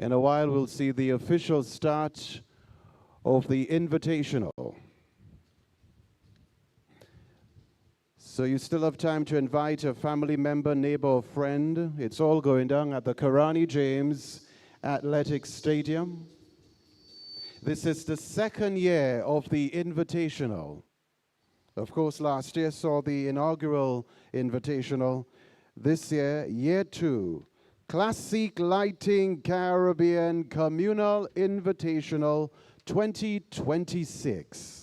In a while, we'll see the official start of the Invitational. So you still have time to invite a family member, neighbor, or friend. It's all going down at the Karani James Athletic Stadium. This is the second year of the Invitational. Of course, last year saw the inaugural Invitational. This year, year 2, Classique Lighting Caribbean Communal Invitational 2026.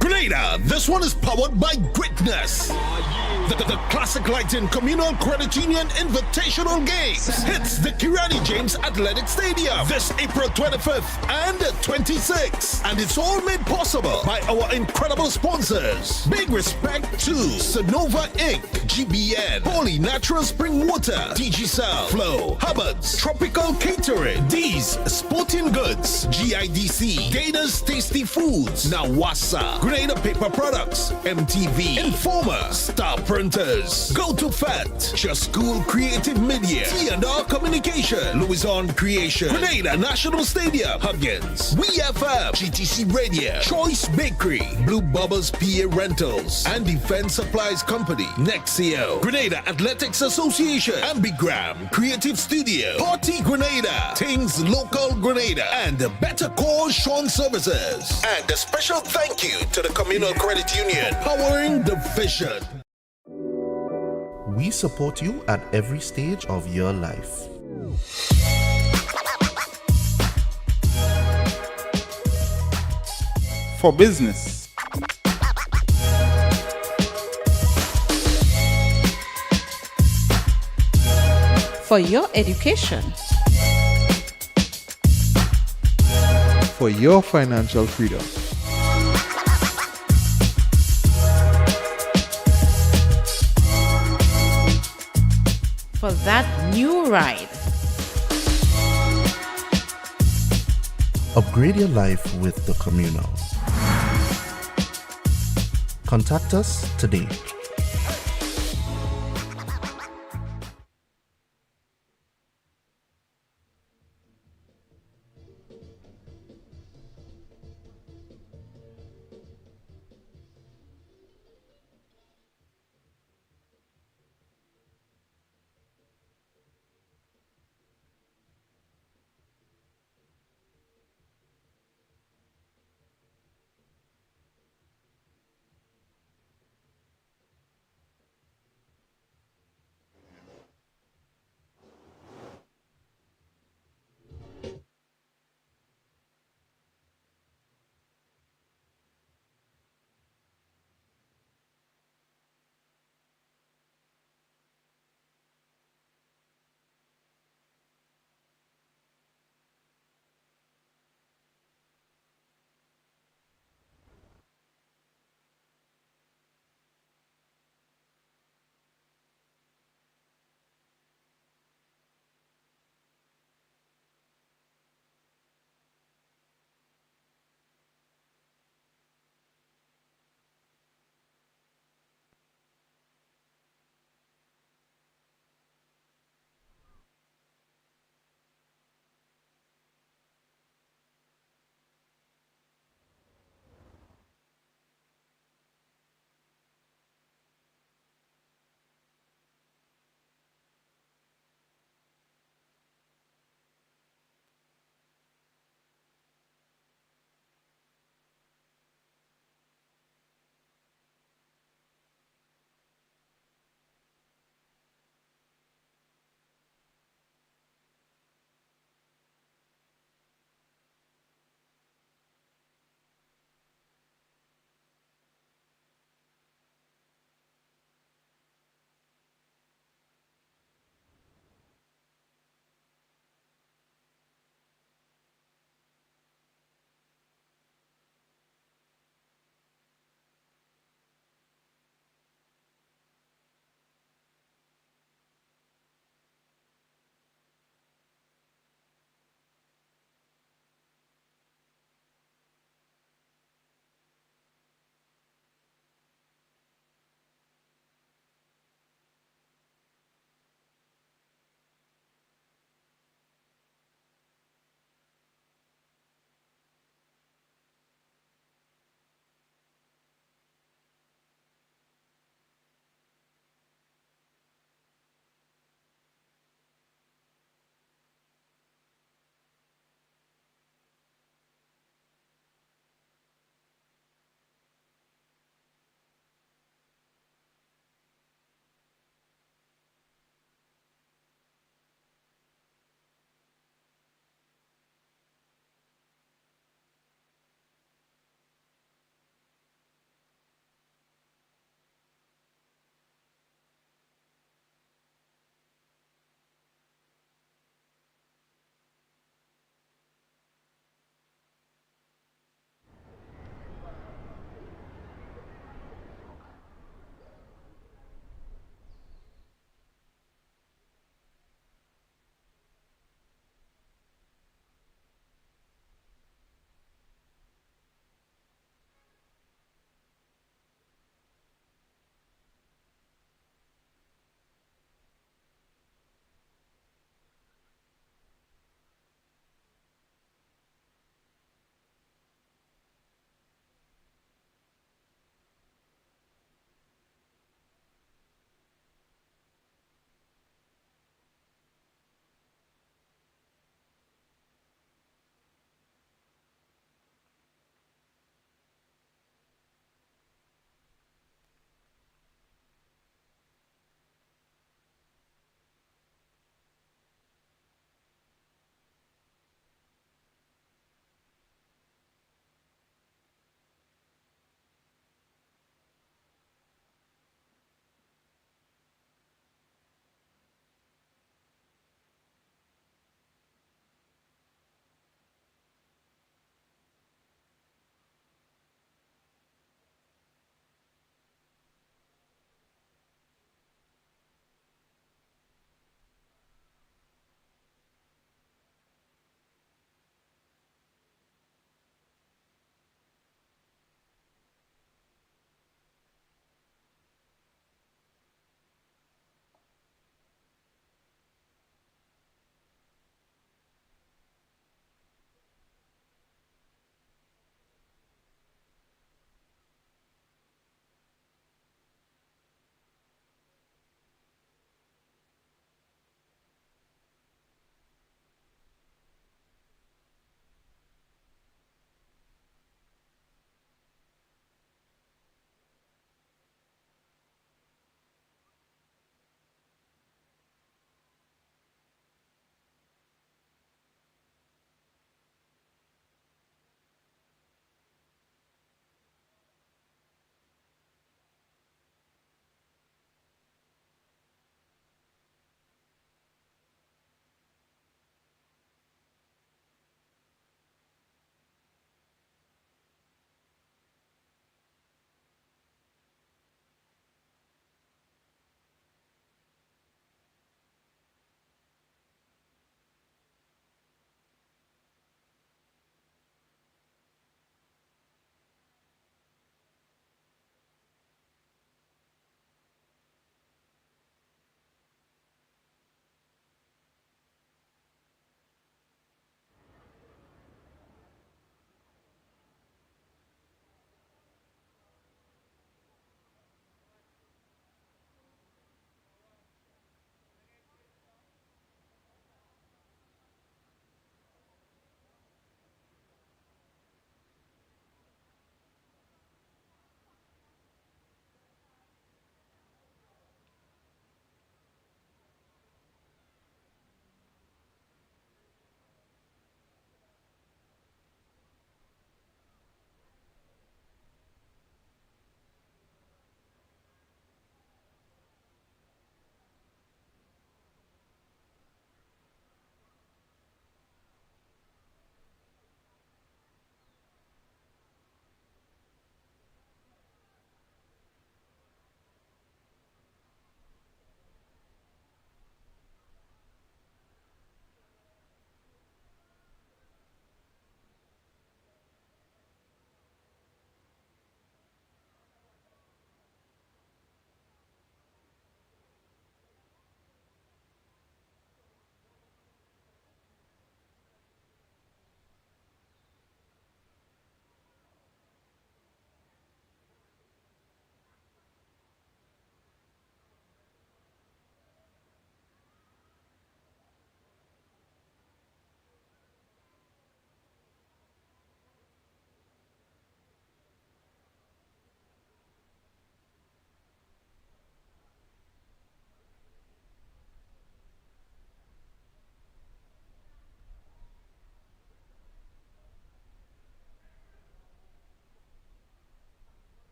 Grenada, this one is powered by greatness. The Classic Lighting Communal Credit Union Invitational Games hits the Kirani James Athletic Stadium this April 25th and 26th. And it's all made possible by our incredible sponsors. Big respect to Sonova Inc., GBN, Holy Natural Spring Water, DG Flow, Hubbard's, Tropical Catering, D's Sporting Goods, GIDC, Gators Tasty Foods, Nawasa, Grenada Paper Products, MTV, Informer, Star Printers, Go to Fat, Just School Creative Media, T&R Communication, Louison Creation, Grenada National Stadium, Huggins, WeFM, GTC Radio, Choice Bakery, Blue Bubbles PA Rentals, and Defense Supplies Company, Nexio, Grenada Athletics Association, Ambigram, Creative Studio, Party Grenada, Things Local Grenada, and Better Call Sean Services. And a special thank you to the Communal Credit Union, powering the vision. We support you at every stage of your life. For business, for your education, for your financial freedom, for that new ride. Upgrade your life with the Communal. Contact us today.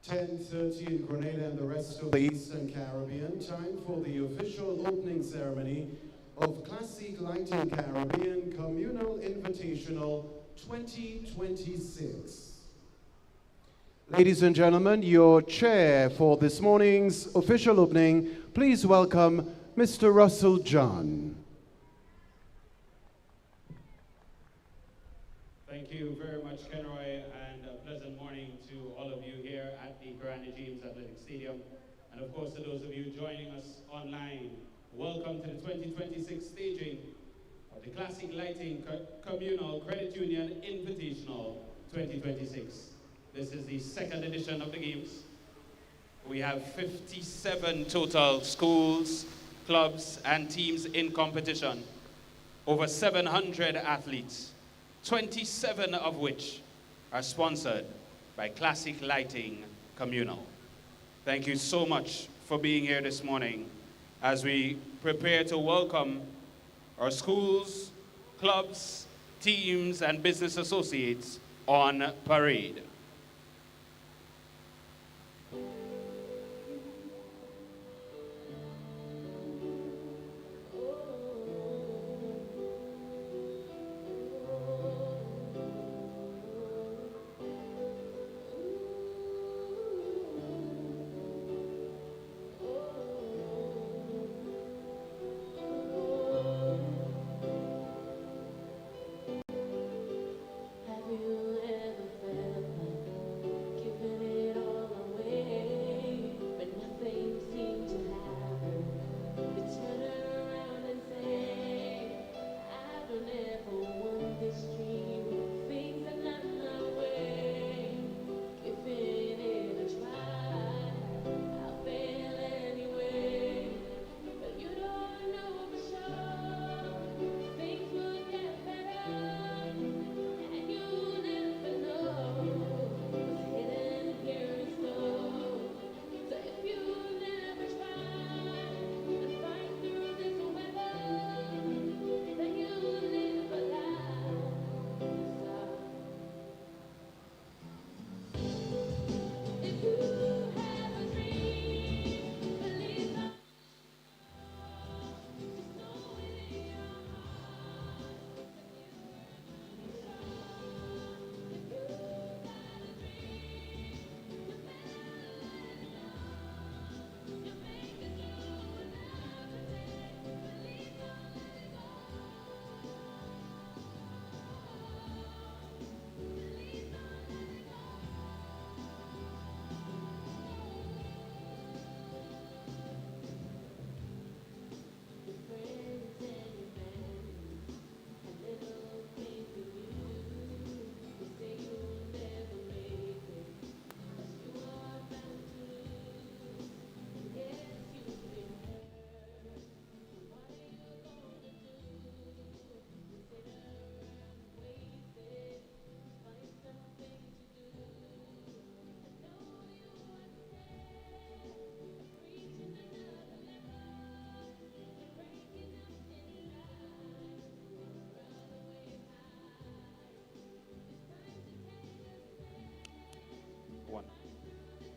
10:30 in Grenada and the rest of the Eastern Caribbean. Time for the official opening ceremony of Classique Lighting Caribbean Communal Invitational 2026. Ladies and gentlemen, your chair for this morning's official opening, please welcome Mr. Russell John. Thank you very much, Kenroy, and a pleasant morning to all of you here at the Grenada Athletic Stadium, and of course to those of you joining us online. Welcome to the 2026 staging of the Classique Lighting Communal Credit Union Invitational 2026. This is the second edition of the games. We have 57 total schools, clubs, and teams in competition. Over 700 athletes, 27 of which are sponsored by Classique Lighting Communal. Thank you so much for being here this morning as we prepare to welcome our schools, clubs, teams, and business associates on parade.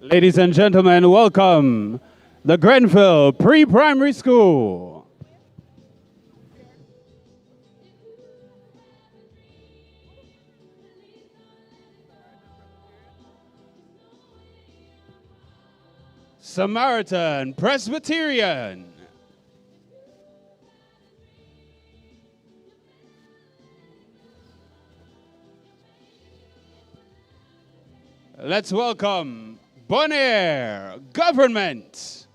Ladies and gentlemen, welcome the Grenville Pre-Primary School. Samaritan Presbyterian. Let's welcome Bonaire Government.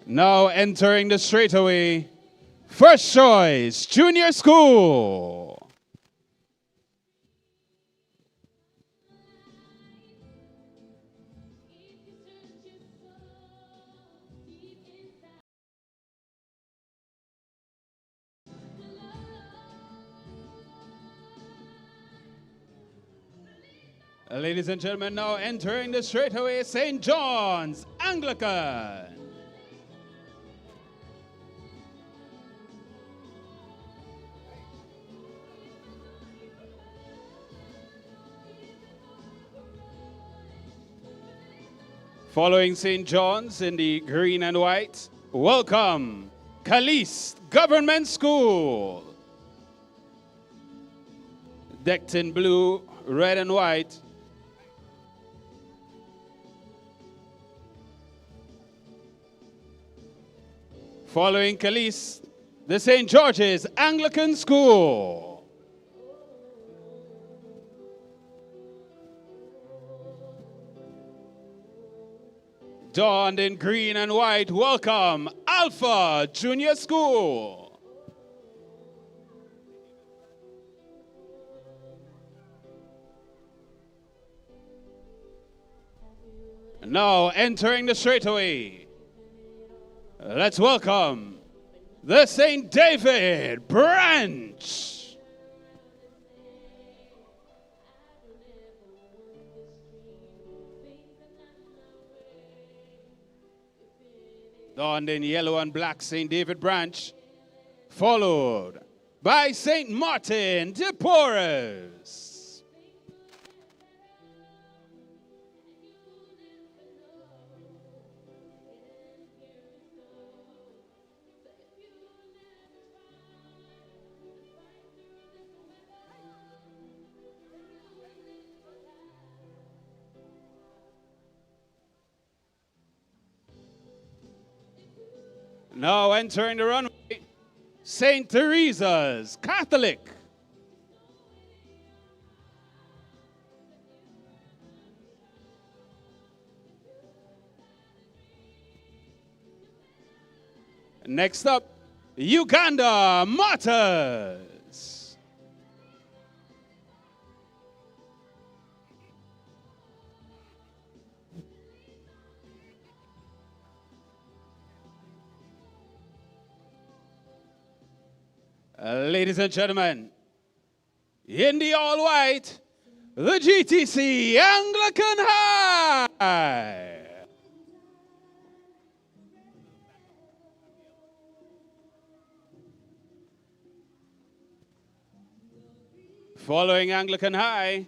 Now entering the straightaway, First Choice Junior School. Ladies and gentlemen, now entering the straightaway, St. John's Anglican. Following St. John's in the green and white, welcome Classique Government School. Decked in blue, red and white. Following Classique, the St. George's Anglican School. Donned in green and white, welcome Alpha Junior School. Now entering the straightaway, let's welcome the St. David Branch. Donned in yellow and black, St. David Branch, followed by St. Martin de Porres. Now entering the runway, St. Teresa's Catholic. Next up, Uganda Martyrs. Ladies and gentlemen, in the all white, the GTC Anglican High. Following Anglican High,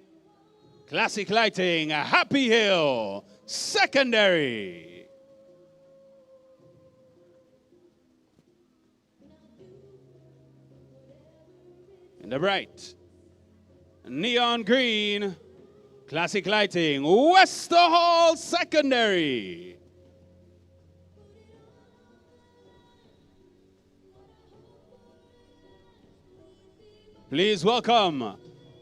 Classic Lighting, Happy Hill, Secondary. In the bright, neon green, Classic Lighting, Wester Hall Secondary. Please welcome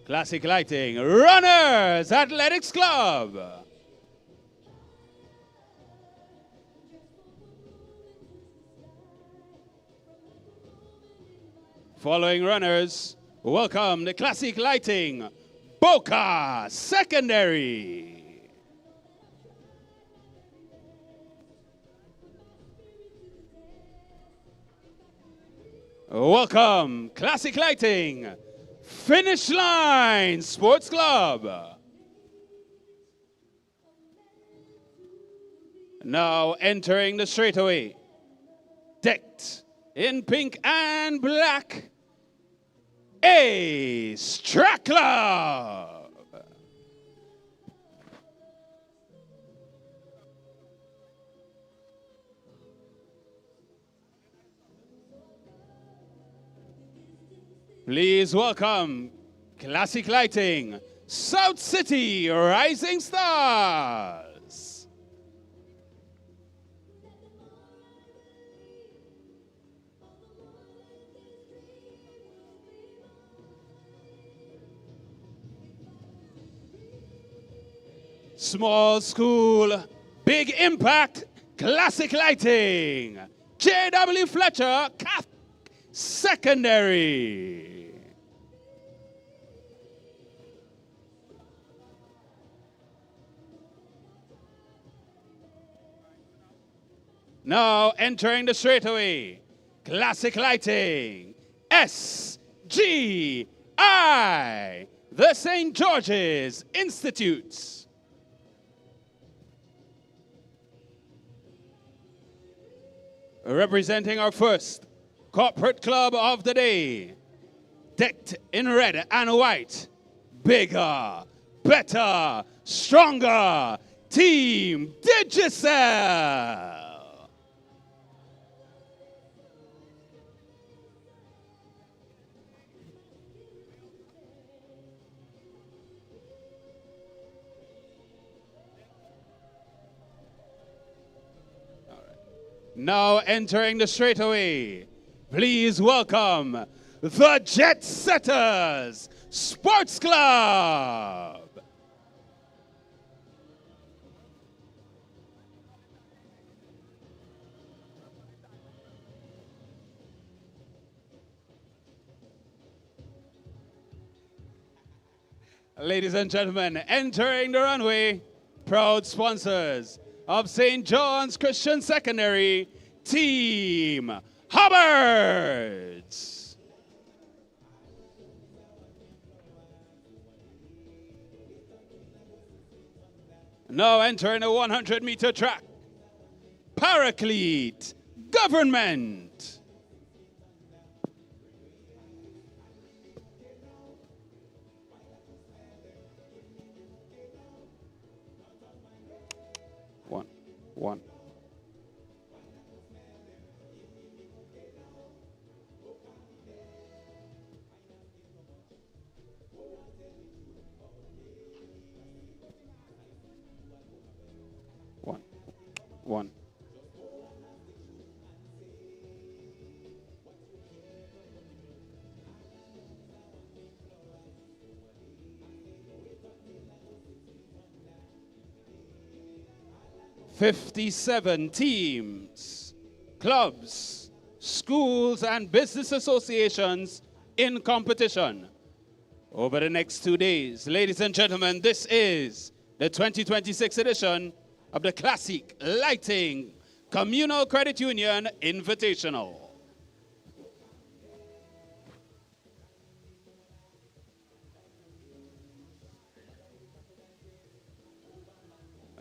Classic Lighting, Runners Athletics Club. Following Runners, welcome the Classic Lighting, Boca Secondary. Welcome, Classic Lighting, Finish Line Sports Club. Now entering the straightaway, decked in pink and black, Ace Track Club. Please welcome Classic Lighting, South City Rising Stars. Small School, Big Impact, Classic Lighting, J.W. Fletcher, Catholic Secondary. Now entering the straightaway, Classic Lighting, SGI, the St. George's Institute. Representing our first corporate club of the day, decked in red and white, bigger, better, stronger, Team Digicel. Now entering the straightaway, please welcome the Jet Setters Sports Club. Ladies and gentlemen, entering the runway, proud sponsors of St. John's Christian Secondary, Team Hubbards. Now entering the 100-meter track, Paraclete Government. One. One. 57 teams, clubs, schools, and business associations in competition. Over the next 2 days, ladies and gentlemen, this is the 2026 edition of the Classique Lighting Communal Credit Union Invitational.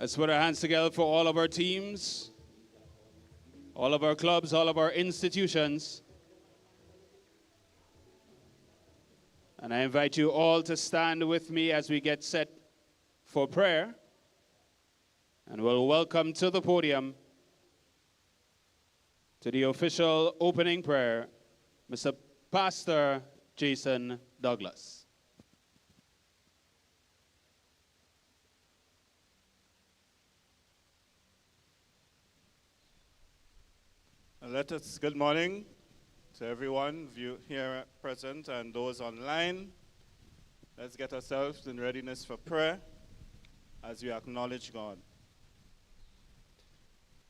Let's put our hands together for all of our teams, all of our clubs, all of our institutions. And I invite you all to stand with me as we get set for prayer. And we'll welcome to the podium, to the official opening prayer, Mr. Pastor Jason Douglas. Good morning to everyone here present and those online. Let's get ourselves in readiness for prayer as we acknowledge God.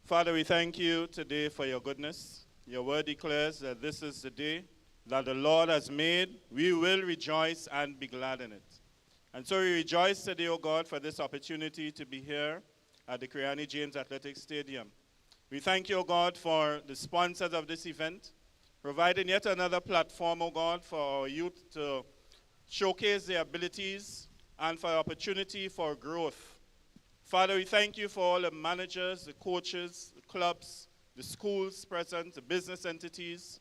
Father, we thank you today for your goodness. Your word declares that this is the day that the Lord has made. We will rejoice and be glad in it. And so we rejoice today, O God, for this opportunity to be here at the Grenada James Athletic Stadium. We thank you, O God, for the sponsors of this event, providing yet another platform, O God, for our youth to showcase their abilities and for opportunity for growth. Father, we thank you for all the managers, the coaches, the clubs, the schools present, the business entities.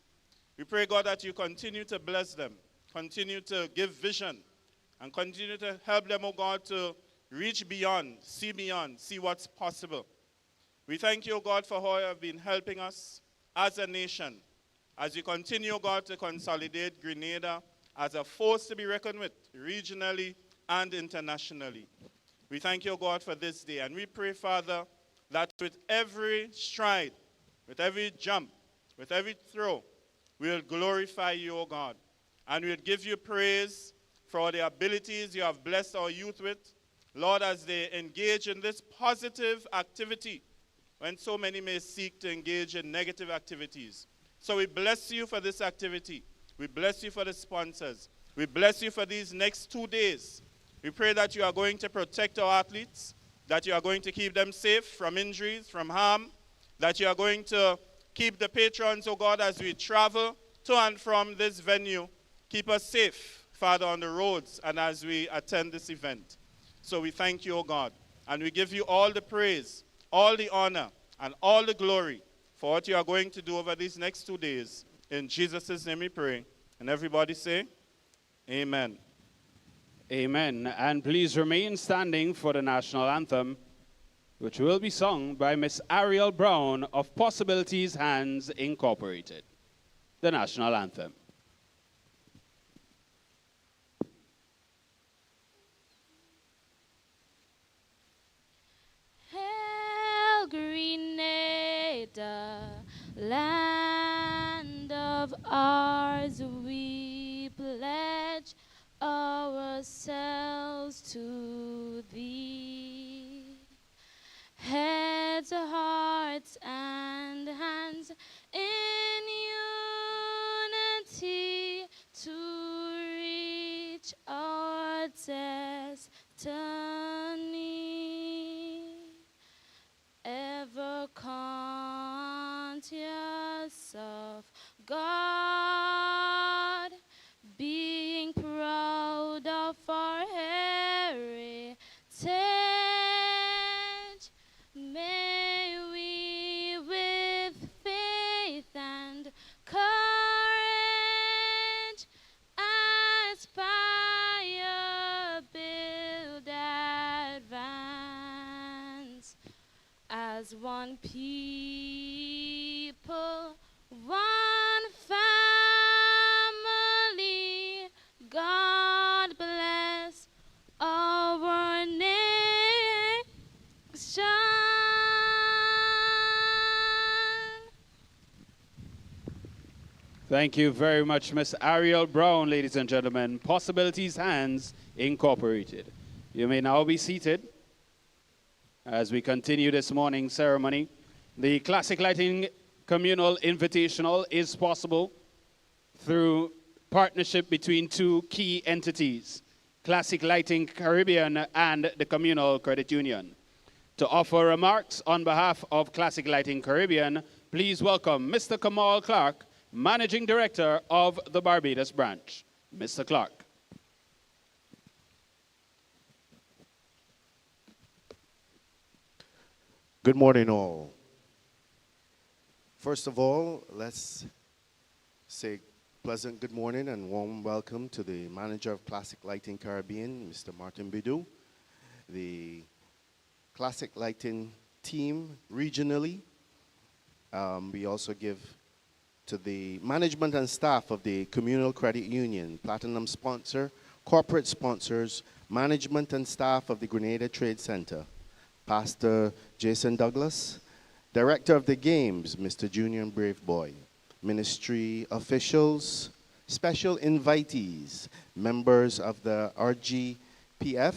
We pray, God, that you continue to bless them, continue to give vision, and continue to help them, O God, to reach beyond, see what's possible. We thank you, O God, for how you have been helping us as a nation, as you continue, O God, to consolidate Grenada as a force to be reckoned with, regionally and internationally. We thank you, O God, for this day. And we pray, Father, that with every stride, with every jump, with every throw, we will glorify you, O God. And we will give you praise for the abilities you have blessed our youth with. Lord, as they engage in this positive activity, when so many may seek to engage in negative activities. So we bless you for this activity. We bless you for the sponsors. We bless you for these next 2 days. We pray that you are going to protect our athletes, that you are going to keep them safe from injuries, from harm, that you are going to keep the patrons, oh God, as we travel to and from this venue. Keep us safe, Father, on the roads and as we attend this event. So we thank you, oh God, and we give you all the praise, all the honor, and all the glory for what you are going to do over these next 2 days. In Jesus' name we pray. And everybody say, amen. Amen. And please remain standing for the national anthem. which will be sung by Miss Ariel Brown of Possibilities Hands Incorporated, the national anthem. Hail, Grenada, land of ours, we pledge ourselves to thee. Heads, hearts, and hands in unity to reach our destiny. Ever conscious of God, being proud of our heritage, may we with faith and courage aspire, build, advance as one people, one family. God bless our nation. Thank you very much, Miss Ariel Brown, ladies and gentlemen. Possibilities Hands Incorporated. You may now be seated as we continue this morning's ceremony. The Classic Lighting Communal Invitational is possible through partnership between two key entities, Classic Lighting Caribbean and the Communal Credit Union. To offer remarks on behalf of Classic Lighting Caribbean, please welcome Mr. Kamal Clark, Managing Director of the Barbados branch. Mr. Clark. Good morning, all. First of all, let's say pleasant good morning and warm welcome to the manager of Classic Lighting Caribbean, Mr. Martin Bidou, the Classic Lighting team regionally. We also give to the management and staff of the Communal Credit Union, platinum sponsor, corporate sponsors, management and staff of the Grenada Trade Center, Pastor Jason Douglas, Director of the Games, Mr. Junior and Brave Boy, ministry officials, special invitees, members of the RGPF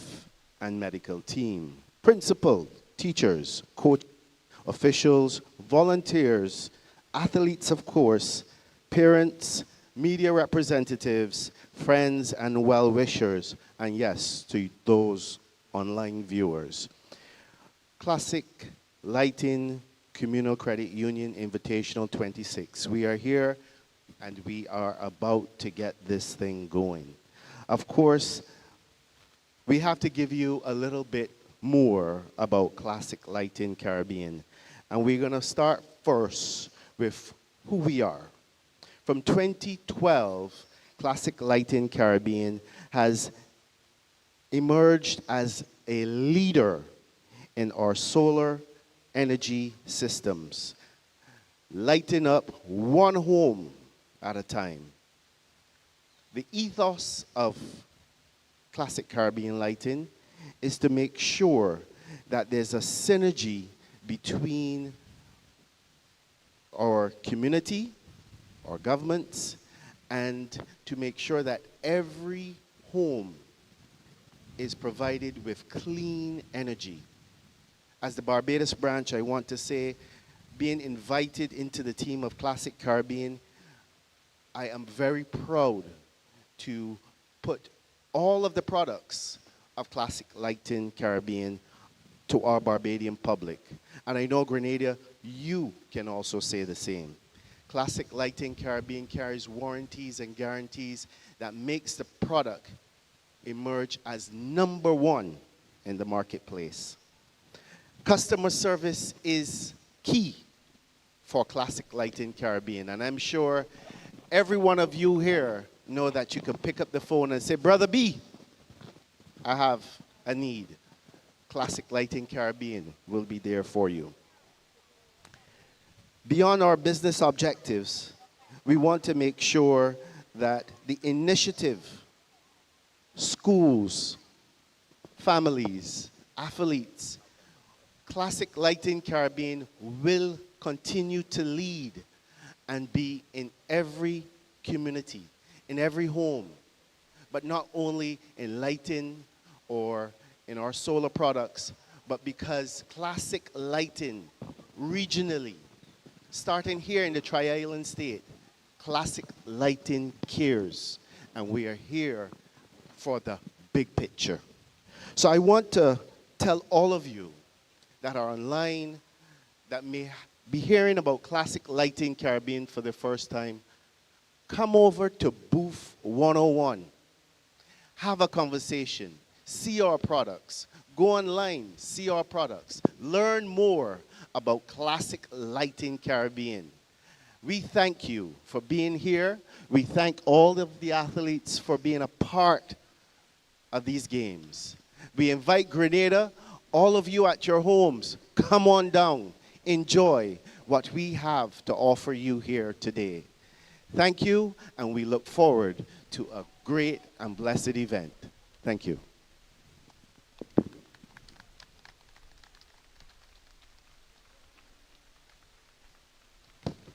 and medical team, principal, teachers, coach, officials, volunteers, athletes, of course, parents, media representatives, friends, and well-wishers, and yes, to those online viewers. Classic Lighting Communal Credit Union Invitational 26. We are here, and we are about to get this thing going. Of course, we have to give you a little bit more about Classic Lighting Caribbean, and we're going to start first with who we are. From 2012, Classic Lighting Caribbean has emerged as a leader in our solar energy systems, lighting up one home at a time. The ethos of Classic Caribbean Lighting is to make sure that there's a synergy between our community, our governments, and to make sure that every home is provided with clean energy. As the Barbados branch, I want to say, being invited into the team of Classic Caribbean, I am very proud to put all of the products of Classic Lighting Caribbean to our Barbadian public. And I know, Grenada, you can also say the same. Classic Lighting Caribbean carries warranties and guarantees that makes the product emerge as #1 in the marketplace. Customer service is key for Classic Lighting Caribbean, and I'm sure every one of you here know that you can pick up the phone and say, Brother B, I have a need. Classic Lighting Caribbean will be there for you. Beyond our business objectives, we want to make sure that the initiative, schools, families, athletes, Classic Lighting Caribbean will continue to lead and be in every community, in every home, but not only in lighting or in our solar products, but because Classic Lighting regionally, starting here in the Tri-Island State, Classic Lighting cares, and we are here for the big picture. So I want to tell all of you that are online, that may be hearing about Classic Lighting Caribbean for the first time, come over to Booth 101. Have a conversation. See our products. Go online, see our products. Learn more about Classic Lighting Caribbean. We thank you for being here. We thank all of the athletes for being a part of these games. We invite Grenada, all of you at your homes, come on down. Enjoy what we have to offer you here today. Thank you, and we look forward to a great and blessed event. Thank you.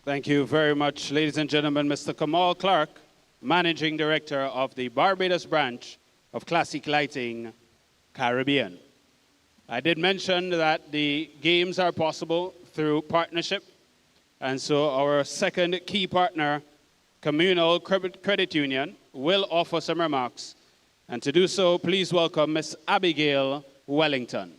Thank you very much, ladies and gentlemen. Mr. Kamal Clark, Managing Director of the Barbados branch of Classic Lighting Caribbean. I did mention that the games are possible through partnership, and so our second key partner, Communal Credit Union, will offer some remarks. And to do so, please welcome Ms. Abigail Wellington.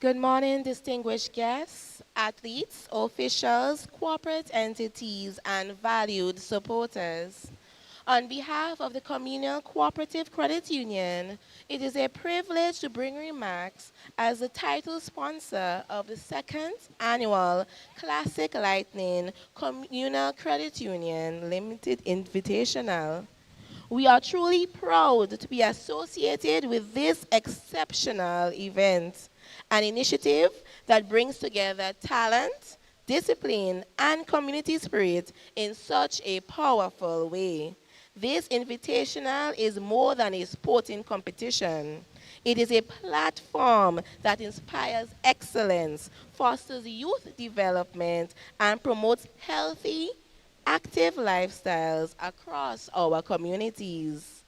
Good morning, distinguished guests, athletes, officials, corporate entities, and valued supporters. On behalf of the Communal Cooperative Credit Union, it is a privilege to bring remarks as the title sponsor of the second annual Classic Lightning Communal Credit Union Limited Invitational. We are truly proud to be associated with this exceptional event, an initiative that brings together talent, discipline, and community spirit in such a powerful way. This invitational is more than a sporting competition. It is a platform that inspires excellence, fosters youth development, and promotes healthy, active lifestyles across our communities.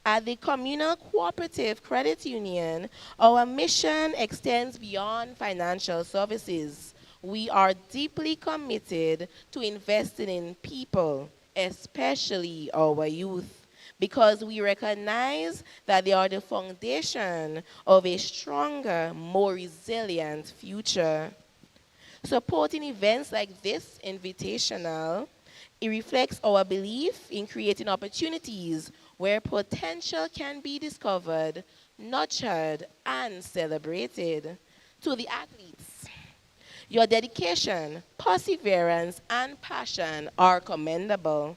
At the Communal Cooperative Credit Union, our mission extends beyond financial services. We are deeply committed to investing in people, especially our youth, because we recognize that they are the foundation of a stronger, more resilient future. Supporting events like this invitational, it reflects our belief in creating opportunities where potential can be discovered, nurtured, and celebrated. To the athletes, your dedication, perseverance, and passion are commendable.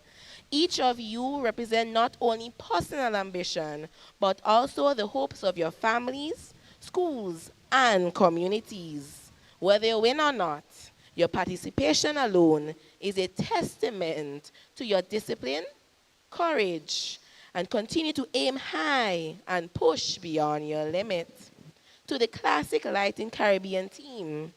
Each of you represent not only personal ambition, but also the hopes of your families, schools, and communities. Whether you win or not, your participation alone is a testament to your discipline, courage, and continue to aim high and push beyond your limits. To the Classic Lighting Caribbean team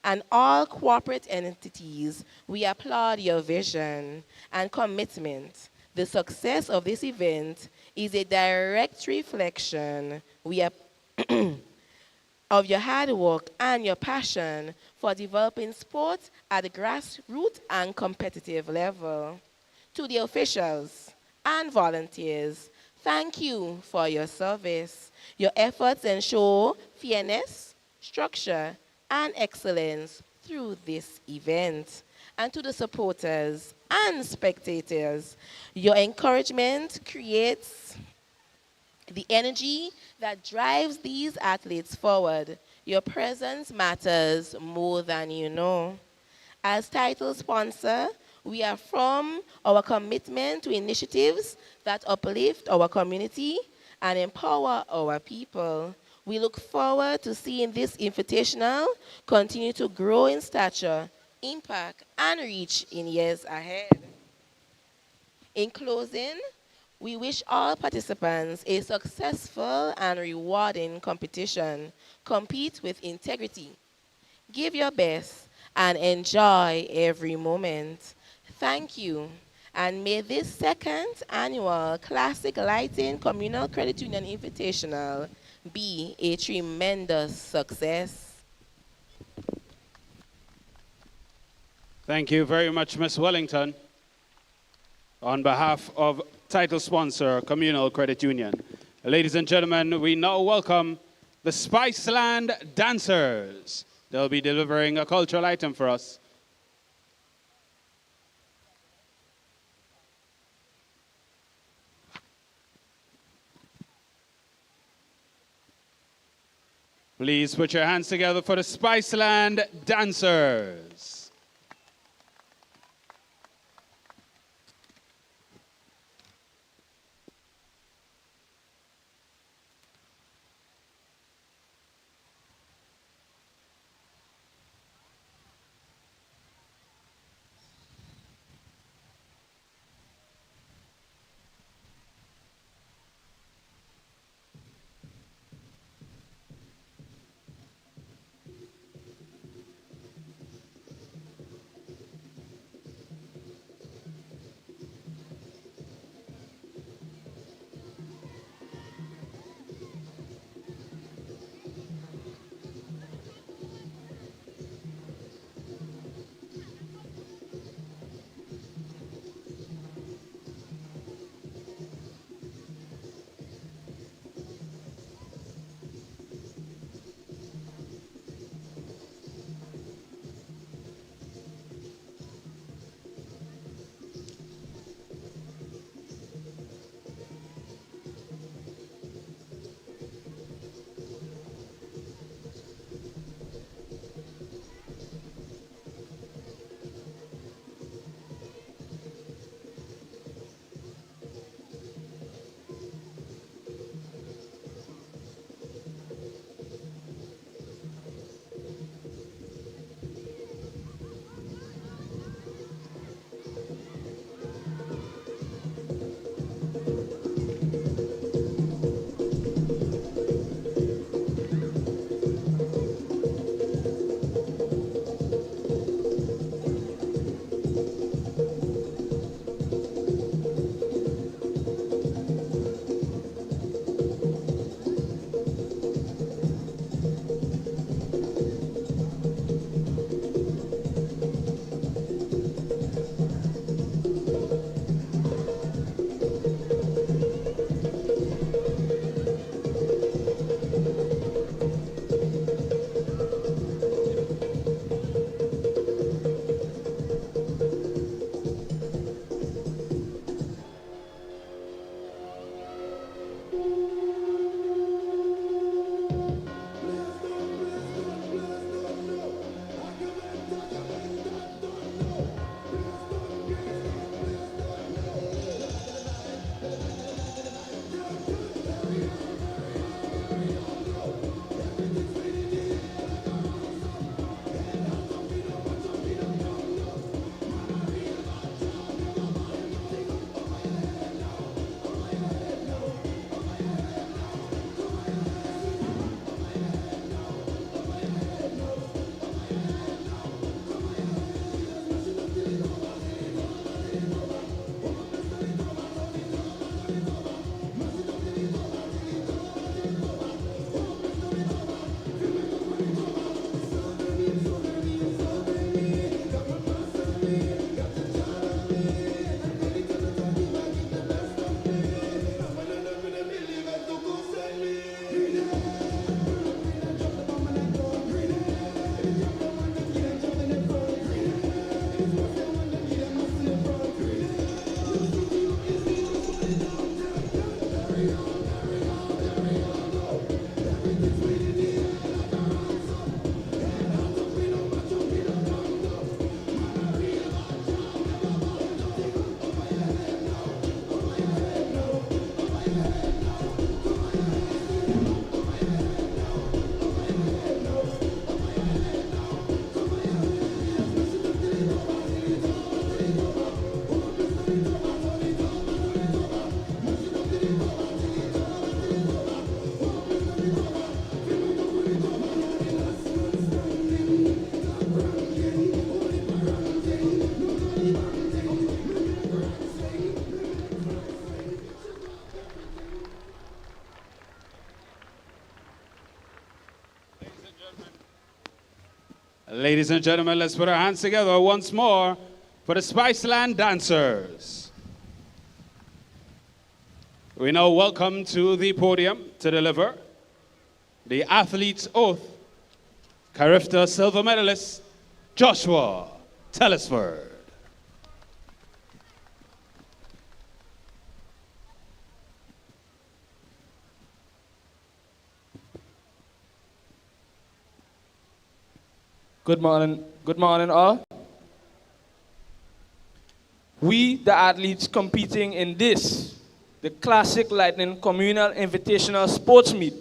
and all corporate entities, we applaud your vision and commitment. The success of this event is a direct reflection of your hard work and your passion for developing sport at the grassroots and competitive level. To the officials and volunteers, thank you for your service. Your efforts ensure fairness, structure, and excellence through this event. And to the supporters and spectators, your encouragement creates the energy that drives these athletes forward. Your presence matters more than you know. As title sponsor, We affirm our commitment to initiatives that uplift our community and empower our people. We look forward to seeing this invitational continue to grow in stature, impact, and reach in years ahead. In closing, we wish all participants a successful and rewarding competition. Compete with integrity. Give your best and enjoy every moment. Thank you. And may this second annual Classic Lighting Communal Credit Union Invitational be a tremendous success. Thank you very much, Ms. Wellington. On behalf of title sponsor, Communal Credit Union. Ladies and gentlemen, we now welcome the Spiceland Dancers. They'll be delivering a cultural item for us. Please put your hands together for the Spiceland Dancers. Ladies and gentlemen, let's put our hands together once more for the Spiceland dancers. We now welcome to the podium to deliver the athlete's oath, Carifta silver medalist, Joshua Telesford. Good morning all. We, the athletes competing in this, the Classic Lightning Communal Invitational Sports Meet,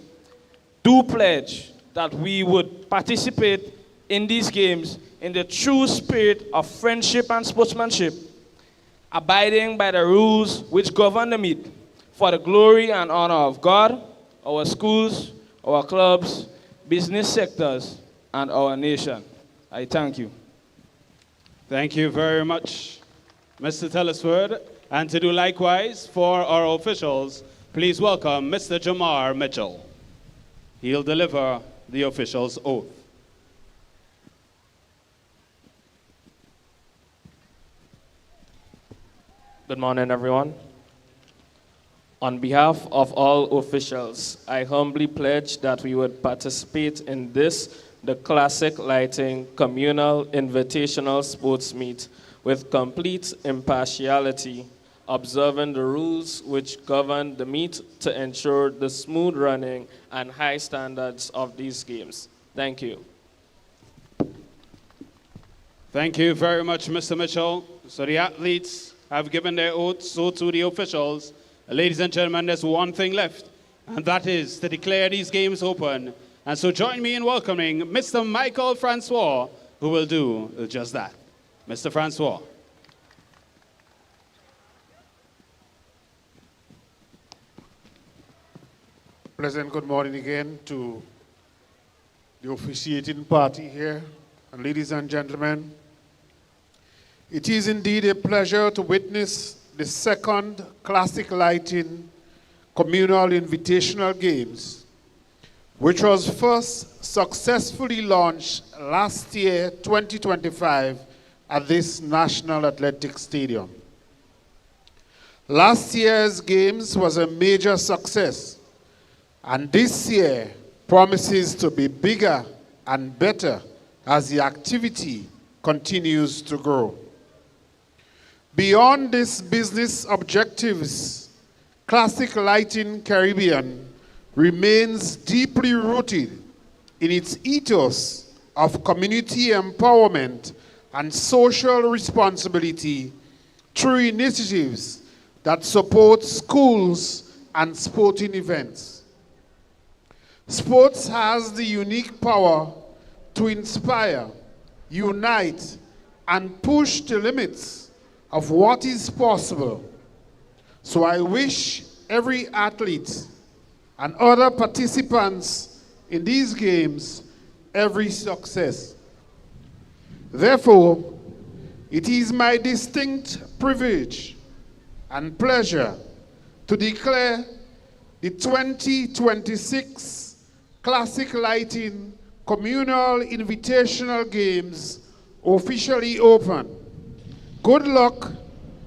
do pledge that we would participate in these games in the true spirit of friendship and sportsmanship, abiding by the rules which govern the meet, for the glory and honor of God, our schools, our clubs, business sectors, and our nation. I thank you. Thank you very much, Mr. Telesford. And to do likewise for our officials, please welcome Mr. Jamar Mitchell. He'll deliver the official's oath. Good morning, everyone. On behalf of all officials, I humbly pledge that we would participate in this, the Classic Lighting Communal Invitational Sports Meet, with complete impartiality, observing the rules which govern the meet to ensure the smooth running and high standards of these games. Thank you. Thank you very much, Mr. Mitchell. So the athletes have given their oaths, so to the officials. Ladies and gentlemen, there's one thing left, and that is to declare these games open. And so join me in welcoming Mr. Michael Francois, who will do just that. Mr. Francois. Pleasant good morning again to the officiating party here. And ladies and gentlemen, it is indeed a pleasure to witness the second Classic Lighting Communal Invitational Games, which was first successfully launched last year, 2025, at this National Athletic Stadium. Last year's games was a major success, and this year promises to be bigger and better as the activity continues to grow. Beyond these business objectives, Classic Lighting Caribbean remains deeply rooted in its ethos of community empowerment and social responsibility through initiatives that support schools and sporting events. Sports has the unique power to inspire, unite, and push the limits of what is possible. So I wish every athlete and other participants in these games every success. Therefore, it is my distinct privilege and pleasure to declare the 2026 Classic Lighting Communal Invitational Games officially open. Good luck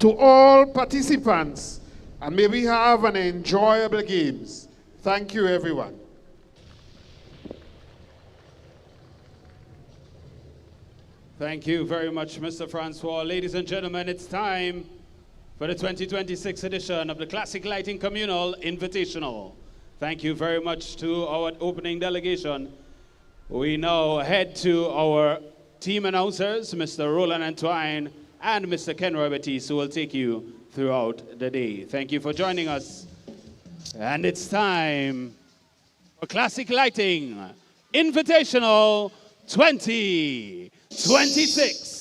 to all participants, and may we have an enjoyable games. Thank you, everyone. Thank you very much, Mr. Francois. Ladies and gentlemen, it's time for the 2026 edition of the Classic Lighting Communal Invitational. Thank you very much to our opening delegation. We now head to our team announcers, Mr. Roland Antoine and Mr. Ken Robertis, who will take you throughout the day. Thank you for joining us. And it's time for Classic Lighting Invitational 2026.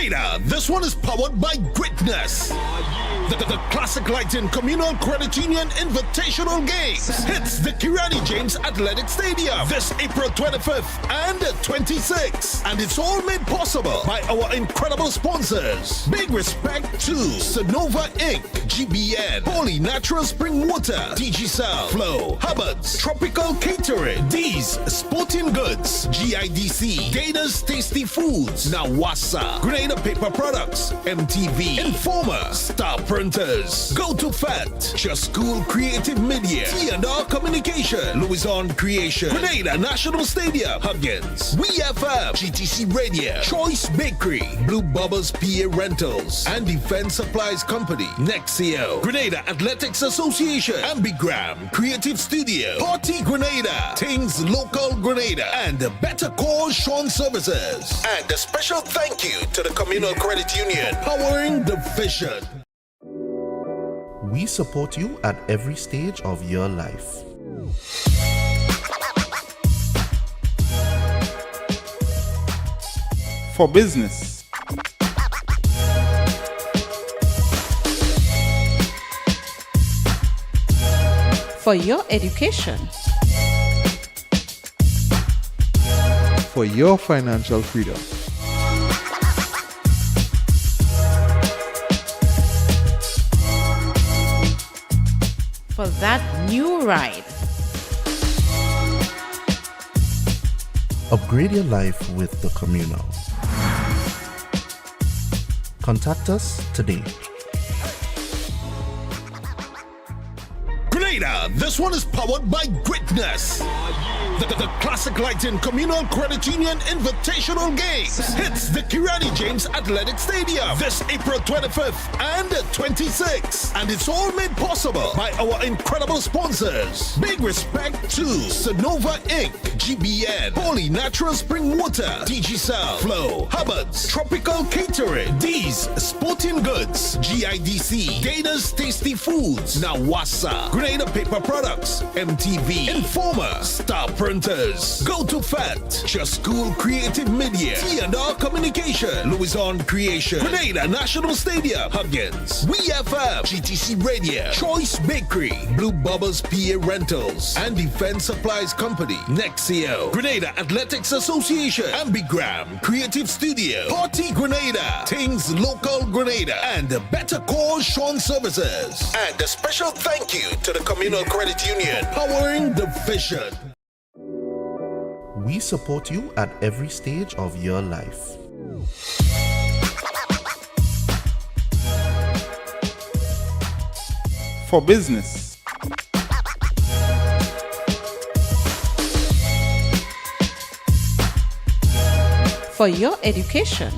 Grenada, this one is powered by greatness. The Classic Lighting Communal Credit Union Invitational Games hits the Kirani James Athletic Stadium this April 25th and 26th. And it's all made possible by our incredible sponsors. Big respect to Sonova Inc., GBN, Holy Natural Spring Water, DG Flow, Hubbard's, Tropical Catering, D's Sporting Goods, GIDC, Dana's Tasty Foods, Nawasa, Grenada Paper Products, MTV, Informer, Star Printers, Go to Fat, Just School Creative Media, T&R Communication, Louison Creation, Grenada National Stadium, Huggins, WeFM, GTC Radio, Choice Bakery, Blue Bubbles PA Rentals, and Defense Supplies Company, Nexio, Grenada Athletics Association, Ambigram, Creative Studio, Party Grenada, Things Local Grenada, and Better Call Sean Services. And a special thank you to the Communal Credit Union, powering the vision. We support you at every stage of your life. For business, For your education. for your financial freedom. For that new ride. Upgrade your life with the Communal. Contact us today. Grenada, this one is powered by greatness. The Classic Lighting Communal Credit Union Invitational Games hits the Kirani James Athletic Stadium this April 25th and 26th. And it's all made possible by our incredible sponsors. Big respect to Sonova Inc., GBN, Holy Natural Spring Water, DG Flow, Hubbard's, Tropical Catering, D's Sporting Goods, GIDC, Dana's Tasty Foods, Nawasa, Grenada Paper Products, MTV, Informer, Star Printers, Go to Fat, Just School Creative Media, T&R Communication, Louison Creation, Grenada National Stadium, Huggins, WeFM, GTC Radio, Choice Bakery, Blue Bubbles PA Rentals, and Defense Supplies Company, Nexio, Grenada Athletics Association, Ambigram, Creative Studio, Party Grenada, Things Local Grenada, and Better Call Sean Services. And a special thank you to the Communal Credit Union, powering the vision. We support you at every stage of your life. For business, For your education.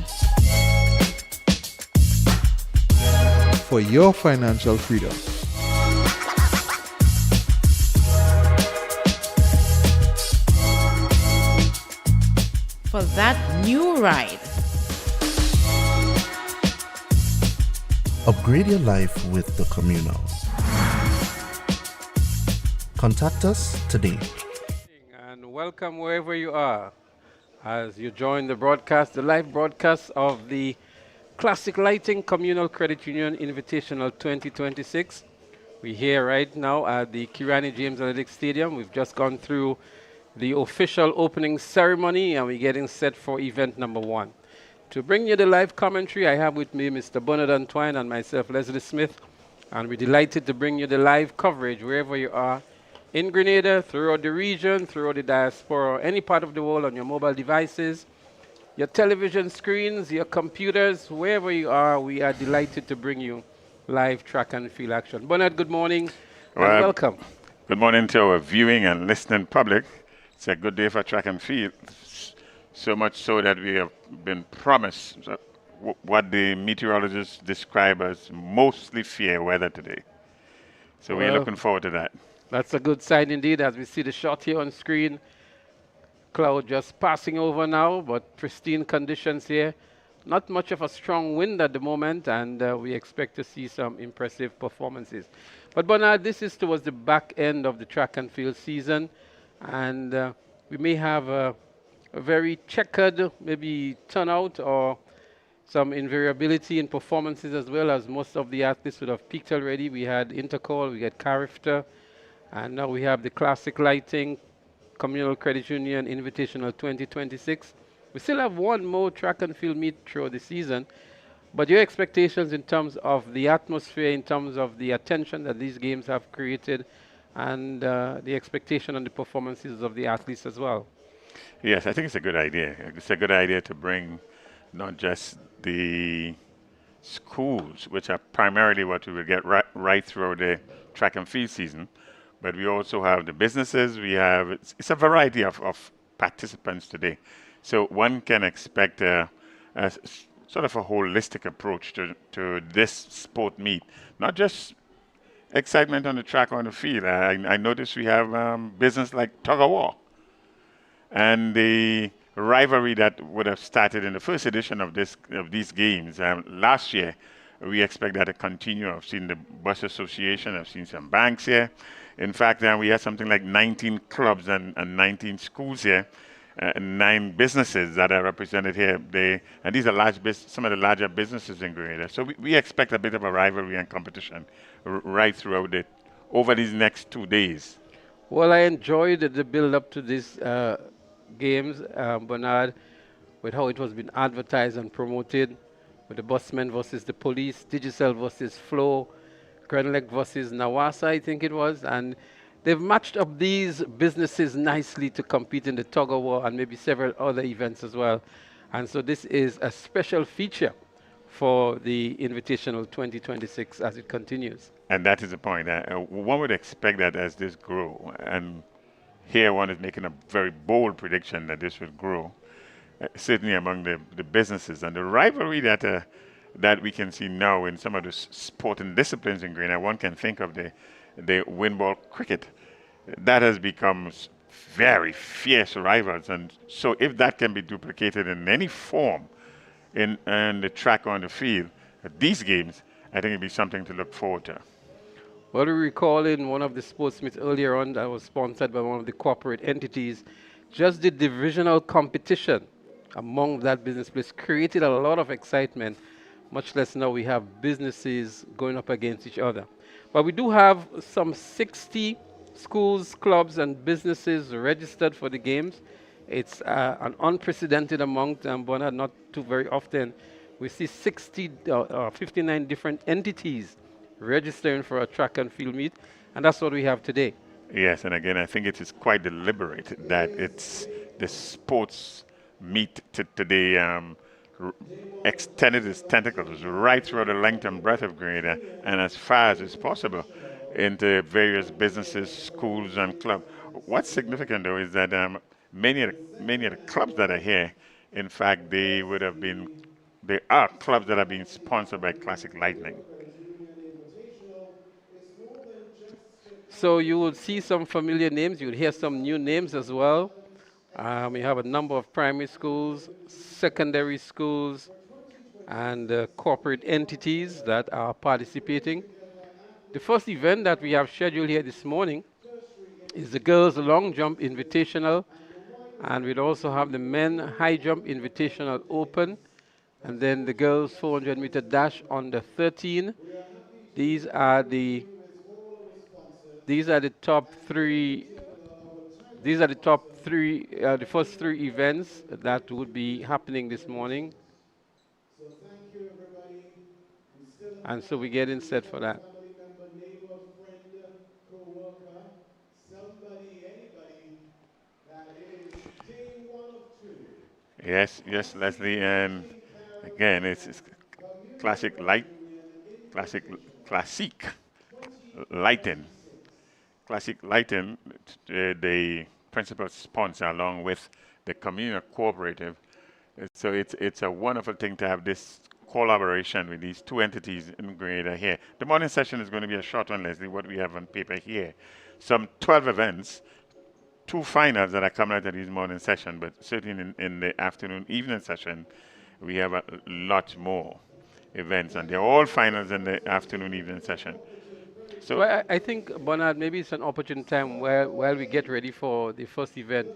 for your financial freedom. For that new ride. Upgrade your life with the Communal. Contact us today. And welcome wherever you are as you join the broadcast, the live broadcast of the Classic Lighting Communal Credit Union Invitational 2026. We're here right now at the Kirani James Athletic Stadium. We've just gone through the official opening ceremony and we're getting set for event number 1. To bring you the live commentary, I have with me Mr. Bernard Antoine and myself, Leslie Smith, and we're delighted to bring you the live coverage wherever you are in Grenada, throughout the region, throughout the diaspora, any part of the world on your mobile devices, your television screens, your computers, wherever you are, we are delighted to bring you live track and field action. Bernard, good morning and welcome. Good morning to our viewing and listening public. It's a good day for track and field, so much so that we have been promised what the meteorologists describe as mostly fair weather today. So we're looking forward to that. That's a good sign indeed, as we see the shot here on screen. Cloud just passing over now, but pristine conditions here. Not much of a strong wind at the moment, and we expect to see some impressive performances. But Bernard, this is towards the back end of the track and field season, and we may have a very checkered maybe turnout or some invariability in performances as well, as most of the athletes would have peaked already. We had Intercall, we had Carifta, and now we have the Classic Lighting Communal Credit Union Invitational 2026. We still have one more track and field meet throughout the season, but your expectations in terms of the atmosphere, in terms of the attention that these games have created, and the expectation on the performances of the athletes as well. Yes, I think it's a good idea. It's a good idea to bring not just the schools, which are primarily what we will get right through the track and field season, but we also have the businesses. We have, it's a variety of participants today. So one can expect sort of a holistic approach to this sport meet, not just excitement on the track or on the field. I noticed we have business like tug of war, and the rivalry that would have started in the first edition of these games last year. We expect that to continue. I've seen the Bus Association, I've seen some banks here. In fact, we have something like 19 clubs and 19 schools here, 9 businesses that are represented here. And these are some of the larger businesses in Grenada. So we expect a bit of a rivalry and competition right throughout over these next 2 days. Well, I enjoyed the build-up to these games, Bernard, with how it was being advertised and promoted, with the busmen versus the police, Digicel versus Flow, Grenada versus Nawasa, I think it was, and they've matched up these businesses nicely to compete in the tug of war and maybe several other events as well. And so this is a special feature for the Invitational 2026 as it continues. And that is the point. One would expect that as this grows, and here one is making a very bold prediction that this will grow, certainly among the businesses. And the rivalry that we can see now in some of the sporting disciplines in Grenada, one can think of the windball cricket. That has become very fierce rivals. And so if that can be duplicated in any form in the track or on the field, these games, I think it'd be something to look forward to. Well, we recall in one of the sports meets earlier on that was sponsored by one of the corporate entities, just the divisional competition among that business place created a lot of excitement, much less now we have businesses going up against each other. But we do have some 60 schools, clubs, and businesses registered for the games. It's an unprecedented amount, Bernard, not too very often. We see 59 different entities registering for a track and field meet, and that's what we have today. Yes, and again, I think it is quite deliberate that it's the sports meet today extended its tentacles right through the length and breadth of Grenada and as far as is possible into various businesses, schools, and clubs. What's significant, though, is that many of the clubs that are here, in fact, they are clubs that are being sponsored by Classic Lightning. So you will see some familiar names. You'll hear some new names as well. We have a number of primary schools, secondary schools, and corporate entities that are participating. The first event that we have scheduled here this morning is the Girls Long Jump Invitational, and we'll also have the Men High Jump Invitational Open, and then the Girls 400-meter dash on the 13. These are the top three. These are the first 3 events that would be happening this morning. And so we're getting set for that. Yes, Leslie, and again, it's Classique Lighting. Classic Lighting, the principal sponsor along with the Communal Cooperative. So it's a wonderful thing to have this collaboration with these 2 entities in Grenada here. The morning session is going to be a short one, Leslie, what we have on paper here. Some 12 events, 2 finals that are coming out of this morning session, but certainly in the afternoon, evening session, we have a lot more events, and they're all finals in the afternoon, evening session. So well, I think, Bernard, maybe it's an opportune time while we get ready for the first event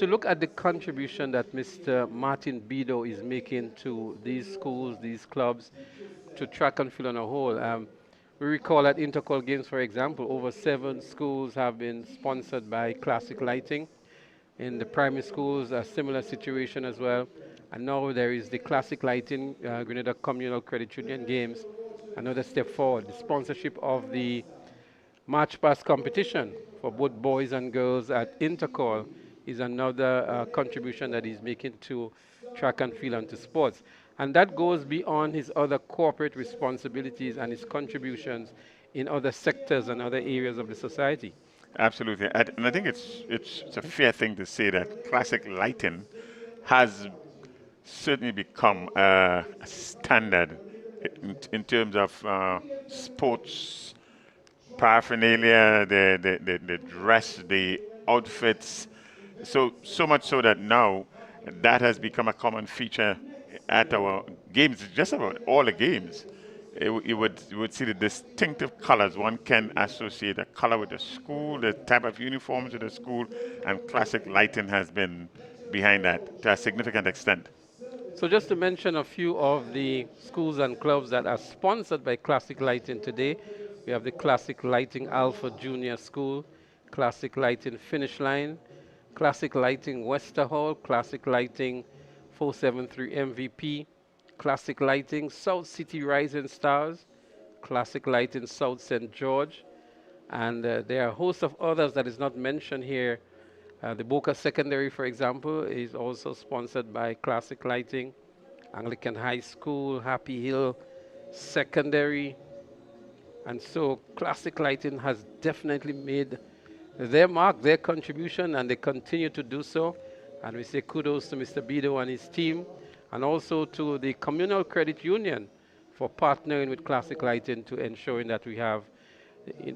to look at the contribution that Mr. Martin Bido is making to these schools, these clubs, to track and field on a whole. We recall at Intercol Games, for example, over 7 schools have been sponsored by Classic Lighting. In the primary schools, a similar situation as well. And now there is the Classic Lighting Grenada Communal Credit Union Games, another step forward. The sponsorship of the March Past competition for both boys and girls at Intercol is another contribution that he's making to track and field and to sports. And that goes beyond his other corporate responsibilities and his contributions in other sectors and other areas of the society. Absolutely. And I think it's a fair thing to say that Classic Lighting has certainly become a standard in terms of sports paraphernalia, the dress, the outfits. So much so that now that has become a common feature at our games, just about all the games. You would see the distinctive colors. One can associate a color with the school, the type of uniforms with the school, and Classic Lighting has been behind that to a significant extent. So just to mention a few of the schools and clubs that are sponsored by Classic Lighting today, we have the Classic Lighting Alpha Junior School, Classic Lighting Finish Line, Classic Lighting Wester Hall, Classic Lighting 473 MVP, Classic Lighting South City Rising Stars, Classic Lighting South St. George, and there are a host of others that is not mentioned here. The Boca Secondary, for example, is also sponsored by Classic Lighting, Anglican High School, Happy Hill Secondary, and so Classic Lighting has definitely made their mark, their contribution, and they continue to do so. And we say kudos to Mr. Bido and his team, and also to the Communal Credit Union for partnering with Classic Lighting to ensuring that we have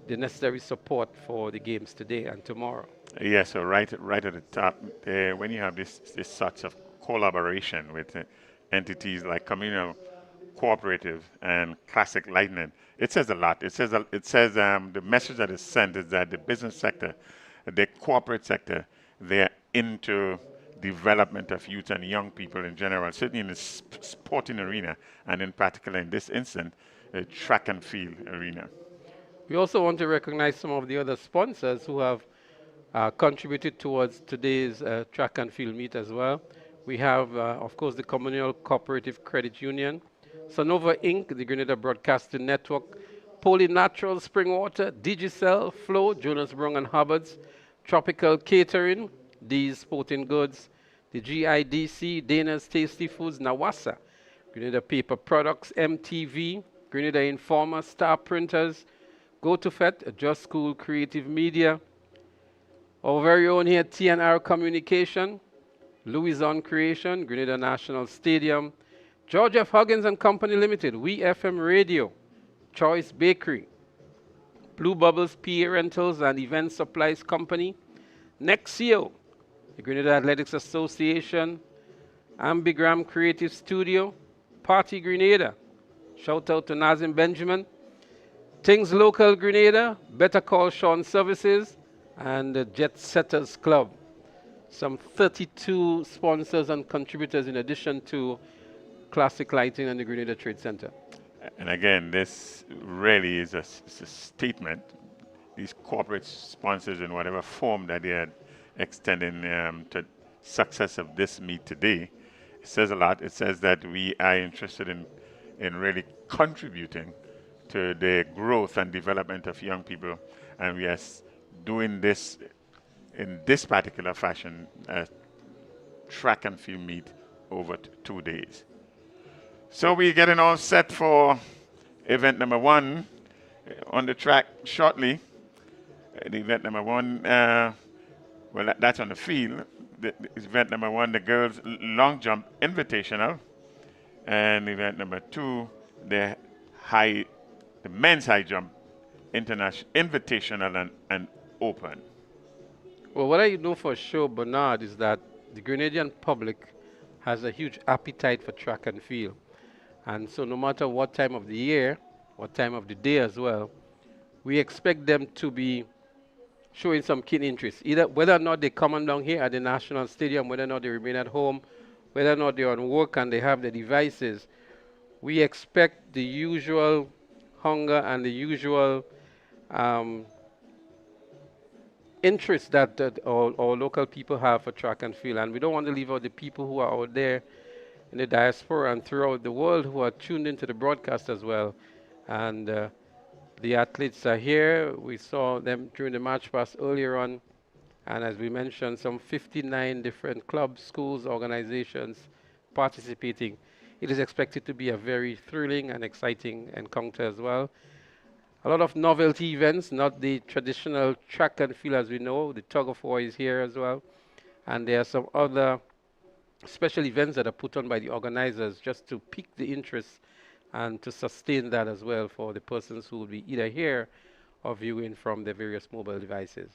the necessary support for the games today and tomorrow. Yes, so right at the top, when you have this sorts of collaboration with entities like Communal, Cooperative, and Classic Lighting, it says a lot. It says the message that is sent is that the business sector, the corporate sector, they're into development of youth and young people in general, certainly in the sporting arena, and in particular in this instance, track and field arena. We also want to recognize some of the other sponsors who have contributed towards today's track and field meet as well. We have, of course, the Communal Cooperative Credit Union, Sonova Inc., the Grenada Broadcasting Network, Poly Natural Spring Water, Digicel, Flow, Jonas Brung and Hubbards, Tropical Catering, D's Sporting Goods, the GIDC, Dana's Tasty Foods, Nawasa, Grenada Paper Products, MTV, Grenada Informer, Star Printers, Go to Fet, Just School Creative Media, our very own here, TNR Communication, Louison Creation, Grenada National Stadium, George F. Huggins and Company Limited, We FM Radio, Choice Bakery, Blue Bubbles PA Rentals and Event Supplies Company, Nexio, the Grenada Athletics Association, Ambigram Creative Studio, Party Grenada, shout out to Nazim Benjamin, Things Local Grenada, Better Call Sean Services, and the Jet Setters Club. Some 32 sponsors and contributors in addition to Classic Lighting and the Grenada Trade Center. And again, this really is a statement. These corporate sponsors in whatever form that they are extending to success of this meet today, it says a lot. It says that we are interested in really contributing to the growth and development of young people, and we are doing this in this particular fashion, track and field meet over 2 days. So we're getting all set for event number 1 on the track shortly. The event number 1, well, that's on the field. The event number 1, the girls' long jump invitational, and event number 2, the men's high jump international invitational and open. Well, what I know for sure, Bernard, is that the Grenadian public has a huge appetite for track and field. And so no matter what time of the year, what time of the day as well, we expect them to be showing some keen interest, either whether or not they come on down here at the National Stadium, whether or not they remain at home, whether or not they're on work and they have the devices. We expect the usual hunger and the usual interest that our local people have for track and field. And we don't want to leave out the people who are out there in the diaspora and throughout the world who are tuned into the broadcast as well. And the athletes are here. We saw them during the March Past earlier on. And as we mentioned, some 59 different clubs, schools, organizations participating. It is expected to be a very thrilling and exciting encounter as well. A lot of novelty events, not the traditional track and field as we know. The tug of war is here as well. And there are some other special events that are put on by the organizers just to pique the interest and to sustain that as well for the persons who will be either here or viewing from their various mobile devices.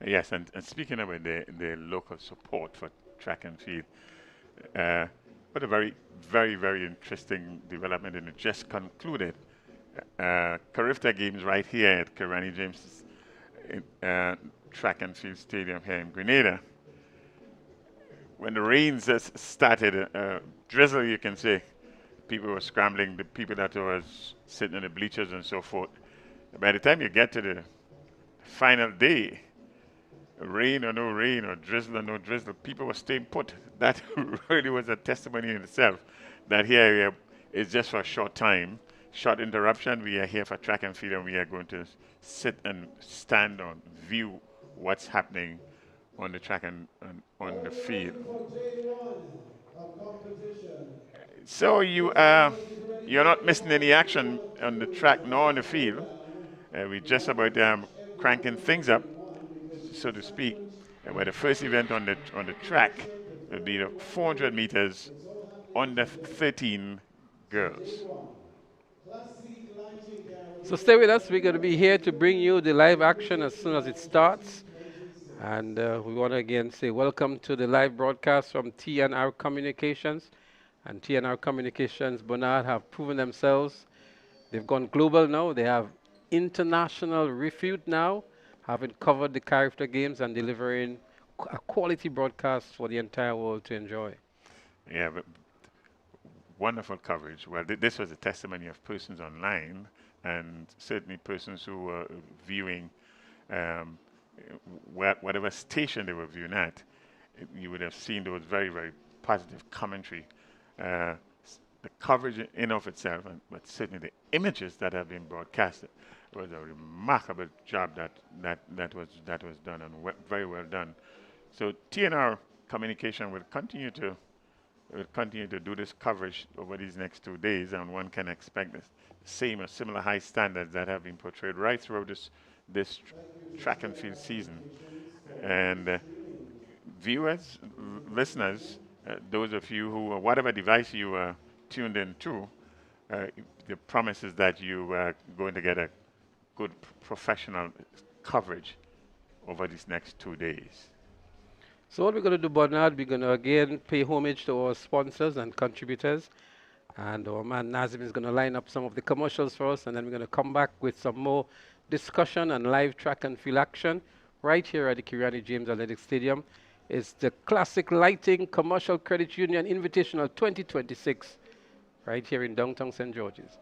Yes, and speaking about the local support for track and field, what a very, very, very interesting development, and it just concluded. Carifta Games right here at Kirani James Track and Field Stadium here in Grenada. When the rains started, drizzle you can say, people were scrambling, the people that was sitting in the bleachers and so forth. By the time you get to the final day, rain or no rain, or drizzle or no drizzle, people were staying put. That really was a testimony in itself, that here is just for a short time, short interruption. We are here for track and field, and we are going to sit and stand on, view what's happening on the track and on the field. So you're not missing any action on the track nor on the field. We're just about cranking things up, so to speak. Where the first event on the track will be the 400 meters under 13 girls. So stay with us. We're going to be here to bring you the live action as soon as it starts. And we want to again say welcome to the live broadcast from TNR Communications. And TNR Communications, Bernard, have proven themselves. They've gone global now. They have international repute now, having covered the Carifta Games and delivering a quality broadcast for the entire world to enjoy. Yeah, but wonderful coverage. Well, this was a testimony of persons online, and certainly persons who were viewing whatever station they were viewing at. You would have seen those very, very positive commentary. The coverage in of itself, but certainly the images that have been broadcasted, was a remarkable job that was done, and very well done. So TNR Communication will continue to do this coverage over these next 2 days, and one can expect the same or similar high standards that have been portrayed right throughout this track and field season. And viewers, listeners, those of you who, whatever device you are tuned into, the promise is that you are going to get a good professional coverage over these next 2 days. So what we're going to do, Bernard, we're going to again pay homage to our sponsors and contributors. And our man Nazim is going to line up some of the commercials for us, and then we're going to come back with some more discussion and live track and field action right here at the Kirani James Athletic Stadium. It's the Classic Lighting Commercial Credit Union Invitational 2026 right here in downtown St. George's.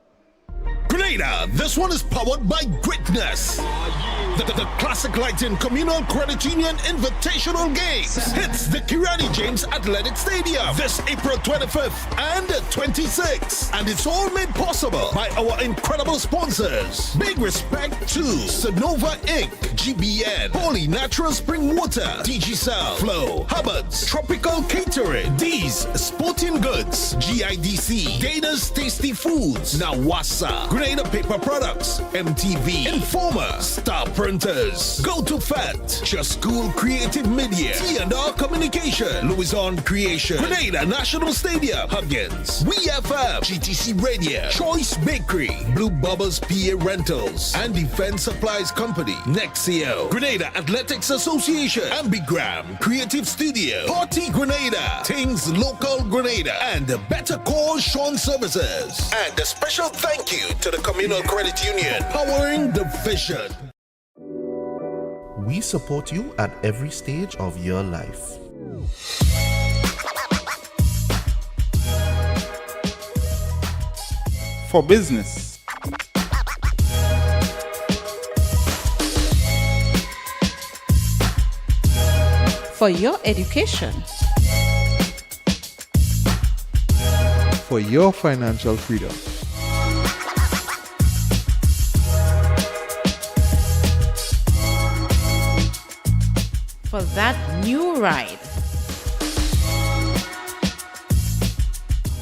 Grenada, this one is powered by greatness. The Classic Lighting Communal Credit Union Invitational Games hits the Kirani James Athletic Stadium this April 25th and 26th. And it's all made possible by our incredible sponsors. Big respect to Sonova Inc., GBN, Holy Natural Spring Water, DG Flow, Hubbard's, Tropical Catering, D's Sporting Goods, GIDC, Gators Tasty Foods, Nawasa, Grenada Paper Products, MTV, Informer, Star Printers, Go to Fat, Just School Creative Media, T&R Communication, Louison Creation, Grenada National Stadium, Huggins, WeFM, GTC Radio, Choice Bakery, Blue Bubbles PA Rentals, and Defense Supplies Company, Nexio, Grenada Athletics Association, Ambigram, Creative Studio, Party Grenada, Things Local Grenada, and Better Call Sean Services. And a special thank you to the Communal Credit Union, powering the vision. We support you at every stage of your life. For business. For your education. For your financial freedom. For that new ride.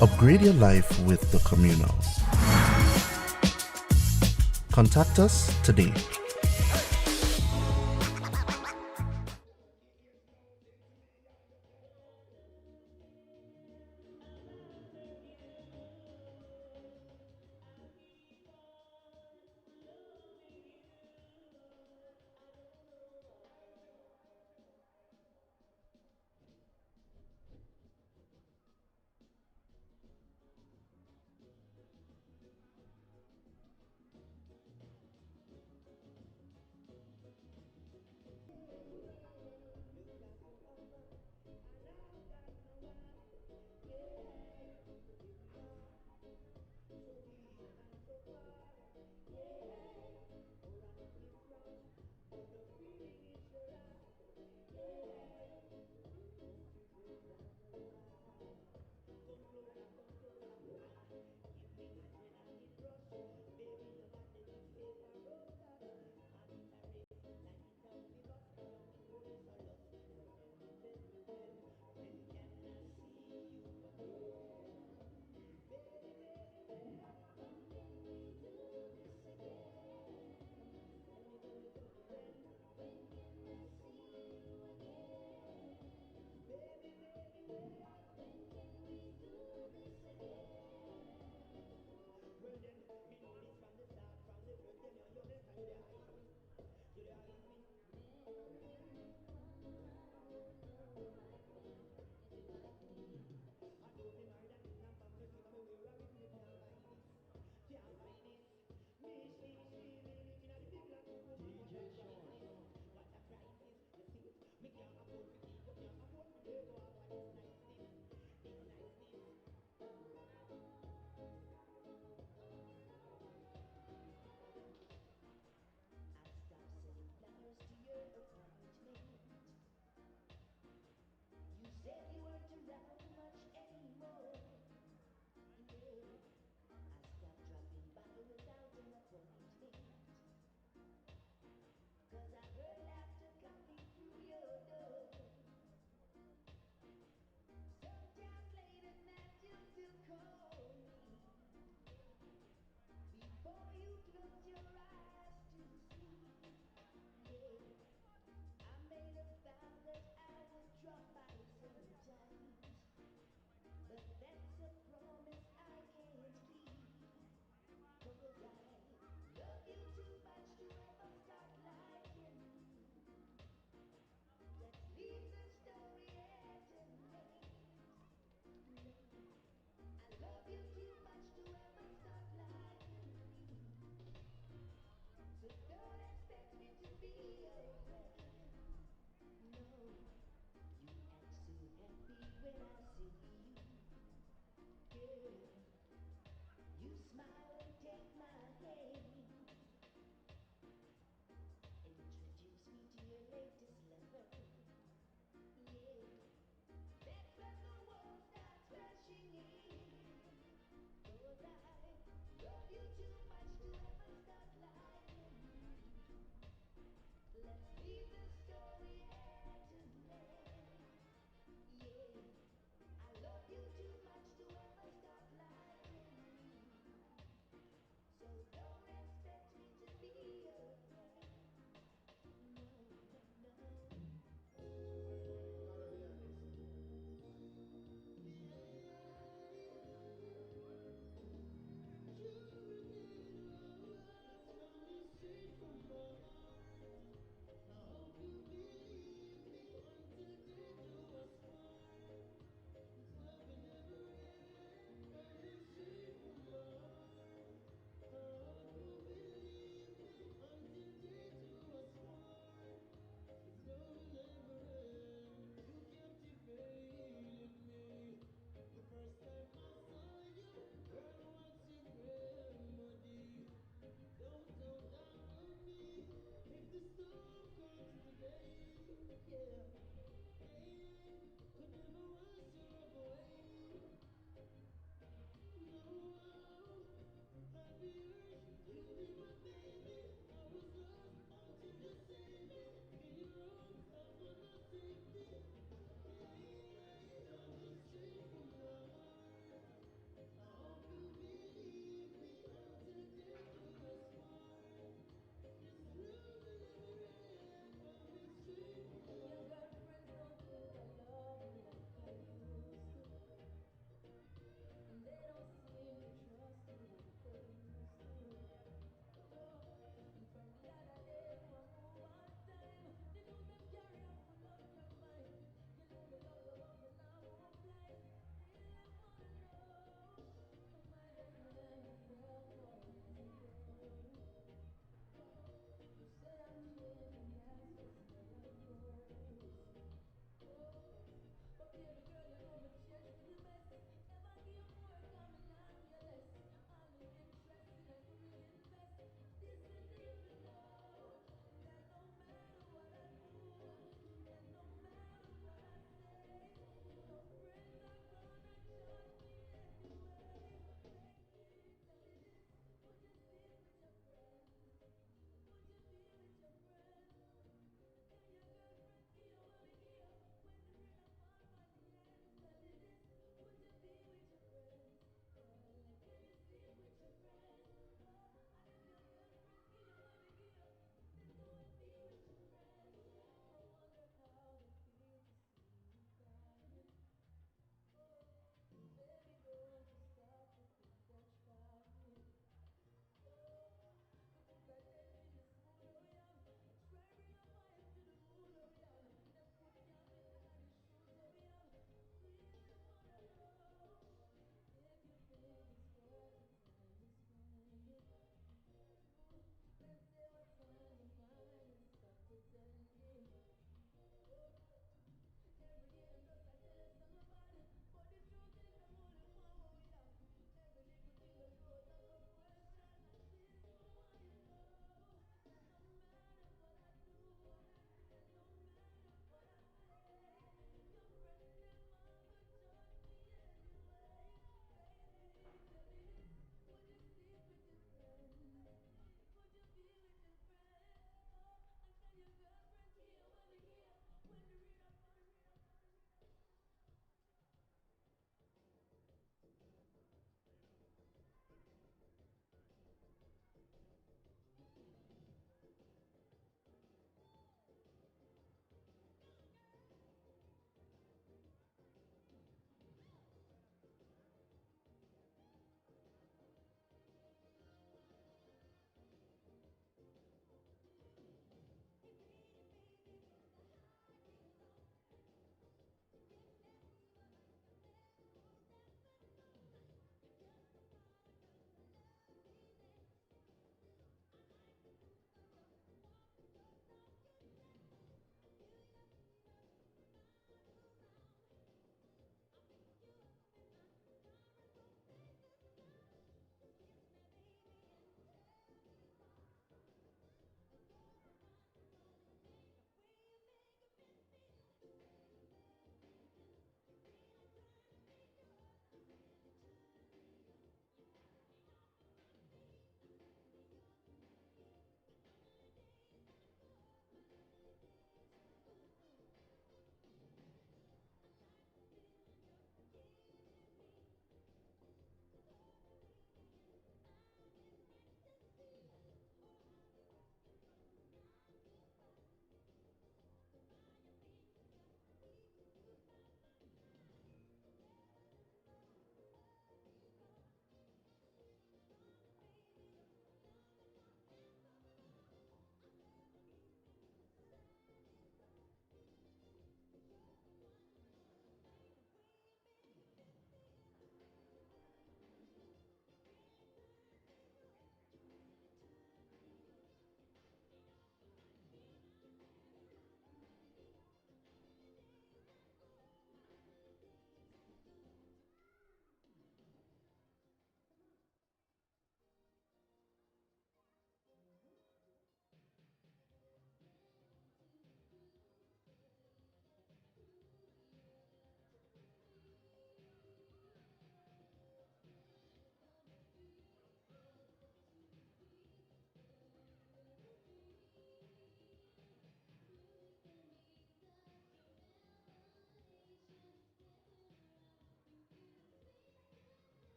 Upgrade your life with the Communal. Contact us today.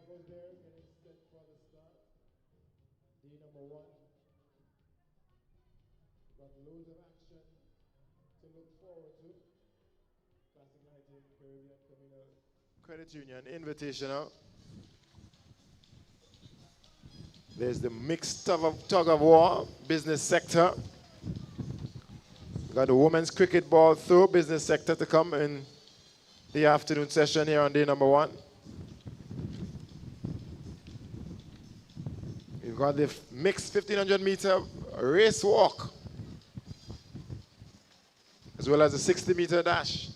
Almost there, getting set for the start. Day number 1. Got loads of action to look forward to. Classic Lighting, Caribbean Communal Credit Union, Invitational. There's the mixed tug of war, business sector. Got the women's cricket ball through, business sector to come in the afternoon session here on day number 1. We've got the mixed 1500 meter race walk, as well as a 60 meter dash.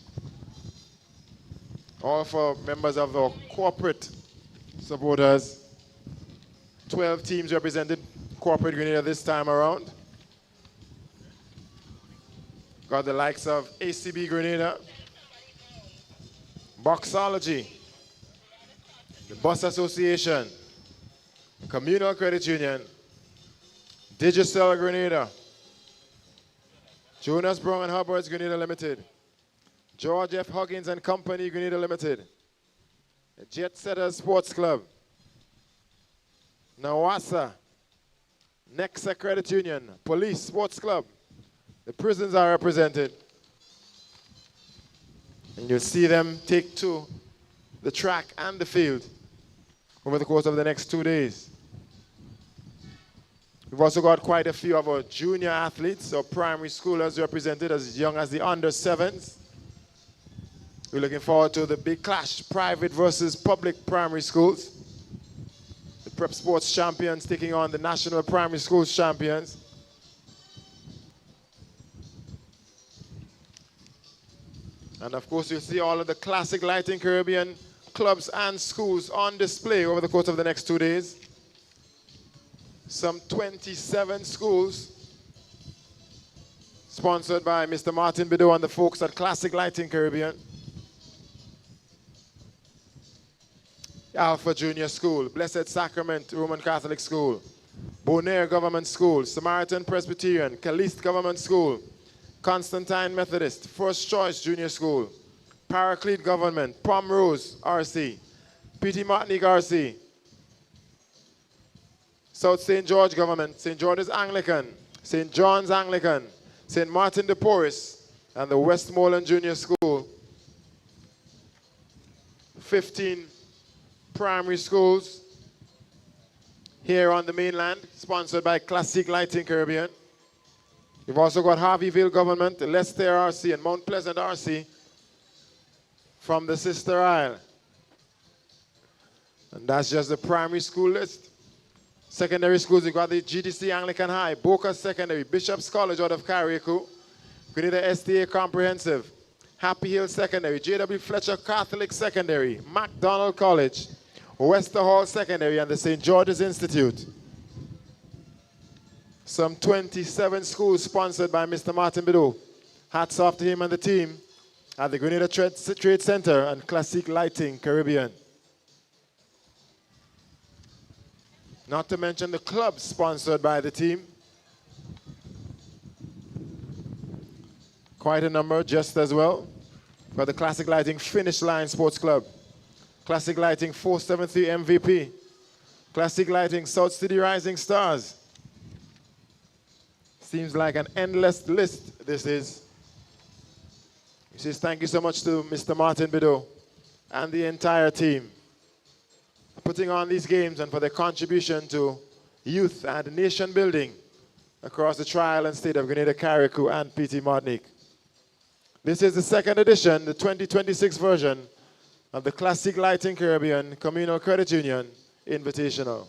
All for members of our corporate supporters. 12 teams represented corporate Grenada this time around. Got the likes of ACB Grenada, Boxology, the Bus Association, Communal Credit Union, Digicel Grenada, Jonas Brown and Hubbard's Grenada Limited, George F. Huggins and Company Grenada Limited, the Jet Setters Sports Club, Nawasa, Nexa Credit Union, Police Sports Club. The prisons are represented. And you'll see them take to the track and the field over the course of the next 2 days. We've also got quite a few of our junior athletes or primary schoolers represented as young as the under 7s. We're looking forward to the big clash, private versus public primary schools. The prep sports champions taking on the national primary schools champions. And of course, you'll see all of the Classic Lighting Caribbean clubs and schools on display over the course of the next 2 days. Some 27 schools sponsored by Mr. Martin Bideau and the folks at Classic Lighting Caribbean. Alpha Junior School, Blessed Sacrament Roman Catholic School, Bonaire Government School, Samaritan Presbyterian, Caliste Government School, Constantine Methodist, First Choice Junior School, Paraclete Government, Pomrose RC, P.T. Martinique RC, South St. George Government, St. George's Anglican, St. John's Anglican, St. Martin de Porres, and the Westmoreland Junior School. 15 primary schools here on the mainland, sponsored by Classique Lighting Caribbean. You've also got Harveyville Government, Leicester RC, and Mount Pleasant RC from the Sister Isle. And that's just the primary school list. Secondary schools, you've got the GDC Anglican High, Boca Secondary, Bishop's College out of Carriacou, Grenada STA Comprehensive, Happy Hill Secondary, J.W. Fletcher Catholic Secondary, MacDonald College, Wester Hall Secondary, and the St. George's Institute. Some 27 schools sponsored by Mr. Martin Bideau. Hats off to him and the team at the Grenada Trade Center and Classique Lighting Caribbean. Not to mention the clubs sponsored by the team. Quite a number just as well. For the Classic Lighting Finish Line Sports Club, Classic Lighting 473 MVP, Classic Lighting South City Rising Stars. Seems like an endless list this is. He says thank you so much to Mr. Martin Bideau and the entire team for putting on these games and for their contribution to youth and nation building across the tri-island state of Grenada, Carriacou, and P.T. Martinique. This is the second edition, the 2026 version of the Classic Lighting Caribbean Communal Credit Union Invitational.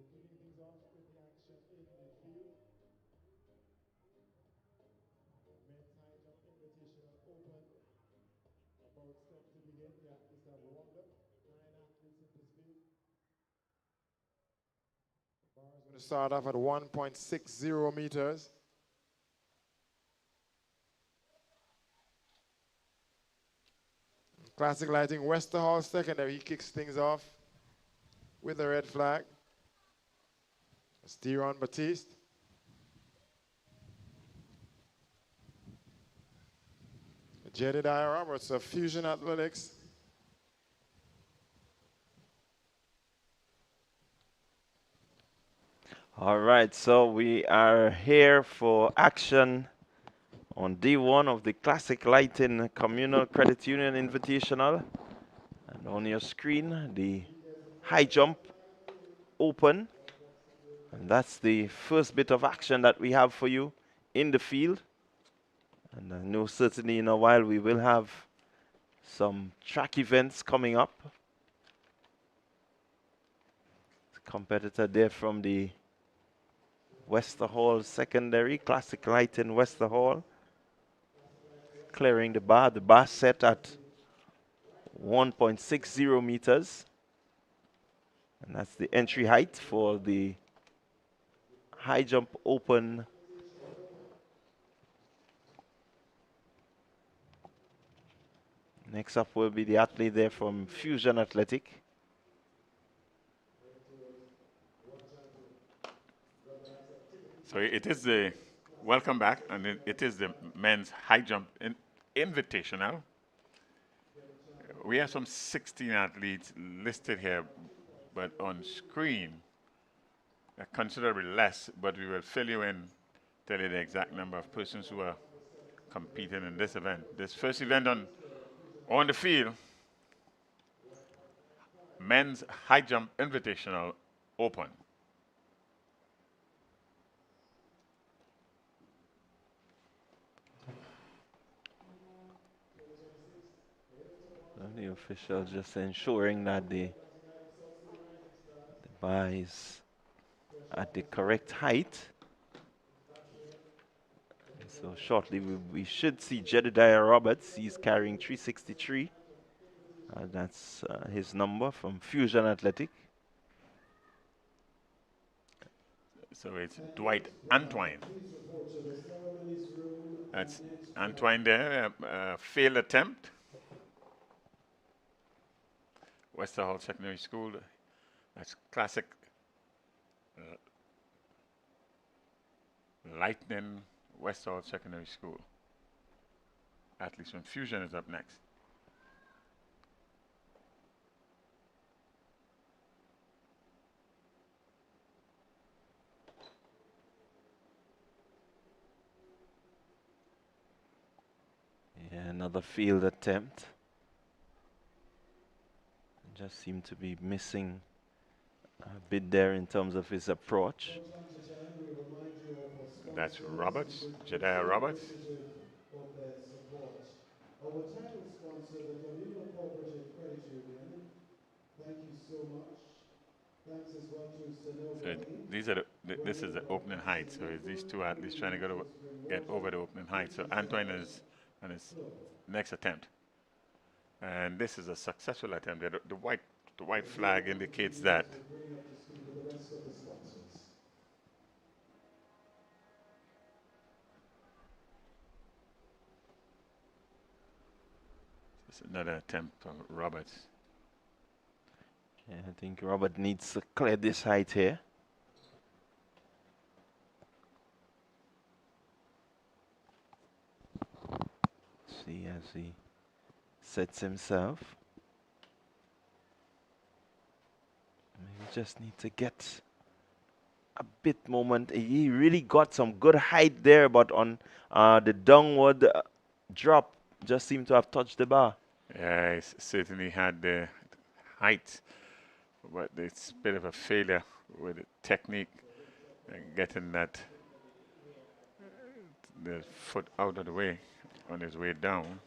kicking things off with the action in the field. Men's high jump invitational open. About step to begin. The athletes have warmed up. 9 athletes in this field. Bar is going to start off at 1.60 meters. Classic Lighting Westerhall secondary. He kicks things off with a red flag. Steron Batiste. Jedediah Roberts of Fusion Athletics. All right, so we are here for action on day one of the Classic Lighting Communal Credit Union Invitational. And on your screen, the high jump open. And that's the first bit of action that we have for you in the field. And I know certainly in a while we will have some track events coming up. Competitor there from the Westerhall secondary, Classic Lighting Westerhall. Clearing the bar set at 1.60 meters. And that's the entry height for the high jump open. Next up will be the athlete there from Fusion Athletic. So it is the, welcome back, and it is the men's high jump invitational. We have some 16 athletes listed here, but on screen, considerably less, but we will fill you in, tell you the exact number of persons who are competing in this event. This first event on the field, men's high jump invitational open. The official just ensuring that the bar is at the correct height. So shortly we should see Jedediah Roberts. He's carrying 363. That's his number from Fusion Athletic. So it's Dwight Antwine. That's Antwine there, failed attempt. Westerhall Secondary School, that's Classic Lightning Westerhall Secondary School. Athletes from Fusion is up next. Yeah, another field attempt. Just seemed to be missing a bit there in terms of his approach. That's Roberts, Jedediah Roberts. Our title sponsor, the Communal Cooperative Credit Union. Thank you so much. Thanks as well to So these are this is the opening height. So it's these two athletes trying to get over the opening height. So Antoine is on his next attempt. And this is a successful attempt. The white flag indicates that. It's another attempt from Roberts. Yeah, I think Robert needs to clear this height here. See as he sets himself. Maybe just need to get a bit moment. He really got some good height there, but on the downward drop just seemed to have touched the bar. Yeah, he certainly had the height, but it's a bit of a failure with the technique and getting the foot out of the way on his way down.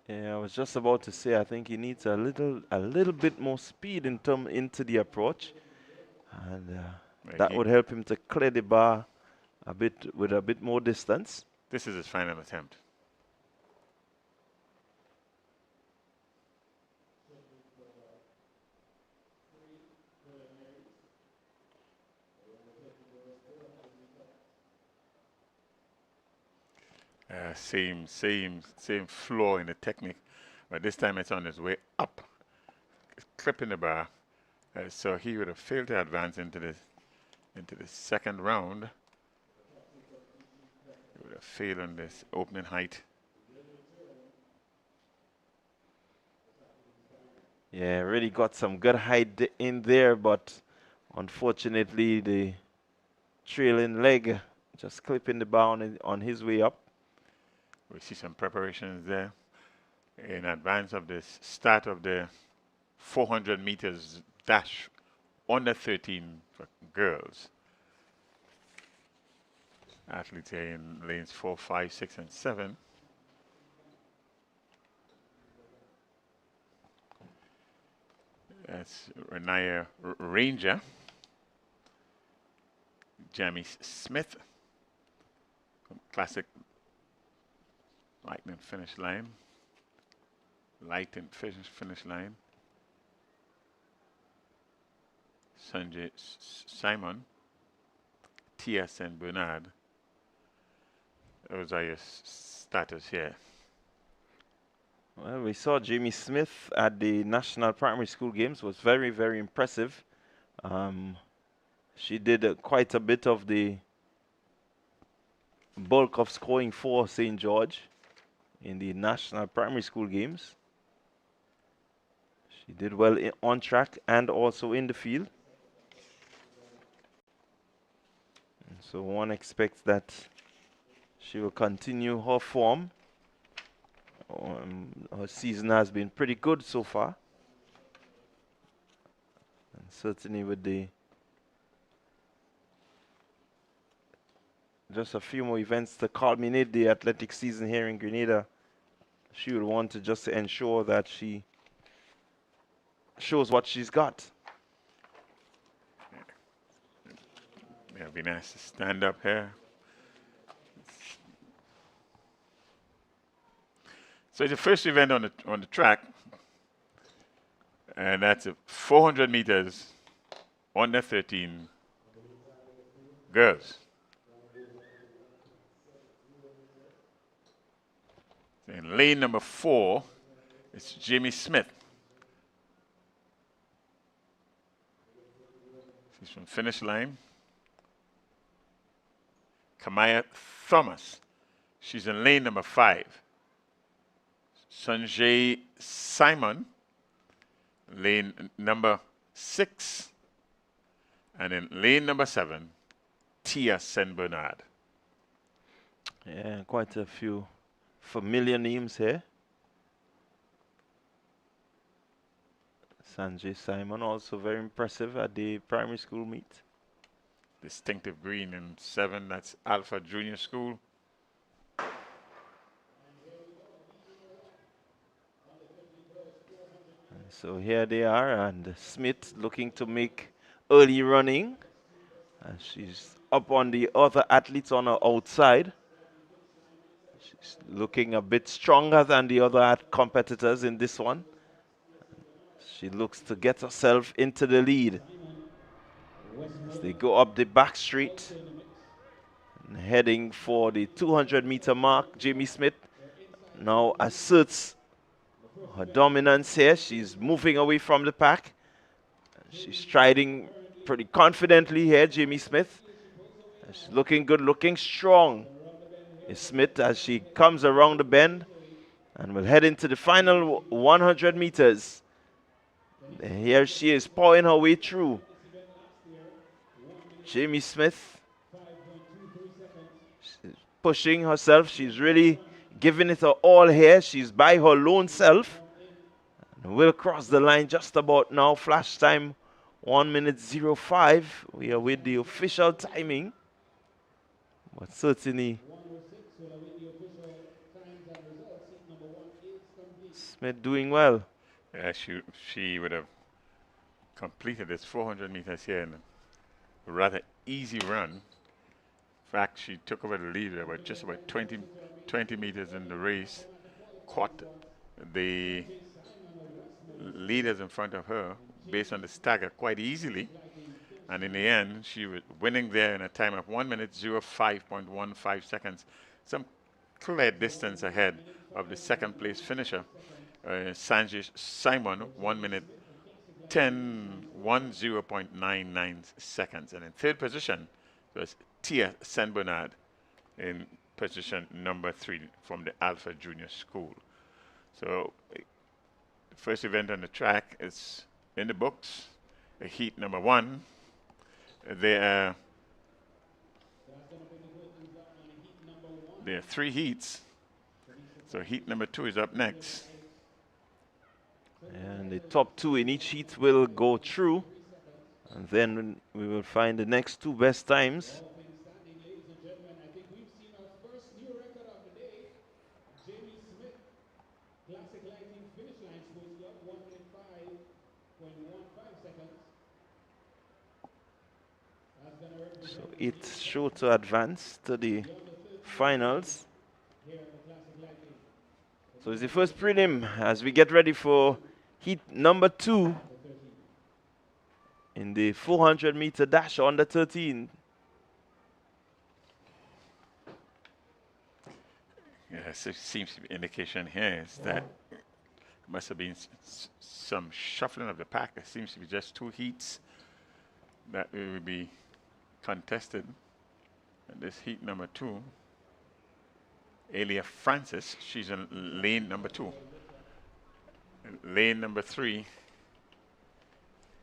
Yeah, I was just about to say, I think he needs a little bit more speed into the approach. And Right, that would help him to clear the bar a bit with a bit more distance. This is his final attempt. Same flaw in the technique, but this time it's on his way up, clipping the bar. So he would have failed to advance into the second round. He would have failed on this opening height. Yeah, really got some good height in there, but unfortunately the trailing leg just clipping the bar on his way up. We see some preparations there in advance of this start of the 400 meters dash under 13 for girls. Athletes here in lanes 4, 5, 6, and 7. That's Renaya Ranger, Jamie Smith, Classic Lightning finish line. Lightning finish line. Sanjay Simon, TSN Bernard. Those are your starters here. Well, we saw Jamie Smith at the National Primary School Games. Was very, very impressive. She did quite a bit of the bulk of scoring for St. George in the National Primary School Games. She did well on track and also in the field. And so one expects that she will continue her form. Her season has been pretty good so far. And certainly with just a few more events to culminate the athletic season here in Grenada, she would want to just ensure that she shows what she's got. Yeah, it'd be nice to stand up here. So it's the first event on the track, and that's a 400 meters under 13 girls. In lane number 4, it's Jamie Smith. She's from finish line. Kamaya Thomas. She's in lane number 5. Sanjay Simon, lane number 6. And in lane number 7, Tia Saint Bernard. Yeah, quite a few familiar names here. Sanjay Simon, also very impressive at the primary school meet. Distinctive green in 7, that's Alpha Junior School. So here they are, and Smith looking to make early running. And she's up on the other athletes on her outside. She's looking a bit stronger than the other competitors in this one. She looks to get herself into the lead. As they go up the back street and heading for the 200-meter mark, Jamie Smith now asserts her dominance here. She's moving away from the pack. She's striding pretty confidently here, Jamie Smith. She's looking good, looking strong. Is Smith as she comes around the bend and will head into the final 100 meters. Here she is pouring her way through. Jamie Smith, she's pushing herself. She's really giving it her all here. She's by her lone self. And will cross the line just about now. Flash time 1:05. We are with the official timing. But certainly Smith doing well. Yeah, she would have completed this 400 meters here in rather easy run. In fact, she took over the lead about just about 20 meters in the race, caught the leaders in front of her based on the stagger quite easily. And in the end, she was winning there in a time of 1 minute 05.15 seconds, some clear distance ahead of the second place finisher, Sanjay Simon, 1 minute 10.99 seconds. And in third position was Tia San Bernard in position number 3 from the Alpha Junior School. So the first event on the track is in the books, heat number 1. There are 3 heats. So heat number 2 is up next. And the top 2 in each heat will go through. And then we will find the next 2 best times. So it's sure to advance to the finals. So it's the first prelim as we get ready for heat number 2 in the 400-meter dash under 13. Yes, it seems to be indication here is that must have been some shuffling of the pack. There seems to be just 2 heats that will be contested. And this heat number 2, Elia Francis, she's in lane number 2. Lane number 3,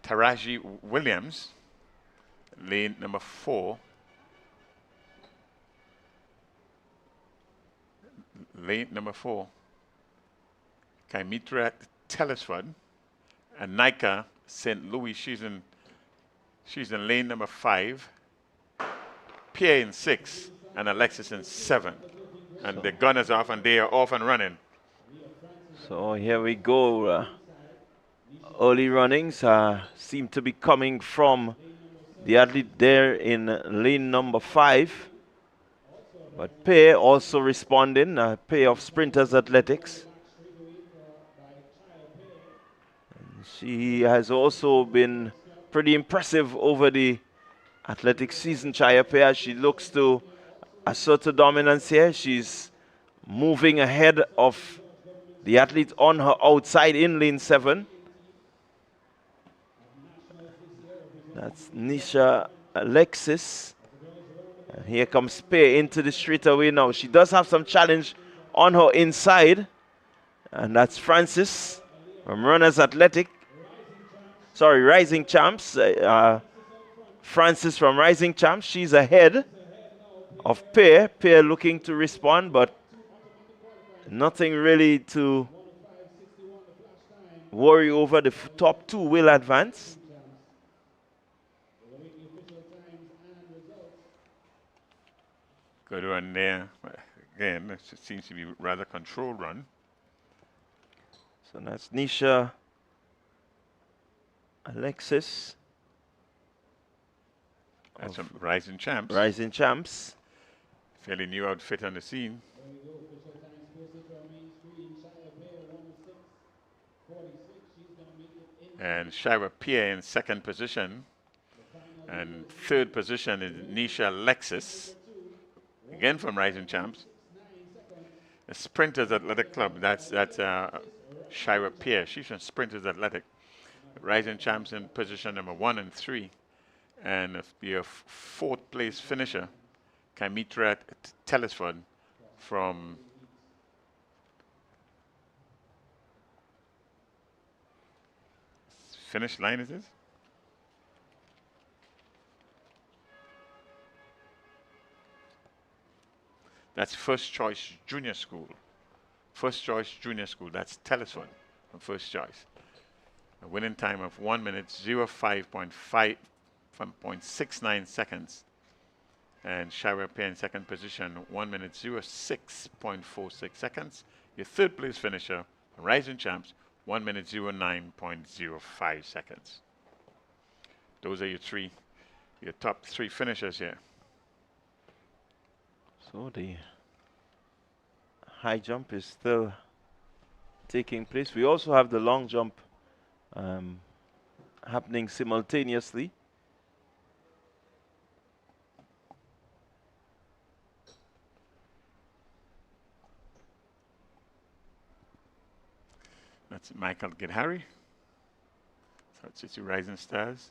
Taraji Williams. Lane number 4, Kaimitra Telesford. And Nika St. Louis, she's in lane number 5. Pierre in 6 and Alexis in 7. And the gun is off and they are off and running. So here we go. Early runnings seem to be coming from the athlete there in lane number 5. But Pierre also responding, a pair of sprinters athletics. And she has also been pretty impressive over the athletic season, Chaya Pair. She looks to assert her dominance here. She's moving ahead of the athlete on her outside in lane 7. That's Nisha Alexis. And here comes Pair into the straightaway now. She does have some challenge on her inside. And that's Francis from Runners Athletic. Sorry, Rising Champs. Francis from Rising Champs. She's ahead of Pair. Pair looking to respond, but nothing really to worry over. The top 2 will advance. Good run there. Again, it seems to be a rather controlled run. So that's Nisha Alexis. That's some Rising Champs. Rising Champs. Fairly new outfit on the scene. And Shira Pierre in 2nd position. And 3rd position is Nisha Alexis. Again from Rising Champs. The Sprinters Athletic Club, that's Shira Pierre. She's from Sprinters Athletic. Rising Champs in position number 1 and 3. And the 4th place finisher, Kaimitra Telesford from finish line, is this? That's First Choice Junior School. First Choice Junior School, that's Telesford from First Choice. A winning time of 1 minute 05.69 seconds. And Shira Pierre in 2nd position, 1 minute 06.46 seconds. Your 3rd place finisher, Rising Champs, 1 minute 09.05 seconds. Those are your 3 your top 3 finishers here. So the high jump is still taking place. We also have the long jump happening simultaneously. That's Michael Gidhari, South City Rising Stars.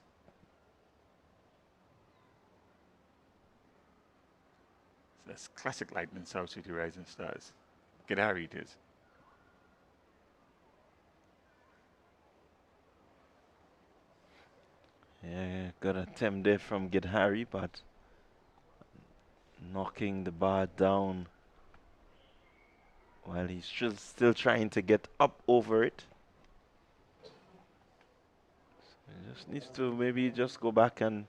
That's Classic Lightning, South City Rising Stars. Gidhari it is. Yeah, good attempt there from Gidhari, but knocking the bar down while he's still trying to get up over it. So he just needs to maybe just go back and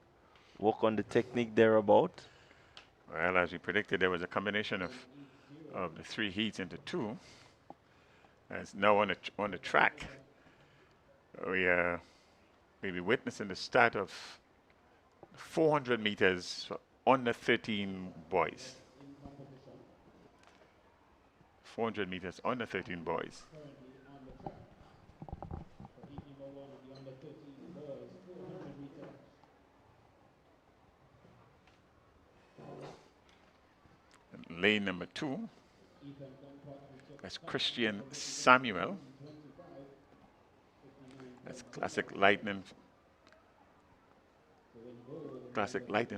work on the technique thereabout. Well, as we predicted, there was a combination of the 3 heats into 2. As now on the track, we'll be witnessing the start of 400 meters for under 13 boys. 400 meters under 13 boys. And lane number 2, that's Christian Samuel. That's Classic Lightning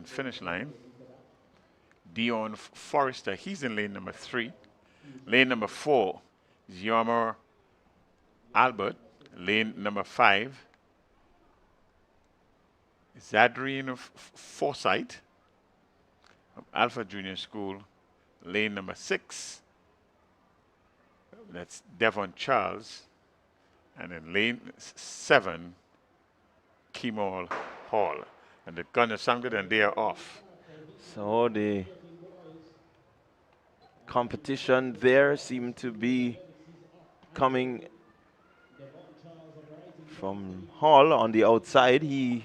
finish line. Dion Forrester, he's in lane number 3. Lane number 4, Ziomar Albert. Lane number 5, Zadrine Forsyth from Alpha Junior School. Lane number 6, that's Devon Charles. And in lane 7, Kemal Hall. And the gunners sound good and they are off. So the competition there seemed to be coming from Hall on the outside. He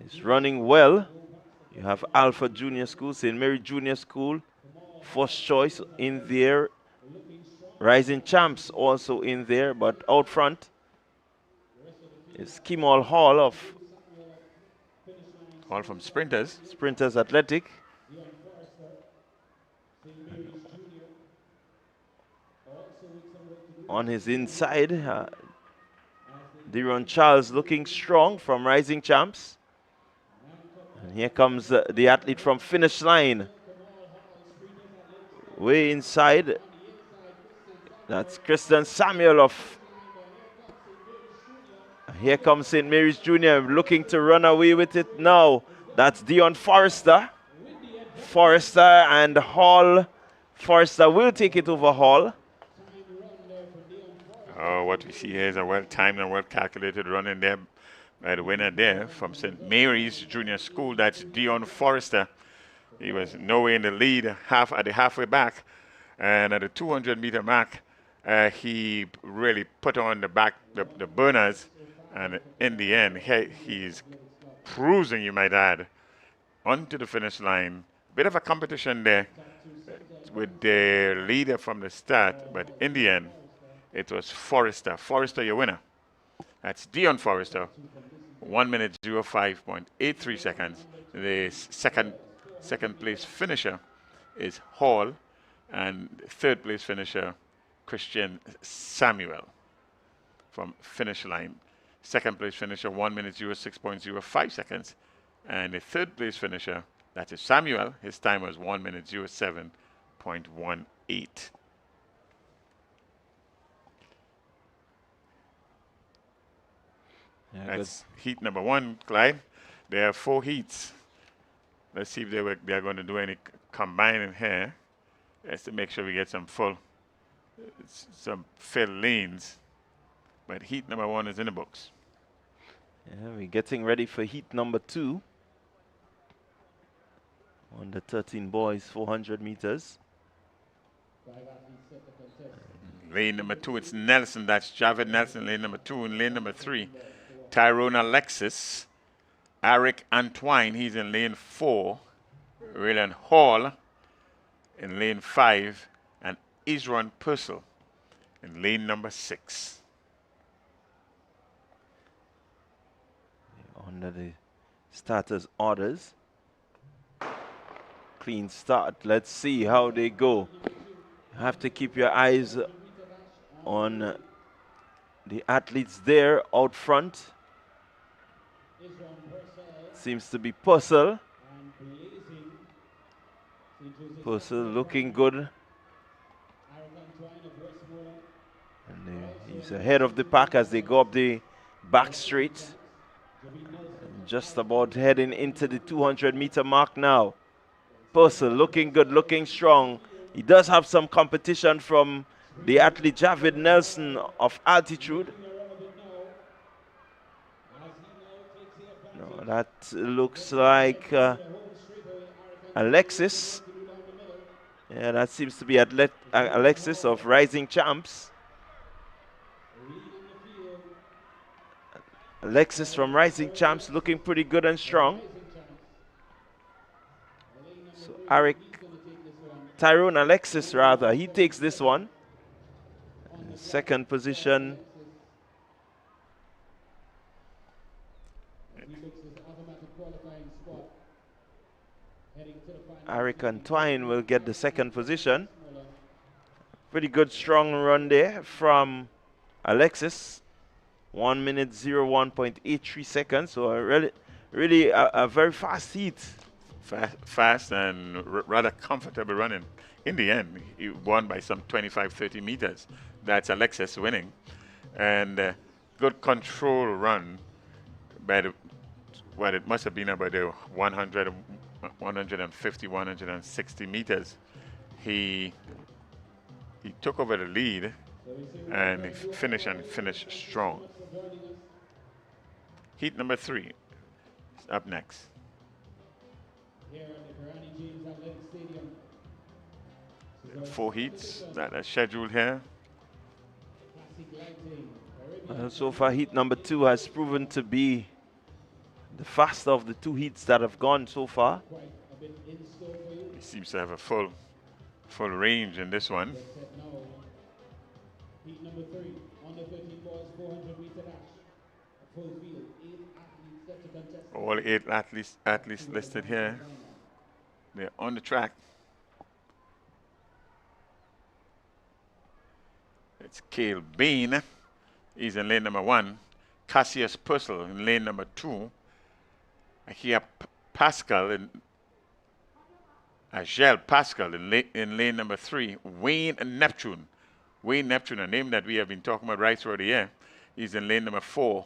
is running well. You have Alpha Junior School, St. Mary Junior School, first choice in there. Rising Champs also in there, but out front is Kemal Hall from Sprinters. Sprinters Athletic. On his inside, Deron Charles looking strong from Rising Champs. And here comes the athlete from Finish Line. Way inside. That's Christian Samuel of. Here comes St. Mary's Junior looking to run away with it now. That's Dion Forrester. Forrester and Hall. Forrester will take it over Hall. Oh, what we see here is a well-timed and well-calculated run in there by the winner there from St. Mary's Junior School. That's Dion Forrester. He was nowhere in the lead at the halfway back. And at the 200-meter mark, he really put on the burners. And in the end, he's cruising, you might add, onto the finish line. Bit of a competition there with the leader from the start. But in the end, it was Forrester. Forrester, your winner. That's Dion Forrester. 1 minute 05.83 seconds. The second place finisher is Hall. And third place finisher, Christian Samuel from Finish Line. Second place finisher, 1 minute 06.05 seconds. And the third place finisher, that is Samuel. His time was 1 minute 07.18. Yeah, that's heat number 1, Clyde. There are 4 heats. Let's see if they're going to do any combining here. Just to make sure we get some fill lanes. But heat number 1 is in the books. Yeah, we're getting ready for heat number 2. On the 13 boys, 400 meters. Lane number 2, it's Nelson. That's Javed Nelson, lane number 2. And lane number 3, Tyrone Alexis. Eric Antoine, he's in lane 4. Raylan Hall in lane 5. And Isron Purcell in lane number 6. Under the starters' orders. Clean start. Let's see how they go. You have to keep your eyes on the athletes there out front. Seems to be Purcell. Purcell looking good. And he's ahead of the pack as they go up the back straight. Just about heading into the 200-meter mark now. Purcell looking good, looking strong. He does have some competition from the athlete Javid Nelson of altitude. No, that looks like Alexis. Yeah, that seems to be Alexis of Rising Champs. Alexis from Rising Champs looking pretty good and strong. So Tyrone Alexis rather, he takes this one. And second position. Eric Antoine will get the second position. Pretty good strong run there from Alexis. 1 minute 01.83 seconds. So really a very fast heat. Fast and rather comfortable running. In the end, he won by some 25-30 meters. That's Alexis winning. And good control run by the, well, it must have been about the 100, 150, 160 meters. He took over the lead and he finished strong. Heat number 3 is up next. Here at the Grenada James Athletic Stadium. 4 heats that are scheduled here. So far, heat number 2 has proven to be the faster of the 2 heats that have gone so far. He seems to have a full range in this one. Heat number 3, under 13 boys, 400 meter dash. A full field, 8 athletes set to contest. All 8 athletes listed here. They're on the track. It's Cale Bain. He's in lane number 1. Cassius Purcell in lane number 2. Here Pascal in Agel Pascal in lane number 3. Wayne Neptune. Wayne Neptune, a name that we have been talking about right throughout the year. He's in lane number 4.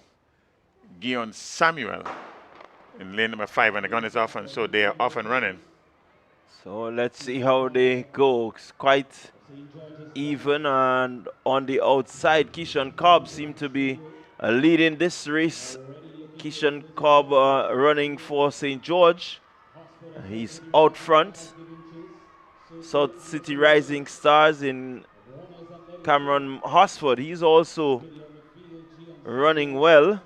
Guion Samuel in lane number 5, and the gun is off, and so they are off and running. So let's see how they go. It's quite even, and on the outside, Keishon Cobb seemed to be leading this race. Keishon Cobb running for St. George. He's out front. South City Rising Stars in Cameron Hosford. He's also running well.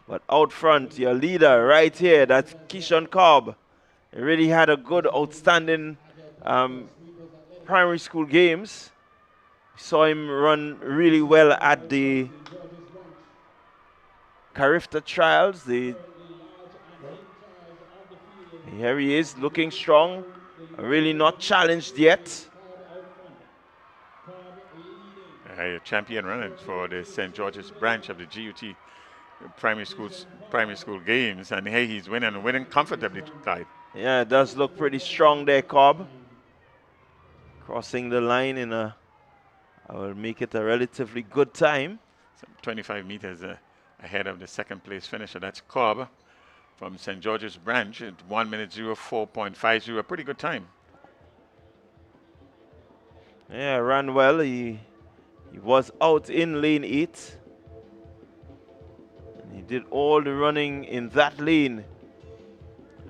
But out front, your leader right here, that's Keishon Cobb. He really had a good, outstanding primary school games. Saw him run really well at the Carifta Trials. Here he is, looking strong, really not challenged yet. A champion runner for the St. George's branch of the GUT primary school games, and hey, he's winning comfortably tonight. Yeah, it does look pretty strong there, Cobb. Crossing the line in I will make it a relatively good time. Some 25 meters ahead of the second place finisher. That's Cobb from St. George's branch at 1 minute 04.50. A pretty good time. Yeah, ran well. He was out in lane 8. And he did all the running in that lane.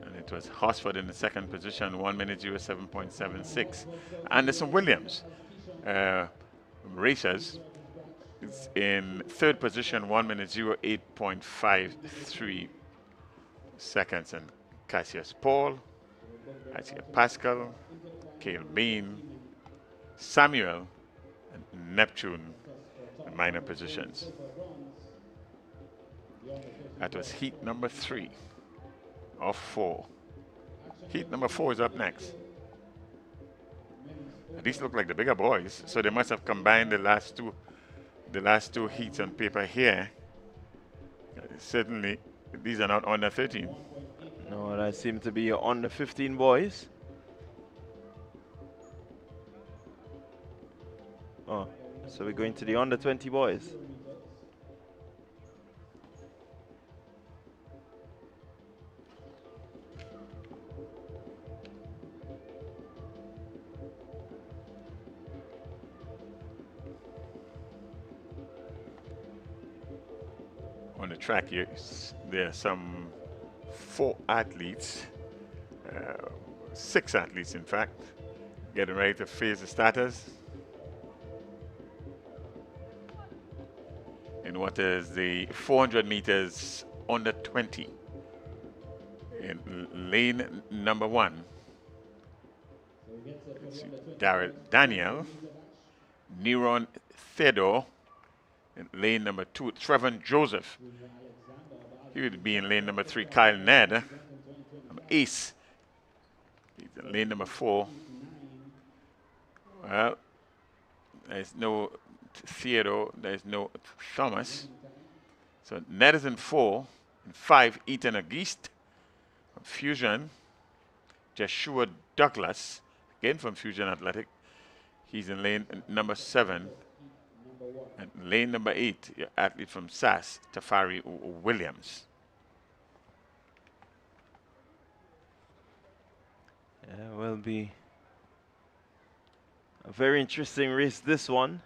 And it was Hosford in the second position, 1 minute 07.76. Anderson Williams, racers, is in third position, 1 minute 08.53 seconds. And Cassius Paul, Isaiah Pascal, Cale Bean, Samuel, and Neptune in minor positions. That was heat number 3 of 4. Heat number 4 is up next. These look like the bigger boys, so they must have combined the last two heats on paper here. Certainly, these are not under 13. No, that seem to be your under 15 boys. Oh, so we're going to the under 20 boys. On the track, there are some 4 athletes, 6 athletes in fact, getting ready to face the starters in what is the 400 meters under 20 in lane number 1. Darrell Daniel, Neron Theodore, in lane number 2, Trevon Joseph. He would be in lane number 3, Kyle Ned. Ace, he's in lane number 4. Well, there's no Theodore, there's no Thomas. So Ned is in 4. In 5, Ethan Auguste from Fusion. Joshua Douglas, again from Fusion Athletic. He's in lane number 7. And lane number 8, your athlete from SAS, Tafari Williams. Yeah, will be a very interesting race, this one.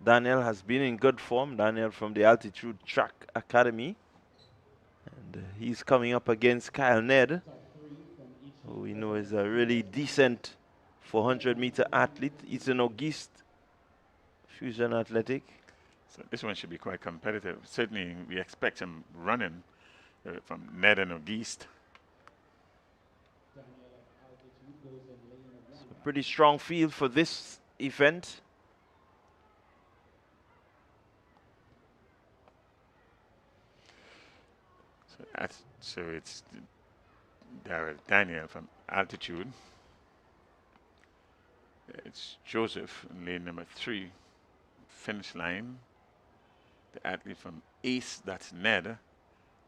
Daniel has been in good form. Daniel from the Altitude Track Academy. And he's coming up against Kyle Ned, who we know is a really decent 400-meter athlete. Ethan Auguste, Fusion Athletic. So this one should be quite competitive. Certainly, we expect some running from Ned and Auguste. So pretty strong field for this event. So it's Darrell Daniel from Altitude. It's Joseph in lane number 3. Finish line. The athlete from Ace, that's Ned,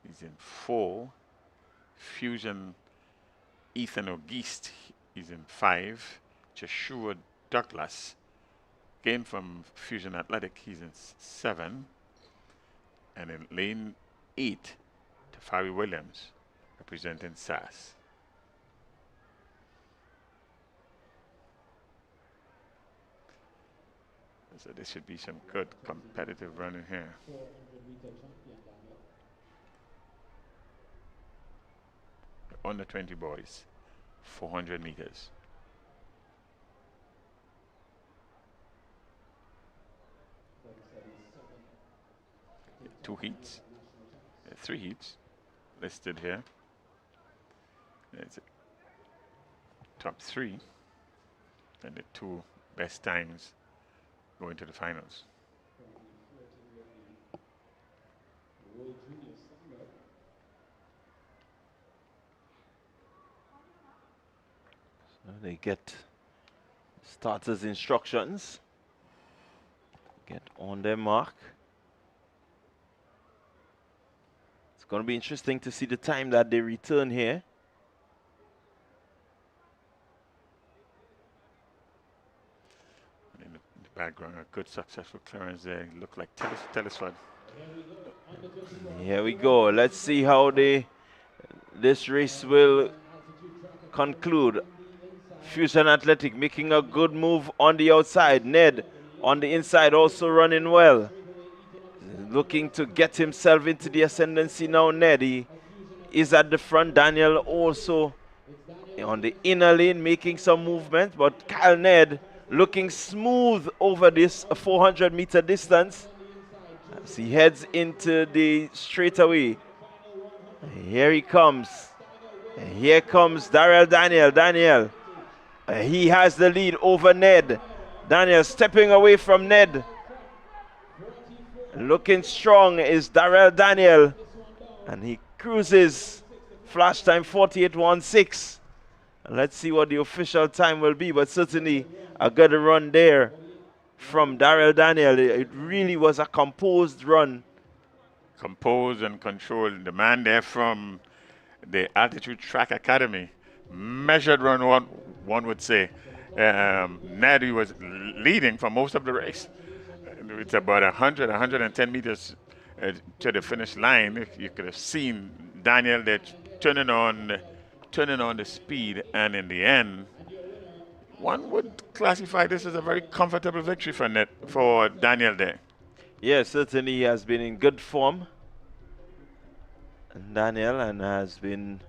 is in 4. Fusion, Ethan Auguste is in 5. Joshua Douglas, again from Fusion Athletic, he's in 7. And in lane 8, Tafari Williams, representing SAS. So there should be some good competitive running here. Under 20 boys, 400 meters. 2 heats, 3 heats listed here. There's top 3, and the 2 best times going to the finals. So they get starters instructions. Get on their mark. It's going to be interesting to see the time that they return here. Background, a good successful clearance there. Look like Telesford. Here we go. Let's see how this race will conclude. Fusion Athletic making a good move on the outside. Ned on the inside also running well. Looking to get himself into the ascendancy now. Ned, he is at the front. Daniel also on the inner lane making some movement. But Kyle Ned looking smooth over this 400-meter distance. As he heads into the straightaway. Here he comes. Here comes Daryl Daniel. Daniel, he has the lead over Ned. Daniel stepping away from Ned. Looking strong is Daryl Daniel. And he cruises. Flash time 48.16. Let's see what the official time will be, but certainly a good run there from Daryl Daniel. It really was a composed run. Composed and controlled. The man there from the Altitude Track Academy. Measured run, one would say. Ned, he was leading for most of the race. It's about 100, 110 meters to the finish line. You could have seen Daniel there turning on the speed, and in the end, one would classify this as a very comfortable victory for Daniel there. Yes, certainly he has been in good form, Daniel, and has been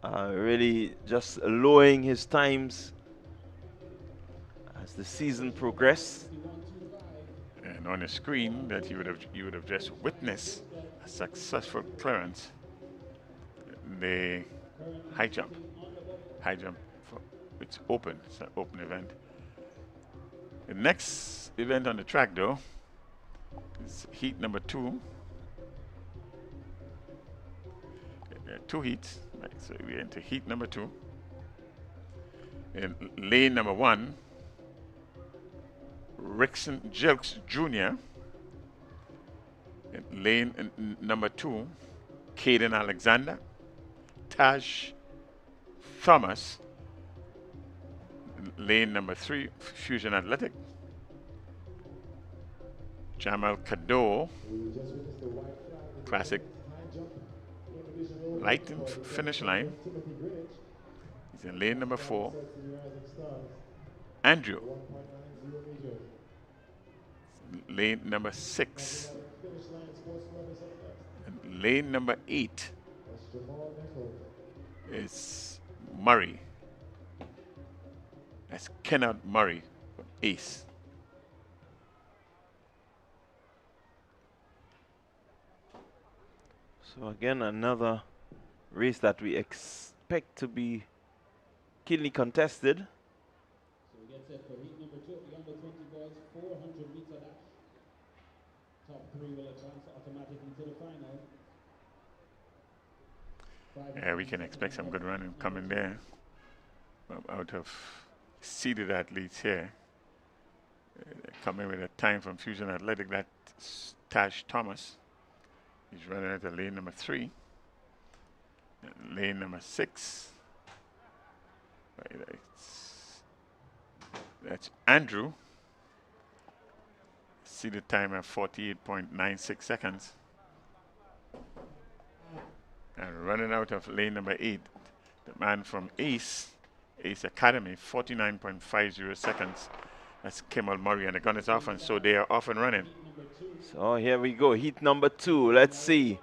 really just lowering his times as the season progressed. And on the screen that you would have just witnessed a successful clearance. The high jump, it's open. It's an open event. The next event on the track, though, is heat number 2. There are 2 heats, right? So we're into heat number 2. In lane number 1, Rickson Jelks Jr. In lane number 2, Caden Alexander. Taj Thomas. Lane number 3, Fusion Athletic. Jamal Kado, Classic Lighting finish line. He's in lane number 4. Andrew, lane number 6. And lane number 8 is Murray. That's Kenneth Murray from Ace. So again, another race that we expect to be keenly contested. So we get set for heat number 2, the under 20 boys, 400 meter dash. Top 3 will advance automatically to the final. Yeah, we can expect some good running coming there out of seeded athletes here. Coming with a time from Fusion Athletic, that's Tash Thomas. He's running at the lane number 3. Lane number 6. Right, that's Andrew. Seeded time at 48.96 seconds. And running out of lane number 8, the man from Ace Academy, 49.50 seconds. That's Kimmel Murray, and the gun is off, and so they are off and running. So here we go, heat number 2. Let's see.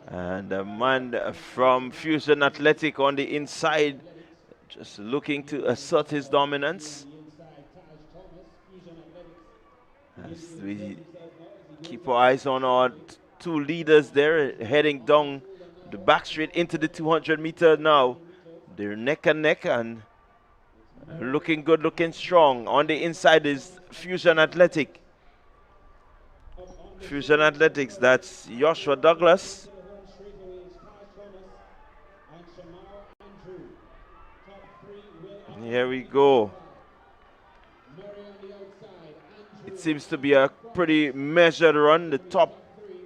And the man from Fusion Athletic on the inside, just looking to assert his dominance. As we keep our eyes on our 2 leaders there, heading down the back straight into the 200 meter now. They're neck and neck and looking good, looking strong. On the inside is Fusion Athletic. Fusion Athletics, that's Joshua Douglas. And here we go. It seems to be a pretty measured run. The top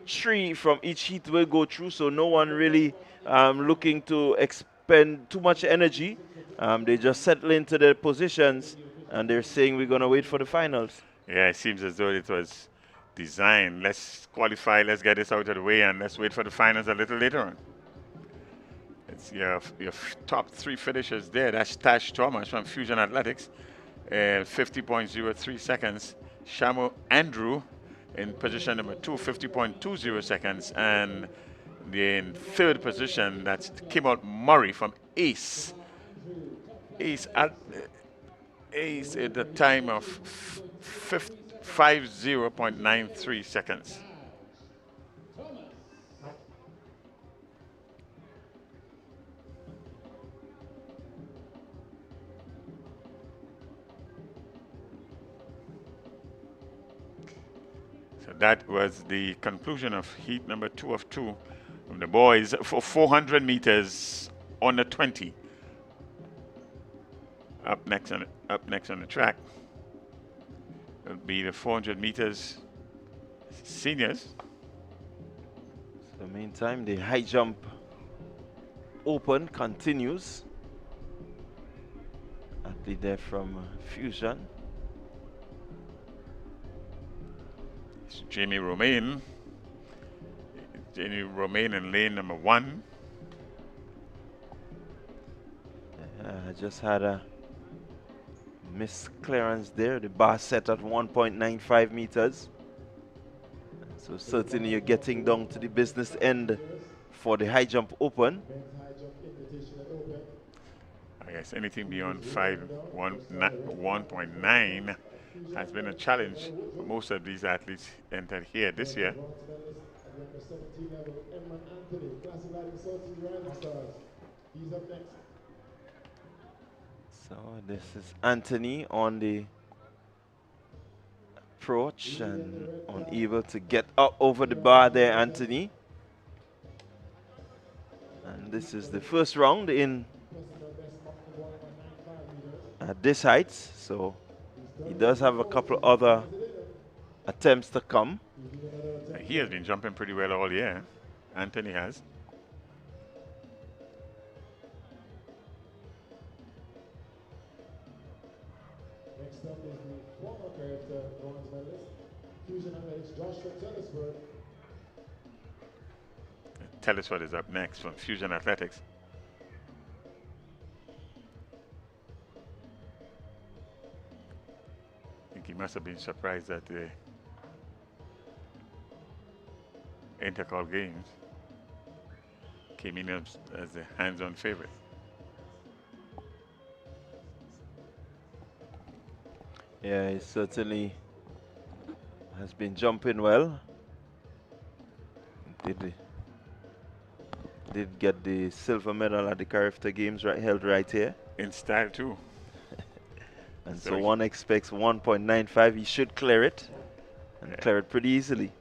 3 from each heat will go through, so no one really looking to expend too much energy. They just settle into their positions, and they're saying we're going to wait for the finals. Yeah, it seems as though it was designed. Let's qualify, let's get this out of the way, and let's wait for the finals a little later on. It's your top 3 finishers there. That's Tash Thomas from Fusion Athletics, 50.03 seconds. Shamu Andrew in position number 2, 50.20 seconds. And in 3rd position, that's Kimmel Murray from Ace. Ace at the time of 50.93 seconds. So that was the conclusion of heat number 2 of 2 from the boys for 400 meters on the 20. Up next on the track will be the 400 meters seniors. So meantime, the high jump open continues. Athlete there from Fusion. It's Jamie Romaine. Jamie Romaine in lane number 1. I just had a missed clearance there. The bar set at 1.95 meters. So certainly you're getting down to the business end for the high jump open. I guess anything beyond 1.9 has been a challenge for most of these athletes entered here this year. So this is Anthony on the approach and unable to get up over the bar there, Anthony. And this is the first round in at this height, so he does have a couple other attempts to come. He has been jumping pretty well all year. Anthony has. Next up is the former character bronze medalist, Fusion analyst Joshua Tellisford. Tellisford is up next from Fusion Athletics. I think he must have been surprised at the Intercol Games. Came in as the hands-on favorite. Yeah, he certainly has been jumping well. Did get the silver medal at the Carifta Games held right here. In style too. And so one expects 1.95. He should clear it and clear it pretty easily.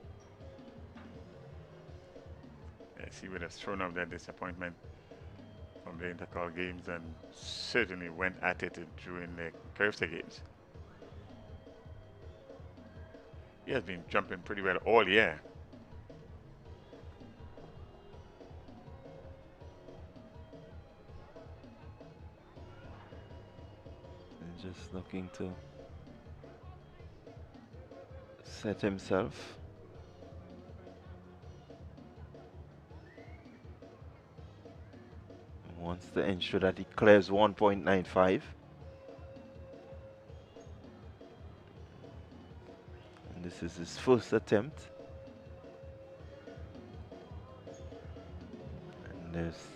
Yes, he would have thrown out that disappointment from the Intercol Games and certainly went at it during the Carifta Games. He has been jumping pretty well all year. And just looking to set himself. Wants to ensure that he clears 1.95. This is his first attempt. And there's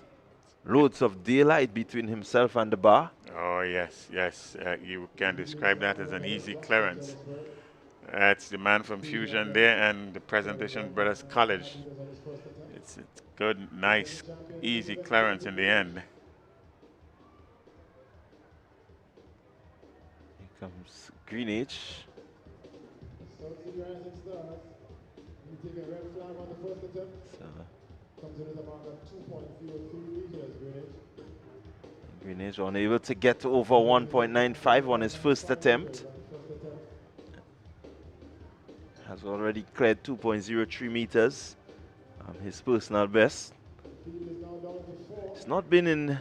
loads of daylight between himself and the bar. Oh, yes, yes. You can describe that as an easy clearance. That's the man from Fusion there and the Presentation Brothers College. It's good, nice, easy clearance in the end. Here comes Greenage. Greenage unable to get over 1.95 on his first attempt. Has already cleared 2.03 meters, his personal best. He's not been in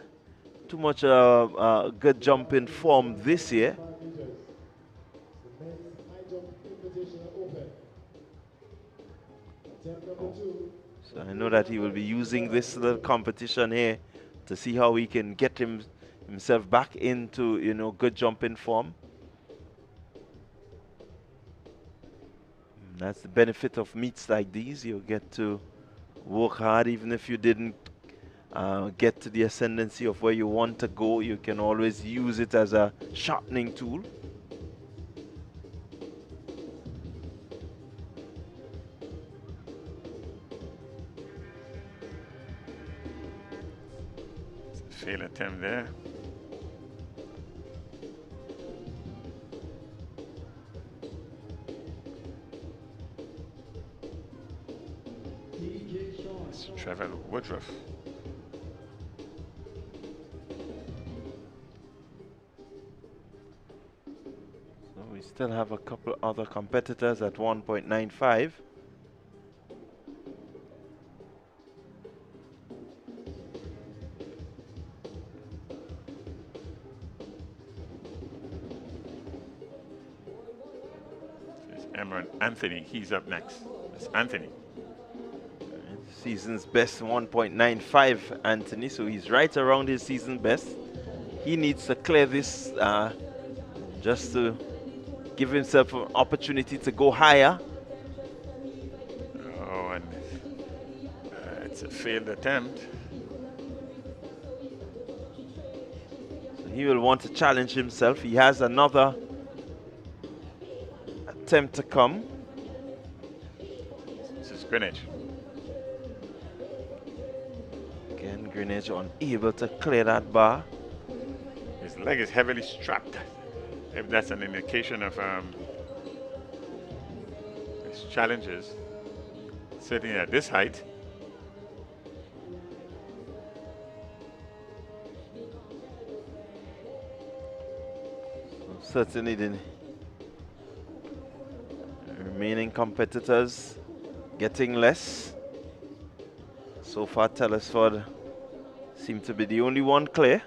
too much good jumping form this year. So I know that he will be using this little competition here to see how he can get himself back into, you know, good jumping form. That's the benefit of meets like these. You get to work hard even if you didn't get to the ascendancy of where you want to go. You can always use it as a sharpening tool. Fail attempt there. That's Trevor Woodruff. So we still have a couple other competitors at 1.95. Anthony, he's up next. It's Anthony. Season's best 1.95, Anthony, so he's right around his season best. He needs to clear this just to give himself an opportunity to go higher. Oh, and it's a failed attempt. So he will want to challenge himself. He has another attempt to come. This is Greenwich. Again, Greenwich unable to clear that bar. His leg is heavily strapped. If that's an indication of his challenges, certainly at this height. Certainly the remaining competitors getting less. So far, Telesford seems to be the only one clear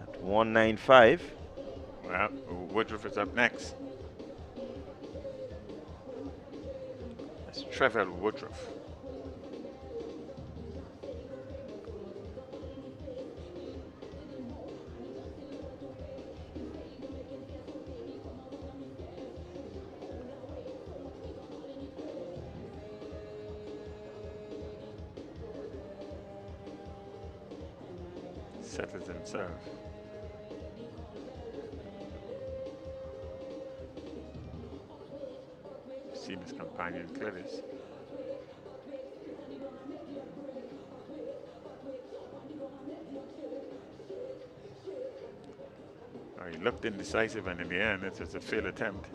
at 195. Well, Woodruff is up next. That's Trevor Woodruff. Settles and serve. Seen his companion clear this. He looked indecisive, and in the end, it was a failed attempt.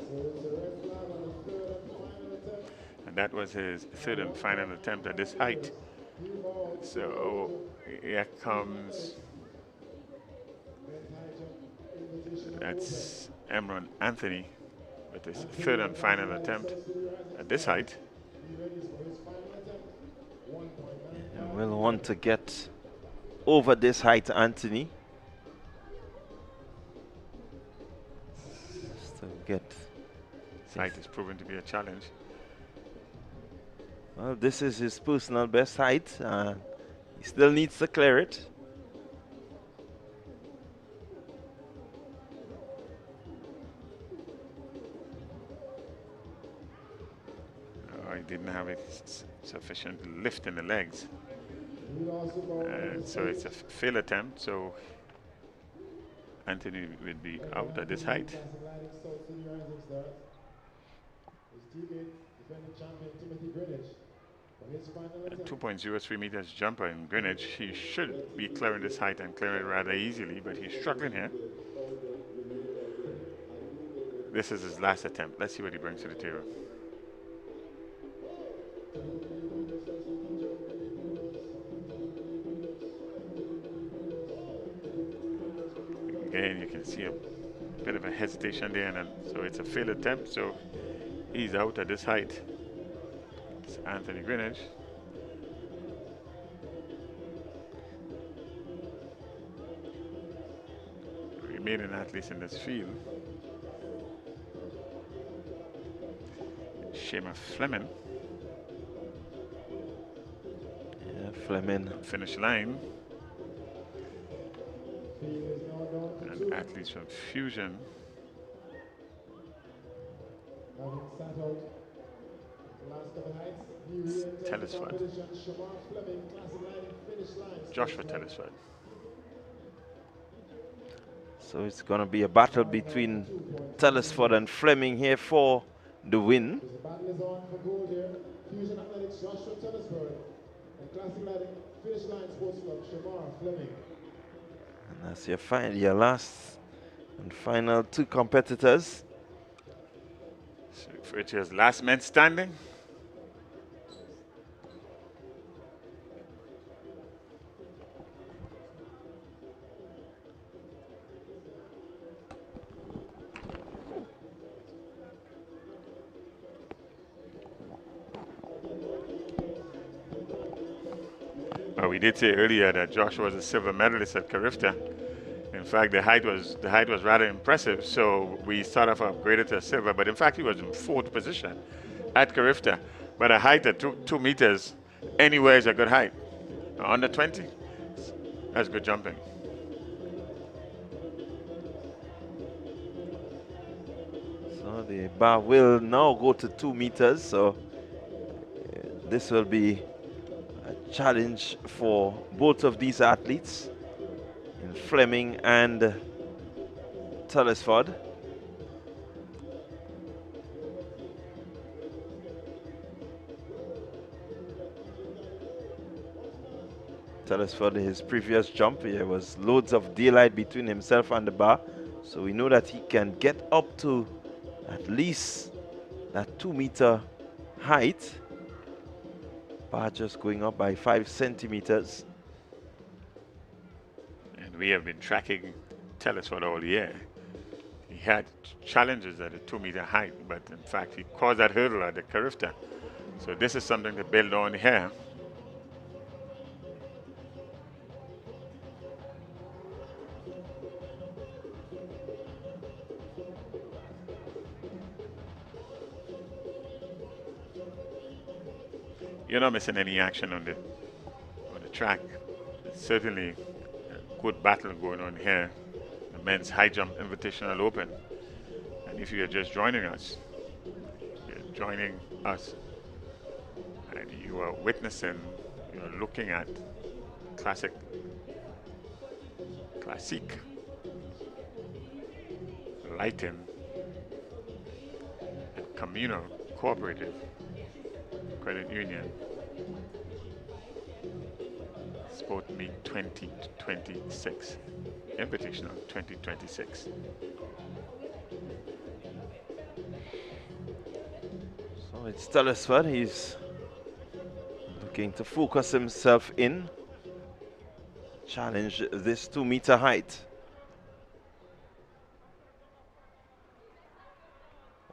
And that was his third and final attempt at this height. So here comes, that's Emron Anthony with his third and final attempt at this height. Will want to get over this height, Anthony. Just to get. This height is proven to be a challenge. Well, this is his personal best height. He still needs to clear it. He didn't have a sufficient lift in the legs. So it's a failed attempt. So Anthony will be out at this height. At 2.03 meters jumper in Greenwich, he should be clearing this height and clearing it rather easily, but he's struggling here. This is his last attempt. Let's see what he brings to the table. Again, you can see a bit of a hesitation there, and so it's a failed attempt. So he's out at this height. It's Anthony Greenwich. Remaining athletes in this field: Shema Fleming. Yeah, Fleming. Finish line. And athletes from Fusion. Telesford. Joshua Telesford. So it's going to be a battle between Telesford and Fleming here for the win. And that's your last and final two competitors. So for it is last man standing. Well, we did say earlier that Joshua was a silver medalist at Carifta. In fact, the height was rather impressive, so we sort of upgraded to silver. But in fact, he was in 4th position at Carifta. But a height at 2 meters anywhere is a good height. Under 20, that's good jumping. So the bar will now go to 2 meters. So this will be a challenge for both of these athletes, in Fleming and Telesford. Telesford, his previous jump, there was loads of daylight between himself and the bar. So we know that he can get up to at least that 2 meter height. Bar just going up by 5 centimeters. And we have been tracking Telesford all year. He had challenges at a 2 meter height, but in fact he caused that hurdle at the Carifta. So this is something to build on here. You're not missing any action on the track. It's certainly a good battle going on here. The men's high jump invitational open. And if you're just joining us, and you are witnessing, you're looking at Classique, Lighting, and Communal Cooperative Credit Union Sport Meet 2026, Invitational 2026. So it's Telesford, he's looking to focus himself in, challenge this 2 meter height.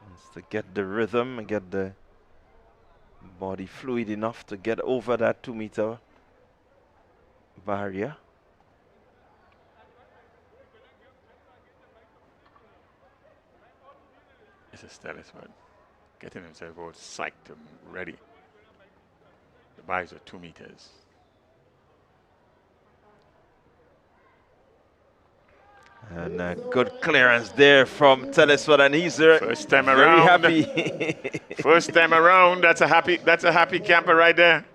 Wants to get the rhythm and get the body fluid enough to get over that 2 meter barrier. This is Telesford getting himself all psyched and ready. The bars are 2 meters. And a good clearance there from Telesford, and he's first time very around. happy. First time around, that's a happy camper right there.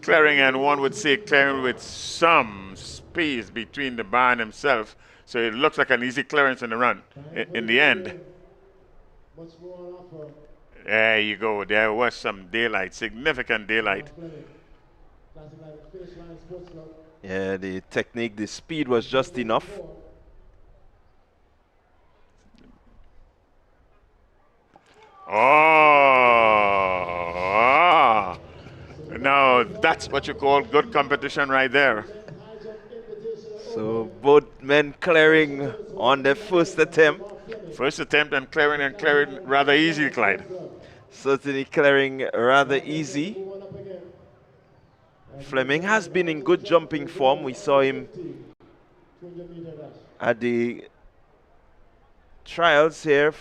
Clearing, and one would say clearing with some space between the bar and himself, so it looks like an easy clearance in the run. In the end, there you go. There was some daylight, significant daylight. Yeah, the technique, the speed was just enough. Oh, now that's what you call good competition right there. So both men clearing on their first attempt. First attempt and clearing rather easy, Clyde. Certainly clearing rather easy. Fleming has been in good jumping form. We saw him at the trials here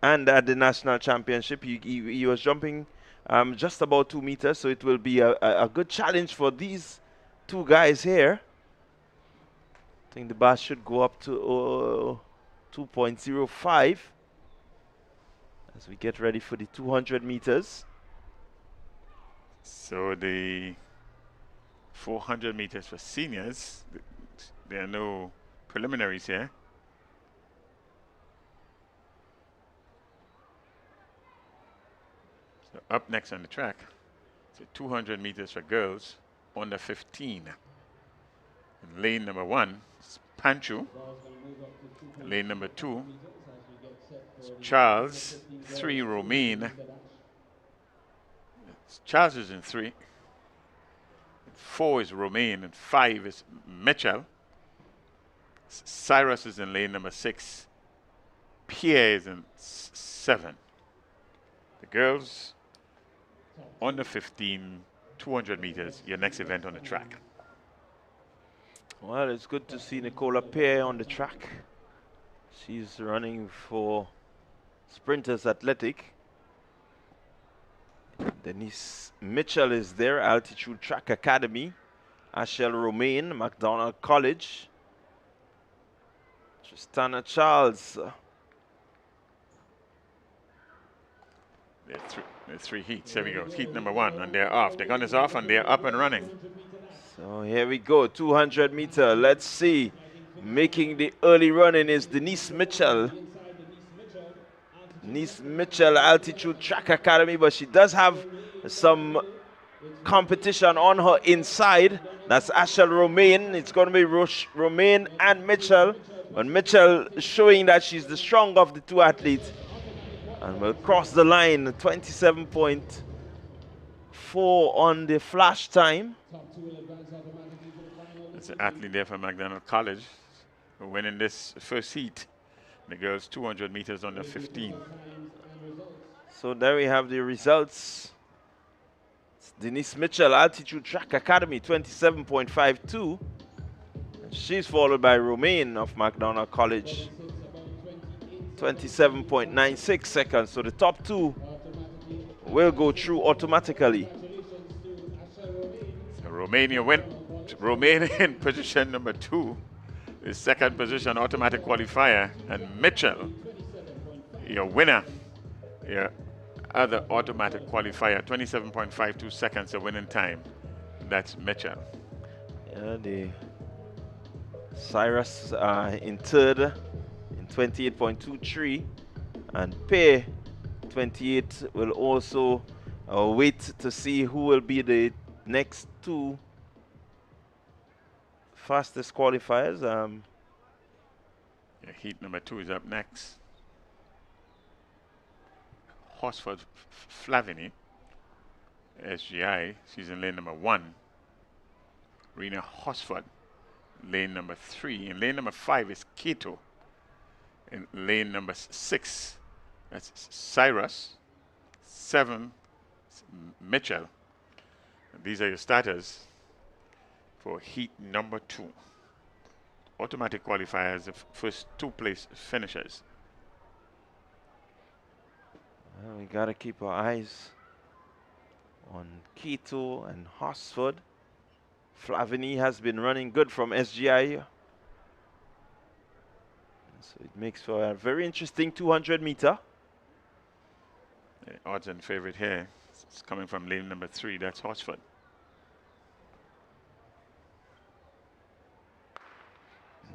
and at the national championship. He was jumping just about 2 meters, so it will be a good challenge for these two guys here. I think the bar should go up to 2.05 as we get ready for the 200 meters. So the 400 meters for seniors, there are no preliminaries here. So up next on the track, so 200 meters for girls under 15. In lane number 1 is Panchu. Lane number 2 is Charles. 3 Romaine. Charles is in 3. 4 is Romaine, and 5 is Mitchell. Cyrus is in lane number 6. Pierre is in 7. The girls on the 15, 200 meters, your next event on the track. Well, it's good to see Nicola Pear on the track. She's running for Sprinters Athletic. Denise Mitchell is there, Altitude Track Academy. Ashel Romaine, McDonald College. Tristana Charles. There's three heats. There we go. Heat number 1, and they're off. The gun is off, and they're up and running. So here we go, 200 meter. Let's see. Making the early running is Denise Mitchell. Denise Mitchell, Altitude Track Academy, but she does have some competition on her inside. That's Ashel Romaine. It's going to be Romaine and Mitchell. But Mitchell showing that she's the stronger of the two athletes. And will cross the line, 27.4 on the flash time. There's an athlete there from McDonald College winning this first heat. The girls 200 meters on the 15. So there we have the results. It's Denise Mitchell, Altitude Track Academy, 27.52. She's followed by Romaine of McDonald College, 27.96 seconds. So the top two will go through automatically. So Romania in position number 2. The second position automatic qualifier. And Mitchell, your winner, your other automatic qualifier, 27.52 seconds of winning time. That's Mitchell. Yeah, the Cyrus in third in 28.23, and Pay 28 will also wait to see who will be the next two fastest qualifiers. Yeah, heat number 2 is up next. Horsford Flavini, SGI, she's in lane number 1. Rena Horsford, lane number 3. In lane number 5 is Keto. In lane number 6, that's Cyrus. 7, Mitchell. And these are your starters for heat number 2. Automatic qualifiers, the first 2 place finishers. Well, we got to keep our eyes on Keto and Horsford. Flavini has been running good from SGI. So it makes for a very interesting 200 meter. The odds and favorite here. It's coming from lane number 3, that's Horsford.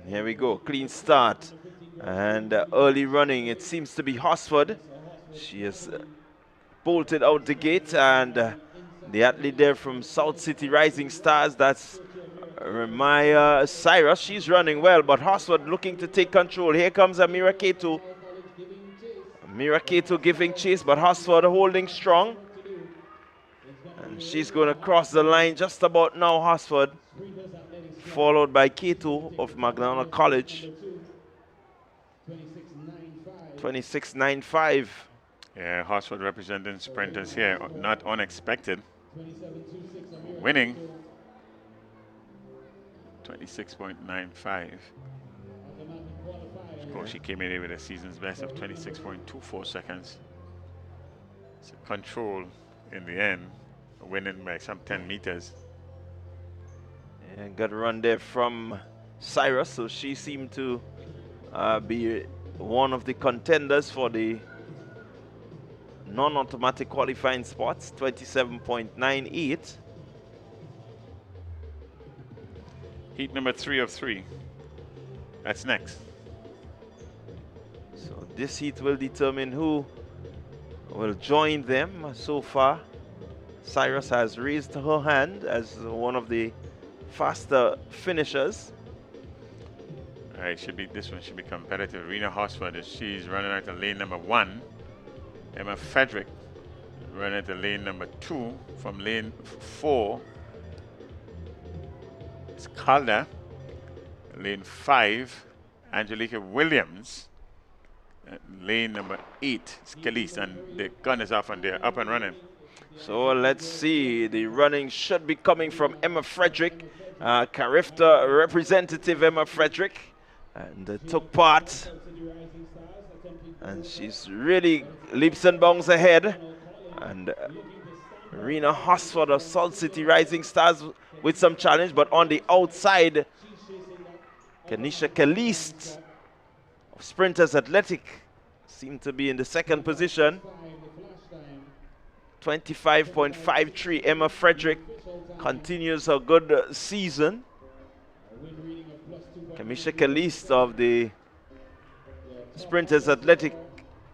Here we go, clean start. And early running, it seems to be Horsford. She has bolted out the gate, and the athlete there from South City Rising Stars, that's Remaya Cyrus. She's running well, but Horsford looking to take control. Here comes Amira Keto. Amira Keto giving chase, but Horsford holding strong. And she's going to cross the line just about now, Horsford. Followed by Keto of McDonald College. 26.95. Yeah, Horsford representing sprinters here, not unexpected. Winning 26.95. Of course, she came in here with a season's best of 26.24 seconds. So control in the end, winning by some 10 meters. And got a run there from Cyrus, so she seemed to be one of the contenders for the non-automatic qualifying spots, 27.98. Heat number 3 of 3. That's next. So this heat will determine who will join them. So far, Cyrus has raised her hand as one of the faster finishers. All right, this one should be competitive. Rena Horsford, she's running out of lane number 1. Emma Frederick running at the lane number 2 from lane 4. It's Calder. Lane 5, Angelica Williams. Lane number 8 is Khalees, and the gun is off and they're up and running. So let's see. The running should be coming from Emma Frederick, Carifta representative Emma Frederick, and took part. And she's really leaps and bounds ahead. And Rena Hosford of Salt City Rising Stars with some challenge, but on the outside, Kenisha Kalist of Sprinters Athletic seemed to be in the second position. 25.53. Emma Frederick continues her good season. Kenisha Kalist of the Sprinters Athletic,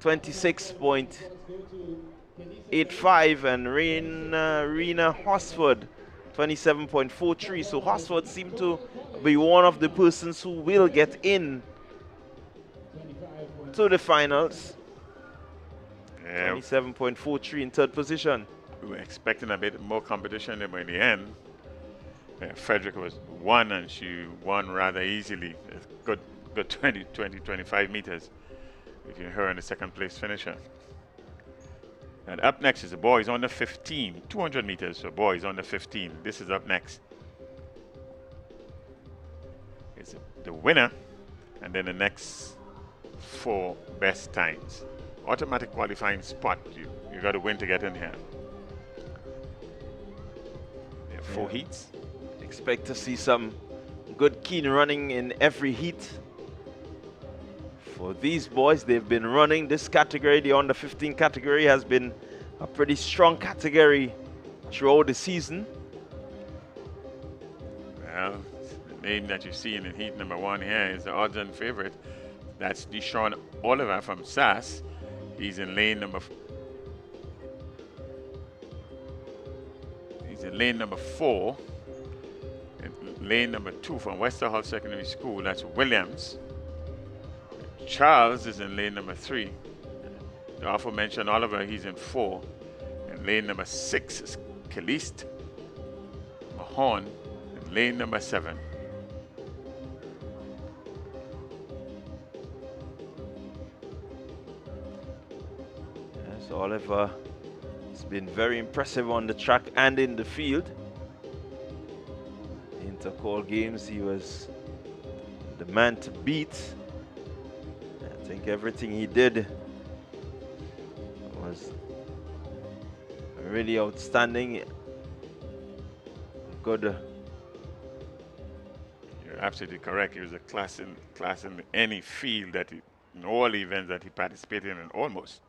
26.85, and Rena Hosford, 27.43. So Hosford seemed to be one of the persons who will get in to the finals. 27.43 in third position. We were expecting a bit more competition, but in the end, Frederick was won, and she won rather easily. A good 25 meters between her and the second place finisher. And up next is the boys under 15, 200 meters for boys under 15. This is up next. It's the winner, and then the next 4 best times. Automatic qualifying spot. You got to win to get in here. There are 4 heats. Expect to see some good keen running in every heat. For these boys, they've been running this category. The under 15 category has been a pretty strong category throughout the season. Well, the name that you see in heat number 1 here is the odds-on favorite. That's Deshaun Oliver from SAS. He's in lane number 4. In lane number 2 from Westerholt Secondary School, that's Williams. Charles is in lane number 3. The aforementioned Oliver, he's in 4. And lane number 6 is Kalist Mahon in lane number 7. Yes, Oliver has been very impressive on the track and in the field. Intercall games, he was the man to beat. I think everything he did was really outstanding. Good. You're absolutely correct. He was a class in any field that in all events that he participated in, almost.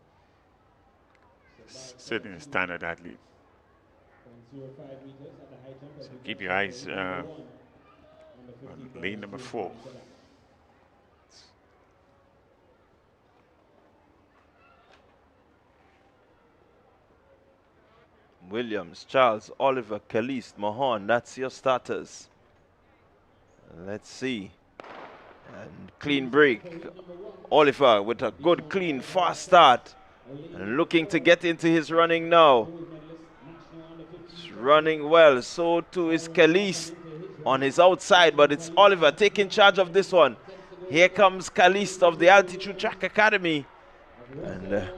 Certainly a standard athlete. So keep your eyes on lane number 4. Williams, Charles, Oliver, Kalist, Mahon, that's your starters. Let's see. And clean break. Oliver with a good, clean, fast start. And looking to get into his running now. He's running well. So too is Kalist on his outside, but it's Oliver taking charge of this one. Here comes Kalist of the Altitude Track Academy. And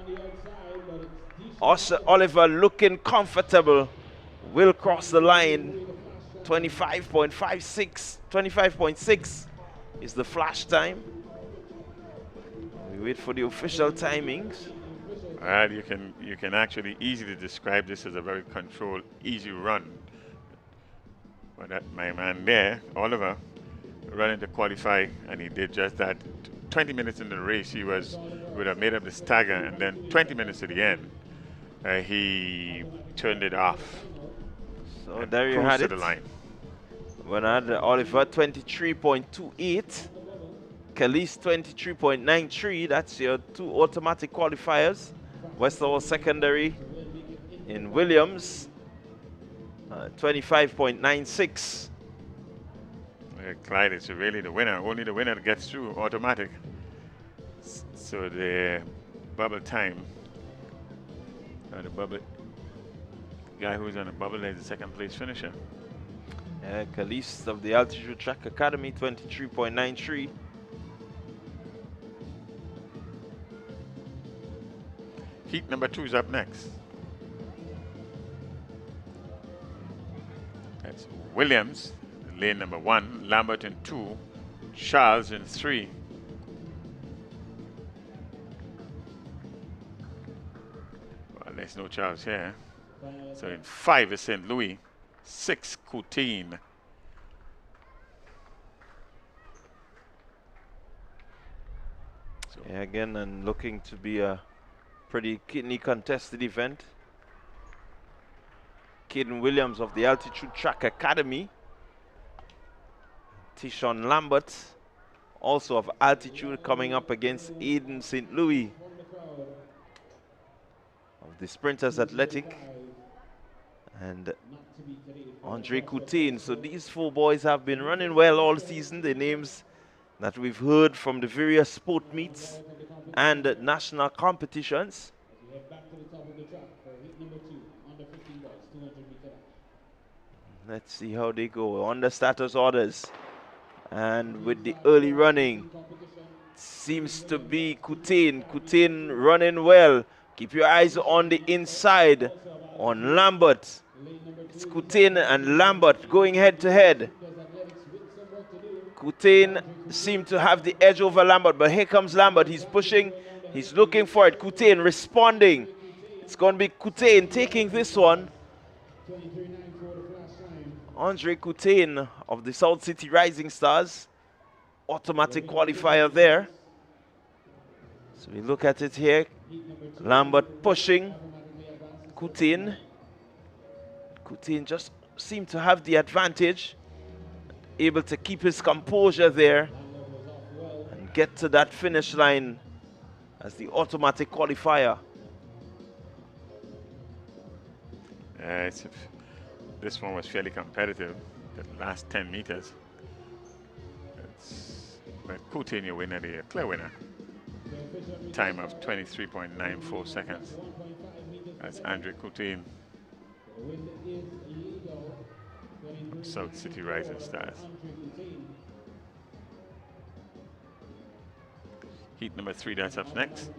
Oliver looking comfortable, will cross the line. 25.56 is the flash time. We wait for the official timings. Well, you can actually easily describe this as a very controlled, easy run. But that my man there, Oliver, running to qualify, and he did just that. 20 minutes into the race, he would have made up the stagger, and then 20 minutes to the end, he turned it off. So there you had it. The line. When I had Oliver 23.28, Kalist 23.93. That's your 2 automatic qualifiers. Westerholt Secondary in Williams, 25.96. Clyde is really the winner. Only the winner gets through automatic. So the bubble time. The bubble guy who's on the bubble is the second place finisher. Kalist of the Altitude Track Academy, 23.93. Heat number 2 is up next. That's Williams, lane number 1, Lambert in 2, Charles in 3. Well, there's no Charles here. So in 5 is St. Louis, 6 Coutine. So again, and looking to be a pretty keenly contested event. Caden Williams of the Altitude Track Academy. Tishon Lambert, also of Altitude, coming up against Aiden St. Louis of the Sprinters Athletic. And Andre Coutine. So these 4 boys have been running well all season. The names that we've heard from the various sport meets and national competitions. Let's see how they go on the status orders. And with the early running, seems to be Coutine. Coutine running well. Keep your eyes on the inside on Lambert. It's Coutine and Lambert going head to head. Coutine seemed to have the edge over Lambert, but here comes Lambert. He's pushing, he's looking for it. Coutine responding. It's going to be Coutine taking this one. Andre Coutine of the South City Rising Stars. Automatic qualifier there. So we look at it here. Lambert pushing. Coutine. Coutine just seemed to have the advantage. Able to keep his composure there and get to that finish line as the automatic qualifier. This one was fairly competitive, the last 10 meters. But Coutine, your winner, the clear winner. Time of 23.94 seconds. That's Andre Coutine, South City Rising Stars. Heat number 3, that's up next.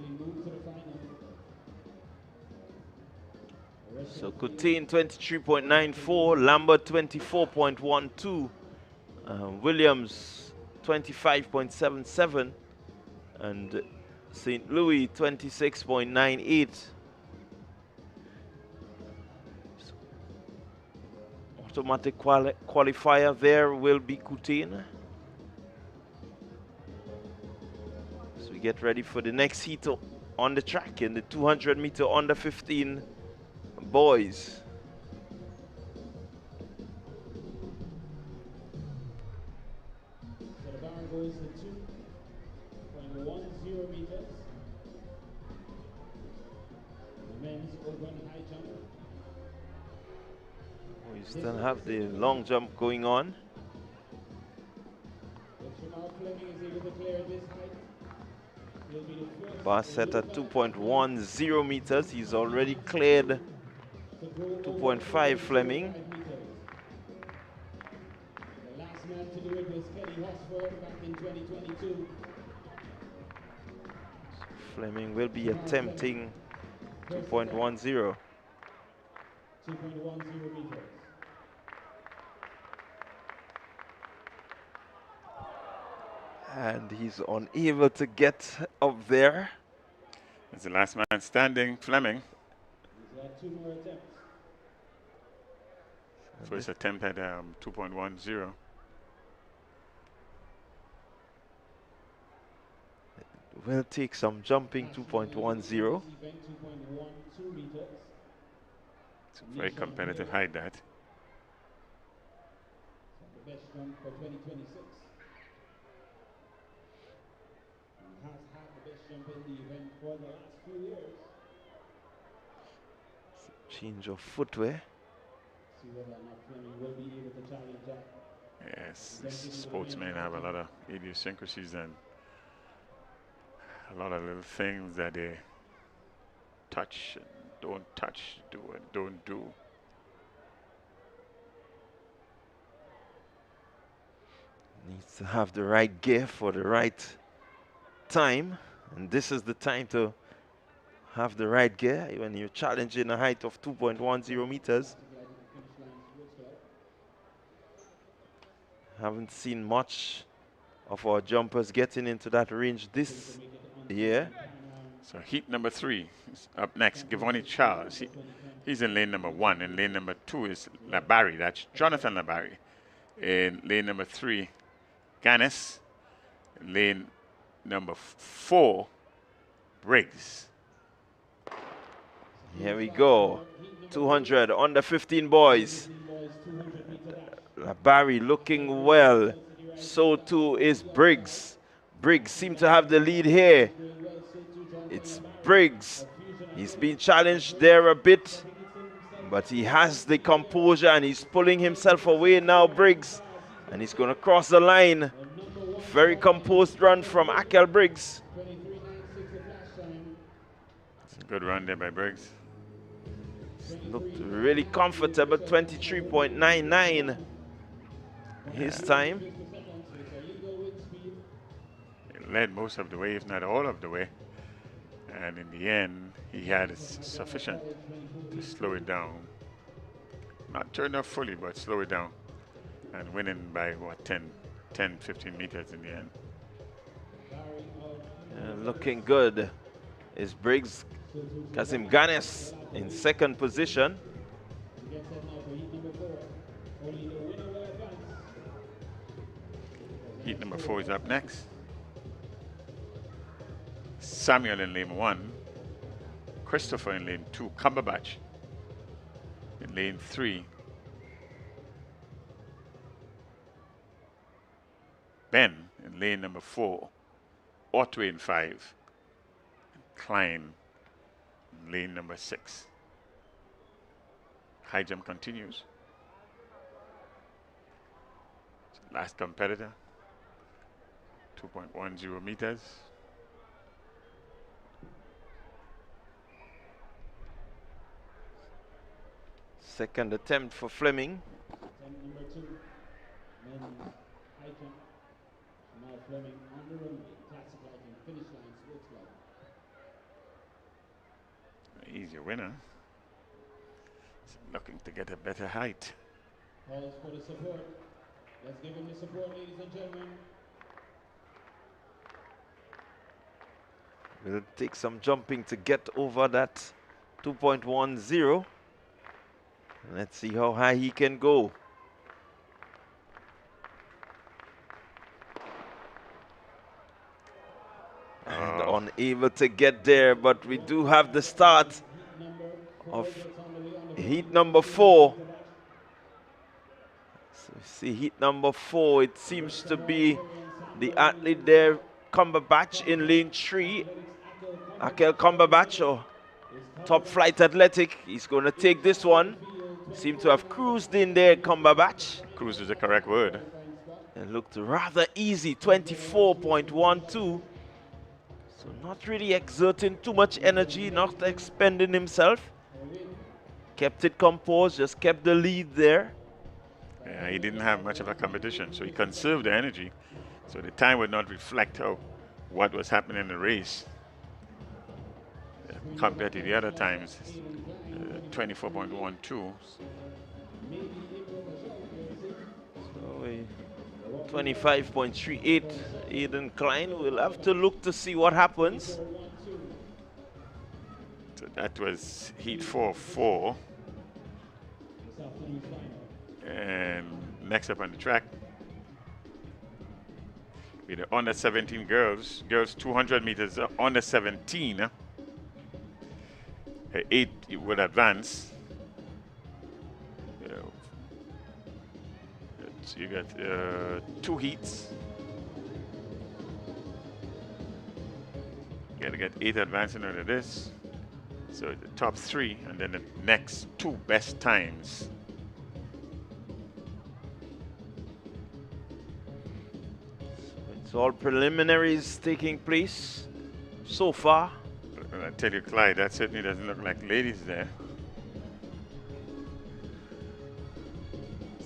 So Coutine 23.94, Lambert 24.12, Williams 25.77, and St. Louis 26.98. Automatic qualifier there will be Coutine. So we get ready for the next heat on the track in the 200 meter under 15 boys. So the bar goes to 2.10 meters. The men's open high jump. We still have the long jump going on. Bar set at 2.10 meters. He's already cleared 2.5 Fleming. The last man to do it was Kenny Hosford back in 2022. Fleming will be attempting 2.10. 2.10 meters. And he's unable to get up there. It's the last man standing, Fleming. He's got 2 more attempts. First attempt at 2.10. Will take some jumping 2.10. It's a very competitive height, that. The best jump for 2026. He has had the best jump in the event for the last few years. Change of footwear. See whether or not Fleming will be able to challenge that. Yes, sportsmen have a lot of idiosyncrasies and a lot of little things that they touch and don't touch, do and don't do. Needs to have the right gear for the right time, and this is the time to have the right gear when you're challenging a height of 2.10 meters. Haven't seen much of our jumpers getting into that range this year. So heat number 3 is up next. Giovanni Charles. He's in lane number 1. In lane number 2 is Labari. That's Jonathan Labari. In lane number 3, Ganis. In lane number 4, Briggs. Here we go. 200 under 15 boys. Labari looking well. So too is Briggs. Briggs seems to have the lead here. It's Briggs. He's been challenged there a bit, but he has the composure and he's pulling himself away now, Briggs. And he's going to cross the line. Very composed run from Akel Briggs. It's a good run there by Briggs. Looked really comfortable, 23.99 his time. He led most of the way, if not all of the way. And in the end, he had sufficient to slow it down. Not turn off fully, but slow it down. And winning by, what, 10, 15 meters in the end. Looking good is Briggs. Kazim Ganes in second position. Heat number 4 is up next. Samuel in lane 1. Christopher in lane 2. Cumberbatch in lane 3. Ben in lane number 4. Otway in 5. And Klein in lane number 6. High jump continues. Last competitor. 2.10 meters. Second attempt for Fleming. Attempt number 2. Men high jump. Now Fleming on the runway. Classic lighting. Finish line. Sports club. He's your winner. He's looking to get a better height. Calls for the support. Let's give him the support, ladies and gentlemen. Will take some jumping to get over that 2.10. Let's see how high he can go. And unable to get there, but we do have the start of heat number 4. So you see heat number 4, it seems to be the athlete there, Cumberbatch in lane 3. Akel Cumberbatch, or Top Flight Athletic. He's going to take this one. Seem to have cruised in there, Cumberbatch. Cruise is the correct word. It looked rather easy, 24.12. So not really exerting too much energy, not expending himself. Kept it composed, just kept the lead there. Yeah, he didn't have much of a competition, so he conserved the energy. So the time would not reflect what was happening in the race. Compared to the other times, 24.12. So 25.38, Aiden Klein. We'll have to look to see what happens. So that was heat 4. And next up on the track, with the under 17 girls 200 meters under 17. 8 will advance. So you got 2 heats. You gotta get 8 advancing out of this. So the top 3 and then the next 2 best times. It's all preliminaries taking place so far. I tell you, Clyde, that certainly doesn't look like ladies there.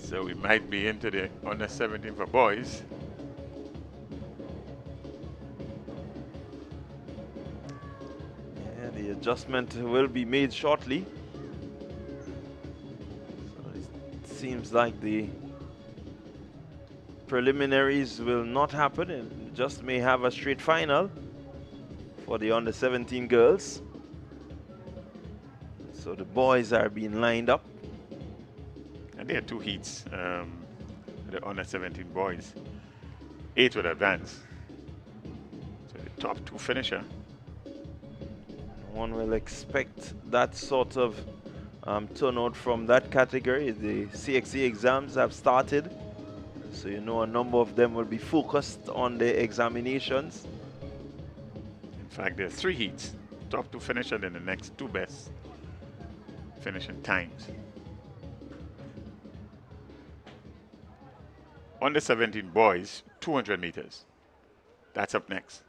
So we might be into the under 17 for boys. Yeah, the adjustment will be made shortly. So it seems like the preliminaries will not happen and just may have a straight final for the under 17 girls. So the boys are being lined up. And there are 2 heats, the under 17 boys. 8 would advance. So the top 2 finisher. One will expect that sort of turnout from that category. The CXC exams have started, so you know a number of them will be focused on their examinations. In fact, there are 3 heats. Top 2 finisher, then the next 2 best finishing times. Under 17 boys, 200 meters. That's up next.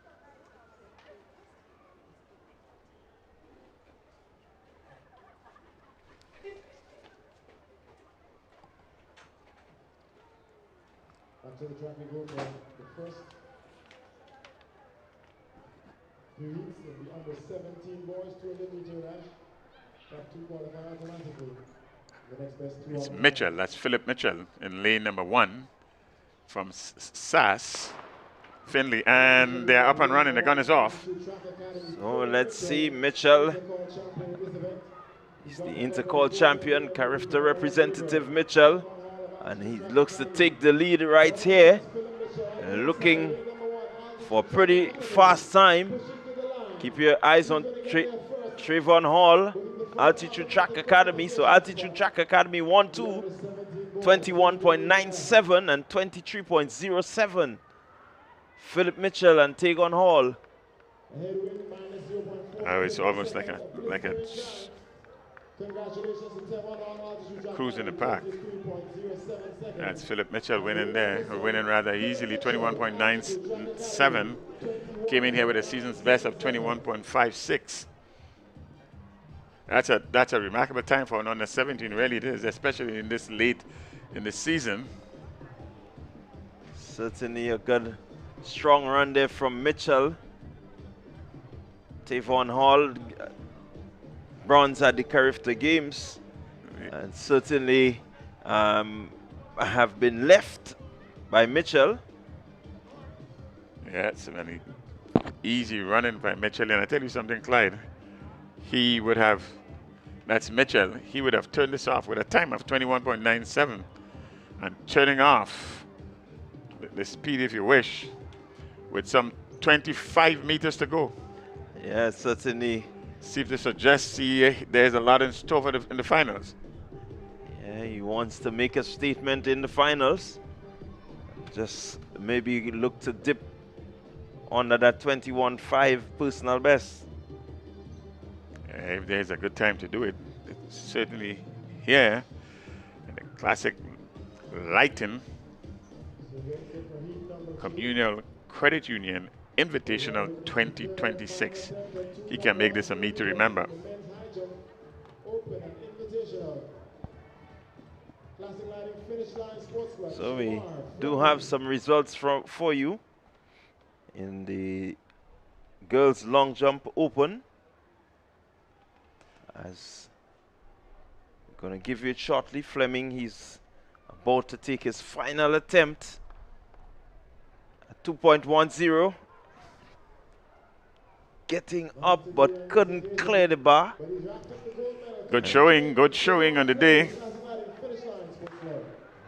Up to the track we go for the first few heats in the under 17 boys, 200 meter dash. Top 2 qualify automatically. The next best 2 It's Mitchell, that's Philip Mitchell in lane number 1 from SAS, Finley, and they're up and running, the gun is off. So let's see, Mitchell. He's the Intercall champion, Carifta representative Mitchell. And he looks to take the lead right here. Looking for a pretty fast time. Keep your eyes on Trayvon Hall, Altitude Track Academy. So Altitude Track Academy 1-2, 21.97 and 23.07. Philip Mitchell and Tagon Hall. Oh, it's almost like a cruise in the park. That's Philip Mitchell winning there, or winning rather easily, 21.97. Came in here with a season's best of 21.56. That's a remarkable time for an under 17, really it is, especially in this late in the season. Certainly a good, strong run there from Mitchell. Tavon Hall, bronze at the Carifta Games, and certainly have been left by Mitchell. Yeah, it's very easy running by Mitchell, and I tell you something, Clyde, he would have, that's Mitchell, he would have turned this off with a time of 21.97 and turning off the speed, if you wish, with some 25 meters to go. Yeah, certainly. See if this suggests there's a lot in store for in the finals. Yeah, he wants to make a statement in the finals. Just maybe look to dip under that 21.5 personal best. If there's a good time to do it, it's certainly here in the Classic Lighting Communal Credit Union Invitational 2026. He can make this a meet to remember. So we do have some results for you in the girls long jump open. As I'm going to give you it shortly. Fleming, he's about to take his final attempt at 2.10. Getting up but couldn't clear the bar. Good showing on the day.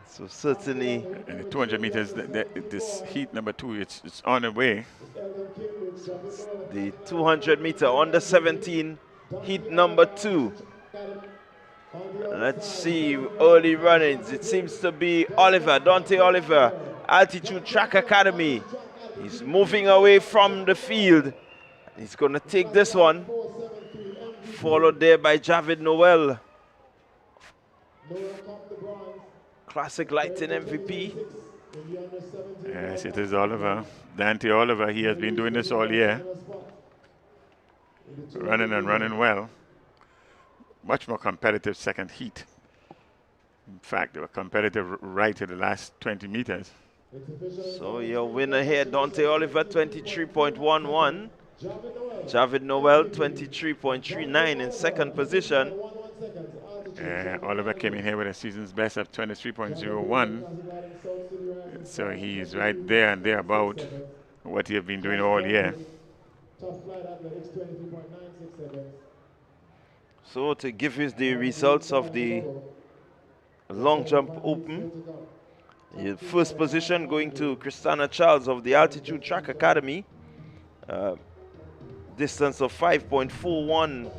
So certainly in the 200 meters, this heat number 2, it's on the way. The 200 meter under 17 heat number 2. Let's see early runnings. It seems to be Dante Oliver, Altitude Track Academy. He's moving away from the field. He's going to take this one, followed there by Javid Noel, Classic Lighting MVP. Yes, it is Oliver. Dante Oliver, he has been doing this all year. Running and running well. Much more competitive second heat. In fact, they were competitive right to the last 20 meters. So your winner here, Dante Oliver, 23.11. Javid Noel, 23.39 in second position. Oliver came in here with a season's best of 23.01. So he's right there and there about what he has been doing all year. So to give you the results of the long jump open, the first position going to Christina Charles of the Altitude Track Academy. Distance of 5.41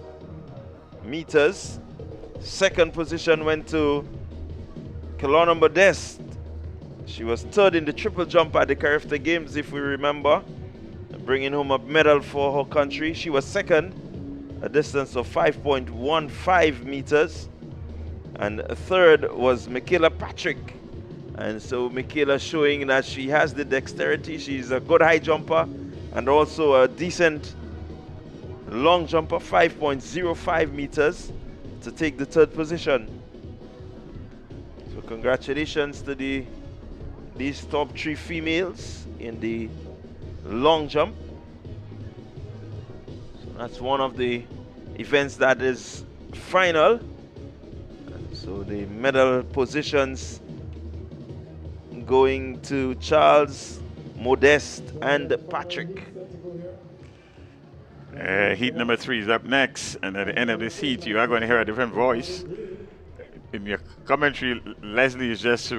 meters. Second position went to Kelowna Modeste. She was third in the triple jump at the Carifta Games, if we remember, bringing home a medal for her country. She was second, a distance of 5.15 meters. And third was Michaela Patrick. And so Michaela showing that she has the dexterity. She's a good high jumper and also a decent long jumper, 5.05 meters, to take the third position. So congratulations to these top three females in the long jump. So that's one of the events that is final. So the medal positions going to Charles, Modeste, and Patrick. Heat number 3 is up next, and at the end of this heat, you are going to hear a different voice. In your commentary, Leslie is just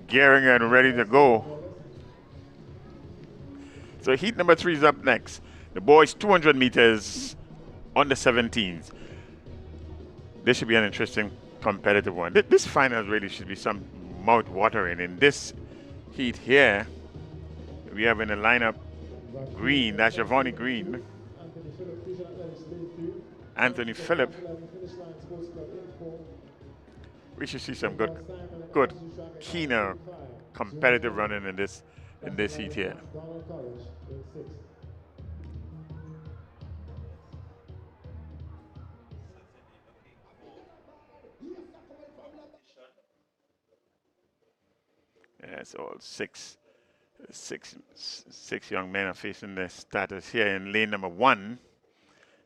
gearing and ready to go. So heat number 3 is up next. The boys 200 meters on the 17s. This should be an interesting competitive one. This final really should be some mouth-watering. In this heat here, we have in the lineup Green, that's Giovanni Green, Anthony Phillip. We should see some good, keener, competitive running in this heat here. Yes, all six young men are facing the starters here in lane number 1.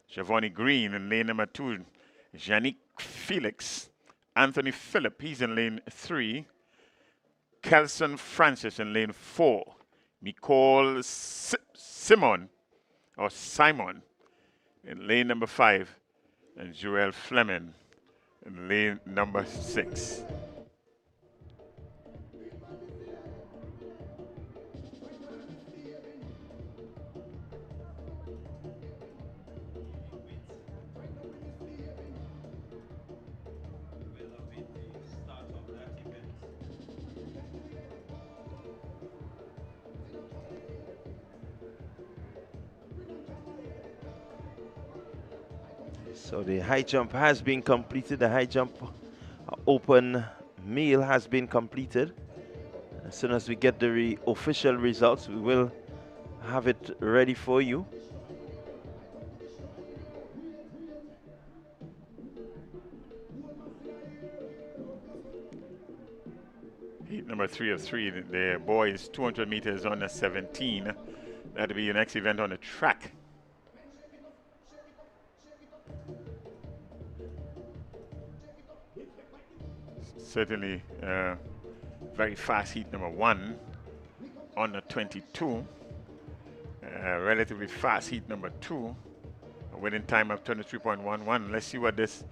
Giovanni Green in lane number 2. Yannick Felix. Anthony Phillip, he's in lane 3. Kelson Francis in lane 4. Nicole Simon in lane number 5. And Joel Fleming in lane number 6. So the high jump has been completed. The high jump open meal has been completed. As soon as we get the official results, we will have it ready for you. Heat number 3 of 3, the boys 200 meters on the 17. That'll be your next event on the track. Certainly very fast heat number 1 on the 22. Relatively fast heat number 2. Within time of 23.11. Let's see what this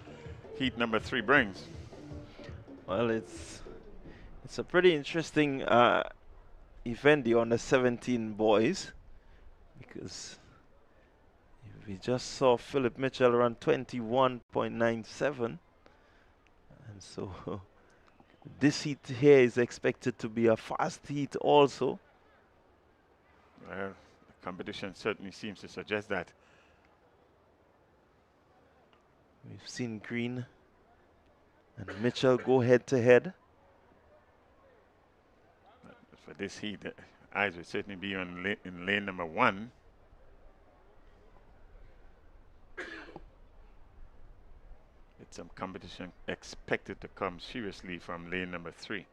heat number 3 brings. Well, it's a pretty interesting event, the under 17 boys, because we just saw Philip Mitchell run 21.97, and so this heat here is expected to be a fast heat also. The competition certainly seems to suggest that. We've seen Green and Mitchell go head to head. For this heat, the eyes would certainly be on in lane number 1. It's some competition expected to come seriously from lane number 3.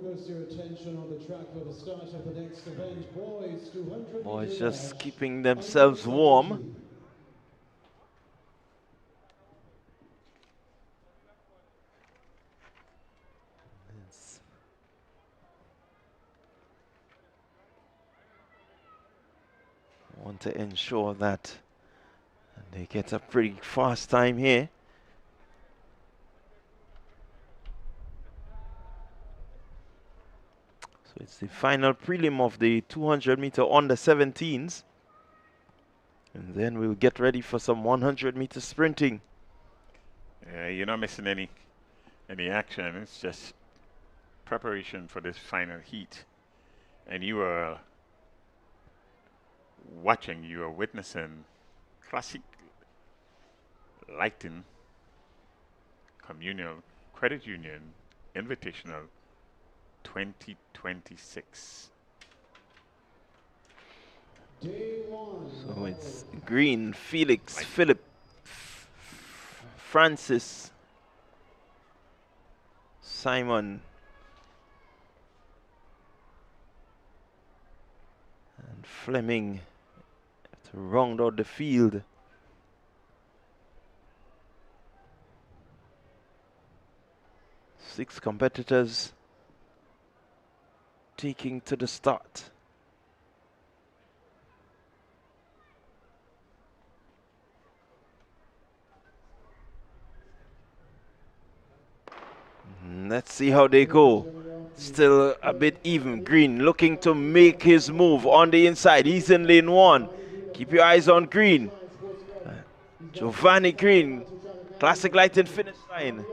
focus your attention on the track for the start of the next event. Boys, 200 Boys just keeping themselves warm. Want to ensure that they get a pretty fast time here. So it's the final prelim of the 200 meter under 17s. And then we'll get ready for some 100 meter sprinting. Yeah, you're not missing any action. It's just preparation for this final heat. And you are watching, you are witnessing Classique Lighting Communal Credit Union Invitational 2026. So it's Green, Felix, Philip, Francis, Simon, and Fleming to round out the field. Six competitors taking to the start. Let's see how they go. Still a bit even. Green looking to make his move on the inside. He's in lane one. Keep your eyes on Green. Giovanni Green, Classique Lighting finish line.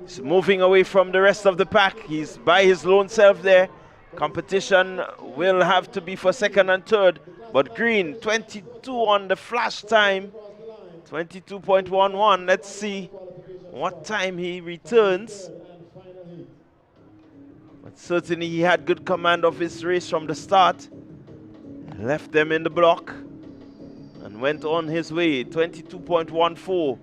He's moving away from the rest of the pack. He's by his lone self there. Competition will have to be for second and third. But Green, 22 on the flash time. 22.11. Let's see what time he returns. But certainly he had good command of his race from the start. Left them in the block and went on his way. 22.14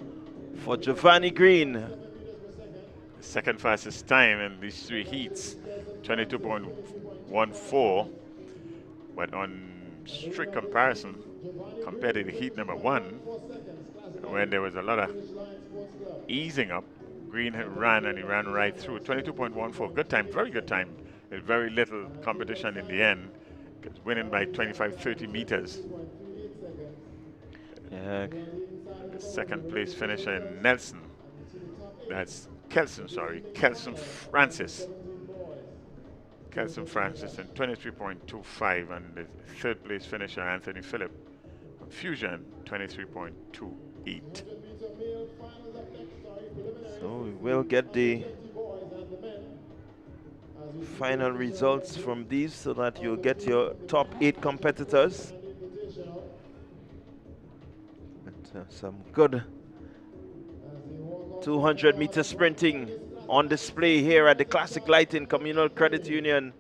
for Giovanni Green. The second fastest time in these three heats, 22.14. But on strict comparison, compared to the heat number one, when there was a lot of easing up, Green ran and he ran right through. 22.14, good time, very good time. With very little competition in the end, winning by 25-30 meters. Yeah. The second place finisher in Nelson. That's Kelson, sorry, Kelson Francis. Kelson Francis in 23.25, and the third place finisher Anthony Phillip from Fusion, 23.28. So we will get the final results from these so that you'll get your top 8 competitors. But, some good 200 meter sprinting on display here at the Classique Lighting Communal Credit Union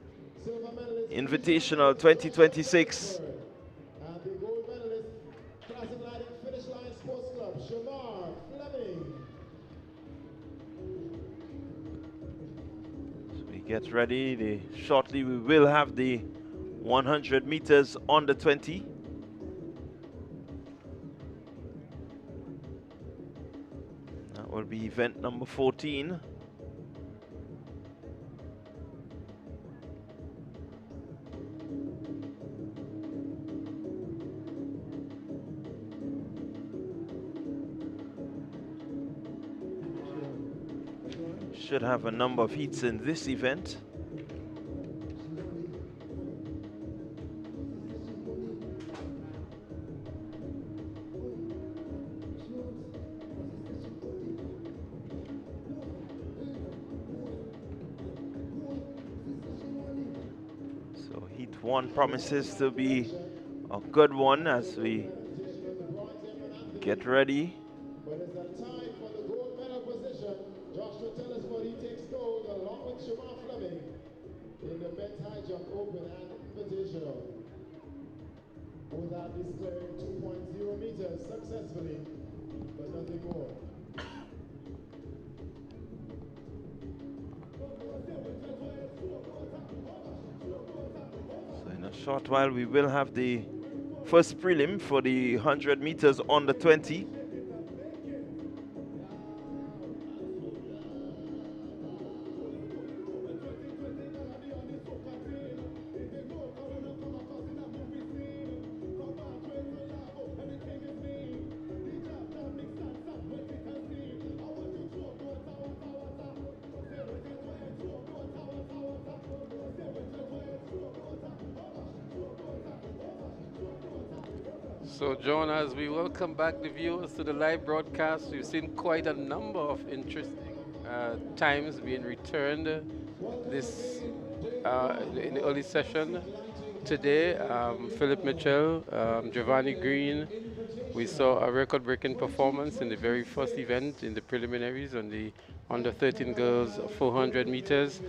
Invitational 2026. Get ready. Shortly we will have the 100 meters on the 20. That will be event number 14. Should have a number of heats in this event. So heat 1 promises to be a good one as we get ready. In the men's high jump open and invitational, without declaring 2.0 meters successfully, but nothing more. short while we will have the first prelim for the 100 meters under 20. So, John, as we welcome back the viewers to the live broadcast, we've seen quite a number of interesting times being returned this in the early session. Today, Philip Mitchell, Giovanni Green, we saw a record-breaking performance in the very first event in the preliminaries on the under 13 girls 400 meters.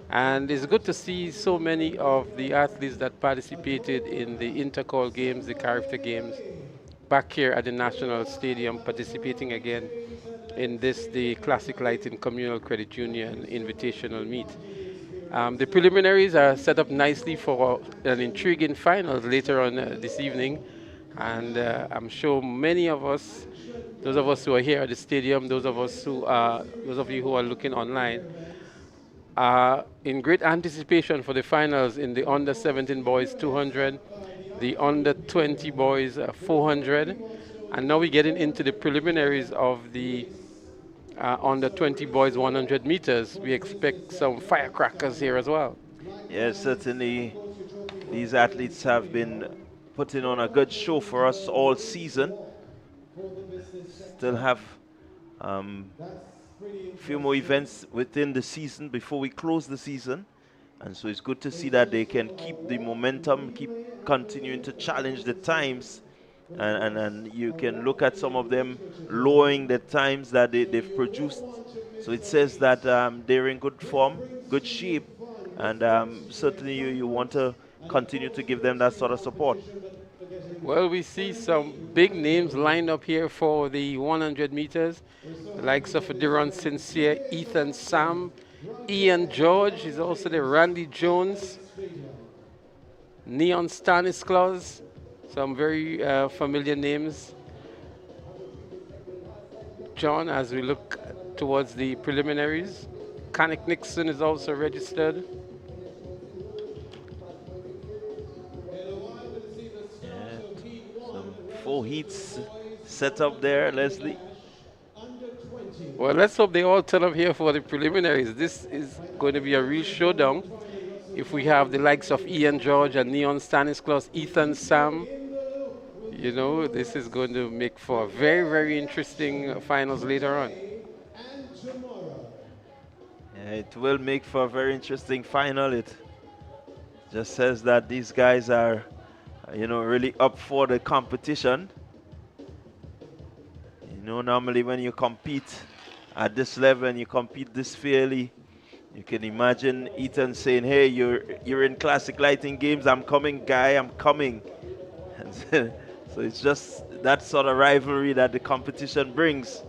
And it's good to see so many of the athletes that participated in the Intercall Games, the Character Games, back here at the National Stadium, participating again in this, the Classic Lighting Communal Credit Union Invitational Meet. The preliminaries are set up nicely for an intriguing finals later on this evening. And I'm sure many of us, those of us who are here at the stadium, those of you who are looking online, in great anticipation for the finals in the under 17 boys 200, the under 20 boys 400, and now we're getting into the preliminaries of the under 20 boys 100 meters. We expect some firecrackers here as well. Yes, certainly these athletes have been putting on a good show for us all season. Still have a few more events within the season before we close the season, and so it's good to see that they can keep the momentum, keep continuing to challenge the times, and you can look at some of them lowering the times that they've produced. So it says that they're in good form, good shape, and certainly you want to continue to give them that sort of support. Well, we see some big names lined up here for the 100 meters, the likes of Duran Sincere, Ethan Sam, Ian George is also there, Randy Jones, Neon Stanislaus, some very familiar names. John, as we look towards the preliminaries, Kanik Nixon is also registered. Four heats set up there, Leslie. Well, let's hope they all turn up here for the preliminaries. This is going to be a real showdown. If we have the likes of Ian George and Neon Stanislaus, Ethan Sam, you know, this is going to make for a very, very interesting finals later on. Yeah, it will make for a very interesting final. It just says that these guys are, you know, really up for the competition. You know, normally when you compete at this level and you compete this fairly, you can imagine Ethan saying, hey, you're in Classic Lighting Games, I'm coming, guy, I'm coming. And so it's just that sort of rivalry that the competition brings.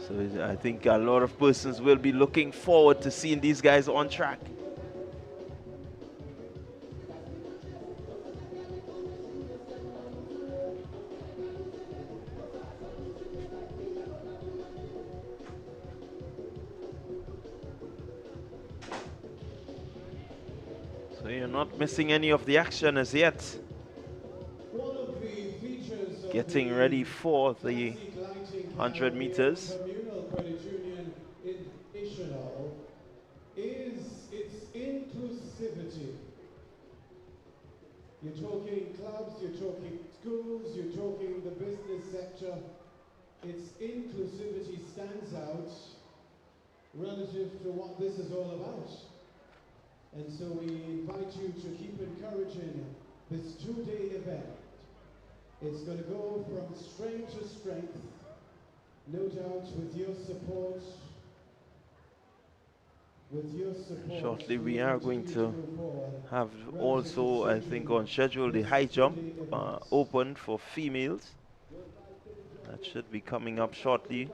So I think a lot of persons will be looking forward to seeing these guys on track. So you're not missing any of the action as yet. Getting ready for the 100 meters. Is its inclusivity. You're talking clubs, you're talking schools, you're talking the business sector. Its inclusivity stands out relative to what this is all about. And so we invite you to keep encouraging this two-day event. It's going to go from strength to strength, no doubt with your support. Shortly we are going to have also, I think, on schedule the high jump open for females. That should be coming up shortly.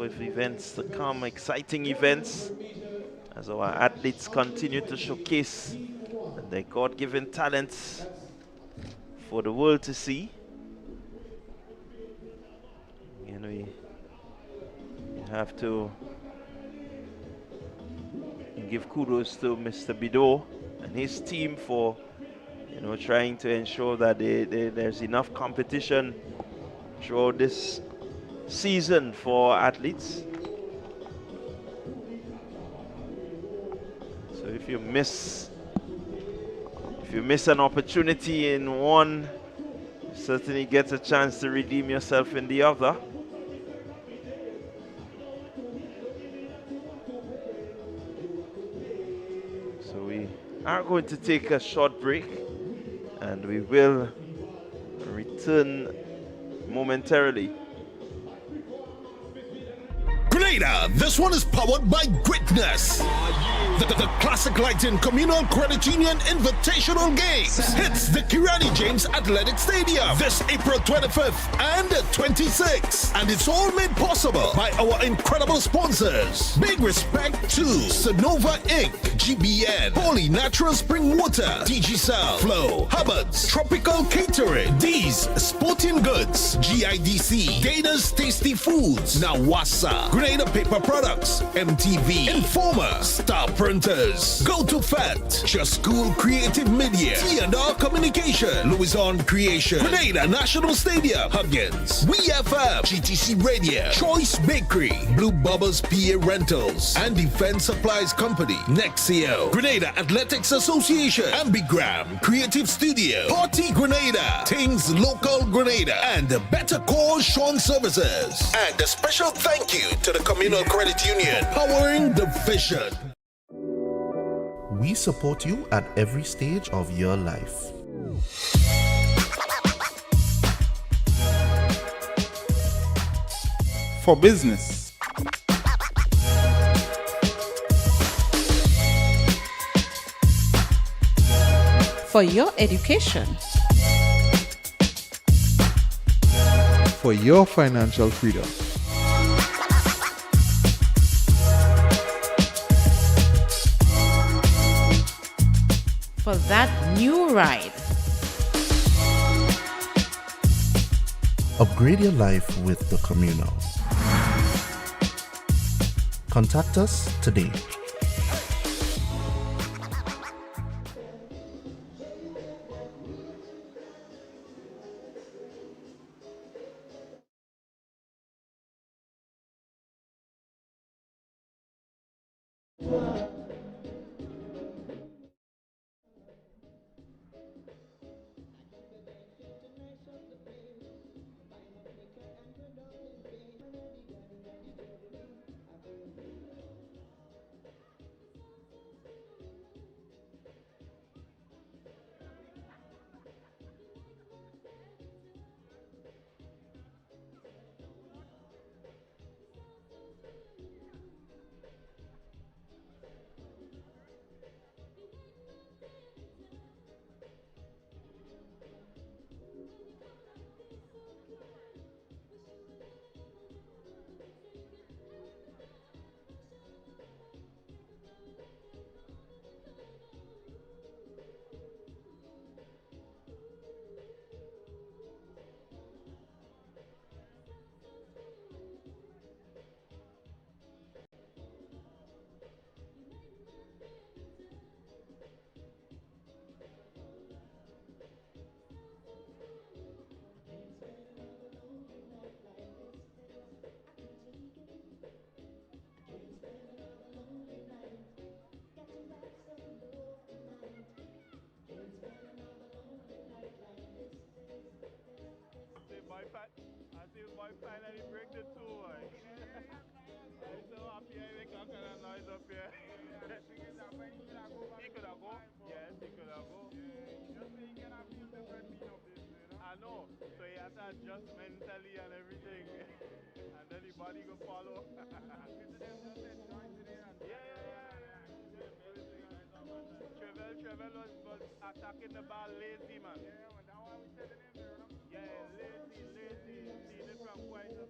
with events to come, exciting events, as our athletes continue to showcase their God-given talents for the world to see. And we have to give kudos to Mr. Bido and his team for trying to ensure that there's enough competition throughout this season for athletes. So if you miss an opportunity in one, you certainly get a chance to redeem yourself in the other. So we are going to take a short break, and we will return momentarily. Grenada, this one is powered by greatness. The Classic Lighting Communal Credit Union Invitational Games hits the Kirani James Athletic Stadium this April 25th and 26th. And it's all made possible by our incredible sponsors. Big respect to Sonova Inc., GBN, Holy Natural Spring Water, DG Flow, Hubbard's, Tropical Catering, D's Sporting Goods, GIDC, Dana's Tasty Foods, Nawasa, Grenada Paper Products, MTV, Informer, Star Printers, Go to Fat, Just School Creative Media, T&R Communication, Louison Creation, Grenada National Stadium, Huggins, WeFM, GTC Radio, Choice Bakery, Blue Bubbles PA Rentals, and Defense Supplies Company, Nexio, Grenada Athletics Association, Ambigram, Creative Studio, Party Grenada, Things Local Grenada, and Better Call Sean Services. And a special thank you to the Communal Credit Union, powering the vision. We support you at every stage of your life. For business, For your education. for your financial freedom. For that new ride. Upgrade your life with the Communal. Contact us today. Finally break the two. I'm so happy I make all kind of noise up here. He could have go. Yes, he could have go. Just so he can have feel different being of this, I know. So he has to adjust mentally and everything. And then the body go follow. Trevor was attacking the ball lazy, man. Yeah, lazy. Seen it from quite a...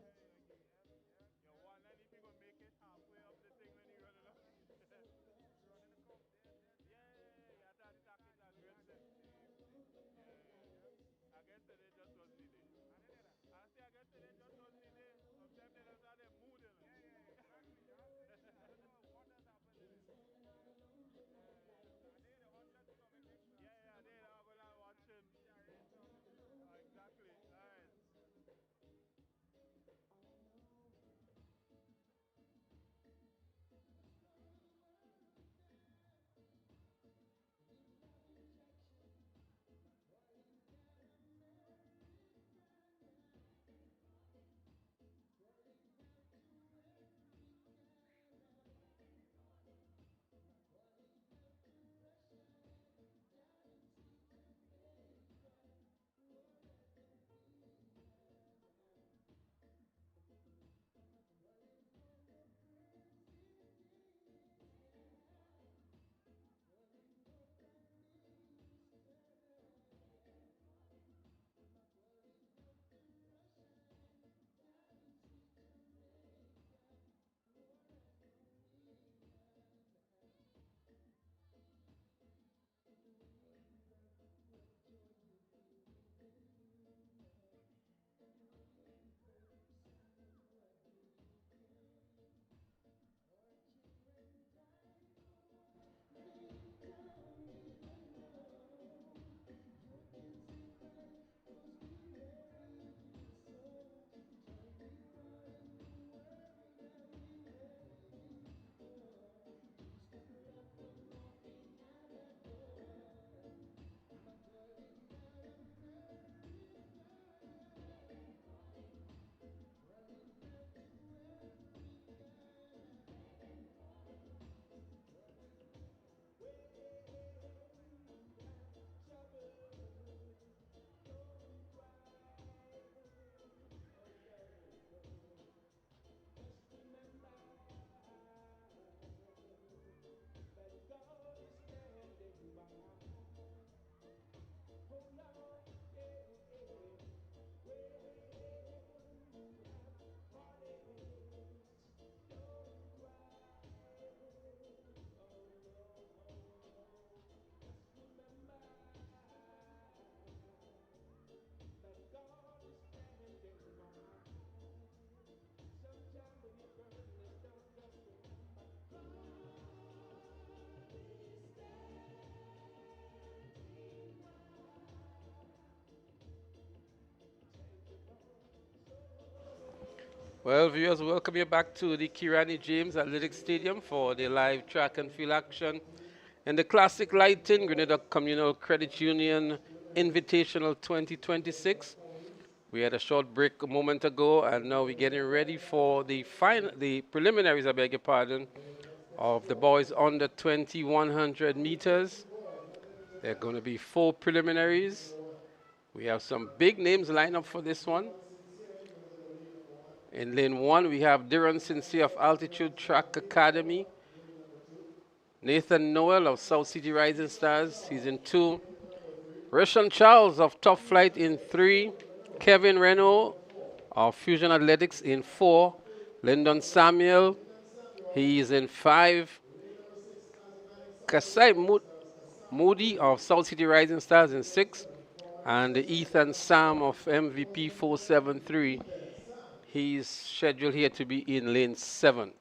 Well, viewers, welcome you back to the Kirani James Athletic Stadium for the live track and field action in the Classic Lighting Grenada Communal Credit Union Invitational 2026. We had a short break a moment ago, and now we're getting ready for the preliminaries, I beg your pardon, of the boys under 2100 meters. There are going to be 4 preliminaries. We have some big names lined up for this one. In lane 1, we have Diron Sincere of Altitude Track Academy. Nathan Noel of South City Rising Stars, he's in 2. Rishon Charles of Top Flight in 3. Kevin Renault of Fusion Athletics in 4. Lyndon Samuel, he is in 5. Kasai Moody of South City Rising Stars in 6. And Ethan Sam of MVP 473. He's scheduled here to be in lane 7.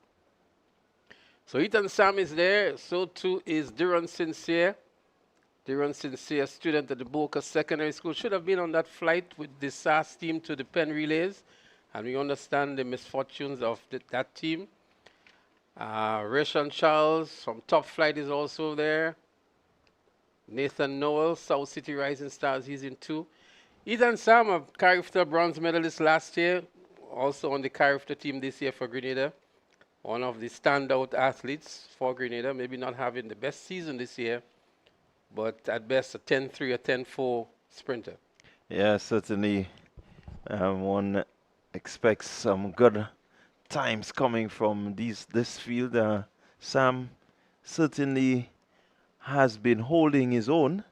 So Ethan Sam is there. So too is Diron Sincere. Diron Sincere, student at the Boca Secondary School, should have been on that flight with the SAS team to the Penn Relays. And we understand the misfortunes of that team. Rishon Charles from Top Flight is also there. Nathan Noel, South City Rising Stars, he's in 2. Ethan Sam, a character bronze medalist last year, also on the character team this year for Grenada. One of the standout athletes for Grenada, maybe not having the best season this year, but at best a 10-3 or 10-4 sprinter. Yeah, certainly one expects some good times coming from this field. Sam certainly has been holding his own,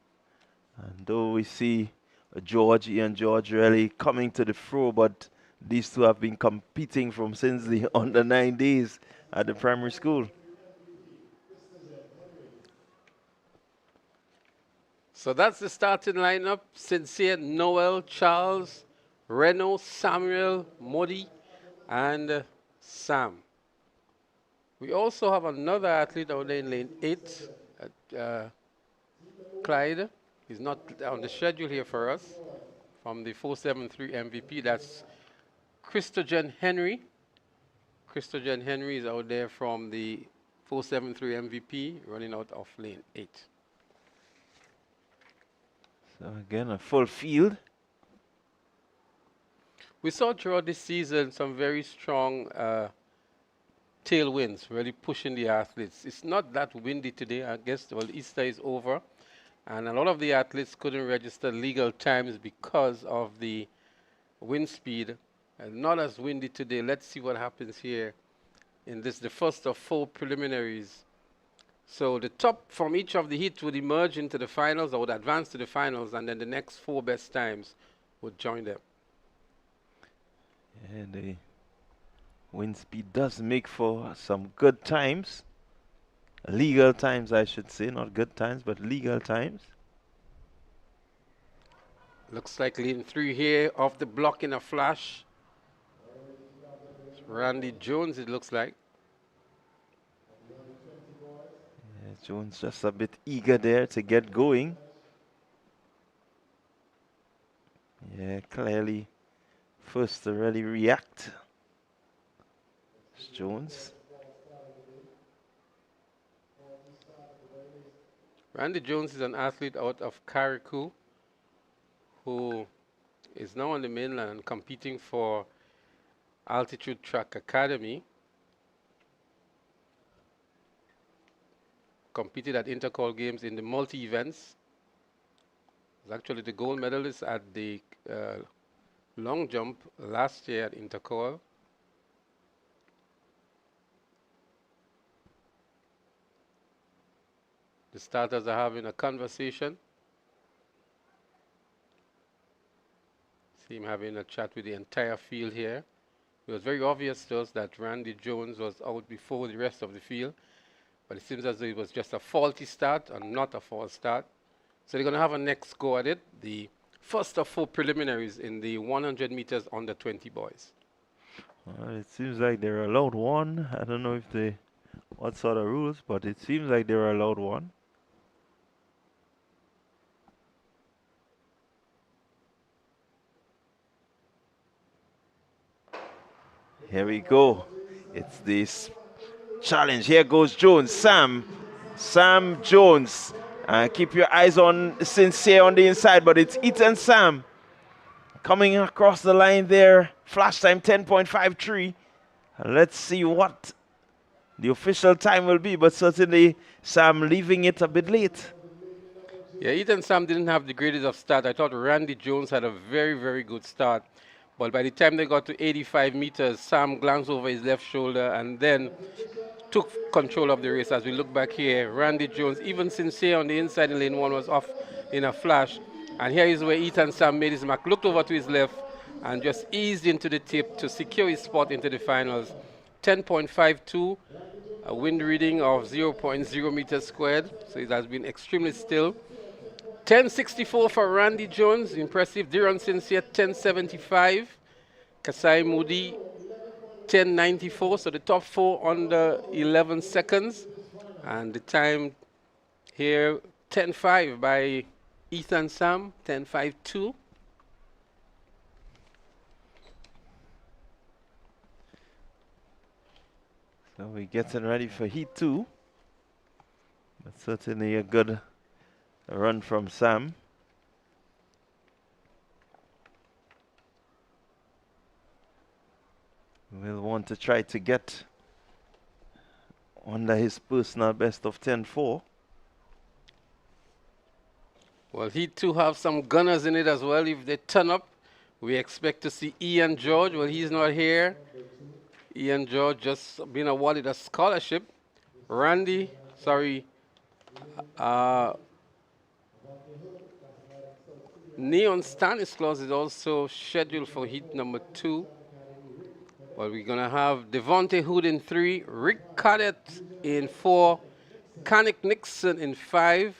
and though we see Ian George really coming to the fore, but these two have been competing from since the under 9 days at the primary school. So that's the starting lineup. Sincere, Noel, Charles, Renault, Samuel, Modi, and Sam. We also have another athlete out there in lane 8, Clyde. He's not on the schedule here for us. From the 473 MVP, that's Christogen Henry. Christogen Henry is out there from the 473 MVP, running out of lane 8. So again, a full field. We saw throughout this season some very strong tailwinds, really pushing the athletes. It's not that windy today. I guess, well, Easter is over, and a lot of the athletes couldn't register legal times because of the wind speed. And not as windy today. Let's see what happens here in this, the first of 4 preliminaries. So the top from each of the heats would emerge into the finals, or would advance to the finals, and then the next 4 best times would join them. And the wind speed does make for some good times. Legal times, I should say. Not good times, but legal times. Looks like lane 3 here off the block in a flash. Randy Jones, it looks like. Yeah, Jones just a bit eager there to get going. Yeah, clearly first to really react. It's Jones. Randy Jones is an athlete out of Carriacou who is now on the mainland competing for Altitude Track Academy. Competed at Intercall Games in the multi-events. Was actually the gold medalist at the long jump last year at Intercall. The starters are having a conversation. See him having a chat with the entire field here. It was very obvious to us that Randy Jones was out before the rest of the field, but it seems as though it was just a faulty start and not a false start. So they're going to have a next go at it, the first of 4 preliminaries in the 100 meters under 20 boys. It seems like they're allowed one. I don't know if they, what sort of rules, but it seems like they're allowed one. Here we go. It's this challenge. Here goes Jones. Sam Jones. Keep your eyes on Sincere on the inside, but it's Ethan Sam coming across the line there. Flash time 10.53. Let's see what the official time will be, but certainly Sam leaving it a bit late. Yeah, Ethan Sam didn't have the greatest of start. I thought Randy Jones had a very, very good start. But by the time they got to 85 meters, Sam glanced over his left shoulder and then took control of the race. As we look back here, Randy Jones, even Sincere on the inside in lane 1 was off in a flash. And here is where Ethan Sam made his mark, looked over to his left and just eased into the tip to secure his spot into the finals. 10.52, a wind reading of 0.0 meters squared, so it has been extremely still. 10.64 for Randy Jones, impressive. Diron Sincere, 10.75. Kasai Moody, 10.94, so the top 4 under 11 seconds. And the time here, 10.5 by Ethan Sam, 10.52. So we're getting ready for Heat 2. But certainly a good run from Sam. We'll want to try to get under his personal best of 10.4. Well, Heat 2 have some gunners in it as well. If they turn up, we expect to see Ian George. Well, he's not here. Ian George just been awarded a scholarship. Neon Stanislaus is also scheduled for heat number 2. Well, we're going to have Devontae Hood in 3, Rick Cadet in 4, Kanik Nixon in 5,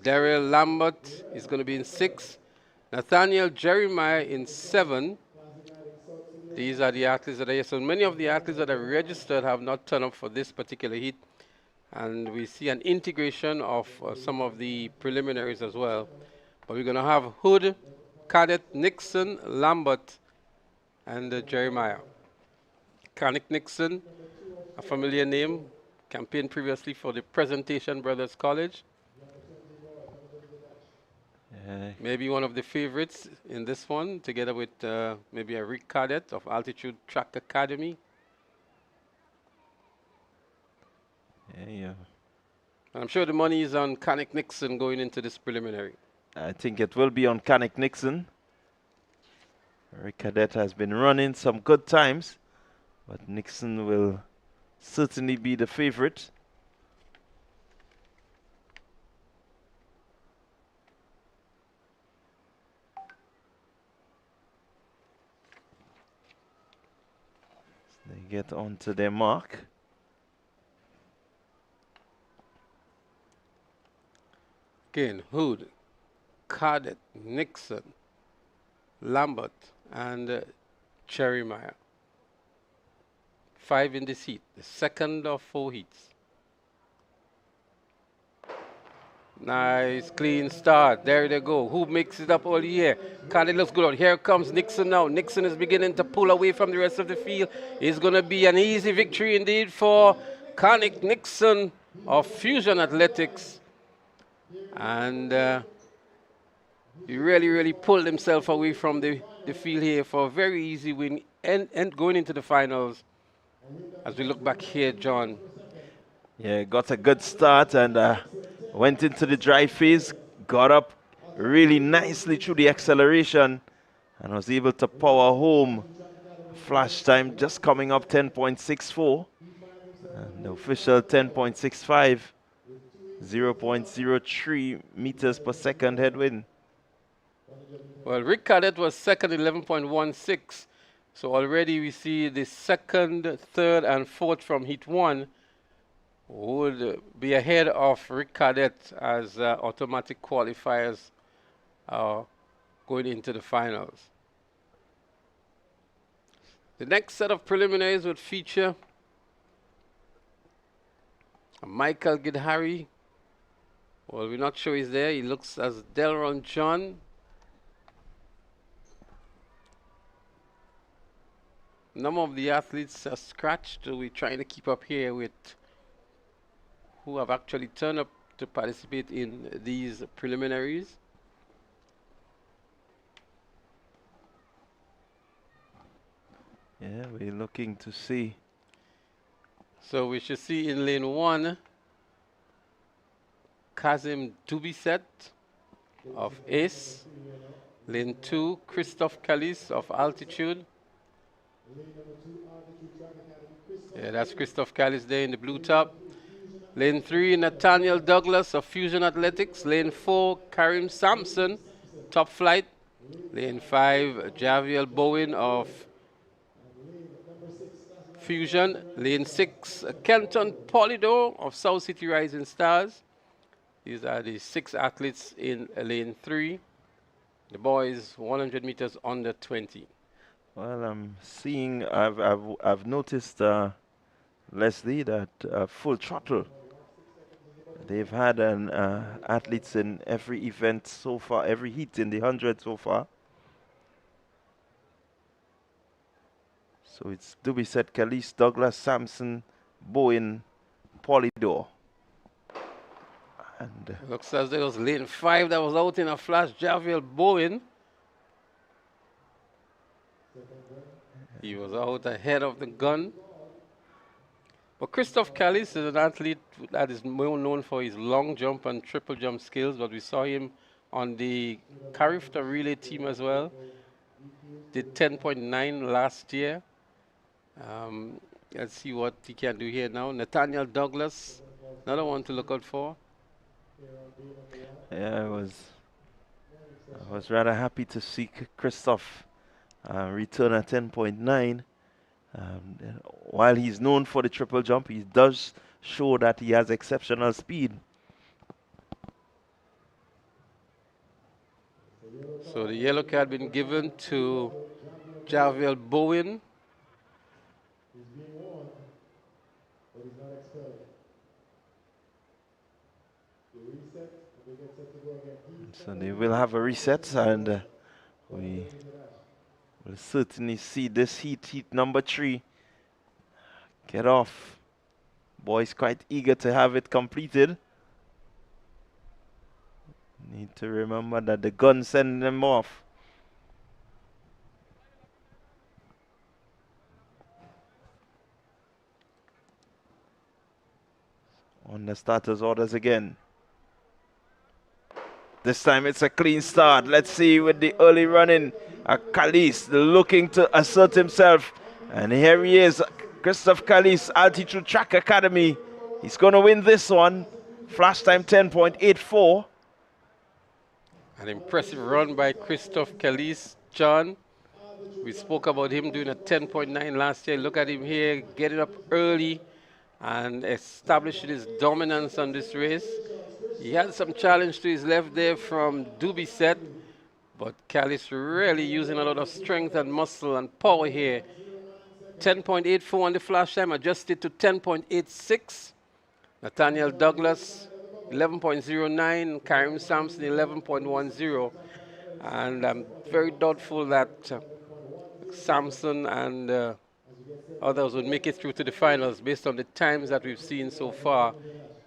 Daryl Lambert is going to be in 6, Nathaniel Jeremiah in 7. These are the athletes that are here. So many of the athletes that are registered have not turned up for this particular heat. And we see an integration of some of the preliminaries as well. But we're going to have Hood, Cadet, Nixon, Lambert, and Jeremiah. Kanik Nixon, a familiar name, campaigned previously for the Presentation Brothers College. Maybe one of the favorites in this one, together with maybe a Rick Cadet of Altitude Track Academy. Yeah. And I'm sure the money is on Kanik Nixon going into this preliminary. I think it will be on Kanik Nixon. Rick Cadet has been running some good times, but Nixon will certainly be the favorite. They get onto their mark. Again, Hood, Cadet, Nixon, Lambert, and Jeremiah. 5 in this heat, the second of 4 heats. Nice, clean start. There they go. Who makes it up all year? Cadet looks good. Here comes Nixon now. Nixon is beginning to pull away from the rest of the field. It's going to be an easy victory indeed for Kanik Nixon of Fusion Athletics. And he really pulled himself away from the field here for a very easy win and going into the finals. As we look back here, John. Yeah, got a good start and went into the dry phase, got up really nicely through the acceleration and was able to power home. Flash time just coming up 10.64 and the official 10.65, 0.03 meters per second headwind. Well, Rick Cadet was second, 11.16. So already we see the second, third, and fourth from heat 1 would be ahead of Rick Cadet as automatic qualifiers going into the finals. The next set of preliminaries would feature Michael Gidhari. Well, we're not sure he's there. He looks as Delron John. number of the athletes are scratched, so we're trying to keep up here with who have actually turned up to participate in these preliminaries. Yeah, we're looking to see. So we should see in lane 1, Kazim Dubiset of Ace. Lane 2, Christophe Callis of Altitude. Yeah, that's Christophe Callis there in the blue top. Lane 3, Nathaniel Douglas of Fusion Athletics. Lane 4, Karim Sampson, Top Flight. Lane 5, Javier Bowen of Fusion. Lane 6, Kenton Polidor of South City Rising Stars. These are the 6 athletes in lane 3. The boys 100 meters under 20. Well, I'm seeing, I've noticed, Leslie, that Full Throttle, they've had an athletes in every event so far, every heat in the 100 so far. So it's Dubiset, Callis, Douglas, Sampson, Bowen, Polidor. And looks as though it was lane 5 that was out in a flash. Javier Bowen. He was out ahead of the gun. But Christophe Callis is an athlete that is well known for his long jump and triple jump skills, but we saw him on the Carifta relay team as well. Did 10.9 last year. Let's see what he can do here now. Nathaniel Douglas, another one to look out for. Yeah, I was rather happy to see Christophe return at 10.9. While he's known for the triple jump, he does show that he has exceptional speed. So the yellow card been given to Javier Bowen. So they will have a reset, and we will certainly see this heat number 3 get off. Boys quite eager to have it completed. Need to remember that the gun send them off. On the starters orders again. This time it's a clean start. Let's see with the early running. Callis looking to assert himself. And here he is, Christophe Callis, Altitude Track Academy. He's going to win this one. Flash time 10.84. An impressive run by Christophe Callis, John. We spoke about him doing a 10.9 last year. Look at him here, getting up early and establishing his dominance on this race. He had some challenge to his left there from Dubiset, but Callis really using a lot of strength and muscle and power here. 10.84 on the flash time, adjusted to 10.86. Nathaniel Douglas, 11.09. Karim Sampson, 11.10. And I'm very doubtful that Sampson and others would make it through to the finals based on the times that we've seen so far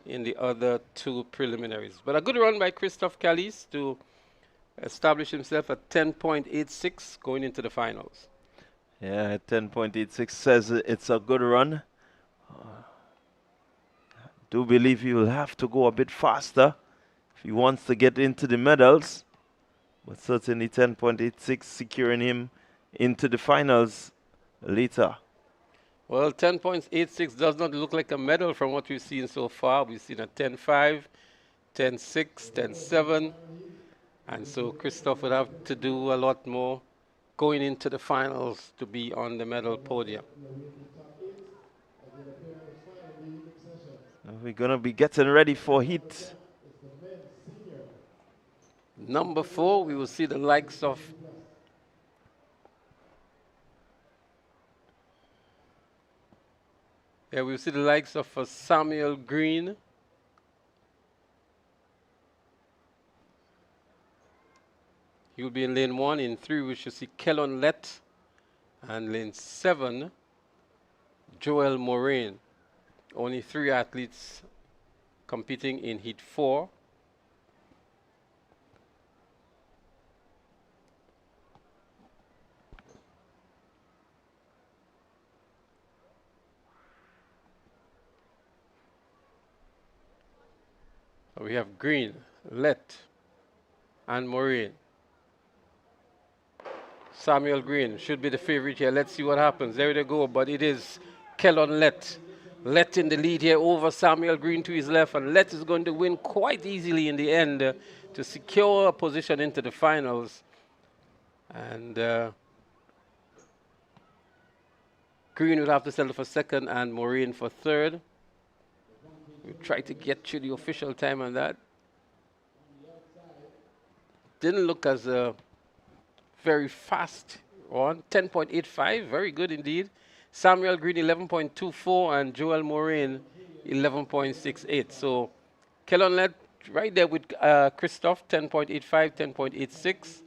in the other 2 preliminaries. But a good run by Christophe Callis to establish himself at 10.86 going into the finals. Yeah, 10.86 says it's a good run. Do believe he will have to go a bit faster if he wants to get into the medals. But certainly 10.86 securing him into the finals later. Well, 10.86 does not look like a medal from what we've seen so far. We've seen a 10.5, 10.6, 10.7. And so Christophe would have to do a lot more going into the finals to be on the medal podium. We're going to be getting ready for heat. Number 4, we will see the likes of we'll see the likes of Samuel Green. He will be in lane 1. In 3, we should see Kellon Lett And lane 7, Joel Moraine. Only 3 athletes competing in heat 4. So we have Green, Let, and Moraine. Samuel Green should be the favorite here. Let's see what happens. There they go, but it is Kellon Let. Let in the lead here over Samuel Green to his left, and Let is going to win quite easily in the end to secure a position into the finals. And Green would have to settle for second and Moraine for third. We'll try to get you the official time on that. Didn't look as a very fast one. 10.85, very good indeed. Samuel Green 11.24 and Joel Moraine 11.68. So Kellon Let right there with Christoph 10.85, 10.86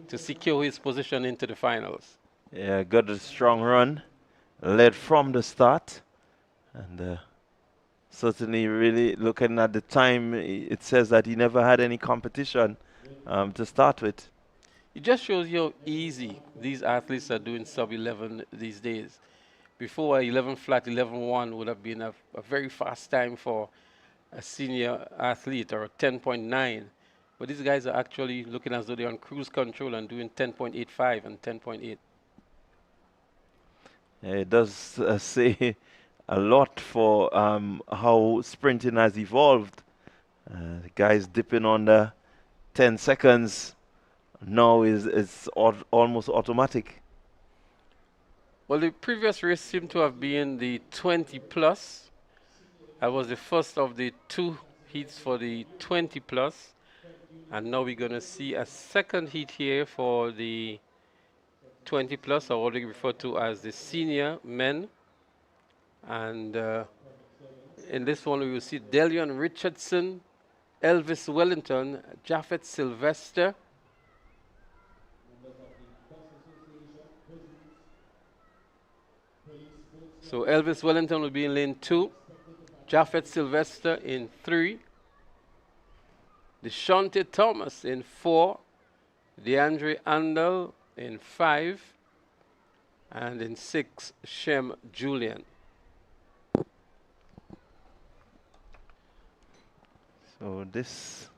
to secure his position into the finals. Yeah, got a strong run, led from the start, and certainly really looking at the time, it says that he never had any competition to start with. It just shows you how easy these athletes are doing sub-11 these days. Before 11 flat, 11.1 would have been a very fast time for a senior athlete, or 10.9. But these guys are actually looking as though they're on cruise control and doing 10.85 and 10.8. Yeah, it does say a lot for how sprinting has evolved. The guys dipping under 10 seconds now is almost automatic. Well, the previous race seemed to have been the 20 plus. That was the first of the 2 heats for the 20 plus. And now we're going to see a second heat here for the 20 plus, or what we refer to as the senior men. And in this one, we will see Delion Richardson, Elvis Wellington, Japheth Sylvester. So Elvis Wellington will be in lane 2, Japheth Sylvester in 3, Deshante Thomas in 4, DeAndre Andel in 5, and in 6, Shem Julian. So this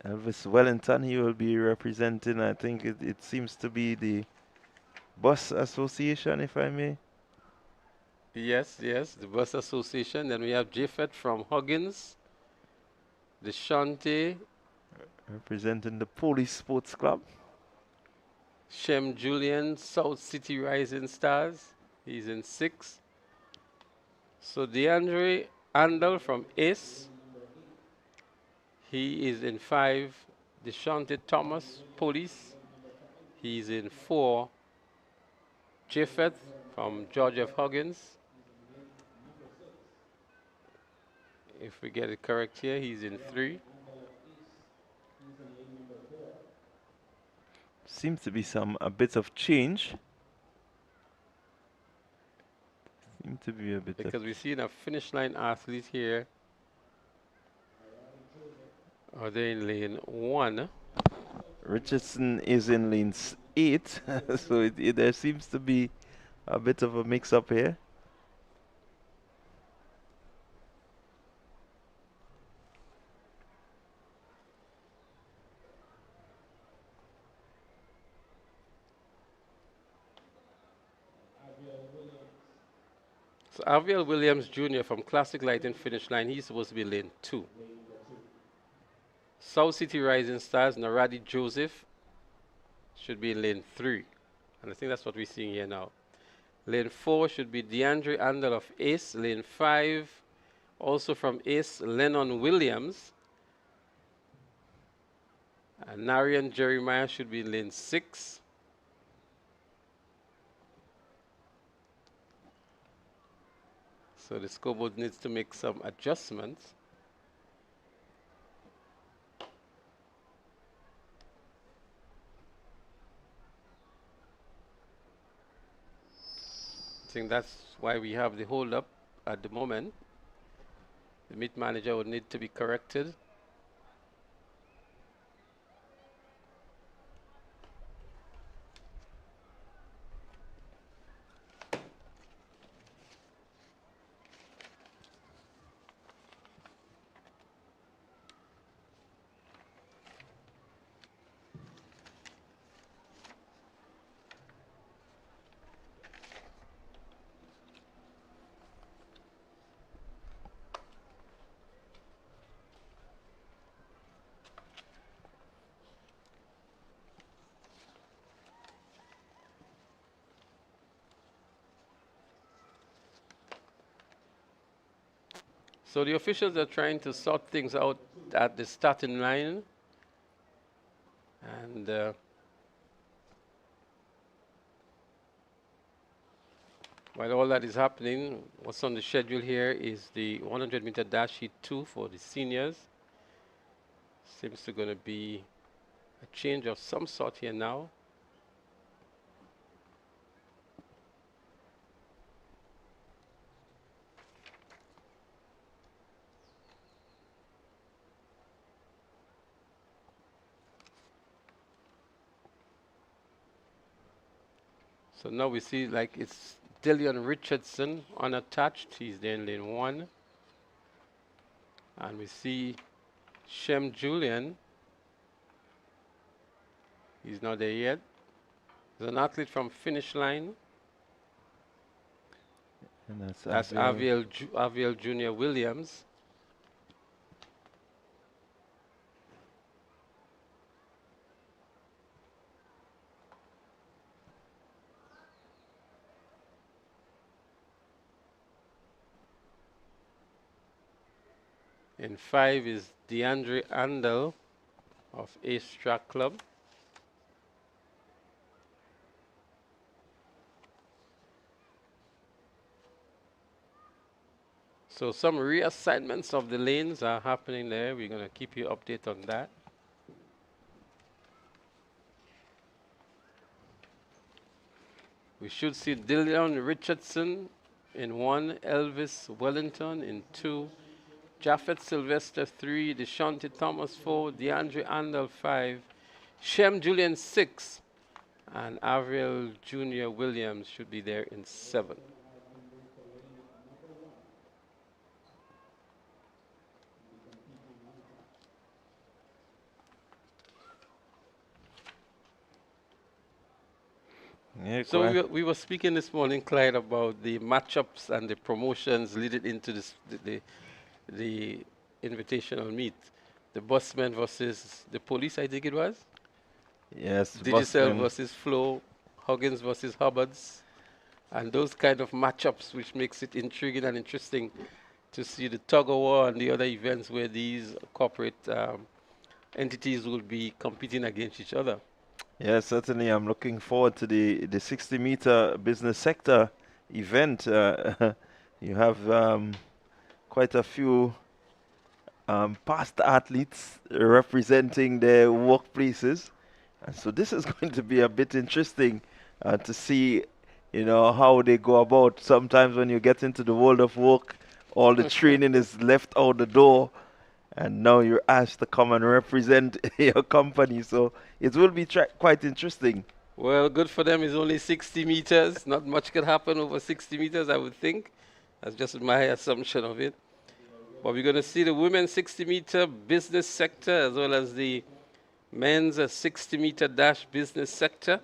Elvis Wellington, he will be representing, I think it seems to be the Bus Association, if I may. Yes, the Bus Association. Then we have Japheth from Huggins, Deshante. Representing the Police Sports Club. Shem Julian, South City Rising Stars. He's in 6. So DeAndre Andel from Ace. He is in 5. Deshante Thomas, Police. He's in 4. Japheth from George F. Huggins. If we get it correct here, he's in 3. Seems to be a bit of change. Seems to be a bit because we've seen a finish line athlete here. Are they in lane 1? Richardson is in lane 8, so there seems to be a bit of a mix-up here. So Aviel Williams Jr. from Classic Lighting Finish Line, he's supposed to be lane 2. South City Rising Stars, Naradi Joseph should be in lane 3. And I think that's what we're seeing here now. Lane 4 should be DeAndre Andel of Ace. Lane 5, also from Ace, Lennon Williams. And Narian Jeremiah should be in lane 6. So the scoreboard needs to make some adjustments. think that's why we have the hold up at the moment. The meet manager would need to be corrected. So the officials are trying to sort things out at the starting line. And while all that is happening, what's on the schedule here is the 100-meter dash heat 2 for the seniors. Seems to going to be a change of some sort here now. So now we see like it's Dillian Richardson unattached. He's there in lane 1. And we see Shem Julian. He's not there yet. There's an athlete from finish line. And that's Aviel Junior Williams. In 5 is DeAndre Andel of Ace Track Club. So some reassignments of the lanes are happening there. We're going to keep you updated on that. We should see Dillian Richardson in 1, Elvis Wellington in 2, Japheth Sylvester 3, Deshaunte Thomas 4, DeAndre Andel 5, Shem Julian 6, and Avril Junior Williams should be there in 7. Yeah, so we were speaking this morning, Clyde, about the matchups and the promotions leading into this, the invitational meet. The busmen versus the police, I think it was? Yes. Digicel versus Flo, Huggins versus Hubbards, and those kind of matchups which makes it intriguing and interesting to see the tug-of-war and the other events where these corporate entities will be competing against each other. Yes, certainly. I'm looking forward to the 60-meter business sector event. You have quite a few past athletes representing their workplaces. And so this is going to be a bit interesting to see, you know, how they go about. Sometimes when you get into the world of work, all the training is left out the door. And now you're asked to come and represent your company. So it will be quite interesting. Well, good for them. It's only 60 meters. Not much can happen over 60 meters, I would think. That's just my assumption of it. But we're going to see the women's 60-meter business sector as well as the men's 60-meter dash business sector.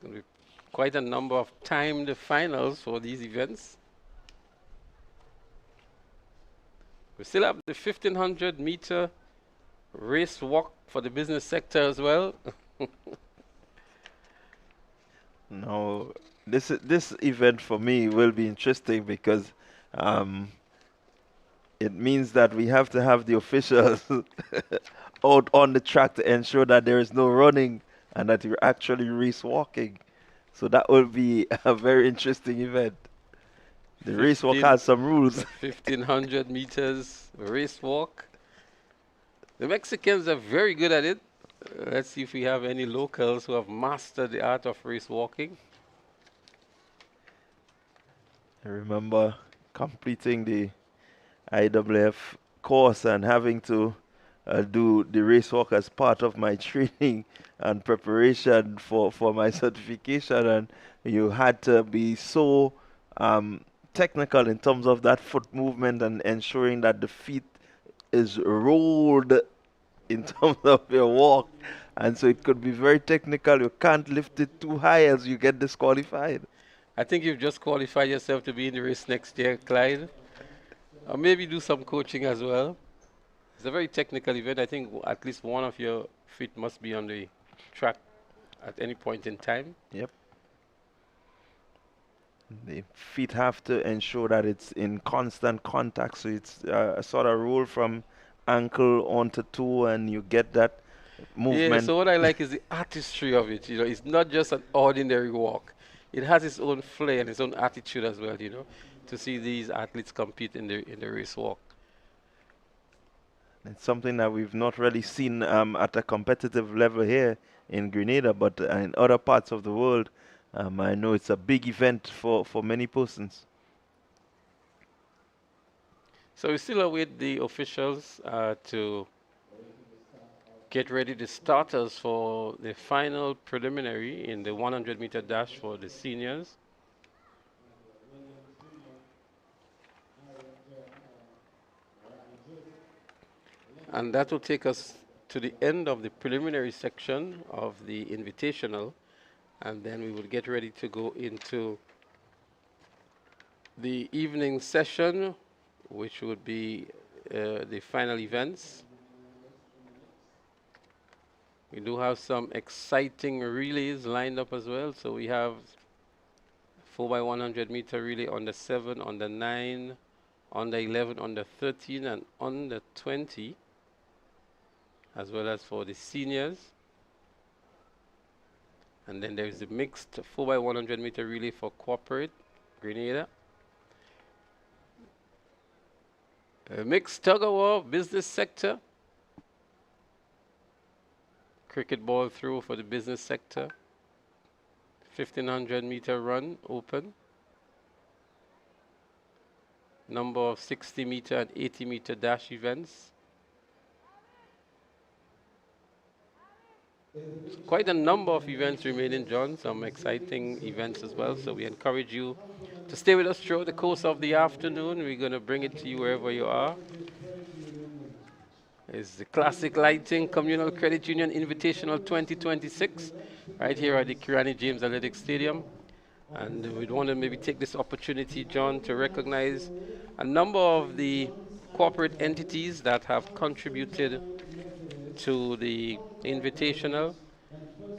Going to be quite a number of timed finals for these events. We still have the 1,500-meter race walk for the business sector as well. No, this event for me will be interesting because it means that we have to have the officials out on the track to ensure that there is no running and that you're actually race walking. So that will be a very interesting event. The race walk has some rules. 1,500 meters race walk. The Mexicans are very good at it. Let's see if we have any locals who have mastered the art of race walking. I remember completing the IWF course and having to do the race walk as part of my training and preparation for my certification, and you had to be so technical in terms of that foot movement and ensuring that the feet is rolled in terms of your walk, and so it could be very technical. You can't lift it too high as you get disqualified. I think you've just qualified yourself to be in the race next year, Clyde. Or maybe do some coaching as well. It's a very technical event. I think at least one of your feet must be on the track at any point in time. Yep. The feet have to ensure that it's in constant contact, so it's a sort of roll from ankle onto toe, and you get that movement. Yeah, so what I like is the artistry of it. You know, it's not just an ordinary walk. It has its own flair and its own attitude as well, you know, to see these athletes compete in the race walk. It's something that we've not really seen at a competitive level here in Grenada, but in other parts of the world, I know it's a big event for many persons. So we still await the officials to get ready the starters for the final preliminary in the 100-meter dash for the seniors. And that will take us to the end of the preliminary section of the Invitational, and then we will get ready to go into the evening session, which would be the final events. We do have some exciting relays lined up as well. So we have 4x100 meter relay on the 7, on the 9, on the 11, on the 13, and on the 20, as well as for the seniors. And then there is the mixed 4x100 meter relay for corporate, Grenada. A mixed tug-of-war business sector. Cricket ball throw for the business sector. 1500 meter run open. Number of 60 meter and 80 meter dash events. Quite a number of events remaining, John. Some exciting events as well. So we encourage you to stay with us throughout the course of the afternoon. We're going to bring it to you wherever you are. It's the Classic Lighting Communal Credit Union Invitational 2026, right here at the Kirani James Athletic Stadium. And we'd want to maybe take this opportunity, John, to recognize a number of the corporate entities that have contributed to the Invitational.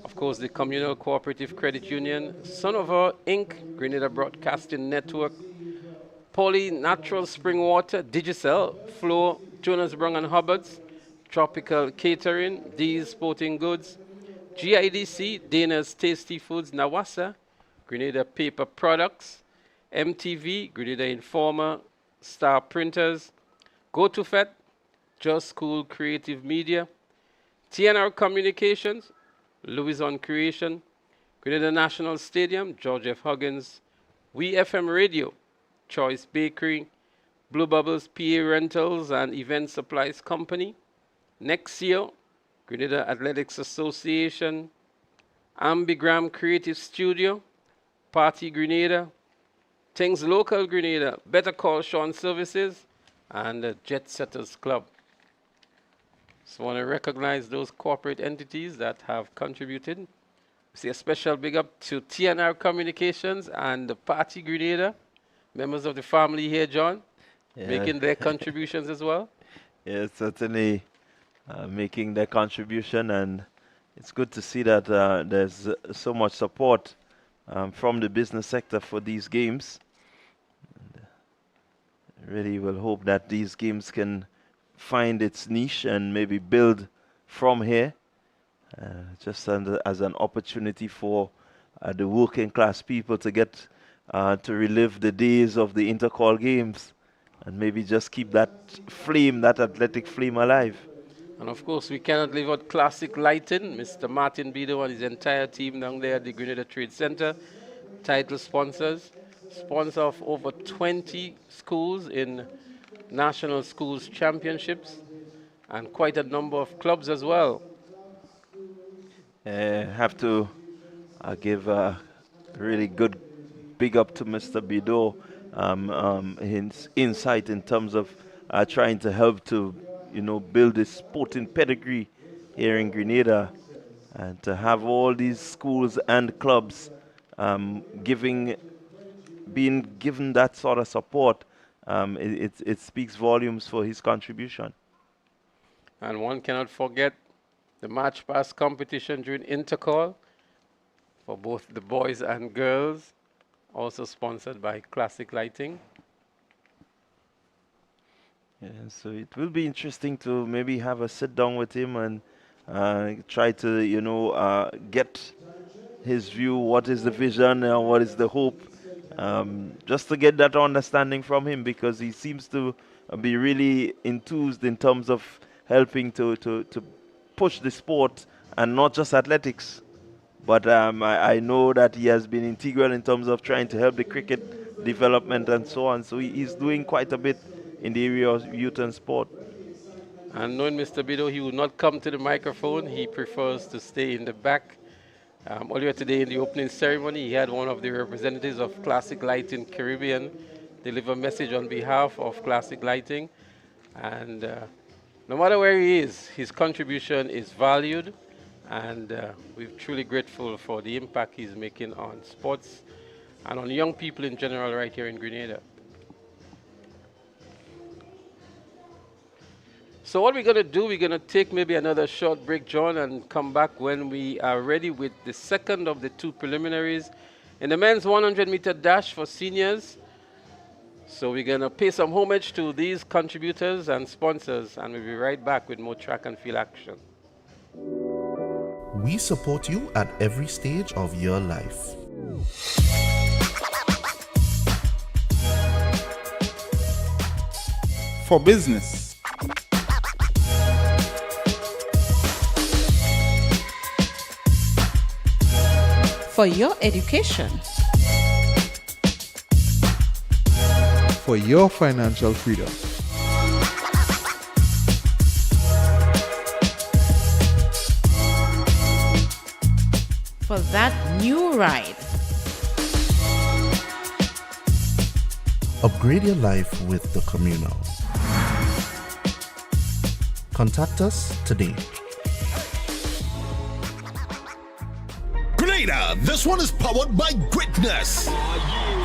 Of course, the Communal Cooperative Credit Union, Sonover Inc., Grenada Broadcasting Network, Poly Natural Spring Water, Digicel, Flow, Jonas Brown and Hubbards, Tropical Catering, D's Sporting Goods, GIDC, Dana's Tasty Foods, Nawasa, Grenada Paper Products, MTV, Grenada Informer, Star Printers, GoToFet, Just School Creative Media, TNR Communications, Louis on Creation, Grenada National Stadium, George F. Huggins, We FM Radio, Choice Bakery, Blue Bubbles PA Rentals and Event Supplies Company, Nexio, Grenada Athletics Association, Ambigram Creative Studio, Party Grenada, Things Local Grenada, Better Call Sean Services, and the Jet Setters Club. So I want to recognize those corporate entities that have contributed. We see a special big up to TNR Communications and the Party Grenada, members of the family here, John, making their contributions as well. Yes, certainly making their contribution, and it's good to see that there's so much support from the business sector for these games. And really will hope that these games can find its niche and maybe build from here, just as an opportunity for the working class people to get to relive the days of the intercall games and maybe just keep that flame, that athletic flame alive. And of course, we cannot leave out Classic Lighting, Mr. Martin Bido and his entire team down there at the Grenada Trade Center, title sponsors, sponsor of over 20 schools in National Schools Championships, and quite a number of clubs as well. Have to give a really good big up to Mr. Bido, his insight in terms of trying to help to, build this sporting pedigree here in Grenada, and to have all these schools and clubs being given that sort of support. It speaks volumes for his contribution. And one cannot forget the March Pass competition during Intercall for both the boys and girls, also sponsored by Classic Lighting. Yeah, so it will be interesting to maybe have a sit down with him and try to, get his view, what is the vision, what is the hope, just to get that understanding from him, because he seems to be really enthused in terms of helping to push the sport, and not just athletics. But I know that he has been integral in terms of trying to help the cricket development and so on. So he's doing quite a bit in the area of youth and sport. And knowing Mr. Bido, he will not come to the microphone. He prefers to stay in the back. Earlier today in the opening ceremony, he had one of the representatives of Classic Lighting Caribbean deliver a message on behalf of Classic Lighting. And no matter where he is, his contribution is valued. And we're truly grateful for the impact he's making on sports and on young people in general right here in Grenada. So what we're going to do, we're going to take maybe another short break, John, and come back when we are ready with the second of the two preliminaries in the men's 100-meter dash for seniors. So we're going to pay some homage to these contributors and sponsors, and we'll be right back with more track and field action. We support you at every stage of your life. For business, For your education. for your financial freedom. For that new ride. Upgrade your life with the Communal. Contact us today. Grenada, this one is powered by greatness.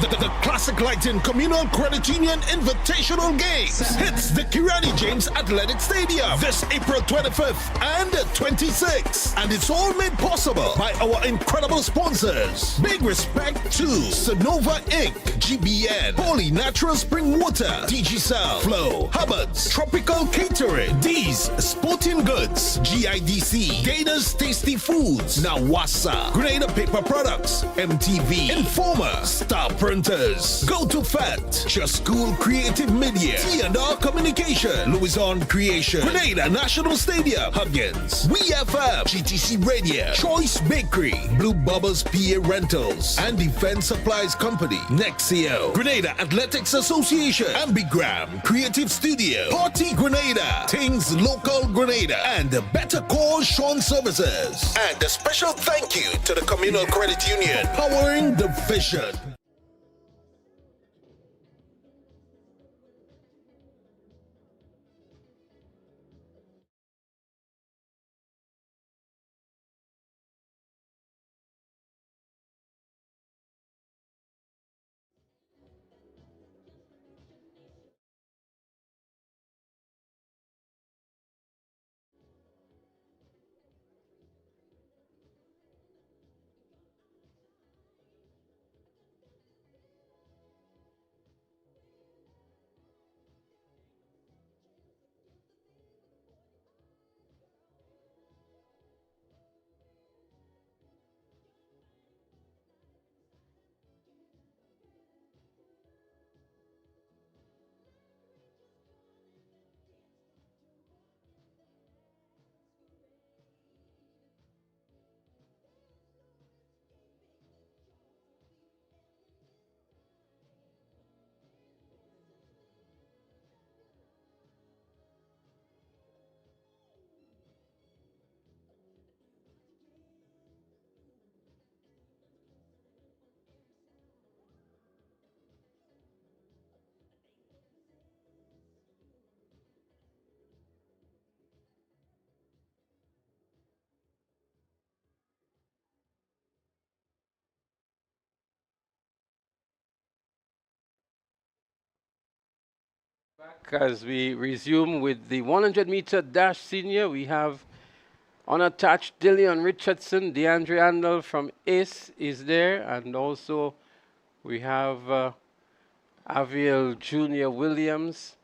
The Classic Lighting Communal Credit Union Invitational Games hits the Kirani James Athletic Stadium this April 25th and 26th. And it's all made possible by our incredible sponsors. Big respect to Sonova Inc., GBN, Holy Natural Spring Water, DigiCell, Flow, Hubbard's, Tropical Catering, D's Sporting Goods, GIDC, Gators Tasty Foods, Nawasa, Grenada Paper Products, MTV, Informer, Star Printers, Go to Fat, Just School Creative Media, T&R Communication, Louison Creation, Grenada National Stadium, Huggins, WeFM, GTC Radio, Choice Bakery, Blue Bubbles PA Rentals, and Defense Supplies Company, Nexio, Grenada Athletics Association, Ambigram, Creative Studio, Party Grenada, Things Local Grenada, and Better Call Sean Services. And a special thank you to the Communal Credit Union, powering the vision. As we resume with the 100-meter dash senior, we have unattached Dillion Richardson, DeAndre Andel from ACE is there, and also we have Aviel Junior Williams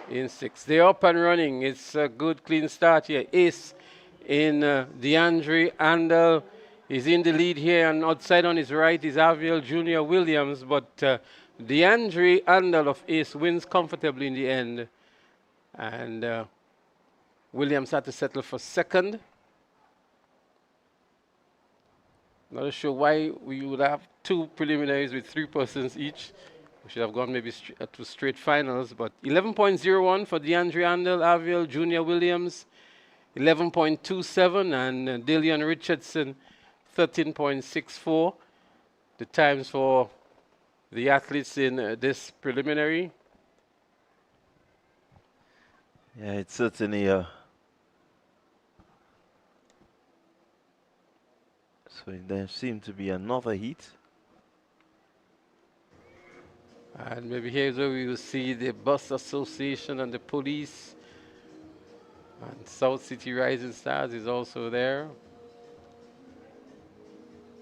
in 6. They're up and running. It's a good, clean start here. ACE in DeAndre Andel is in the lead here, and outside on his right is Aviel Junior Williams, but DeAndre Andel of ACE wins comfortably in the end, and Williams had to settle for second. Not sure why we would have 2 preliminaries with 3 persons each. We should have gone maybe to straight finals, but 11.01 for DeAndre Andel, Aviel Junior Williams, 11.27, and Dillion Richardson, 13.64. The times for the athletes in this preliminary. Yeah, it's certainly so there seemed to be another heat. And maybe here's where we will see the Bus Association and the police. And South City Rising Stars is also there.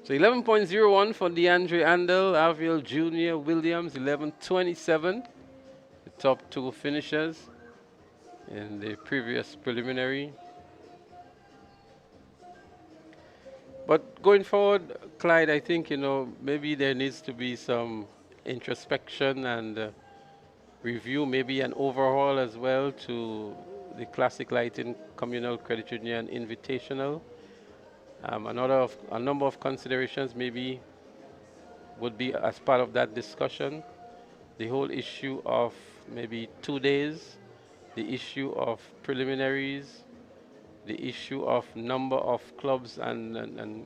So 11.01 for DeAndre Andel, Aviel Junior Williams, 11.27. The top 2 finishers in the previous preliminary. But going forward, Clyde, I think, maybe there needs to be some introspection and review, maybe an overhaul as well to the Classic Lighting Communal Credit Union Invitational. A number of considerations maybe would be as part of that discussion. The whole issue of maybe 2 days, the issue of preliminaries, the issue of number of clubs and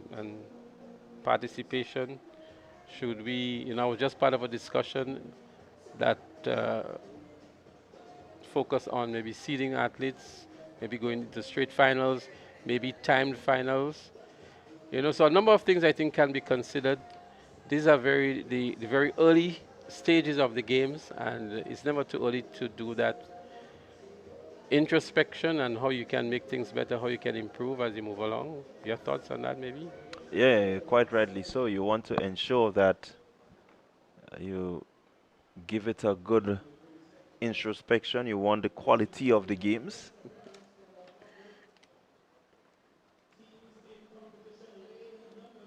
participation. Should we, just part of a discussion that focus on maybe seeding athletes, maybe going into straight finals, maybe timed finals. So a number of things I think can be considered. These are the very early stages of the games, and it's never too early to do that introspection and how you can make things better, how you can improve as you move along. Your thoughts on that, maybe? Yeah, quite rightly so. You want to ensure that you give it a good introspection. You want the quality of the games.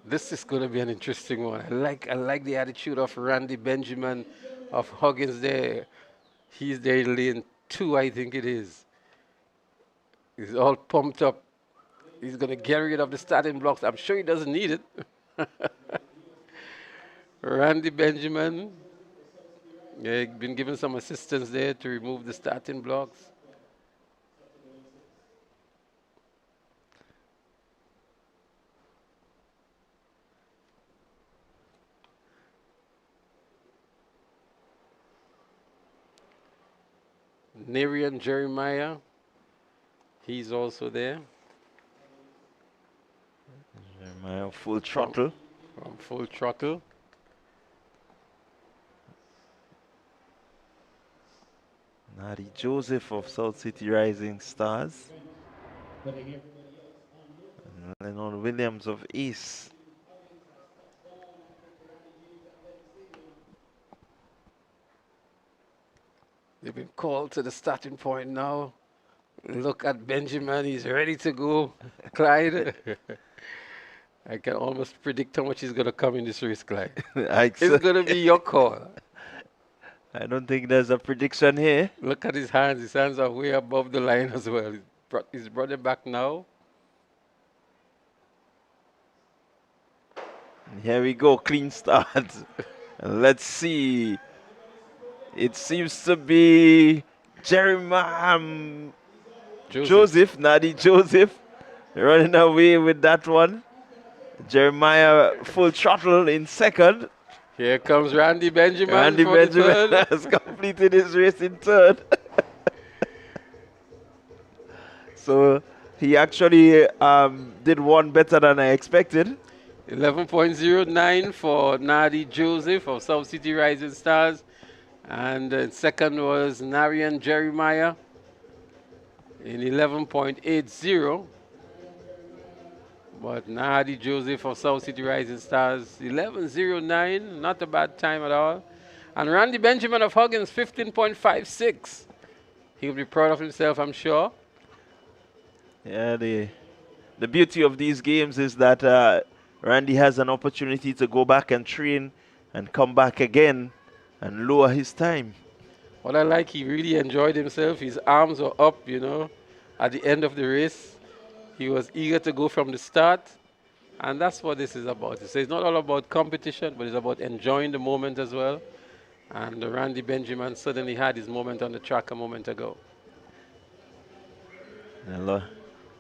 This is going to be an interesting one. I like the attitude of Randy Benjamin of Huggins there. He's there in lane 2, I think it is. He's all pumped up. He's going to get rid of the starting blocks. I'm sure he doesn't need it. Randy Benjamin. Yeah, been given some assistance there to remove the starting blocks. Nerian Jeremiah, he's also there. Jeremiah, full throttle. From full throttle. Nadi Joseph of South City Rising Stars. And Lennon Williams of ACE. They've been called to the starting point now. Look at Benjamin, he's ready to go. Clyde. I can almost predict how much he's going to come in this race, Clyde. It's going to be your call. I don't think there's a prediction here. Look at his hands. His hands are way above the line as well. He's brought them back now. And here we go, clean start. And let's see. It seems to be Jeremiah Joseph, Nadi Joseph, running away with that one. Jeremiah full throttle in second. Here comes Randy Benjamin. Randy Benjamin has completed his race in third. So he actually did one better than I expected. 11.09 for Nadi Joseph of South City Rising Stars. And second was Narian Jeremiah in 11.80. But Nahadi Joseph of South City Rising Stars, 11.09, not a bad time at all. And Randy Benjamin of Huggins, 15.56. He'll be proud of himself, I'm sure. Yeah, the beauty of these games is that Randy has an opportunity to go back and train and come back again and lower his time. What I like, he really enjoyed himself. His arms were up, you know, at the end of the race. He was eager to go from the start. And that's what this is about. So it's not all about competition, but it's about enjoying the moment as well. And Randy Benjamin certainly had his moment on the track a moment ago.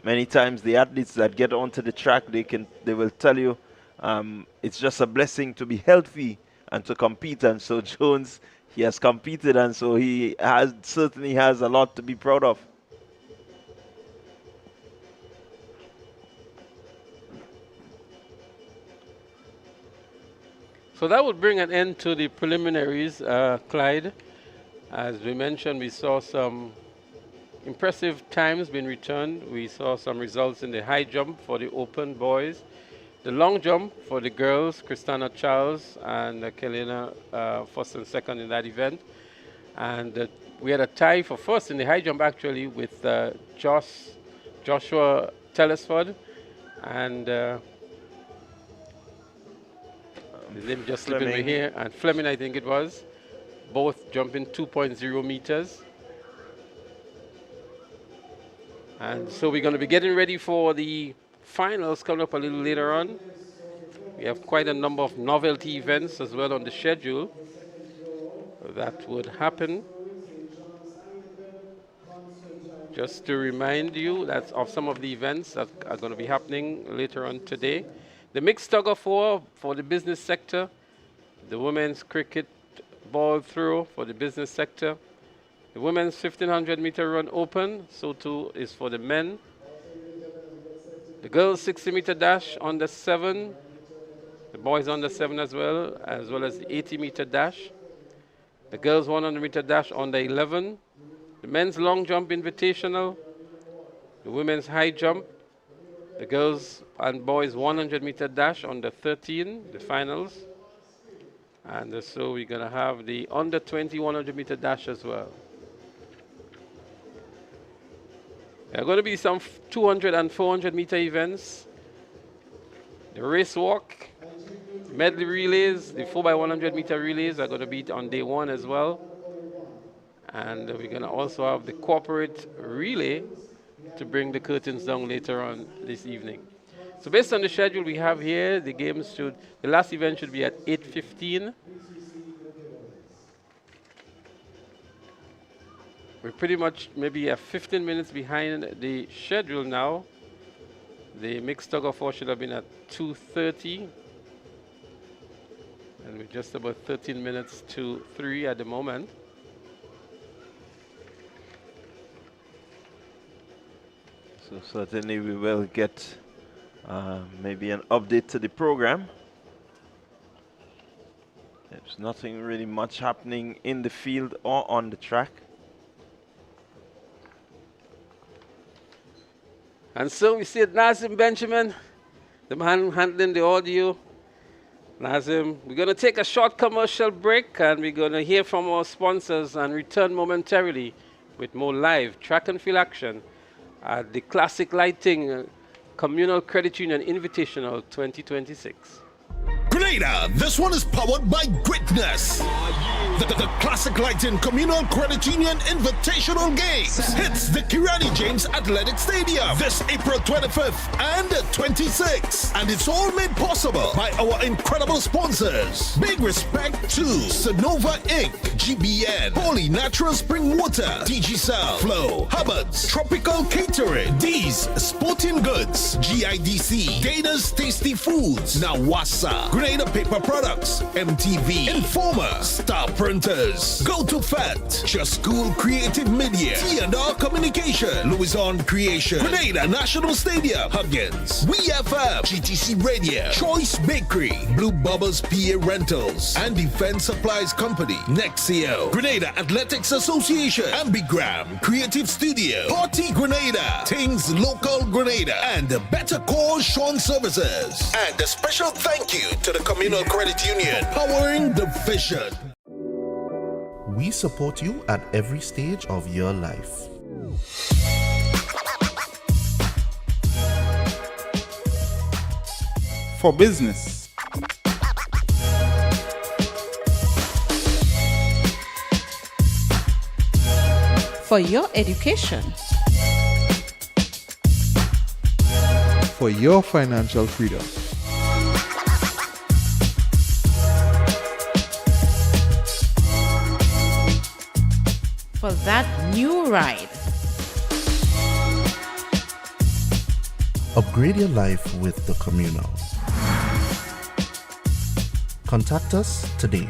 Many times the athletes that get onto the track, they will tell you it's just a blessing to be healthy and to compete. And so Jones, he has competed, and so he certainly has a lot to be proud of. So that would bring an end to the preliminaries, Clyde. As we mentioned, we saw some impressive times being returned. We saw some results in the high jump for the open boys. The long jump for the girls, Christina Charles and Kelena first and second in that event. And we had a tie for first in the high jump actually with Joshua Telesford and his name just slipping me here, and Fleming I think it was, both jumping 2.0 meters. And so we're going to be getting ready for the finals coming up a little later on. We have quite a number of novelty events as well on the schedule that would happen. Just to remind you that of some of the events that are going to be happening later on today. The mixed tug of war for the business sector, the women's cricket ball throw for the business sector, the women's 1500 meter run open, so too is for the men. The girls 60 meter dash under 7, the boys under 7 as well as the 80 meter dash. The girls 100 meter dash under 11, the men's long jump invitational, the women's high jump, the girls and boys 100 meter dash under 13, the finals. And so we're going to have the under 20 100 meter dash as well. There are going to be some 200 and 400 meter events. The race walk, medley relays, the 4x100 meter relays are going to be on day 1 as well. And we're going to also have the corporate relay to bring the curtains down later on this evening. So based on the schedule we have here, the last event should be at 8:15. We're pretty much maybe 15 minutes behind the schedule now. The mixed tug of war should have been at 2:30. And we're just about 13 minutes to 3 at the moment. So certainly we will get maybe an update to the program. There's nothing really much happening in the field or on the track. And so we see Nazim Benjamin, the man handling the audio. Nazim, we're going to take a short commercial break and we're going to hear from our sponsors and return momentarily with more live track and field action at the Classic Lighting Communal Credit Union Invitational 2026. Grenada, this one is powered by greatness. The Classic Lighting Communal Credit Union Invitational Games hits the Kirani James Athletic Stadium this April 25th and 26th. And it's all made possible by our incredible sponsors. Big respect to Sonova Inc., GBN, Holy Natural Spring Water, DG Flow, Hubbard's, Tropical Catering, D's Sporting Goods, GIDC, Dana's Tasty Foods, Nawasa, Grenada Grenada Paper Products, MTV, Informer, Star Printers, Go to Fat, Just School Creative Media, T&R Communication, Louison Creation, Grenada National Stadium, Huggins, WeFM, GTC Radio, Choice Bakery, Blue Bubbles PA Rentals, and Defense Supplies Company, Nexio, Grenada Athletics Association, Ambigram, Creative Studio, Party Grenada, Things Local Grenada, and the Better Call Sean Services. And a special thank you to the Communal Credit Union, powering the vision. We support you at every stage of your life. For business. For your education. For your financial freedom. For that new ride. Upgrade your life with the Communal. Contact us today.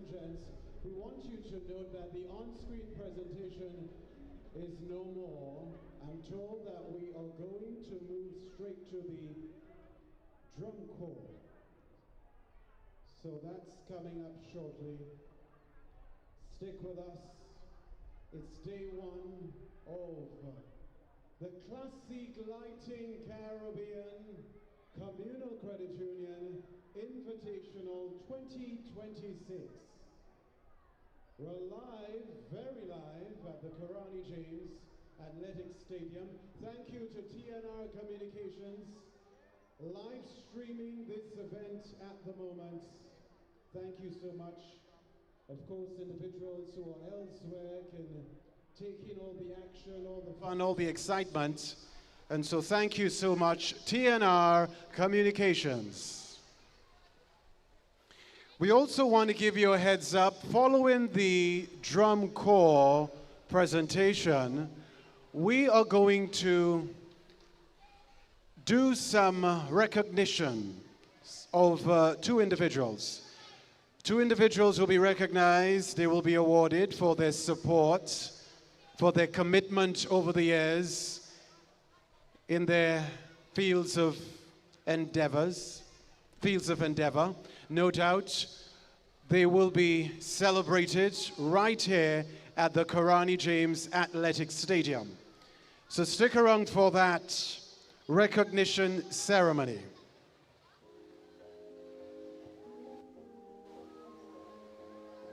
and gents, we want you to note that the on-screen presentation is no more. I'm told that we are going to move straight to the drum corps. So that's coming up shortly. Stick with us. It's day one of the Classique Lighting Caribbean Communal Credit Union Invitational 2026. We're live, very live, at the Karani James Athletic Stadium. Thank you to TNR Communications, live streaming this event at the moment. Thank you so much. Of course, individuals who are elsewhere can take in all the action, all the fun, all the excitement. And so thank you so much, TNR Communications. We also want to give you a heads up. Following the drum corps presentation, we are going to do some recognition of two individuals. Two individuals will be recognized. They will be awarded for their support, for their commitment over the years in their fields of endeavor. No doubt they will be celebrated right here at the Karani James Athletic Stadium. So stick around for that recognition ceremony.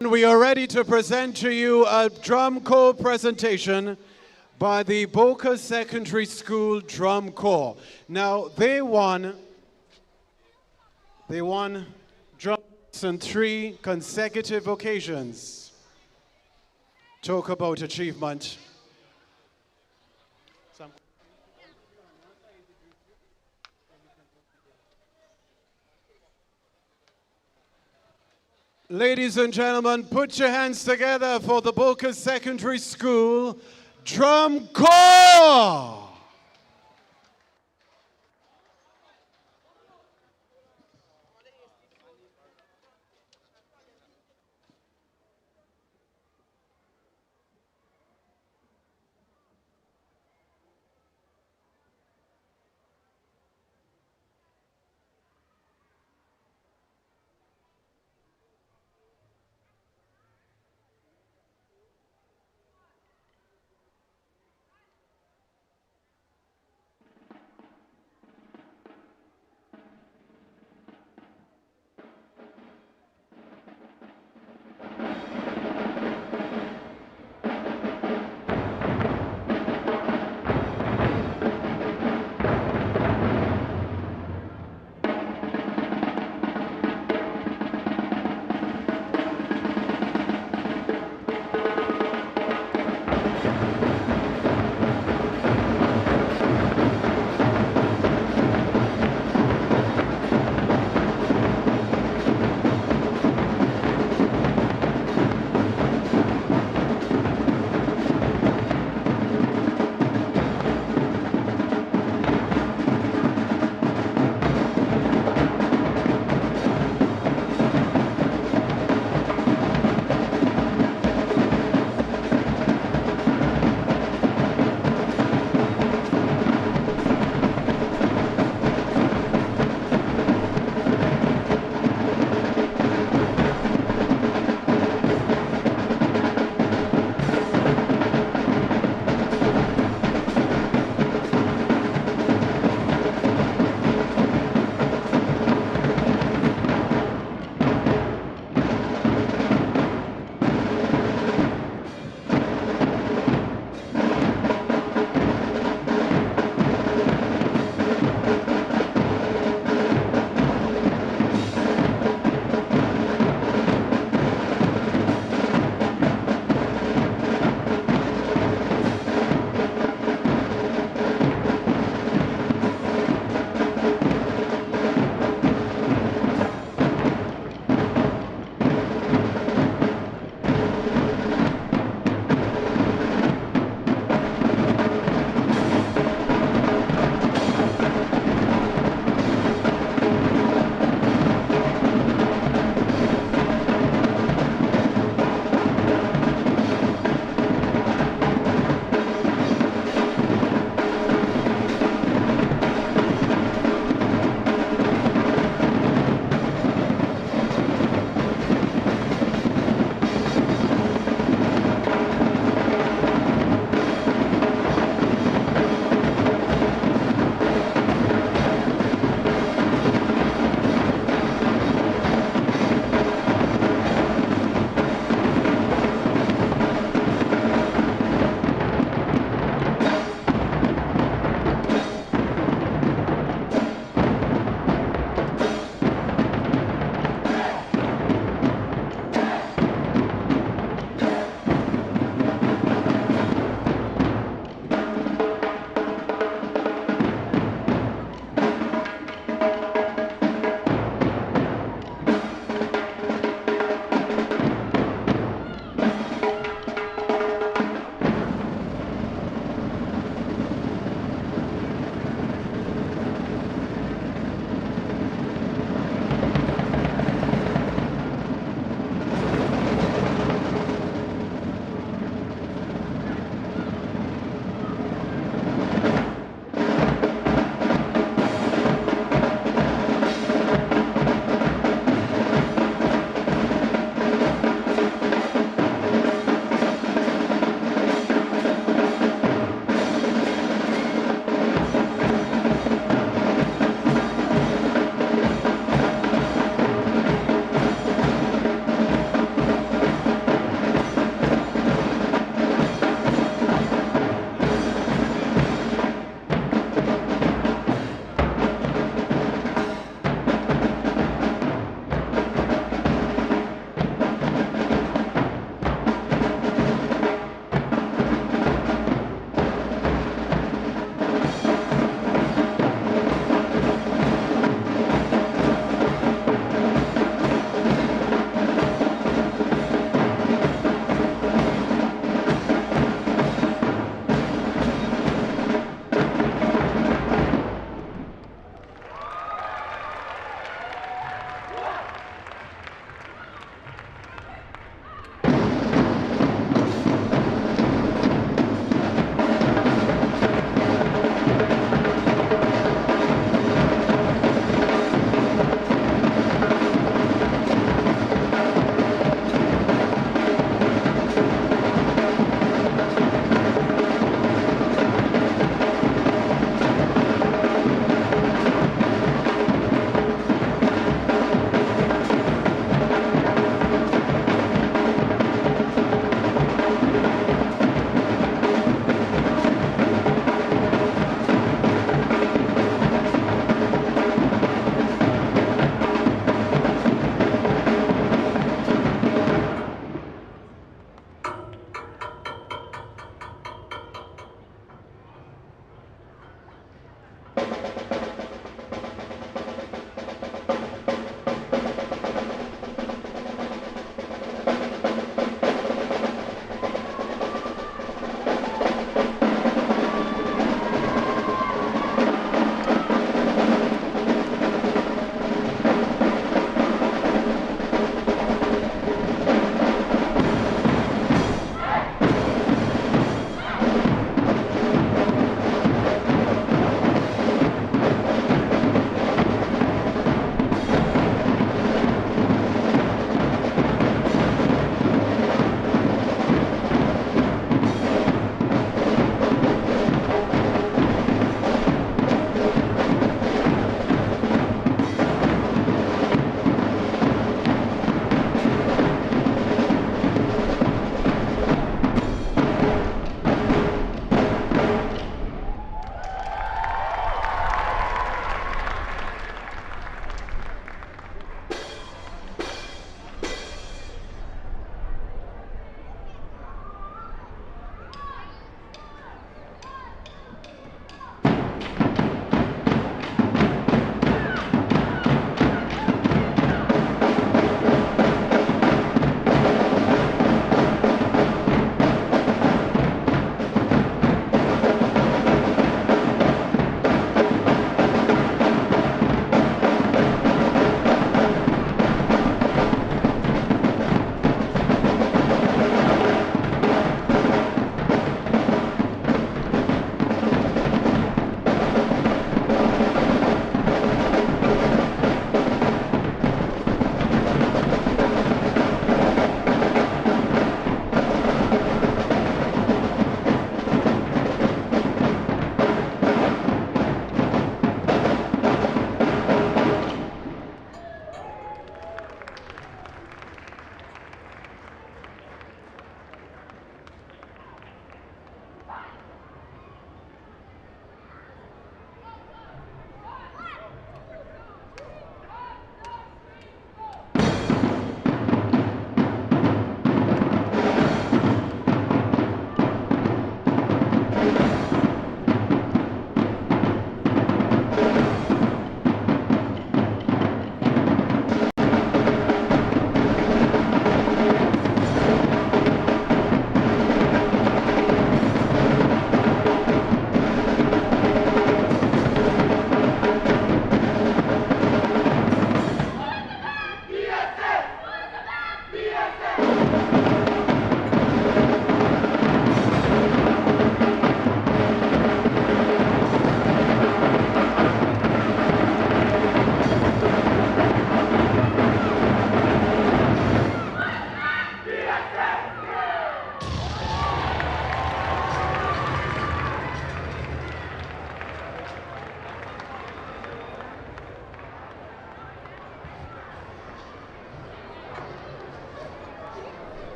We are ready to present to you a drum corps presentation by the Boca Secondary School Drum Corps. Now, they won drums on 3 consecutive occasions. Talk about achievement. Ladies and gentlemen, put your hands together for the Boca Secondary School Drum Corps!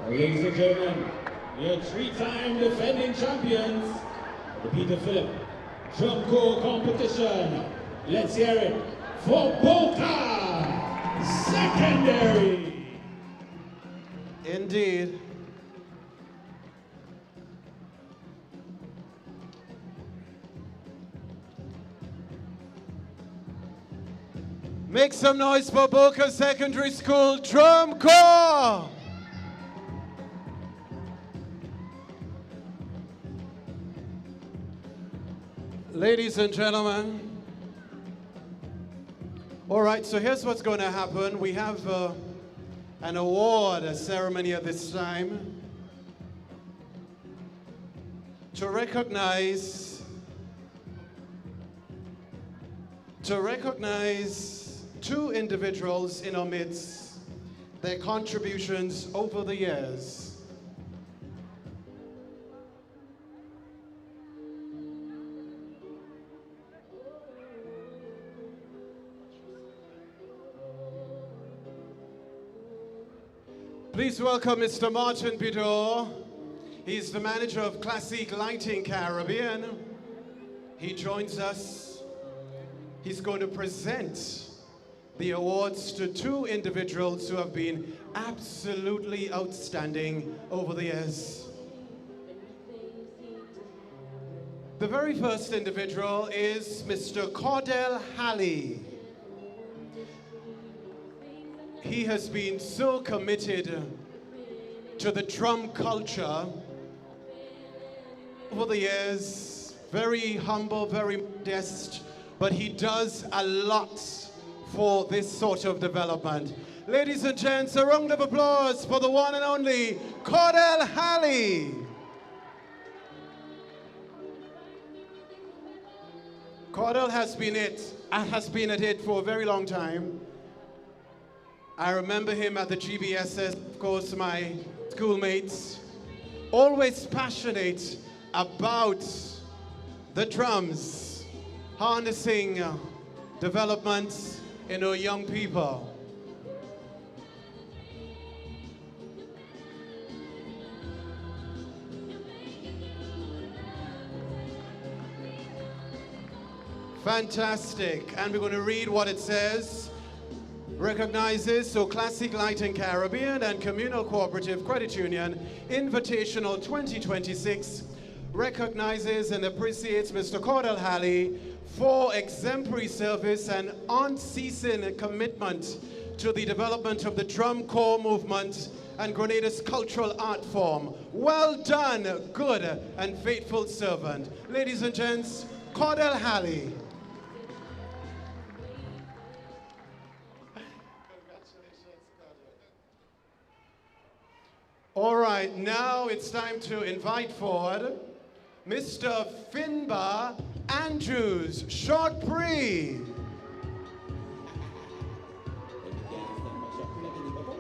Ladies and gentlemen, your three-time defending champions, the Peter Phillip Drum Corps competition. Let's hear it for Boca Secondary. Indeed. Make some noise for Boca Secondary School Drum Corps. Ladies and gentlemen, all right, so here's what's going to happen. We have an award ceremony at this time to recognize two individuals in our midst, their contributions over the years. Please welcome Mr. Martin Bidor. He's the manager of Classique Lighting Caribbean. He joins us. He's going to present the awards to two individuals who have been absolutely outstanding over the years. The very first individual is Mr. Cordell Halley. He has been so committed to the drum culture over the years, very humble, very modest, but he does a lot for this sort of development. Ladies and gents, a round of applause for the one and only Cordell Halley. Cordell has been at it for a very long time. I remember him at the GBSS, of course, my schoolmates, always passionate about the drums, harnessing development in our young people. Fantastic, and we're going to read what it says. Recognizes Classique Lighting Caribbean and Communal Cooperative Credit Union Invitational 2026 recognizes and appreciates Mr. Cordell Halley for exemplary service and unceasing commitment to the development of the drum corps movement and Grenada's cultural art form. Well done, good and faithful servant. Ladies and gents, Cordell Halley. All right, now it's time to invite forward Mr. Finbar Andrews, short pre.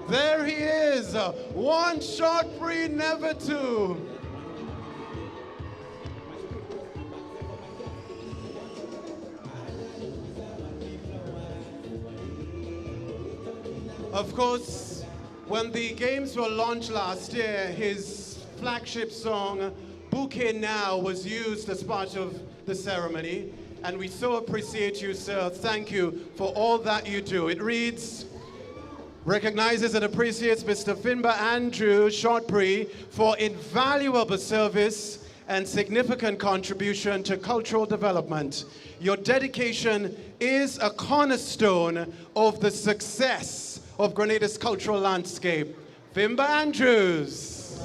There he is, one short pre, never two. Of course, when the games were launched last year, his flagship song, Bouquet Now, was used as part of the ceremony. And we so appreciate you, sir. Thank you for all that you do. It reads, recognizes and appreciates Mr. Finbar Andrew Shortpree for invaluable service and significant contribution to cultural development. Your dedication is a cornerstone of the success of Grenada's cultural landscape. Finbar Andrews.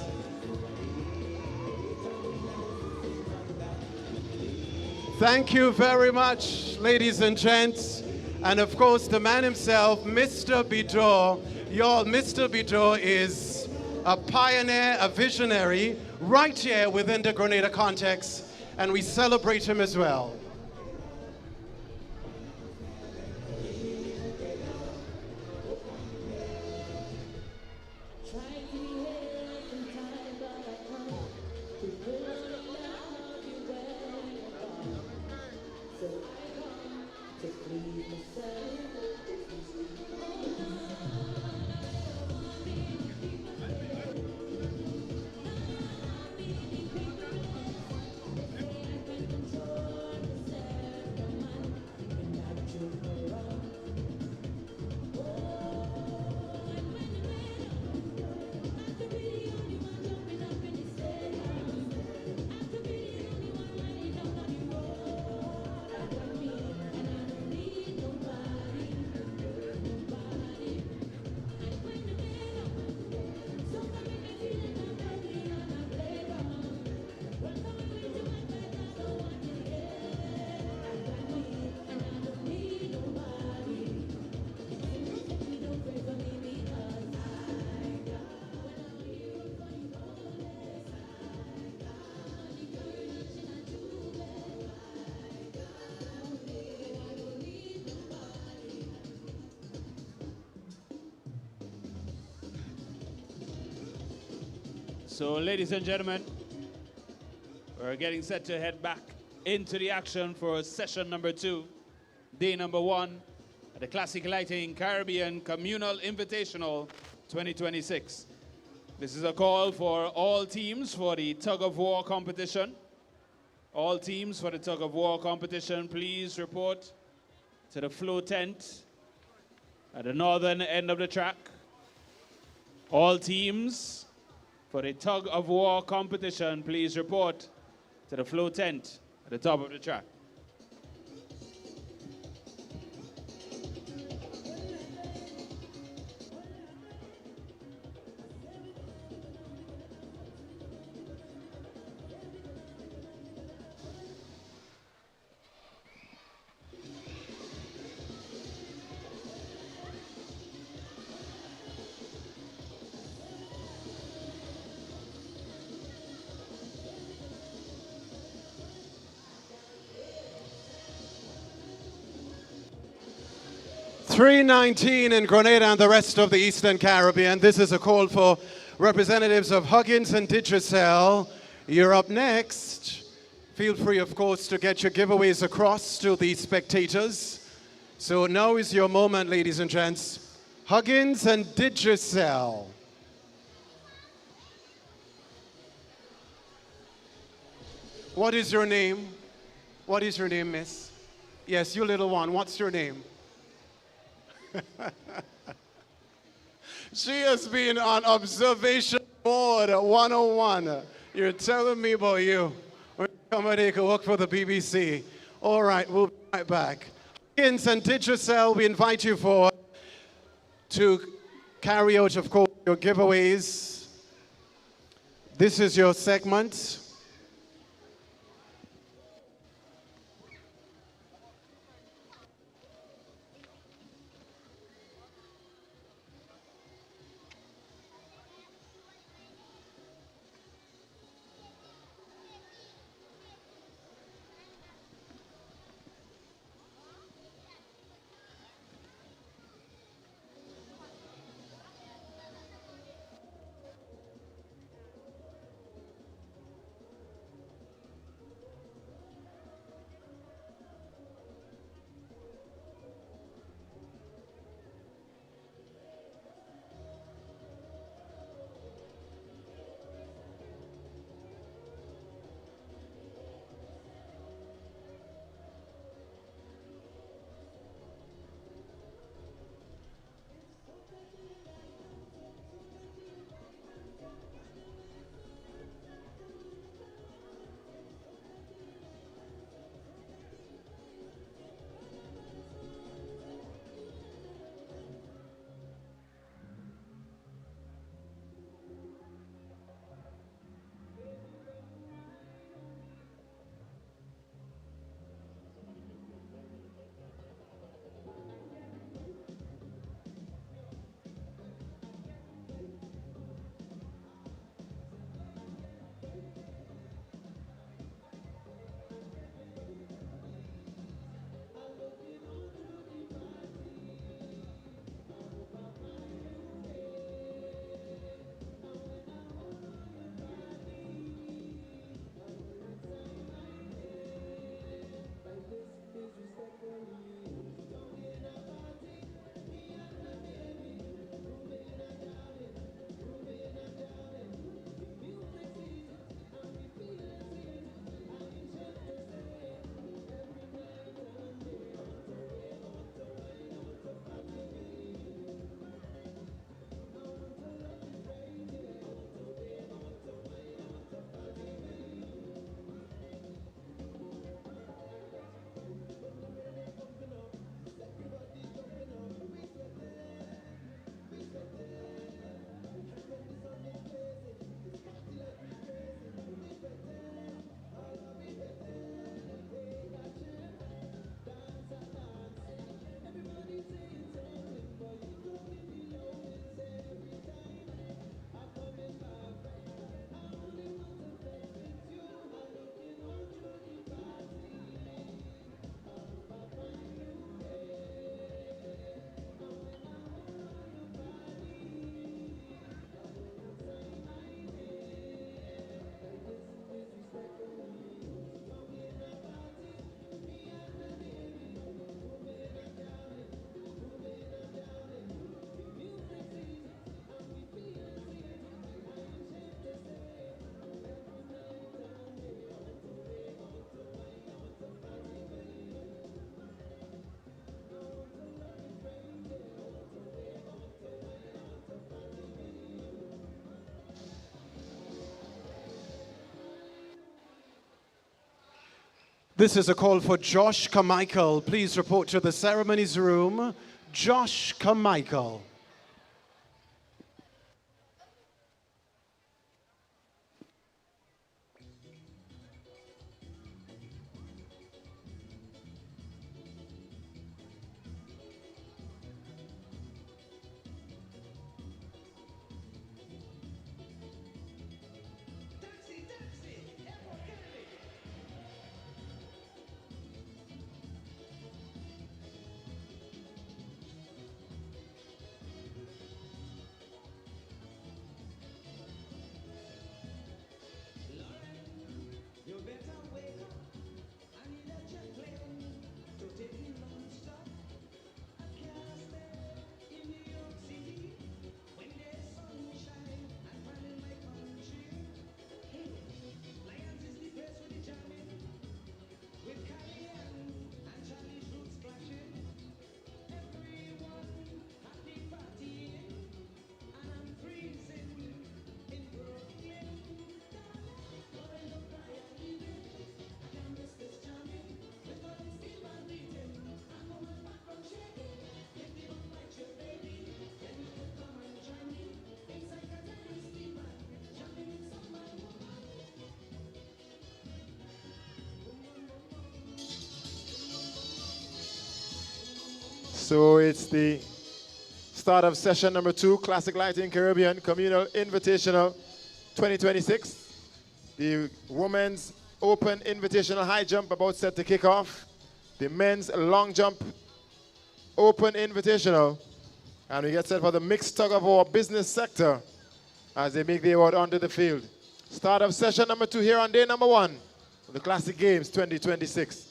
Thank you very much, ladies and gents. And of course, the man himself, Mr. Bidor. Y'all, Mr. Bidor is a pioneer, a visionary, right here within the Grenada context, and we celebrate him as well. So, ladies and gentlemen, we're getting set to head back into the action for session number 2, day number 1, at the Classic Lighting Caribbean Communal Invitational 2026. This is a call for all teams for the tug of war competition. All teams for the tug of war competition, please report to the flow tent at the northern end of the track. All teams for the tug of war competition, please report to the flow tent at the top of the track. .319 in Grenada and the rest of the Eastern Caribbean. This is a call for representatives of Huggins and Digicel. You're up next. Feel free, of course, to get your giveaways across to the spectators. So now is your moment, ladies and gents. Huggins and Digicel. What is your name? What is your name, miss? Yes, you little one. What's your name? She has been on observation board 101. You're telling me about you. Somebody could work for the BBC. All right, we'll be right back. Huggins and Digicel, we invite you to carry out, of course, your giveaways. This is your segment. This is a call for Josh Carmichael. Please report to the ceremonies room. Josh Carmichael. So it's the start of session number 2, Classic Lighting Caribbean Communal Invitational 2026. The Women's Open Invitational High Jump about set to kick off. The Men's Long Jump Open Invitational. And we get set for the mixed tug of war business sector as they make their way out onto the field. Start of session number 2 here on day number 1 of the Classic Games 2026.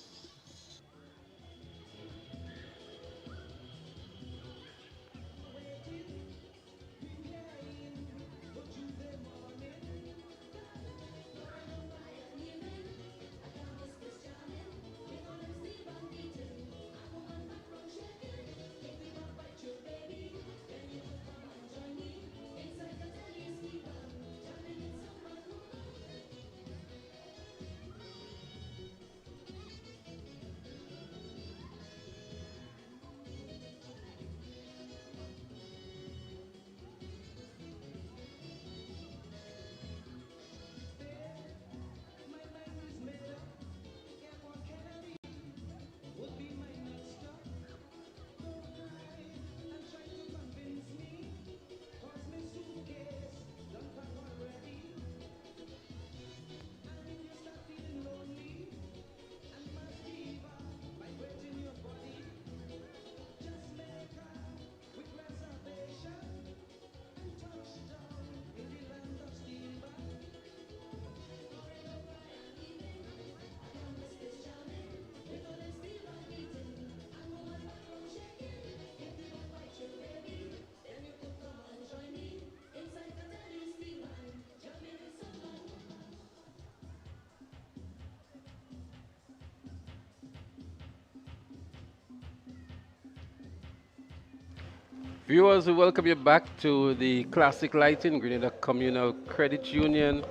Viewers, we welcome you back to the Classic Lighting Grenada Communal Credit Union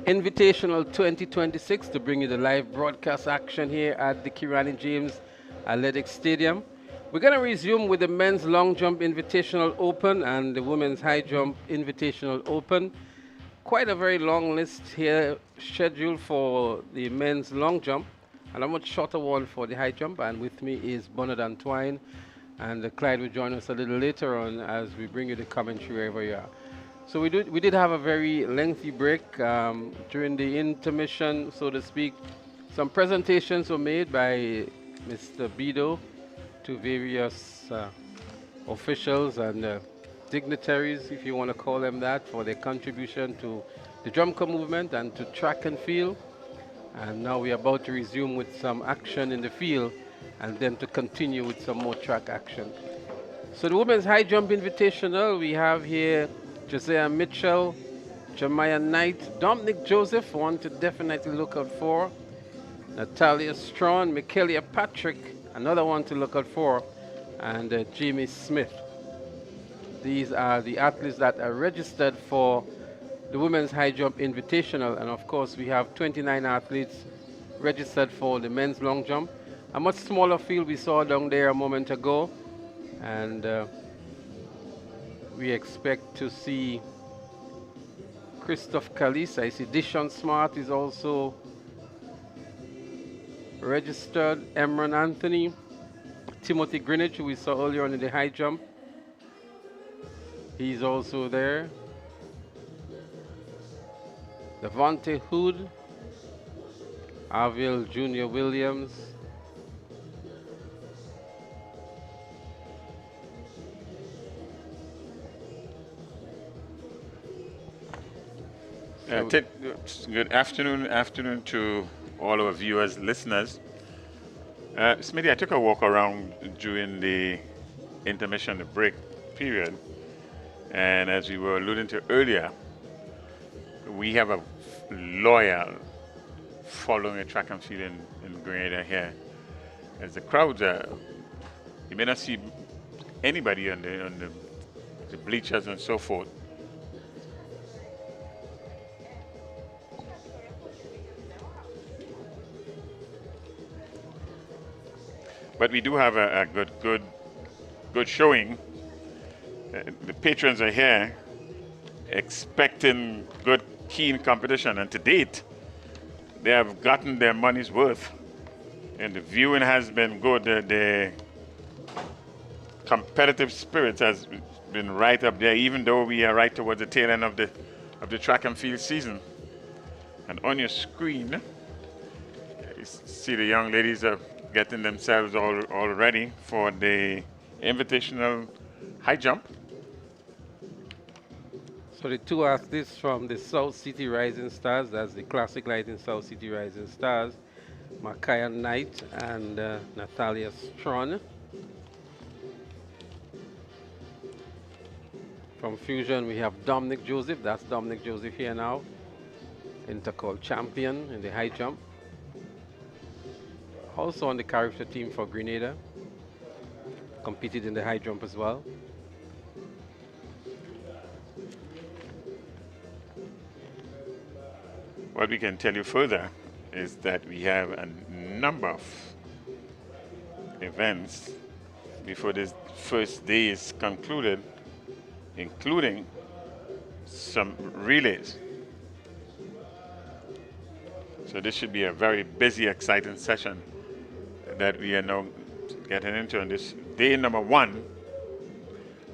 Invitational 2026 to bring you the live broadcast action here at the Kirani James Athletic Stadium. We're going to resume with the Men's Long Jump Invitational Open and the Women's High Jump Invitational Open. Quite a very long list here scheduled for the Men's Long Jump, and a much shorter one for the High Jump. And with me is Bernard Antoine. And Clyde will join us a little later on as we bring you the commentary wherever you are. So we did have a very lengthy break during the intermission, so to speak. Some presentations were made by Mr. Bido to various officials and dignitaries, if you want to call them that, for their contribution to the drum corps movement and to track and field. And now we're about to resume with some action in the field, and then to continue with some more track action. So the Women's High Jump Invitational, we have here Josiah Mitchell, Jemiah Knight, Dominic Joseph, one to definitely look out for, Natalia Strawn, Michaelia Patrick, another one to look out for, and Jamie Smith. These are the athletes that are registered for the Women's High Jump Invitational, and of course we have 29 athletes registered for the men's long jump. A much smaller field we saw down there a moment ago, and we expect to see Christophe Callis. I see Dishon Smart is also registered. Emron Anthony, Timothy Greenwich, who we saw earlier on in the high jump. He's also there. Devontae Hood, Avil Junior Williams, Good afternoon to all our viewers, listeners. Smitty, I took a walk around during the intermission, the break period, and as we were alluding to earlier, we have a loyal following a track and field in Grenada here. As the crowds are, you may not see anybody on the bleachers and so forth. But we do have a good showing. The patrons are here expecting good, keen competition, and to date, they have gotten their money's worth. And the viewing has been good. The competitive spirit has been right up there, even though we are right towards the tail end of the track and field season. And on your screen, you see the young ladies are getting themselves all ready for the Invitational high jump. So the two athletes from the South City Rising Stars, that's the Classic Lighting South City Rising Stars, Makaya Knight and Natalia Strawn. From Fusion, we have Dominic Joseph. That's Dominic Joseph here now, Intercol champion in the high jump. Also on the character team for Grenada, competed in the high jump as well. What we can tell you further is that we have a number of events before this first day is concluded, including some relays. So this should be a very busy, exciting session that we are now getting into on this day number 1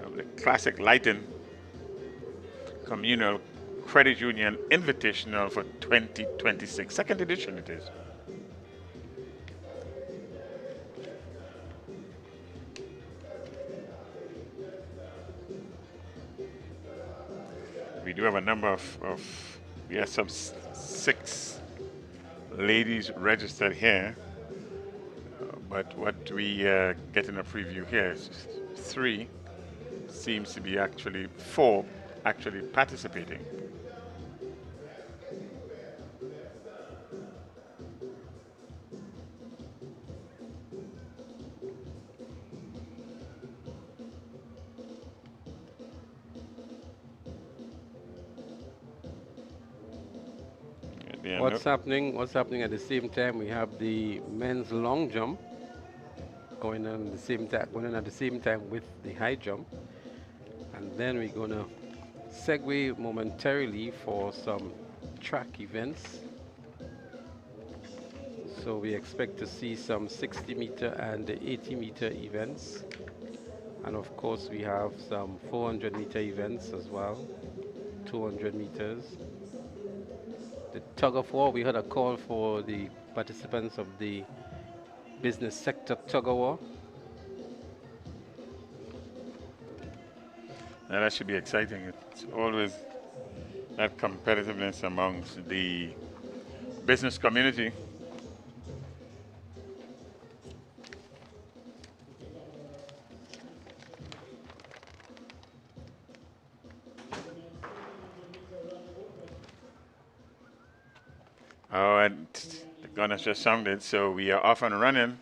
of the Classic Lighting Communal Credit Union Invitational for 2026. Second edition it is. We do have a number we have some 6 ladies registered here, but what we get in a preview here is 3, seems to be actually 4 actually participating. What's happening at the same time? We have the men's long jump going on at the same time with the high jump, and then we're gonna segue momentarily for some track events. So we expect to see some 60-meter and 80-meter events, and of course we have some 400-meter events as well, 200 meters. The tug of war, we had a call for the participants of the business sector tug of war. Now that should be exciting. It's always that competitiveness amongst the business community. Oh, and the gun has just sounded, so we are off and running.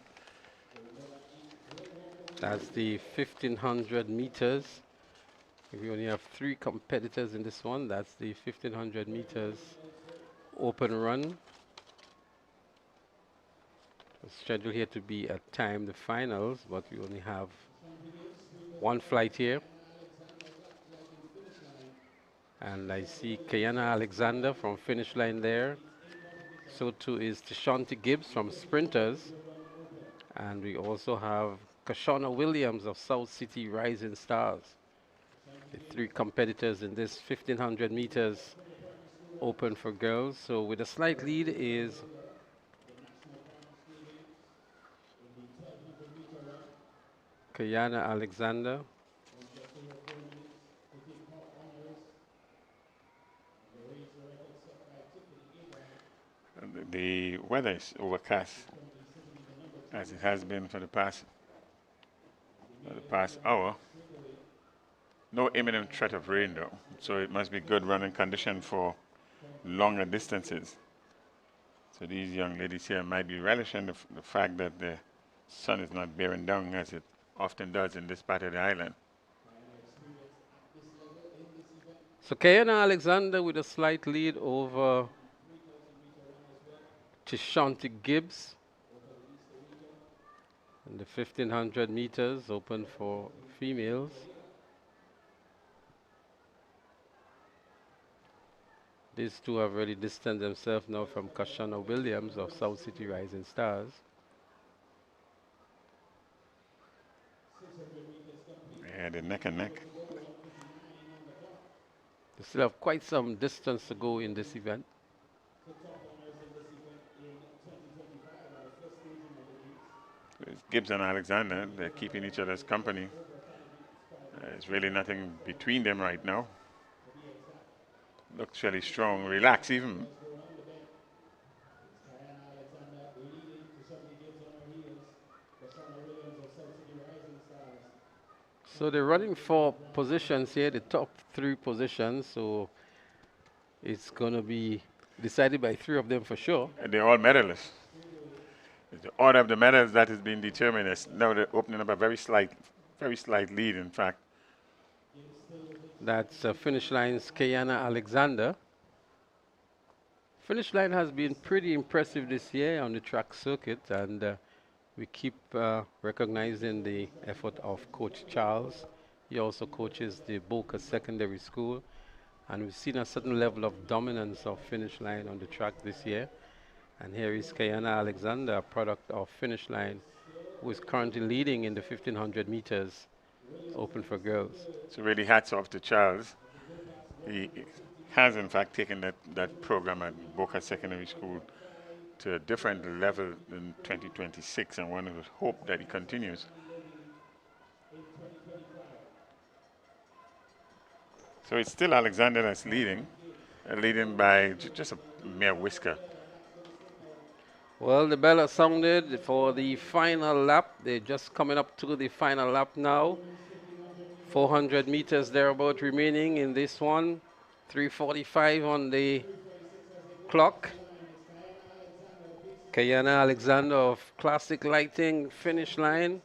That's the 1,500 meters. We only have 3 competitors in this one. That's the 1,500 meters open run. It's scheduled here to be at time the finals, but we only have one flight here. And I see Kayana Alexander from finish line there. So too is Tashanti Gibbs from sprinters. And we also have Kashona Williams of South City Rising Stars. The three competitors in this 1500 meters open for girls. So with a slight lead is Kayana Alexander. The weather is overcast, as it has been for the past hour. No imminent threat of rain, though, so it must be good running condition for longer distances. So these young ladies here might be relishing the fact that the sun is not bearing down as it often does in this part of the island. So Kayana Alexander with a slight lead over Tashanti Gibbs. And the 1500 meters open for females. These two have already distanced themselves now from Kashana Williams of South City Rising Stars. Yeah, they're neck and neck. They still have quite some distance to go in this event. It's Gibbs and Alexander, they're keeping each other's company. There's really nothing between them right now. Looks really strong, relaxed even. So they're running for positions here, the top three positions. So it's going to be decided by three of them for sure. And they're all medalists. It's the order of the medals that is being determined. Now they're opening up a very slight lead, in fact. That's finish line's Kayana Alexander. Finish line has been pretty impressive this year on the track circuit, and we keep recognizing the effort of Coach Charles. He also coaches the Boca Secondary School, and we've seen a certain level of dominance of finish line on the track this year. And here is Kayana Alexander, a product of finish line, who is currently leading in the 1500 meters open for girls. So really hats off to Charles. He has in fact taken that program at Boca Secondary School to a different level in 2026, and one would hope that he continues. So it's still Alexander that's leading by just a mere whisker. Well, the bell has sounded for the final lap. They're just coming up to the final lap now. 400 meters thereabout remaining in this one. 3:45 on the clock. Kayana Alexander of Classic Lighting finish line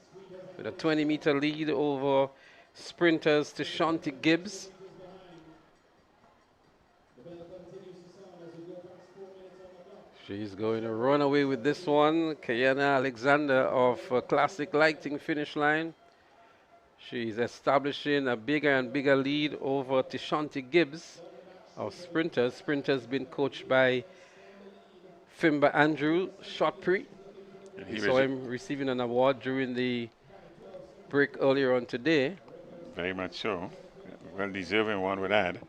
with a 20-meter lead over sprinters Tashanti Gibbs. She's going to run away with this one. Kayana Alexander of Classic Lighting finish line. She's establishing a bigger and bigger lead over Tashanti Gibbs of sprinters. Sprinters been coached by Fimba Andrew Shotpree. We saw him receiving an award during the break earlier on today. Very much so. Well-deserving, one would add.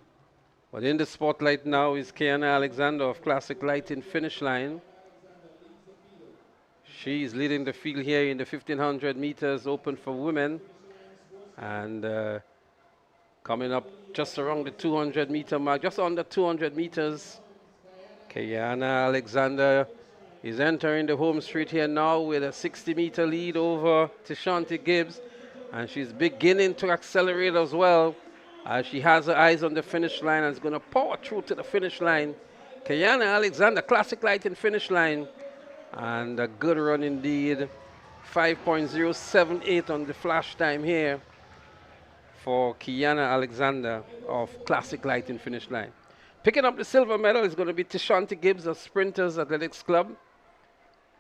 But in the spotlight now is Kayana Alexander of Classic Lighting finish line. She's leading the field here in the 1500 meters open for women. And coming up just around the 200 meter mark, just under 200 meters. Kayana Alexander is entering the home straight here now with a 60-meter lead over Tashanti Gibbs. And she's beginning to accelerate as well. She has her eyes on the finish line and is going to power through to the finish line. Kayana Alexander, Classic Lighting finish line. And a good run indeed. 5.078 on the flash time here for Kayana Alexander of Classic Lighting finish line. Picking up the silver medal is going to be Tashanti Gibbs of Sprinters Athletics Club.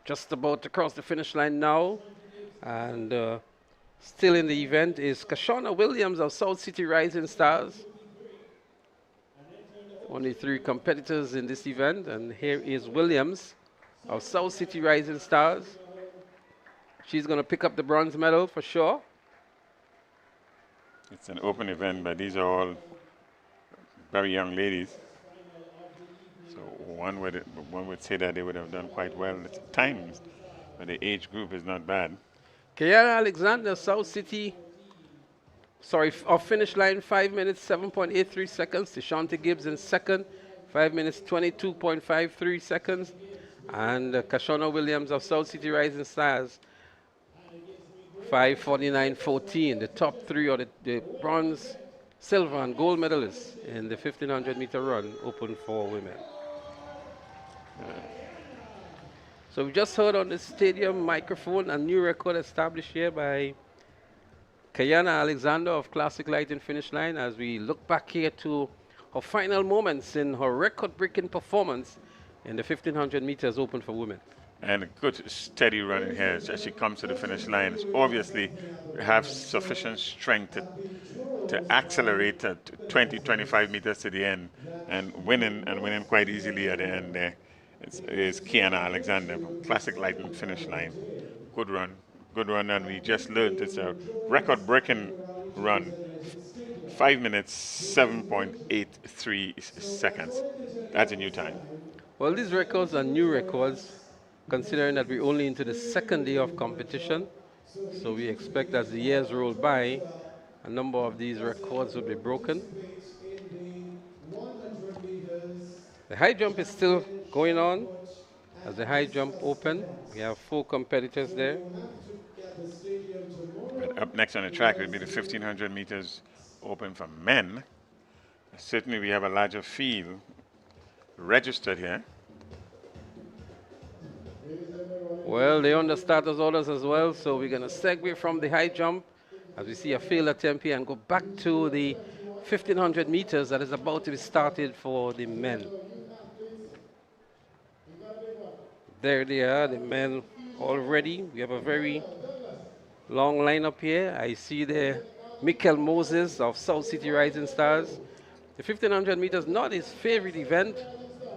just about to cross the finish line now. And still in the event is Kashona Williams of South City Rising Stars. Only 3 competitors in this event, and here is Williams of South City Rising Stars. She's going to pick up the bronze medal for sure. It's an open event, but these are all very young ladies. So one would say that they would have done quite well at times, but the age group is not bad. Kiara Alexander, South City, off finish line, 5 minutes, 7.83 seconds. Deshaunte Gibbs in second, 5 minutes, 22.53 seconds. And Kashona Williams of South City Rising Stars, 5:49.14. The top 3 are the bronze, silver, and gold medalists in the 1500 meter run open for women. So we just heard on the stadium microphone a new record established here by Kayana Alexander of Classic Lighting Finish Line as we look back here to her final moments in her record-breaking performance in the 1500 meters open for women. And a good steady run in here as she comes to the finish line. It's obviously have sufficient strength to accelerate to 20, 25 meters to the end and winning quite easily at the end there. It's Kiana Alexander from Classic Lighting Finish Line. Good run, and we just learned it's a record-breaking run. 5 minutes, 7.83 seconds. That's a new time. Well, these records are new records, considering that we're only into the second day of competition. So we expect as the years roll by, a number of these records will be broken. The high jump is still going on as the high jump open. We have 4 competitors there. But up next on the track will be the 1500 meters open for men. Certainly we have a larger field registered here. Well, they're on the starters orders as well, so we're going to segue from the high jump as we see a failed attempt here and go back to the 1500 meters that is about to be started for the men. There they are, the men already. We have a very long lineup here. I see there Mikel Moses of South City Rising Stars. The 1500 meters, not his favorite event,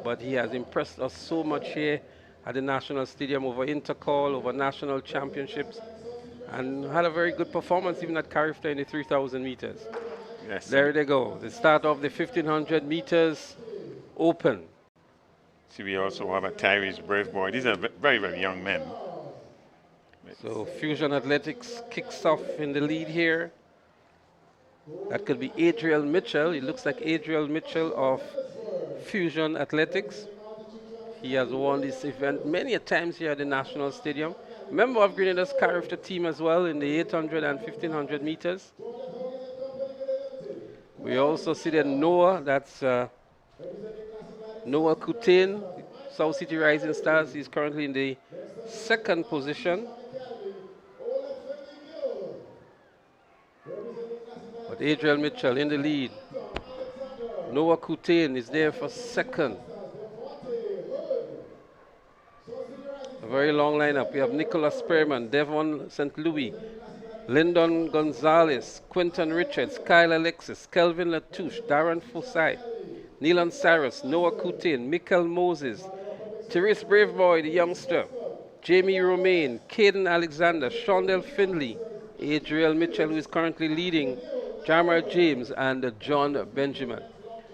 but he has impressed us so much here at the National Stadium over Intercall, over national championships, and had a very good performance even at Carifta in the 3000 meters. Yes. There they go, the start of the 1500 meters open. See, we also have a Tyrese Brave Boy. These are very, very young men. So Fusion Athletics kicks off in the lead here. That could be Adriel Mitchell. It looks like Adriel Mitchell of Fusion Athletics. He has won this event many a times here at the National Stadium. Member of Grenada's Carifta team as well in the 800 and 1500 meters. We also see that Noah, that's Noah Coutain, South City Rising Stars. He's currently in the 2nd position. But Adriel Mitchell in the lead. Noah Coutain is there for 2nd. A very long lineup. We have Nicholas Spearman, Devon St. Louis, Lyndon Gonzalez, Quentin Richards, Kyle Alexis, Kelvin Latouche, Darren Forsyth, Neelan Cyrus, Noah Coutain, Mikel Moses, Therese Braveboy, the youngster, Jamie Romaine, Caden Alexander, Shondell Finley, Adriel Mitchell, who is currently leading, Jamar James, and John Benjamin.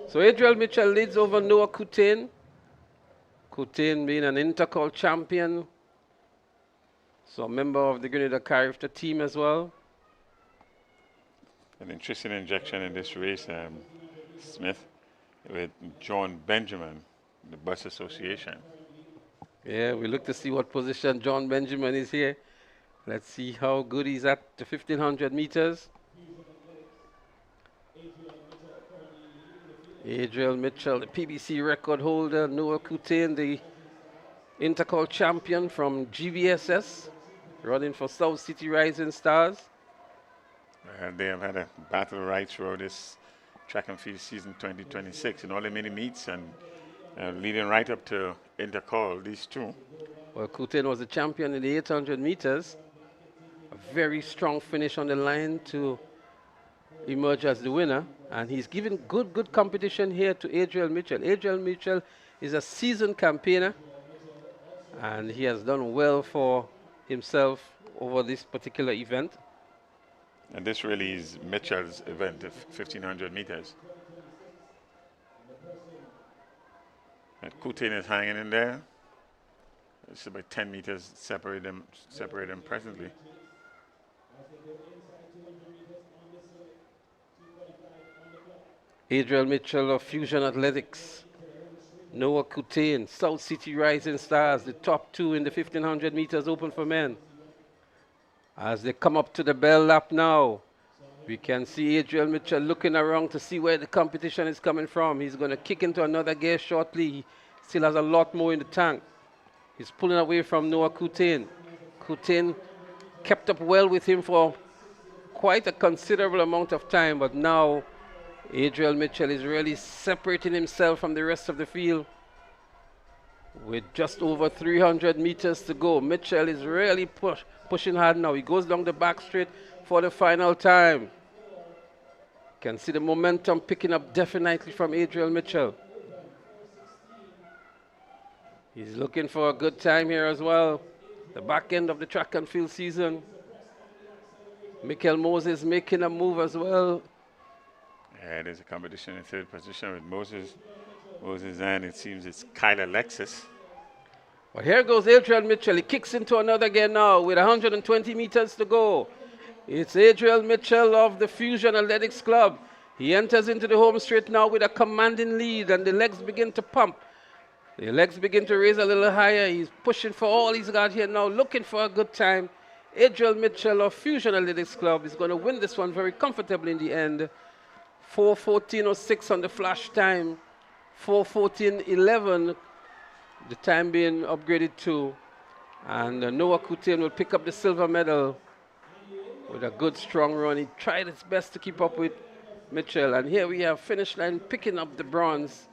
So Adriel Mitchell leads over Noah Coutain. Coutain being an Intercall champion, so a member of the Grenada Carifta team as well. An interesting injection in this race, Smith, with John Benjamin, the Bus Association. Yeah, we look to see what position John Benjamin is here. Let's see how good he's at the 1500 meters. Adriel Mitchell, the PBC record holder. Noah Coutain, the Intercall champion from GVSS, running for South City Rising Stars. They have had a battle right throughout this track and field season 2026 in all the mini meets and leading right up to Intercall, these two. Well, Kutin was the champion in the 800 meters. A very strong finish on the line to emerge as the winner. And he's given good competition here to Adriel Mitchell. Adriel Mitchell is a seasoned campaigner, and he has done well for himself over this particular event. And this really is Mitchell's event, the 1500 meters. And Kutin is hanging in there. It's about 10 meters separate them presently. Adriel Mitchell of Fusion Athletics. Noah Kutain, South City Rising Stars, the top two in the 1500 meters open for men. As they come up to the bell lap now, we can see Adriel Mitchell looking around to see where the competition is coming from. He's going to kick into another gear shortly. He still has a lot more in the tank. He's pulling away from Noah Kutain. Kutain kept up well with him for quite a considerable amount of time, but now Adriel Mitchell is really separating himself from the rest of the field. With just over 300 meters to go, Mitchell is really pushing hard now. He goes down the back straight for the final time. Can see the momentum picking up definitely from Adriel Mitchell. He's looking for a good time here as well. The back end of the track and field season. Michael Moses making a move as well. Yeah, there's a competition in third position with Moses, and it seems it's Kyle Alexis. Well, here goes Adriel Mitchell. He kicks into another gear now with 120 meters to go. It's Adriel Mitchell of the Fusion Athletics Club. He enters into the home straight now with a commanding lead, and the legs begin to pump. The legs begin to raise a little higher. He's pushing for all he's got here now, looking for a good time. Adriel Mitchell of Fusion Athletics Club is going to win this one very comfortably in the end. 4:14.06 on the flash time. 4:14.11, the time being upgraded to. And Noah Kutain will pick up the silver medal with a good strong run. He tried his best to keep up with Mitchell. And here we have finish line picking up the bronze.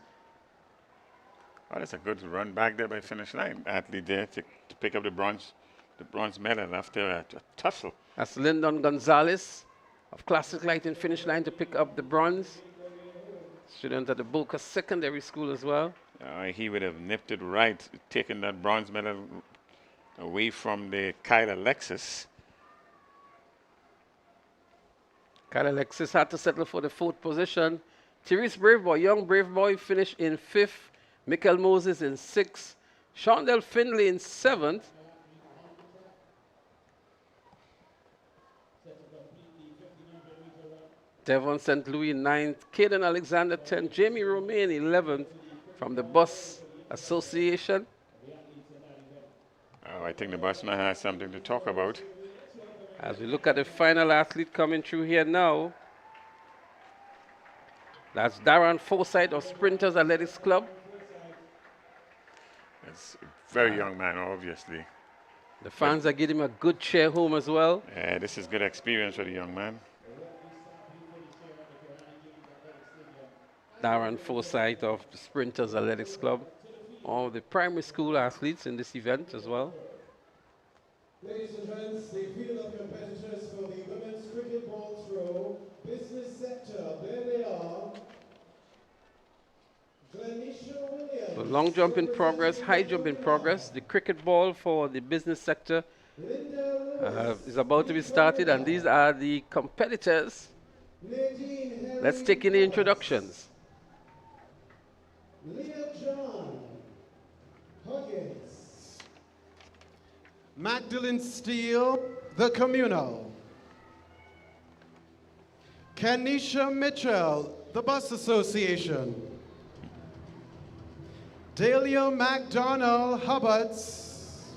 Oh, that's a good run back there by finish line. Athlete there to pick up the bronze medal after a tussle. That's Lyndon Gonzalez of Classic Lighting finish line to pick up the bronze. Student at the Boca Secondary School as well. He would have nipped it right, taking that bronze medal away from the Kyle Alexis. Kyle Alexis had to settle for the fourth position. Therese Braveboy, young Braveboy, finished in fifth. Michael Moses in sixth. Shondell Finley in seventh. Devon St. Louis 9th, Caden Alexander 10th, Jamie Romaine 11th from the Bus Association. Oh, I think the busman has something to talk about. As we look at the final athlete coming through here now, that's Darren Forsyth of Sprinters Athletics Club. It's a very young man, obviously. The fans are giving him a good cheer home as well. Yeah, this is good experience for the young man. Darren Forsyth of the Sprinters Athletics Club, all the primary school athletes in this event as well. Ladies and gents, the field of competitors for the women's cricket ball throw, business sector, there they are. So long jump in progress, high jump in progress. The cricket ball for the business sector is about to be started, and these are the competitors. Let's take in the introductions. Leah John Huggins, Magdalene Steele, the Communal. Kenisha Mitchell, the Bus Association. Delia McDonald Hubbards.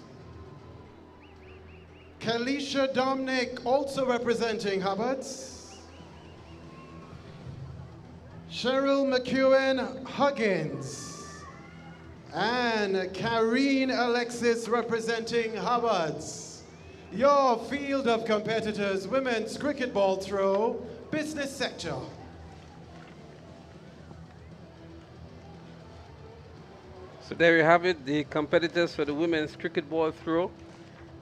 Kalisha Dominic, also representing Hubbards. Cheryl McEwen Huggins. And Karine Alexis representing Hubbards. Your field of competitors, women's cricket ball throw, business sector. So there you have it, the competitors for the women's cricket ball throw.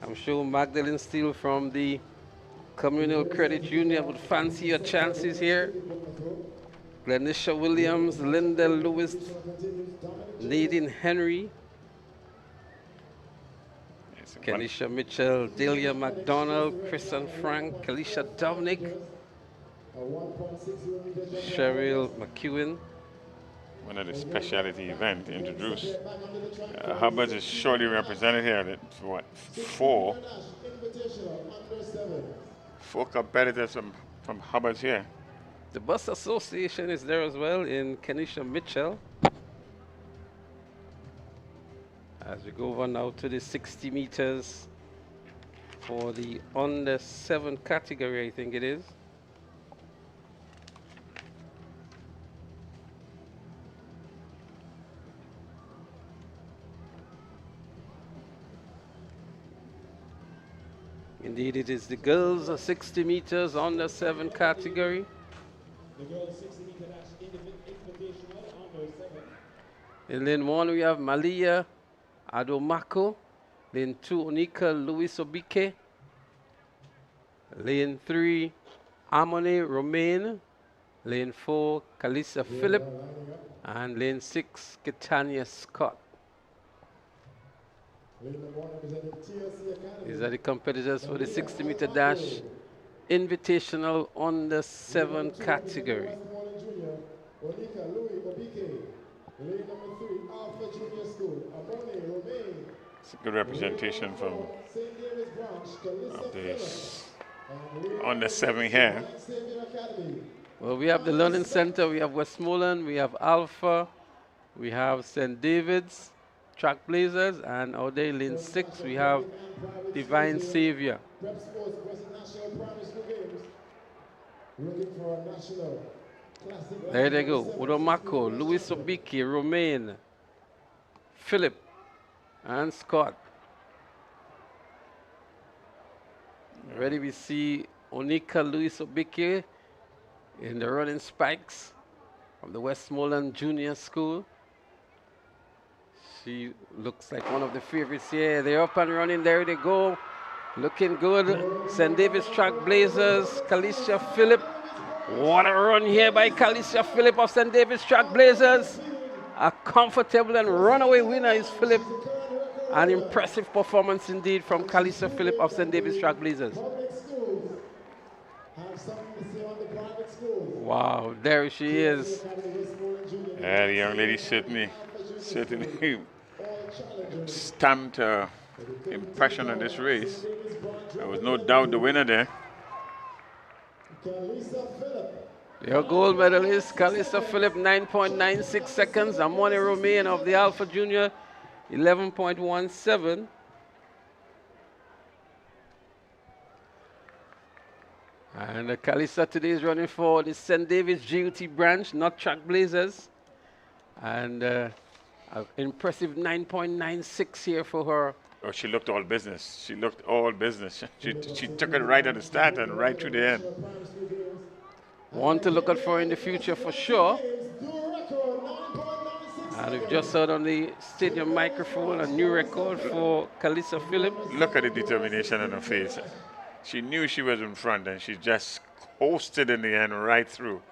I'm sure Magdalene Steele from the Communal Credit Union would fancy your chances here. Glenisha Williams, Linda Lewis, Nadine Henry, Kenisha Mitchell, Delia McDonald, Kristen Frank, Kalisha Dominic, Cheryl McEwen. One of the specialty event introduced. Hubbard is surely represented here. What, four competitors from Hubbard's here. The Bus Association is there as well in Kenisha Mitchell. As we go over now to the 60 meters for the under 7 category, I think it is. Indeed, it is the girls 60 meters under 7 category. The girls 60 meter dash invitational under 7. In lane 1, we have Malia Adomako. Lane 2, Onika Luis Obike. Lane 3, Amone Romain. Lane 4, Kalisa Philip. And lane 6, Ketania Scott. These are the competitors for the 60 meter dash invitational under 7 category. It's a good representation from this under 7 here. Well, we have the Learning Center, we have Westmoreland, we have Alpha, we have St. David's, Trackblazers, and out there in lane 6 we have Divine Savior. There they go. Udomako, Luis Obiki, Romain, Philip, and Scott. Already we see Onika Luis Obiki in the running spikes from the Westmoreland Junior School. She looks like one of the favorites here. They're up and running. There they go. Looking good. St. David's Trackblazers, Kalisha Philip. What a run here by Kalisha Philip of St. David's Trackblazers. A comfortable and runaway winner is Philip. An impressive performance indeed from Kalisha Philip of St. David's Trackblazers. Wow, there she is. Yeah, the young lady certainly stamped her impression on this race. There was no doubt the winner there. Your gold medalist, Kalisa Philip, 9.96 seconds. Amoni Romain of the Alpha Junior, 11.17. And Kalisa today is running for the St. David's GUT branch, not Trackblazers. And an impressive 9.96 here for her. Oh, she looked all business. She looked all business. She took it right at the start and right to the end. One to look out for in the future for sure. And we've just heard on the stadium microphone a new record for Kalisa Philip. Look at the determination on her face. She knew she was in front and she just coasted in the end right through.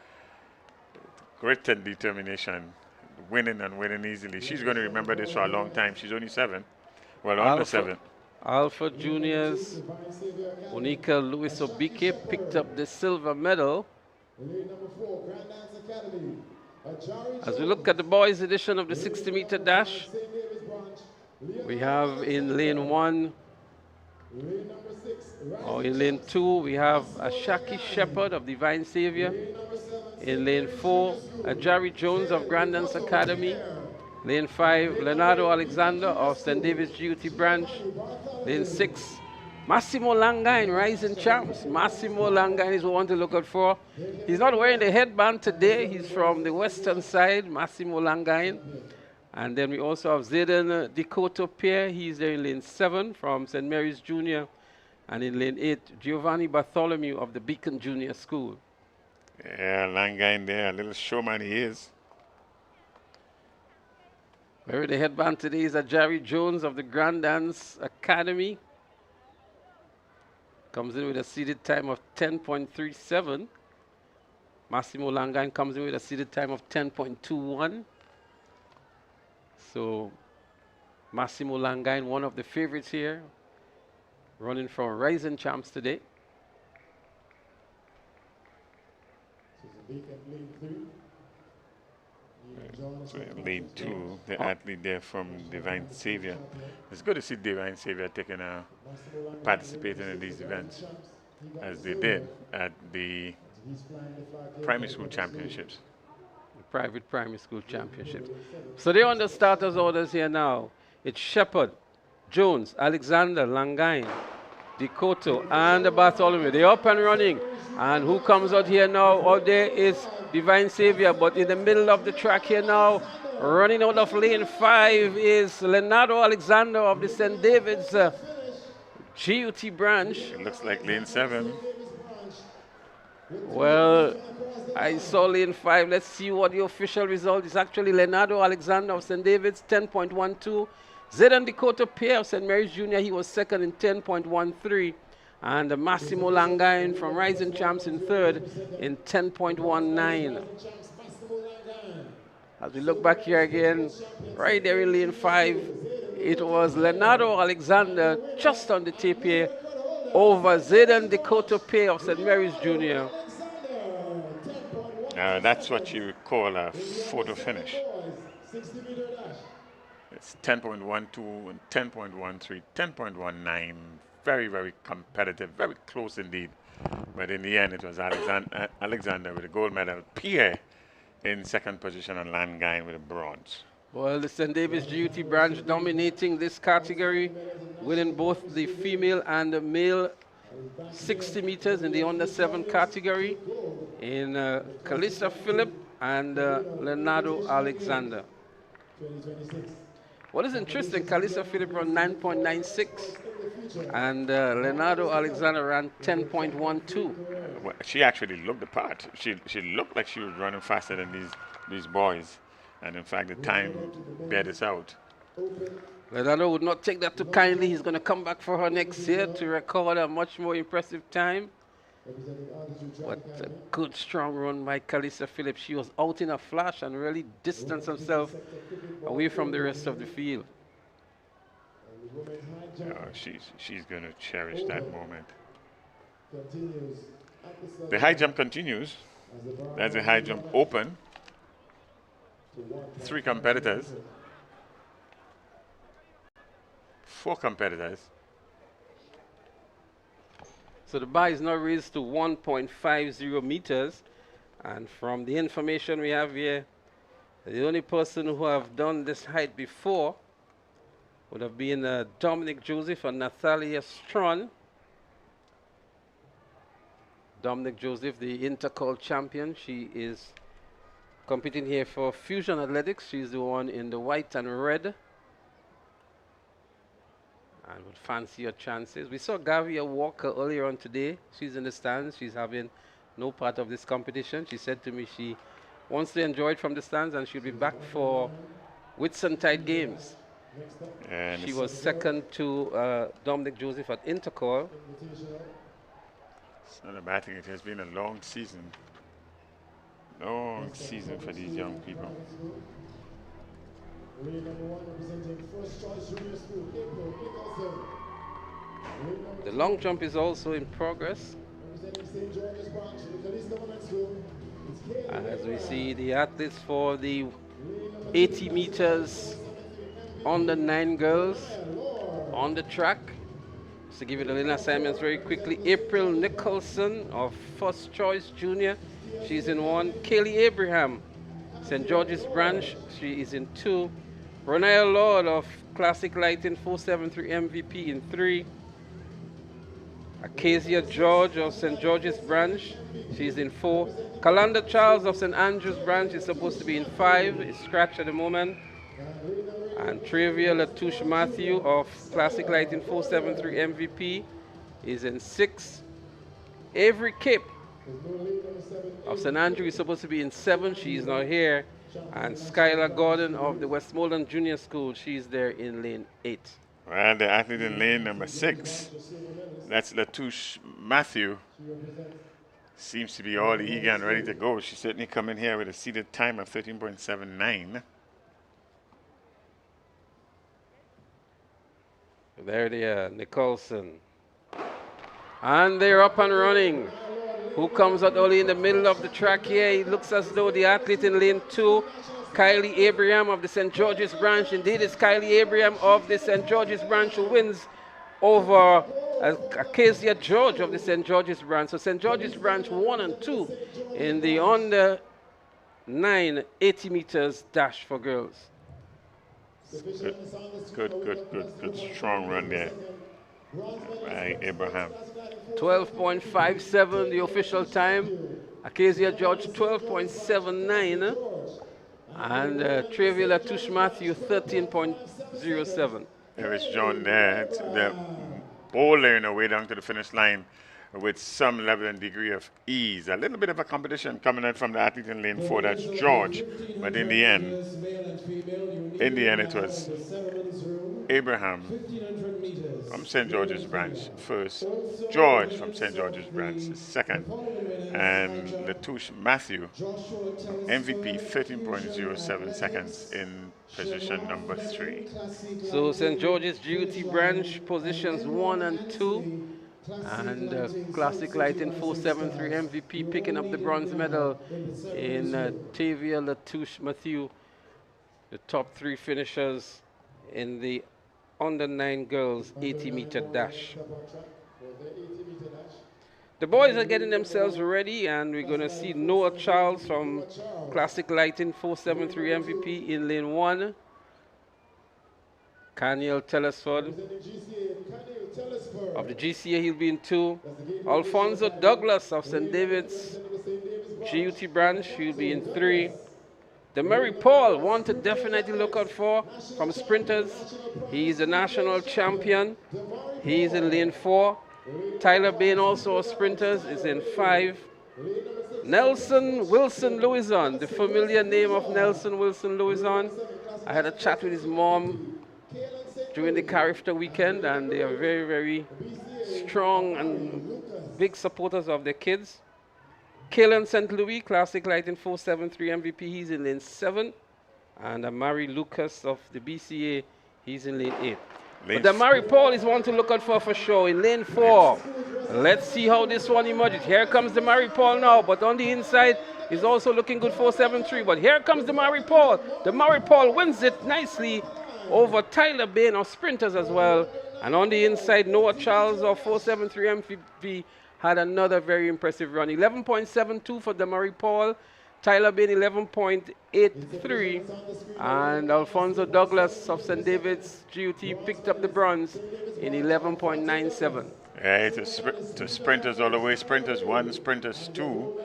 Grit and determination, winning and winning easily. She's going to remember this for a long time. She's only 7. Well, under 7. Alpha Juniors, Onika Luis Obike picked up the silver medal. As we look at the boys' edition of the 60-meter dash, we have in lane 1, or in lane 2, we have Ashaki Shepherd of Divine Savior. In lane 4, Ajari Jones of Grandance Academy. Lane 5, Leonardo Alexander of St. David's GUT branch. Lane 6, Massimo Langain, rising champs. Massimo Langain is one to look out for. He's not wearing the headband today. He's from the western side, Massimo Langain. And then we also have Zayden Dikoto Pierre. He's there in lane 7 from St. Mary's Junior. And in lane 8, Giovanni Bartholomew of the Beacon Junior School. Yeah, Langain there, a little showman he is. Wearing the headband today is Jerry Jones of the Grand Dance Academy. Comes in with a seeded time of 10.37. Massimo Langain comes in with a seeded time of 10.21. So Massimo Langain, one of the favorites here, running from Rising Champs today. So lead 2, the athlete there from Divine Savior. It's good to see Divine Savior taking participating in these events, as they did at the primary school championships. The private primary school championships. So they're on the starters orders here now. It's Shepard, Jones, Alexander, Langain, Decoto, and the Bartholomew. They're up and running. And who comes out here now? Out there is Divine Savior, but in the middle of the track here now, running out of lane 5 is Leonardo Alexander of the St. David's GUT branch. It looks like lane 7. Well, I saw lane 5. Let's see what the official result is. Actually, Leonardo Alexander of St. David's, 10.12. Zayden Dakota Pair of St. Mary's Jr., he was second in 10.13. And Massimo Langain from Rising Champs in third in 10.19. As we look back here again, right there in lane 5, it was Leonardo Alexander just on the tape here over Zayden Dakota Pair of St. Mary's Jr. That's what you call a photo finish. It's 10.12 and 10.13, 10.19. Very, very competitive, very close indeed. But in the end, it was Alexander with a gold medal, Pierre in second position, and Langain with a bronze. Well, the St. David's GUT branch dominating this category, winning both the female and the male 60 meters in the under 7 category in Calissa Phillip and Leonardo Alexander. What is interesting, Calissa Phillip ran 9.96 and Leonardo Alexander ran 10.12. Well, she actually looked the part. She looked like she was running faster than these boys. And in fact, the time bear this out. Leonardo would not take that too kindly. He's going to come back for her next year to record a much more impressive time. What a good, strong run by Calissa Phillips. She was out in a flash and really distanced herself away from the rest of the field. She's going to cherish that moment. The high jump continues. That's the high jump open. 3 competitors. 4 competitors. So the bar is now raised to 1.50 meters. And from the information we have here, the only person who have done this height before would have been Dominic Joseph and Natalia Strawn. Dominic Joseph, the Intercol champion. She is competing here for Fusion Athletics. She's the one in the white and red. And would fancy your chances. We saw Gavia Walker earlier on today. She's in the stands. She's having no part of this competition. She said to me she wants to enjoy it from the stands and she'll be back for Whitsuntide Games. And she was second to Dominic Joseph at Intercol. It's not a bad thing. It has been a long season. Long season for these young people. The long jump is also in progress. As we see the athletes for the 80 meters under 9 girls on the track. Just to give you the lane assignments very quickly. April Nicholson of First Choice Junior. She's in 1. Kaylee Abraham, St. George's branch. She is in 2. Ronaya Lord of Classic Lighting 473 MVP in 3. Acacia George of St. George's branch. She's in 4. Kalanda Charles of St. Andrew's branch is supposed to be in 5. It's scratched at the moment. And Travia Latouche Matthew of Classic Lighting 473 MVP is in 6. Avery Cape of St. Andrew is supposed to be in 7. She is not here. And Skylar Gordon of the Westmoreland Junior School, she's there in lane 8. Well, the athlete in lane number 6, that's Latouche Matthew, seems to be all eager and ready to go. She certainly come in here with a seated time of 13.79. There they are, Nicholson. And they're up and running. Who comes out only in the middle of the track here? It looks as though the athlete in lane 2, Kylie Abraham of the St. George's branch. Indeed, it's Kylie Abraham of the St. George's branch who wins over Acacia George of the St. George's branch. So St. George's branch 1 and 2 in the under 9 80 meters dash for girls. Good strong run there by Abraham. 12.57 the official time. Acacia George 12.79 and Travier Latouche Matthew 13.07. There is John there. They're bowling away down to the finish line with some level and degree of ease. A little bit of a competition coming in from the athlete in lane 4, that's George. But in the end it was Abraham from St. George's branch first, George from St. George's branch second, and Latouche Matthew, MVP 13.07 seconds in position number 3. So St. George's GUT branch positions 1 and 2. And Classic Lighting 473 MVP picking up the bronze medal in Tavia Latouche Matthew, the top 3 finishers in the under 9 girls 80-meter dash. The boys are getting themselves ready, and we're going to see Noah Charles from Classic Lighting 473 MVP in lane 1. Kaniel Telesford of the GCA, he'll be in 2. Alfonso Douglas of St. David's GUT branch, he'll be in 3. Demary Paul, one to definitely look out for from sprinters. He's a national champion. He's in lane 4. Tyler Bain, also of sprinters, is in 5. Nelson Wilson Louison, the familiar name of Nelson Wilson Louison. I had a chat with his mom during the Carifta weekend, and they are very, very strong and big supporters of their kids. Kalen St. Louis, Classic Lighting 473 MVP, he's in lane 7. And Amari Lucas of the BCA, he's in lane 8. But Amari Paul is one to look out for sure in lane 4. Let's see how this one emerges. Here comes the Mary Paul now, but on the inside is also looking good 473. But here comes the Mary Paul. The Mary Paul wins it nicely over Tyler Bain of sprinters as well. And on the inside, Noah Charles of 473 MVP had another very impressive run. 11.72 for Damari Paul. Tyler Bain 11.83. And Alfonso Douglas of St. David's GUT picked up the bronze in 11.97. Right, to sprinters all the way. Sprinters 1, sprinters 2.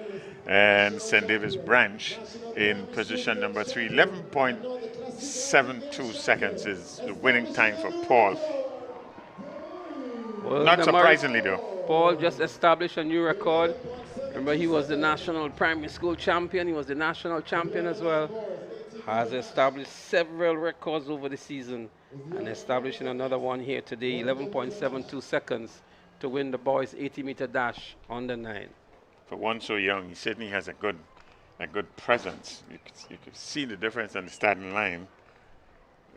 And St. David's branch in position number 3. 11.72 seconds is the winning time for Paul. Well, not surprisingly though. Paul just established a new record. Remember, he was the national primary school champion. He was the national champion as well. Has established several records over the season and establishing another one here today. 11.72 seconds to win the boys 80-meter dash under 9. For one so young, he certainly has a good presence. You could see the difference on the starting line,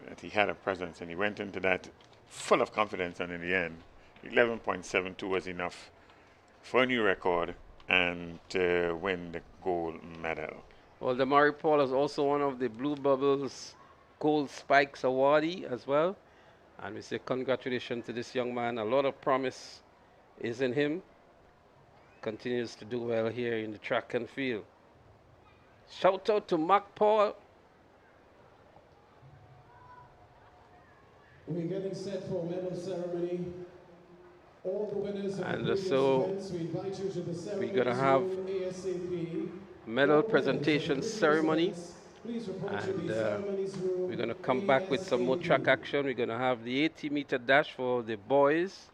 that he had a presence, and he went into that full of confidence, and in the end, 11.72 was enough for a new record and to win the gold medal. Well, Damari Paul is also one of the Blue Bubbles Gold Spikes awardee as well. And we say congratulations to this young man. A lot of promise is in him. Continues to do well here in the track and field. Shout out to Mark Paul. We're getting set for medal ceremony. All the winners of And the so events, we invite you to the ceremony we're going to have ASAP. medal presentation ceremony. Please report to And the ceremonies room. we're going to come back with some more track action. We're going to have the 80-meter dash for the boys.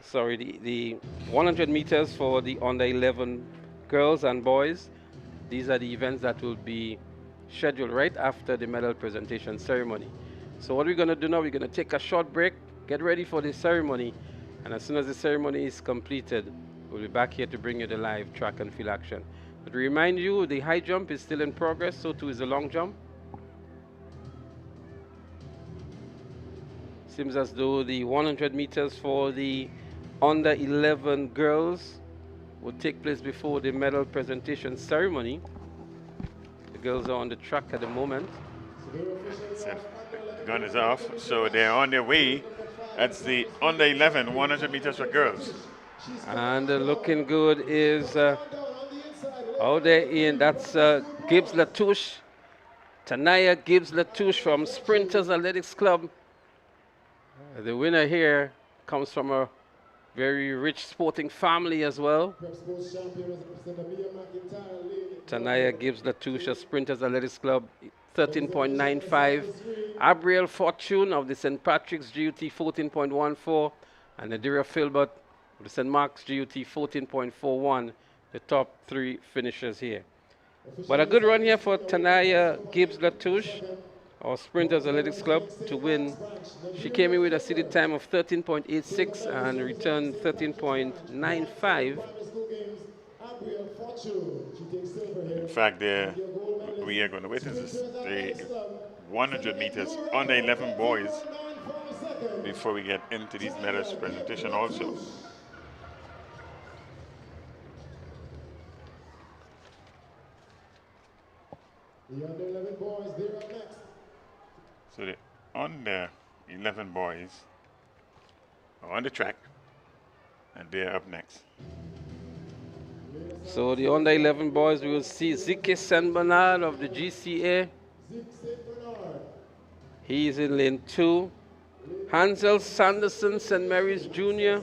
Sorry, the 100 meters for the under 11 girls and boys. These are the events that will be scheduled right after the medal presentation ceremony. So what we're going to do now, we're going to take a short break, get ready for the ceremony, and as soon as the ceremony is completed, we'll be back here to bring you the live track and field action. But to remind you, the high jump is still in progress, so too is the long jump. Seems as though the 100 meters for the under 11 girls will take place before the medal presentation ceremony. The girls are on the track at the moment. So the gun is off, so they're on their way. That's the under 11 100 meters for girls. And looking good is out there in, that's Gibbs Latouche, Tanaya Gibbs Latouche from Sprinters Athletics Club. The winner here comes from a very rich sporting family as well. Tanaya Gibbs Latouche, Sprinters Athletics Club, 13.95. Abriel Fortune of the St. Patrick's GUT, 14.14. And Nadira Filbert of the St. Mark's GUT, 14.41. The top three finishers here. But a good run here for Tanaya Gibbs Latouche, our Sprinters Athletics Club, to win. She came in with a seeded time of 13.86 and returned 13.95. In fact, we are going to witness the 100 meters under 11 boys before we get into these medals presentation also. The under 11 boys, they're up next. So the under 11 boys are on the track, and they're up next. So the under 11 boys, we will see Zike Saint Bernard of the GCA. He's in lane 2. Hansel Sanderson, St. Mary's Jr.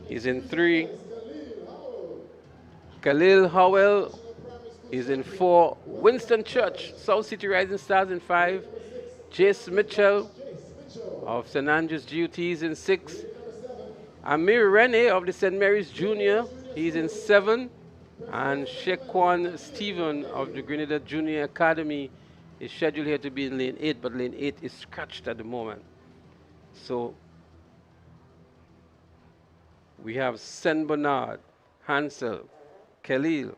He's in 3. Khalil Howell is in 4. Winston Church, South City Rising Stars in 5. Jace Mitchell of St. Andrews GUT is in 6. Amir Rene of the St. Mary's Junior, he's in 7. And Shequan Stephen of the Grenada Junior Academy is scheduled here to be in lane 8, but lane 8 is scratched at the moment. So we have St. Bernard, Hansel, Khalil,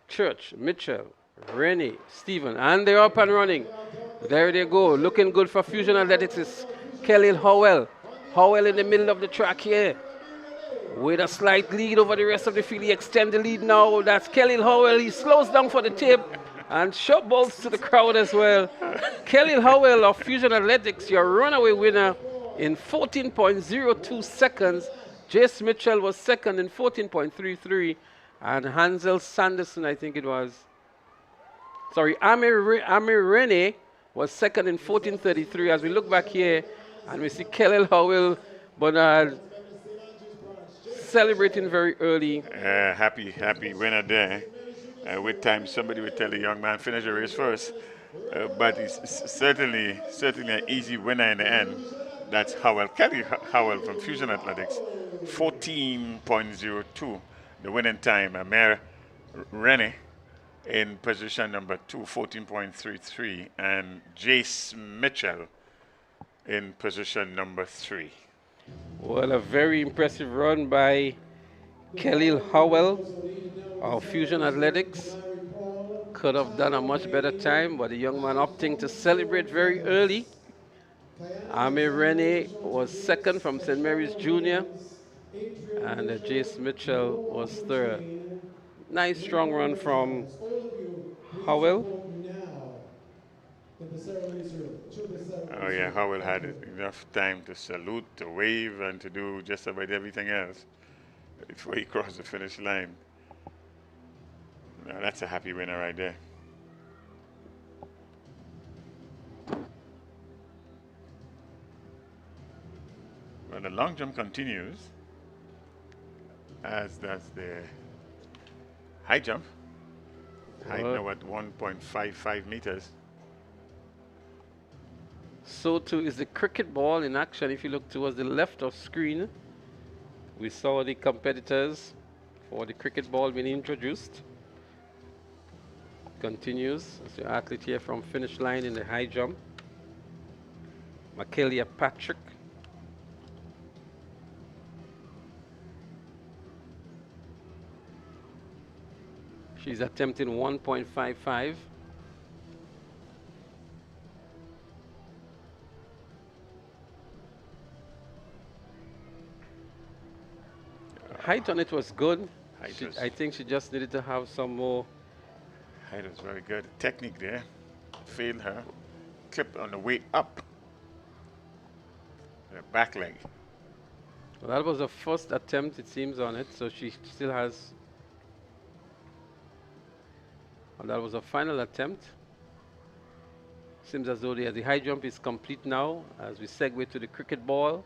Church, Mitchell, Rennie, Stephen, and they're up and running. There they go, looking good for Fusion Athletics is Khalil Howell. Howell in the middle of the track here with a slight lead over the rest of the field. He extends the lead now. That's Khalil Howell. He slows down for the tip and shot balls to the crowd as well. Khalil Howell of Fusion Athletics, your runaway winner in 14.02 seconds. Jace Mitchell was second in 14.33. And Hansel Sanderson, I think it was. Sorry, Amir Rene was second in 14.33. As we look back here, and we see Khalil Howell Bernard celebrating very early. Happy winner there. With time, somebody would tell the young man, finish the race first. But he's certainly an easy winner in the end. That's Howell, Kelly Howell from Fusion Athletics, 14.02, the winning time. Amir Rene in position number 2, 14.33, and Jace Mitchell in position number 3. Well, a very impressive run by Khalil Howell of Fusion Athletics. Could have done a much better time, but the young man opting to celebrate very early. Amir Rene was second from St. Mary's Junior, and Jace Mitchell was third. Nice strong run from Howell. Oh yeah, Howell had enough time to salute, to wave, and to do just about everything else before he crossed the finish line. Now that's a happy winner right there. Well, the long jump continues, as does the high jump. Height now at 1.55 meters. So too is the cricket ball in action. If you look towards the left of screen, we saw the competitors for the cricket ball being introduced. Continues as the athlete here from finish line in the high jump. Michaelia Patrick. She's attempting 1.55. Height on it was good. I think she just needed to have some more. Height was very good. Technique there failed her. Clip on the way up. The back leg. Well, that was the first attempt, it seems, on it, so she still has. And that was a final attempt. Seems as though the high jump is complete now as we segue to the cricket ball.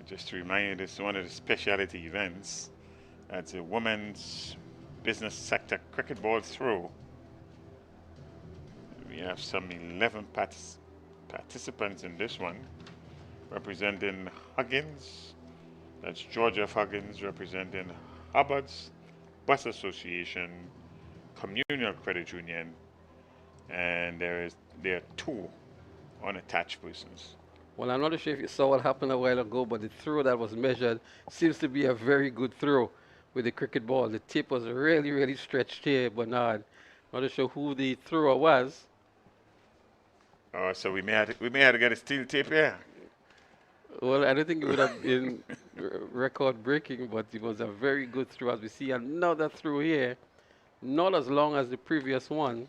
Just to remind you, this is one of the specialty events. That's a women's business sector cricket ball throw. We have some 11 participants in this one, representing Huggins. That's Georgia of Huggins, representing Hubbard's Bus Association, Communal Credit Union, and there are 2 unattached persons. Well, I'm not sure if you saw what happened a while ago, but the throw that was measured seems to be a very good throw with the cricket ball. The tip was really, really stretched here, Bernard. Not sure who the thrower was. Oh, so we may have to get a steel tape here. Well, I don't think it would have been record breaking, but it was a very good throw. As we see another throw here, not as long as the previous one.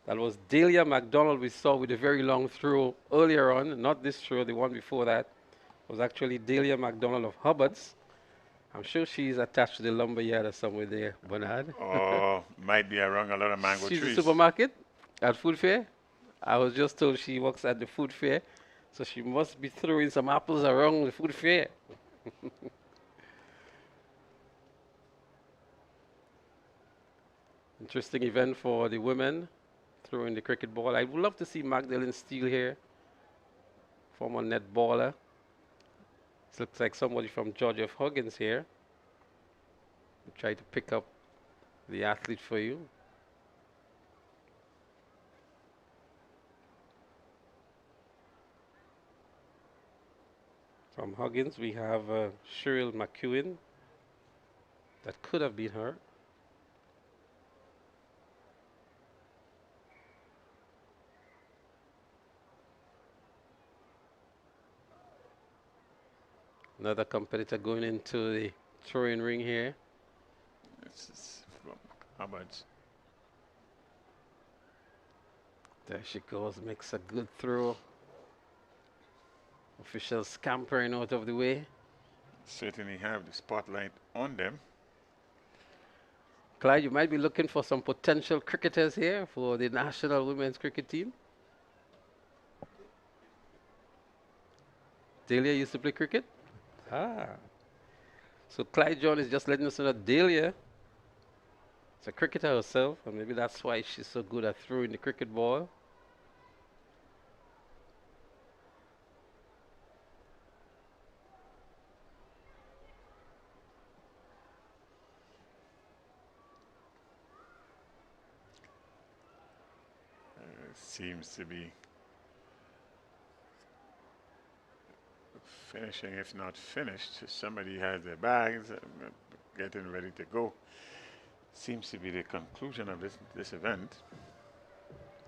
That was Dahlia McDonald we saw with a very long throw earlier on. Not this throw, the one before that was actually Dahlia McDonald of Hubbard's. I'm sure she's attached to the lumber yard or somewhere there, Bernard. Oh, might be around a lot of mango trees. She's the supermarket at food fair. I was just told she works at the food fair, so she must be throwing some apples around the food fair. Interesting event for the women. Throwing the cricket ball. I would love to see Magdalene Steele here, former netballer. This looks like somebody from Georgia of Huggins here. We'll try to pick up the athlete for you. From Huggins, we have Cheryl McEwen. That could have been her. Another competitor going into the throwing ring here. This is from Hubbard's. There she goes, makes a good throw. Officials scampering out of the way. Certainly have the spotlight on them. Clyde, you might be looking for some potential cricketers here for the national women's cricket team. Dahlia used to play cricket? Ah. So Clyde John is just letting us know that Dahlia is a cricketer herself, and maybe that's why she's so good at throwing the cricket ball. Seems to be finishing, if not finished. Somebody has their bags, getting ready to go. Seems to be the conclusion of this event.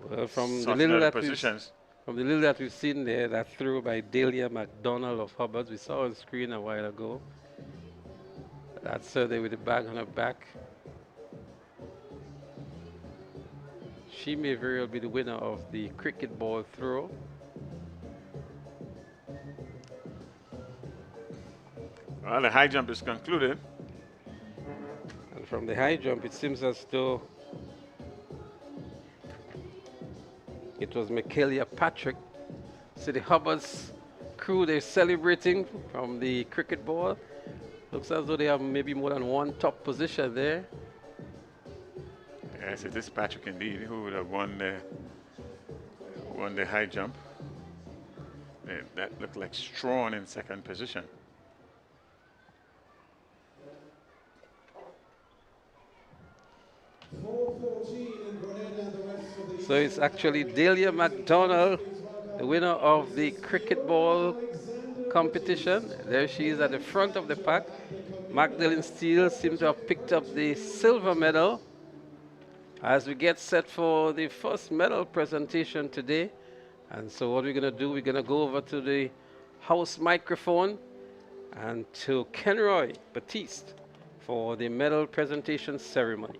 Well, from the little that we've seen there, that throw by Dahlia McDonald of Hubbard's, we saw on screen a while ago. That's her there with the bag on her back. She may very well be the winner of the cricket ball throw. Well, the high jump is concluded. And from the high jump, it seems as though it was Michaelia Patrick. So the Hubbard's crew, they're celebrating from the cricket ball. Looks as though they have maybe more than one top position there. Yes, it is Patrick indeed who would have won the high jump. That looked like Strawn in second position. So it's actually Delia McDonald, the winner of the cricket ball competition. There she is at the front of the pack. Magdalene Steele seems to have picked up the silver medal. As we get set for the first medal presentation today. And so what we're going to do, we're going to go over to the house microphone and to Kenroy Batiste for the medal presentation ceremony.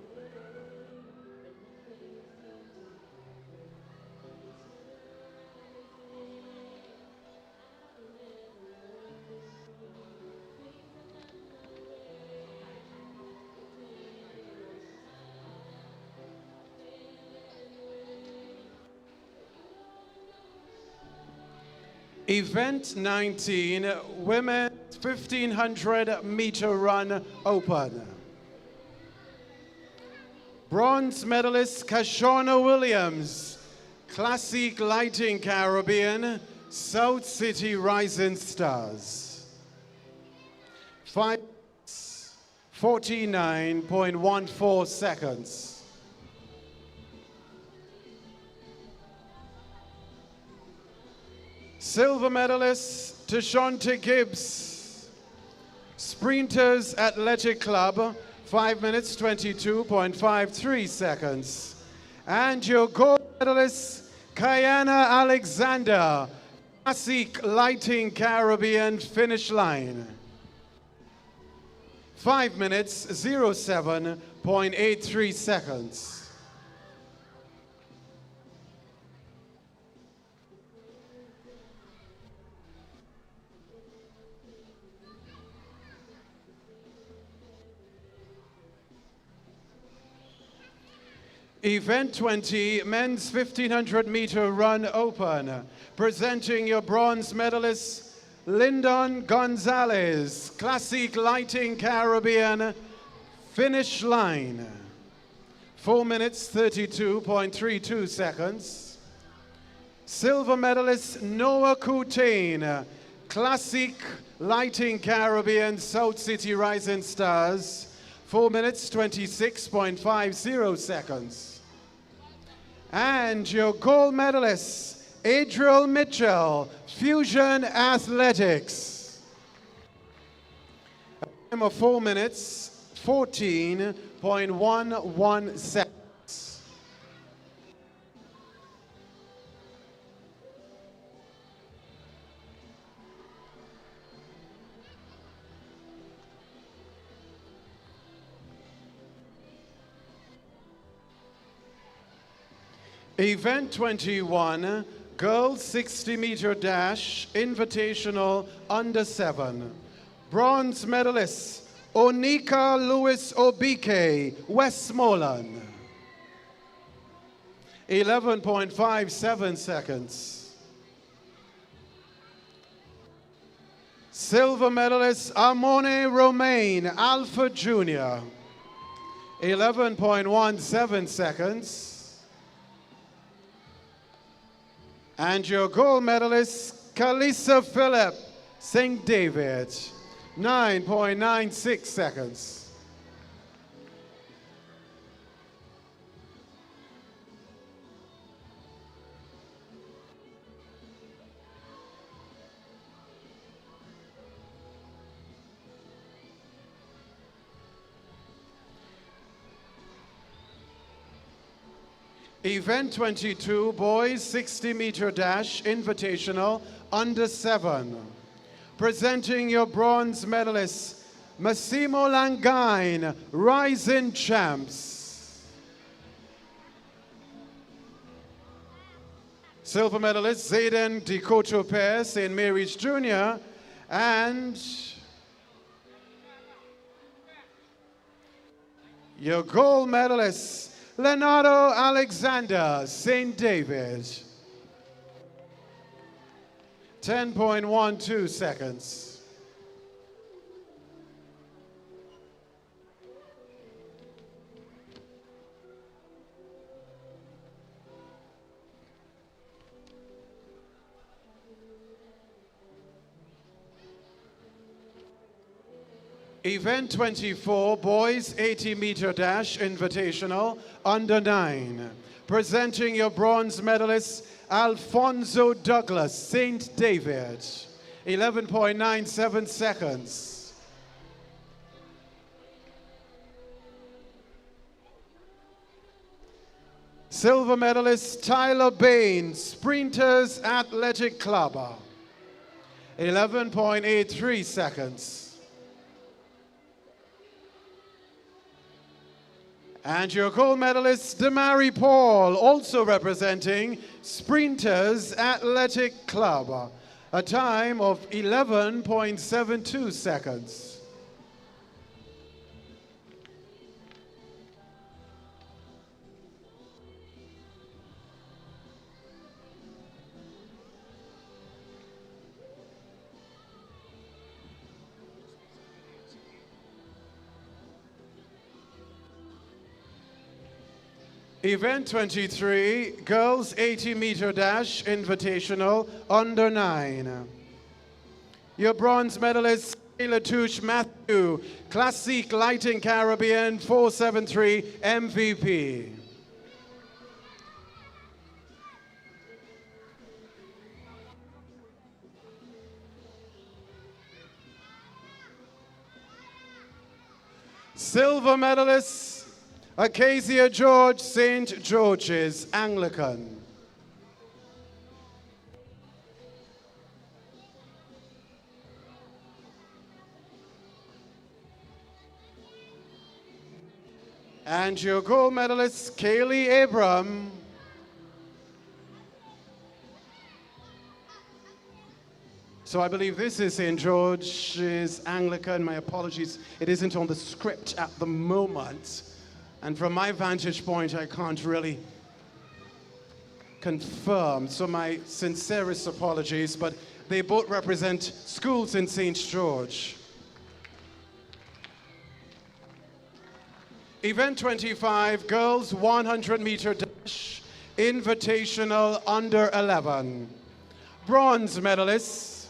Event 19, Women's 1500 meter run open. Bronze medalist Kashona Williams, Classique Lighting Caribbean, South City Rising Stars. 5:49.14 seconds. Silver medalist Tashonta Gibbs, Sprinters Athletic Club, 5 minutes 22.53 seconds. And your gold medalist Kayana Alexander, Classique Lighting Caribbean finish line. 5 minutes 07.83 seconds. Event 20, men's 1500 meter run open. Presenting your bronze medalist, Lyndon Gonzalez, Classique Lighting Caribbean, finish line. 4 minutes 32.32 seconds. Silver medalist Noah Coutain, Classique Lighting Caribbean, South City Rising Stars, 4 minutes 26.50 seconds. And your gold medalist, Adriel Mitchell, Fusion Athletics. A time of 4 minutes 14.11 seconds. Event 21, Girls 60 meter dash, Invitational under 7. Bronze medalist, Onika Lewis Obike, Westmoreland. 11.57 seconds. Silver medalist, Amone Romain, Alpha Junior. 11.17 seconds. And your gold medalist, Kalisa Phillip, St. David, 9.96 seconds. Event 22, boys 60 meter dash, Invitational, under 7. Presenting your bronze medalist, Massimo Langain, Rising Champs. Silver medalist, Zayden Dikoto St. Mary's Jr. And your gold medalist, Leonardo Alexander, St. David. 10.12 seconds. Event 24, Boys 80-meter dash invitational, under 9. Presenting your bronze medalist, Alfonso Douglas, St. David, 11.97 seconds. Silver medalist, Tyler Bain, Sprinters Athletic Club, 11.83 seconds. And your gold medalist, Damari Paul, also representing Sprinters Athletic Club, a time of 11.72 seconds. Event 23, Girls 80-meter dash invitational, under 9. Your bronze medalist, Latouche Matthew, Classique Lighting Caribbean 473 MVP. Silver medalist, Acacia George, St. George's, Anglican. And your gold medalist, Kaylee Abram. So I believe this is St. George's, Anglican. My apologies, it isn't on the script at the moment. And from my vantage point, I can't really confirm. So my sincerest apologies, but they both represent schools in St. George. Event 25, Girls 100-meter dash, invitational, under 11. Bronze medalists,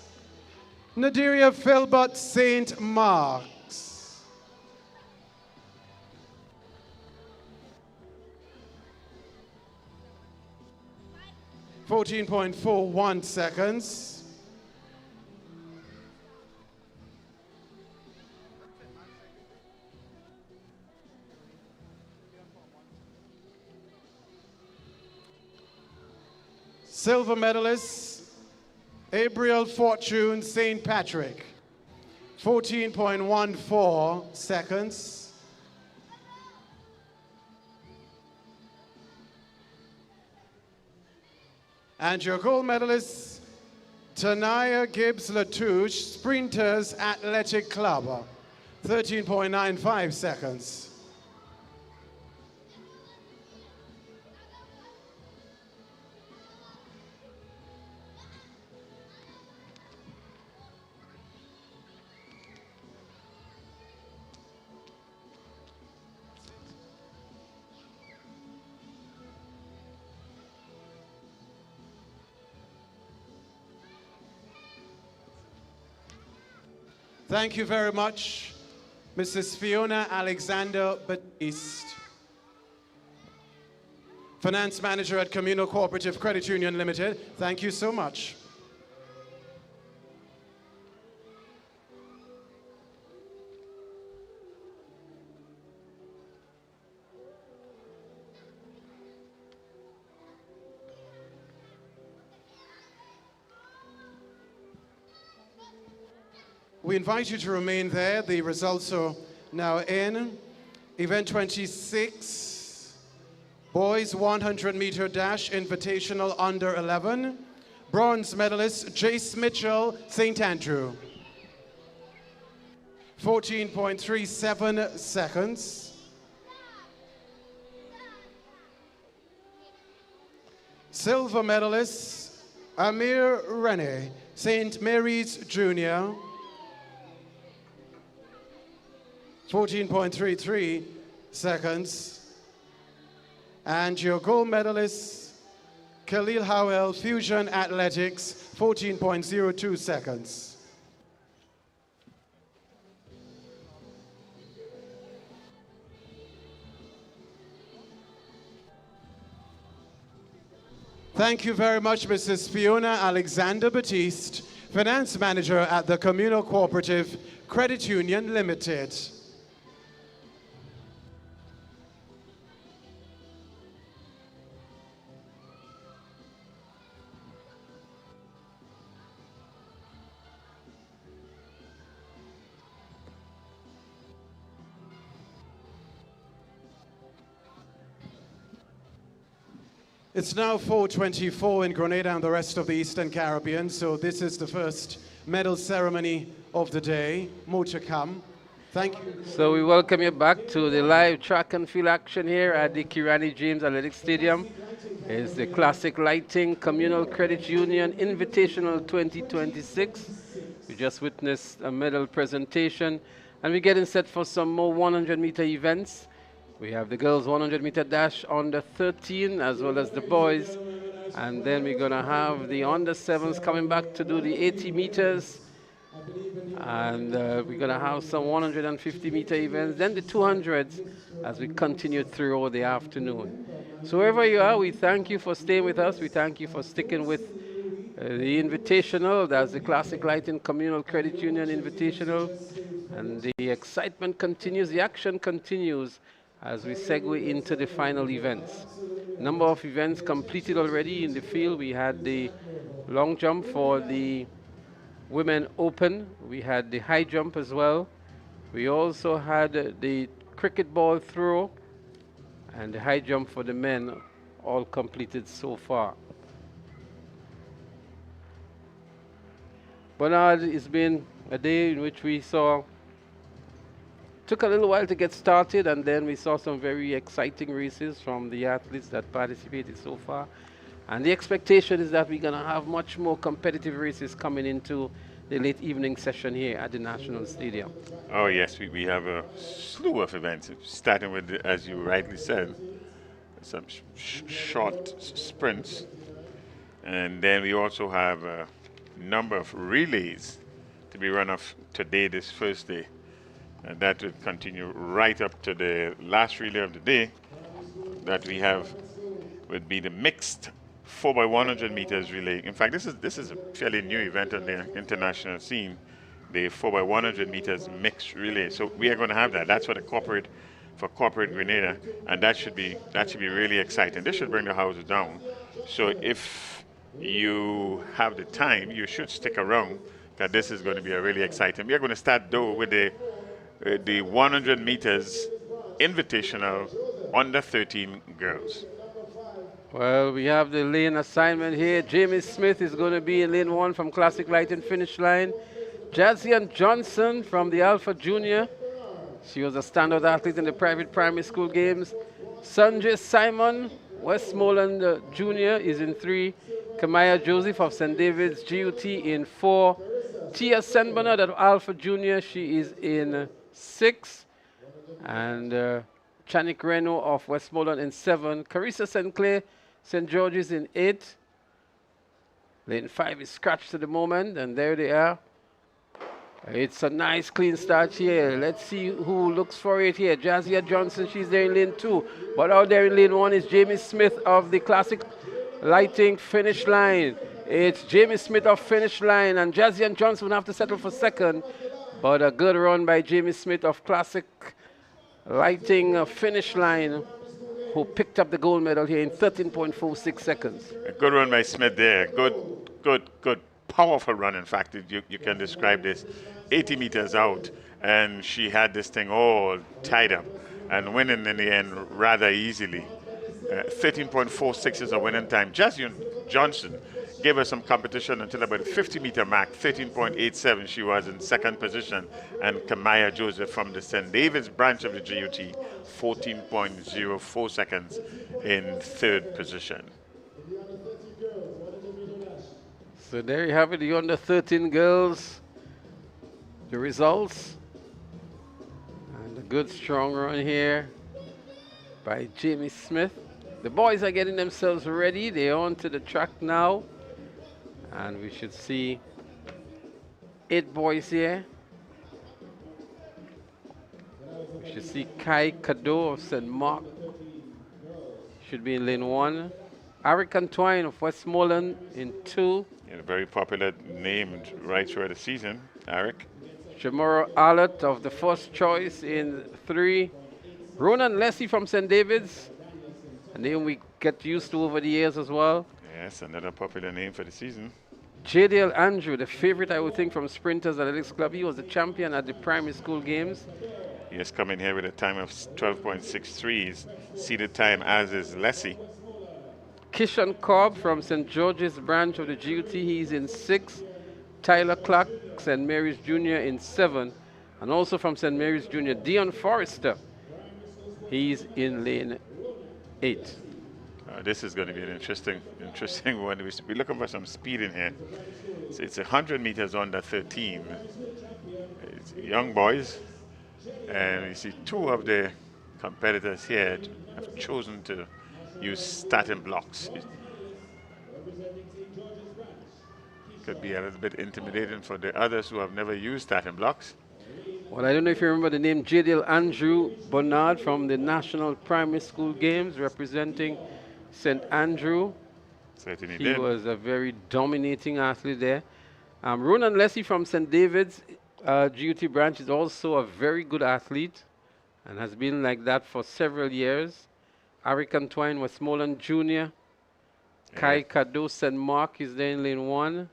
Nadiria Philbert, St. Mark. 14.41 seconds. Silver medalist, Abriel Fortune, St. Patrick, 14.14 seconds. And your gold medalist, Tanaya Gibbs Latouche, Sprinters Athletic Club, 13.95 seconds. Thank you very much, Mrs. Fiona Alexander Batiste, Finance Manager at Communal Cooperative Credit Union Limited. Thank you so much. We invite you to remain there. The results are now in. Event 26, Boys 100-meter dash invitational, under 11. Bronze medalist, Jace Mitchell, St. Andrew. 14.37 seconds. Silver medalist, Amir Rene, St. Mary's Junior. 14.33 seconds. And your gold medalist, Khalil Howell, Fusion Athletics, 14.02 seconds. Thank you very much, Mrs. Fiona Alexander Batiste, Finance Manager at the Communal Cooperative Credit Union Limited. It's now 4:24 in Grenada and the rest of the Eastern Caribbean, so this is the first medal ceremony of the day. More to come. Thank you. So we welcome you back to the live track and field action here at the Kirani James Athletic Stadium. It's the Classic Lighting Communal Credit Union Invitational 2026. We just witnessed a medal presentation, and we're getting set for some more 100-meter events. We have the girls 100-meter dash under 13 as well as the boys. And then we're going to have the under 7s coming back to do the 80 meters. And we're going to have some 150-meter events, then the 200s as we continue through the afternoon. So wherever you are, we thank you for staying with us. We thank you for sticking with the Invitational. That's the Classic Lighting Communal Credit Union Invitational. And the excitement continues, the action continues as we segue into the final events. Number of events completed already in the field. We had the long jump for the Women Open. We had the high jump as well. We also had the cricket ball throw and the high jump for the men, all completed so far. Bernard, it's been a day in which we took a little while to get started, and then we saw some very exciting races from the athletes that participated so far. And the expectation is that we're going to have much more competitive races coming into the late evening session here at the National Stadium. Oh, yes, we have a slew of events, starting with, as you rightly said, some short sprints. And then we also have a number of relays to be run off today, this first day. And that will continue right up to the last relay of the day that we have would be the mixed 4x100 meters relay. In fact, this is a fairly new event on the international scene, the 4x100 meters mixed relay. So we are going to have that. That's for corporate Grenada, and that should be really exciting. This should bring the houses down. So if you have the time, you should stick around, because this is going to be a really exciting. We are going to start though with the 100 meters invitational under 13 girls. Well, we have the lane assignment here. Jamie Smith is going to be in lane 1 from Classic Lighting finish line. Jazian Johnson from the Alpha Junior. She was a standout athlete in the private primary school games. Sanjay Simon, Westmoreland Junior, is in 3. Kamaya Joseph of St. David's GUT in 4. Tia St. Bernard of Alpha Junior, she is in 6. And Chanik Reno of Westmoreland in 7. Carissa St. Clair, St. George's in 8. Lane 5 is scratched at the moment, and there they are. It's a nice clean start here. Let's see who looks for it here. Jazia Johnson, she's there in lane 2. But out there in lane 1 is Jamie Smith of the Classic Lighting finish line. It's Jamie Smith of finish line, and Jazia Johnson will have to settle for second. But a good run by Jamie Smith of Classic Lighting finish line, who picked up the gold medal here in 13.46 seconds. A good run by Smith there. Good, powerful run. In fact, you can describe this. 80 meters out, and she had this thing all tied up and winning in the end rather easily. 13.46 is a winning time. Jazian Johnson gave her some competition until about the 50-meter mark. 13.87, she was in second position. And Kamaya Joseph from the St. David's branch of the GUT, 14.04 seconds in third position. So there you have it, the under 13 girls. The results. And a good strong run here by Jamie Smith. The boys are getting themselves ready. They're on to the track now. And we should see 8 boys here. We should see Kai Kado of St. Mark. Should be in lane 1. Eric Antwine of Westmoreland in 2. A very popular name right throughout the season, Eric. Chamorro Alert of the first choice in 3. Ronan Leslie from St. David's, a name we get used to over the years as well. Yes, another popular name for the season. JDL Andrew, the favorite, I would think, from Sprinters Athletics Club. He was the champion at the primary school games. He has come in here with a time of 12.63. His seeded time, as is Leslie. Kishan Cobb from St. George's branch of the GUT. He's in 6. Tyler Clark, St. Mary's Jr. in 7. And also from St. Mary's Jr., Dion Forrester. He's in lane 8. This is going to be an interesting one. We're looking for some speed in here. So it's 100 meters under 13. It's young boys. And you see two of the competitors here have chosen to use starting blocks. It could be a little bit intimidating for the others who have never used starting blocks. Well, I don't know if you remember the name JDL Andrew Bernard from the National Primary School Games representing St. Andrew. Certainly he did. was a very dominating athlete there. Ronan Leslie from St. David's GUT branch is also a very good athlete and has been like that for several years. Eric Antwine Westmoreland Jr. Kai Kado St. Mark is there in lane 1.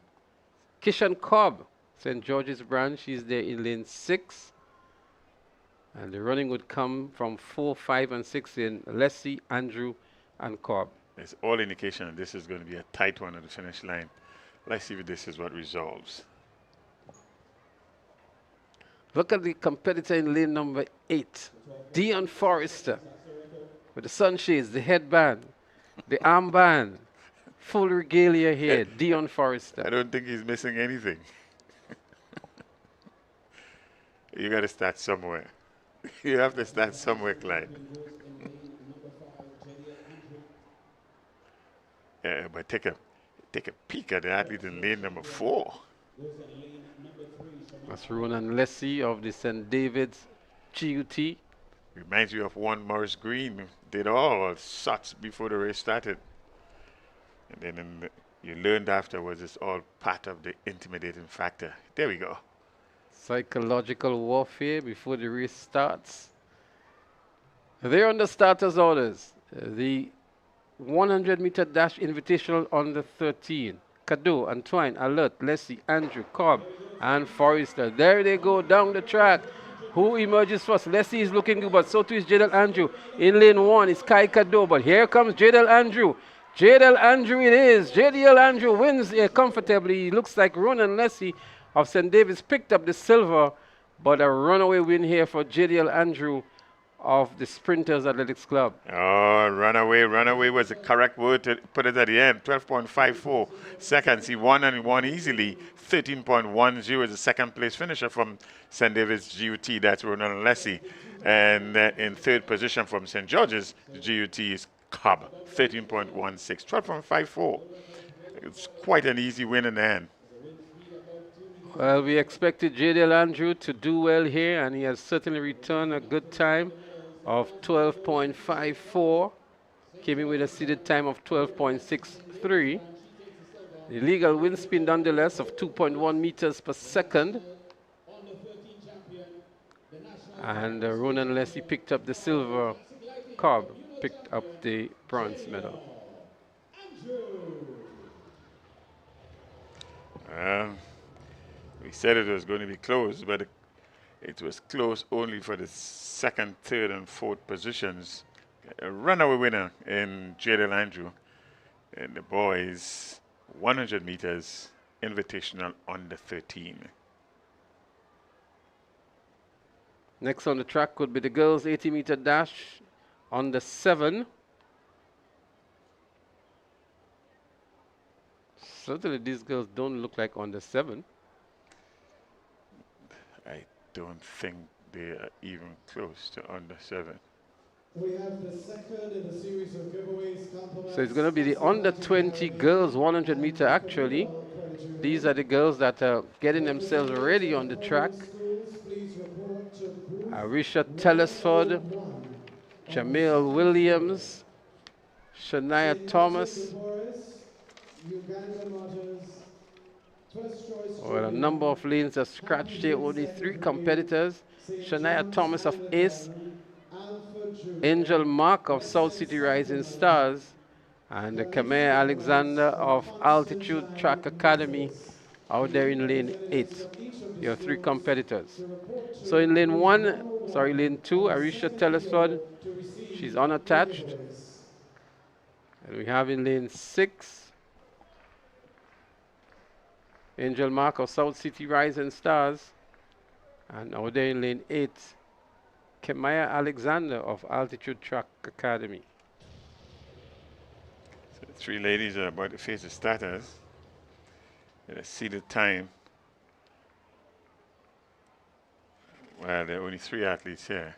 Kishan Cobb, St. George's branch, is there in lane 6. And the running would come from 4, 5, and 6 in Leslie, Andrew, and Cobb. It's all indication that this is going to be a tight one at the finish line. Let's see if this is what resolves. Look at the competitor in lane number 8, Dion Forrester, with the sunshades, the headband, the armband, full regalia here, Dion Forrester. I don't think he's missing anything. You got to start somewhere. You have to start somewhere, Clyde. Yeah, but take a peek at the athlete in lane number 4. That's Ronan Leslie of the St. David's GUT. Reminds you of one Morris Green. Did all shots before the race started. And then you learned afterwards it's all part of the intimidating factor. There we go. Psychological warfare before the race starts. They're on the starters' orders. The 100-meter dash invitational under 13. Kado, Antwine, Alert, Leslie, Andrew, Cobb, and Forrester. There they go down the track. Who emerges first? Leslie is looking good, but so too is Jadel Andrew. In lane 1 is Kai Kado, but here comes Jadel Andrew. Jadel Andrew it is. Jadel Andrew wins here comfortably. He looks like Ronan Leslie of St. David's picked up the silver, but a runaway win here for Jadel Andrew of the Sprinters Athletics Club. Oh, runaway was the correct word to put it at the end. 12.54 seconds. He won and he won easily. 13.10 is the second place finisher from St. David's GUT. That's Ronan Leslie. And in third position from St. George's, the GUT is Cobb. 13.16. 12.54. It's quite an easy win in the end. Well, we expected JDL Andrew to do well here, and he has certainly returned a good time of 12.54. Came in with a seeded time of 12.63. The legal wind speed nonetheless of 2.1 meters per second. And Ronan Leslie picked up the silver. Cobb picked up the bronze medal. We said it was going to be close, but it was close only for the second, third, and fourth positions. A runaway winner in Jadel Andrew. And the boys, 100 meters, invitational under 13. Next on the track could be the girls' 80-meter dash under 7. Certainly these girls don't look like under 7. I don't think they are even close to under 7. We have the second in the series of giveaways. So it's going to be the under 20 girls 100 meter actually. These are the girls that are getting themselves ready on the track. Arisha Telesford, Jamil Williams, Shania Thomas. Uganda Motors, first choice. Well, a number of lanes are scratched here. Only 3 competitors. Shania Thomas of Ace, Angel Mark of South City Rising Stars, and Kamea Alexander of Altitude Track Academy out there in lane 8. Your 3 competitors. So in lane 2, Arisha Telesford, she's unattached. And we have in lane 6, Angel Mark of South City Rising Stars. And out there in lane 8, Kemaya Alexander of Altitude Track Academy. So the 3 ladies are about to face the starters. Let's see the time. Well, there are only 3 athletes here.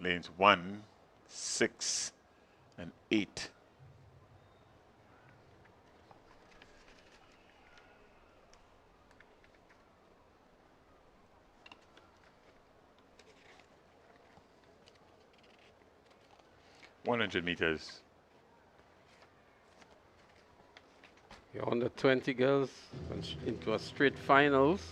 Lanes 1, 6, and 8. $100 meters. Your under 20 girls into a straight finals.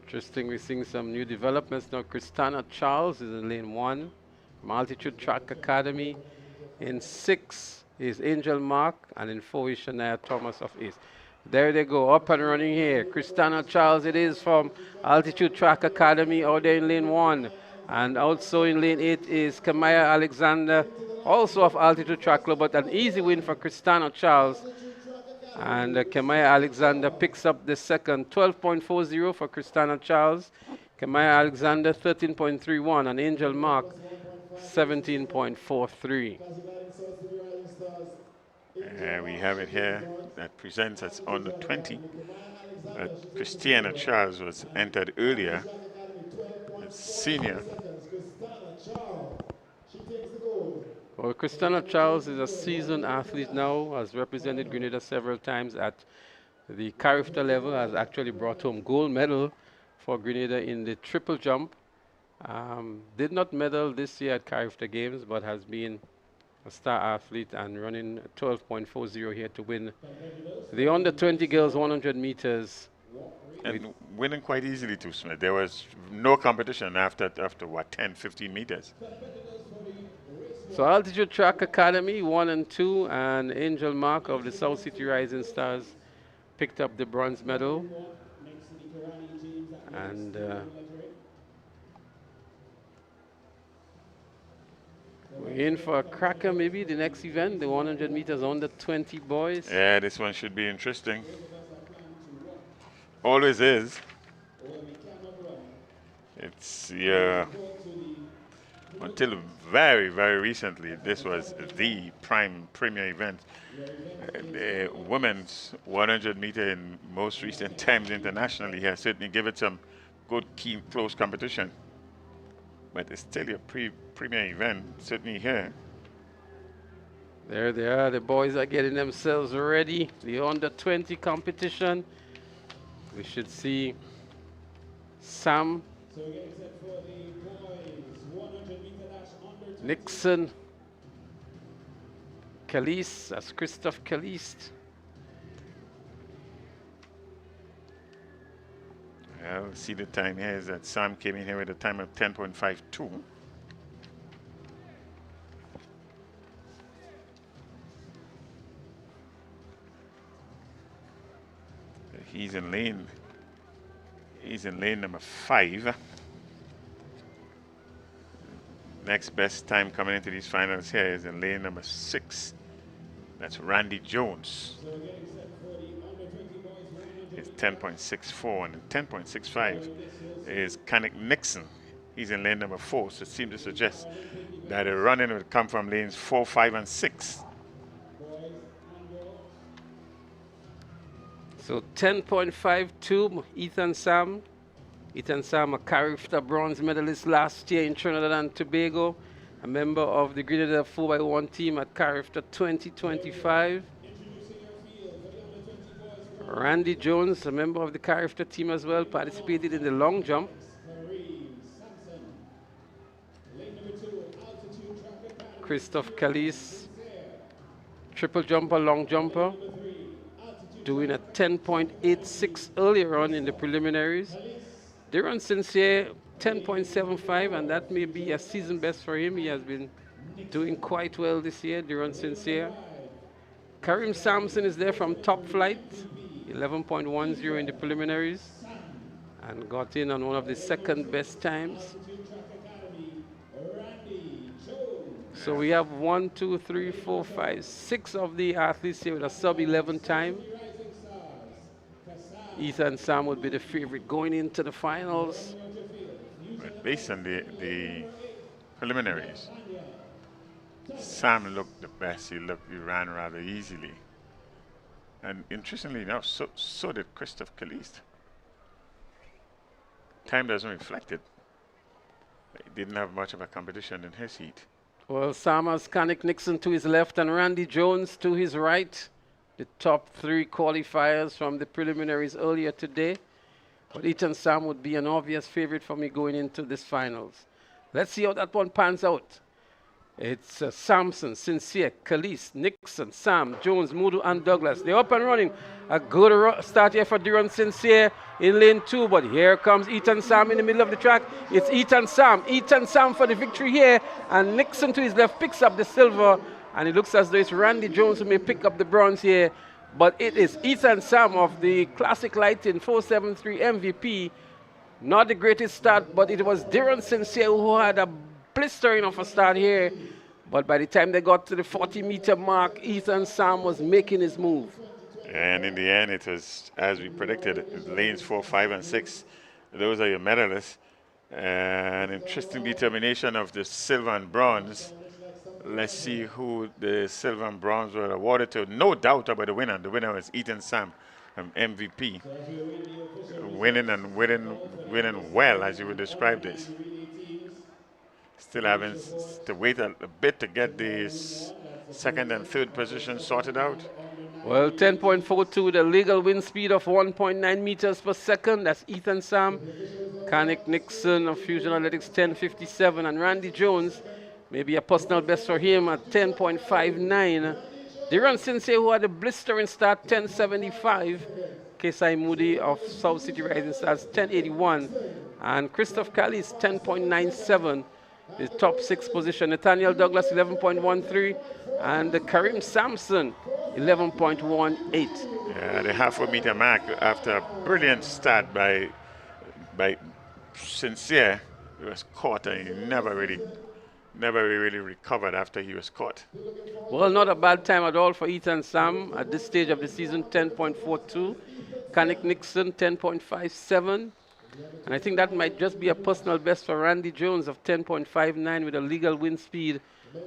Interesting, we're seeing some new developments now. Christina Charles is in lane 1 from Altitude Track Academy. In 6 is Angel Mark, and in 4 is Shania Thomas of Ace. There they go, up and running here. Christina Charles it is from Altitude Track Academy out there in lane 1. And also in lane 8 is Kamaya Alexander, also of Altitude Track Club, but an easy win for Christina Charles. And Kamaya Alexander picks up the second, 12.40 for Christina Charles. Kamaya Alexander 13.31, and Angel Mark 17.43. We have it here that presents as under 20. Christina Charles was entered earlier, senior. Well, Christina Charles is a seasoned athlete now, has represented Grenada several times at the Carifta level, has actually brought home gold medal for Grenada in the triple jump. Did not medal this year at Carifta Games, but has been a star athlete and running 12.40 here to win the under 20 girls 100 meters. And winning quite easily too, Smith. There was no competition after what, 10, 15 meters. So Altitude Track Academy 1 and 2, and Angel Mark of the South City Rising Stars picked up the bronze medal. And we're in for a cracker, maybe the next event, the 100 meters under 20 boys. Yeah, this one should be interesting. Always is. It's until very, very recently, this was the premier event. The women's 100 meter in most recent times internationally has certainly given it some good, keen, close competition. But it's still a premier event, certainly here. There they are, the boys are getting themselves ready. The under 20 competition. We should see Sam Nixon, Caliste, that's Christophe Caliste. Well, see the time here is that Sam came in here with a time of 10.52. He's in lane number 5. Next best time coming into these finals here is in lane number 6. That's Randy Jones. It's 10.64, and 10.65 is Kanik Nixon. He's in lane number 4, so it seems to suggest that a run-in would come from lanes 4, 5, and 6. So 10.52, Ethan Sam. Ethan Sam, a Carifta bronze medalist last year in Trinidad and Tobago, a member of the Grenada 4x1 team at Carifta 2025. Randy Jones, a member of the Carifta team as well, participated in the long jump. Christophe Calise, triple jumper, long jumper, doing a 10.86 earlier on in the preliminaries. Duran Sincere, 10.75, and that may be a season best for him. He has been doing quite well this year, Duran Sincere. Karim Sampson is there from Top Flight, 11.10 in the preliminaries, and got in on one of the second best times. So we have 1, 2, 3, 4, 5, 6 of the athletes here with a sub-11 time. Ethan Sam would be the favorite going into the finals. But based on the preliminaries, Sam looked the best. He ran rather easily. And interestingly enough, so did Christophe Caliste. Time doesn't reflect it. He didn't have much of a competition in his heat. Well, Sam has Kanik Nixon to his left and Randy Jones to his right. The top 3 qualifiers from the preliminaries earlier today. But Ethan Sam would be an obvious favorite for me going into this finals. Let's see how that one pans out. It's Sampson, Sincere, Calise, Nixon, Sam, Jones, Moodoo, and Douglas. They're up and running. A good start here for Duran Sincere in lane 2, but here comes Ethan Sam in the middle of the track. It's Ethan Sam for the victory here, and Nixon to his left picks up the silver, and it looks as though it's Randy Jones who may pick up the bronze here, but it is Ethan Sam of the Classic Lighting 473 MVP. Not the greatest start, but it was Duran Sincere who had a blistering of a start here, but by the time they got to the 40-meter mark, Ethan Sam was making his move. And in the end, it was, as we predicted, lanes 4, 5, and 6. Those are your medalists. An interesting determination of the silver and bronze. Let's see who the silver and bronze were awarded to. No doubt about the winner. The winner was Ethan Sam, MVP. Winning well, as you would describe this. Still having to wait a bit to get the second and third position sorted out. Well, 10.42, the legal wind speed of 1.9 meters per second. That's Ethan Sam. Kanik Nixon of Fusion Athletics, 10.57. And Randy Jones, maybe a personal best for him at 10.59. Duran Sincere, who had a blistering start, 10.75. Kesai Moody of South City Rising Stars, 10.81. And Christophe Calise, 10.97. The top 6 position. Nathaniel Douglas, 11.13. And Karim Sampson, 11.18. Yeah, the half-a meter mark after a brilliant start by Sincere. He was caught and he never really recovered after he was caught. Well, not a bad time at all for Ethan Sam at this stage of the season, 10.42. Kanik Nixon, 10.57. And I think that might just be a personal best for Randy Jones of 10.59 with a legal wind speed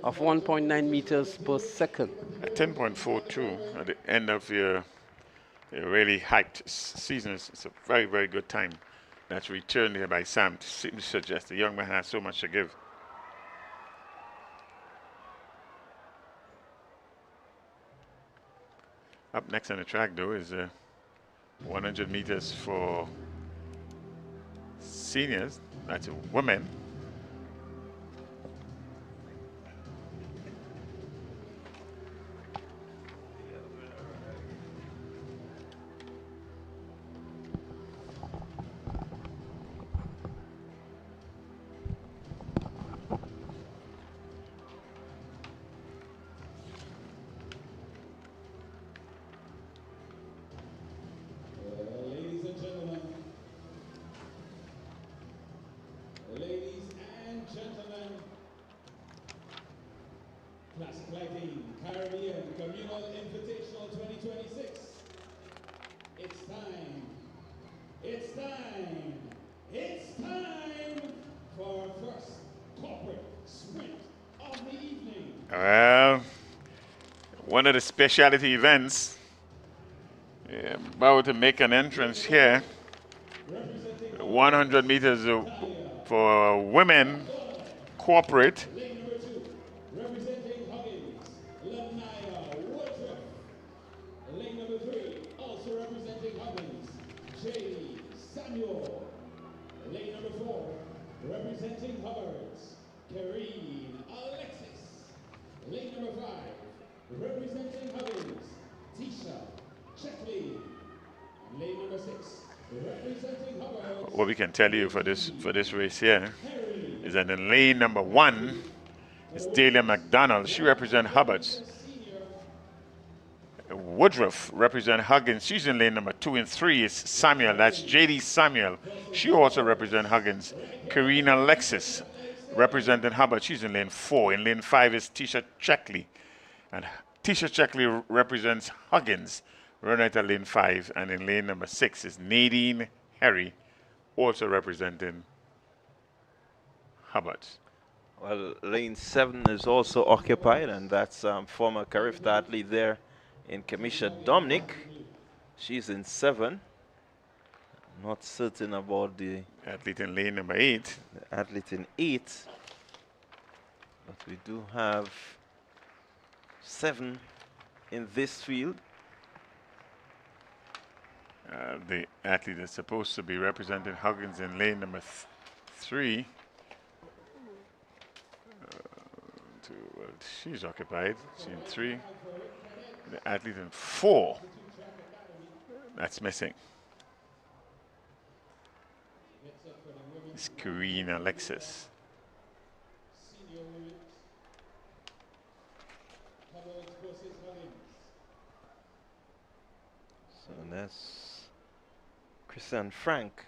of 1.9 meters per second. At 10.42 at the end of your really hyped season, it's a very, very good time. That's returned here by Sam to suggest the young man has so much to give. Up next on the track, though, is 100 meters for seniors. That's women. Classic Lighting Caribbean Communal Invitational 2026. It's time. It's time. It's time for our first corporate sprint of the evening. Well, one of the specialty events about to make an entrance here. 100 meters for women corporate. Lane number 3, also representing representing Hubbards, Kareen Alexis. Lane number 5, representing Huggins, Tisha Checkley. And lane number 6, representing Hubbards. What we can tell you for this race here is that in lane number 1 is Delia McDonald. She represents Hubbards. Woodruff represents Huggins. She's in lane number 2. And 3 is Samuel. That's JD Samuel. She also represents Huggins. Karina Alexis representing Hubbard. She's in lane 4. In lane 5 is Tisha Checkley. And Tisha Checkley represents Huggins, running at lane 5. And in lane number 6 is Nadine Harry, also representing Hubbard. Well, lane 7 is also occupied, and that's former Carifta athlete there in Kamisha Dominic. She's in 7. Not certain about the athlete in lane number 8. The athlete in 8. But we do have 7 in this field. The athlete is supposed to be representing Huggins in lane number 3. Well, she's occupied. She's in 3. The athlete in 4. That's missing. It's Karina Alexis. So that's Christian Frank,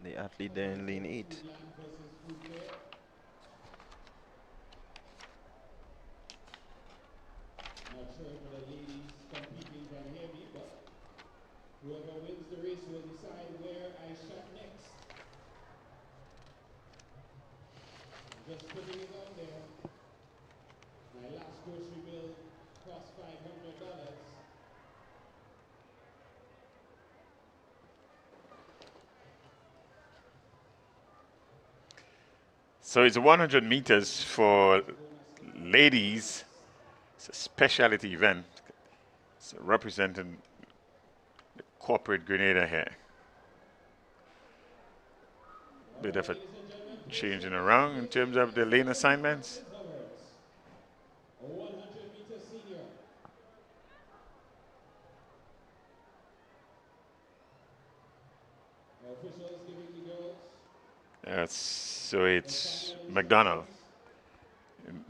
the athlete there in lane 8. Not sure if the ladies competing can hear me, but whoever wins the race will decide where I shot next. Just putting it out there. My last grocery bill cost $500. So it's 100 meters for ladies. It's a specialty event. It's representing the corporate Grenada here. Bit of a changing around in terms of the lane assignments. So it's McDonald in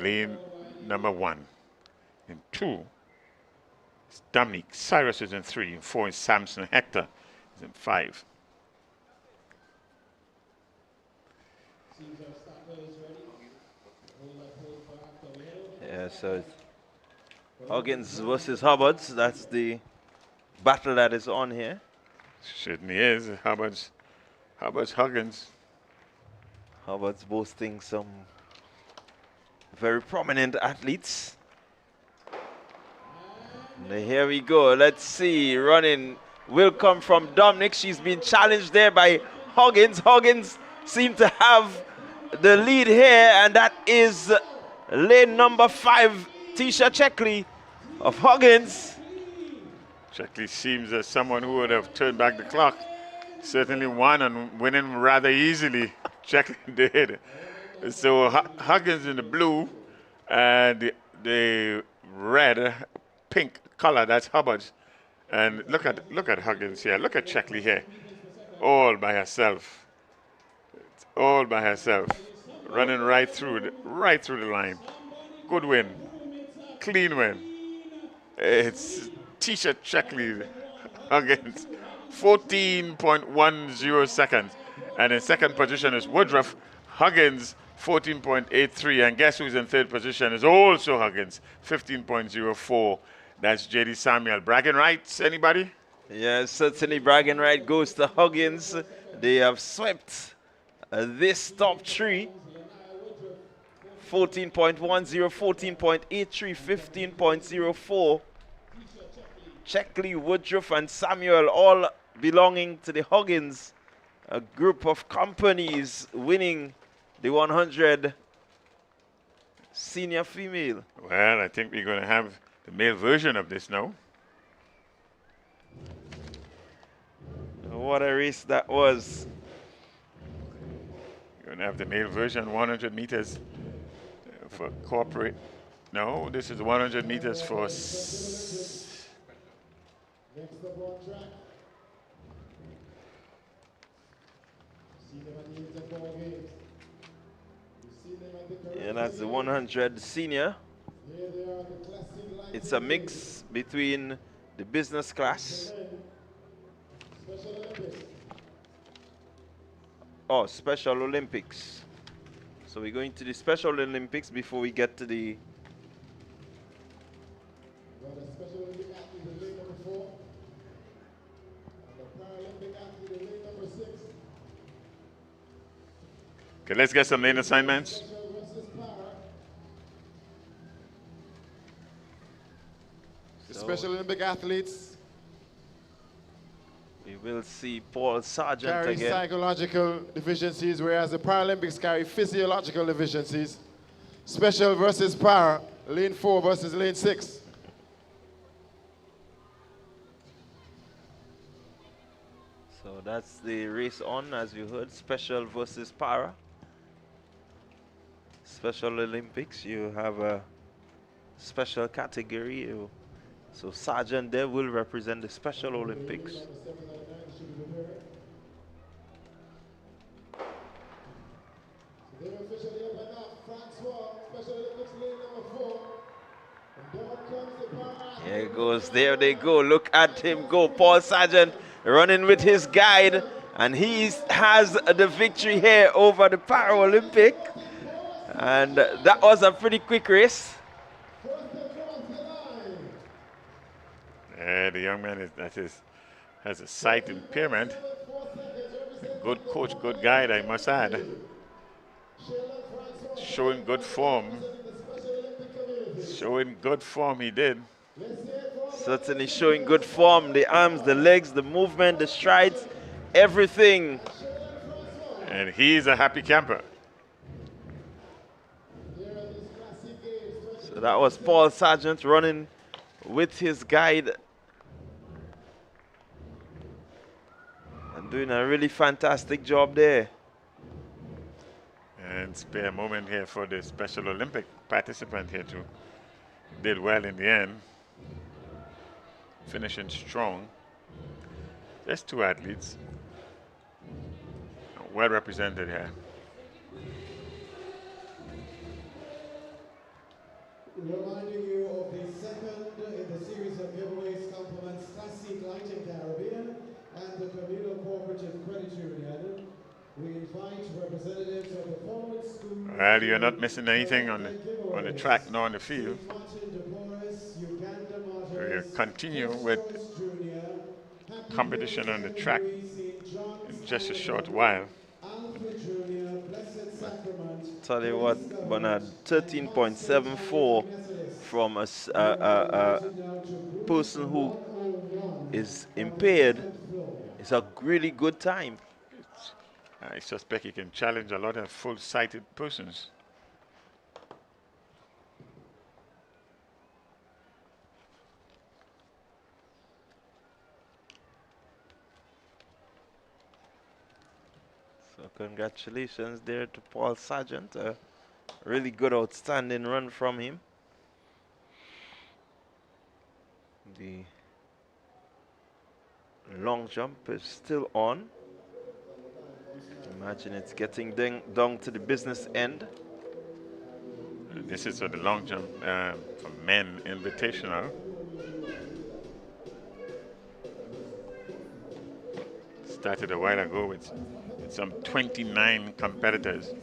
lane number 1. In 2, it's Dominique. Cyrus is in 3. In 4 is Samson. Hector is in 5. Yeah, so it's Huggins versus Hubbards. That's the battle that is on here. Certainly is. Huggins. Hubbards boasting some very prominent athletes. And here we go. Let's see. Running will come from Dominic. She's been challenged there by Huggins. Huggins seemed to have the lead here, and that is lane number 5, Tisha Checkley of Huggins. Checkley seems as someone who would have turned back the clock. Certainly won and winning rather easily. Checkley did. So Huggins in the blue and the red, pink color, that's Hubbard's. And look at Huggins here. Look at Checkley here. All by herself. All by herself. Running right through the line. Good win. Clean win. It's Tisha Checkley Huggins. 14.10 seconds. And in second position is Woodruff. Huggins, 14.83. And guess who's in third position is also Huggins, 15.04. That's JD Samuel. Bragging rights, anybody? Yes, certainly bragging right goes to Huggins. They have swept this top 3. 14.10, 14.83, 15.04. Checkley, Woodruff, and Samuel all belonging to the Huggins, a group of companies winning the 100 senior female. Well, I think we're going to have the male version of this now. What a race that was. And have the male version 100 meters for corporate. No, this is 100 meters for. Next up on track. See them at the Interpol Games. You see them at the Yeah, that's the 100 senior. Here they are, the Classique Lighting It's a mix between the business class. Special Olympics. Oh, Special Olympics. So we're going to the Special Olympics before we get to the. Got a Special Olympic athlete in lane number 4. And a Paralympic athlete in lane number 6. Okay, let's get some lane assignments. Special versus para. The Special Olympic athletes We will see Paul Sargent carry again. psychological deficiencies, whereas the Paralympics carry physiological deficiencies. Special versus para, lane 4 versus lane 6. So that's the race on, as you heard. Special versus para. Special Olympics, you have a special category. So Sargent there will represent the Special Olympics. They're officially up and up. Francois, Special Olympics lane number 4. And down comes the para. There it goes. There they go. Look at him go. Paul Sargent running with his guide. And he has the victory here over the Paralympic. And that was a pretty quick race. The young man has a sight impairment. Good coach, good guide, I must add. Showing good form. Showing good form, he did. Certainly showing good form. The arms, the legs, the movement, the strides, everything. And he's a happy camper. So that was Paul Sargent running with his guide. And doing a really fantastic job there. And spare a moment here for the Special Olympic participant here too. Did well in the end. Finishing strong. There's two athletes. Well represented here. Reminding you of the second in the series of giveaways compliments Classique Lighting Caribbean and the Communal Cooperative Credit Union. We invite representatives of the following schools. Well, you're not missing anything on the track nor on the field. We'll continue with competition on the track in just a short while. Tell you what, Bernard, 13.74 from a person who is impaired is a really good time. I suspect he can challenge a lot of full-sighted persons. So congratulations there to Paul Sargent. A really good, outstanding run from him. The long jump is still on. Imagine it's getting down to the business end. This is for the long jump for men invitational. Started a while ago with some 29 competitors.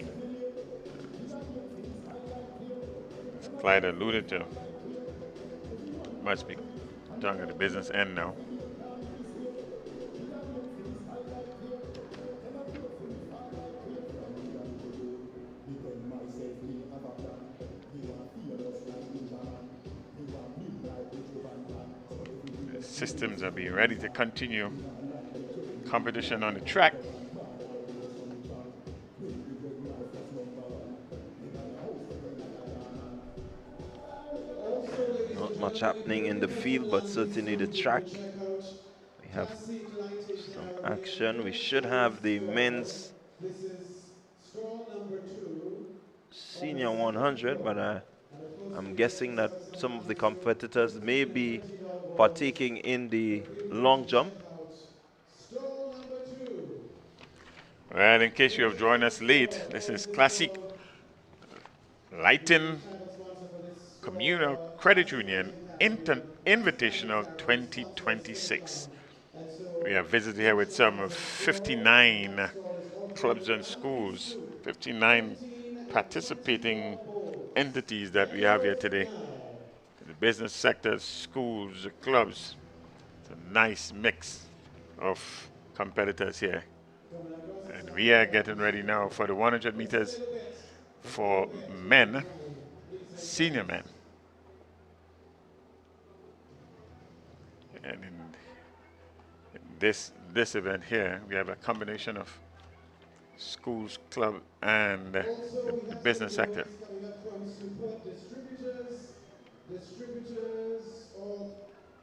As Clyde alluded to, must be done at the business end now. The systems are being ready to continue competition on the track. Not much happening in the field, but certainly the track. We have some action. We should have the men's senior 100, but I'm guessing that some of the competitors may be partaking in the long jump. Well, in case you have joined us late, this is Classique Lighting Communal Credit Union Invitational 2026. We have visited here with some 59 clubs and schools, 59 participating entities that we have here today. The business sector, schools, clubs. It's a nice mix of competitors here. And we are getting ready now for the 100 meters for men, senior men. And in this event here, we have a combination of schools, club, and the business sector. Distributors or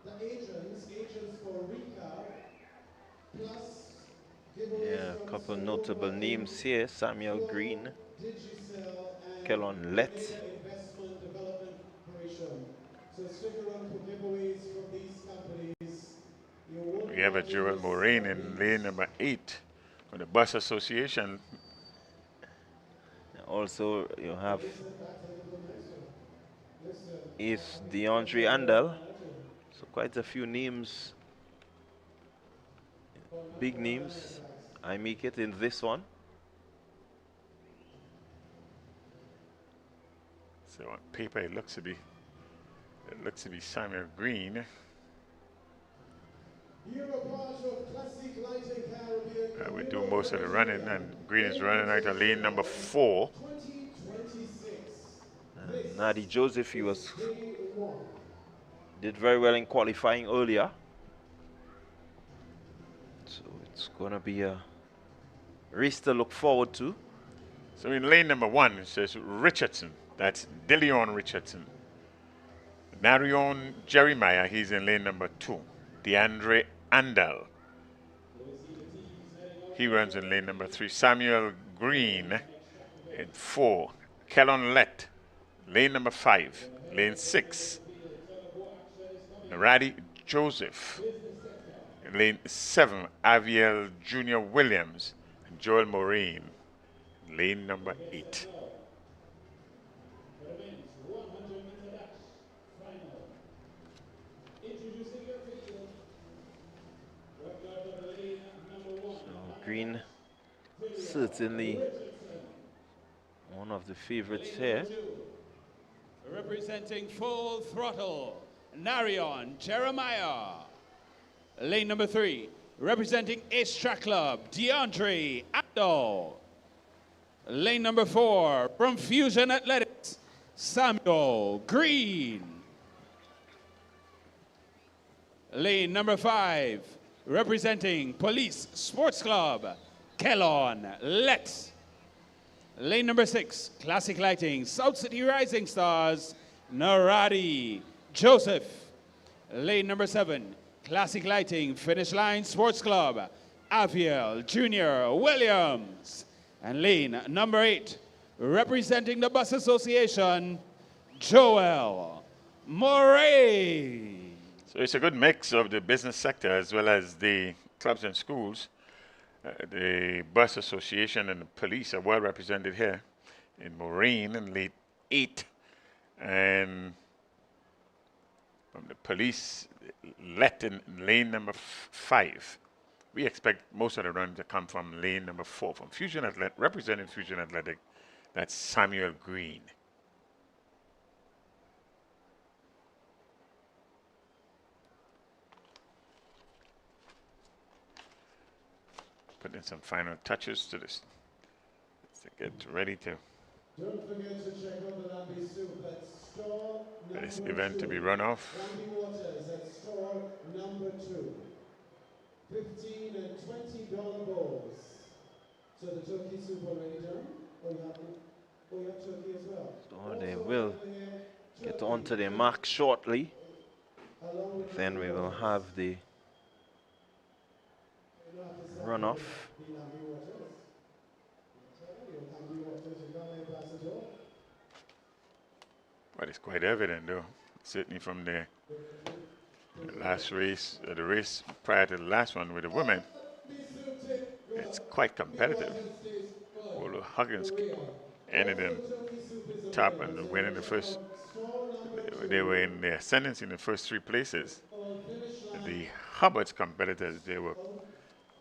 the agents for retail, plus Yeah, a couple notable names here: Samuel Green, Kellon Lett. So stick around for giveaways from these companies. We have a Joel Moraine in lane number 8 from the Bus Association. Also, you have Ace DeAndre Andel. So quite a few names, big names. I make it in this one. So on paper, it looks to be Samuel Green. We do most of the running, and Green is running out of lane number 4. Nadi Joseph, did very well in qualifying earlier. So it's gonna be a race to look forward to. So in lane number 1, it says Richardson. That's DeLeon Richardson. Narion Jeremiah, he's in lane number 2. DeAndre Andel, he runs in lane number 3. Samuel Green in 4. Kellon Lett, lane number 5. Lane 6. Naradi Joseph, in lane 7. Aviel Jr. Williams and Joel Moraine, lane number 8. Green, certainly one of the favorites here. Representing Full Throttle, Narion Jeremiah. Lane number 3, representing Ace Track Club, DeAndre Andel. Lane number 4, from Fusion Athletics, Samuel Green. Lane number 5, representing Police Sports Club, Kellon Lett. Lane number 6, Classic Lighting, South City Rising Stars, Naradi Joseph. Lane number 7, Classic Lighting, Finish Line Sports Club, Aviel Jr. Williams. And lane number 8, representing the Bus Association, Joel Moray. So it's a good mix of the business sector as well as the clubs and schools. The Bus Association and the police are well represented here in Moraine in lane 8. And from the police, Lett in lane number 5. We expect most of the run to come from lane number 4. From Fusion Athletic, representing Fusion Athletic, that's Samuel Green. Put in some final touches to this to get ready to Don't forget to check out the Lambi soup at store for this number event 2. to be run off. Lambi Waters at store number 2. $15 and $20 bowls. So the turkey soup already done? Or you have turkey as well? So they will get onto their mark shortly. Then we will have the runoff. But it's quite evident, though, certainly from the last race, the race prior to the last one with the women, it's quite competitive. Although Huggins ended in top and winning the first, they were in the ascendancy in the first 3 places. The Hubbard's competitors, they were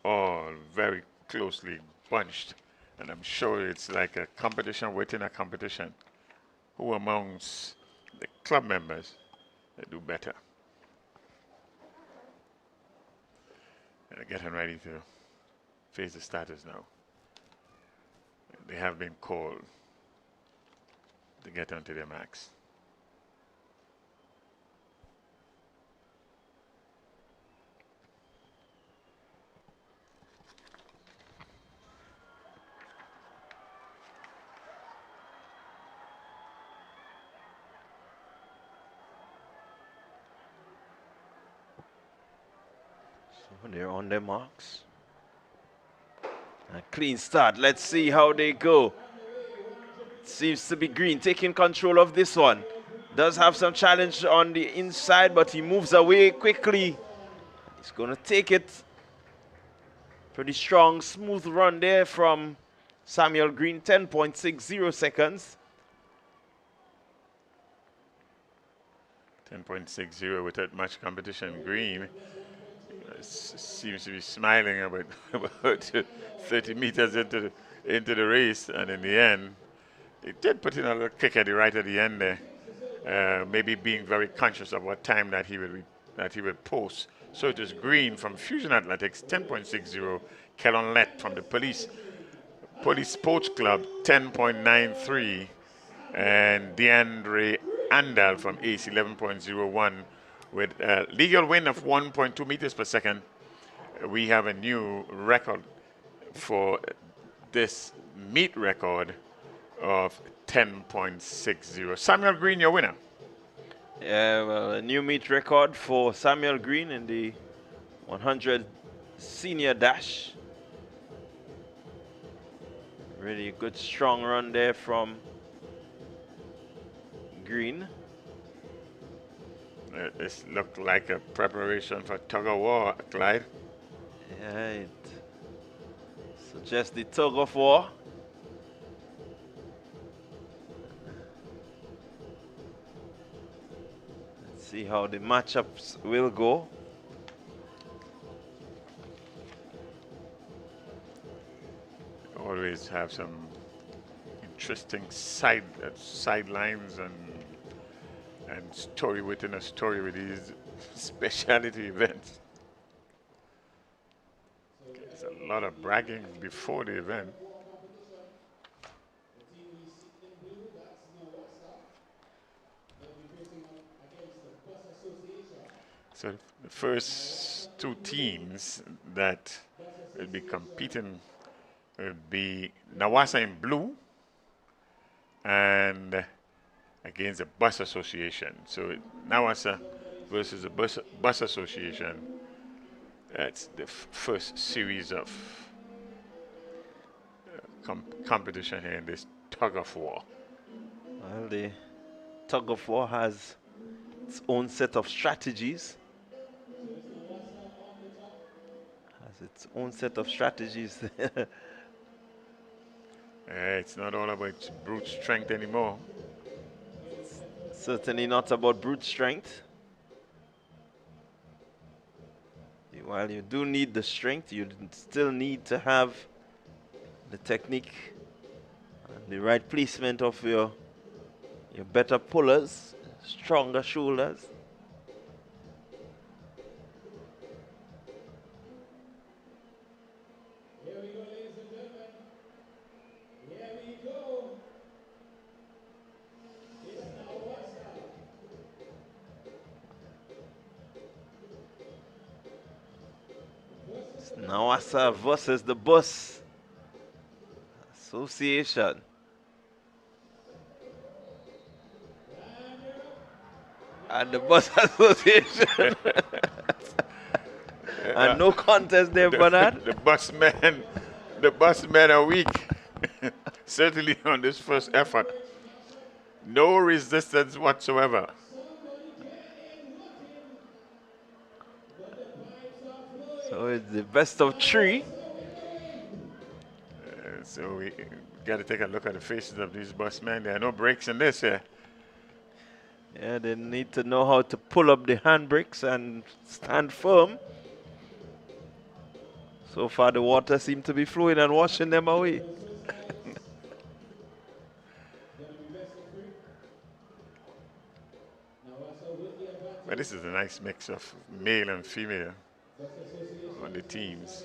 all very closely bunched. And I'm sure it's like a competition within a competition. Who amongst the club members do better? And they're getting ready to face the starters now. They have been called to get onto their max. So they're on their marks. A clean start. Let's see how they go. Seems to be Green taking control of this one. Does have some challenge on the inside, but he moves away quickly. He's going to take it. Pretty strong, smooth run there from Samuel Green. 10.60 seconds. 10.60 without much competition. Green seems to be smiling about 30 meters into the race, and in the end, he did put in a little kick at the end there, maybe being very conscious of what time that he would post. So it is Green from Fusion Athletics, 10.60. Kellon Lett from the Police Sports Club, 10.93, and DeAndre Andal from Ace, 11.01. With a legal win of 1.2 meters per second, we have a new record for this meet record of 10.60. Samuel Green, your winner. Yeah, well, a new meet record for Samuel Green in the 100 senior dash. Really good, strong run there from Green. This looked like a preparation for tug of war, Clyde. Yeah, it suggests the tug of war. Let's see how the matchups will go. Always have some interesting sidelines and story within a story with these specialty events. There's a lot of bragging before the event. So the first 2 teams that will be competing will be Nawasa in blue and against the Bus Association. So Nawasa versus the Bus Association. That's the first series of competition here in this tug of war. Well, the tug of war has its own set of strategies. It's not all about brute strength anymore. Certainly not about brute strength. While you do need the strength, you still need to have the technique and the right placement of your better pullers, stronger shoulders. Nawasa versus the Bus Association. And the Bus Association. And no contest there, Bernard. The bus men are weak. Certainly on this first effort. No resistance whatsoever. So it's the best of three. So we got to take a look at the faces of these busmen. There are no brakes in this here. Yeah, they need to know how to pull up the handbrakes and stand firm. So far, the water seems to be flowing and washing them away. But this is a nice mix of male and female on the teams.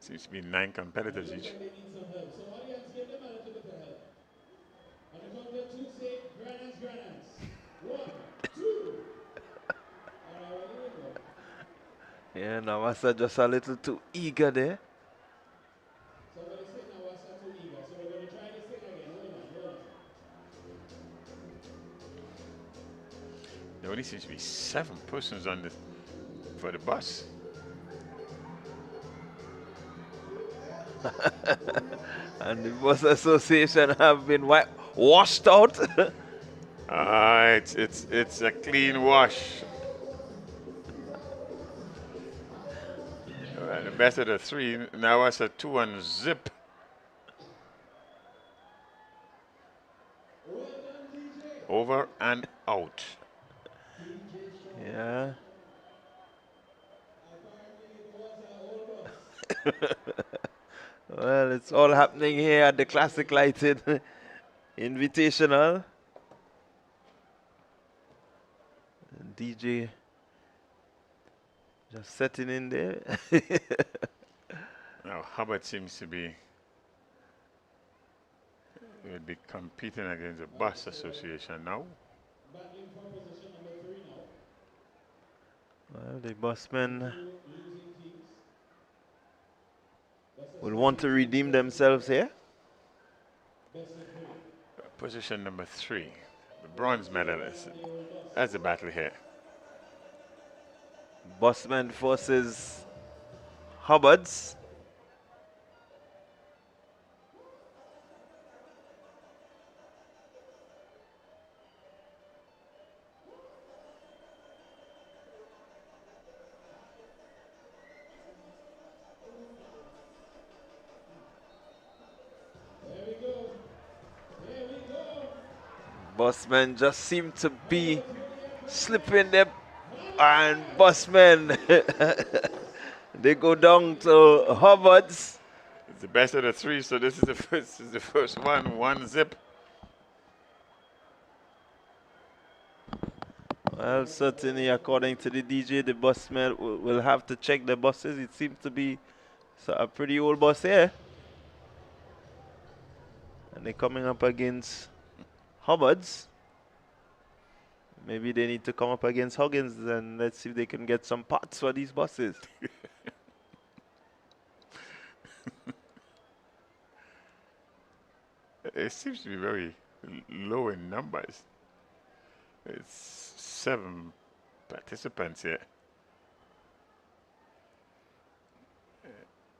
Seems to be 9 competitors each. Yeah, Nawasa just a little too eager there. There only seems to be 7 persons on for the bus. And the bus association have been washed out. It's a clean wash. The best of the 3. Now it's a 2 and zip. Over and out. Yeah. Well, it's all happening here at the Classic Lighting Invitational. DJ just setting in there. Now Hubbard seems to be competing against the bus association now. Well, the busmen will want to redeem themselves here. Position number 3, the bronze medalist. That's the battle here. Busman versus Hubbards. Busmen just seem to be slipping them, and busmen they go down to Hubbards. It's the best of the 3, so this is the first one. 1 zip. Well, certainly, according to the DJ, the busmen will have to check the buses. It seems to be a pretty old bus here, and they're coming up against Hubbards. Maybe they need to come up against Huggins and let's see if they can get some parts for these buses. It seems to be very low in numbers. It's 7 participants here.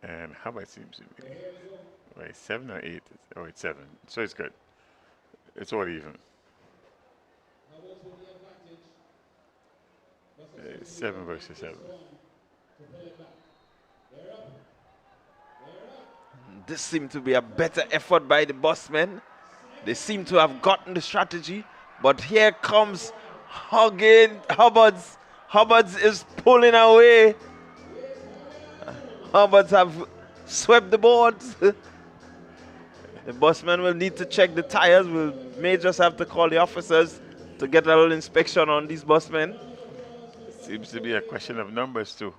And Hubbard seems to be, right, 7 or 8? Oh, it's 7. So it's good. It's all even. 7 versus 7. This seemed to be a better effort by the busmen. They seem to have gotten the strategy, but here comes Hubbards. Hubbards is pulling away. Hubbards have swept the boards. The busmen will need to check the tires. We may just have to call the officers to get a little inspection on these busmen. Seems to be a question of numbers too.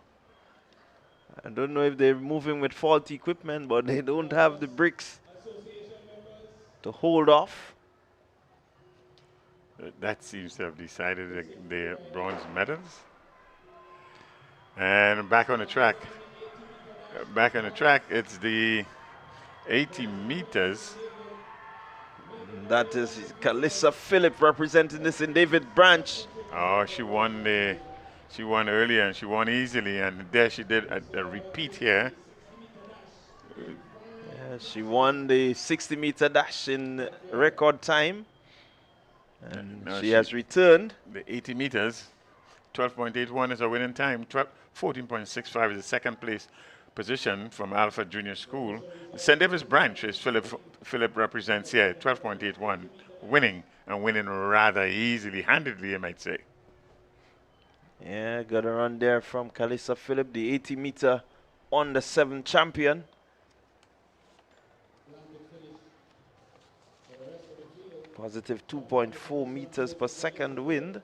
I don't know if they're moving with faulty equipment, but they don't have the bricks to hold off. That seems to have decided their bronze medals. And back on the track. Back on the track, it's the 80 meters. That is Calissa Phillip representing this in David Branch. Oh, she won earlier and she won easily, and there she did a repeat here. Yeah, she won the 60-meter dash in record time. And No, she has returned. The 80 meters, 12.81 is a winning time. 14.65 is the second place position from Alpha Junior School. The St. Davis branch is Philip represents here, 12.81, winning, and winning rather easily, handedly, you might say. Yeah, got a run there from Kalisa Philip, the 80-meter on the 7 champion. Positive 2.4 meters per second wind.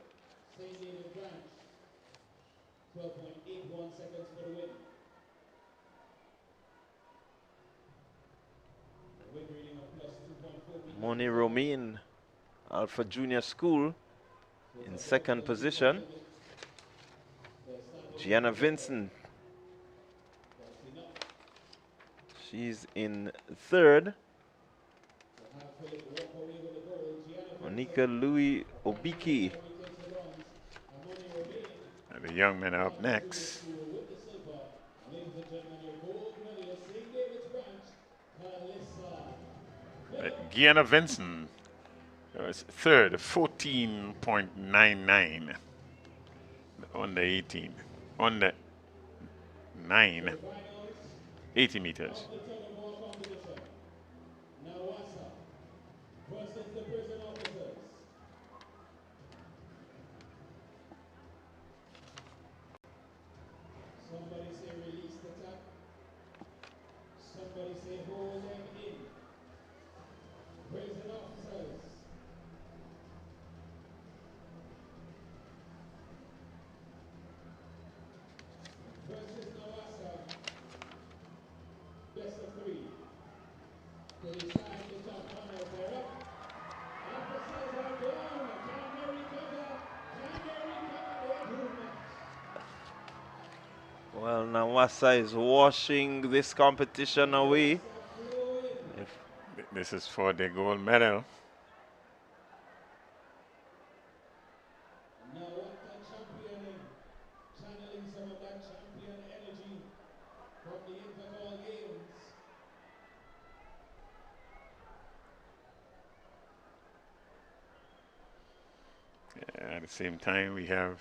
Moni Romain, Alpha Junior School, in second position. Gianna Vincent, she's in third. Monica Louis Obiki. And the young men are up next. Gianna Vincent was third, 14.99 on the 18. On the 9, 80 meters. Somebody say release the tap. Somebody say hold them in. Prison officers. Versus Nawasa. Best of 3. To decide the top runners. They're up. Officers are down. Can they recover? Can they recover their movement? Well, Nawasa is washing this competition away. This is for the gold medal. Nawasa championing, channeling some of that champion energy from the Invitational games. At the same time, we have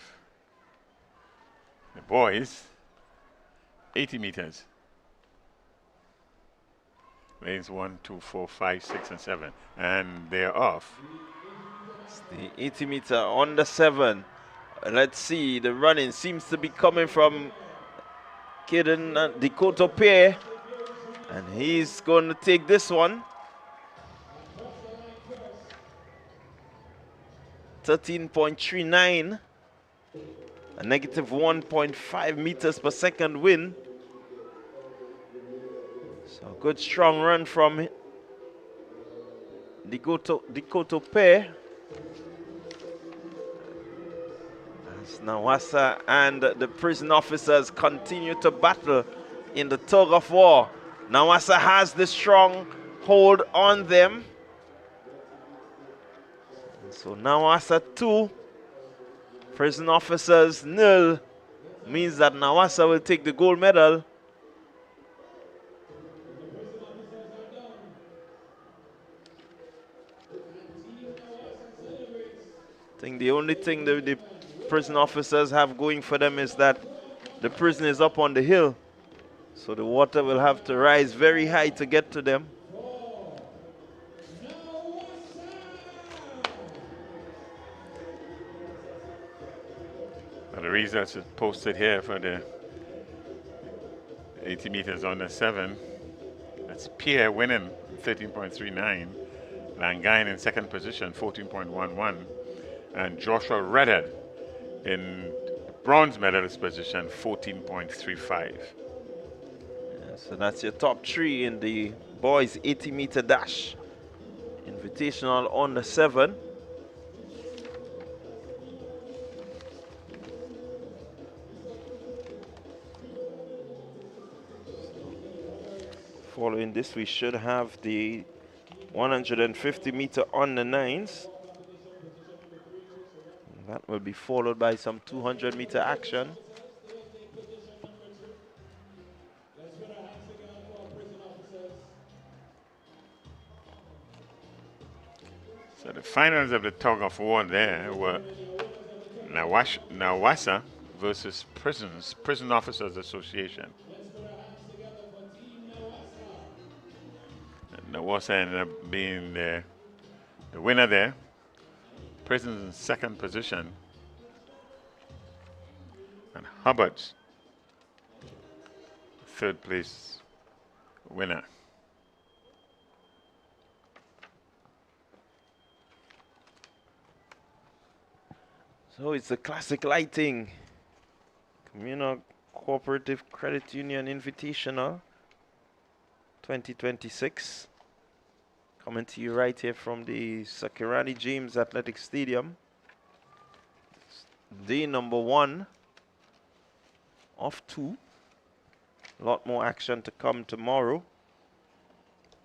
the boys, 80 meters. Lanes 1, 2, 4, 5, 6, and 7. And they're off. It's the 80 meter on the 7. Let's see, the running seems to be coming from Kaden Dakota Pair. And he's going to take this one. 13.39. A negative 1.5 meters per second wind. So good strong run from Dakota Pair. As Nawasa and the prison officers continue to battle in the tug of war. Nawasa has the strong hold on them. So Nawasa 2, prison officers 0, means that Nawasa will take the gold medal. I think the only thing that the prison officers have going for them is that the prison is up on the hill. So the water will have to rise very high to get to them. The results is posted here for the 80 meters on the 7. That's Pierre winning, 13.39. Langain in second position, 14.11. And Joshua Reddard in bronze medalist position, 14.35. Yeah, so that's your top 3 in the boys 80 meter dash. Invitational on the 7. Following this, we should have the 150 meter on the 9s. That will be followed by some 200 meter action. So the finals of the tug of war there were Nawasa versus Prison Officers Association. And Nawasa ended up being the winner there. Prisons in second position. And Hubbard's third place winner. So it's the Classic Lighting Communal Cooperative Credit Union Invitational 2026. Coming to you right here from the Sakirani James Athletic Stadium. It's day number 1 of 2. A lot more action to come tomorrow.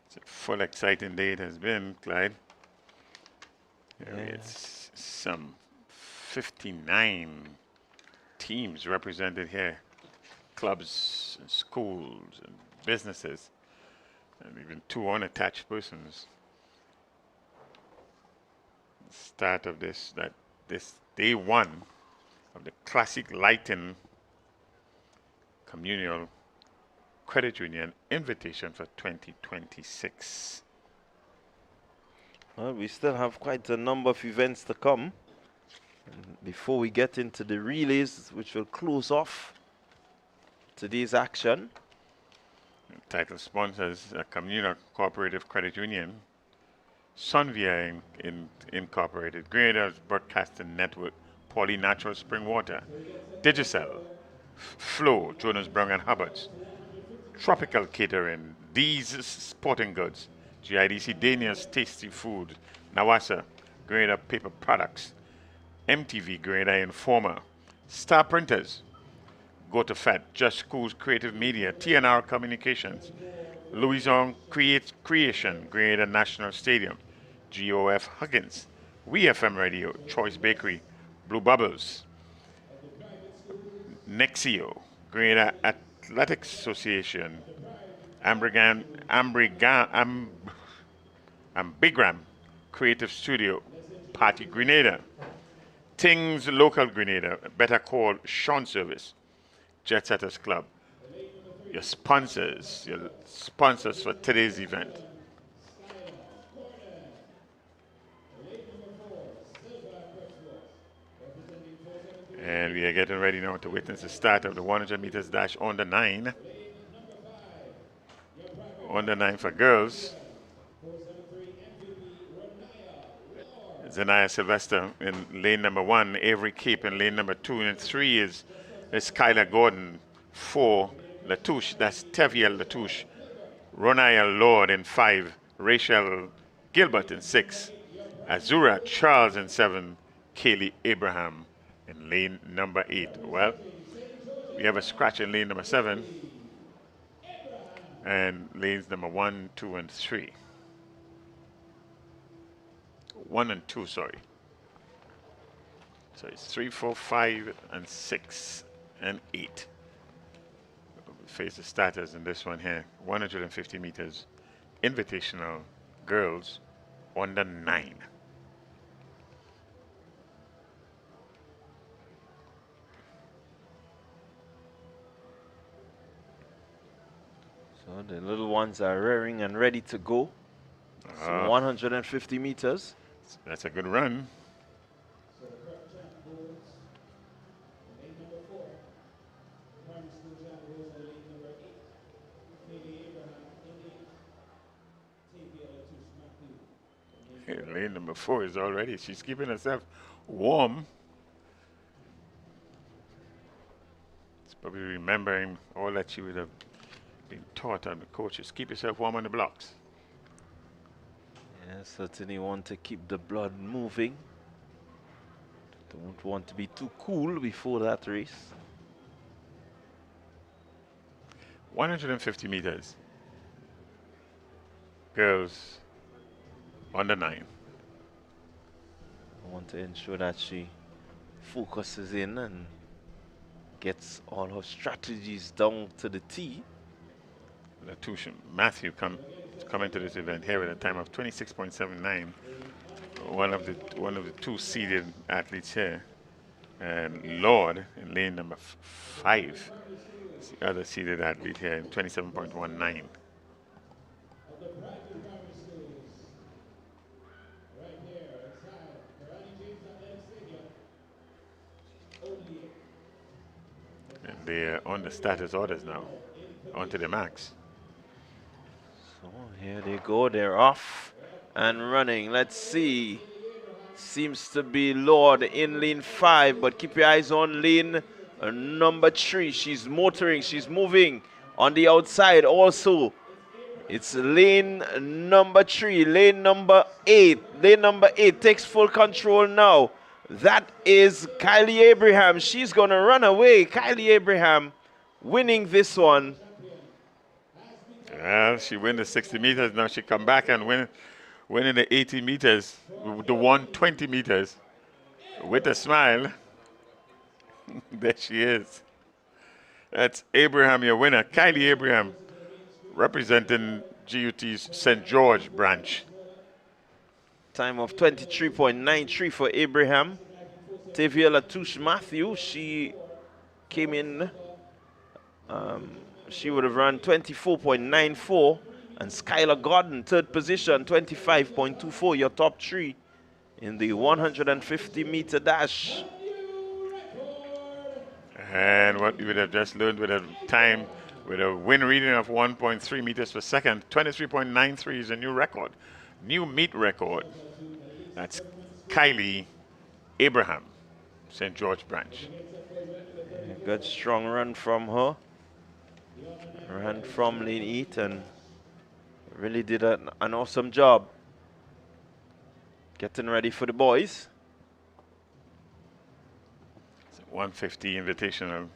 It's a full exciting day it has been, Clyde. It's some 59 teams represented here. Clubs, and schools, and businesses, and even 2 unattached persons. The start of this day 1 of the Classic Lighting Communal Credit Union Invitation for 2026. Well, we still have quite a number of events to come. And before we get into the relays, which will close off today's action. Title sponsors a Communal Cooperative Credit Union, Sunvia Incorporated, Grenada Broadcasting Network, Poly Natural Spring Water, Digicel, Flow, Jonas Brown and Hubbard's, Tropical Catering, These Sporting Goods, GIDC Daniel's Tasty Food, Nawasa, Grenada Paper Products, MTV Grenada Informer, Star Printers, Go to Fat, Just Schools Creative Media, TNR Communications, Louison Creation, Grenada National Stadium, GOF Huggins, WeFM Radio, Choice Bakery, Blue Bubbles, Nexio, Grenada Athletics Association, Ambigram Creative Studio, Party Grenada, Things Local Grenada, Better Call Sean Service, Jet Setters Club, your sponsors for today's event. And we are getting ready now to witness the start of the 100 meters dash on the 9. On the 9 for girls. Zanaya Sylvester in lane number 1, Avery Cape in lane number 2, and 3 is Skylar Gordon. 4, Latouche, that's Tevia Latouche. Ronaya Lord in 5, Rachel Gilbert in 6, Azura Charles in 7, Kaylee Abraham in lane number 8. Well, we have a scratch in lane number 7 and lanes number 1, 2, and 3. 1 and 2, sorry. So it's 3, 4, 5, and 6, and 8. We'll face the starters in this one here. 150 meters, invitational girls, under 9. So the little ones are rearing and ready to go. So 150 meters. That's a good run. Here, lane number 4 is already, she's keeping herself warm. It's probably remembering all that she would have been taught on the coaches. Keep yourself warm on the blocks. Yeah, certainly want to keep the blood moving. Don't want to be too cool before that race. 150 meters. Girls under 9. I want to ensure that she focuses in and gets all her strategies down to the T. Latouche Matthew come into this event here with a time of 26.79. one of the two seeded athletes here, and Lord in lane number 5. It's the other seeded athlete here in 27.19. And they're on the status orders now, onto the max. So here they go, they're off and running. Let's see. Seems to be Lord in lane 5, but keep your eyes on lane number 3. She's motoring, she's moving on the outside also. It's lane number 3, lane number 8. Lane number 8 takes full control now. That is Kylie Abraham. She's going to run away. Kylie Abraham winning this one. Well, she win the 60 meters. Now she come back and winning the 80 meters, the 120 meters. With a smile. There she is. That's Abraham, your winner. Kylie Abraham, representing GUT's St. George branch. Time of 23.93 for Abraham. Tavia Latouche Matthew, she came in, she would have run 24.94. And Skylar Gordon, third position, 25.24, your top 3 in the 150-meter dash. And what you would have just learned with a time, with a wind reading of 1.3 meters per second, 23.93 is a new record, new meet record. That's Kylie Abraham, St. George branch. A good strong run from her. Ran from lane 8 and really did an awesome job getting ready for the boys. 150 Invitational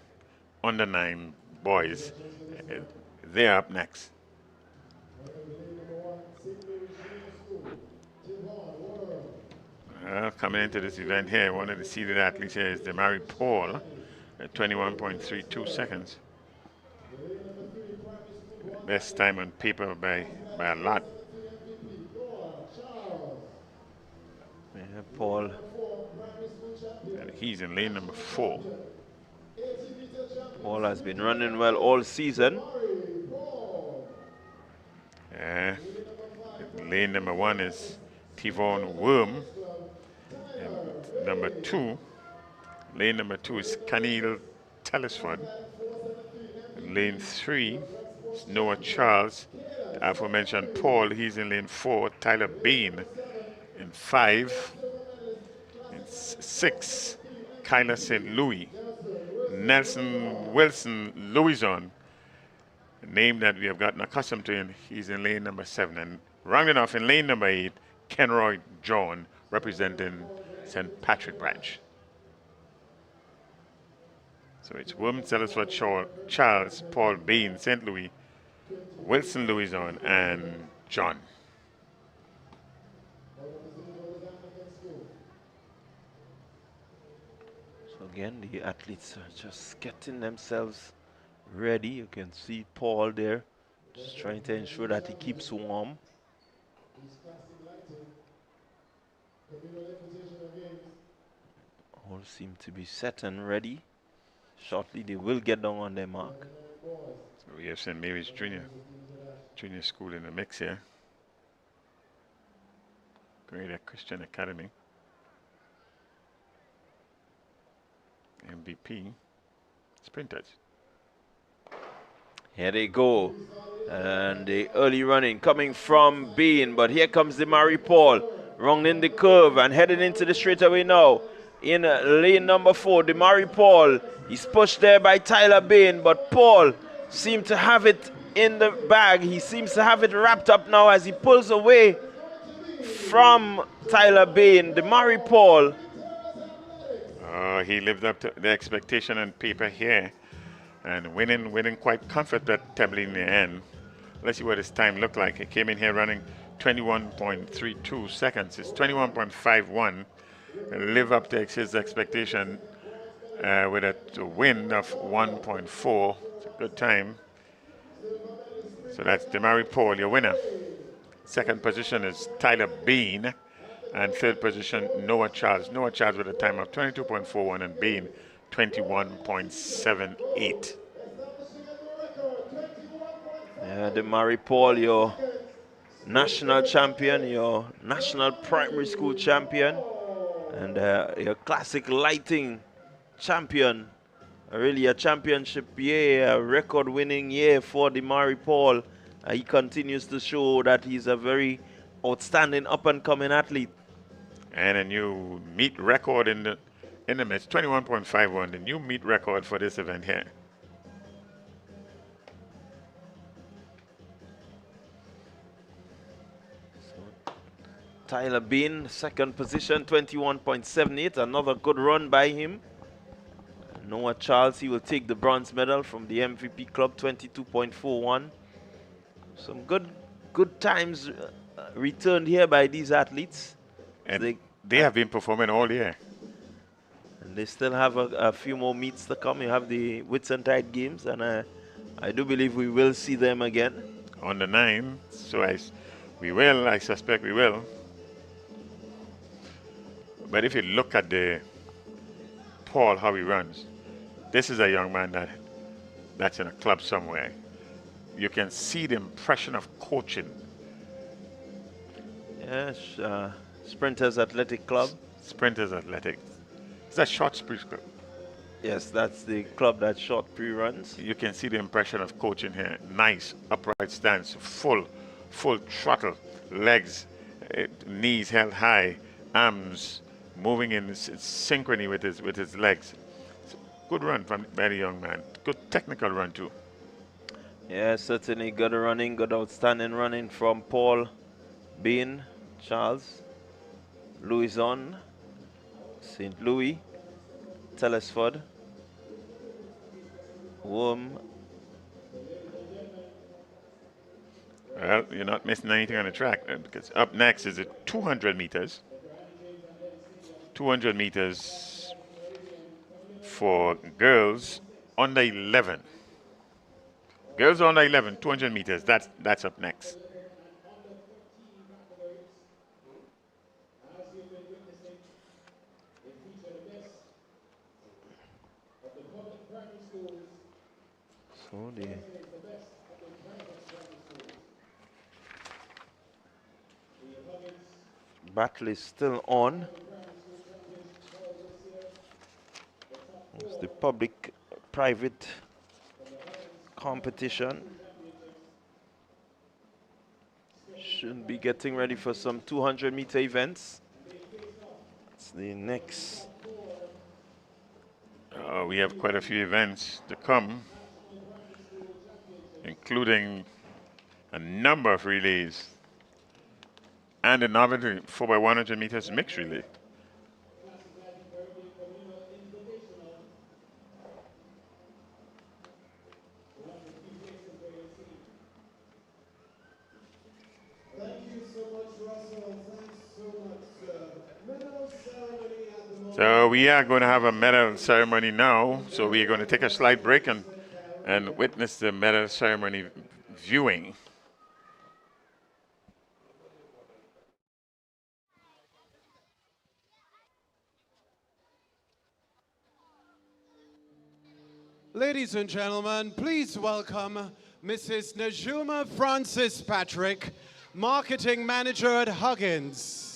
under 9 boys. They're up next. Coming into this event here, one of the seeded athletes here is Demari Paul at 21.32 seconds. Best time on paper by a lot. Yeah, Paul. And he's in lane number 4. Paul has been running well all season. Lane number 1 is Tivon Worm. And number 2, lane number 2 is Canil Telesford. Lane 3 is Noah Charles. The aforementioned Paul, he's in lane 4. Tyler Bain in 5. In 6, Kyla St. Louis. Nelson Wilson Louison, a name that we have gotten accustomed to, and he's in lane number 7. And rounding off in lane number 8, Kenroy John, representing St. Patrick branch. So it's Worm, Telesford, Charles, Paul Bain, St. Louis, Wilson Louison, and John. So again, the athletes are just getting themselves ready. You can see Paul there, just trying to ensure that he keeps warm. All seem to be set and ready. Shortly they will get down on their mark. So we have St. Mary's Junior School in the mix here. Grenada Christian Academy. MVP sprinters. Here they go. And the early running coming from Bain, but here comes the Mary Paul, rounding the curve and heading into the straightaway now. In lane number 4, the Mary Paul. He's pushed there by Tyler Bain, but Paul seemed to have it in the bag. He seems to have it wrapped up now as he pulls away from Tyler Bain, the Mary Paul. He lived up to the expectation on paper here, and winning quite comfortably in the end. Let's see what his time looked like. He came in here running 21.32 seconds. It's 21.51. Live up to his expectation with a win of 1.4. It's a good time. So that's Demari Paul, your winner. Second position is Tyler Bain And third position, Noah Charles. Noah Charles with a time of 22.41 and Bain 21.78. Yeah, the Murray Paul, your national champion, your national primary school champion, and your classic lighting champion. Really a championship year, a record-winning year for the Murray Paul. He continues to show that he's a very outstanding up-and-coming athlete. And a new meet record in the midst, 21.51, the new meet record for this event here. Tyler Bean, second position, 21.78. Another good run by him. Noah Charles, he will take the bronze medal from the MVP club, 22.41. Some good times returned here by these athletes. And they have been performing all year. And they still have a few more meets to come. You have the Whitsuntide Games, and I do believe we will see them again. On the 9th, so I suspect we will. But if you look at Paul, how he runs, this is a young man that's in a club somewhere. You can see the impression of coaching. Yes, Sprinters Athletic Club. Sprinters Athletic. Is that short sprint club? Yes, that's the club that short pre-runs. You can see the impression of coaching here. Nice upright stance, full throttle, legs, knees held high, arms moving in synchrony with his legs. Good run from by the young man. Good technical run too. Yeah, certainly good running, good outstanding running from Paul, Bean, Charles, Louison, St. Louis, Telesford, Worm. Well, you're not missing anything on the track because up next is it 200 meters. 200 meters for girls under 11. Girls under 11, 200 meters. That's up next. So the battle is still on. It's the public-private competition. Should be getting ready for some 200-meter events. That's the next. We have quite a few events to come, including a number of relays and a novelty 4x100 meters mixed relay. So we are going to have a medal ceremony now. So we are going to take a slight break and witness the medal ceremony viewing. Ladies and gentlemen, please welcome Mrs. Najuma Francis Patrick, Marketing Manager at Huggins.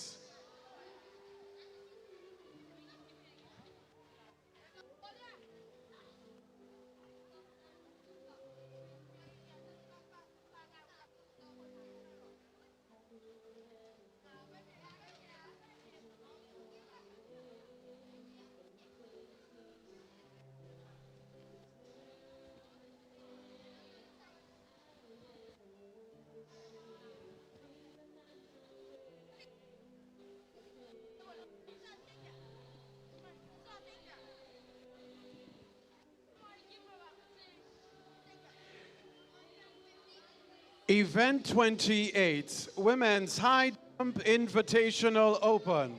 Event 28, Women's High Jump Invitational Open.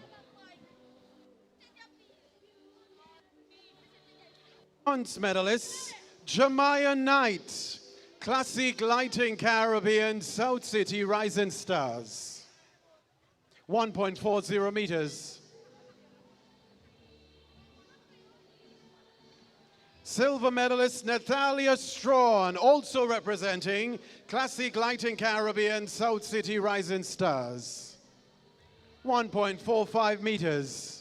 Bronze medalists, Jemiah Knight, Classique Lighting Caribbean, South City Rising Stars. 1.40 meters. Silver medalist Natalia Strawn, also representing Classique Lighting Caribbean South City Rising Stars. 1.45 meters.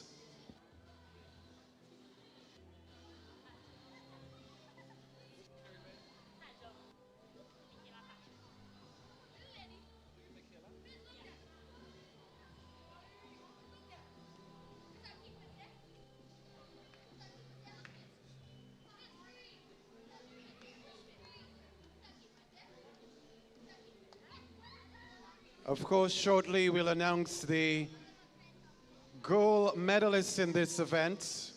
Of course, shortly we'll announce the gold medalists in this event.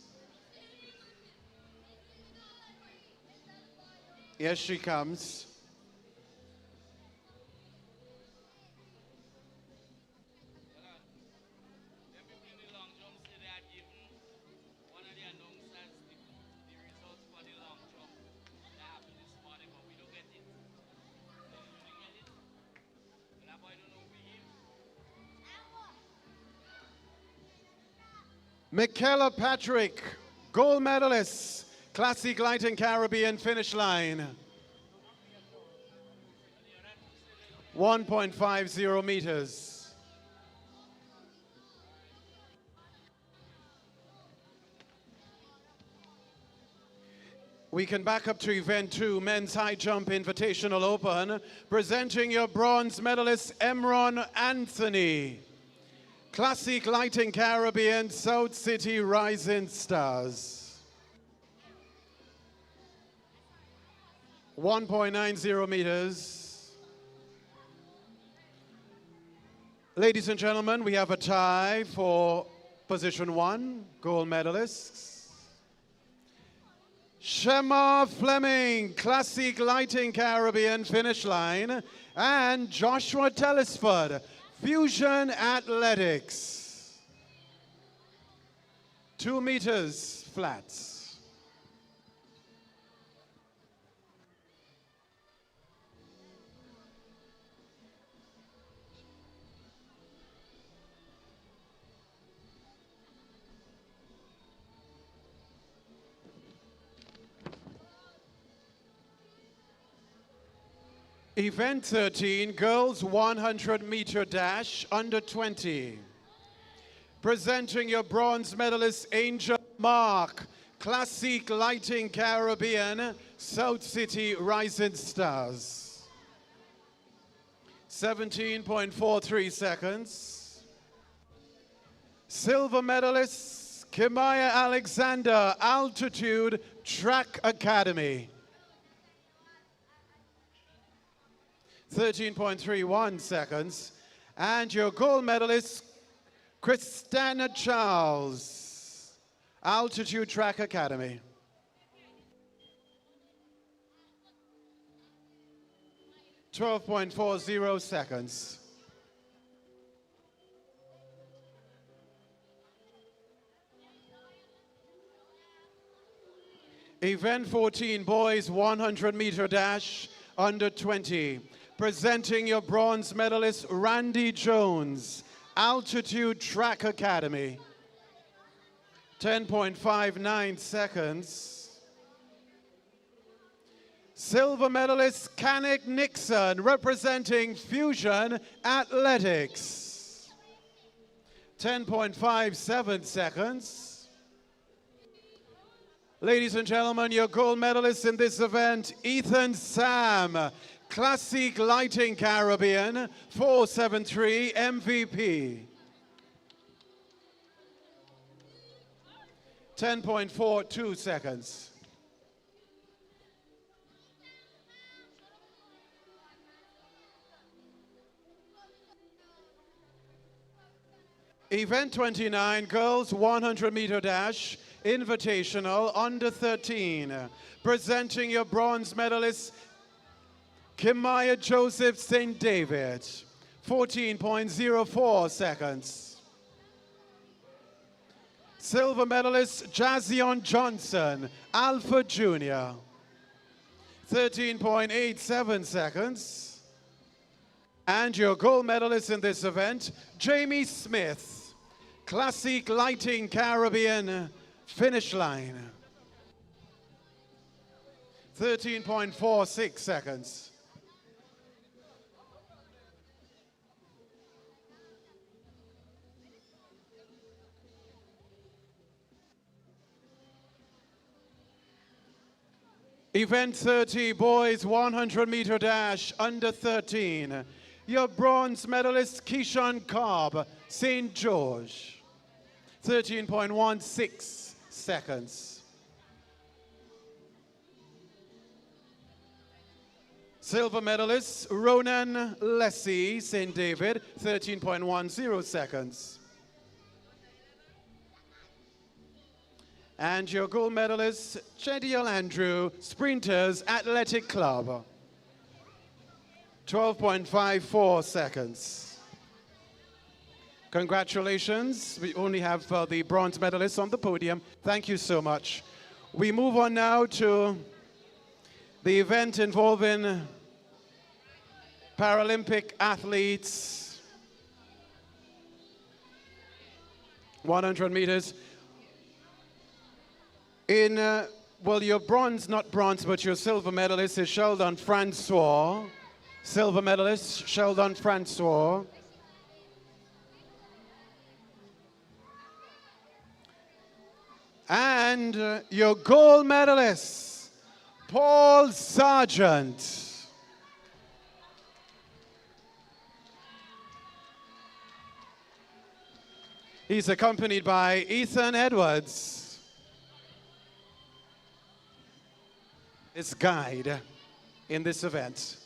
Here she comes. Michaela Patrick, gold medalist, Classique Lighting Caribbean finish line. 1.50 meters. We can back up to event 2, men's high jump invitational open, presenting your bronze medalist, Emron Anthony. Classique Lighting Caribbean, South City Rising Stars. 1.90 meters. Ladies and gentlemen, we have a tie for position 1, gold medalists. Shema Fleming, Classique Lighting Caribbean finish line, and Joshua Telesford, Fusion Athletics. 2 meters flats. Event 13, girls 100-meter dash, under 20. Presenting your bronze medalist, Angel Mark, Classique Lighting Caribbean, South City Rising Stars. 17.43 seconds. Silver medalist, Kimaya Alexander, Altitude Track Academy. 13.31 seconds. And your gold medalist, Christina Charles, Altitude Track Academy. .40 seconds. Event 14, boys 100-meter dash, under 20. Presenting your bronze medalist, Randy Jones, Altitude Track Academy. 10.59 seconds. Silver medalist, Kanik Nixon, representing Fusion Athletics. 10.57 seconds. Ladies and gentlemen, your gold medalist in this event, Ethan Sam, Classique Lighting Caribbean, 473 MVP. 10.42 seconds. Event 29, girls 100-meter dash, invitational, under 13. Presenting your bronze medalist, Kimaya Joseph St. David, 14.04 seconds. Silver medalist Jazion Johnson, Alpha Junior, 13.87 seconds. And your gold medalist in this event, Jamie Smith, Classique Lighting Caribbean, finish line. 13.46 seconds. Event 30, boys 100-meter dash, under 13. Your bronze medalist, Keyshawn Cobb, St. George. 13.16 seconds. Silver medalist, Ronan Lessie, St. David, 13.10 seconds. And your gold medalist, Chediel Andrew, Sprinters Athletic Club, 12.54 seconds. Congratulations. We only have the bronze medalists on the podium. Thank you so much. We move on now to the event involving Paralympic athletes, 100 meters. Well, your bronze, not bronze, but your silver medalist is Sheldon Francois. Silver medalist, Sheldon Francois. And your gold medalist, Paul Sargent. He's accompanied by Ethan Edwards, his guide in this event.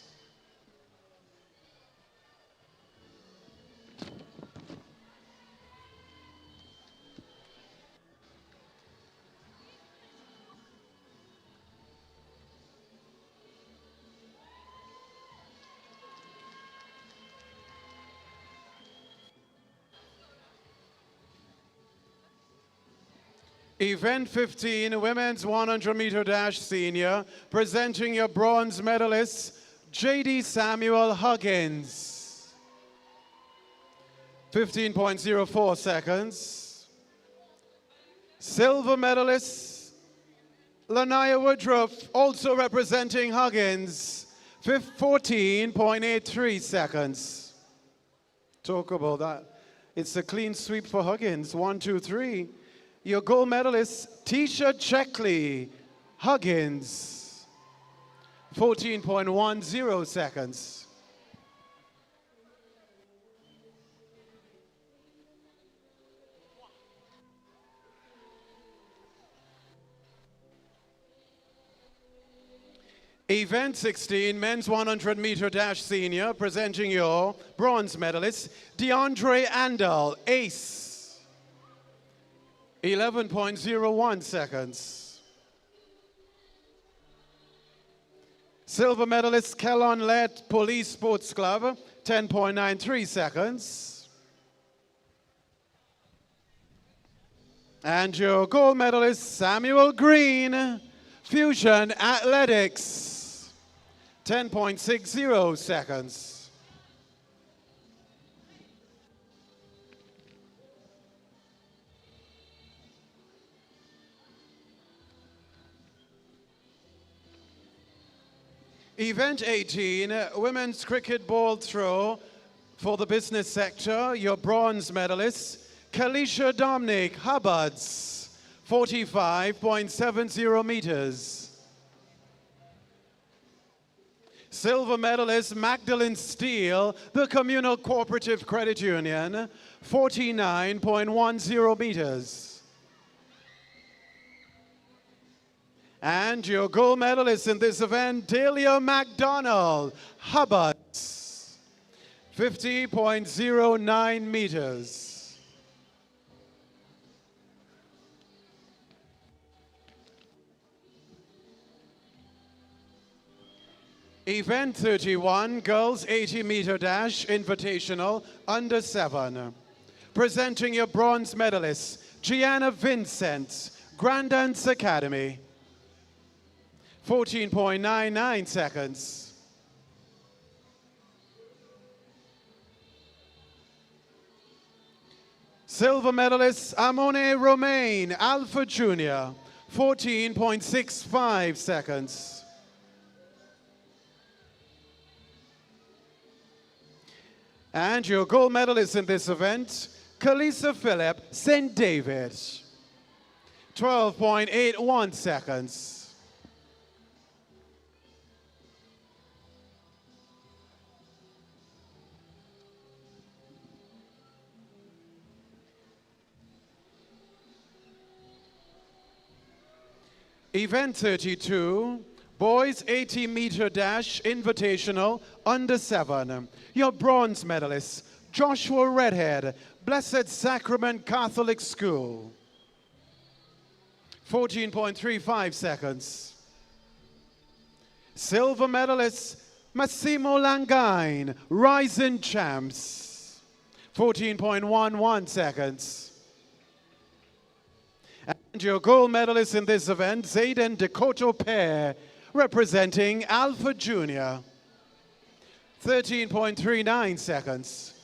Event 15, women's 100-meter dash senior, presenting your bronze medalist, J.D. Samuel Huggins. 15.04 seconds. Silver medalist, Lanaya Woodruff, also representing Huggins, 14.83 seconds. Talk about that. It's a clean sweep for Huggins, 1, 2, 3. Your gold medalist, Tisha Checkley, Huggins, 14.10 seconds. Event 16, men's 100-meter dash senior, presenting your bronze medalist, DeAndre Andal, ace. 11.01 seconds. Silver medalist Kellon Lett, Police Sports Club, 10.93 seconds. And your gold medalist Samuel Green, Fusion Athletics, 10.60 seconds. Event 18, women's cricket ball throw for the business sector. Your bronze medalist, Kalisha Dominic Hubbards, 45.70 meters. Silver medalist, Magdalene Steele, the Communal Cooperative Credit Union, 49.10 meters. And your gold medalist in this event, Delia McDonald, Hubbards, 50.09 meters. Event 31, girls 80-meter dash, invitational, under 7. Presenting your bronze medalist, Gianna Vincent, Grandance Academy. 14.99 seconds. Silver medalist Amone Romain, Alpha Junior, 14.65 seconds. And your gold medalist in this event, Kalisa Phillip, St. David, 12.81 seconds. Event 32, boys 80-meter dash invitational under 7. Your bronze medalist, Joshua Redhead, Blessed Sacrament Catholic School, 14.35 seconds. Silver medalist, Massimo Langain, Rising Champs, 14.11 seconds. And your gold medalist in this event, Zayden Decoto Pair, representing Alpha Junior, 13.39 seconds.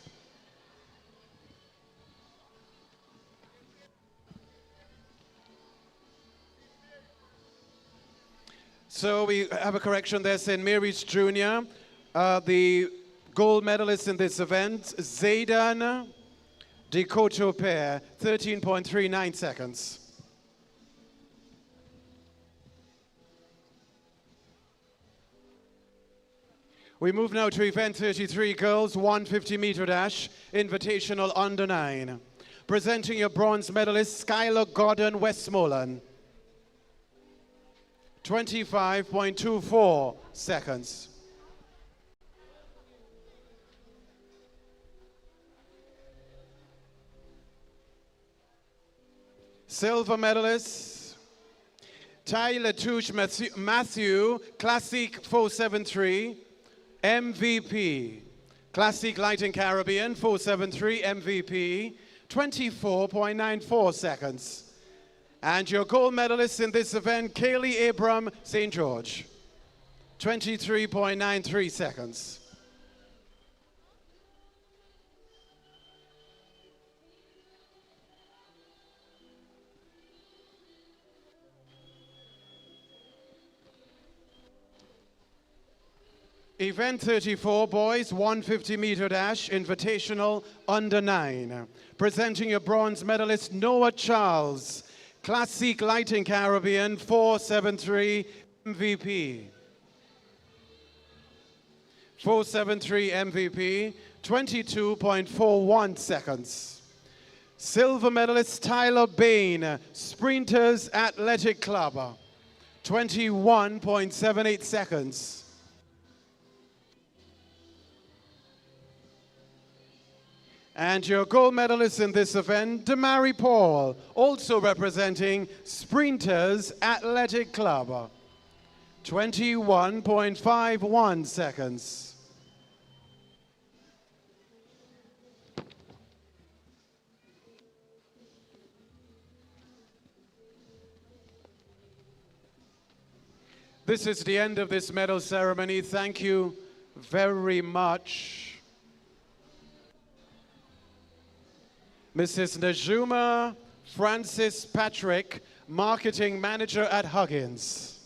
So we have a correction there, St. Mary's Junior. The gold medalist in this event, Zayden Decoto Pair, 13.39 seconds. We move now to event 33, girls 150-meter dash, invitational under 9. Presenting your bronze medalist, Skylar Gordon Westmoreland, 25.24 seconds. Silver medalist, Tyler Touche Matthew, Classique 473, MVP. Classique Lighting Caribbean 473 MVP, 24.94 seconds. And your gold medalist in this event, Kaylee Abram St. George, 23.93 seconds. Event 34, boys 150-meter dash, invitational under 9. Presenting your bronze medalist, Noah Charles, Classique Lighting Caribbean 473 MVP. 473 MVP, 22.41 seconds. Silver medalist, Tyler Bain, Sprinters Athletic Club, 21.78 seconds. And your gold medalist in this event, Damari Paul, also representing Sprinters Athletic Club, 21.51 seconds. This is the end of this medal ceremony. Thank you very much. Mrs. Najuma Francis Patrick, Marketing Manager at Huggins.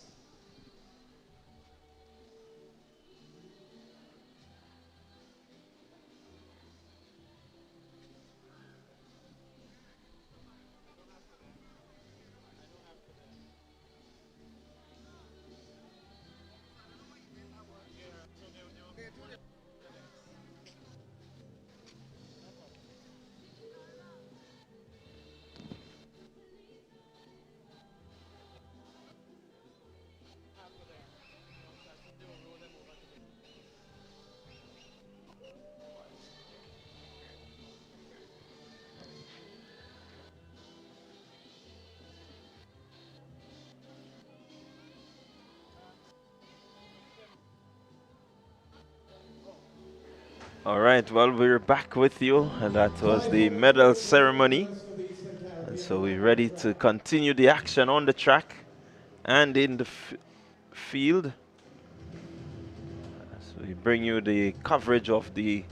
All right, well, we're back with you, and that was the medal ceremony. And so we're ready to continue the action on the track and in the field. So we bring you the coverage of the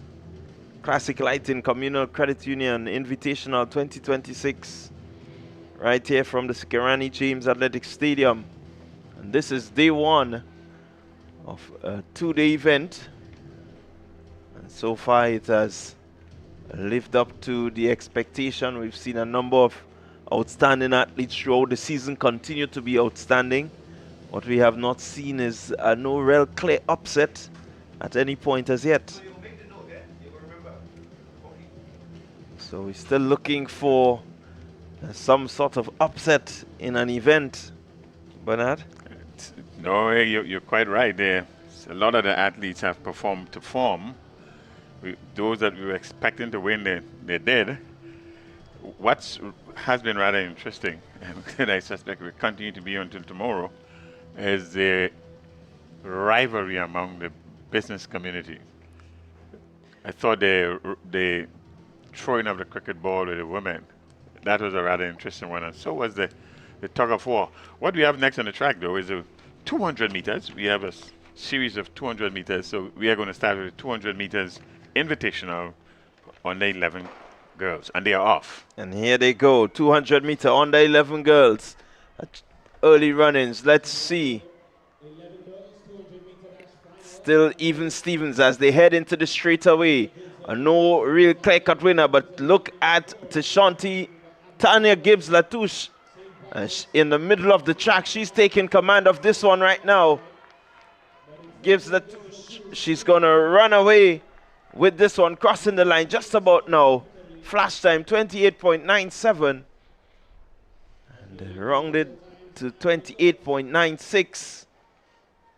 Classic Lighting Communal Credit Union Invitational 2026, right here from the Kirani James Athletic Stadium. And this is day one of a two-day event. And so far it has lived up to the expectation. We've seen a number of outstanding athletes throughout the season continue to be outstanding. What we have not seen is no real clear upset at any point as yet. So we're still looking for some sort of upset in an event, Bernard? No, you're quite right there. A lot of the athletes have performed to form. Those that we were expecting to win, they did. What has been rather interesting, and I suspect will continue to be until tomorrow, is the rivalry among the business community. I thought the throwing of the cricket ball with the women, that was a rather interesting one, and so was the tug of war. What we have next on the track, though, is a 200 meters. We have a series of 200 meters, so we are going to start with 200 meters invitational on the 11 girls, and they are off. And here they go, 200 meter on the 11 girls. Early run-ins, let's see. Still even Stevens as they head into the straightaway. No real clear-cut winner, but look at Tashanti Tanya Gibbs-Latouche in the middle of the track. She's taking command of this one right now. Gibbs-Latouche, she's going to run away with this one, crossing the line just about now. Flash time 28.97 and rounded to 28.96.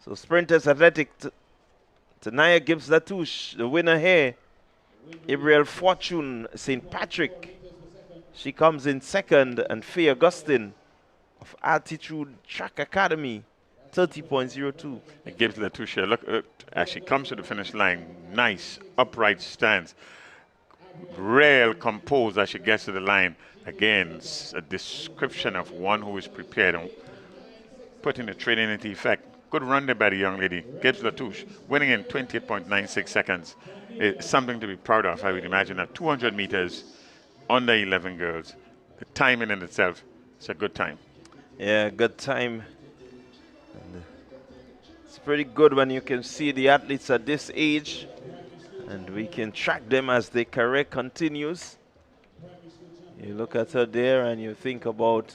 So Sprinters Athletic, Tania Gibbs-Latouche, the winner here. Gabriel Fortune St. Patrick, she comes in second, and Faye Augustine of Altitude Track Academy, 30.02. It gives Latouche, look, as she comes to the finish line, nice upright stance, real composed as she gets to the line. Again, a description of one who is prepared and putting the training into effect. Good run there by the young lady, Gibbs Latouche, winning in 28.96 seconds. It's something to be proud of, I would imagine, at 200 meters under 11 girls. The timing in itself, it's a good time. Yeah, good time. And it's pretty good when you can see the athletes at this age, and we can track them as their career continues. You look at her there and you think about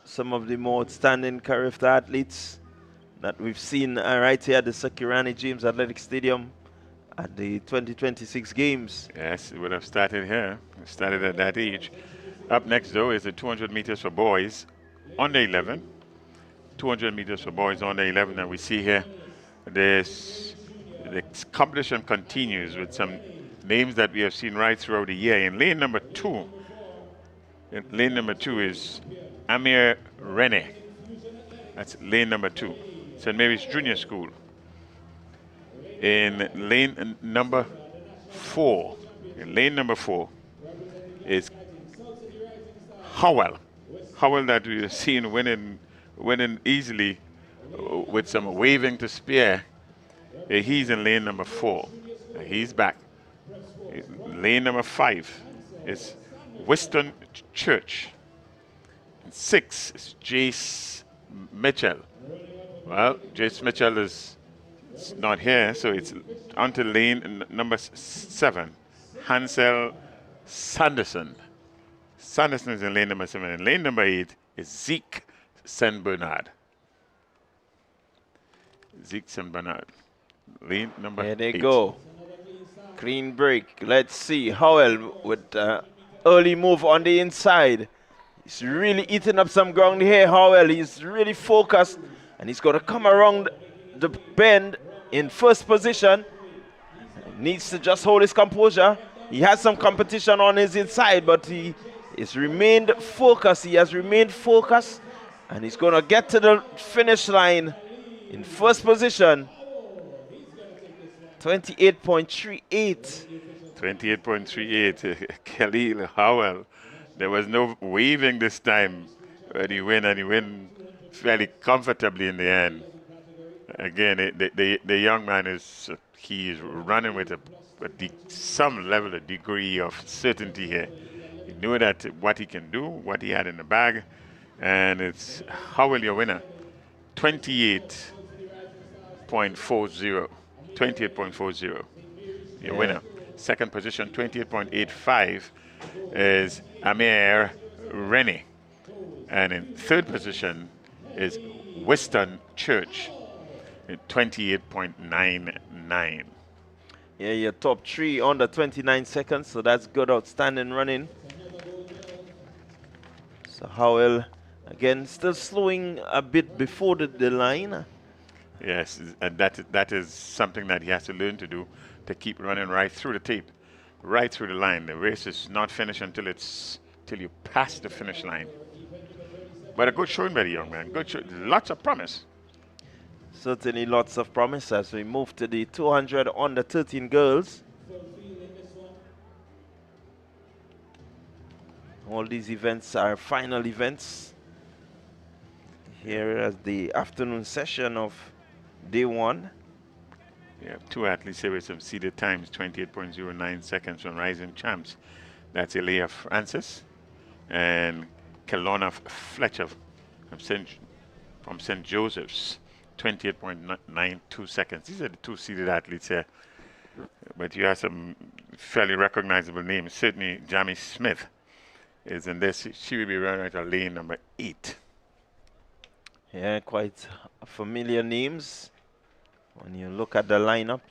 some of the more outstanding career athletes that we've seen right here at the Sakirani James Athletic Stadium at the 2026 games. Yes, it would have started here. It started at that age. Up next, though, is the 200 meters for boys under 11. 200 meters for boys under 11, and we see here the competition continues with some names that we have seen right throughout the year. In lane number 2, is Amir Rene. That's lane number 2. St. Mary's Junior School. In lane number 4, is Howell. Howell that we have seen winning easily with some waving to spare. He's in lane number 4. He's back. Lane number 5 is Weston Church. 6 is Jace Mitchell. Well, Jace Mitchell is not here, so it's onto lane number 7. Hansel Sanderson. Sanderson is in lane number 7. And lane number 8 is Zeke St. Bernard. Zeke St. Bernard. Lane number 8. There they go. Clean break. Let's see. Howell with early move on the inside. He's really eating up some ground here, Howell. He's really focused, and he's going to come around the bend in first position. Needs to just hold his composure. He has some competition on his inside, but he has remained focused. He has remained focused, and he's going to get to the finish line in first position. 28.38. 28.38. Khalil Howell. There was no waving this time when he win, and he win fairly comfortably in the end. Again, the young man is he is running with some level of degree of certainty here. He knew that what he can do, what he had in the bag, and it's Howell, your winner, 28.40. 28.40. Your winner. Second position, 28.85, is Amir Rennie. And in third position is Weston Church at 28.99. Yeah, your top three under 29 seconds, so that's good, outstanding running. So Howell, again, still slowing a bit before the line. Yes, and that is something that he has to learn to do, to keep running right through the tape, right through the line. The race is not finished until you pass the finish line. But a good showing by the young man. Good show, lots of promise. Certainly lots of promise as we move to the 200 under 13 girls. All these events are final events here as the afternoon session of day one. We have two athletes here with some seeded times, 28.09 seconds from rising champs. That's Elia Francis and Kelowna Fletcher from St. Joseph's, 28.92 seconds. These are the two seeded athletes here. But you have some fairly recognizable names. Certainly Jamie Smith is in this. She will be running at lane number 8. Yeah, quite familiar names. When you look at the lineup,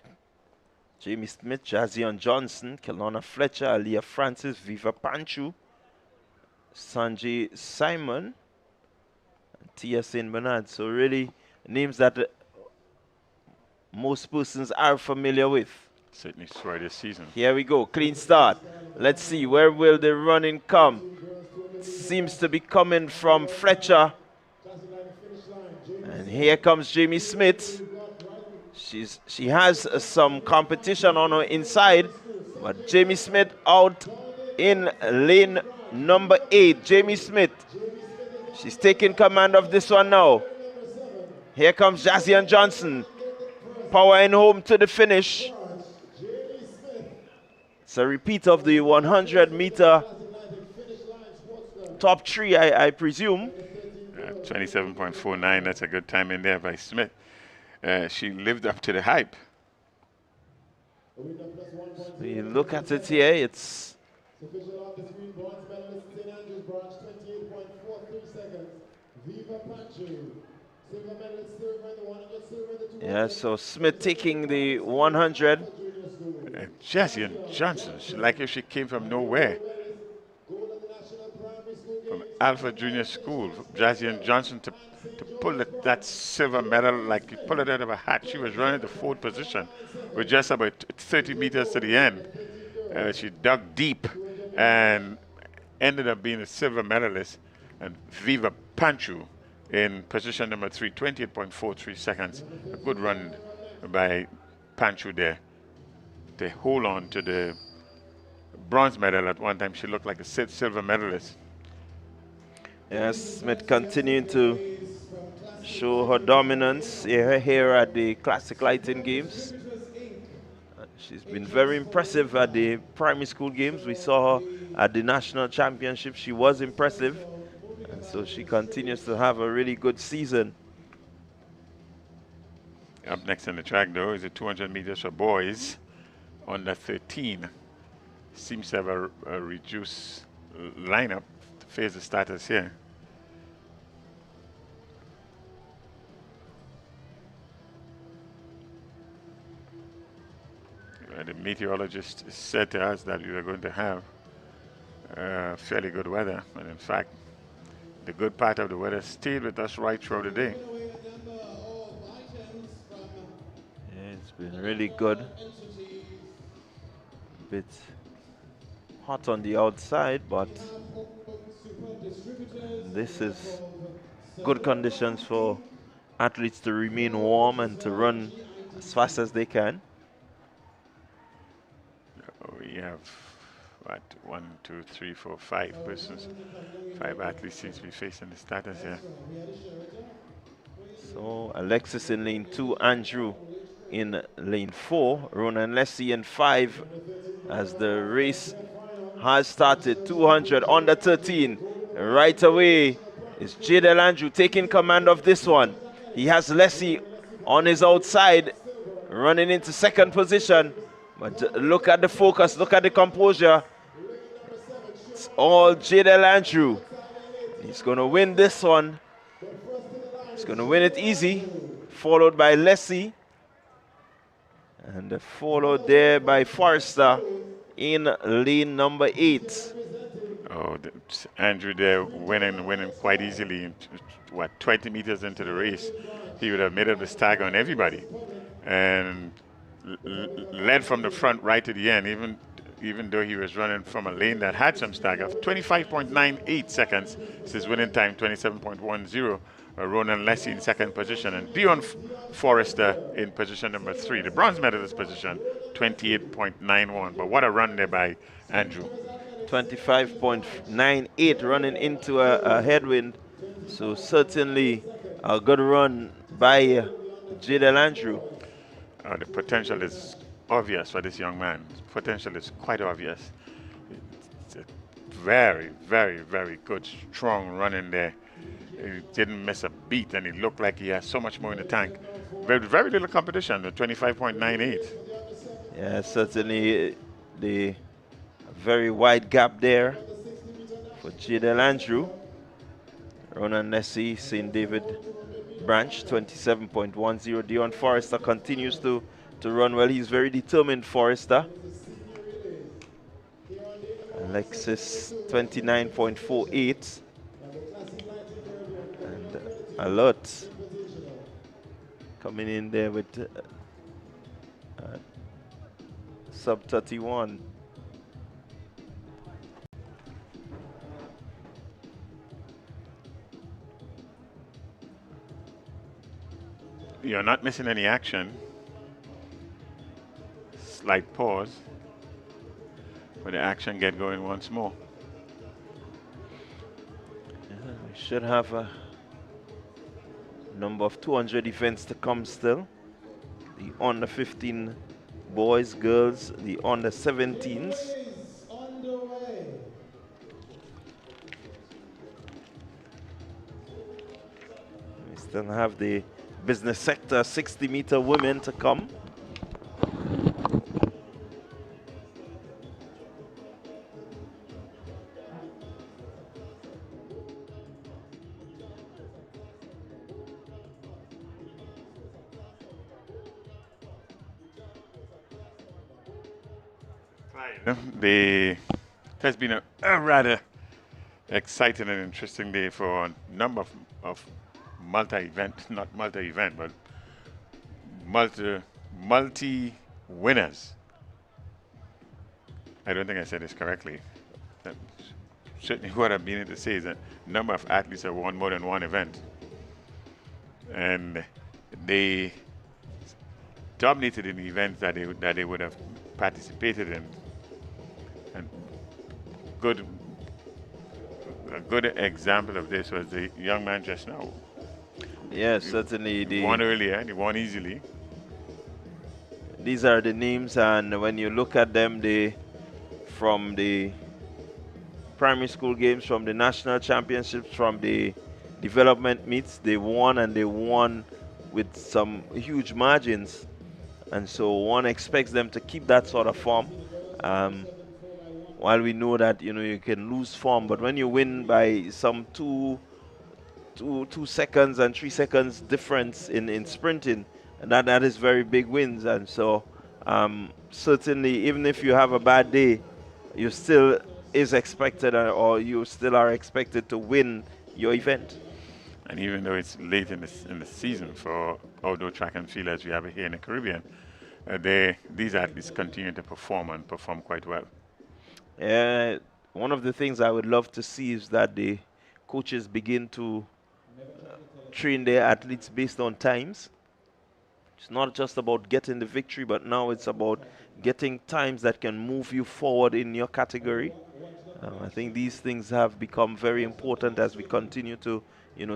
Jamie Smith, Jazion Johnson, Kelowna Fletcher, Aliyah Francis, Viva Panchu, Sanjay Simon, and Tia St. Bernard. So really names that most persons are familiar with. Certainly for this season. Here we go, clean start. Let's see, where will the running come? Seems to be coming from Fletcher. And here comes Jamie Smith. She has some competition on her inside, but Jamie Smith out in lane number 8. Jamie Smith, she's taking command of this one now. Here comes Jazian Johnson, powering home to the finish. It's a repeat of the 100-meter top 3, I presume. 27.49, that's a good time in there by Smith. She lived up to the hype. So you look at it here, it's yeah, so Smith taking the 100. Jessie and Johnson, like if she came from nowhere. From Alpha Junior School, Jessie and Johnson to pull that silver medal, like you pull it out of a hat. She was running the 4th position with just about 30 meters to the end. She dug deep and ended up being a silver medalist. And Viva Panchu in position number 3, 28.43 seconds. A good run by Panchu there to hold on to the bronze medal. At one time she looked like a silver medalist. Yes, Smith continuing to show her dominance here at the Classic Lighting Games. She's been very impressive at the primary school games. We saw her at the national championship. She was impressive. And so she continues to have a really good season. Up next on the track, though, is the 200 meters for boys under 13. Seems to have a reduced lineup to face the starters here. The meteorologist said to us that we were going to have fairly good weather, and in fact, the good part of the weather stayed with us right throughout the day. Yeah, it's been really good. A bit hot on the outside, but this is good conditions for athletes to remain warm and to run as fast as they can. We have, what, 1, 2, 3, 4, 5 persons. 5 athletes seems to be facing the starters here. So Alexis in lane 2, Andrew in lane 4, Ronan Leslie in 5 as the race has started. 200 under 13. Right away is Jadel Andrew taking command of this one. He has Leslie on his outside, running into second position. But look at the focus, look at the composure. It's all Jadel Andrew. He's going to win this one. He's going to win it easy, followed by Leslie. And followed there by Forrester in lane number 8. Oh, Andrew there winning quite easily. What, 20 meters into the race, he would have made up the stag on everybody, and led from the front right to the end. Even though he was running from a lane that had some stagger, 25.98 seconds. This is winning time, 27.10. Ronan Leslie in second position, and Dion Forrester in position number 3. The bronze medalist position, 28.91. But what a run there by Andrew. 25.98 running into a headwind. So certainly a good run by Jadel Andrew. The potential is obvious for this young man. Potential is quite obvious. It's a very, very, very good, strong run in there. He didn't miss a beat, and it looked like he has so much more in the tank. Very little competition, the 25.98. Yeah, certainly the very wide gap there for Jadel Andrew. Ronan Nessie, St. David Branch, 27.10. Dion Forrester continues to run well. He's very determined, Forrester. Alexis, 29.48. And Alert coming in there with sub 31. You're not missing any action. Slight pause. But the action get going once more. Yeah, we should have a number of 200 events to come still. The under 15 boys, girls, the under 17s. We still have the business sector 60-meter women to come. It has been a rather exciting and interesting day for a number of multi-event, not multi-event, but multi-winners. I don't think I said this correctly. That certainly what I'm meaning to say is that a number of athletes have won more than one event. And they dominated in the events that they would have participated in. And a good example of this was the young man just now. Yes, certainly. He won earlier, he won easily. These are the names, and when you look at them, from the primary school games, from the national championships, from the development meets, they won, and they won with some huge margins. And so one expects them to keep that sort of form. While we know that you can lose form, but when you win by some 2 seconds and 3 seconds difference in sprinting, that is very big wins. And so certainly, even if you have a bad day, you still is expected, or you still are expected to win your event. And even though it's late in the season for outdoor track and field as we have it here in the Caribbean, these athletes continue to perform and perform quite well. One of the things I would love to see is that the coaches begin to train their athletes based on times. It's not just about getting the victory, but now it's about getting times that can move you forward in your category. I think these things have become very important as we continue to,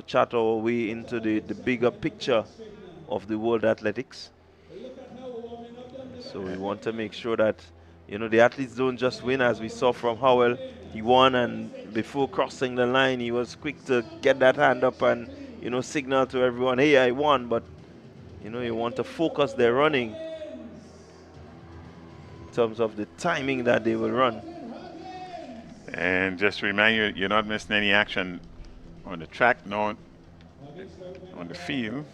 chart our way into the bigger picture of the world athletics. So we want to make sure that, the athletes don't just win, as we saw from Howell. He won, and before crossing the line, he was quick to get that hand up and, signal to everyone, hey, I won. But, you want to focus their running in terms of the timing that they will run. And just to remind you, you're not missing any action on the track, nor on the field.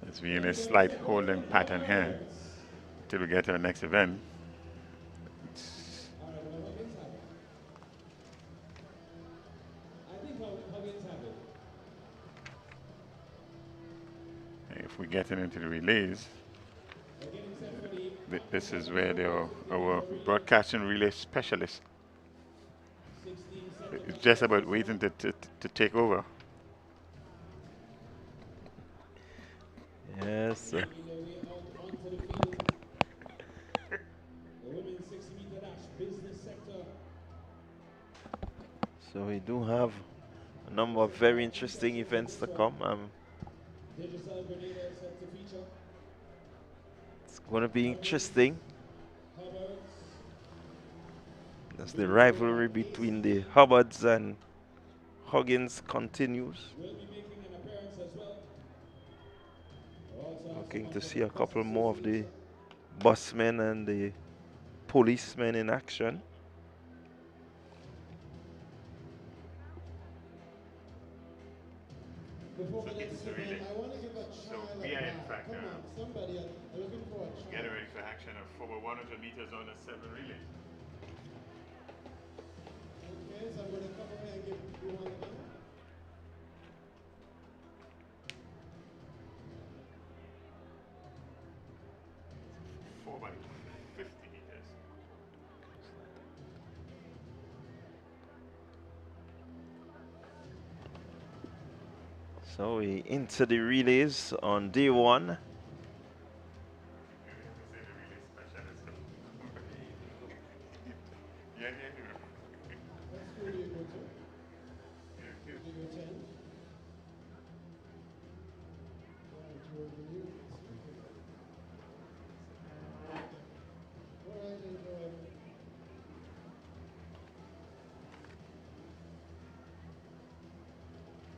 As we in a slight holding pattern here until we get to the next event. If we get into the relays, this is where our broadcasting relay specialist is just about waiting to take over. Yes. So we do have a number of very interesting events to come. It's going to be interesting. As the rivalry between the Hubbards and Huggins continues. Looking to see a couple more of the busmen and the policemen in action. Before we get started, I want to give a trial of we are in that. fact Come on, somebody, I'm looking for a trial. Getting ready for action of over 100 meters on the 7 relay. Okay, so I'm going to come over and give you one of them. 4 by 50 meters. So we into the relays on day one.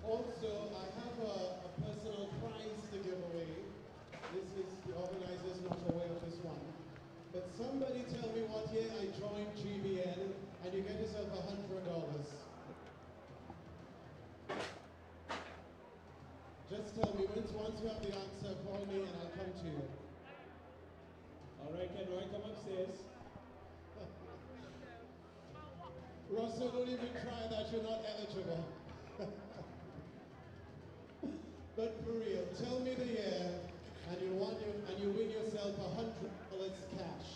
Also, I have a personal prize to give away. This is, the organizer's not aware of this one. But somebody tell me what year I joined GBN, and you get yourself $100. Just tell me, once you have the answer, call me and I'll come to you. All right, Ken Roy, come upstairs. Russell, don't even try that, you're not eligible. But for real, tell me the year, and you win yourself $100 cash.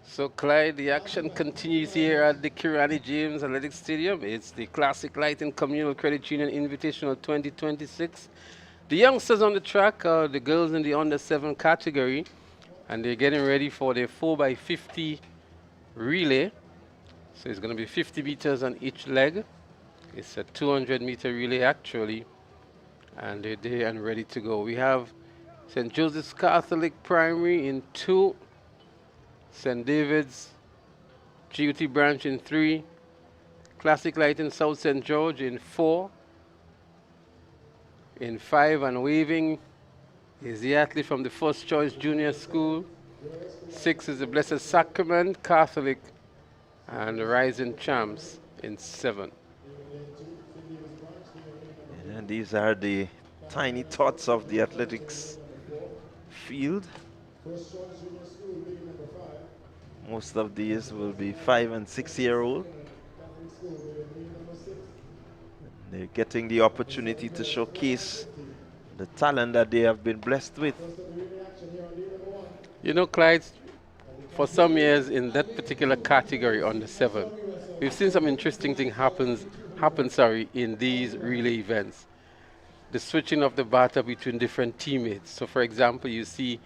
So Clyde, the action continues here at the Kirani James Athletic Stadium. It's the Classic Lighting Communal Credit Union Invitational 2026. The youngsters on the track are the girls in the under-7 category, and they're getting ready for their 4x50 relay. So it's going to be 50 meters on each leg. It's a 200-meter relay actually, and they're there and ready to go. We have St. Joseph's Catholic Primary in 2, St. David's GUT branch in 3, Classic Lighting South St. George in 4, in 5 and waving is the athlete from the First Choice Junior School. 6 is the Blessed Sacrament Catholic, and the Rising Champs in 7. And these are the tiny tots of the athletics field. Most of these will be 5- and 6-year-old. They're getting the opportunity to showcase the talent that they have been blessed with. You know, Clyde, for some years in that particular category on the 7, we've seen some interesting things happen in these relay events. The switching of the baton between different teammates. So for example, you see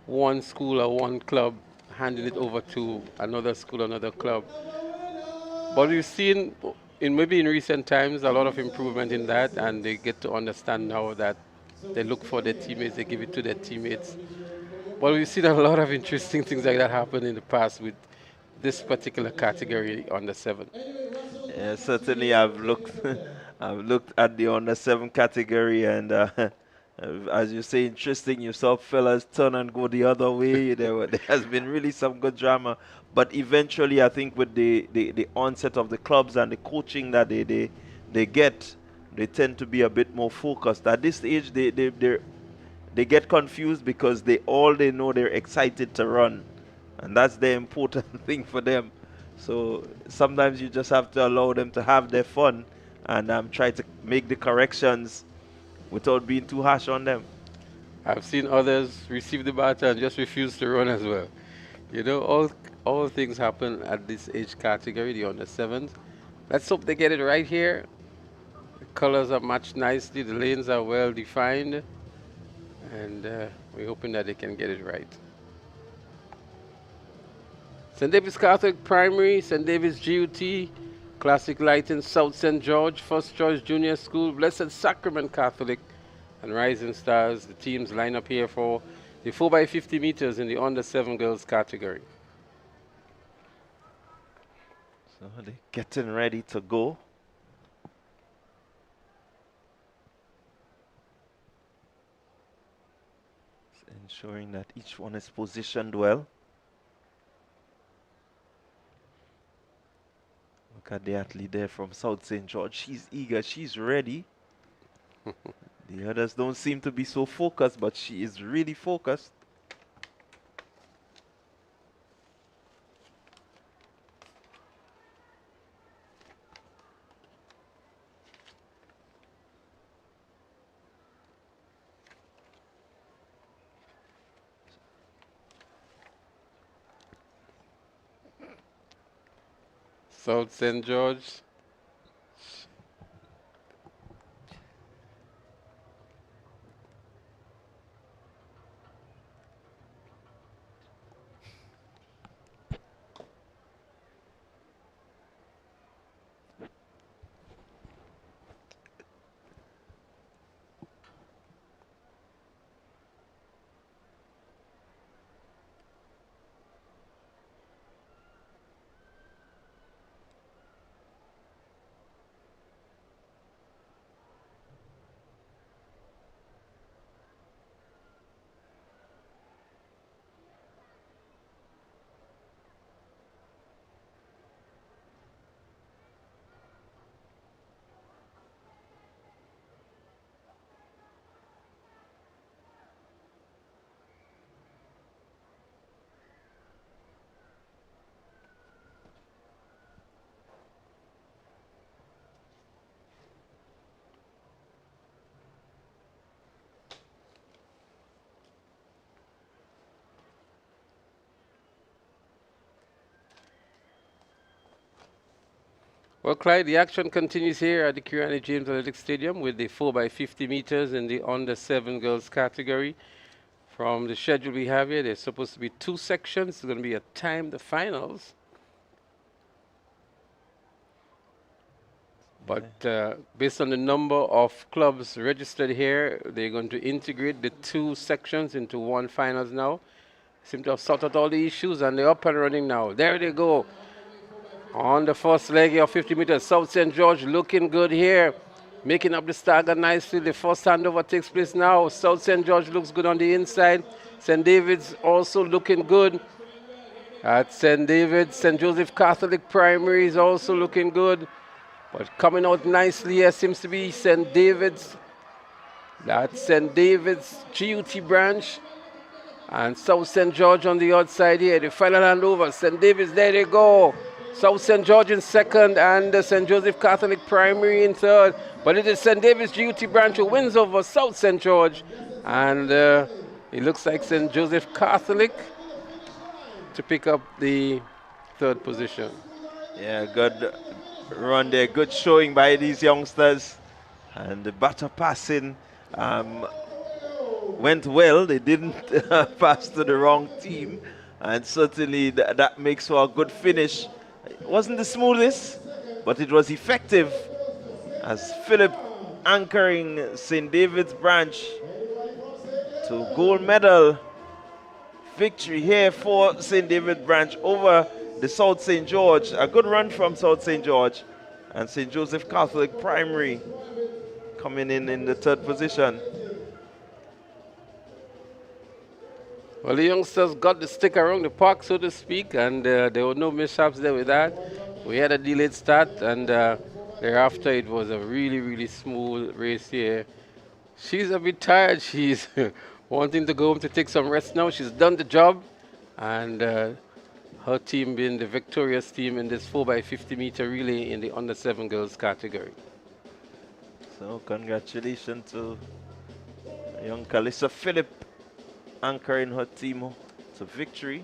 one school or one club handing it over to another school, another club. But we've seen, maybe in recent times, a lot of improvement in that, and they get to understand now that they look for their teammates, they give it to their teammates. But we've seen a lot of interesting things like that happen in the past with this particular category under 7. Yeah, certainly I've looked I've looked at the under 7 category, and as you say, interesting. You saw fellas turn and go the other way. There has been really some good drama, but eventually I think with the onset of the clubs and the coaching that they get, they tend to be a bit more focused. At this age, they get confused because they know they're excited to run, and that's the important thing for them. So sometimes you just have to allow them to have their fun and try to make the corrections without being too harsh on them. I've seen others receive the baton and just refuse to run as well. You know, all things happen at this age category, the under 7s. Let's hope they get it right here. The colors are matched nicely, the lanes are well defined, and we're hoping that they can get it right. St. David's Catholic Primary, St. David's GUT, Classic Lighting, South St. George, First Choice Junior School, Blessed Sacrament Catholic, and Rising Stars. The teams line up here for the 4x50 meters in the under 7 girls category. So they're getting ready to go. Ensuring that each one is positioned well. Look at the athlete there from South St. George. She's eager, she's ready. The others don't seem to be so focused, but she is really focused. South St. George. Well, Clyde, the action continues here at the Kirani James Athletic Stadium with the 4x50 meters in the under 7 girls category. From the schedule we have here, there's supposed to be 2 sections. It's going to be a timed finals. But based on the number of clubs registered here, they're going to integrate the 2 sections into one finals now. Seem to have sorted out all the issues, and they're up and running now. There they go. On the first leg of 50 meters, South St. George looking good here. Making up the stagger nicely. The first handover takes place now. South St. George looks good on the inside. St. David's also looking good. At St. David's, St. Joseph Catholic Primary is also looking good. But coming out nicely here seems to be St. David's. That's St. David's GUT branch. And South St. George on the outside here. The final handover. St. David's, there they go. South St. George in second and St. Joseph Catholic Primary in third. But it is St. David's GUT branch who wins over South St. George. And it looks like St. Joseph Catholic to pick up the third position. Yeah, good run there. Good showing by these youngsters. And the batter passing went well. They didn't pass to the wrong team. And certainly that makes for a good finish. It wasn't the smoothest, but it was effective as Philip anchoring St. David's branch to gold medal victory here for St. David branch over the South St. George. A good run from South St. George, and St. Joseph Catholic Primary coming in the third position. Well, the youngsters got the stick around the park, so to speak, and there were no mishaps there with that. We had a delayed start, and thereafter it was a really, really smooth race here. She's a bit tired. She's wanting to go home to take some rest now. She's done the job, and her team being the victorious team in this 4x50 meter relay in the under 7 girls category. So congratulations to young Calissa Phillip anchoring her team to victory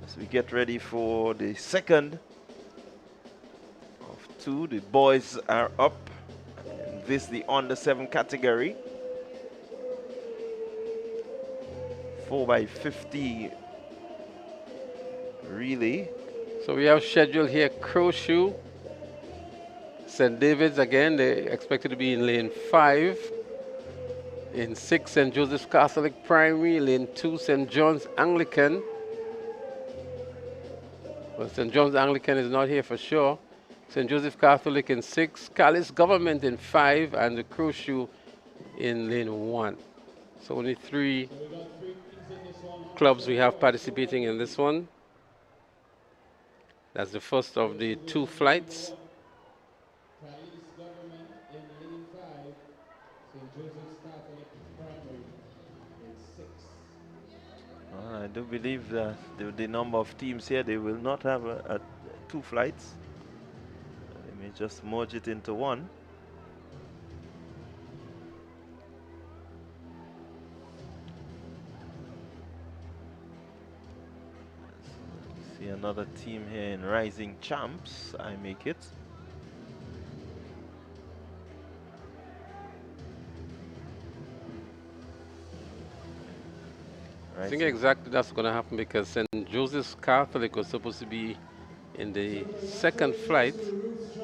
as we get ready for the second of two. The boys are up in this the under 7 category. 4x50 relay. So we have scheduled here Crowshoe, St. David's again, they expected to be in lane 5. In 6, St. Joseph's Catholic Primary. Lane 2, St. John's Anglican. Well, St. John's Anglican is not here for sure. St. Joseph Catholic in 6, Callis Government in 5, and the Crowshoe in lane 1. So only 3 clubs we have participating in this one. That's the first of the 2 flights. I do believe that the number of teams here, they will not have 2 flights. They may just merge it into one. See another team here in Rising Champs, I make it. I think exactly that's going to happen because St. Joseph's Catholic was supposed to be in the second flight. It's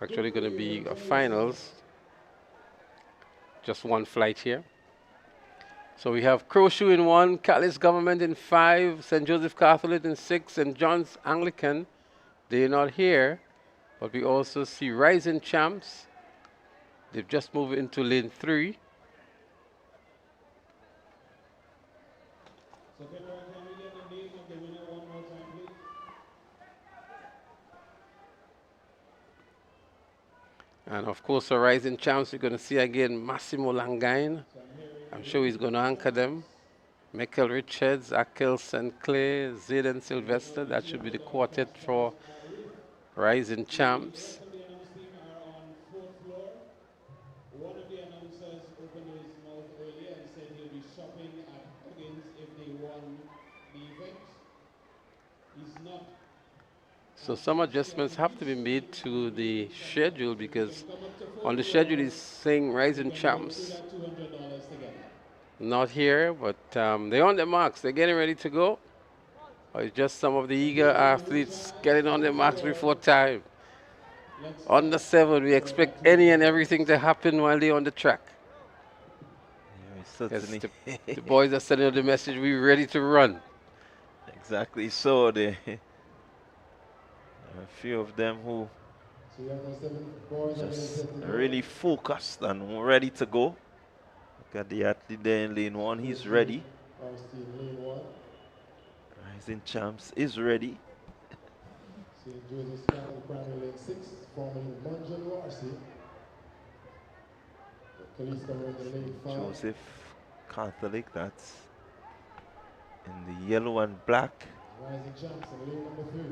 actually going to be a finals. Just 1 flight here. So we have Crowshoe in 1, Callis Government in 5, St. Joseph Catholic in 6, St. John's Anglican. They're not here, but we also see Rising Champs. They've just moved into lane 3. And of course, a Rising Champs, you're going to see again Massimo Langain. I'm sure he's going to anchor them. Michael Richards, Akel St. Clair, Zayden Sylvester. That should be the quartet for Rising Champs. One of the announcers opened his mouth earlier and said he'll be shopping at Higgins if they won the event. He's not. So some adjustments have to be made to the schedule because on the schedule is saying Rising Champs. Not here, but they're on their marks. They're getting ready to go. Or it's just some of the eager athletes getting on their marks before time. Under 7, we expect any and everything to happen while they're on the track. Yeah, the boys are sending out the message, we're ready to run. Exactly so. There are a few of them who just really focused and ready to go. Look at the athlete there in lane 1, he's ready. Rising Champs is ready. St. Joseph's Catholic Primary lane 6, formerly Munjan Warsi. Lane 5. Joseph Catholic, that's in the yellow and black. Rising Champs in lane number 3.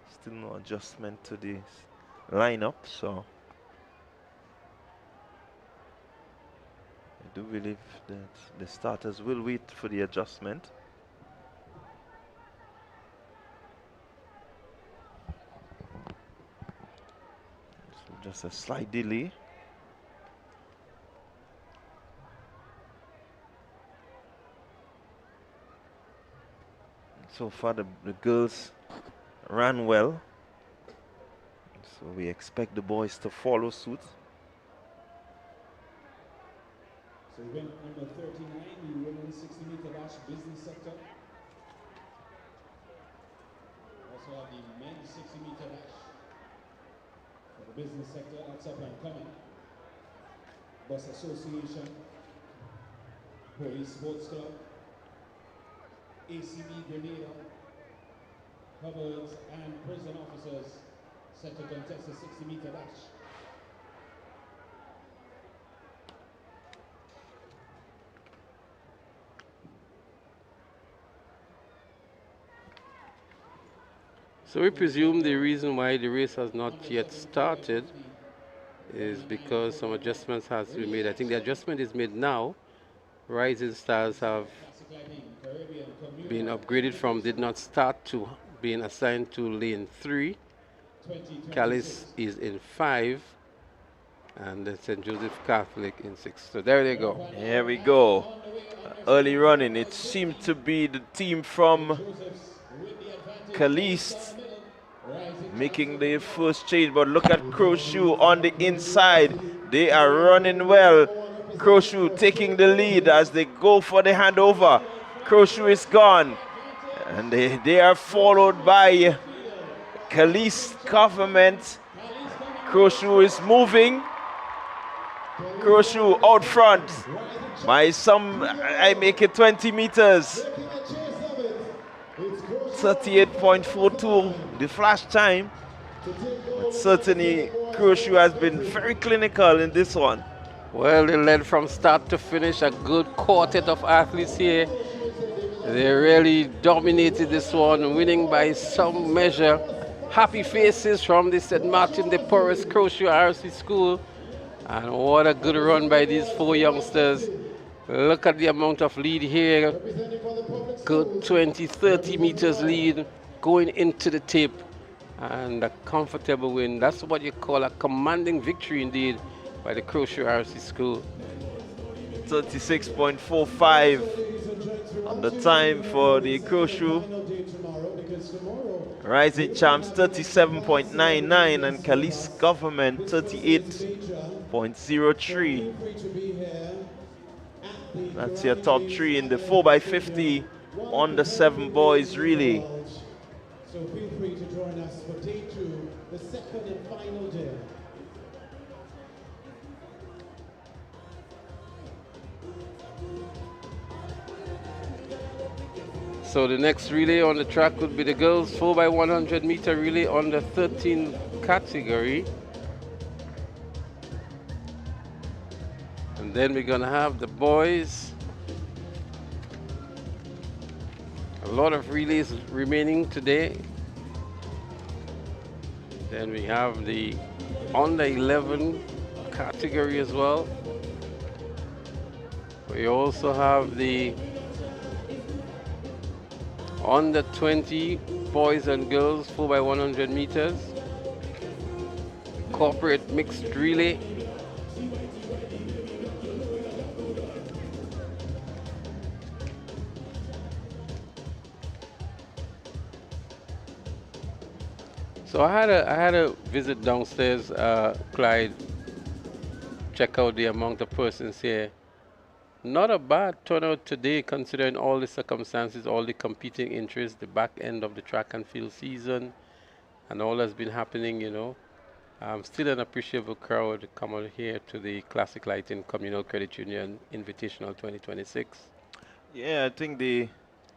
Still no adjustment to the lineup, so I do believe that the starters will wait for the adjustment. So just a slight delay. So far, the girls ran well. So we expect the boys to follow suit. So event number 39, the women's 60-meter dash business sector. Also have the men's 60-meter dash for the business sector. That's up and coming. Bus Association, Police Sports Club, ACB Grenada, Hubbards and prison officers set to contest the 60-meter dash. So we presume the reason why the race has not yet started is because some adjustments has to be made. I think the adjustment is made now. Rising Stars have been upgraded from did not start to being assigned to lane 3. Calais is in 5. And the St. Joseph Catholic in 6. So there they go. Here we go. Early running. It seemed to be the team from Calais making the first change, but look at Crowshoe on the inside. They are running well. Crowshoe taking the lead as they go for the handover. Crowshoe is gone, and they are followed by Calais Government. Crowshoe is moving. Crowshoe out front by I make it 20 meters. 38.42, the flash time. But certainly, Crowshoe has been very clinical in this one. Well, they led from start to finish. A good quartet of athletes here. They really dominated this one, winning by some measure. Happy faces from the St. Martin de Porres Crowshoe RC School. And what a good run by these 4 youngsters. Look at the amount of lead here. Good 20, 30 meters lead going into the tape. And a comfortable win. That's what you call a commanding victory indeed by the Crowshoe RC School. 36.45 on the time for the Crowshoe. Rising Champs 37.99 and Calais Government 38.03. That's your top 3 in the 4x50 on the 7 boys relay. So feel free to join us for day 2, the second and final day. So the next relay on the track would be the girls 4x100 meter relay on the 13 category. And then we're gonna have the boys. A lot of relays remaining today. Then we have the under 11 category as well. We also have the under 20 boys and girls 4x100 meters. Corporate mixed relay. So I had a visit downstairs, Clyde, check out the amount of persons here. Not a bad turnout today considering all the circumstances, all the competing interests, the back end of the track and field season and all that's been happening, you know. Still an appreciable crowd coming here to the Classic Lighting Communal Credit Union Invitational 2026. Yeah, I think the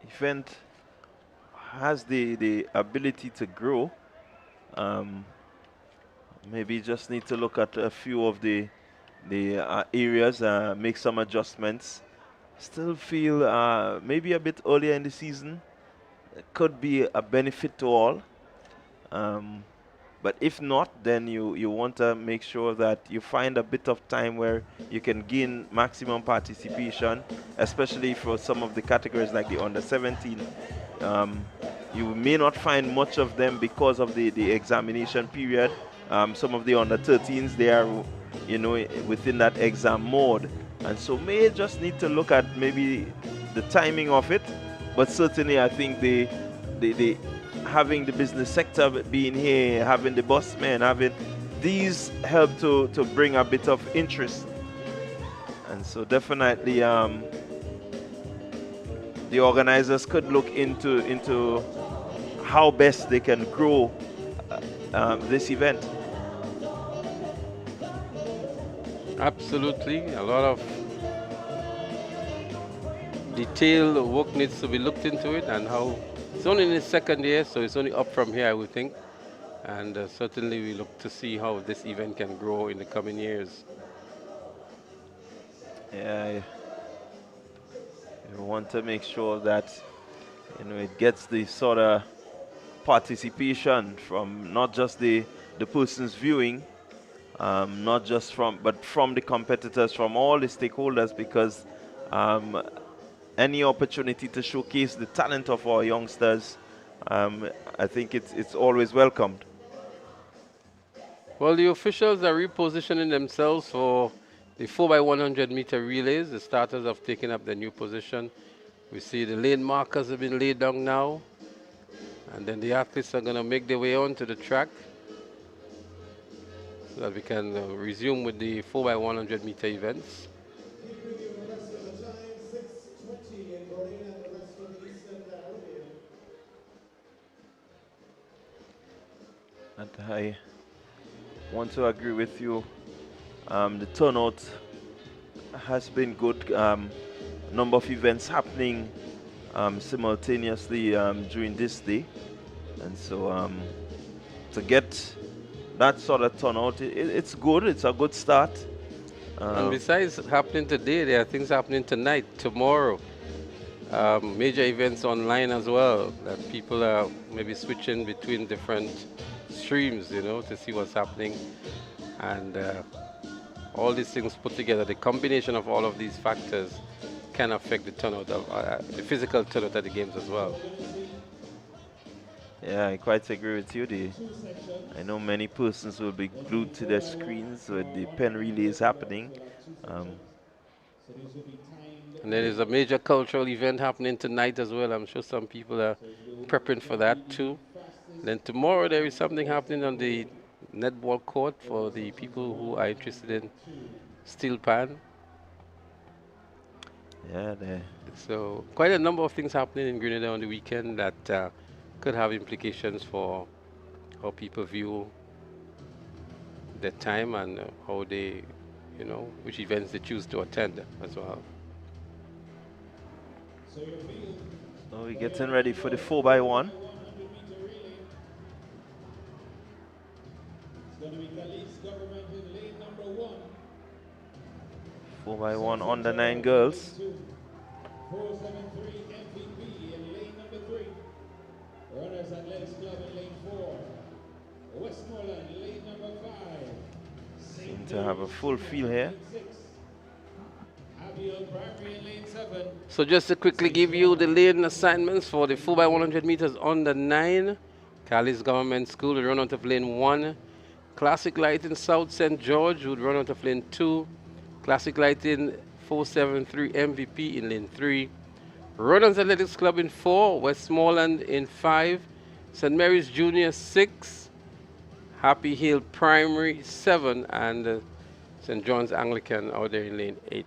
event has the ability to grow. Maybe just need to look at a few of the areas, make some adjustments. Still feel maybe a bit earlier in the season could be a benefit to all. But if not, then you want to make sure that you find a bit of time where you can gain maximum participation, especially for some of the categories like the under 17. You may not find much of them because of the examination period. Some of the under 13s, they are, you know, within that exam mode. And so may just need to look at maybe the timing of it. But certainly I think the the having the business sector being here, having the busmen, having these help to bring a bit of interest. And so definitely the organizers could look into how best they can grow this event. Absolutely, a lot of detailed work needs to be looked into it, and how it's only in its second year, so it's only up from here, I would think. And certainly we look to see how this event can grow in the coming years. Yeah, you want to make sure that it gets the sort of participation from not just the persons viewing, not just but from the competitors, from all the stakeholders, because any opportunity to showcase the talent of our youngsters, I think it's always welcomed. Well, the officials are repositioning themselves for the 4x100 meter relays. The starters have taken up their new position. We see the lane markers have been laid down now, and then the athletes are going to make their way onto the track so that we can resume with the 4x100 meter events. And I want to agree with you. The turnout has been good. Number of events happening simultaneously during this day, and so to get that sort of turnout, it's good. It's a good start. And besides happening today, there are things happening tonight, tomorrow. Major events online as well, that people are maybe switching between different streams, to see what's happening. And all these things put together, the combination of all of these factors can affect the turnout of the physical turnout at the games as well. Yeah, I quite agree with you. I know many persons will be glued to their screens with the pen relays happening. And there is a major cultural event happening tonight as well. I'm sure some people are prepping for that too. Then tomorrow there is something happening on the netball court for the people who are interested in steel pan. Yeah, so quite a number of things happening in Grenada on the weekend that could have implications for how people view their time and how they, which events they choose to attend as well. So we're getting ready for the 4x1. It's going to be Classique's government in lane number 1. 4x1 under 9 girls. 473 MVP in lane number 3. Runners Athletics Club in lane 4. Westmoreland lane number 5. Seem to have a full field here. So just to quickly give you the lane assignments for the 4x100 meters under 9. Cali's Government School will run out of lane 1. Classic Lighting South St. George would run out of lane 2. Classic Lighting 473 MVP in lane 3. Runners Athletics Club in 4. Westmoreland in 5. St. Mary's Junior 6. Happy Hill Primary 7. And St. John's Anglican out there in lane 8.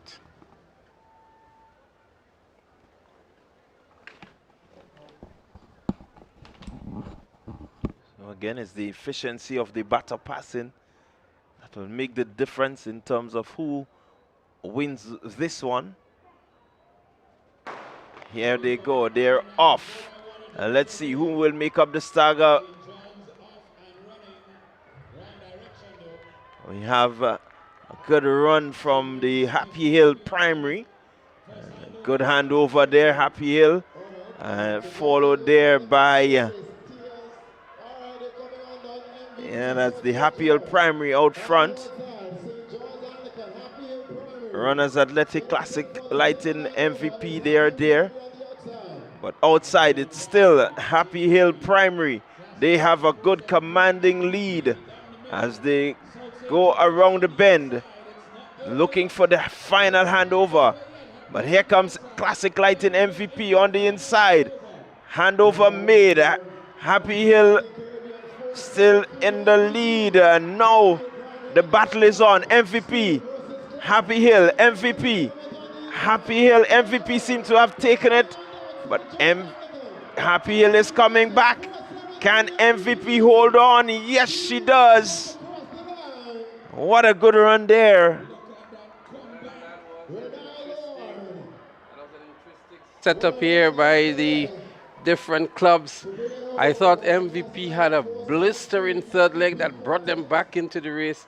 Again, it's the efficiency of the batter passing that will make the difference in terms of who wins this one. Here they go, they're off. And let's see who will make up the stagger. We have a good run from the Happy Hill Primary. Good handover there, Happy Hill. Followed there by that's the Happy Hill Primary out front. Runners Athletic Classic Lighting MVP there. But outside it's still Happy Hill Primary. They have a good commanding lead as they go around the bend looking for the final handover. But here comes Classic Lighting MVP on the inside. Handover made. Happy Hill still in the lead. Now the battle is on. MVP. Happy Hill, MVP. Happy Hill, MVP seem to have taken it. But Happy Hill is coming back. Can MVP hold on? Yes, she does. What a good run there. Set up here by the different clubs. I thought MVP had a blistering third leg that brought them back into the race.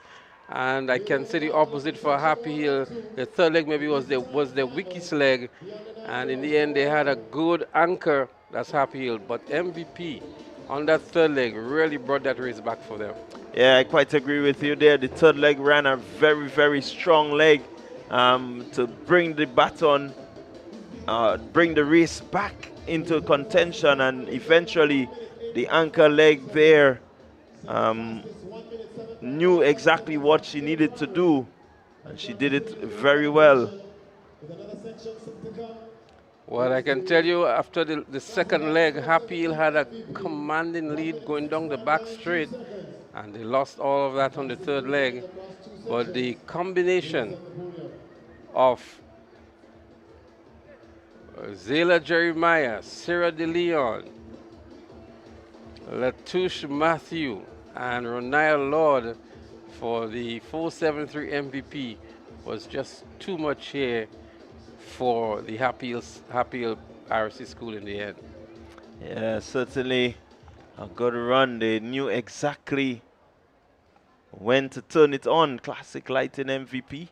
And I can say the opposite for Happy Hill. The third leg maybe was the weakest leg. And in the end, they had a good anchor. That's Happy Hill. But MVP on that third leg really brought that race back for them. Yeah, I quite agree with you there. The third leg ran a very, very strong leg to bring the baton, bring the race back into contention. And eventually, the anchor leg there knew exactly what she needed to do, and she did it very well. Well, I can tell you after the second leg, Happy Hill had a commanding lead going down the back straight, and they lost all of that on the third leg. But the combination of Zayla Jeremiah, Sarah De Leon, Latouche Matthew, and Ronaya Lord for the 473 MVP was just too much here for the Happy Hill RC School in the end. Yeah, certainly a good run. They knew exactly when to turn it on. Classic Lighting MVP.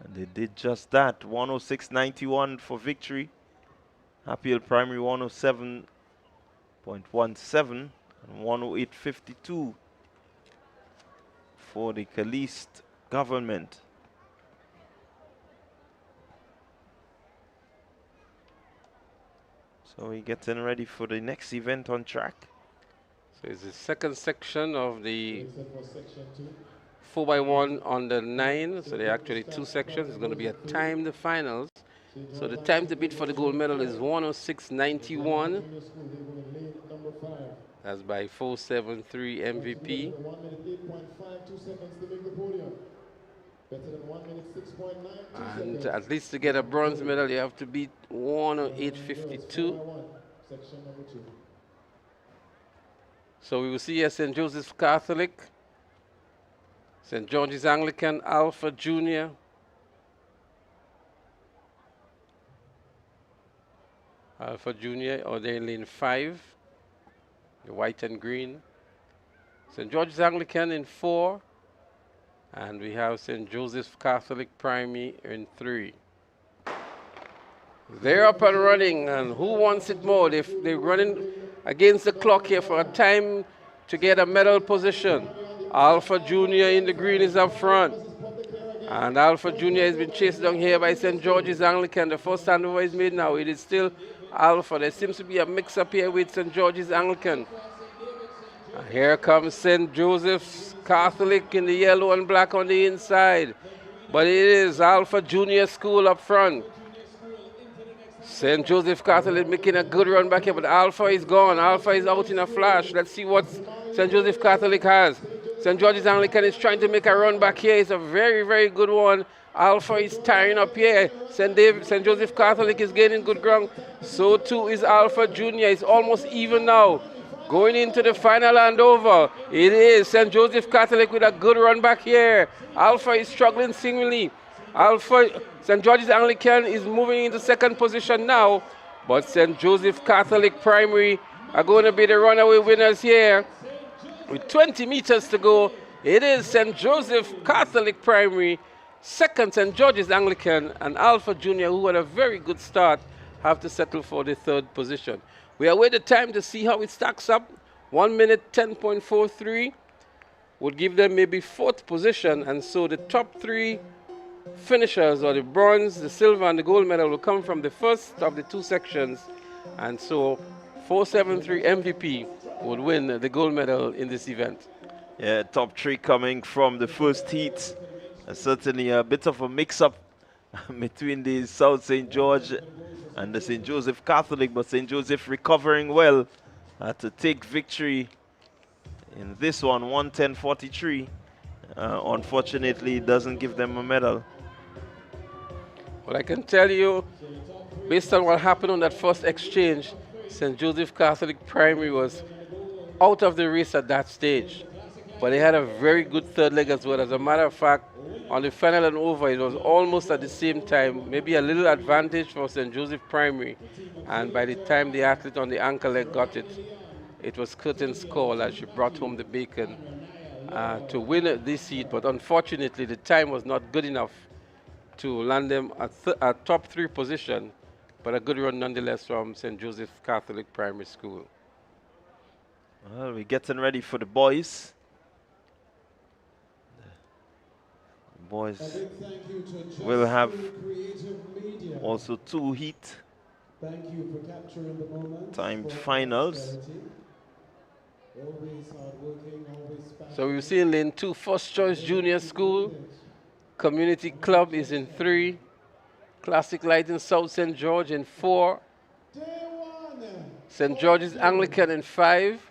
And they did just that. 106.91 for victory. Happy Hill Primary 107.17 and 108.52 for the Caliste government. So we're getting ready for the next event on track. So it's the second section of the 4x1 on the 9. So there are actually two sections. It's going to be a timed finals. So the time to beat for the gold medal is 106.91. That's by 473 MVP. And at least to get a bronze medal, you have to beat 108.52. So we will see here St. Joseph's Catholic, St. George's Anglican, Alpha Junior, or they're in lane 5, the white and green. St. George's Anglican in 4, and we have St. Joseph's Catholic Primary in 3. They're up and running, and who wants it more? They're running against the clock here for a time to get a medal position. Alpha Junior in the green is up front. And Alpha Junior has been chased down here by St. George's Anglican. The first handover is made now. It is still Alpha. There seems to be a mix-up here with St. George's Anglican. And here comes St. Joseph's Catholic in the yellow and black on the inside. But it is Alpha Junior School up front. St. Joseph Catholic making a good run back here, but Alpha is gone. Alpha is out in a flash. Let's see what St. Joseph Catholic has. St. George's Anglican is trying to make a run back here. It's a very, very good one. Alpha is tying up here. St. Joseph Catholic is gaining good ground. So too is Alpha Junior. It's almost even now. Going into the final handover, it is St. Joseph Catholic with a good run back here. Alpha is struggling seemingly. St. George's Anglican is moving into second position now, but St. Joseph Catholic Primary are going to be the runaway winners here. With 20 meters to go, it is St. Joseph Catholic Primary, second St. George's Anglican, and Alpha Junior, who had a very good start, have to settle for the third position. We await the time to see how it stacks up. 1 minute 10.43 would give them maybe fourth position, and so the top 3 finishers, or the bronze, the silver, and the gold medal, will come from the first of the 2 sections, and so 473 MVP would win the gold medal in this event. Yeah, top 3 coming from the first heat. Certainly a bit of a mix-up between the South St. George and the St. Joseph Catholic, but St. Joseph recovering well to take victory in this one, 110-43. Unfortunately, it doesn't give them a medal. Well, I can tell you, based on what happened on that first exchange, St. Joseph Catholic Primary was out of the race at that stage. But they had a very good third leg as well. As a matter of fact, on the final and over, it was almost at the same time, maybe a little advantage for St. Joseph Primary. And by the time the athlete on the anchor leg got it, it was curtain's call as she brought home the bacon to win this heat. But unfortunately, the time was not good enough to land them at top 3 position, but a good run nonetheless from St. Joseph Catholic Primary School. Well, we're getting ready for the boys. The boys will have also 2 heat timed finals. So we've seen lane 2, First Choice Junior School. Community Club is in 3. Classic Light in South St. George in 4. St. George's Anglican in 5.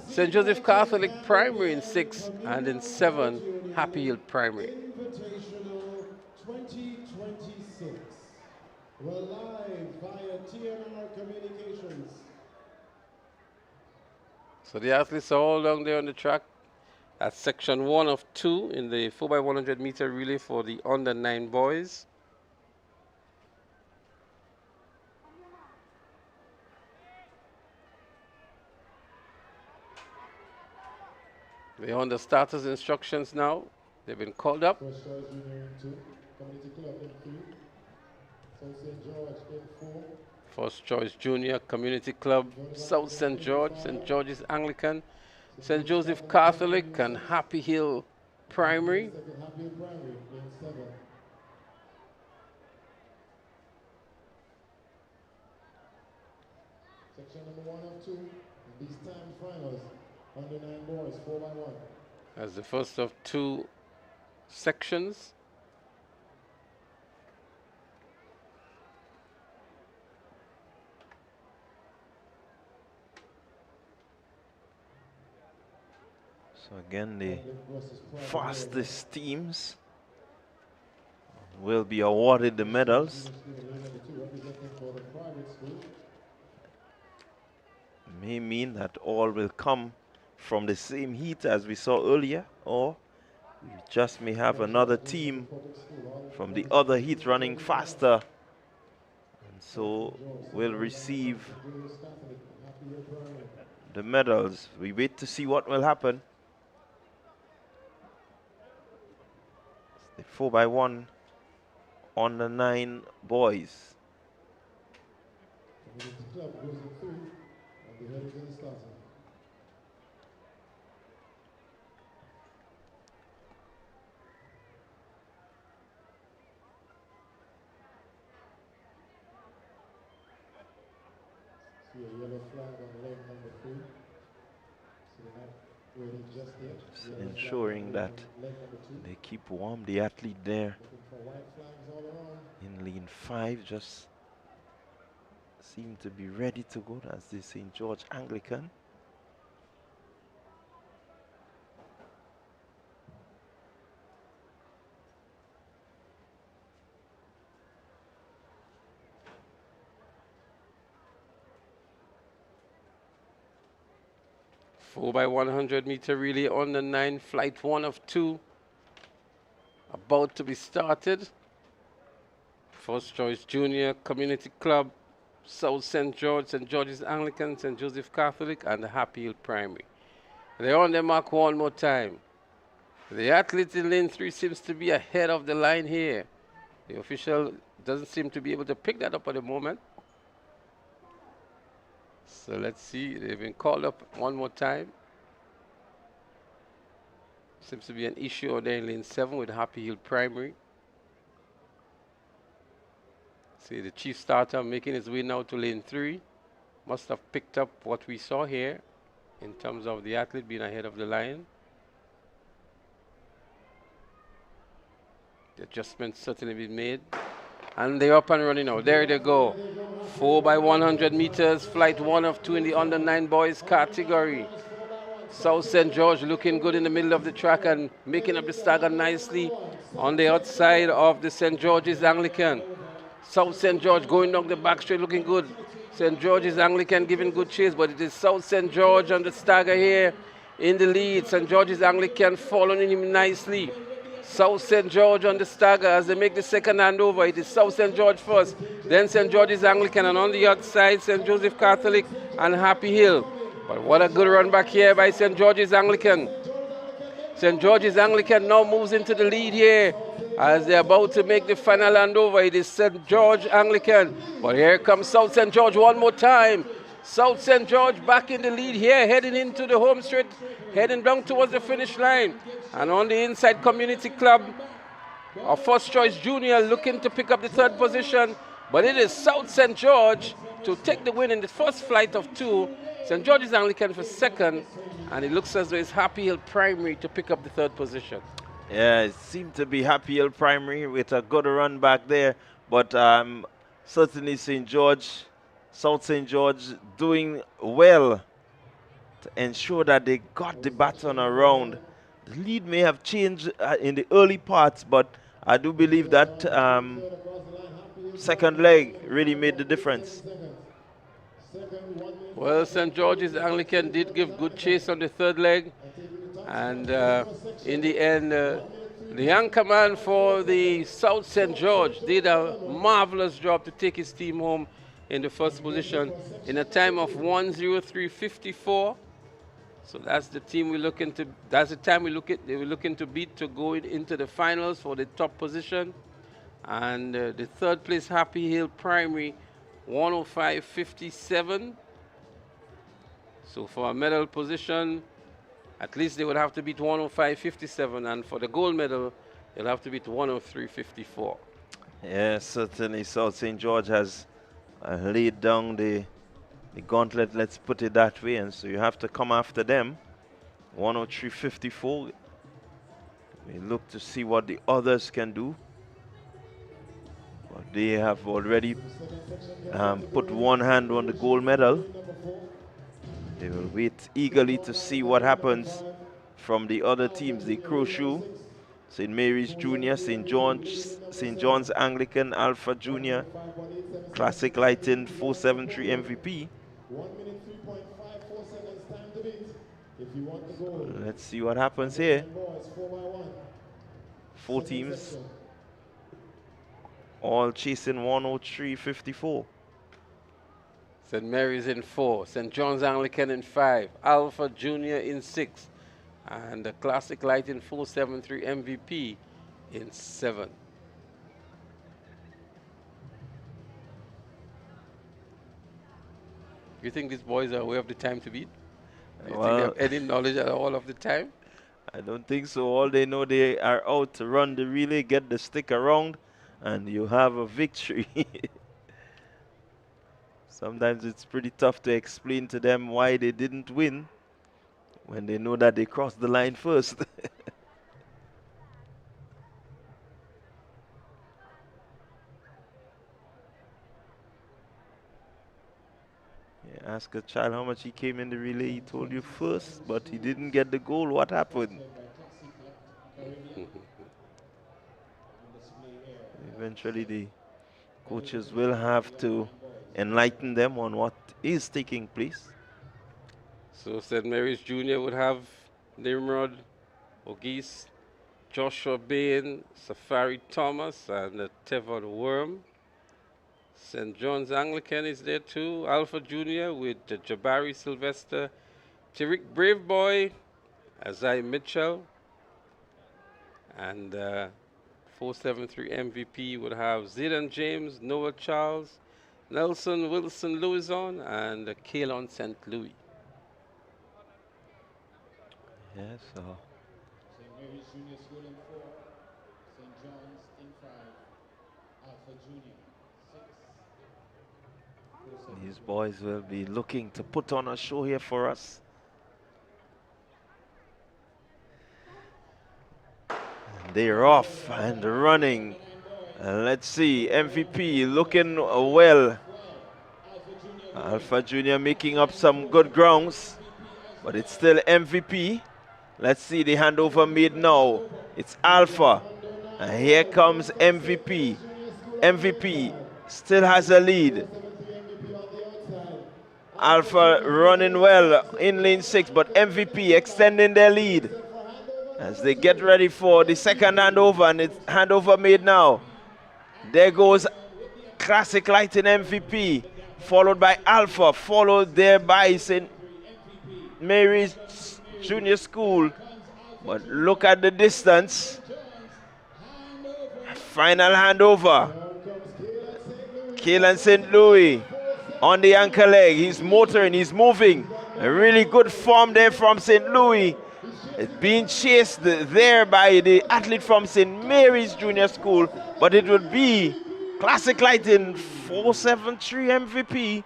St. Joseph Catholic Primary in 6. And in 7, Happy Hill Primary. Invitational 2026. We're live via TNR Communications. So the athletes are all down there on the track. That's section 1 of 2 in the 4x100 meter relay for the under 9 boys. They're on the starters instructions now. They've been called up. First Choice Junior in 2, Community Club in 3, South St. George in 4. First Choice Junior, Community Club, South St. George, St. George's Anglican, St. Joseph Catholic, and Happy Hill Primary. Happy Hill Primary in 7. Section number 1 of 2, in these time finals, under 9 boys, 4x1. As the first of 2 sections. So again, the fastest teams will be awarded the medals. May mean that all will come from the same heat as we saw earlier, or we just may have another team from the other heat running faster, and so will receive the medals. We wait to see what will happen. The 4x1 on the 9 boys. Club goes in 3, and the head is in the starter. See a yellow flag on leg number 3. So they're not waiting just yet. Just ensuring that they keep warm. The athlete there in lane 5 just seem to be ready to go. That's the St. George Anglican. Four by 100 meter relay on the 9, flight 1 of 2. About to be started. First Choice Junior, Community Club, South St. George, St. George's Anglican, St. Joseph Catholic, and the Happy Hill Primary. They're on their mark one more time. The athlete in lane 3 seems to be ahead of the line here. The official doesn't seem to be able to pick that up at the moment. So let's see, they've been called up one more time. Seems to be an issue there in lane 7 with Happy Hill Primary. See the chief starter making his way now to lane 3. Must have picked up what we saw here in terms of the athlete being ahead of the line. The adjustment certainly been made. And they're up and running now. There they go. 4 by 100 meters, flight 1 of 2 in the under 9 boys category. South St. George looking good in the middle of the track and making up the stagger nicely on the outside of the St. George's Anglican. South St. George going down the back straight looking good. St. George's Anglican giving good chase, but it is South St. George on the stagger here in the lead. St. George's Anglican following him nicely. South St. George on the stagger as they make the second handover. It is South St. George first, then St. George's Anglican, and on the outside, St. Joseph Catholic and Happy Hill. But what a good run back here by St. George's Anglican. St. George's Anglican now moves into the lead here as they're about to make the final handover. It is St. George Anglican. But here comes South St. George one more time. South St. George back in the lead here, heading into the home straight, heading down towards the finish line. And on the inside, Community Club, our first choice junior looking to pick up the third position. But it is South St. George to take the win in the first flight of 2. St. George's Anglican for second. And it looks as though it's Happy Hill Primary to pick up the third position. Yeah, it seemed to be Happy Hill Primary with a good run back there. But certainly St. George, South St. George doing well to ensure that they got the baton around. The lead may have changed in the early parts, but I do believe that second leg really made the difference. Well, St. George's Anglican did give good chase on the third leg. And in the end, the anchor man for the South St. George did a marvelous job to take his team home in the first position in a time of 1:03.54. So that's the team we're looking to. That's the time they were looking to beat to go into the finals for the top position. And the third place Happy Hill Primary, 105.57. So for a medal position, at least they would have to beat 105.57, and for the gold medal, they'll have to beat 103.54. Yeah, certainly South St. George has laid down the gauntlet, let's put it that way, and so you have to come after them. 103.54. We look to see what the others can do. But they have already put one hand on the gold medal. They will wait eagerly to see what happens from the other teams. The Crow Shoe, St. Mary's Junior, St. John's Anglican, Alpha Junior, Classic Lighting, 473 MVP. Let's see what happens here. 4 teams, all chasing 103.54. St. Mary's in 4, St. John's Anglican in 5, Alpha Junior in 6, and the Classic Lighting 473 MVP in 7. You think these boys are aware of the time to beat? Do you think they have any knowledge at all of the time? I don't think so. All they know, they are out to run the relay, get the stick around, and you have a victory. Sometimes it's pretty tough to explain to them why they didn't win when they know that they crossed the line first. Ask a child how much he came in the relay. He told you first, but he didn't get the goal. What happened? Eventually, the coaches will have to enlighten them on what is taking place. So St. Mary's Junior would have Nimrod, Ogis, Joshua Bain, Safari Thomas, and Tevon Worm. St. John's Anglican is there too. Alpha Junior with Jabari Sylvester, Tariq Braveboy, Azai Mitchell, and 473 MVP would have Zidane James, Noah Charles, Nelson Wilson Louison, and Kalon St. Louis. Yes, so. St. Mary's Junior School in 4, St. John's in 5, Alpha Junior 6. These boys will be looking to put on a show here for us. And they're off and running Let's see, MVP looking well. Alpha Junior making up some good grounds, but it's still MVP. Let's see the handover made now. It's Alpha, and here comes MVP. MVP still has a lead. Alpha running well in lane 6, but MVP extending their lead as they get ready for the second handover, and it's handover made now. There goes Classic Lighting MVP, followed by Alpha, followed there by St. Mary's Junior School. But look at the distance. Final handover. Kaylan St. Louis on the anchor leg. He's motoring, he's moving. A really good form there from St. Louis. It's being chased there by the athlete from St. Mary's Junior School, but it would be Classic Lighting 473 MVP.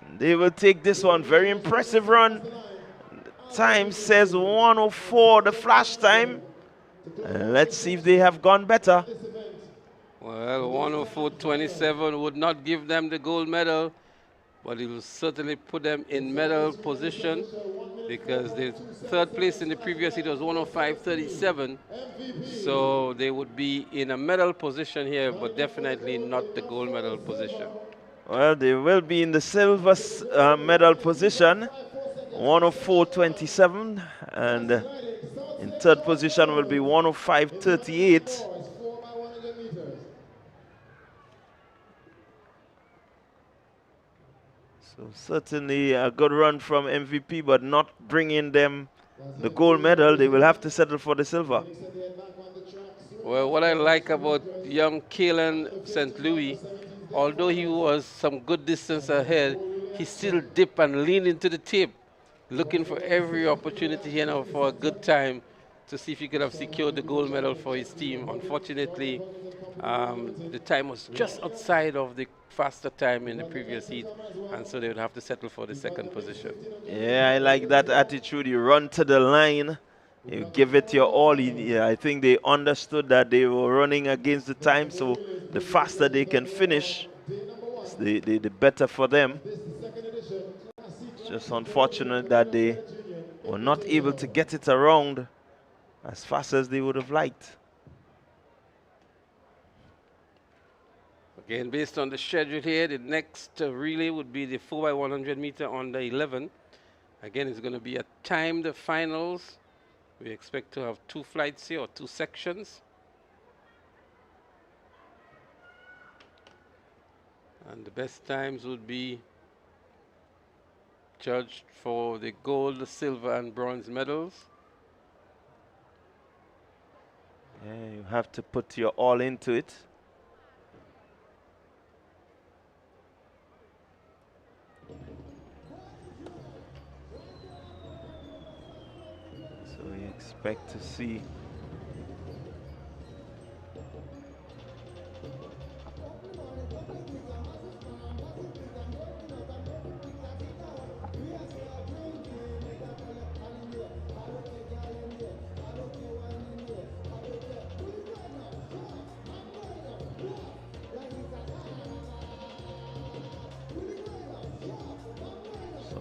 And they will take this one. Very impressive run. The time says 104, the flash time. And let's see if they have gone better. Well, 104.27 would not give them the gold medal, but it will certainly put them in medal position, because the third place in the previous heat was 105.37. So they would be in a medal position here, but definitely not the gold medal position. Well, they will be in the silver medal position, 104.27, and in third position will be 105.38. So certainly a good run from MVP, but not bringing them the gold medal. They will have to settle for the silver. Well, what I like about young Kaylan St. Louis, although he was some good distance ahead, he still dipped and leaned into the tape, looking for every opportunity here now for a good time to see if he could have secured the gold medal for his team. Unfortunately, the time was just outside of the faster time in the previous heat, and so they would have to settle for the second position. Yeah, I like that attitude. You run to the line, you give it your all. I think they understood that they were running against the time, so the faster they can finish, the better for them. It's just unfortunate that they were not able to get it around as fast as they would have liked. Again, based on the schedule here, the next relay would be the 4x100 meter on the 11. Again, it's going to be a timed finals. We expect to have 2 flights here, or 2 sections. And the best times would be judged for the gold, silver, and bronze medals. Yeah, you have to put your all into it. So we expect to see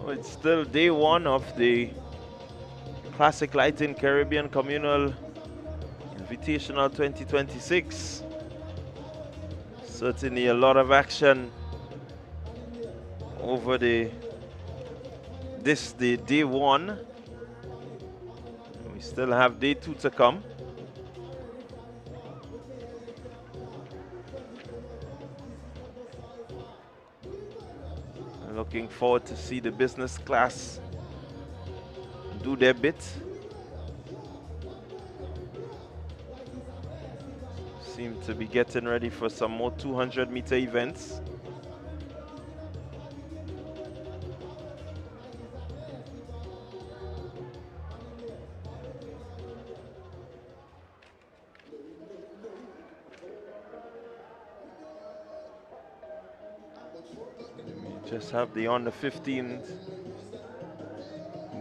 it's still day one of the Classic Lighting Caribbean Communal Invitational 2026. Certainly a lot of action over the day one. We still have day 2 to come. Looking forward to see the business class do their bit. Seem to be getting ready for some more 200-meter events. Just have the under 15s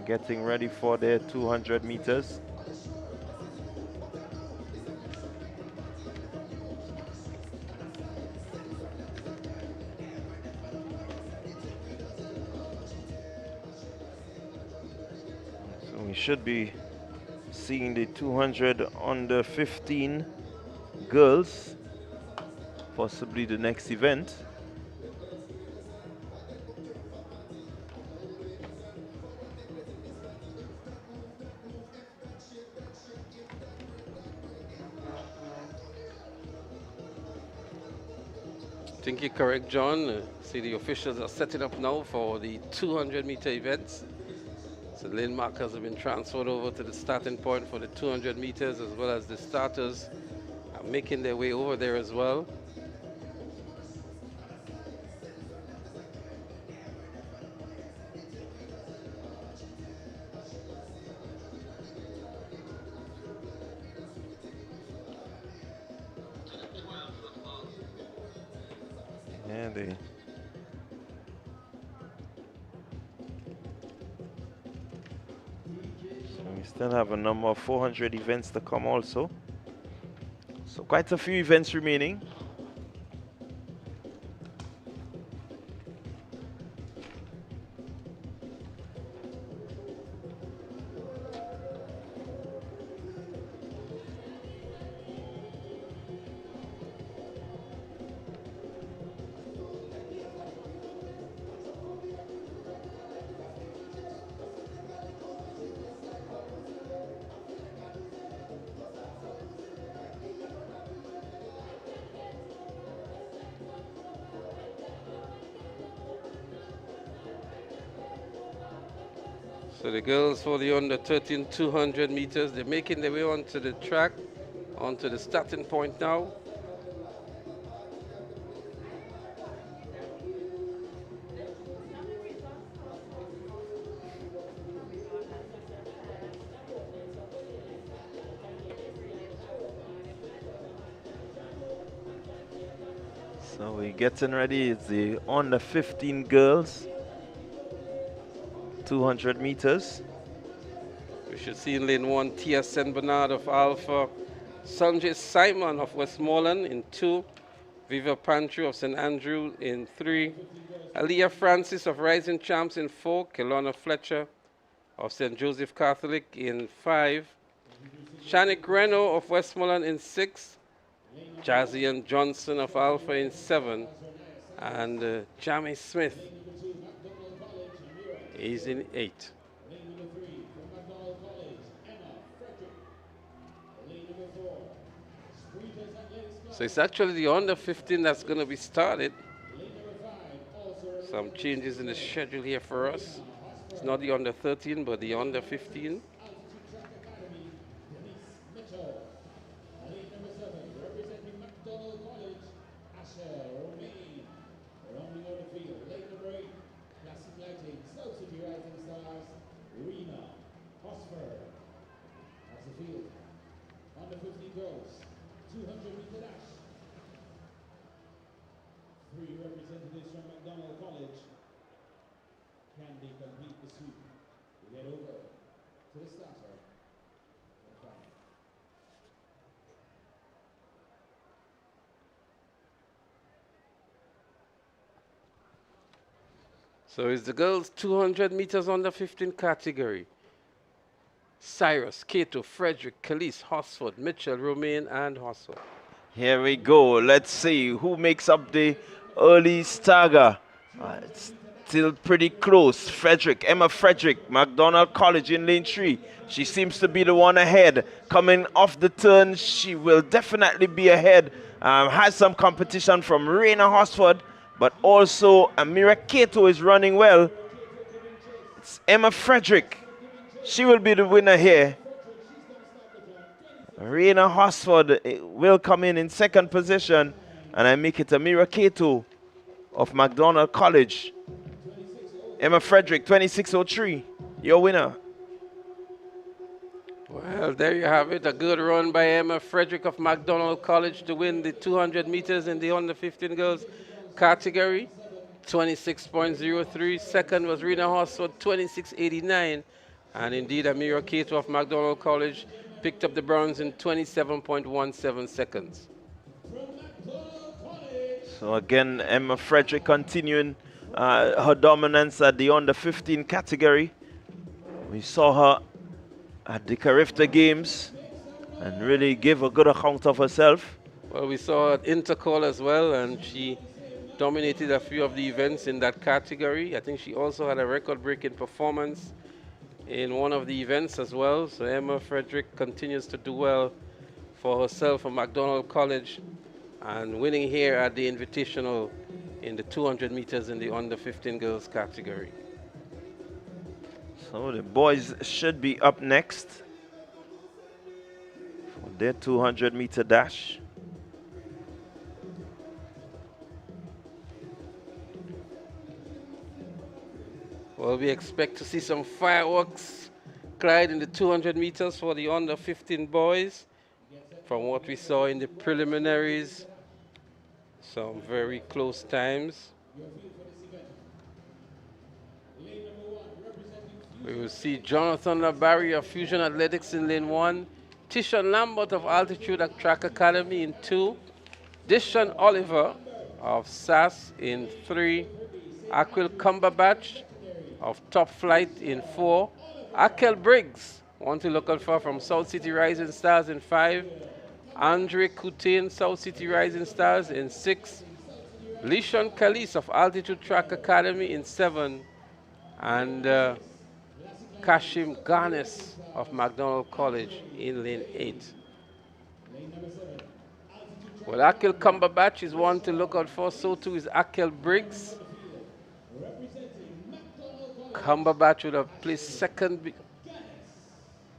getting ready for their 200 meters. should be seeing the 200 under 15 girls, possibly the next event. I think you're correct, John. See, the officials are setting up now for the 200-meter events. So lane markers have been transferred over to the starting point for the 200 meters, as well as the starters are making their way over there as well. Yeah, we still have a number of 400 events to come also. So quite a few events remaining. So the girls for the under 13 200 meters, they're making their way onto the track, onto the starting point now. So we're getting ready. It's the under 15 girls, 200 meters. We should see in lane 1, Tia St. Bernard of Alpha, Sanjay Simon of Westmoreland in 2, Viva Pantry of St. Andrew in 3, Aliyah Francis of Rising Champs in 4, Kelowna Fletcher of St. Joseph Catholic in 5, Shanik Reno of Westmoreland in 6, Jazian Johnson of Alpha in 7, and Jamie Smith is in 8. So it's actually the under 15 that's going to be started. Some changes in the schedule here for us. It's not the under 13, but the under 15. Under 15 girls, 200 meter dash. 3 representatives from McDonald College. Can they complete the sweep to get over to the starter? So it's the girls 200 meters under 15 category. Cyrus, Cato, Frederick, Calise, Hosford, Mitchell, Romaine, and Hosford. Here we go. Let's see who makes up the early stagger. It's still pretty close. Emma Frederick, McDonald College in lane 3. She seems to be the one ahead. Coming off the turn, she will definitely be ahead. Has some competition from Raina Hosford, but also Amira Cato is running well. It's Emma Frederick. She will be the winner here. Raina Hosford will come in second position, and I make it Amira Cato of McDonald College. Emma Frederick, 26:03, your winner. Well, there you have it. A good run by Emma Frederick of McDonald College to win the 200 meters in the under 15 girls category. 26.03. Second was Rena Hosford, 26.89. And indeed, Amira Cato of McDonald College picked up the bronze in 27.17 seconds. So again, Emma Frederick continuing her dominance at the under 15 category. We saw her at the Carifta Games and really give a good account of herself. Well, we saw at Intercall as well, and she dominated a few of the events in that category. I think she also had a record-breaking performance in one of the events as well. So Emma Frederick continues to do well for herself from McDonald College and winning here at the Invitational in the 200 meters in the under 15 girls category. So the boys should be up next for their 200-meter dash. Well, we expect to see some fireworks, Clyde, in the 200 meters for the under 15 boys. From what we saw in the preliminaries, some very close times. We will see Jonathan LaBarry of Fusion Athletics in lane 1, Tishan Lambert of Altitude Track Academy in 2, Dishon Oliver of SAS in 3, Aquil Cumberbatch of Top Flight in 4, Akel Briggs, one to look out for from South City Rising Stars in 5, Andre Coutain, South City Rising Stars in 6, Lishon Kalis of Altitude Track Academy in 7, and Kashim Garnes of McDonald College in lane 8. Well, Akel Cumberbatch is one to look out for, so too is Akel Briggs. Cumberbatch would have placed second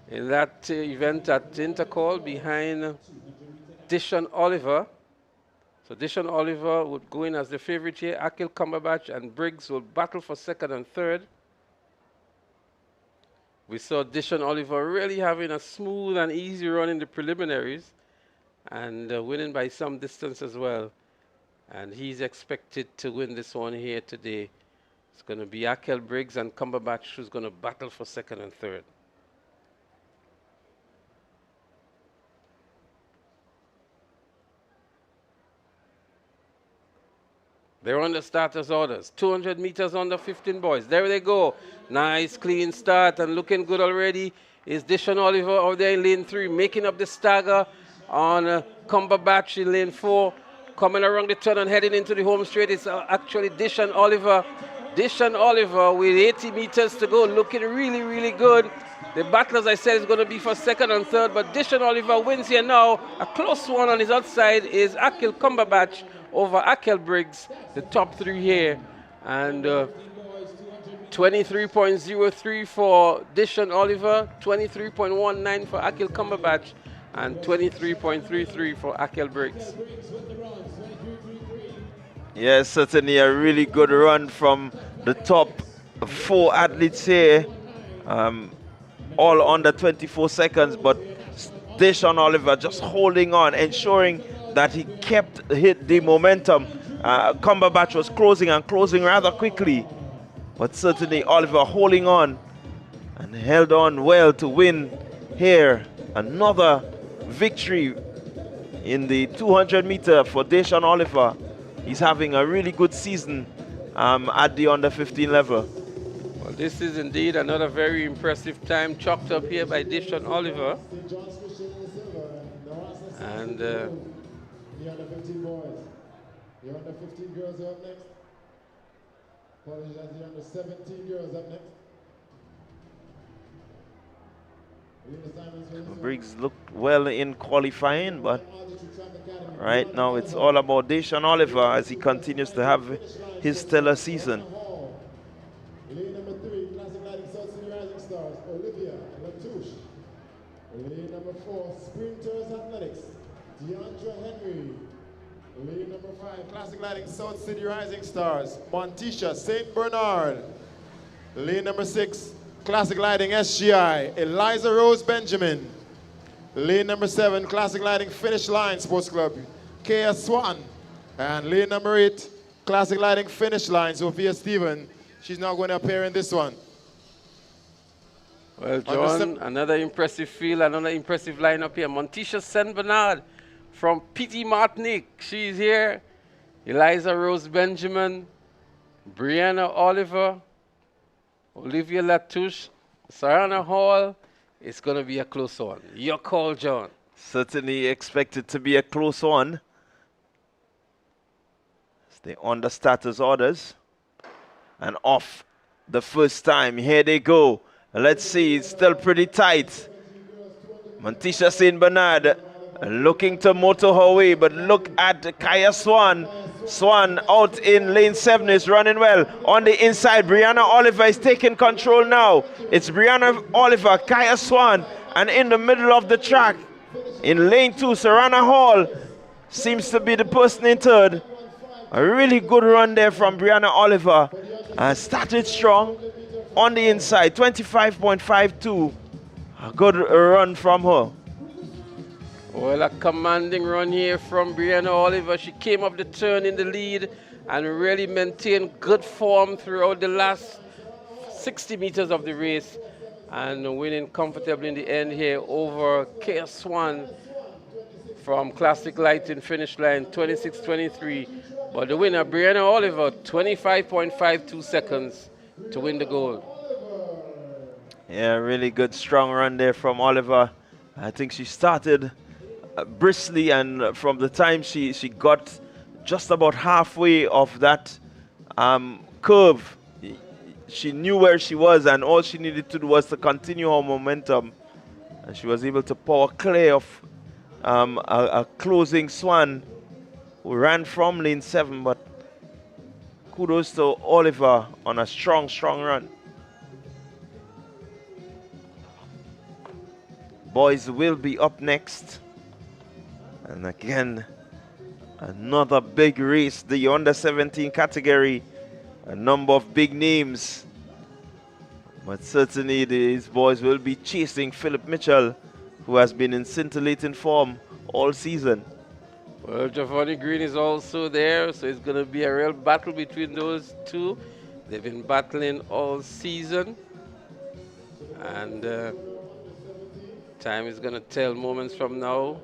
in that event at Intercall behind Dishon Oliver. So Dishon Oliver would go in as the favorite here. Akel Cumberbatch and Briggs will battle for second and third. We saw Dishon Oliver really having a smooth and easy run in the preliminaries and winning by some distance as well. And he's expected to win this one here today. It's going to be Akel Briggs and Cumberbatch who's going to battle for second and third. They're on the starters' orders. 200 meters under 15 boys. There they go. Nice, clean start and looking good already is Dishon Oliver over there in lane 3, making up the stagger on Cumberbatch in lane 4. Coming around the turn and heading into the home straight. It's actually Dishon Oliver. Dishon Oliver with 80 meters to go, looking really, really good. The battle, as I said, is going to be for second and third, but Dishon Oliver wins here now. A close one on his outside is Akel Cumberbatch over Akel Briggs, the top 3 here. And 23.03 for Dishon Oliver, 23.19 for Akel Cumberbatch, and 23.33 for Akel Briggs. Yes, certainly a really good run from the top 4 athletes here. All under 24 seconds, but Dishon Oliver just holding on, ensuring that he kept the momentum. Cumberbatch was closing rather quickly, but certainly Oliver holding on and held on well to win here. Another victory in the 200 meter for Dishon Oliver. He's having a really good season at the under 15 level. Well, this is indeed another very impressive time chalked up here by Dishon Oliver. And the under 15 boys. The under 15 girls are up next. Apologies, the under 17 girls up next. Briggs looked well in qualifying, but right now it's all about Dishon Oliver as he continues to have his stellar season. Lane number 3, Classic Lighting South City Rising Stars, Olivia Latouche. Lane number 4, Sprinters Athletics, Deandra Henry. Lane number 5, Classic Lighting South City Rising Stars, Montisha St. Bernard. Lane number 6, Classic Lighting SGI, Eliza Rose Benjamin. Lane number 7, Classic Lighting Finish Line Sports Club, Kea Swan. And lane number 8, Classic Lighting Finish Line, Sophia Stephen. She's now going to appear in this one. Well, John, another impressive field, another impressive lineup here. Montisha St. Bernard from Petit Martinique. She's here. Eliza Rose Benjamin, Brianna Oliver, Olivia Latouche, Sarana Hall, it's going to be a close one. Your call, John. Certainly expected to be a close one. They under starters orders. And off the first time. Here they go. Let's see, it's still pretty tight. Montisha St. Bernard looking to motor her way, but look at Kaya Swan. Swan out in lane 7 is running well. On the inside, Brianna Oliver is taking control now. It's Brianna Oliver, Kaya Swan, and in the middle of the track, in lane 2, Sarana Hall seems to be the person in third. A really good run there from Brianna Oliver. Started strong on the inside, 25.52. A good run from her. Well, a commanding run here from Brianna Oliver. She came up the turn in the lead and really maintained good form throughout the last 60 meters of the race and winning comfortably in the end here over Kaya Swan from Classic Lighting finish line 26-23. But the winner, Brianna Oliver, 25.52 seconds to win the gold. Yeah, really good, strong run there from Oliver. I think she started briskly, and from the time she got just about halfway of that curve, she knew where she was, and all she needed to do was to continue her momentum. And she was able to power clear of a closing Swan who ran from lane 7, but kudos to Oliver on a strong run. Boys will be up next. And again, another big race, the under 17 category. A number of big names. But certainly these boys will be chasing Philip Mitchell, who has been in scintillating form all season. Well, Giovanni Green is also there, so it's going to be a real battle between those two. They've been battling all season. And time is going to tell moments from now.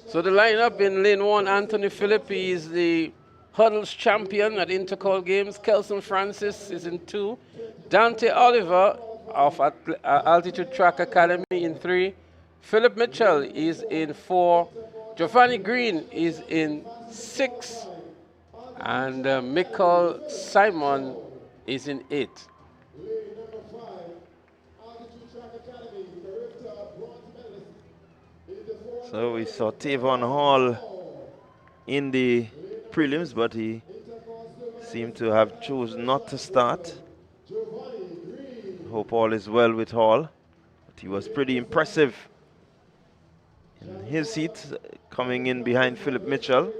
So the lineup in lane 1, Anthony Philippi is the hurdles champion at Intercol Games. Kelson Francis is in 2. Dante Oliver of Altitude Track Academy in 3. Philip Mitchell is in 4. Giovanni Green is in 6. And Michael Simon is in 8. So we saw Tavon Hall in the prelims, but he seemed to have chosen not to start. Hope all is well with Hall. But he was pretty impressive in his seat, coming in behind Philip Mitchell.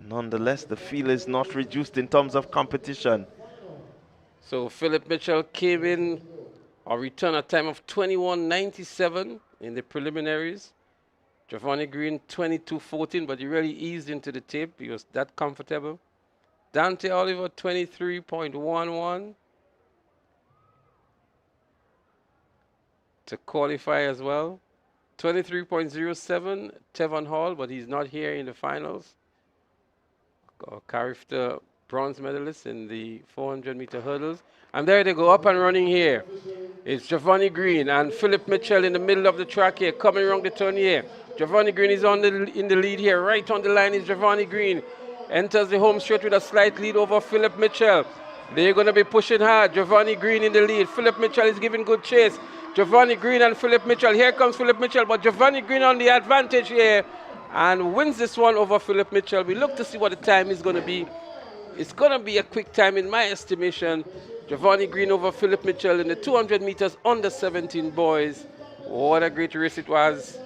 Nonetheless, the field is not reduced in terms of competition. So Philip Mitchell came in or returned a time of 21.97 in the preliminaries. Giovanni Green 22.14, but he really eased into the tape. He was that comfortable. Dante Oliver 23.11 to qualify as well. 23.07 Tevon Hall, but he's not here in the finals. Carried the bronze medalist in the 400-meter hurdles. And there they go, up and running here. It's Giovanni Green and Philip Mitchell in the middle of the track here, coming around the turn here. Giovanni Green is in the lead here. Right on the line is Giovanni Green. Enters the home straight with a slight lead over Philip Mitchell. They're going to be pushing hard. Giovanni Green in the lead. Philip Mitchell is giving good chase. Giovanni Green and Philip Mitchell. Here comes Philip Mitchell, but Giovanni Green on the advantage here and wins this one over Philip Mitchell. We look to see what the time is going to be. It's going to be a quick time in my estimation. Giovanni Green over Philip Mitchell in the 200 meters under 17 boys. What a great race it was.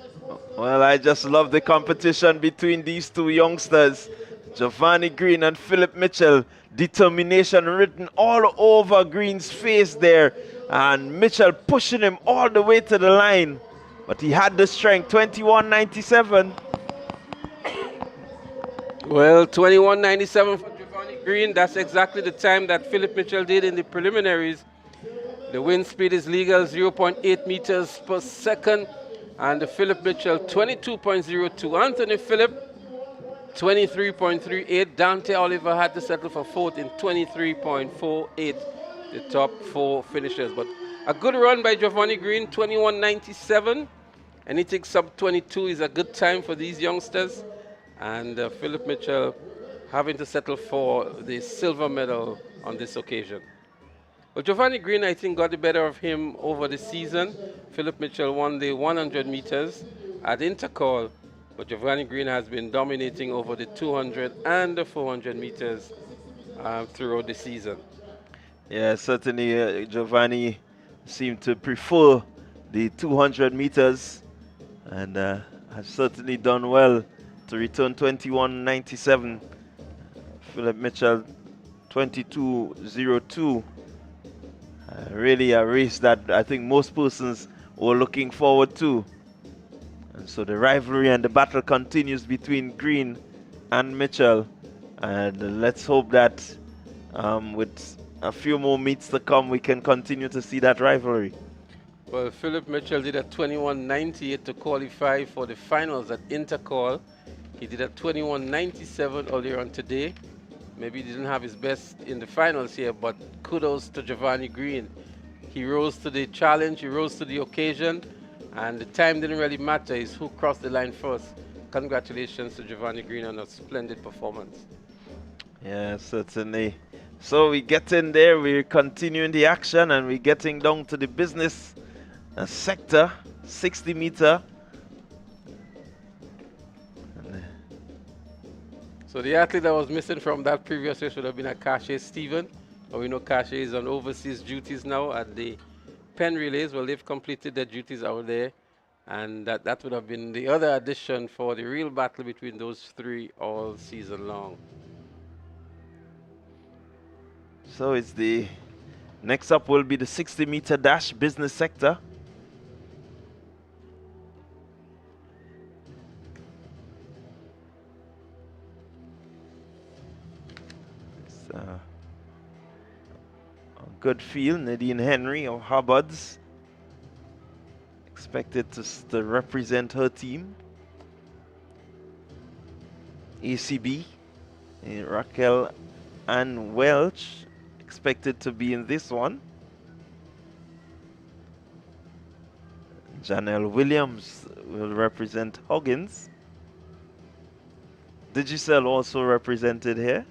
Well, I just love the competition between these two youngsters, Giovanni Green and Philip Mitchell. Determination written all over Green's face there, and Mitchell pushing him all the way to the line. But he had the strength, 21.97. Well, 21.97 for Giovanni Green. That's exactly the time that Philip Mitchell did in the preliminaries. The wind speed is legal, 0.8 meters per second. And Philip Mitchell, 22.02. Anthony Phillip, 23.38. Dante Oliver had to settle for fourth in 23.48, the top four finishers. But a good run by Giovanni Green, 21.97. Anything sub 22 is a good time for these youngsters. And Philip Mitchell having to settle for the silver medal on this occasion. Well, Giovanni Green, I think, got the better of him over the season. Philip Mitchell won the 100 meters at Intercall, but Giovanni Green has been dominating over the 200 and the 400 meters throughout the season. Yeah, certainly Giovanni seemed to prefer the 200 meters and has certainly done well to return 21.97. Philip Mitchell, 22.02. Really a race that I think most persons were looking forward to. And so the rivalry and the battle continues between Green and Mitchell. And let's hope that with a few more meets to come, we can continue to see that rivalry. Well, Philip Mitchell did a 21.98 to qualify for the finals at Intercall. He did a 21.97 earlier on today. Maybe he didn't have his best in the finals here, but kudos to Giovanni Green. He rose to the challenge, he rose to the occasion, and the time didn't really matter. It's who crossed the line first. Congratulations to Giovanni Green on a splendid performance. Yeah, certainly. So we get in there, we're continuing the action, and we're getting down to the business sector, 60 meter. So the athlete that was missing from that previous race would have been a Cache Stephen. But we know Cache is on overseas duties now at the Penn Relays. Well, they've completed their duties out there. And that would have been the other addition for the real battle between those three all season long. So it's the next up will be the 60 meter dash business sector. It's a good field. Nadine Henry of Hubbards expected to represent her team. ACB, Raquel Ann Welch expected to be in this one. Janelle Williams will represent Huggins. Digicel also represented here.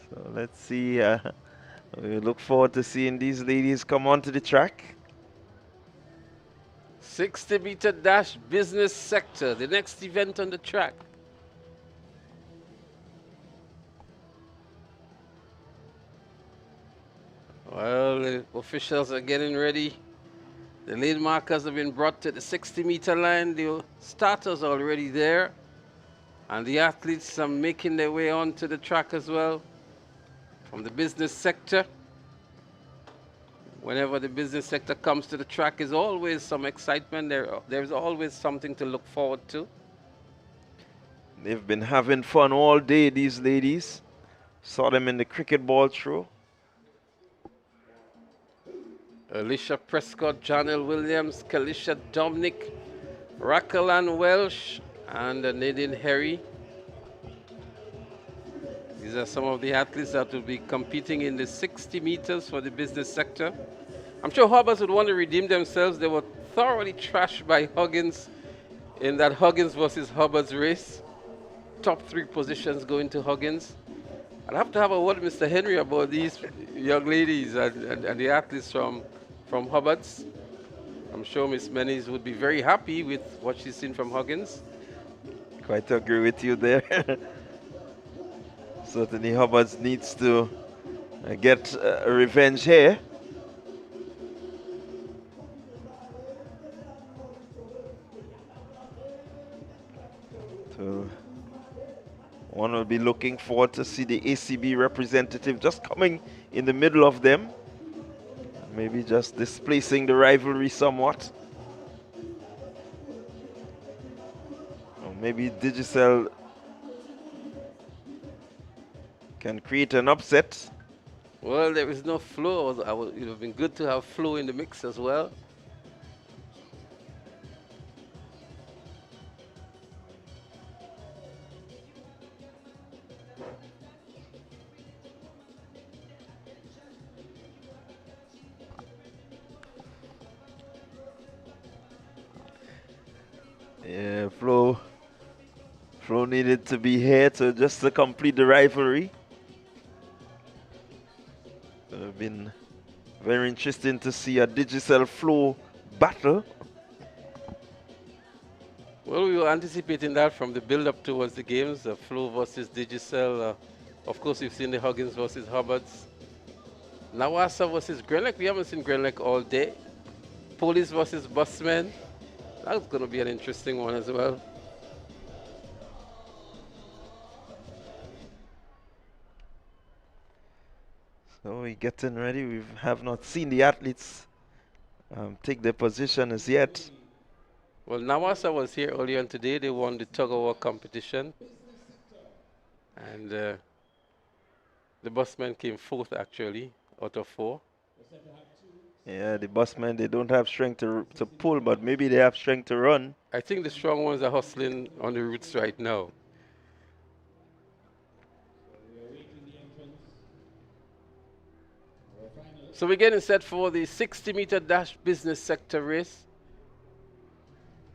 So let's see. We look forward to seeing these ladies come onto the track. 60 meter dash business sector, the next event on the track. Well, the officials are getting ready. The lane markers have been brought to the 60 meter line. The starters are already there. And the athletes are making their way onto the track as well from the business sector. Whenever the business sector comes to the track, there's always some excitement. There's always something to look forward to. They've been having fun all day, these ladies. Saw them in the cricket ball throw. Alicia Prescott, Janelle Williams, Kalisha Dominic, Raquel Ann Welsh, and Nadine Harry. These are some of the athletes that will be competing in the 60 meters for the business sector. I'm sure Hubbers would want to redeem themselves. They were thoroughly trashed by Huggins in that Huggins versus Hubbard's race. Top 3 positions going to Huggins. I'll have to have a word with Mr. Henry about these young ladies and the athletes from Hubbard's. I'm sure Miss Menes would be very happy with what she's seen from Huggins. Quite agree with you there. Certainly Hubbard's needs to get a revenge here. So one will be looking forward to see the ACB representative just coming in the middle of them. Maybe just displacing the rivalry somewhat. Or maybe Digicel can create an upset. Well, there is no flow. It would have been good to have flow in the mix as well. Yeah, Flo needed to be here to just to complete the rivalry. It would have been very interesting to see a Digicel Flo battle. Well, we were anticipating that from the build-up towards the games, Flo versus Digicel. Of course, we've seen the Huggins versus Hubbards. Nawasa versus Grenlec. We haven't seen Grenlec all day. Police versus Busmen. That's going to be an interesting one as well. So we're getting ready. We have not seen the athletes take their position as yet. Well, Nawasa was here earlier on today. They won the tug-of-war competition. And the Busmen came fourth, actually, out of 4. Yeah, the Busmen, they don't have strength to pull, but maybe they have strength to run. I think the strong ones are hustling on the routes right now. So we're getting set for the 60-meter dash business sector race.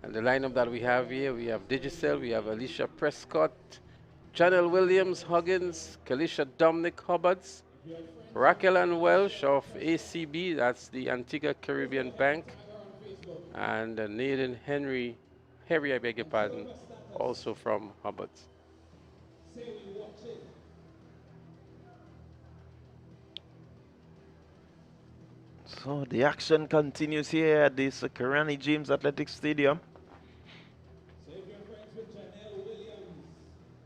And the lineup that we have here, we have Digicel, we have Alicia Prescott, Janelle Williams, Huggins, Kalisha Dominic Hubbards, Raquel Ann Welsh of ACB, that's the Antigua Caribbean Bank, and Nathan Harry, I beg your pardon, also from Hubbards. So the action continues here at this Karani James Athletic Stadium.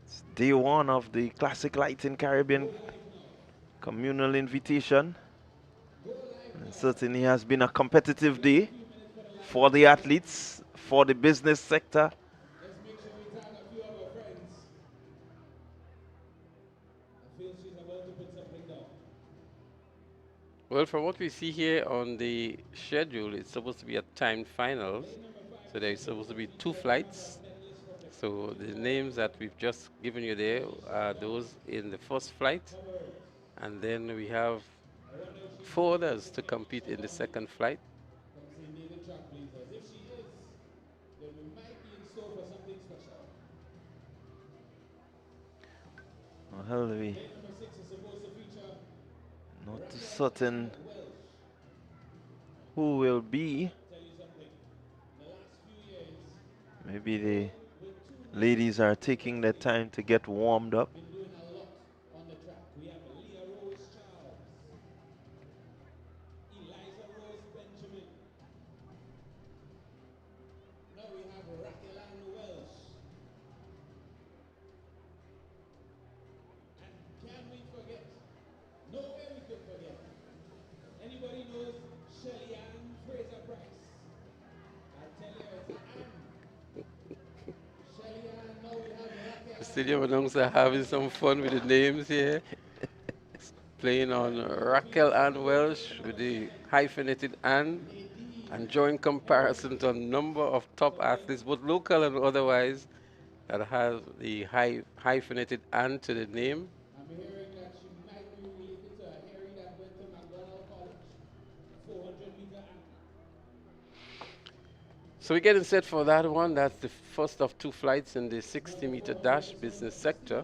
It's day 1 of the Classic Lighting Caribbean Communal Invitation. And it certainly has been a competitive day for the athletes, for the business sector. Well, from what we see here on the schedule, it's supposed to be a timed finals. So there's supposed to be 2 flights. So the names that we've just given you there are those in the first flight. And then we have 4 others to compete in the second flight. Well, we not certain who will be. Maybe the ladies are taking their time to get warmed up. The stadium announcer having some fun with the names here. Playing on Raquel Ann Welsh with the hyphenated Ann, and drawing comparison to a number of top athletes, both local and otherwise, that have the hyphenated Ann to the name. I'm hearing that she might be related to a Harry that went to McDonald College, 400-meter So we're getting set for that one. That's the first of 2 flights in the 60-meter dash business sector.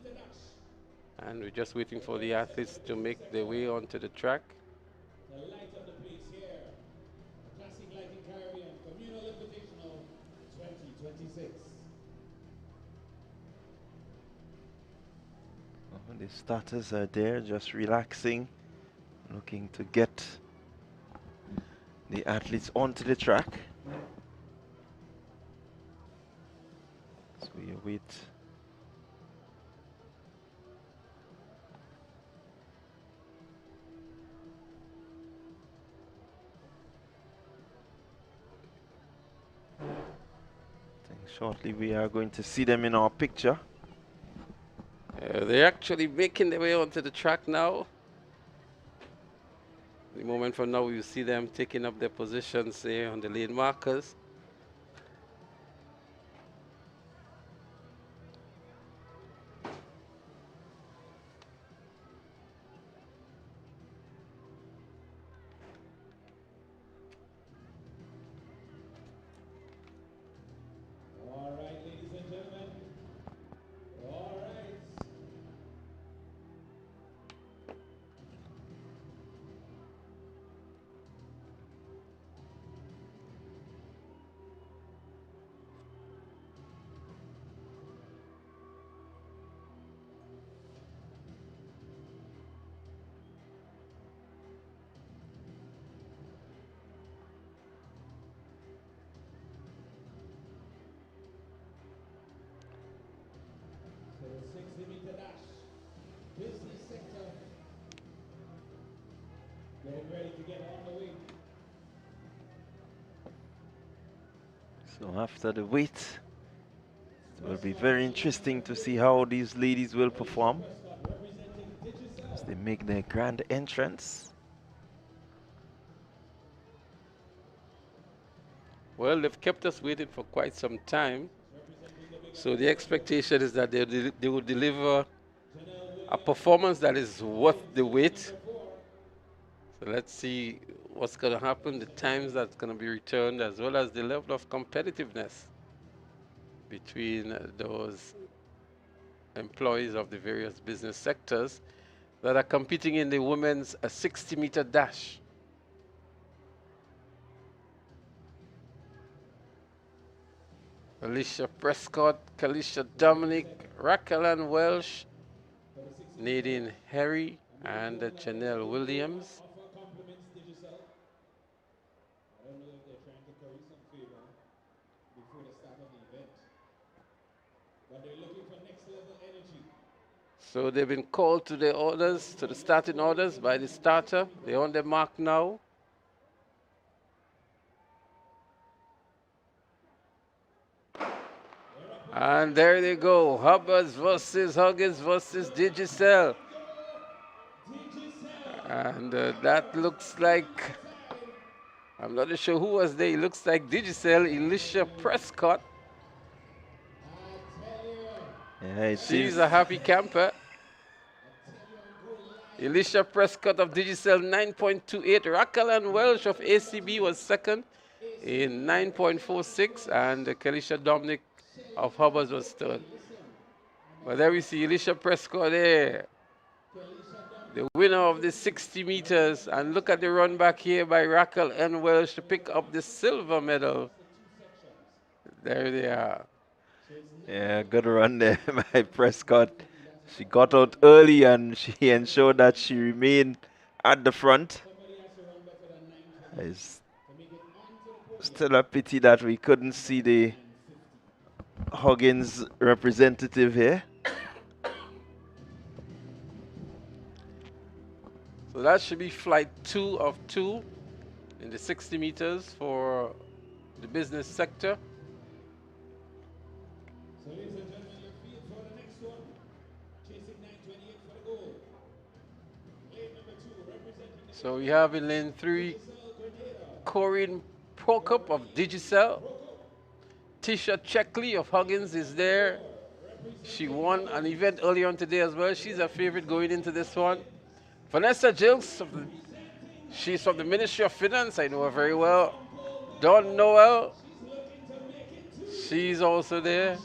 And we're just waiting for the athletes to make their way onto the track. The light of the place here, Classic Lighting Caribbean Communal Invitational 2026. The starters are there, just relaxing, looking to get the athletes onto the track. So we await shortly we are going to see them in our picture. They're actually making their way onto the track now. A moment from now, we'll see them taking up their positions there on the lane markers. All right, ladies and gentlemen. All right. So the 60-meter dash, business sector, getting ready to get on the wing. So after the wait, it will be very interesting to see how these ladies will perform as they make their grand entrance. Well, they've kept us waiting for quite some time. So the expectation is that they will deliver a performance that is worth the wait. So let's see what's going to happen, the times that's going to be returned, as well as the level of competitiveness between those employees of the various business sectors that are competing in the women's 60-meter dash. Alicia Prescott, Kalisha Dominic, Raquel Ann Welsh, Nadine Harry, and Janelle Williams. I don't know if they're trying to curry some favor before the start of the event, but they're looking for next level energy. So they've been called to the orders, to the starting orders by the starter. They're on their mark now. And there they go. Hubbard versus Huggins versus Digicel. And that looks like, I'm not sure who was there. It looks like Digicel, Alicia Prescott. Yeah, She's a happy camper. Alicia Prescott of Digicel 9.28. Raquel Ann Welsh of ACB was second in 9.46. And Kalisha Dominic of Hubbard was third. But there we see Alicia Prescott there, the winner of the 60 meters. And look at the run back here by Raquel Ann Welsh to pick up the silver medal. There they are. Yeah, good run there by Prescott. She got out early and she ensured that she remained at the front. It's still a pity that we couldn't see the Huggins representative here. So that should be flight 2 of 2 in the 60 meters for the business sector. So ladies and gentlemen, your field for the next one, chasing 928 for the goal. Lane number 2, representing the So we have in lane 3, Corinne Prokop of Digicel. Tisha Checkley of Huggins is there. She won an event earlier on today as well. She's a favorite going into this one. Vanessa Gills, she's from the Ministry of Finance. I know her very well. Dawn Noel, she's also there.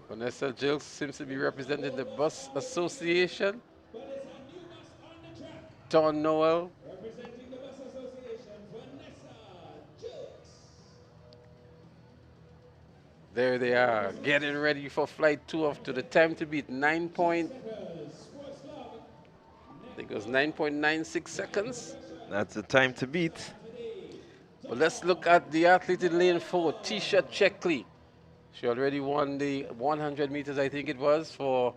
Vanessa Gills seems to be representing the Bus Association. Dawn Noel. representing the Bus Association, Vanessa Jukes. There they are, getting ready for flight 2 of to the time to beat 9 point. I think it was 9.96 seconds. That's the time to beat. Well, let's look at the athlete in lane 4, Tisha Checkley. She already won the 100 meters, I think it was, for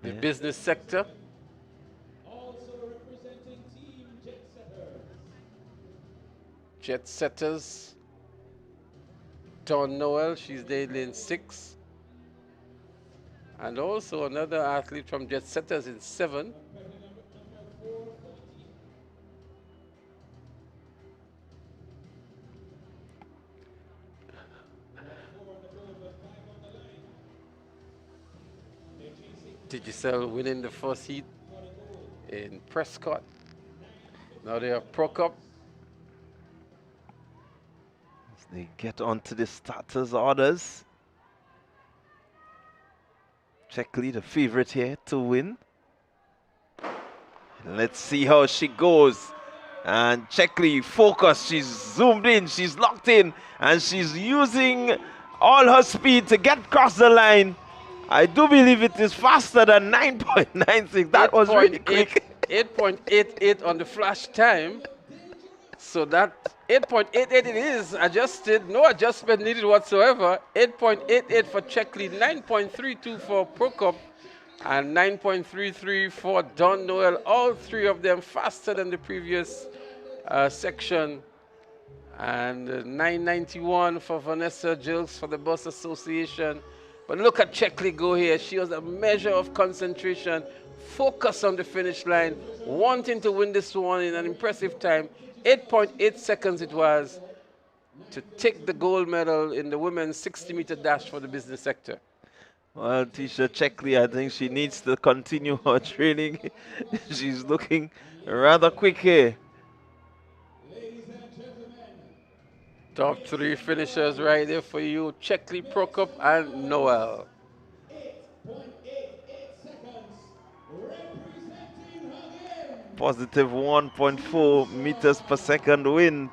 the business sector. Also representing Team Jet Setters. Jet Setters. Dawn Noel, she's there in lane 6. And also another athlete from Jet Setters in 7. Digicel winning the first heat in Prescott. Now they have Prokop. As they get onto the starters orders. Checkley, the favorite here to win. Let's see how she goes. And Checkley, focus. She's zoomed in. She's locked in. And she's using all her speed to get across the line. I do believe it is faster than 9.96. That was really quick. 8.88 on the flash time. So that 8.88 it is adjusted. No adjustment needed whatsoever. 8.88 for Checkley, 9.32 for Prokop, and 9.33 for Don Noel. All three of them faster than the previous section. And 9.91 for Vanessa Gills for the Bus Association. But look at Checkley go here. She has a measure of concentration, focus on the finish line, wanting to win this one in an impressive time. 8.8 seconds it was to take the gold medal in the women's 60-meter dash for the business sector. Well, Tisha Checkley, I think she needs to continue her training. She's looking rather quick here. Top 3 finishers right there for you. Checkley, Prokop, and Noel. Positive 1.4 meters per second wind.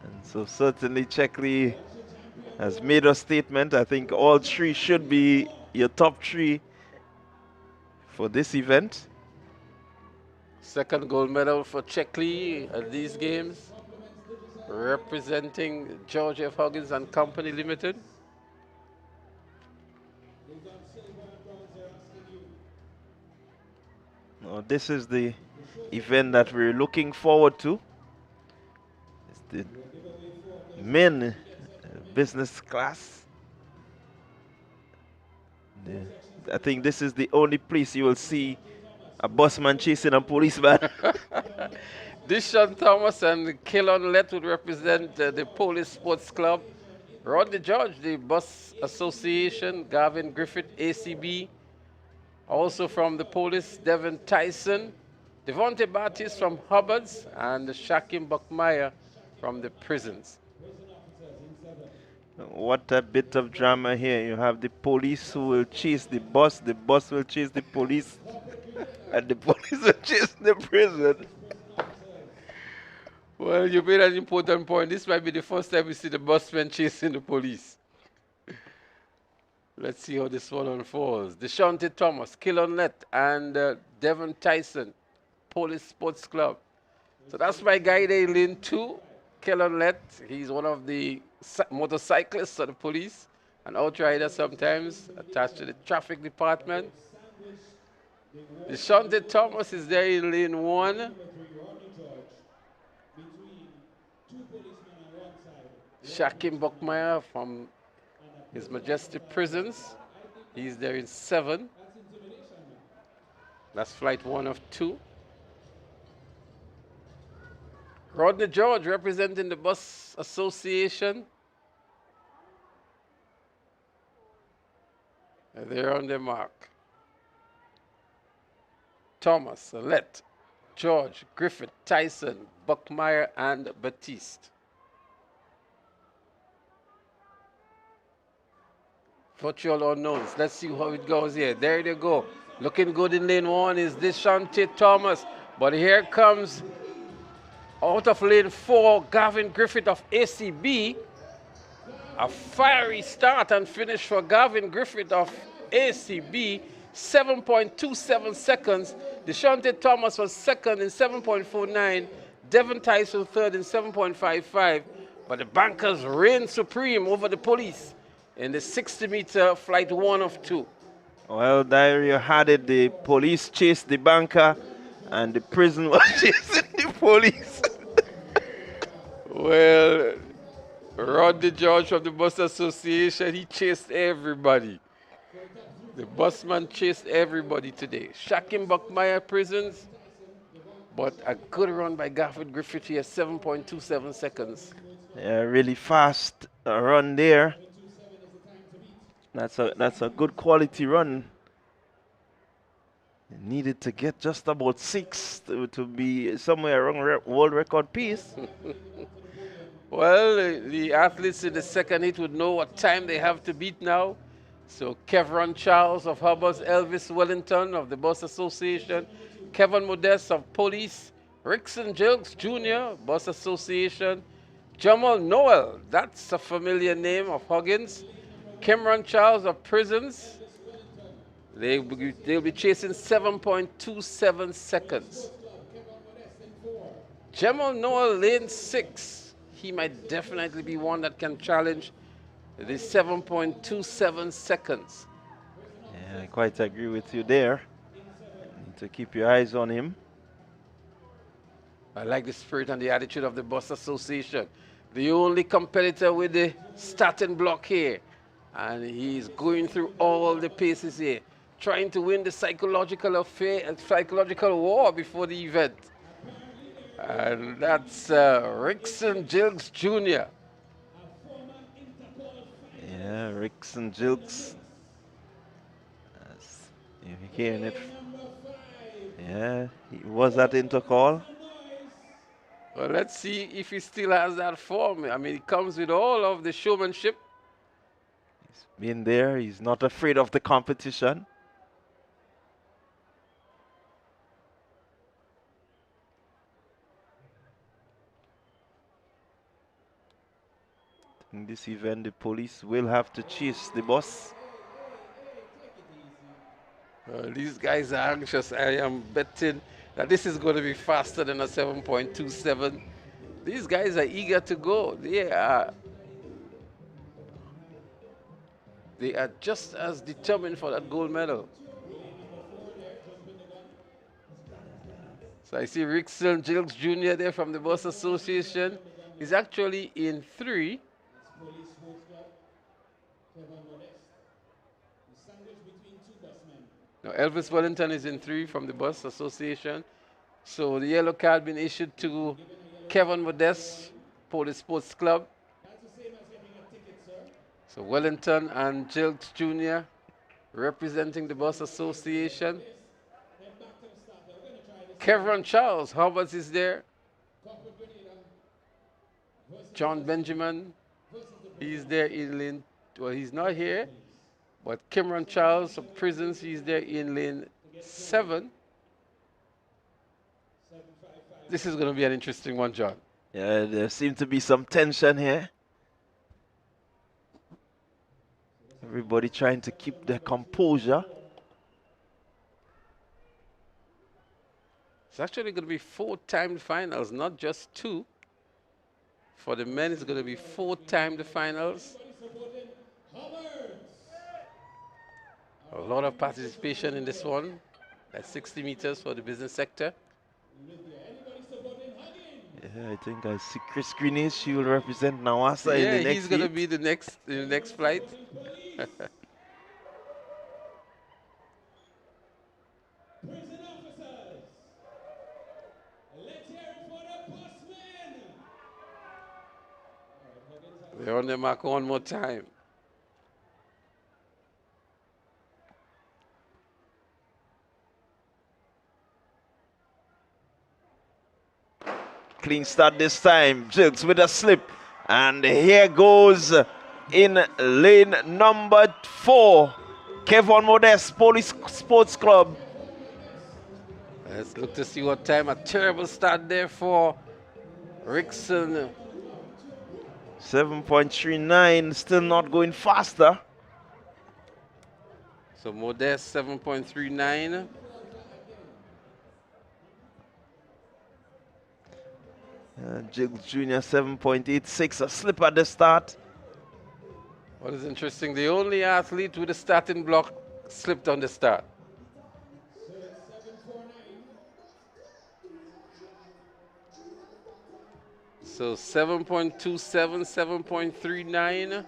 And so certainly Checkley has made a statement. I think all 3 should be your top 3 for this event. Second gold medal for Checkley at these games, representing George F. Huggins and Company Limited. Now, this is the event that we're looking forward to. It's the men business class. I think this is the only place you will see a busman chasing a policeman. Dishon Thomas and Kellon Lett would represent the Police Sports Club. Rodney George, the Bus Association. Gavin Griffith, ACB. Also from the Police, Devin Tyson. Devontae Baptiste from Hubbard's. And Shakim Buckmeyer from the prisons. What a bit of drama here. You have the police who will chase the bus will chase the police, and the police will chase the prison. Well, you made an important point. This might be the first time we see the busman chasing the police. Let's see how this one unfolds. Deshante Thomas, Killon Lett, and Devon Tyson, Police Sports Club. So that's my guy there in lane 2, Killon Lett. He's one of the motorcyclists of the police, an outrider sometimes, attached to the traffic department. Deshante Thomas is there in lane 1. Shakim Buckmeyer from His Majestic Prisons. He's there in 7. That's flight 1 of 2. Rodney George representing the Bus Association. And they're on their mark. Thomas, Lett, George, Griffith, Tyson, Buckmeyer, and Batiste. Virtual unknowns. Let's see how it goes here. There they go. Looking good in lane 1 is Deshante Thomas. But here comes, out of lane 4, Gavin Griffith of ACB. A fiery start and finish for Gavin Griffith of ACB. 7.27 seconds. Deshante Thomas was second in 7.49. Devon Tyson third in 7.55. But the bankers reign supreme over the police in the 60-meter flight 1 of 2. Well, there you had it. The police chased the banker, and the prison was chasing the police. Well, Rodney George from the Bus Association, he chased everybody. The busman chased everybody today. Shakim Buckmeyer Prisons, but a good run by Gafford Graffiti at 7.27 seconds. Yeah, really fast run there. That's a good quality run. Needed to get just about 6 to be somewhere around world record pace. Well, the athletes in the second heat would know what time they have to beat now. So Kevron Charles of Hubbard's, Elvis Wellington of the Bus Association, Kevin Modest of Police, Rickson Jilks Jr., Bus Association, Jamal Noel, that's a familiar name, of Huggins, Cameron Charles of Prisons. They'll be chasing 7.27 seconds. Jamal Noel, lane 6. He might definitely be one that can challenge the 7.27 seconds. Yeah, I quite agree with you there. Need to keep your eyes on him. I like the spirit and the attitude of the Bus Association. The only competitor with the starting block here. And he's going through all the paces here, trying to win the psychological war before the event. And that's Rickson Jilks Jr. Yeah, Rickson Jilks. You're hearing it. Yeah, he was at Intercall. Well, let's see if he still has that form. I mean, he comes with all of the showmanship. He's been there. He's not afraid of the competition. In this event, the police will have to chase the bus. These guys are anxious. I am betting that this is going to be faster than a 7.27. These guys are eager to go. They are just as determined for that gold medal. So I see Rickson Jilks Jr. there from the Bus Association. He's actually in 3. Now, Elvis Wellington is in 3 from the Bus Association. So the yellow card been issued to Kevin Modest, Police Sports Club. So Wellington and Jilks Jr. representing the Bus Association. Kevin Charles, Hubbard is there. John Benjamin, he's there in lane, well, he's not here, but Cameron Charles of Prisons, he's there in lane 7. This is going to be an interesting one, John. Yeah, there seems to be some tension here. Everybody trying to keep their composure. It's actually going to be 4 timed finals, not just 2. For the men, it's going to be 4 timed finals. A lot of participation in this one. That's 60 meters for the business sector. Yeah, I think I see Chris Greenish. She will represent Nawasa in the next he's going to heat. be the next flight. They're on their mark one more time. Clean start this time. Jilks with a slip. And here goes in lane number 4. Kevon Modest, Police Sports Club. Let's look to see what time. A terrible start there for Rickson. 7.39, still not going faster. So Modest 7.39. Jilks Jr. 7.86, a slip at the start. What is interesting, the only athlete with a starting block slipped on the start. So 7.27, 7.39.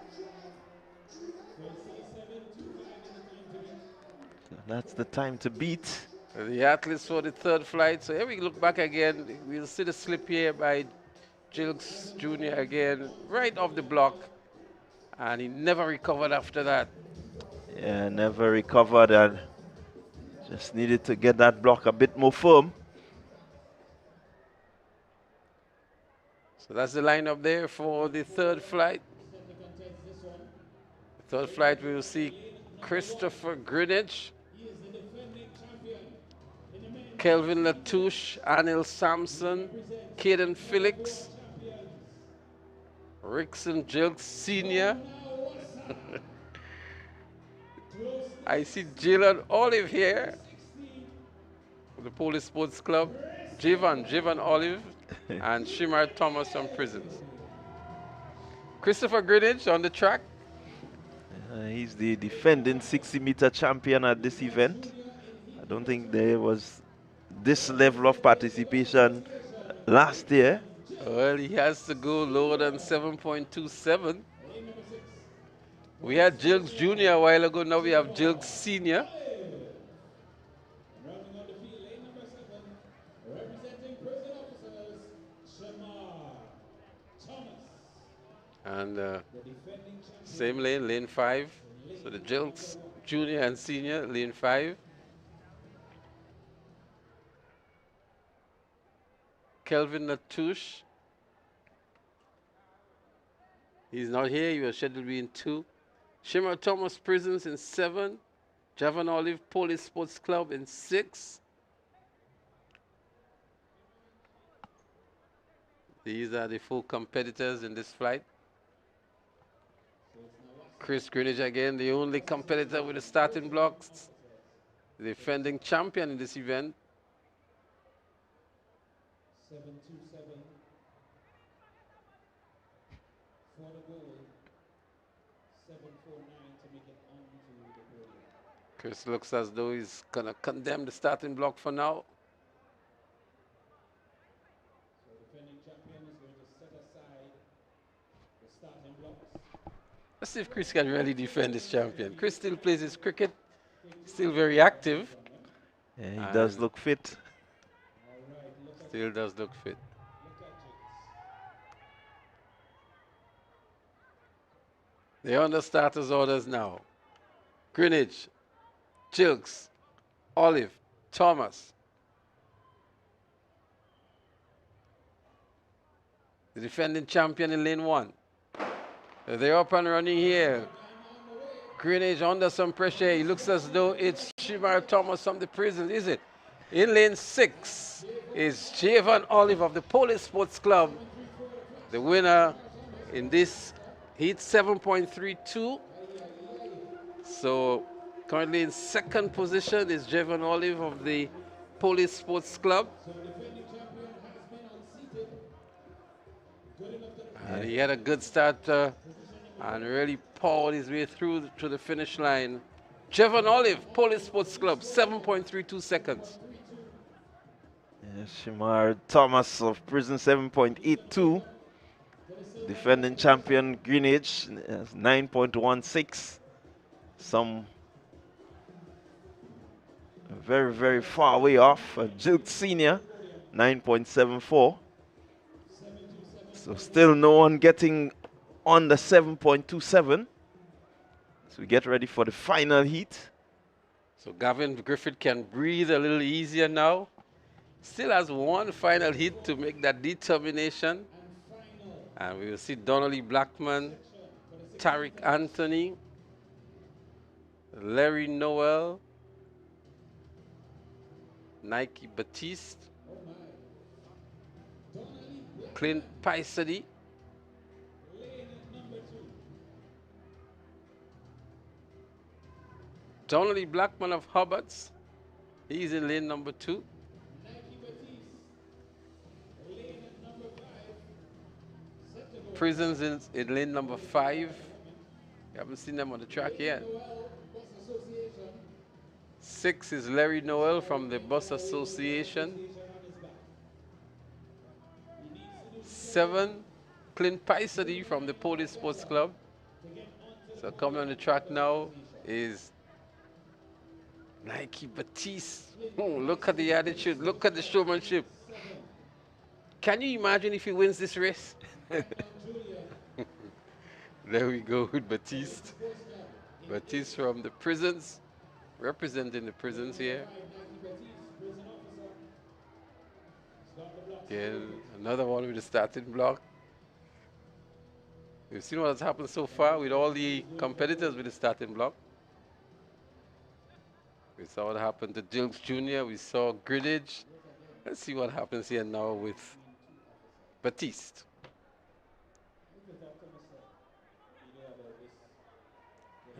That's the time to beat. The athletes for the third flight. So here we look back again. We'll see the slip here by Jilks Jr. again, right off the block. And he never recovered after that. Yeah, never recovered and just needed to get that block a bit more firm. So that's the lineup there for the third flight. The third flight, we will see Christopher Greenwich, Kelvin Latouche, Anil Sampson, Caden Felix, Rickson Jilks Sr. I see Jalen Olive here, the Police Sports Club, Javon Olive, and Shimar Thomas from Prisons. Christopher Greenwich on the track. He's the defending 60-meter champion at this event. I don't think there was this level of participation last year. Well, he has to go lower than 7.27. We had Jilks Jr. a while ago, now we have Jilks Sr. And same lane, lane 5. So the Jilks Jr. and Senior, lane 5. Kelvin Latouche. He's not here, he was scheduled to be in 2. Shimmer Thomas Prisons in 7. Javon Olive Police Sports Club in 6. These are the 4 competitors in this flight. Chris Greenwich again, the only competitor with the starting blocks. The defending champion in this event. 727 for the goal. 749 to make it onto the podium. Chris looks as though he's gonna condemn the starting block for now. So defending champion is going to set aside the starting blocks. Let's see if Chris can really defend his champion. Chris still plays his cricket, still very active. Yeah, he does look fit. Still does look fit. They're on the starters' orders now. Greenwich, Jilks, Olive, Thomas. The defending champion in lane 1. They're up and running here. Greenwich under some pressure. He looks as though it's Shimar Thomas from the Prisons, is it? In lane 6 is Javon Olive of the Police Sports Club. The winner in this heat, 7.32. So currently in second position is Javon Olive of the Police Sports Club. And he had a good start and really powered his way through to the finish line. Javon Olive, Police Sports Club, 7.32 seconds. Shimar Thomas of Prison, 7.82. Defending champion Greenwich, 9.16. Some very, very far away off. Jilks Senior, 9.74. So still no one getting on the 7.27. So we get ready for the final heat. So Gavin Griffith can breathe a little easier now. Still has one final hit to make that determination. And we will see Donnelly Blackman, Tariq Anthony, Larry Noel, Nike Batiste, Clint Paisady, Donnelly Blackman of Hubbards. He's in lane number 2. Prisons in lane number 5. You haven't seen them on the track yet. 6 is Larry Noel from the Bus Association. 6.7, Clint Pisody from the Police Sports Club. So coming on the track now is Nike Batiste. Look at the attitude, look at the showmanship. Can you imagine if he wins this race? There we go with Batiste. Batiste from the prisons, representing the prisons here. Again, another one with the starting block. We've seen what has happened so far with all the competitors with the starting block. We saw what happened to Dilks Jr., we saw Greenwich. Let's see what happens here now with Batiste.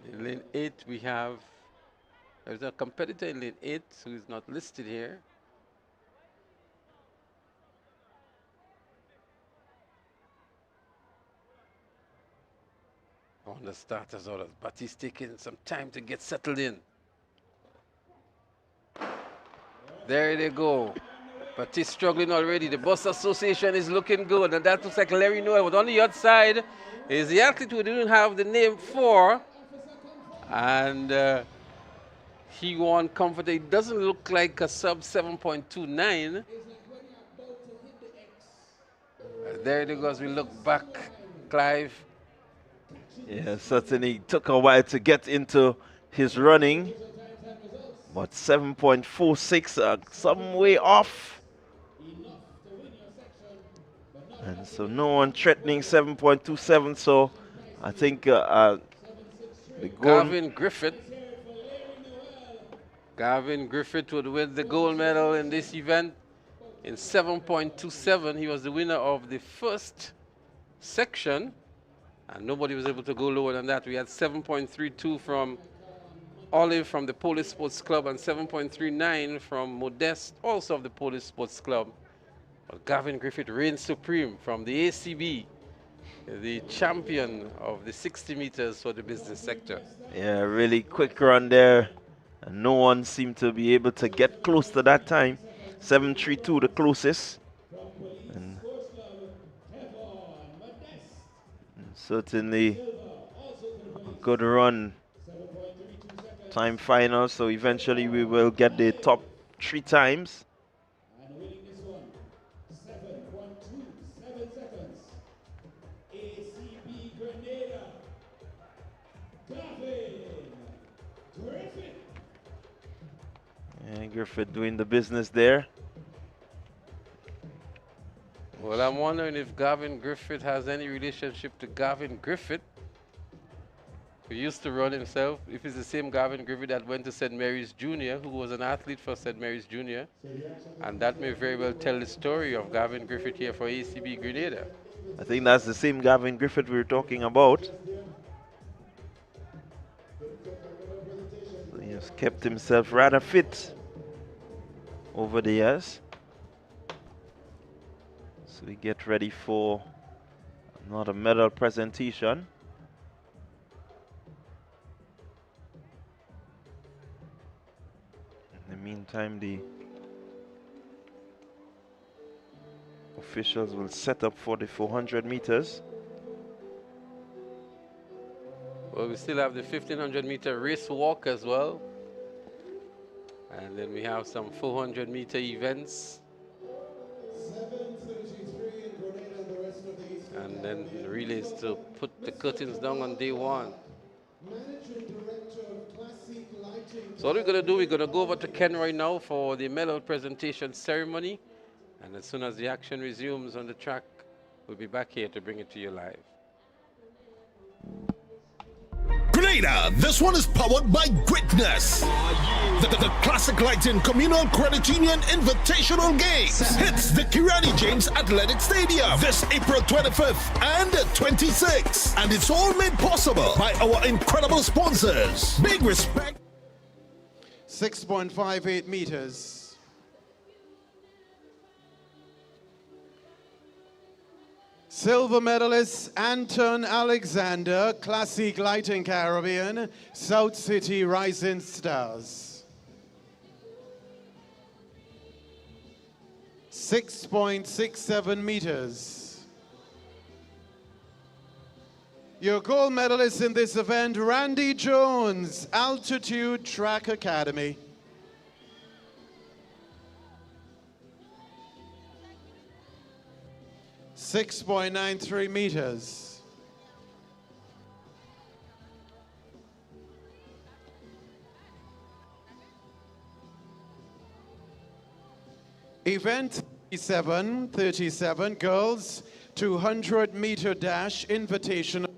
And in lane 8, we have, there's a competitor in lane 8 who is not listed here. On the starters order, Batiste taking some time to get settled in. There they go. Batiste struggling already. The bus association is looking good, and that looks like Larry Noel. But on the outside is the athlete who didn't have the name 4, and he won comfortably. It doesn't look like a sub 7.29. There it goes. We look back, Clive. Yeah, certainly took a while to get into his running, but 7.46, some way off. And so no one threatening 7.27, so I think the Gavin Griffith would win the gold medal in this event in 7.27. He was the winner of the first section, and nobody was able to go lower than that. We had 7.32 from Olive from the Police Sports Club and 7.39 from Modeste, also of the Police Sports Club. But Gavin Griffith reigns supreme from the ACB, the champion of the 60 meters for the business sector. Yeah, really quick run there. And no one seemed to be able to get close to that time. 7.32 the closest. And certainly a good run. Time final, so eventually we will get the top 3 times. And winning this one, 7.27 seconds. ACB Grenada, Gavin Griffith. And Griffith doing the business there. Well, I'm wondering if Gavin Griffith has any relationship to Gavin Griffith, who used to run himself, if it's the same Gavin Griffith that went to St. Mary's Junior, who was an athlete for St. Mary's Junior. And that may very well tell the story of Gavin Griffith here for ACB Grenada. I think that's the same Gavin Griffith we were talking about. So he has kept himself rather fit over the years. So we get ready for another medal presentation. In the meantime, the officials will set up for the 400 meters. Well, we still have the 1500 meter race walk as well. And then we have some 400 meter events. 7:33 in Grenada and the rest of the East. And then the relays to put the curtains down on day 1. Managing Director of Classique Lighting. So what we're going to do, we're going to go over to Kenroy now for the medal presentation ceremony. And as soon as the action resumes on the track, we'll be back here to bring it to you live. Grenada, this one is powered by Greatness. The Classic Lighting Communal Credit Union Invitational Games hits the Kirani James Athletic Stadium this April 25th and 26th. And it's all made possible by our incredible sponsors. Big respect. 6.58 meters. Silver medalist Anton Alexander, Classique Lighting Caribbean, South City Rising Stars. 6.67 meters. Your gold medalist in this event, Randy Jones, Altitude Track Academy. .93 meters. Event 37, girls, 200-meter dash, invitational,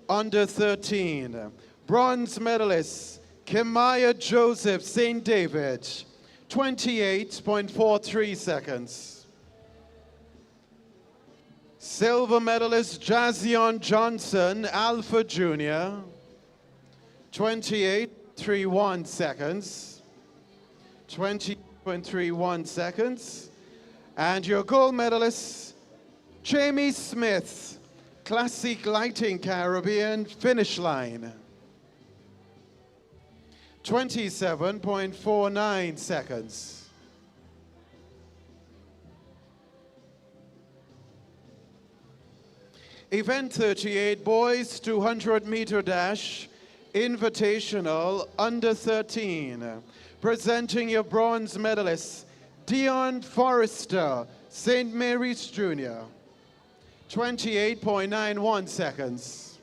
under 13. Bronze medalist, Kimaya Joseph, St. David, 28.43 seconds. Silver medalist, Jazion Johnson, Alpha Junior, 28.31 seconds. 20.31 seconds. And your gold medalist, Jamie Smith, Classique Lighting Caribbean, finish line. 27.49 seconds. Event 38, boys 200-meter dash, invitational, under 13. Presenting your bronze medalist, Dion Forrester, St. Mary's Junior, 28.91 seconds.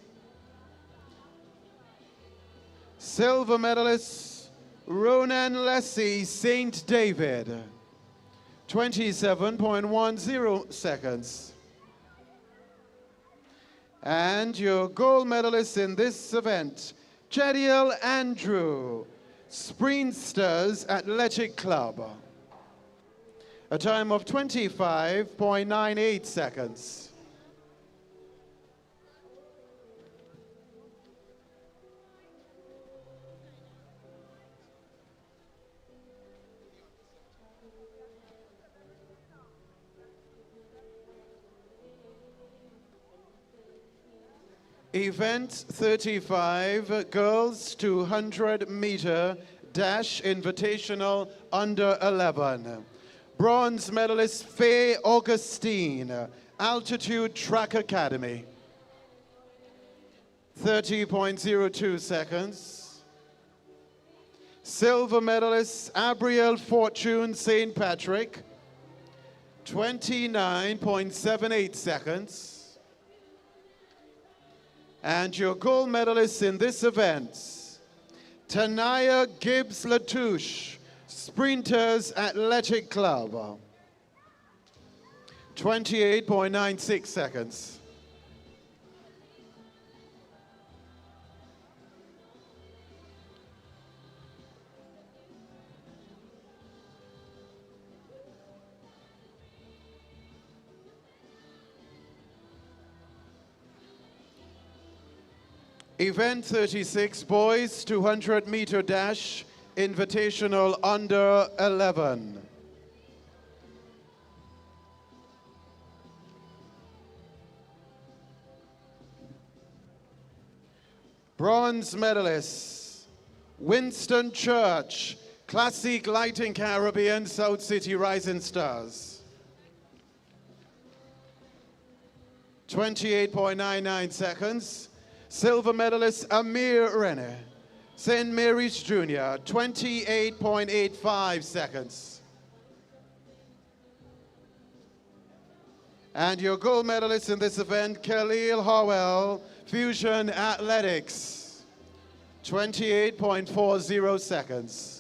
Silver medalist, Ronan Lessie, St. David, 27.10 seconds. And your gold medalist in this event, Jediel Andrew, Sprinsters Athletic Club, a time of 25.98 seconds. Event 35, girls 200-meter dash, invitational, under 11. Bronze medalist Faye Augustine, Altitude Track Academy, 30.02 seconds. Silver medalist Abriel Fortune, St. Patrick, 29.78 seconds. And your gold medalist in this event, Tanaya Gibbs Latouche, Sprinters Athletic Club, 28.96 seconds. Event 36, boys 200-meter dash, invitational, under 11. Bronze medalist, Winston Church, Classique Lighting Caribbean, South City Rising Stars, 28.99 seconds. Silver medalist Amir Renner, St. Mary's Junior, 28.85 seconds. And your gold medalist in this event, Khalil Howell, Fusion Athletics, 28.40 seconds.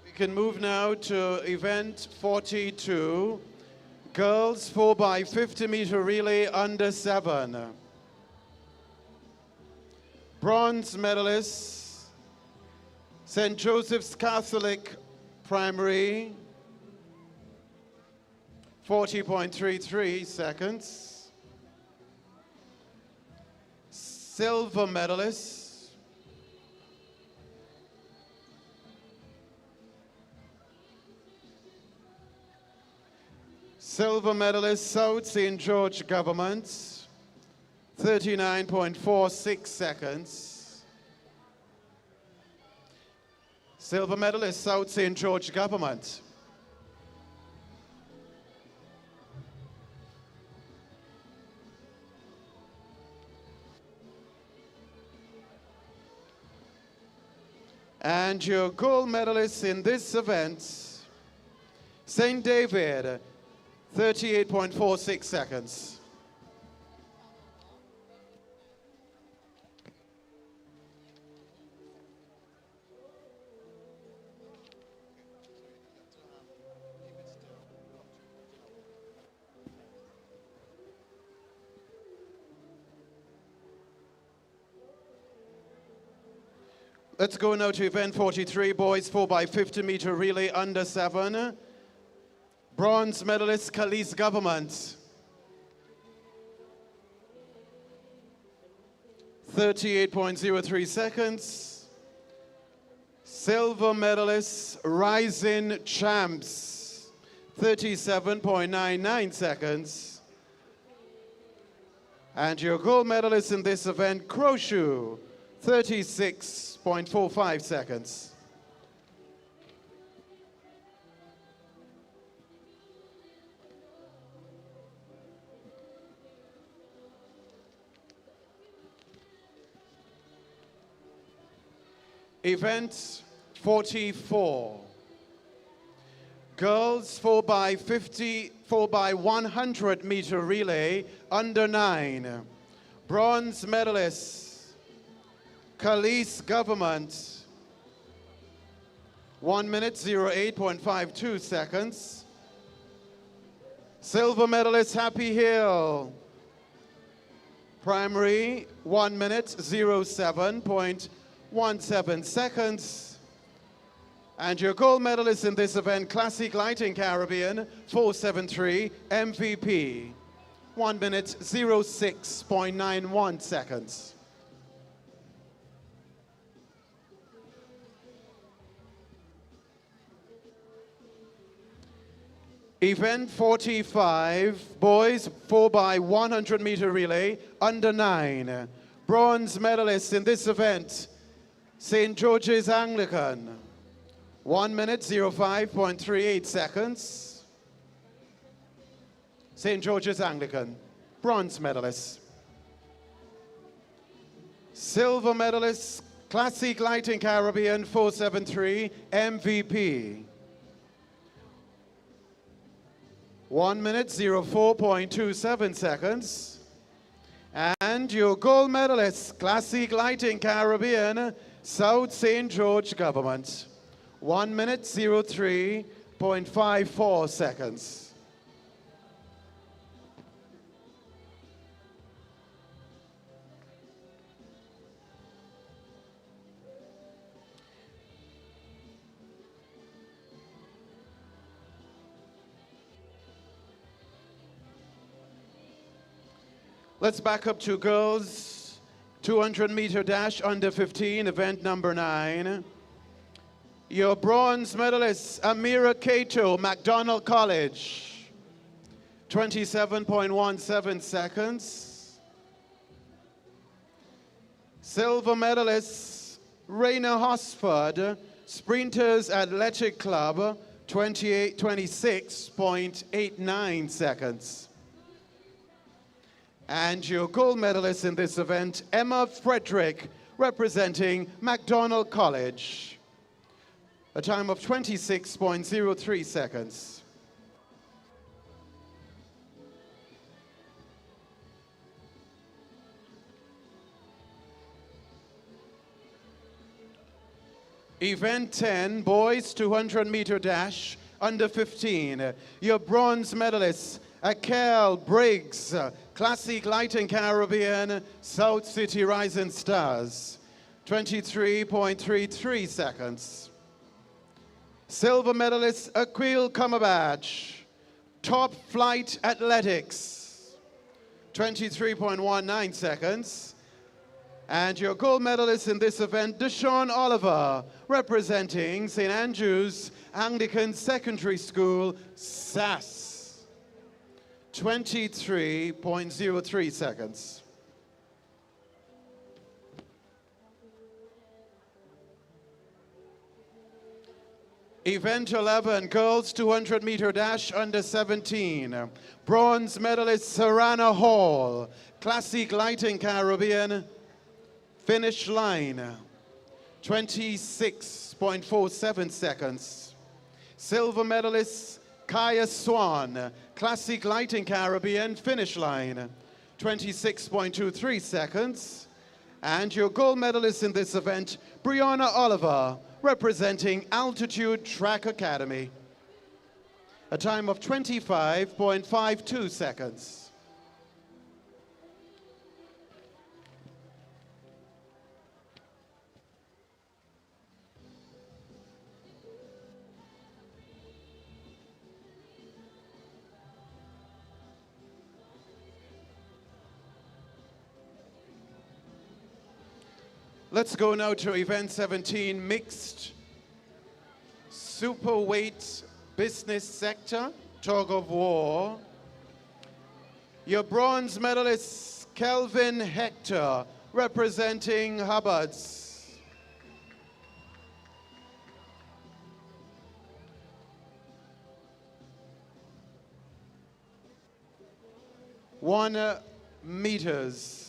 We can move now to event 42, girls 4x50-meter relay, under 7. Bronze medalist, St. Joseph's Catholic Primary, 40.33 seconds. silver medalists. Silver medalist, South St. George Government, 39.46 seconds. Silver medalist, South St. George Government. And your gold medalist in this event, St. David, 38.46 seconds. Let's go now to event 43, boys 4x50 meter relay under 7. Bronze medalist, Calise Government. 38.03 seconds. Silver medalist, Rising Champs. 37.99 seconds. And your gold medalist in this event, Crowshoe. 36.45 seconds. Event 44. Girls 4x50, 4x100 meter relay under 9. Bronze medalists, Calise Government, 1 minute 08.52 seconds. Silver medalist, Happy Hill, primary, 1 minute 07.17 seconds. And your gold medalist in this event, Classique Lighting Caribbean, 473 MVP, 1 minute 06.91 seconds. Event 45, boys 4x100 meter relay, under 9. Bronze medalist in this event, St. George's Anglican, 1 minute 05.38 seconds. St. George's Anglican, bronze medalist. Silver medalist, Classique Lighting Caribbean, 473 MVP. 1 minute 04.27 seconds. And your gold medalist, Classique Lighting Caribbean, South St. George Government, 1 minute 03.54 seconds. Let's back up to girls, 200 meter dash under 15, event number 9. Your bronze medalist, Amira Kato, McDonald College, 27.17 seconds. Silver medalist, Raina Hosford, Sprinters Athletic Club, 26.89 seconds. And your gold medalist in this event, Emma Frederick, representing McDonald College, a time of 26.03 seconds. Event 10, boys 200 meter dash under 15. Your bronze medalists, Akel Briggs, Classique Lighting Caribbean, South City Rising Stars, 23.33 seconds. Silver medalist, Aquil Cumberbatch, Top Flight Athletics, 23.19 seconds. And your gold medalist in this event, Deshaun Oliver, representing St. Andrew's Anglican Secondary School, SAS. 23.03 seconds. Event 11, girls 200-meter dash under 17. Bronze medalist Sarana Hall, Classique Lighting Caribbean, finish line, 26.47 seconds. Silver medalist Kaya Swan, Classique Lighting Caribbean, finish line, 26.23 seconds. And your gold medalist in this event, Brianna Oliver, representing Altitude Track Academy, a time of 25.52 seconds. Let's go now to event 17, mixed superweight business sector, tug of war. Your bronze medalist, Kelvin Hector, representing Hubbards. One meters.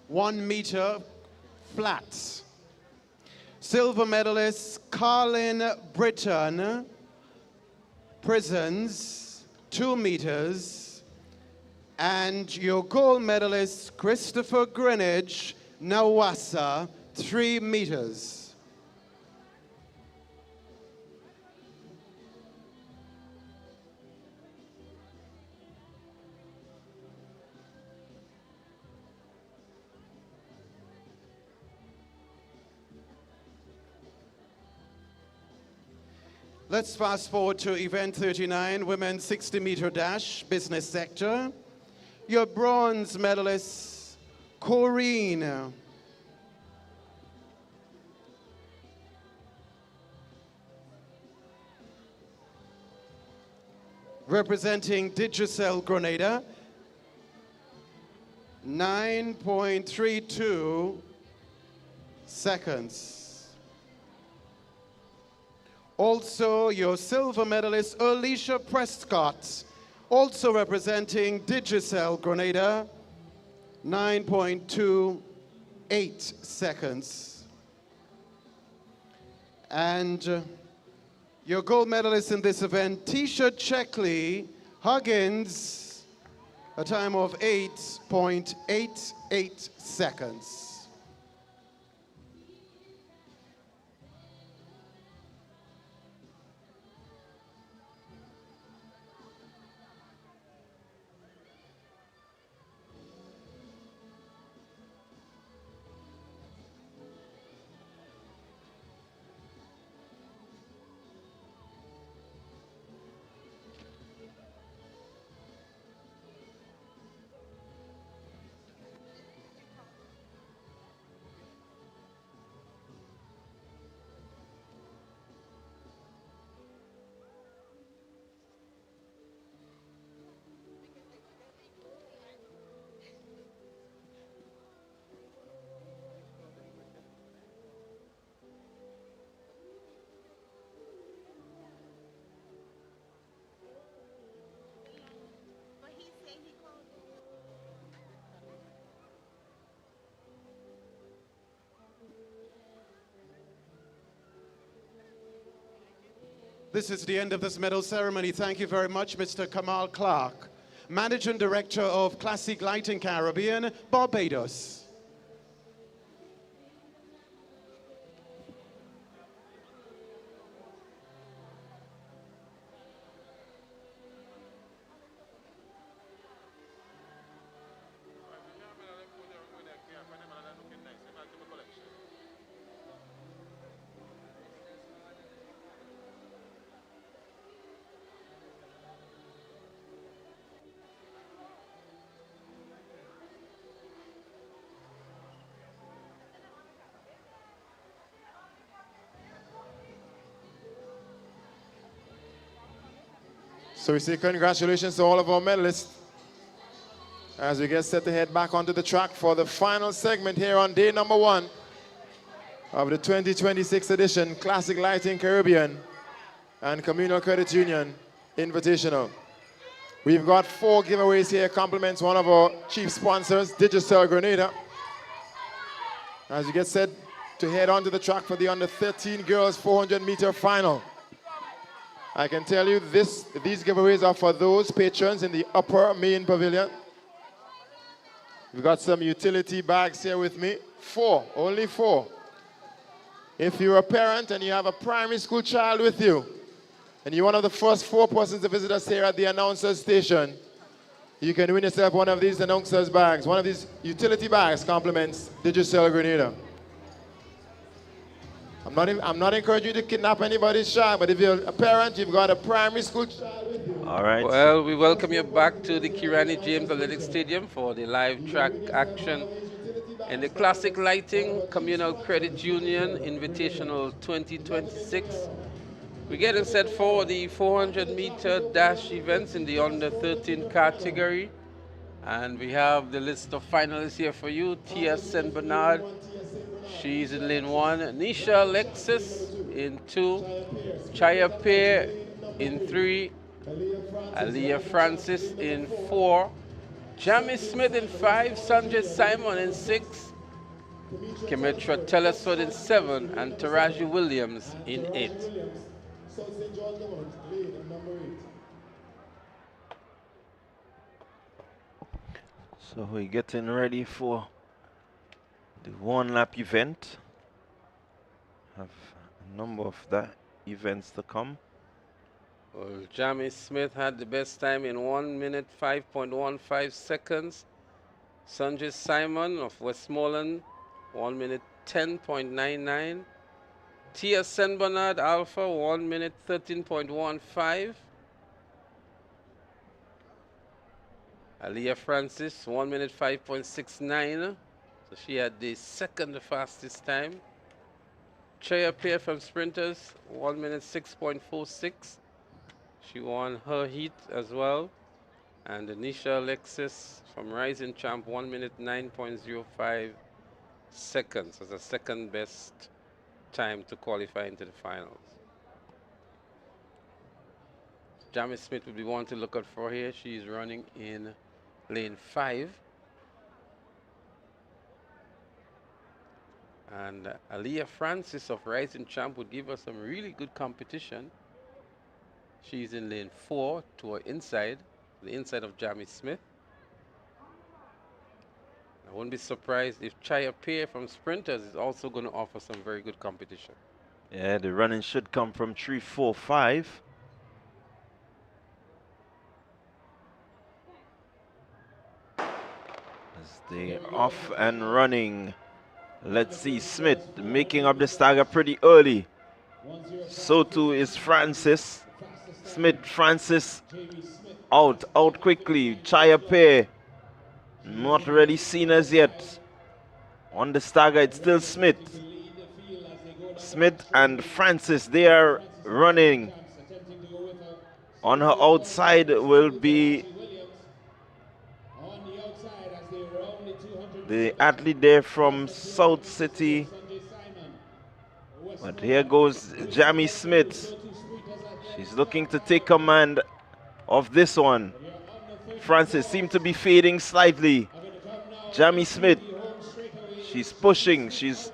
1 meter flat. Silver medalist Carlin Britton, prisons, 2 meters. And your gold medalist Christopher Greenwich, Nawassa, 3 meters. Let's fast forward to event 39, women's 60-meter dash, business sector. Your bronze medalist, Corrine. Representing Digicel Grenada, 9.32 seconds. Also, your silver medalist, Alicia Prescott, also representing Digicel Grenada, 9.28 seconds. And your gold medalist in this event, Tisha Checkley Huggins, a time of 8.88 seconds. This is the end of this medal ceremony. Thank you very much, Mr. Kamal Clark, Managing Director of Classique Lighting Caribbean, Barbados. So we say congratulations to all of our medalists as we get set to head back onto the track for the final segment here on day number 1 of the 2026 edition Classic Lighting Caribbean and Communal Credit Union Invitational. We've got 4 giveaways here, compliments one of our chief sponsors, Digicel Grenada. As you get set to head onto the track for the under 13 girls 400 meter final. I can tell you these giveaways are for those patrons in the upper main pavilion. We've got some utility bags here with me. 4, only 4. If you're a parent and you have a primary school child with you, and you're one of the first 4 persons to visit us here at the announcer's station, you can win yourself one of these announcer's bags, one of these utility bags, compliments Digicel Grenada. I'm not encouraging you to kidnap anybody's child, but if you're a parent, you've got a primary school child with you. All right. Well, we welcome you back to the Kirani James Athletic Stadium for the live track action in the Classic Lighting Communal Credit Union Invitational 2026. We're getting set for the 400-meter dash events in the under 13 category. And we have the list of finalists here for you. Tia St. Bernard, she's in lane 1. Nisha Alexis in 2. Chaya Pear in 3. Aliyah Francis in 4. Jamie Smith in 5. Sanjay Simon in 6. Kimetra Telesford in 7. And Taraji Williams in 8. So we're getting ready for the 1-lap event. Have a number of events to come. Well, Jamie Smith had the best time in 1 minute 5.15 seconds. Sanjay Simon of Westmoreland, 1 minute 10.99. Tia St. Bernard Alpha, 1 minute 13.15. Aliyah Francis, 1 minute 5.69. So she had the second fastest time. Chaya Pear from Sprinters, 1 minute 6.46. She won her heat as well. And Anisha Alexis from Rising Champ, 1 minute 9.05 seconds. That's the second best time to qualify into the finals. Jamie Smith will be one to look out for here. She's running in lane 5. And Aliyah Francis of Rising Champ would give us some really good competition. She's in lane 4 to her inside, the inside of Jamie Smith. I wouldn't be surprised if Chaya Pear from Sprinters is also going to offer some very good competition. Yeah, the running should come from 3, 4, 5. As they off and running. Let's see, Smith making up the stagger pretty early. So too is Francis. Smith, Francis out quickly. Chaya Pear not really seen as yet. On the stagger, it's still Smith. Smith and Francis, they are running. On her outside will be the athlete there from South City. But here goes Jamie Smith. She's looking to take command of this one. Francis seemed to be fading slightly. Jamie Smith, she's pushing. She's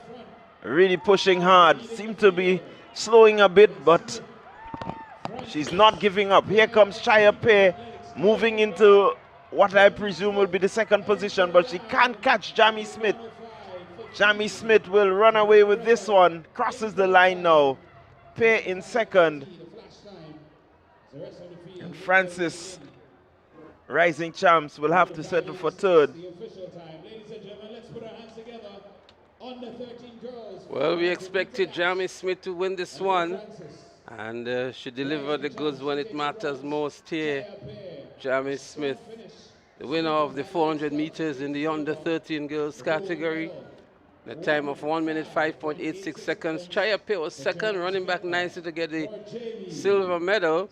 really pushing hard. Seemed to be slowing a bit, but she's not giving up. Here comes Chaya Pear moving into what I presume will be the second position, but she can't catch Jamie Smith. Jamie Smith will run away with this one. Crosses the line now. Pear in second. And Francis, Rising Champs, will have to settle for third. Well, we expected Jamie Smith to win this one, and she delivered the goods when it matters most here. Jamie Smith, the winner of the 400 meters in the under 13 girls category. The time of 1 minute 5.86 seconds. Chayape was second, running back nicely to get the silver medal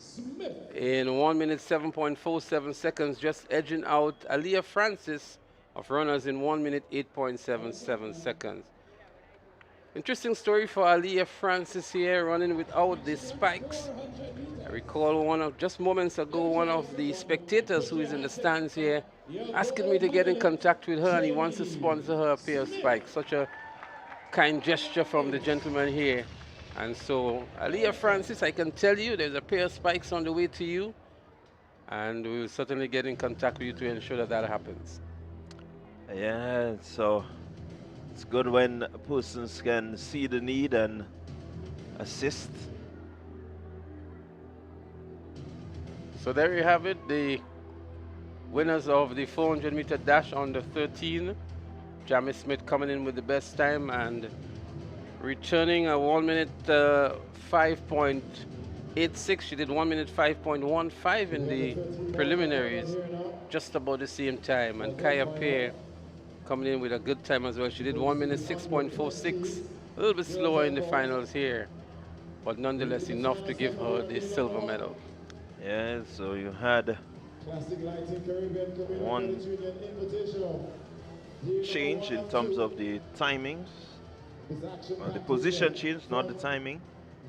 in 1 minute 7.47 seconds, just edging out Aliyah Francis of runners in 1 minute 8.77 seconds. Interesting story for Aliyah Francis here, running without the spikes. I recall just moments ago, one of the spectators who is in the stands here asking me to get in contact with her, and he wants to sponsor her a pair of spikes. Such a kind gesture from the gentleman here. And so, Aliyah Francis, I can tell you there's a pair of spikes on the way to you, and we will certainly get in contact with you to ensure that that happens. Yeah, so it's good when persons can see the need and assist. So there you have it, the winners of the 400-meter dash under 13. Jamie Smith coming in with the best time and returning a 1 minute 5.86. She did 1 minute 5.15 in the preliminaries, just about the same time. And Kaya Pear coming in with a good time as well. She did 1 minute 6.46, a little bit slower in the finals here, but nonetheless enough to give her the silver medal. Yeah, so you had one change in terms of the timings. Well, the position changed, not the timing.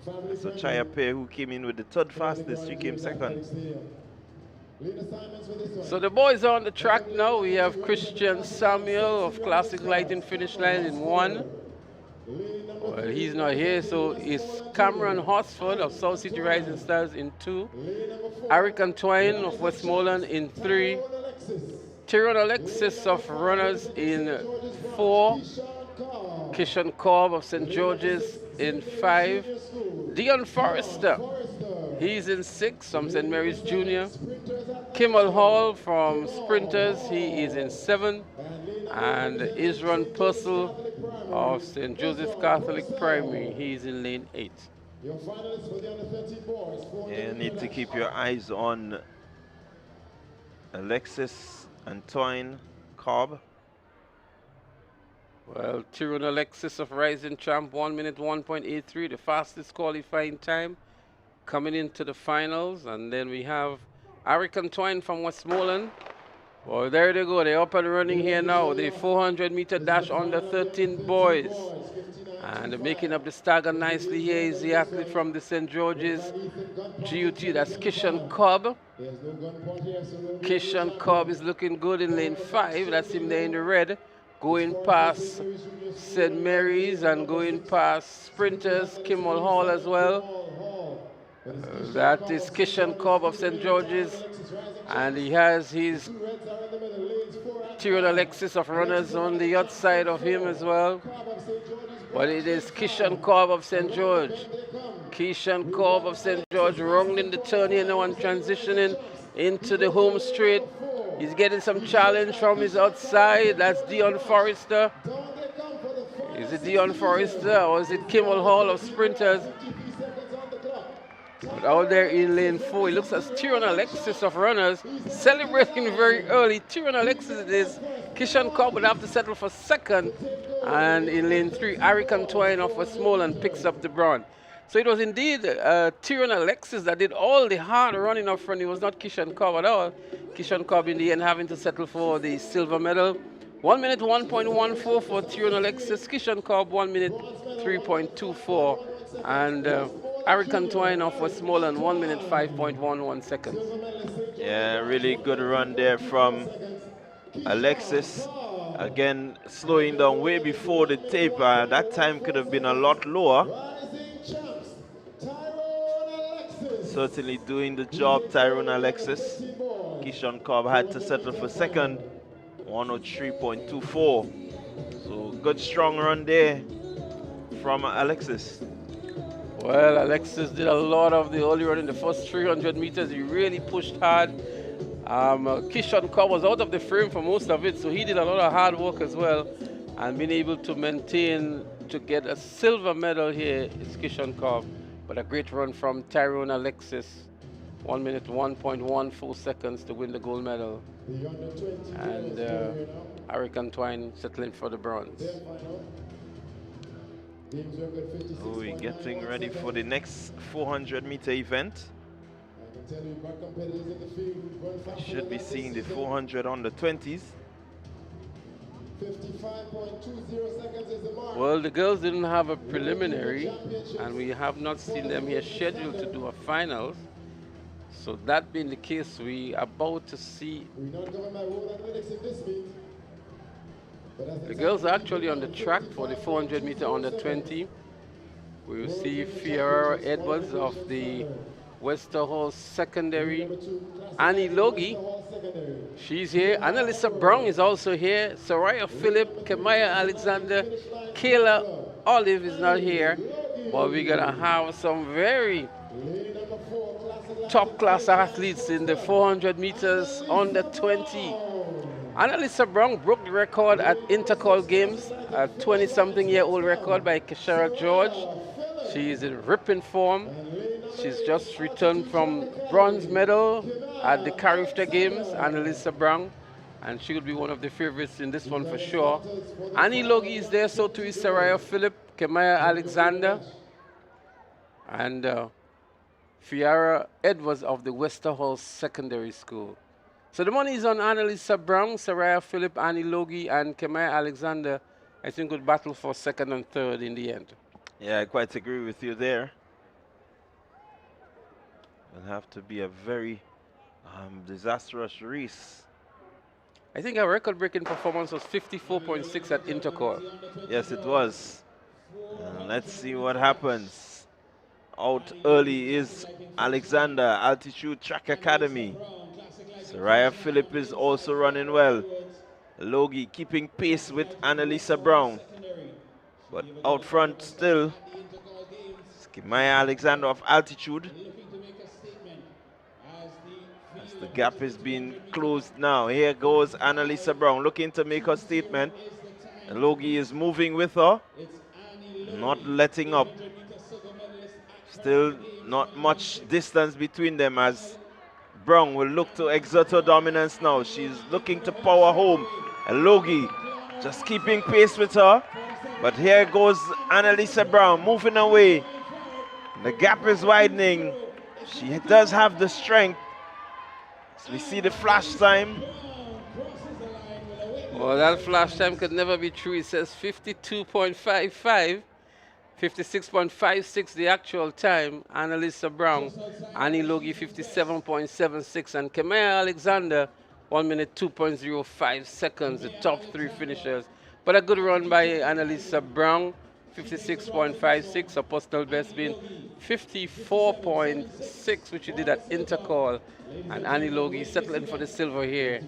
So Chayape, who came in with the third fastest, she came second. So the boys are on the track now. We have Christian Samuel of Classic Lighting finish line in 1. Well, he's not here, so it's Cameron Horsford of South City Rising Stars in 2. Eric Antoine of Westmoreland in 3. Tyrone Alexis of Runners in 4. Kishan Korb of St. George's in 5. Dion Forrester, he's in 6 from St. Mary's Junior. Kimmel Hall from Sprinters, he is in 7. And Isran Purcell of St. Joseph's Catholic Primary, he's in lane 8. You need to keep your eyes on Alexis Antoine Cobb. Well, Tyrone Alexis of Rising Champ, 1 minute 1.83, the fastest qualifying time, coming into the finals. And then we have Eric Antoine from Westmoreland. Well, there they go. They're up and running here now. The 400-meter dash under 13 boys. And making up the stagger nicely here is the athlete from the St. George's GUT. That's Kishan Cobb. Kishan Cobb is looking good in lane 5. That's him there in the red. Going past St. Mary's and going past Sprinters, Kimmel Hall as well. That is Kishan Cobb of St. George's. And he has his Tyrone Alexis of Runners on the outside of him as well. But it is Kishan Cobb of St. George. Kishan Cobb of St. George rounding the turn here now and transitioning into the home straight. He's getting some challenge from his outside. That's Dion Forrester. Is it Dion Forrester or is it Kimmel Hall of Sprinters? But out there in lane 4, it looks as Tyrone Alexis of Runners celebrating very early. Tyrone Alexis is Kishan Cobb would have to settle for second. And in lane 3, Eric Antoine of Westmoreland picks up the bronze. So it was indeed Tyrone Alexis that did all the hard running up front. It was not Kishan Cobb at all. Kishan Cobb in the end having to settle for the silver medal. 1 minute 1.14 for Tyrone Alexis. Kishan Cobb 1 minute 3.24. And Eric Antoine of Westmoreland 1 minute 5.11 seconds. Yeah, really good run there from Alexis. Again, slowing down way before the tape. That time could have been a lot lower. Certainly doing the job, Tyrone Alexis. Kishan Cobb had to settle for second, 103.24. So good strong run there from Alexis. Well, Alexis did a lot of the early run in the first 300 meters. He really pushed hard. Kishan Cobb was out of the frame for most of it, so he did a lot of hard work as well. And being able to maintain to get a silver medal here is Kishan Cobb. But a great run from Tyrone Alexis. 1 minute 1.14 seconds to win the gold medal. And Eric Antoine settling for the bronze. Games record 56.9. We're getting ready for the next 400-meter event. I can tell you, more competitors in the field who run faster Should be than seeing the this 400 on the 20s. 55.20 seconds is the mark. Well, the girls didn't have a preliminary, and we have not seen them here scheduled to do a finals. So that being the case, we are about to see. We're not going by road athletics in this meet. The girls are actually on the track for the 400 meter under 20. We will see Fiora Edwards of the Westerhall Secondary. Annie Logie, she's here. Annalisa Brown is also here. Soraya Phillip, Kemaya Alexander, Kayla Olive is not here. But we're going to have some very top class athletes in the 400 meters under 20. Annalisa Brown broke the record at Intercol Games, a 20-something-year-old record by Keshara George. She is in ripping form. She's just returned from bronze medal at the Carifta Games, Annalisa Brown, and she would be one of the favorites in this one for sure. Annie Logie is there, so too is Saraya Phillip, Kemaya Alexander, and Fiara Edwards of the Westerhall Secondary School. So the money is on Annalisa Brown, Saraya Phillip, Annie Logie, and Kemaya Alexander. I think would battle for second and third in the end. Yeah, I quite agree with you there. It'll have to be a very disastrous race. I think our record-breaking performance was 54.6 at Intercol. Yes, it was. Let's see what happens. Out early is Alexander, Altitude Track Academy. Soraya Phillip is also running well. Logie keeping pace with Annalisa Brown. But out front still, Maya Alexander of Altitude. As the gap is being closed now. Here goes Annalisa Brown looking to make her statement. Logie is moving with her, not letting up. Still not much distance between them as Brown will look to exert her dominance now. She's looking to power home. And Logie just keeping pace with her. But here goes Annalisa Brown moving away. The gap is widening. She does have the strength. So we see the flash time. Well, that flash time could never be true. It says 52.55. 56.56 the actual time. Annalisa Brown, Annie Logie 57.76, and Kemaya Alexander 1 minute 2.05 seconds, the top three finishers. But a good run by Annalisa Brown, 56.56, her personal best being 54.6, which she did at Intercol. And Annie Logie settling for the silver here.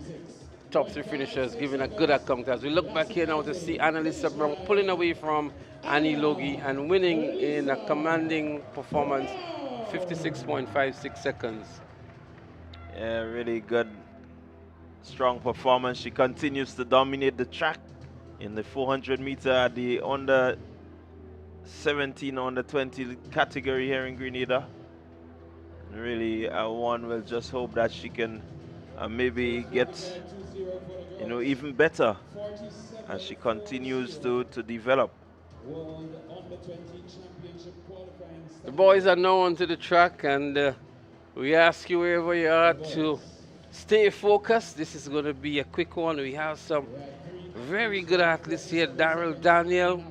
Top three finishers giving a good account. As we look back here now to see Annalisa Brown pulling away from Annie Logie and winning in a commanding performance, 56.56 seconds. Yeah, really good, strong performance. She continues to dominate the track in the 400 meter at the under 17, under 20 category here in Grenada. Really, one will just hope that she can maybe get, even better as she continues to develop. The boys are now onto the track, and we ask you wherever you are to stay focused. This is going to be a quick one. We have some very good athletes here. Daryl Daniel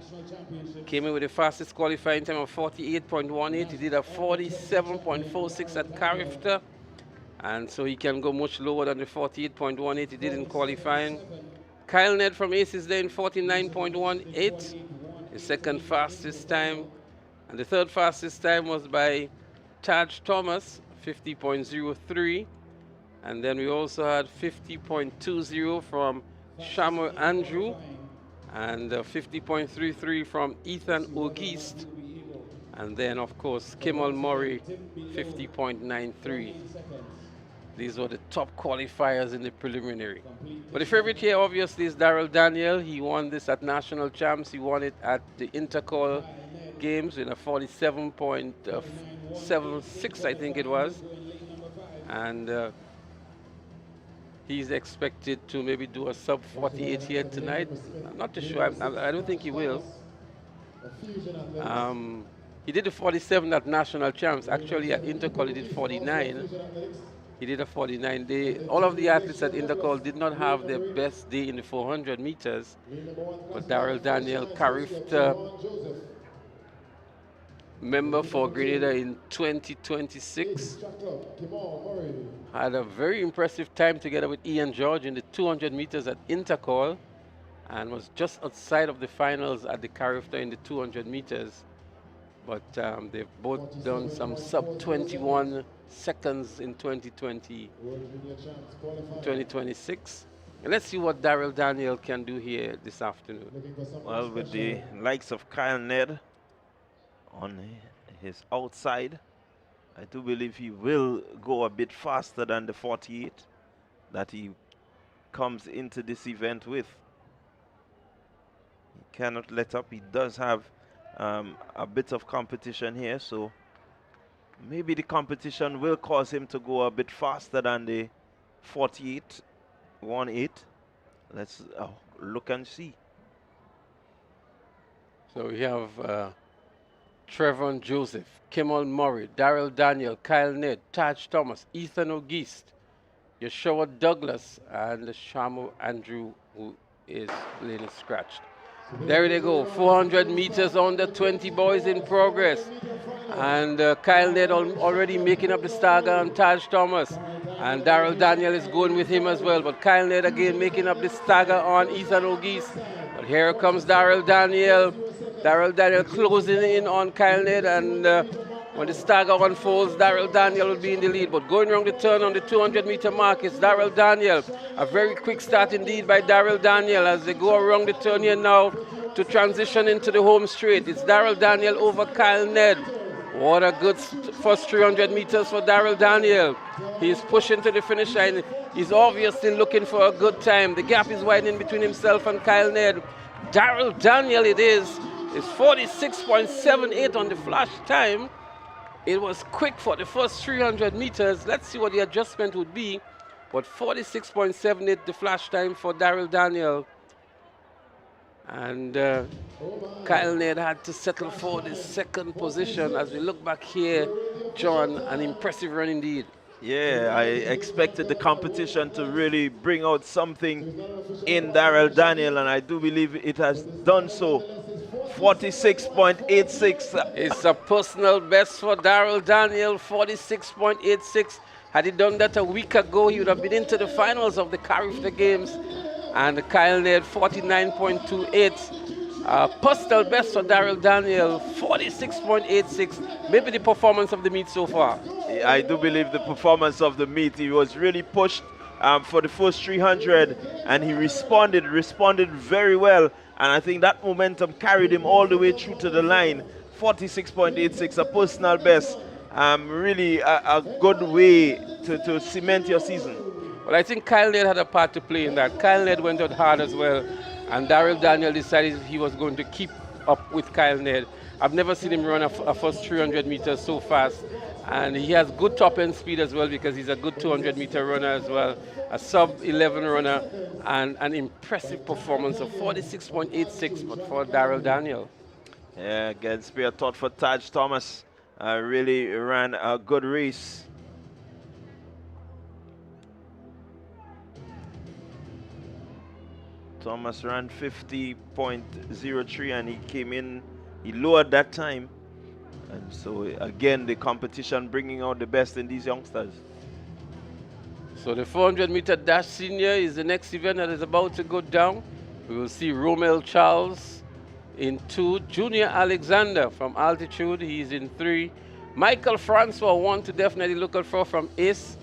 came in with the fastest qualifying time of 48.18. He did a 47.46 at Carifta, and so he can go much lower than the 48.18 he did in qualifying. Kyle Ned from Ace is there in 49.18. The second fastest time, and the third fastest time was by Taj Thomas, 50.03, and then we also had 50.20 from Shamu Andrew, and 50.33 from Ethan Auguste, and then of course Kimmel Murray, 50.93. These were the top qualifiers in the preliminary. But the favorite here obviously is Daryl Daniel. He won this at National Champs. He won it at the Intercol Games in a 47.76, I think it was. And he's expected to maybe do a sub 48 here tonight. I'm not too sure. I don't think he will. He did a 47 at national champs. Actually, at Intercol, he did 49. He did a 49. All of the athletes at Intercol did not have their best day in the 400 meters. But Daryl Daniel, Carifta member for Grenada in 2026, had a very impressive time together with Ian George in the 200 meters at Intercol, and was just outside of the finals at the Carifta in the 200 meters. But they've both done some sub-21 seconds in 2026. And let's see what Daryl Daniel can do here this afternoon. Well, with the likes of Kyle Ned on his outside, I do believe he will go a bit faster than the 48 that he comes into this event with. He cannot let up. He does have a bit of competition here, so maybe the competition will cause him to go a bit faster than the 48.18. Let's look and see. So we have Trevon Joseph, Kimmel Murray, Daryl Daniel, Kyle Ned, Taj Thomas, Ethan Auguste, Yeshua Douglas, and Shamu Andrew, who is a little scratched. There they go, 400 meters under 20 boys in progress. And Kyle Ned already making up the stagger on Taj Thomas. And Daryl Daniel is going with him as well. But Kyle Ned again making up the stagger on Ethan Auguste. But here comes Daryl Daniel. Daryl Daniel closing in on Kyle Ned. And when the stagger unfolds, Daryl Daniel will be in the lead. But going around the turn on the 200-meter mark is Daryl Daniel. A very quick start indeed by Daryl Daniel as they go around the turn here now to transition into the home straight. It's Daryl Daniel over Kyle Ned. What a good first 300 meters for Daryl Daniel. He's pushing to the finish line. He's obviously looking for a good time. The gap is widening between himself and Kyle Ned. Daryl Daniel it is 46.78 on the flash time. It was quick for the first 300 meters. Let's see what the adjustment would be. But 46.78 the flash time for Daryl Daniel. And Kyle Ned had to settle for the second position. As we look back here, John, an impressive run indeed. Yeah, I expected the competition to really bring out something in Daryl Daniel, and I do believe it has done so. 46.86. It's a personal best for Daryl Daniel, 46.86. Had he done that a week ago, he would have been into the finals of the Carifta Games. And Kyle Ned, 49.28. Personal best for Daryl Daniel, 46.86. Maybe the performance of the meet so far. I do believe the performance of the meet. He was really pushed for the first 300, and he responded very well. And I think that momentum carried him all the way through to the line. 46.86, a personal best. Really a good way to cement your season. Well, I think Kyle Ned had a part to play in that. Kyle Ned went out hard as well, and Daryl Daniel decided he was going to keep up with Kyle Ned. I've never seen him run a first 300 meters so fast, and he has good top-end speed as well because he's a good 200-meter runner as well, a sub-11 runner, and an impressive performance of 46.86 but for Daryl Daniel. Yeah, again, spear thought for Taj Thomas. Really ran a good race. Thomas ran 50.03 and he came in, he lowered that time. And so again, the competition bringing out the best in these youngsters. So the 400-meter dash senior is the next event that is about to go down. We will see Romel Charles in 2, Junior Alexander from altitude, he's in 3. Michael Francois, one to definitely look out for from ACE.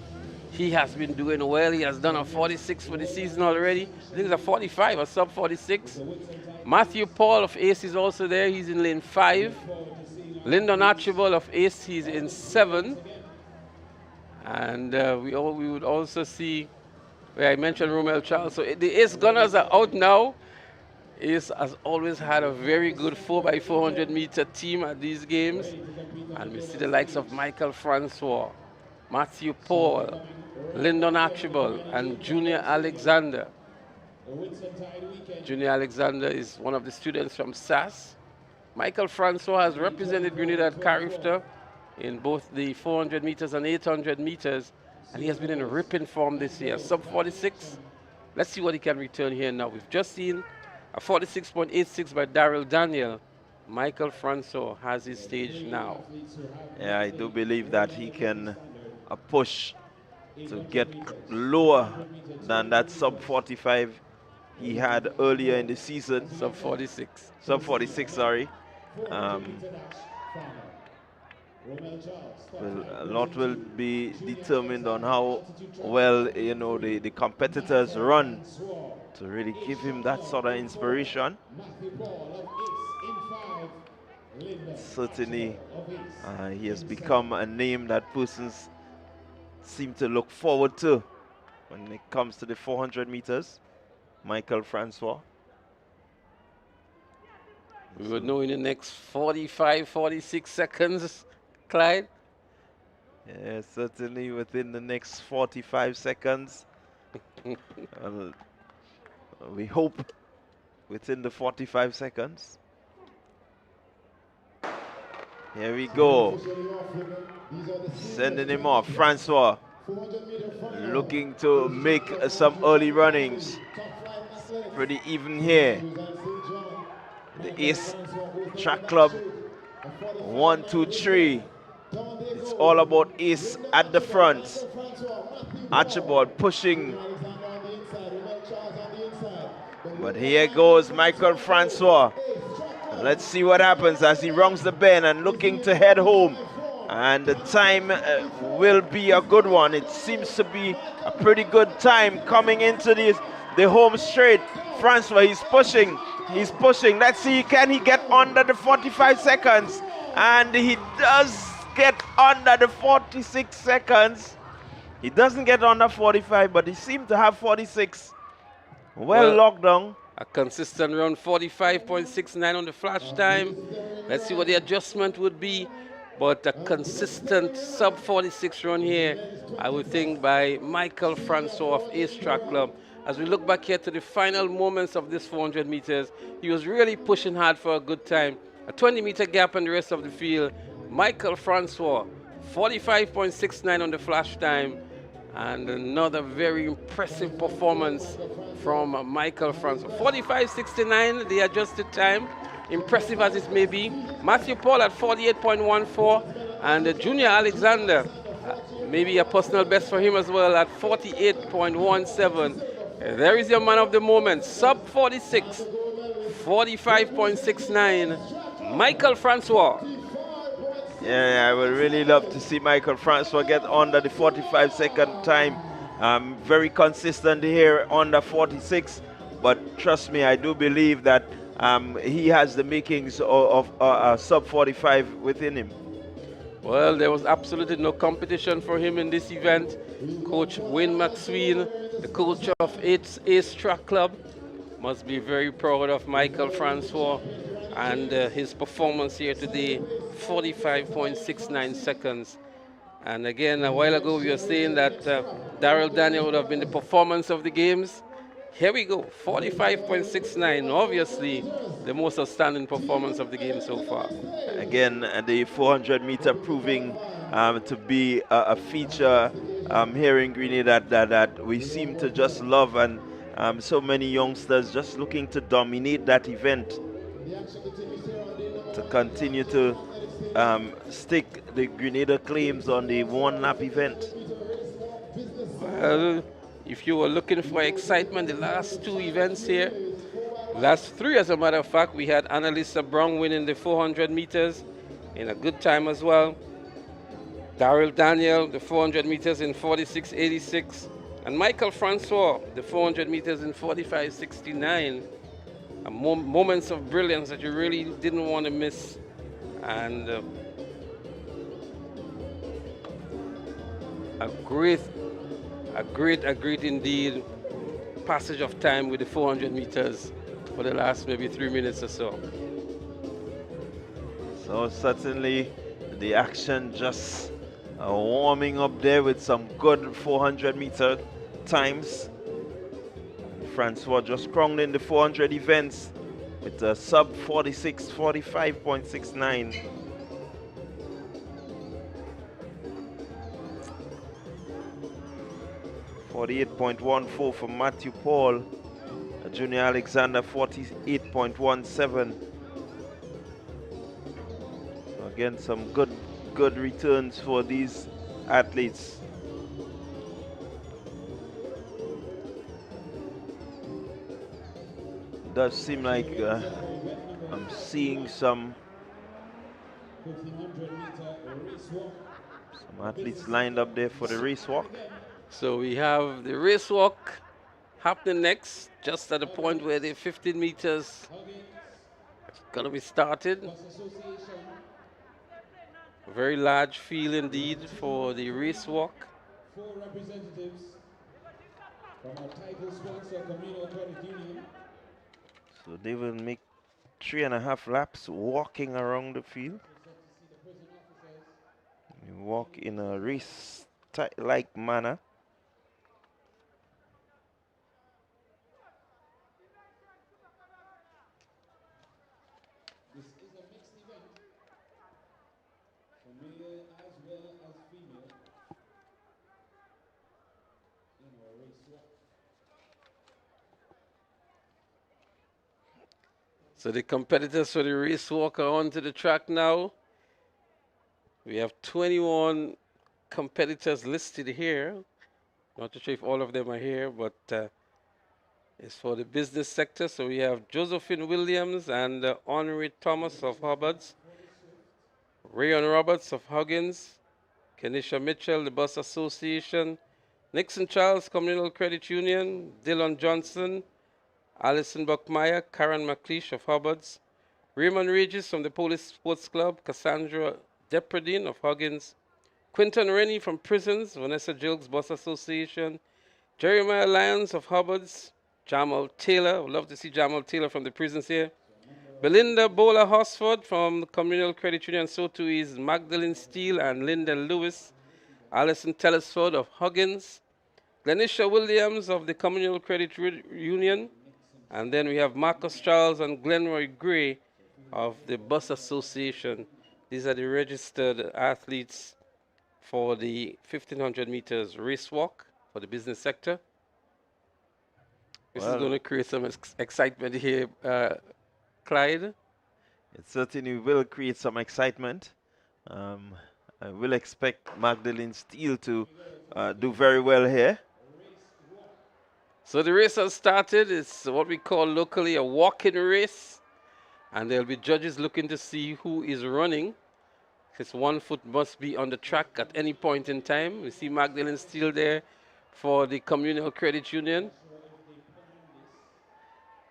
He has been doing well. He has done a 46 for the season already. I think it's a 45, a sub 46. Matthew Paul of ACE is also there. He's in lane 5. Lyndon Archibald of ACE, he's in 7. And we would also see, where I mentioned Romel Charles. So the ACE gunners are out now. ACE has always had a very good 4x400 meter team at these games. And we see the likes of Michael Francois, Matthew Paul, Lyndon Archibald, and Junior Alexander. Junior Alexander is one of the students from SAS. Michael Francois has represented Grenada at Carifta in both the 400 meters and 800 meters, and he has been in a ripping form this year. Sub 46. Let's see what he can return here now. We've just seen a 46.86 by Daryl Daniel. Michael Francois has his stage now. Yeah, I do believe that he can push to get lower than that sub 45 he had earlier in the season. Sub 46. Sub 46, sorry. Well, a lot will be determined on how well, you know, the competitors run to really give him that sort of inspiration. Certainly, he has become a name that persons seem to look forward to when it comes to the 400 meters. Michael Francois. We will know in the next 45, 46 seconds, Clyde. Yeah, certainly within the next 45 seconds. We hope within the 45 seconds. Here we go. Sending him off. Francois looking to make some early runnings. Pretty even here. The Ace Track Club 1, 2, 3. It's all about Ace at the front. Archibald pushing. But here goes Michael Francois. Let's see what happens as he rounds the bend and looking to head home. And the time will be a good one. It seems to be a pretty good time coming into the home straight. Francois, he's pushing. He's pushing. Let's see, can he get under the 45 seconds? And he does get under the 46 seconds. He doesn't get under 45, but he seems to have 46. Well locked down. A consistent run, 45.69 on the flash time. Let's see what the adjustment would be. But a consistent sub 46 run here, I would think, by Michael Francois of Ace Track Club. As we look back here to the final moments of this 400 meters, he was really pushing hard for a good time. A 20-meter gap in the rest of the field. Michael Francois, 45.69 on the flash time. And another very impressive performance from Michael Francois. 45.69, the adjusted time. Impressive as it may be. Matthew Paul at 48.14. And Junior Alexander, maybe a personal best for him as well, at 48.17. There is your man of the moment. Sub 46, 45.69. Michael Francois. Yeah, I would really love to see Michael Francois get under the 45-second time. Very consistent here under 46. But trust me, I do believe that he has the makings of sub 45 within him. Well, there was absolutely no competition for him in this event. Coach Wayne McSween, the coach of Ace Track Club, must be very proud of Michael Francois and his performance here today, 45.69 seconds. And again, a while ago we were saying that Daryl Daniel would have been the performance of the games. Here we go, 45.69, obviously the most outstanding performance of the game so far. Again, the 400 meter proving to be a feature here in Grenada that we seem to just love, and so many youngsters just looking to dominate that event, to continue to stick the Grenada claims on the one-lap event. Well, if you were looking for excitement, the last two events here, last three as a matter of fact, we had Annalisa Brown winning the 400 meters in a good time as well. Daryl Daniel, the 400 meters in 46.86. And Michael Francois, the 400 meters in 45.69. Moments of brilliance that you really didn't want to miss. And a great indeed passage of time with the 400 meters for the last maybe 3 minutes or so. So certainly the action just warming up there with some good 400 meter times. Francois just crowned in the 400 events with a sub 46, 45.69. .14 for Matthew Paul. Junior Alexander 48.17. So again, some good returns for these athletes. It does seem like I'm seeing some athletes lined up there for the race walk. So we have the race walk happening next, just at the point where the 15 meters is going to be started. A very large field indeed for the race walk. 4 representatives from our title sponsor, Communal Credit Union. So they will make 3.5 laps walking around the field. You walk in a race-like manner. This is a mixed event for male as well as female in our race walk. So the competitors for the race walk are onto the track now. We have 21 competitors listed here. Not too sure if all of them are here, but it's for the business sector. So we have Josephine Williams and Henry Thomas of Hubbards, Rayon Roberts of Huggins, Kenisha Mitchell, the Bus Association, Nixon Charles Communal Credit Union, Dylan Johnson, Alison Buckmeyer, Karen McLeish of Hubbards, Raymond Regis from the Police Sports Club, Cassandra Depredine of Huggins, Quinton Rennie from Prisons, Vanessa Jilks Bus Association, Jeremiah Lyons of Hubbards, Jamal Taylor, would love to see Jamal Taylor from the prisons here, Belinda Bowler Hosford from the Communal Credit Union, so too is Magdalene Steele and Linda Lewis, Alison Telesford of Huggins, Glenisha Williams of the Communal Credit Union, and then we have Marcus Charles and Glenroy Gray of the Bus Association. These are the registered athletes for the 1500 meters race walk for the business sector. This is going to create some excitement here, Clyde. It certainly will create some excitement. I will expect Magdalene Steele to do very well here. So the race has started. It's what we call locally a walk-in race. And there'll be judges looking to see who is running. Because one foot must be on the track at any point in time. We see Magdalene Steele there for the Communal Credit Union.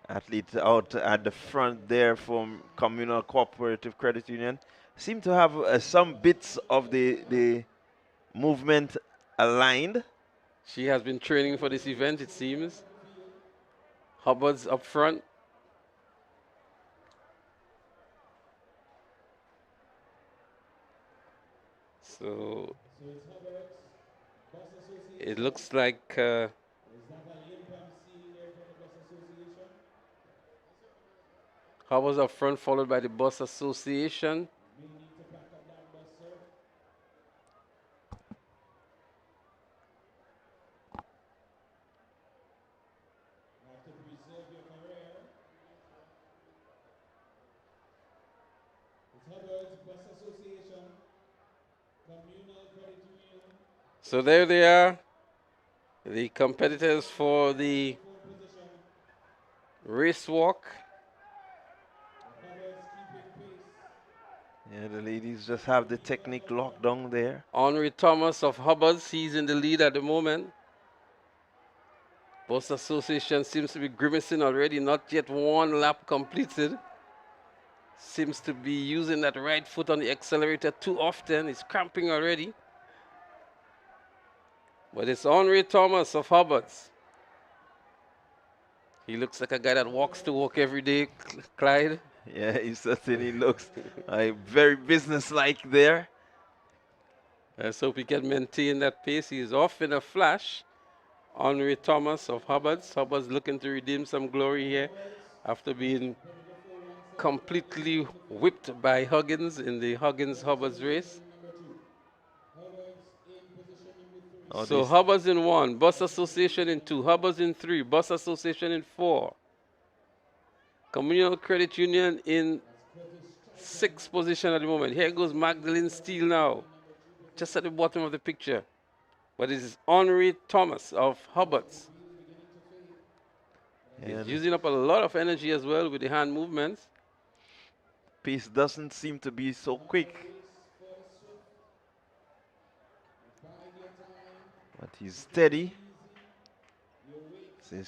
Athletes out at the front there from Communal Cooperative Credit Union. Seem to have some bits of the movement aligned. She has been training for this event, it seems. Hubbard's up front. So it looks like Hubbard's up front, followed by the Bus Association. So there they are, the competitors for the race walk. Yeah, the ladies just have the technique locked down there. Henry Thomas of Hubbard's, he's in the lead at the moment. Bus Association seems to be grimacing already, not yet one lap completed. Seems to be using that right foot on the accelerator too often. He's cramping already. But it's Henry Thomas of Hubbard's. He looks like a guy that walks to work every day, Clyde. Yeah, he certainly looks very businesslike there. Let's hope he can maintain that pace. He's off in a flash. Henry Thomas of Hubbard's. Hubbard's looking to redeem some glory here after being completely whipped by Huggins in the Huggins-Hubbards race. Oh, So Hubbards in 1, Bus Association in 2, Hubbards in 3, Bus Association in 4. Communal Credit Union in 6th position at the moment. Here goes Magdalene Steele now, just at the bottom of the picture. But it is Henri Thomas of Hubbards. He's using up a lot of energy as well with the hand movements. Pace doesn't seem to be so quick. But he's steady.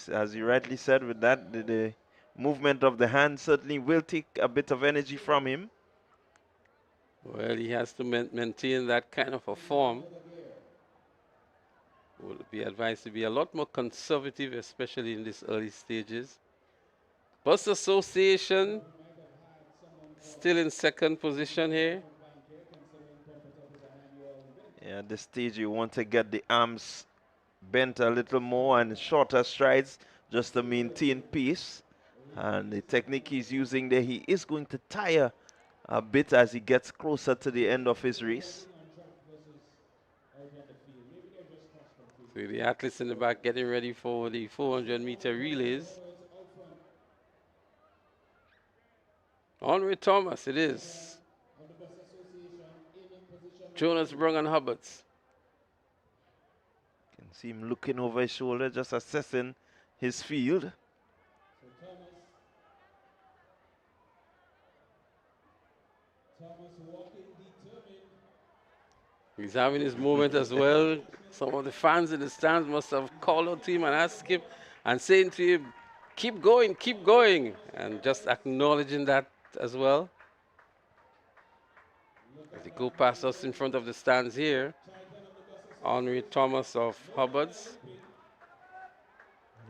As you rightly said, with that, the movement of the hand certainly will take a bit of energy from him. Well, he has to maintain that kind of a form. Will be advised to be a lot more conservative, especially in these early stages. Bus Association still in 2nd position here. Yeah, at this stage you want to get the arms bent a little more and shorter strides just to maintain pace. And the technique he's using there, he is going to tire a bit as he gets closer to the end of his race. So the athletes in the back getting ready for the 400-meter relays. Henri Thomas, it is. Jonas Brung and Hubbards. Can see him looking over his shoulder, just assessing his field. He's having his moment as well. Some of the fans in the stands must have called out to him and asked him and saying to him, keep going, and just acknowledging that as well. As they go past us in front of the stands here, Henri Thomas of Hubbards.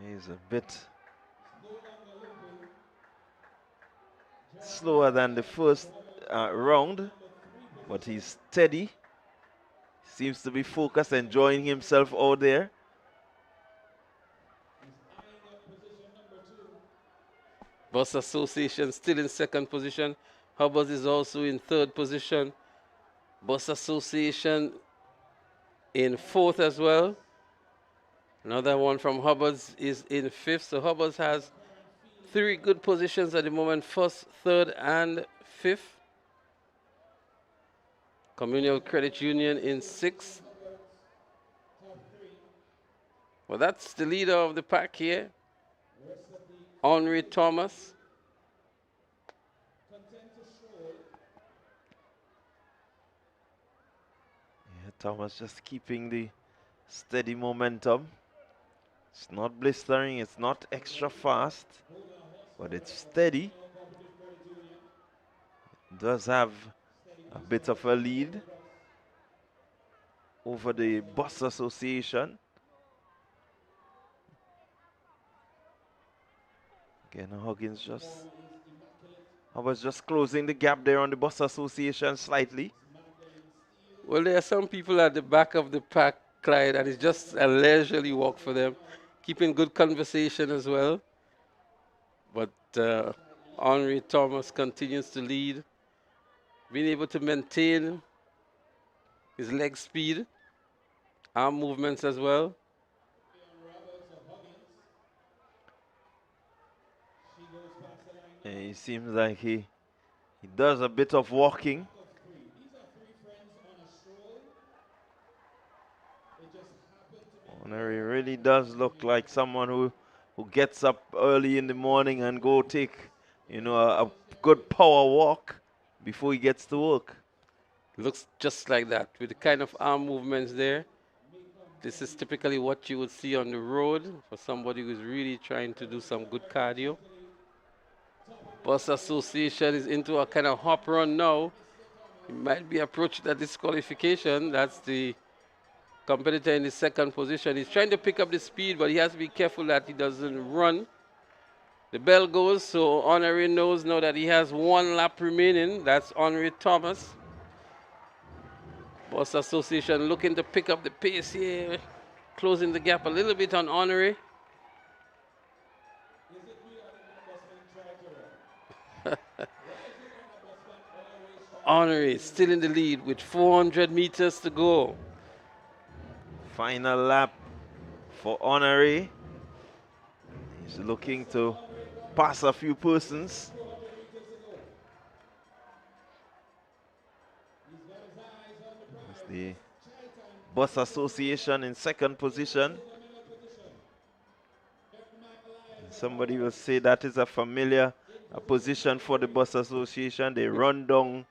He's a bit slower than the first round, but he's steady. Seems to be focused, enjoying himself out there. Bus Association still in 2nd position. Hubbards is also in 3rd position. Bus Association in 4th as well. Another one from Hubbards is in 5th. So Hubbards has 3 good positions at the moment, 1st, 3rd, and 5th. Communal Credit Union in 6th. Well, that's the leader of the pack here, Henri Thomas. Yeah, Thomas just keeping the steady momentum. It's not blistering, it's not extra fast, but it's steady. It does have a bit of a lead over the Bus Association. Again, Hubbard's just closing the gap there on the Bus Association slightly. Well, there are some people at the back of the pack, Clyde, and it's just a leisurely walk for them, keeping good conversation as well. But Henri Thomas continues to lead, being able to maintain his leg speed, arm movements as well. He seems like he does a bit of walking. He really does look like someone who gets up early in the morning and go take, a good power walk before he gets to work. Looks just like that, with the kind of arm movements there. This is typically what you would see on the road for somebody who's really trying to do some good cardio. Bus Association is into a kind of hop run now. He might be approaching that disqualification. That's the competitor in the 2nd position. He's trying to pick up the speed, but he has to be careful that he doesn't run. The bell goes, so Henri knows now that he has 1 lap remaining. That's Henri Thomas. Bus Association looking to pick up the pace here, closing the gap a little bit on Henri. Honoré still in the lead with 400 meters to go. Final lap for Honoré. He's looking to pass a few persons. That's the Bus Association in second position. Somebody will say that is a familiar position for the Bus Association. They run down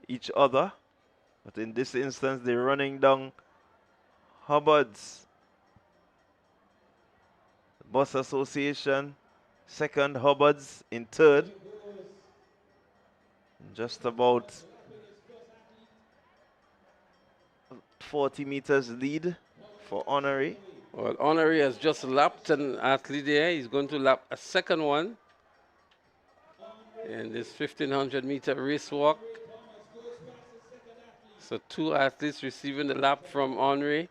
each other. But in this instance, they're running down Hubbard's. Bus Association, second, Hubbard's in third. Just about 40 meters lead for Honoré. Well, Honoré has just lapped an athlete there. He's going to lap a second one in this 1500 meter race walk. So 2 athletes receiving the lap from Honoré.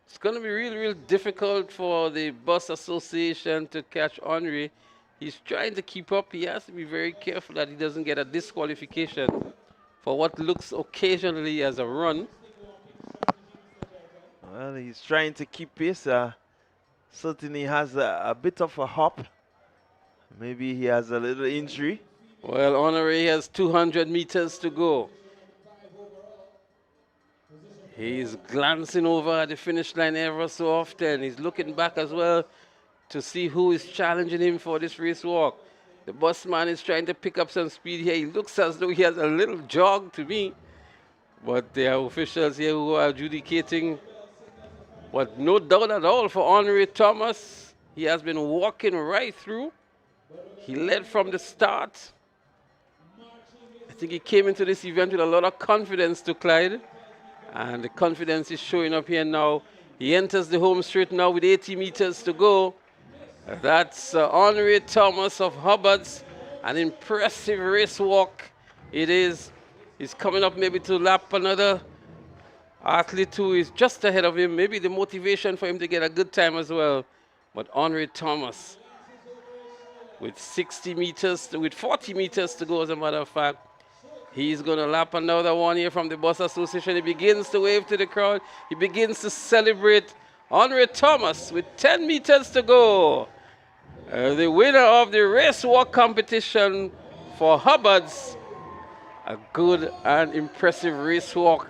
It's going to be real difficult for the Bus Association to catch Honoré. He's trying to keep up. He has to be very careful that he doesn't get a disqualification for what looks occasionally as a run. Well, he's trying to keep pace. Certainly has a bit of a hop. Maybe he has a little injury. Well, Honoré has 200 meters to go. He's glancing over at the finish line ever so often. He's looking back as well to see who is challenging him for this race walk. The busman is trying to pick up some speed here. He looks as though he has a little jog to me. But there are officials here who are adjudicating. But no doubt at all for Honoré Thomas. He has been walking right through. He led from the start. I think he came into this event with a lot of confidence to Clyde. And the confidence is showing up here now. He enters the home straight now with 80 meters to go. That's Honoré Thomas of Hubbard's. An impressive race walk it is. He's coming up maybe to lap another athlete who is just ahead of him. Maybe the motivation for him to get a good time as well. But Honoré Thomas with 40 meters to go, as a matter of fact. He's going to lap another one here from the Bus Association. He begins to wave to the crowd. He begins to celebrate. Honoré Thomas with 10 meters to go. The winner of the race walk competition for Hubbard's. A good and impressive race walk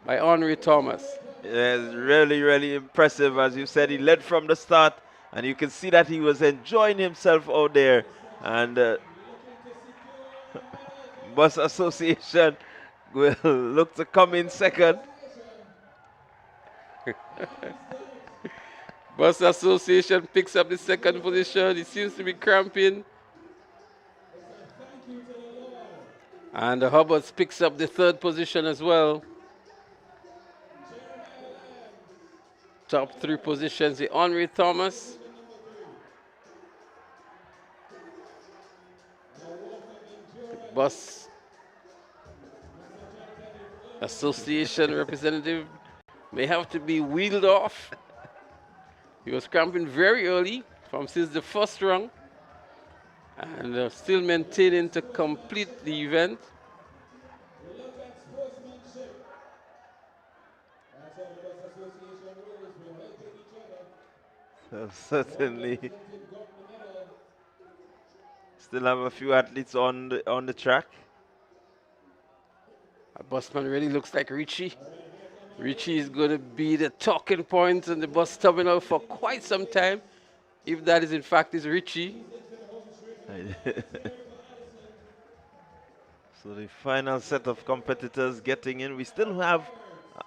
by Honoré Thomas. Yes, really impressive. As you said, he led from the start. And you can see that he was enjoying himself out there. And Bus Association will look to come in second. Bus Association picks up the second position. He seems to be cramping. And the Hubbards picks up the third position as well. Top 3 positions, the Honoré Thomas. Bus Association representative may have to be wheeled off. He was cramping very early since the first run and still maintaining to complete the event. So certainly still have a few athletes on the track. A busman really looks like Richie. Richie is going to be the talking point in the bus terminal for quite some time, if that is in fact is Richie. So the final set of competitors getting in. We still have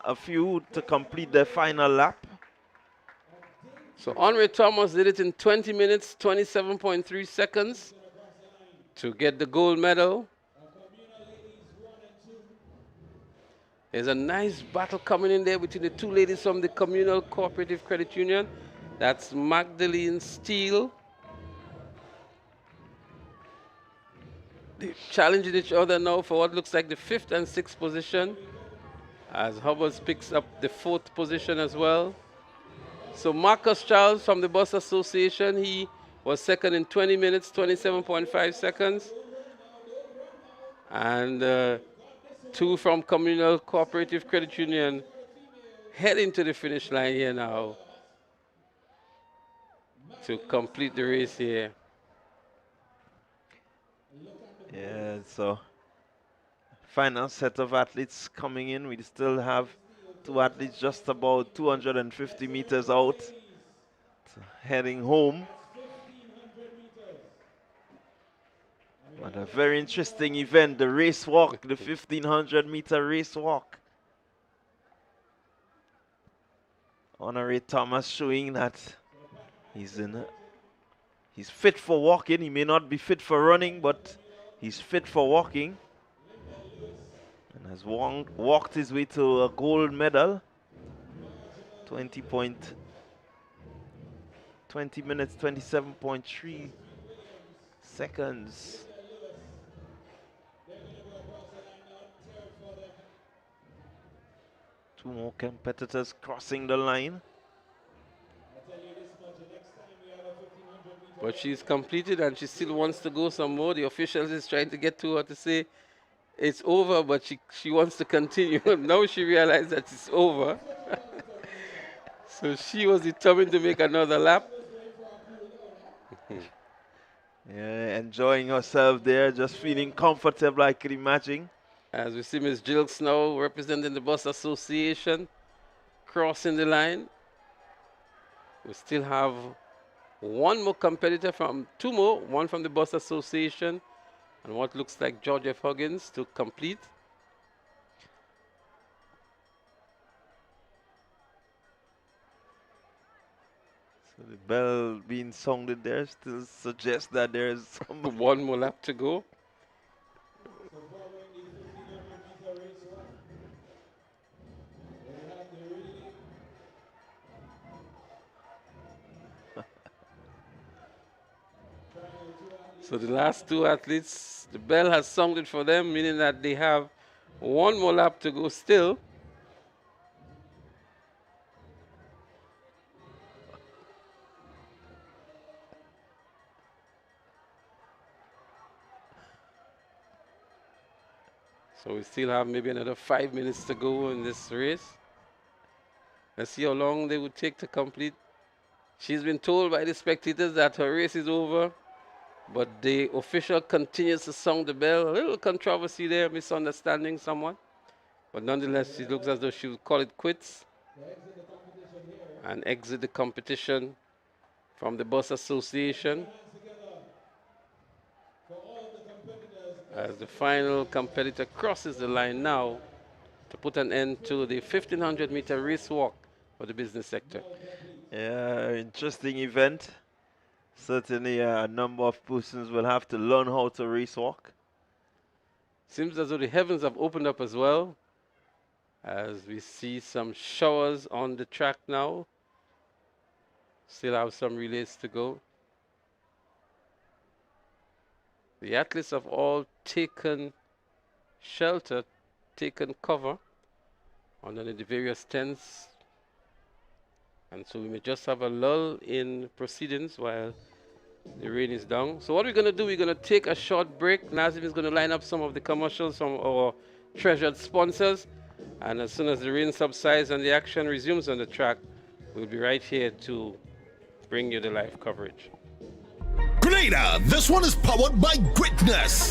a few to complete their final lap. So Honoré Thomas did it in 20 minutes, 27.3 seconds to get the gold medal. There's a nice battle coming in there between the 2 ladies from the Communal Cooperative Credit Union. That's Magdalene Steele. They're challenging each other now for what looks like the 5th and 6th position, as Hubbard picks up the 4th position as well. So Marcus Charles from the Bus Association, he was second in 20 minutes, 27.5 seconds. And 2 from Communal Cooperative Credit Union heading to the finish line here now to complete the race here. Yeah, so final set of athletes coming in. We still have 2 athletes just about 250 meters out, heading home. But a very interesting event, the race walk, the 1500-meter race walk. Honoré Thomas showing that he's fit for walking. He may not be fit for running, but he's fit for walking. And has walked his way to a gold medal. 20 minutes, 27.3 seconds. Two more competitors crossing the line. But she's completed and she still wants to go some more. The officials is trying to get to her to say it's over, but she wants to continue. Now she realized that it's over. So she was determined to make another lap. Yeah, enjoying herself there, just feeling comfortable, I can imagine. As we see Ms. Jilks now representing the Bus Association, crossing the line. We still have 1 more competitor from 2 more, 1 from the Bus Association and what looks like George F. Huggins to complete. So the bell being sounded there still suggests that there's some 1 more lap to go. So the last 2 athletes, the bell has sounded for them, meaning that they have 1 more lap to go still. So we still have maybe another 5 minutes to go in this race. Let's see how long they would take to complete. She's been told by the spectators that her race is over, but the official continues to sound the bell. A little controversy there, misunderstanding someone. But nonetheless, it looks as though she will call it quits and exit the competition from the Bus Association. As the final competitor crosses the line now to put an end to the 1500-meter race walk for the business sector. Yeah, interesting event. Certainly a number of persons will have to learn how to race walk. Seems as though the heavens have opened up as well, as we see some showers on the track now. Still have some relays to go. The athletes have all taken shelter, taken cover under the various tents. And so we may just have a lull in proceedings while the rain is down. So what we're going to do, we're going to take a short break. Nazim is going to line up some of the commercials from our treasured sponsors. And as soon as the rain subsides and the action resumes on the track, we'll be right here to bring you the live coverage. Grenada, this one is powered by greatness.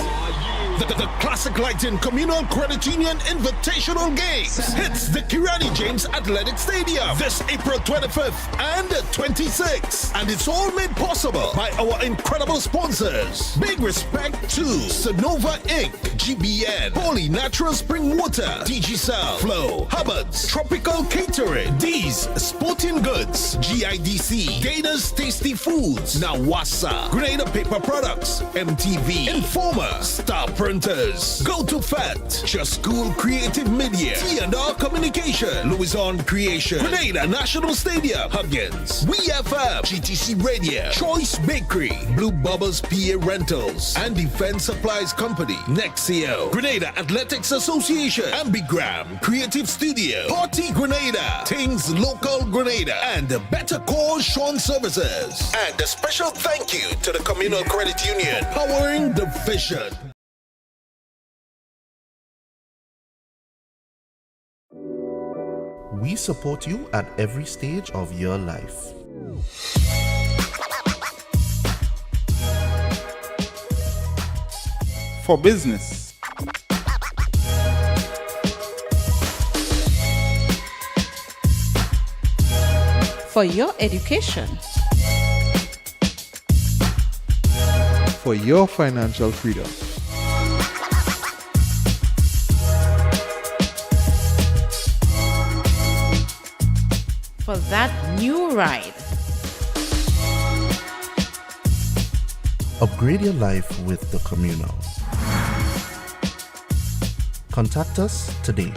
The Classic Lighting Communal Credit Union Invitational Games hits the Kirani James Athletic Stadium this April 25th and 26th. And it's all made possible by our incredible sponsors. Big respect to Sonova Inc., GBN, Holy Natural Spring Water, DigiCell, Flow, Hubbard's, Tropical Catering, D's Sporting Goods, GIDC, Gators Tasty Foods, Nawasa, Grenada Grenada Paper Products, MTV, Informer, Star Printers, Go to Fat, Just School Creative Media, T&R Communication, Louison Creation, Grenada National Stadium, Huggins, WeFM, GTC Radio, Choice Bakery, Blue Bubbles PA Rentals, and Defense Supplies Company, Nexio, Grenada Athletics Association, Ambigram, Creative Studio, Party Grenada, Things Local Grenada, and Better Call Sean Services. And a special thank you to the Communal Credit Union, powering the vision. We support you at every stage of your life. For business, For your education. for your financial freedom. For that new ride. Upgrade your life with the Communal. Contact us today.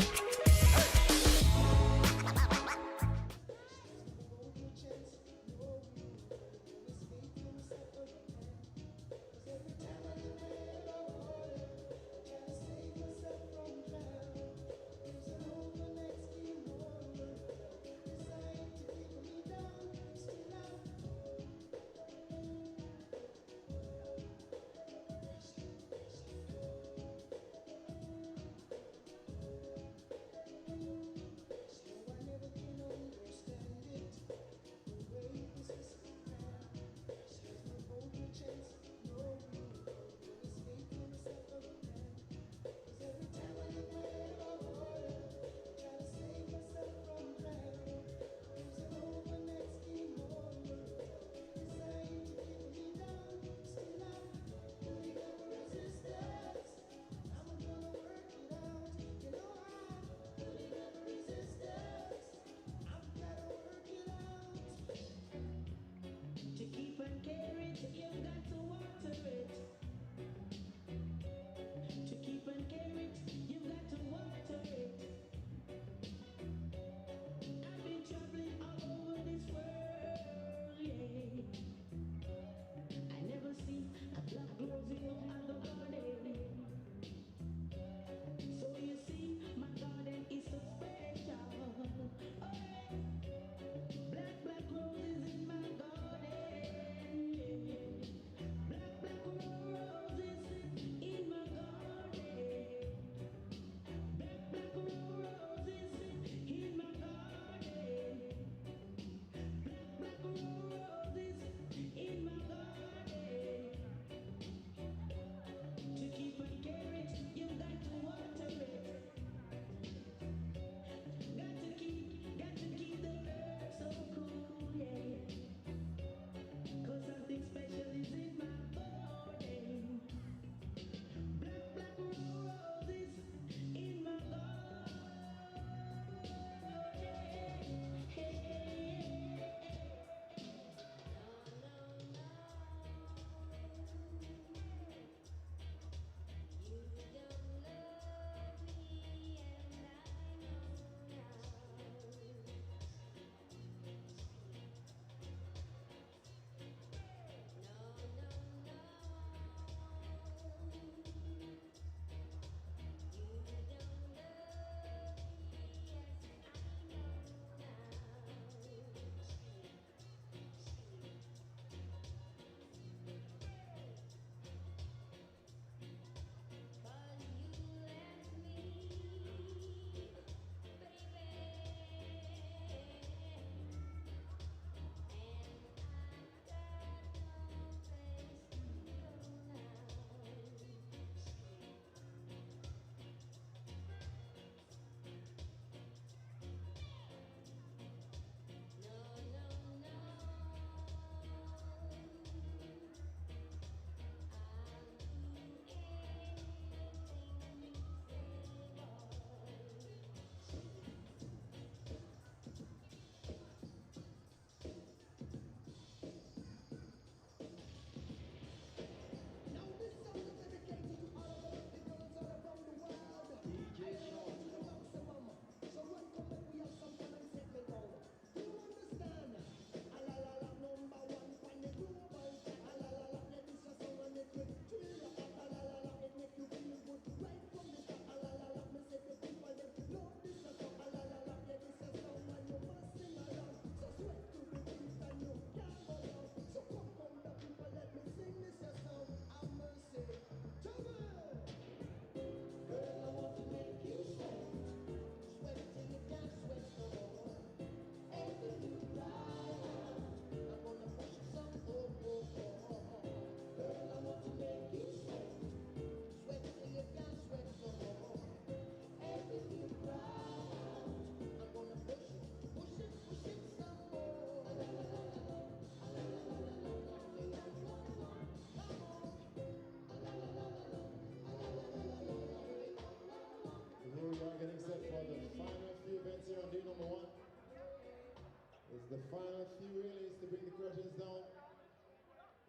The final few relays to bring the curtains down.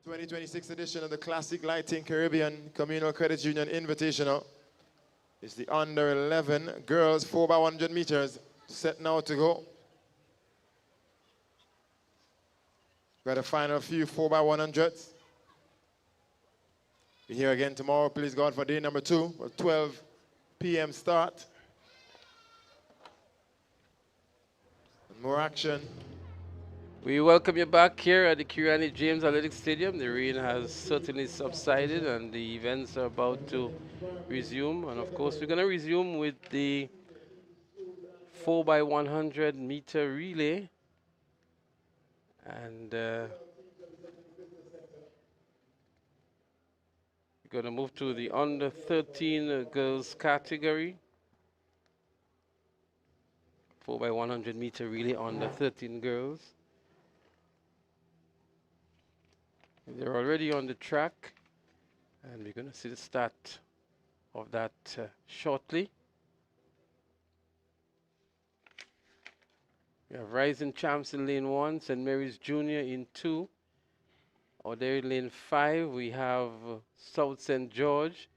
2026 edition of the Classic Lighting Caribbean Communal Credit Union Invitational. It's the under 11 girls 4x100 meters set now to go. Got a final few 4x100s. Be here again tomorrow, please God, for day number 2, a 12 p.m. start. And more action. We welcome you back here at the Grenada James Athletic Stadium. The rain has certainly subsided and the events are about to resume. And of course, we're going to resume with the 4x100 meter relay. And we're going to move to the under 13 girls category. 4x100 meter relay under 13 girls. They're already on the track, and we're going to see the start of that shortly. We have Rising Champs in lane 1, St. Mary's Junior in 2. Or there in lane 5, we have South St. George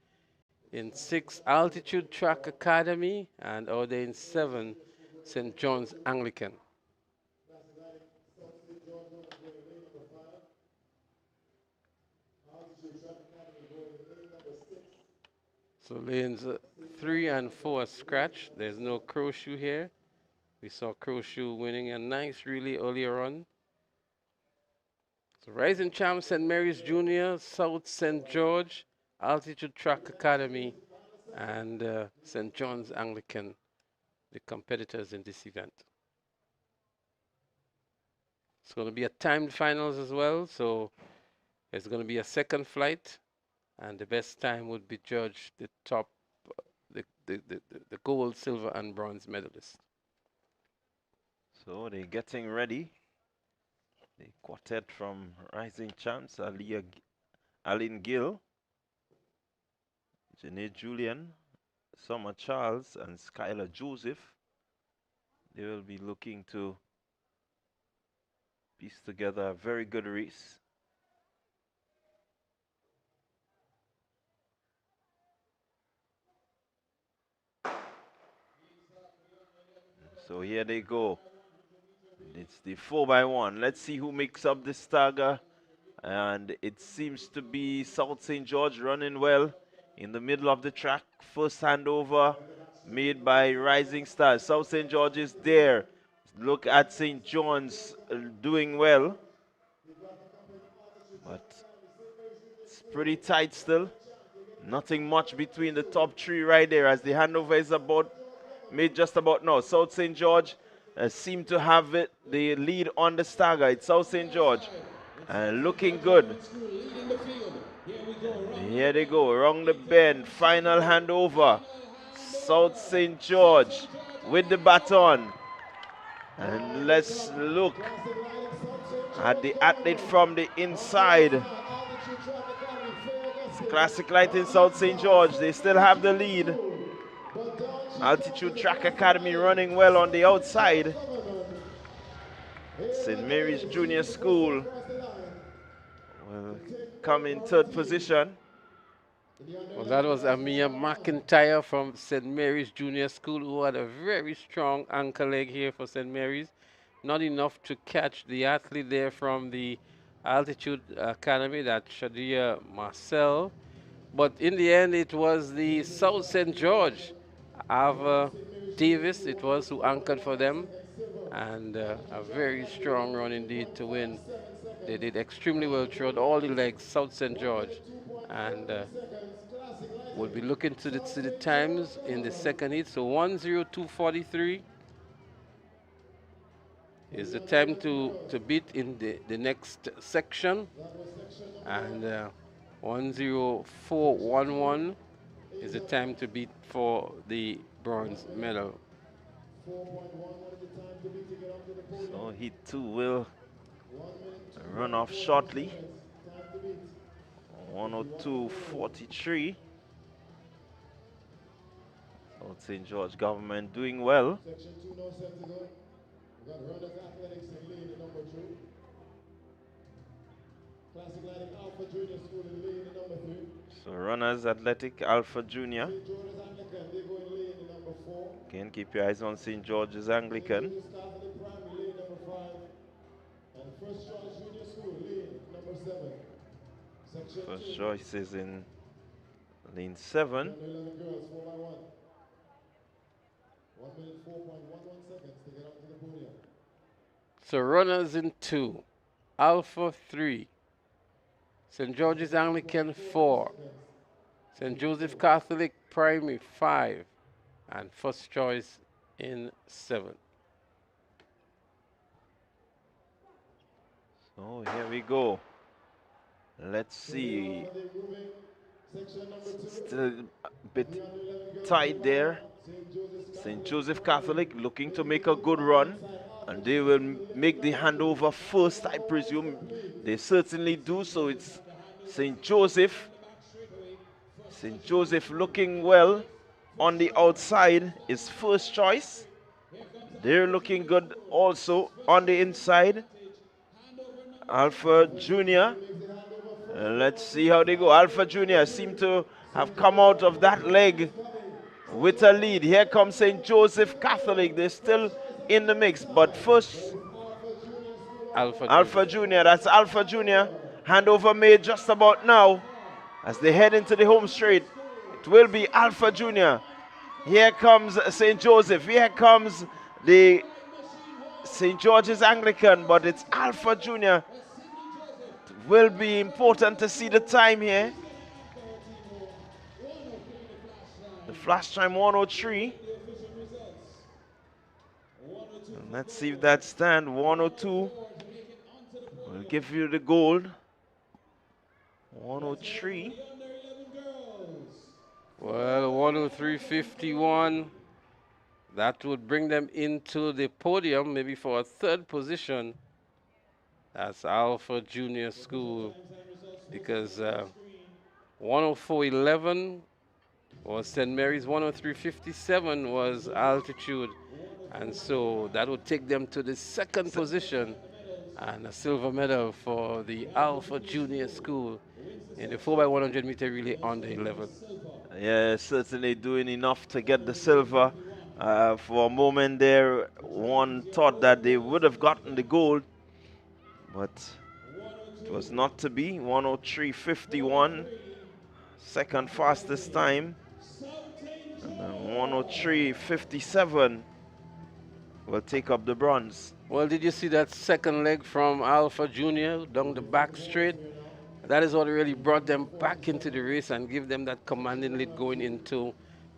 in 6, Altitude Track Academy, and out there in 7, St. John's Anglican. So lanes 3 and 4 are scratched. There's no Crowshoe here. We saw Crowshoe winning a nice relay earlier on. So Rising Champ, St. Mary's Junior, South St. George, Altitude Track Academy, and St. John's Anglican, the competitors in this event. It's going to be a timed finals as well, so there's going to be a second flight. And the best time would be judged the top, the gold, silver, and bronze medalists. So they're getting ready. The quartet from Rising Champs, Aline Gill, Janae Julian, Summer Charles, and Skylar Joseph. They will be looking to piece together a very good race. So here they go. It's the 4x1. Let's see who makes up this stagger. And it seems to be South St. George running well in the middle of the track. First handover made by Rising Stars. South St. George is there. Look at St. John's doing well. But it's pretty tight still. Nothing much between the top 3 right there as the handover is made just about now. South St. George seem to have the lead on the stagger. It's South St. George looking good. And here they go around the bend. Final handover. South St. George with the baton. And let's look at the athlete from the inside. Classic Lighting South St. George. They still have the lead. Altitude Track Academy running well on the outside. St. Mary's Junior School will come in 3rd position. Well, that was Amia McIntyre from St. Mary's Junior School, who had a very strong anchor leg here for St. Mary's. Not enough to catch the athlete there from the Altitude Academy, that Shadia Marcel. But in the end, it was the South St. George, Ava Davis, it was, who anchored for them. And a very strong run indeed to win. They did extremely well throughout all the legs, South St. George. And we'll be looking to the times in the second heat. So 1:02:43 is the time to beat in the next section. And 1:04:11 is the time to beat for the bronze medal. So Heat 2 will run off shortly. 1:02:43. South St. George government doing well. We got Runners Athletics in lane number 2. Classic Lighting Alpha Junior School in lane number 3. So Runners Athletic Alpha Junior. St. George's Anglican, they go in lane number 4. Again, keep your eyes on St. George's Anglican. St. Catholic Primary, lane number 5. And First Choice Junior School, lane number 7. Section First 2. Choice is in lane 7. 11 girls, 4x1. 1 minute, 4.11 seconds to get onto the podium. So runners in 2, Alpha 3, St. George's Anglican 4, St. Joseph Catholic Primary 5, and First Choice in 7. So here we go. Let's see. Still a bit tight there. St. Joseph Catholic looking to make a good run, and they will make the handover first, I presume. They certainly do. So it's St. Joseph. St. Joseph looking well on the outside is First Choice. They're looking good also on the inside. Alpha Junior. Let's see how they go. Alpha Junior seem to have come out of that leg with a lead. Here comes St. Joseph Catholic. They're still in the mix. But first, Alpha Junior. That's Alpha Junior. Handover made just about now as they head into the home straight. It will be Alpha Junior. Here comes St. Joseph. Here comes the St. George's Anglican, but it's Alpha Junior. It will be important to see the time here. The flash time 103. And let's see if that stand 102 will give you the gold. 103. Well, 103.51. That would bring them into the podium, maybe for a third position. That's Alpha Junior School, because 104.11 was St. Mary's, 103.57 was altitude. And so that would take them to the second position and a silver medal for the Alpha Junior School in the 4x100 meter relay under 11. Yeah, certainly doing enough to get the silver. For a moment there, one thought that they would have gotten the gold, but it was not to be. 103.51, second fastest time. And then 103.57 will take up the bronze. Well, did you see that second leg from Alpha Junior down the back straight? That is what really brought them back into the race and give them that commanding lead going into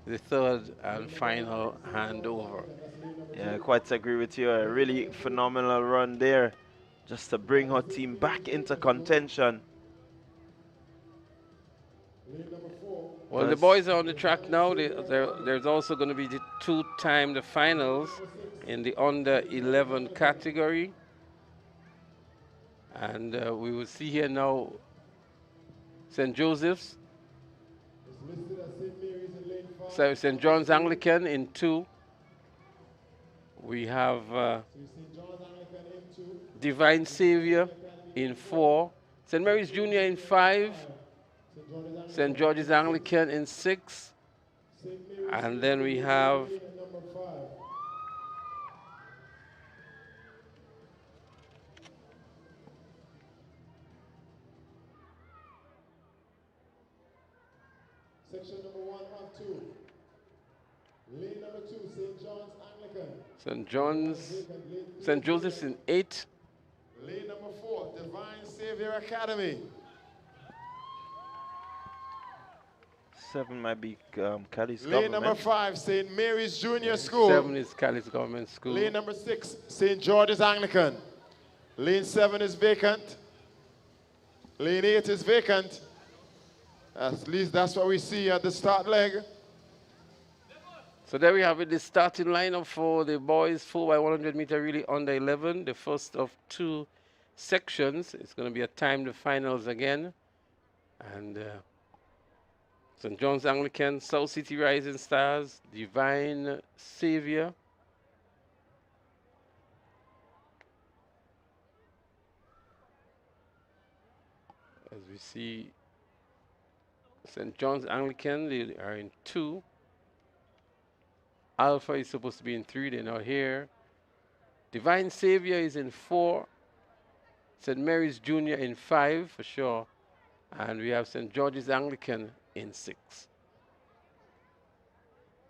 the third and final handover. Yeah, I quite agree with you. A really phenomenal run there just to bring her team back into contention. Well, the boys are on the track now. There's also going to be the two-timed finals in the under 11 category. And we will see here now St. Joseph's, St. John's Anglican in 2. We have Divine Savior in 4. St. Mary's Junior in 5. St. George's Anglican in 6. And then we have Section number 1 of 2. Lane number 2, St. John's Anglican. St. Joseph's in 8. Lane number 4, Divine Savior Academy. 7 might be Cali's Lane Government. number 5, St. Mary's Junior School. 7 is Cali's Government School. Lane number 6, St. George's Anglican. Lane 7 is vacant. Lane 8 is vacant. At least that's what we see at the start leg. So there we have it, the starting lineup for the boys 4x100 meter relay under 11, the first of 2 sections. It's going to be a timed finals again. And St. John's Anglican, South City Rising Stars, Divine Savior, As we see, St. John's Anglican, they are in 2. Alpha is supposed to be in 3, they're not here. Divine Savior is in 4. St. Mary's Junior in 5 for sure. And we have St. George's Anglican in 6.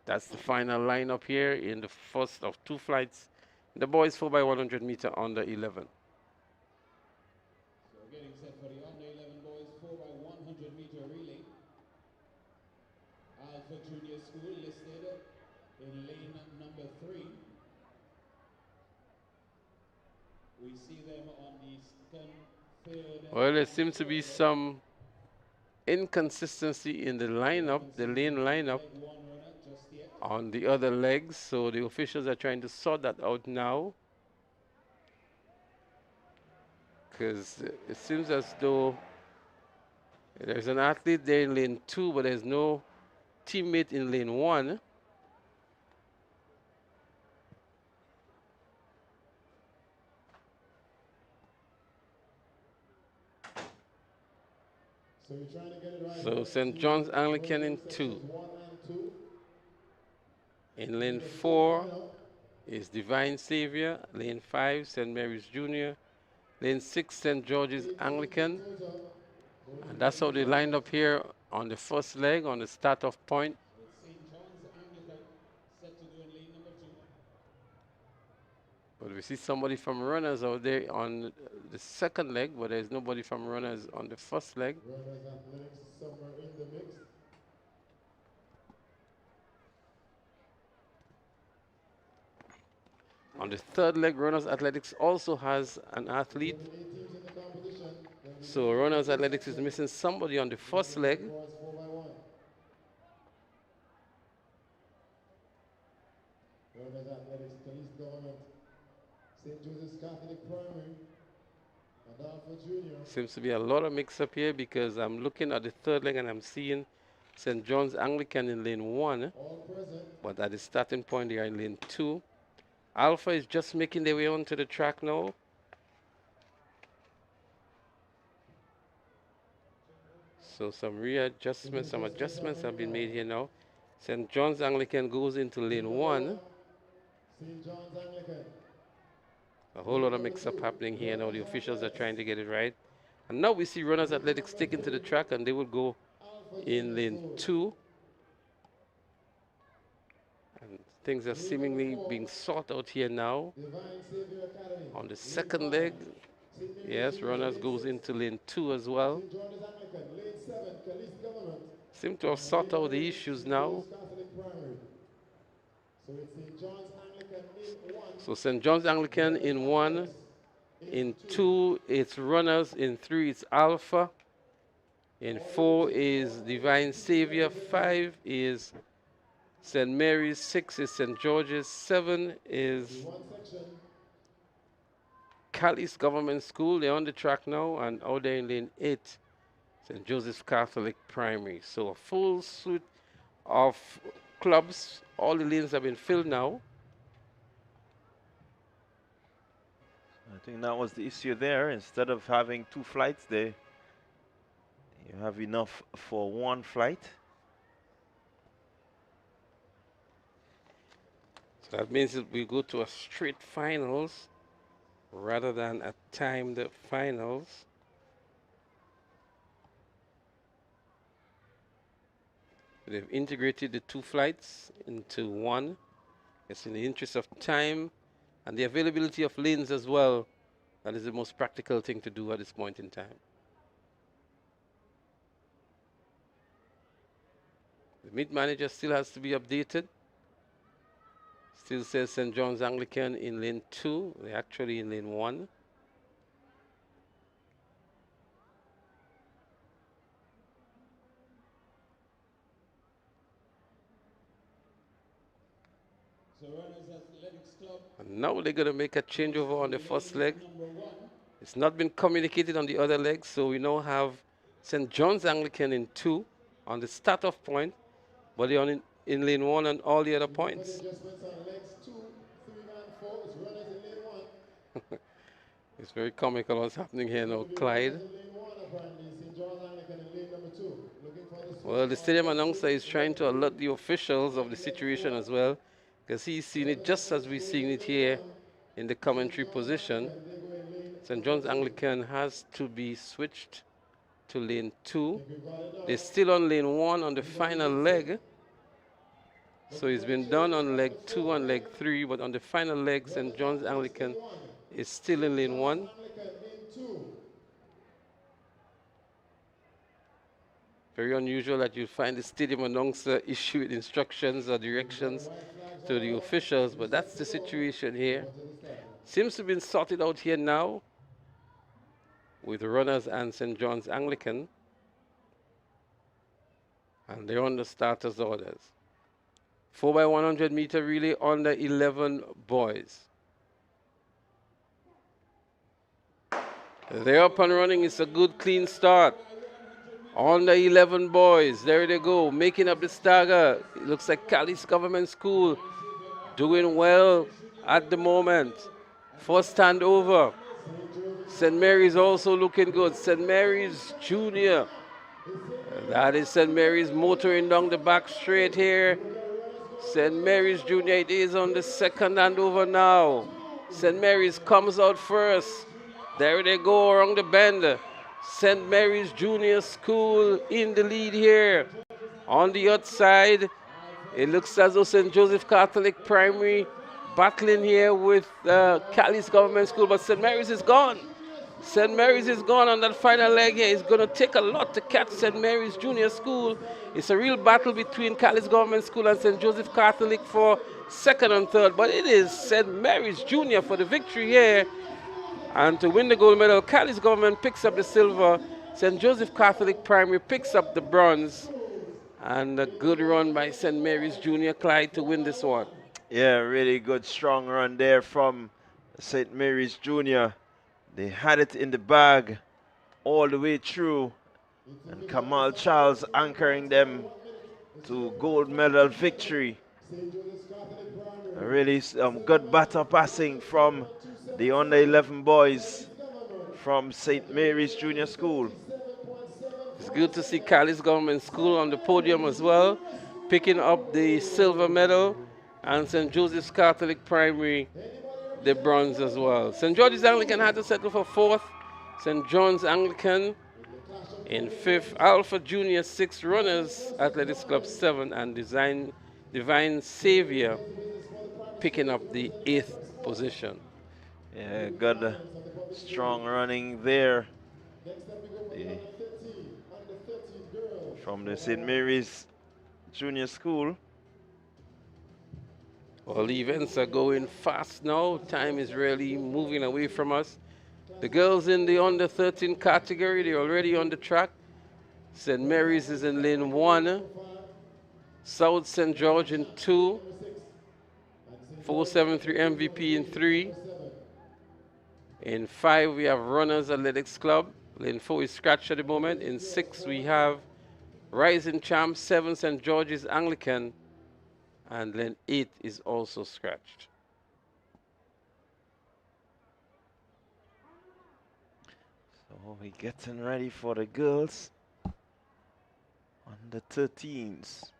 That's the final lineup here in the first of 2 flights. The boys 4x100 meter under 11. So getting set for the under 11 boys 4x100 meter relay. Alpha Junior School listed in lane number 3. We see them on the second, third. Well, there seems to be some inconsistency in the lineup, the lane lineup on the other legs. So the officials are trying to sort that out now. Because it seems as though there's an athlete there in lane 2, but there's no teammate in lane 1. So you're trying to get it right. So St. John's Anglican in 2. In lane 4 is Divine Savior. Lane 5, St. Mary's Junior. Lane 6, St. George's Anglican. And that's how they lined up here on the first leg, on the start-off point. But we see somebody from runners out there on the second leg, but there's nobody from runners on the first leg. Runners athletics somewhere in the mix. On the third leg, runners athletics also has an athlete. So runners athletics is missing somebody on the first leg. Runners athletics, police government, St. Joseph's Catholic Primary, and Alpha Junior. Seems to be a lot of mix-up here because I'm looking at the third leg and I'm seeing St. John's Anglican in lane 1. But at the starting point, they are in lane 2. Alpha is just making their way onto the track now. So some readjustments, some adjustments have been made here now. St. John's Anglican goes into lane 1. St. John's Anglican. A whole lot of mix-up happening here now. The officials are trying to get it right. And now we see runners athletics taken to the track and they will go in lane 2. And things are seemingly being sought out here now. On the second leg, yes, runners goes into lane 2 as well. Seem to have sought out the issues now. So St. John's Anglican in 1. In 2, it's runners. In 3, it's Alpha. In 4 is Divine Savior. 5 is St. Mary's. 6 is St. George's. 7 is Callis Government School. They're on the track now. And out there in lane 8, St. Joseph's Catholic Primary. So a full suite of clubs. All the lanes have been filled now. I think that was the issue there. Instead of having 2 flights, you have enough for 1 flight. So that means that we go to a straight finals rather than a timed finals. They've integrated the 2 flights into 1. It's in the interest of time and the availability of lanes as well. That is the most practical thing to do at this point in time. The meet manager still has to be updated. Still says St. John's Anglican in lane 2. They're actually in lane 1. And now they're going to make a changeover on the first leg. It's not been communicated on the other leg, so we now have St. John's Anglican in 2 on the start-off point, but they're in lane 1 on all the other points. It's very comical what's happening here now. Clyde Well, the stadium announcer is trying to alert the officials of the situation as well, because he's seen it just as we're seeing it here in the commentary position. St. John's Anglican has to be switched to lane 2. They're still on lane 1 on the final leg. So it's been done on leg 2 and leg 3, but on the final leg, St. John's Anglican is still in lane 1. Very unusual that you find the stadium announcer issuing instructions or directions to the officials, but that's the situation here. Seems to have been sorted out here now with runners and St. John's Anglican. And they're on the starters' orders. 4x100 meter relay under 11 boys. They're up and running. It's a good, clean start. On the 11 boys, there they go, making up the stagger. It looks like Cali's Government School doing well at the moment. First standover. St. Mary's also looking good. St. Mary's Junior. That is St. Mary's motoring down the back straight here. St. Mary's Junior, it is on the second handover now. St. Mary's comes out first. There they go around the bend. St. Mary's Junior School in the lead here. On the outside, it looks as though St. Joseph Catholic Primary battling here with Cali's Government School, but St. Mary's is gone. St. Mary's is gone on that final leg here. It's going to take a lot to catch St. Mary's Junior School. It's a real battle between Cali's Government School and St. Joseph Catholic for second and third, but it is St. Mary's Junior for the victory here. And to win the gold medal, Cali's Government picks up the silver. St. Joseph Catholic Primary picks up the bronze. And a good run by St. Mary's Junior Clyde to win this one. Yeah, really good, strong run there from St. Mary's Junior. They had it in the bag all the way through. And Kamal Charles anchoring them to gold medal victory. A really good batter passing from the under 11 boys from St. Mary's Junior School. It's good to see Cali's Government School on the podium as well, picking up the silver medal, and St. Joseph's Catholic Primary the bronze as well. St. George's Anglican had to settle for 4th. St. John's Anglican in 5th. Alpha Junior 6 runners, Athletics Club 7, and Divine Savior picking up the 8th position. Yeah, good, strong running there. From the St. Mary's Junior School. Well, the events are going fast now. Time is really moving away from us. The girls in the under 13 category, they're already on the track. St. Mary's is in lane 1. South St. George in 2. 473 MVP in 3. In 5, we have Runners Athletics Club. Lane 4 is scratched at the moment. In 6, we have Rising Champ, 7 St. George's Anglican. And lane 8 is also scratched. So we're getting ready for the girls on the 13s.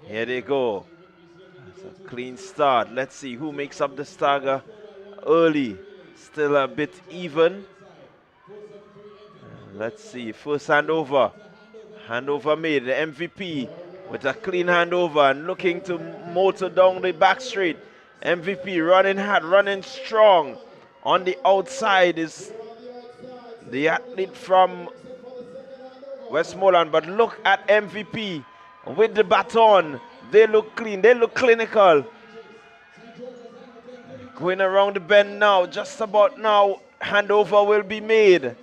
Here they go. It's a clean start. Let's see who makes up the stagger early. Still a bit even. Let's see, first handover. Handover made, the MVP with a clean handover and looking to motor down the back straight. MVP running hard, running strong. On the outside is the athlete from Westmoreland, but look at MVP with the baton. They look clean, they look clinical. Going around the bend now, just about now, handover will be made.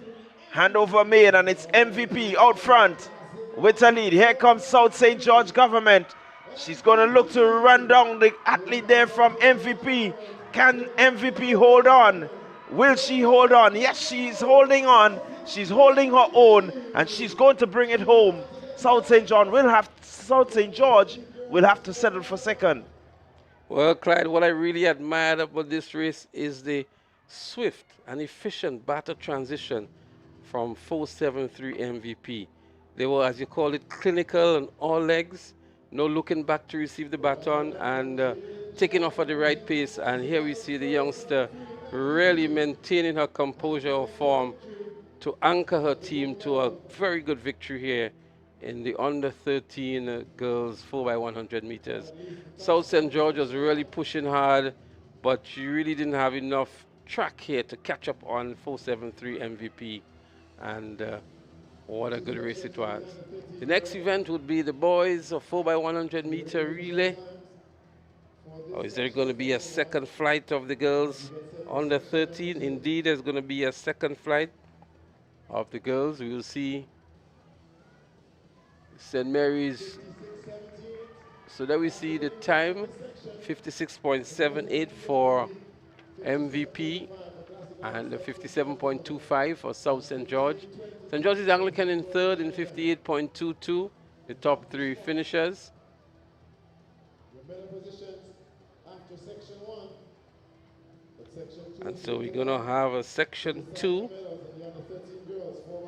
Handover made, and it's MVP out front with a lead. Here comes South St. George Government. She's going to look to run down the athlete there from MVP. Can MVP hold on? Will she hold on? Yes, she's holding on. She's holding her own, and she's going to bring it home. South St. George will have to settle for second. Well, Clyde, what I really admired about this race is the swift and efficient batter transition from 473 MVP. They were, as you call it, clinical on all legs, no looking back to receive the baton and taking off at the right pace. And here we see the youngster really maintaining her composure or form to anchor her team to a very good victory here in the under 13 girls 4x100 meters. South St. George was really pushing hard, but she really didn't have enough track here to catch up on 473 MVP. And what a good race it was. The next event would be the boys of 4x100 meter relay. Or is there going to be a second flight of the girls under 13? Indeed, there's going to be a second flight of the girls. We will see St. Mary's. So there we see the time, 56.78 for MVP and 57.25 for South St. George. St. George's Anglican in third in 58.22, the top three finishers. And so we're going to have a section 2.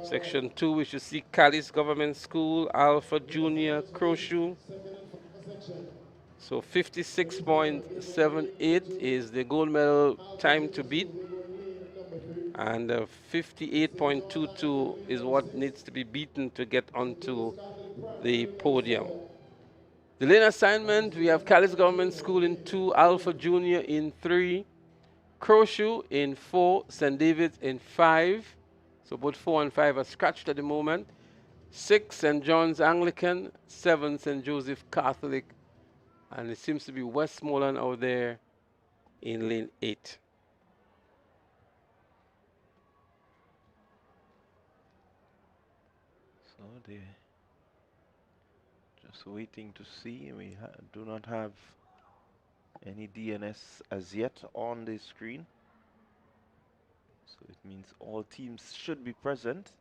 Section 2, we should see Callis Government School, Alpha Junior, Crowshoe. So 56.78 is the gold medal time to beat. And 58.22 is what needs to be beaten to get onto the podium. The lane assignment, we have Callis Government School in 2, Alpha Junior in 3, Crowshoe in 4, St. David's in 5. So both 4 and 5 are scratched at the moment. 6, St. John's Anglican. 7, St. Joseph Catholic. And it seems to be Westmoreland out there in lane 8. So they're just waiting to see. We do not have any DNS as yet on the screen. So it means all teams should be present.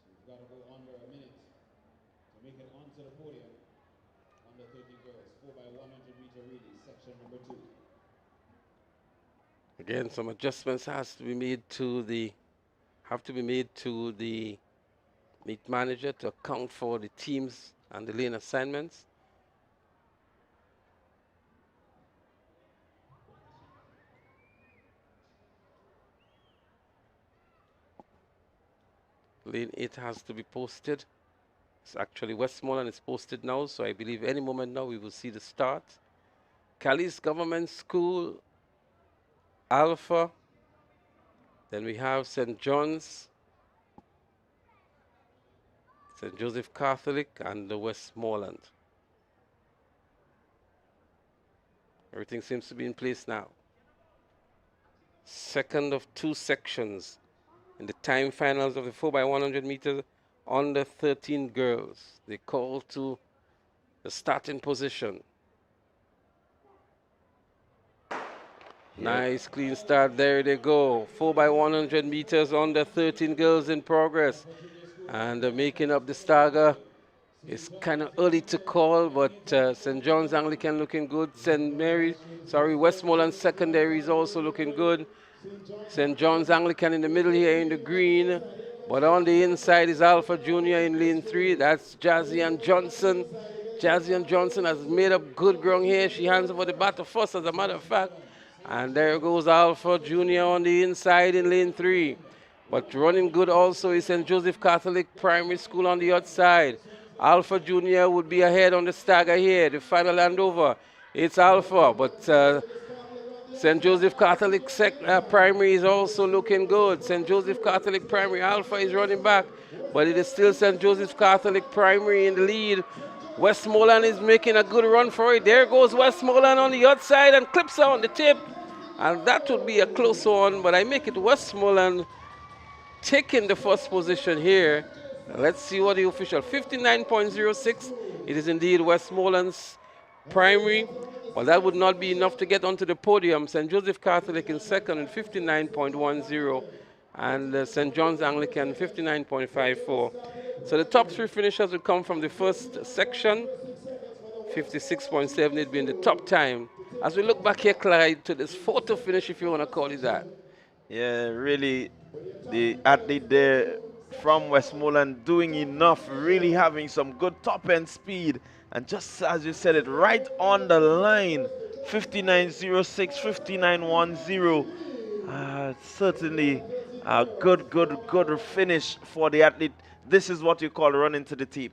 You've got to go under a minute to make it onto the podium. Under 30 girls, 4x100 meter relay, section number 2. Again, some adjustments have to be made to the meet manager to account for the teams and the lane assignments. Lane 8 has to be posted. It's actually Westmoreland is posted now, so I believe any moment now we will see the start. Callis Government School, Alpha. Then we have St. John's, St. Joseph Catholic, and the Westmoreland. Everything seems to be in place now. Second of 2 sections in the time finals of the 4x100 meters under 13 girls. They call to the starting position. Nice clean start. There they go. 4x100 meters under 13 girls in progress. And making up the stagger. It's kind of early to call, but St. John's Anglican looking good. Westmoreland Secondary is also looking good. St. John's Anglican in the middle here in the green. But on the inside is Alpha Junior in lane 3. That's Jazzy Johnson. Jazzy Johnson has made up good ground here. She hands over the batter first, as a matter of fact. And there goes Alpha Junior on the inside in lane 3. But running good also is St. Joseph Catholic Primary School on the outside. Alpha Junior would be ahead on the stagger here. The final handover. It's Alpha, but St. Joseph Catholic Primary is also looking good. St. Joseph Catholic Primary Alpha is running back, but it is still St. Joseph Catholic Primary in the lead. Westmoreland is making a good run for it. There goes Westmoreland on the outside and clips her on the tip. And that would be a close one, but I make it Westmoreland taking the first position here. Let's see what the official, 59.06. It is indeed Westmoreland's primary. Well, that would not be enough to get onto the podium. St. Joseph Catholic in second at 59.10. And St. John's Anglican 59.54. So the top 3 finishers will come from the first section. 56.78 being the top time. As we look back here, Clyde, to this photo finish, if you want to call it that. Yeah, really, the athlete there from Westmoreland doing enough, really having some good top-end speed. And just as you said it, right on the line, 59.06, 59.10. Certainly a good finish for the athlete. This is what you call running to the tip.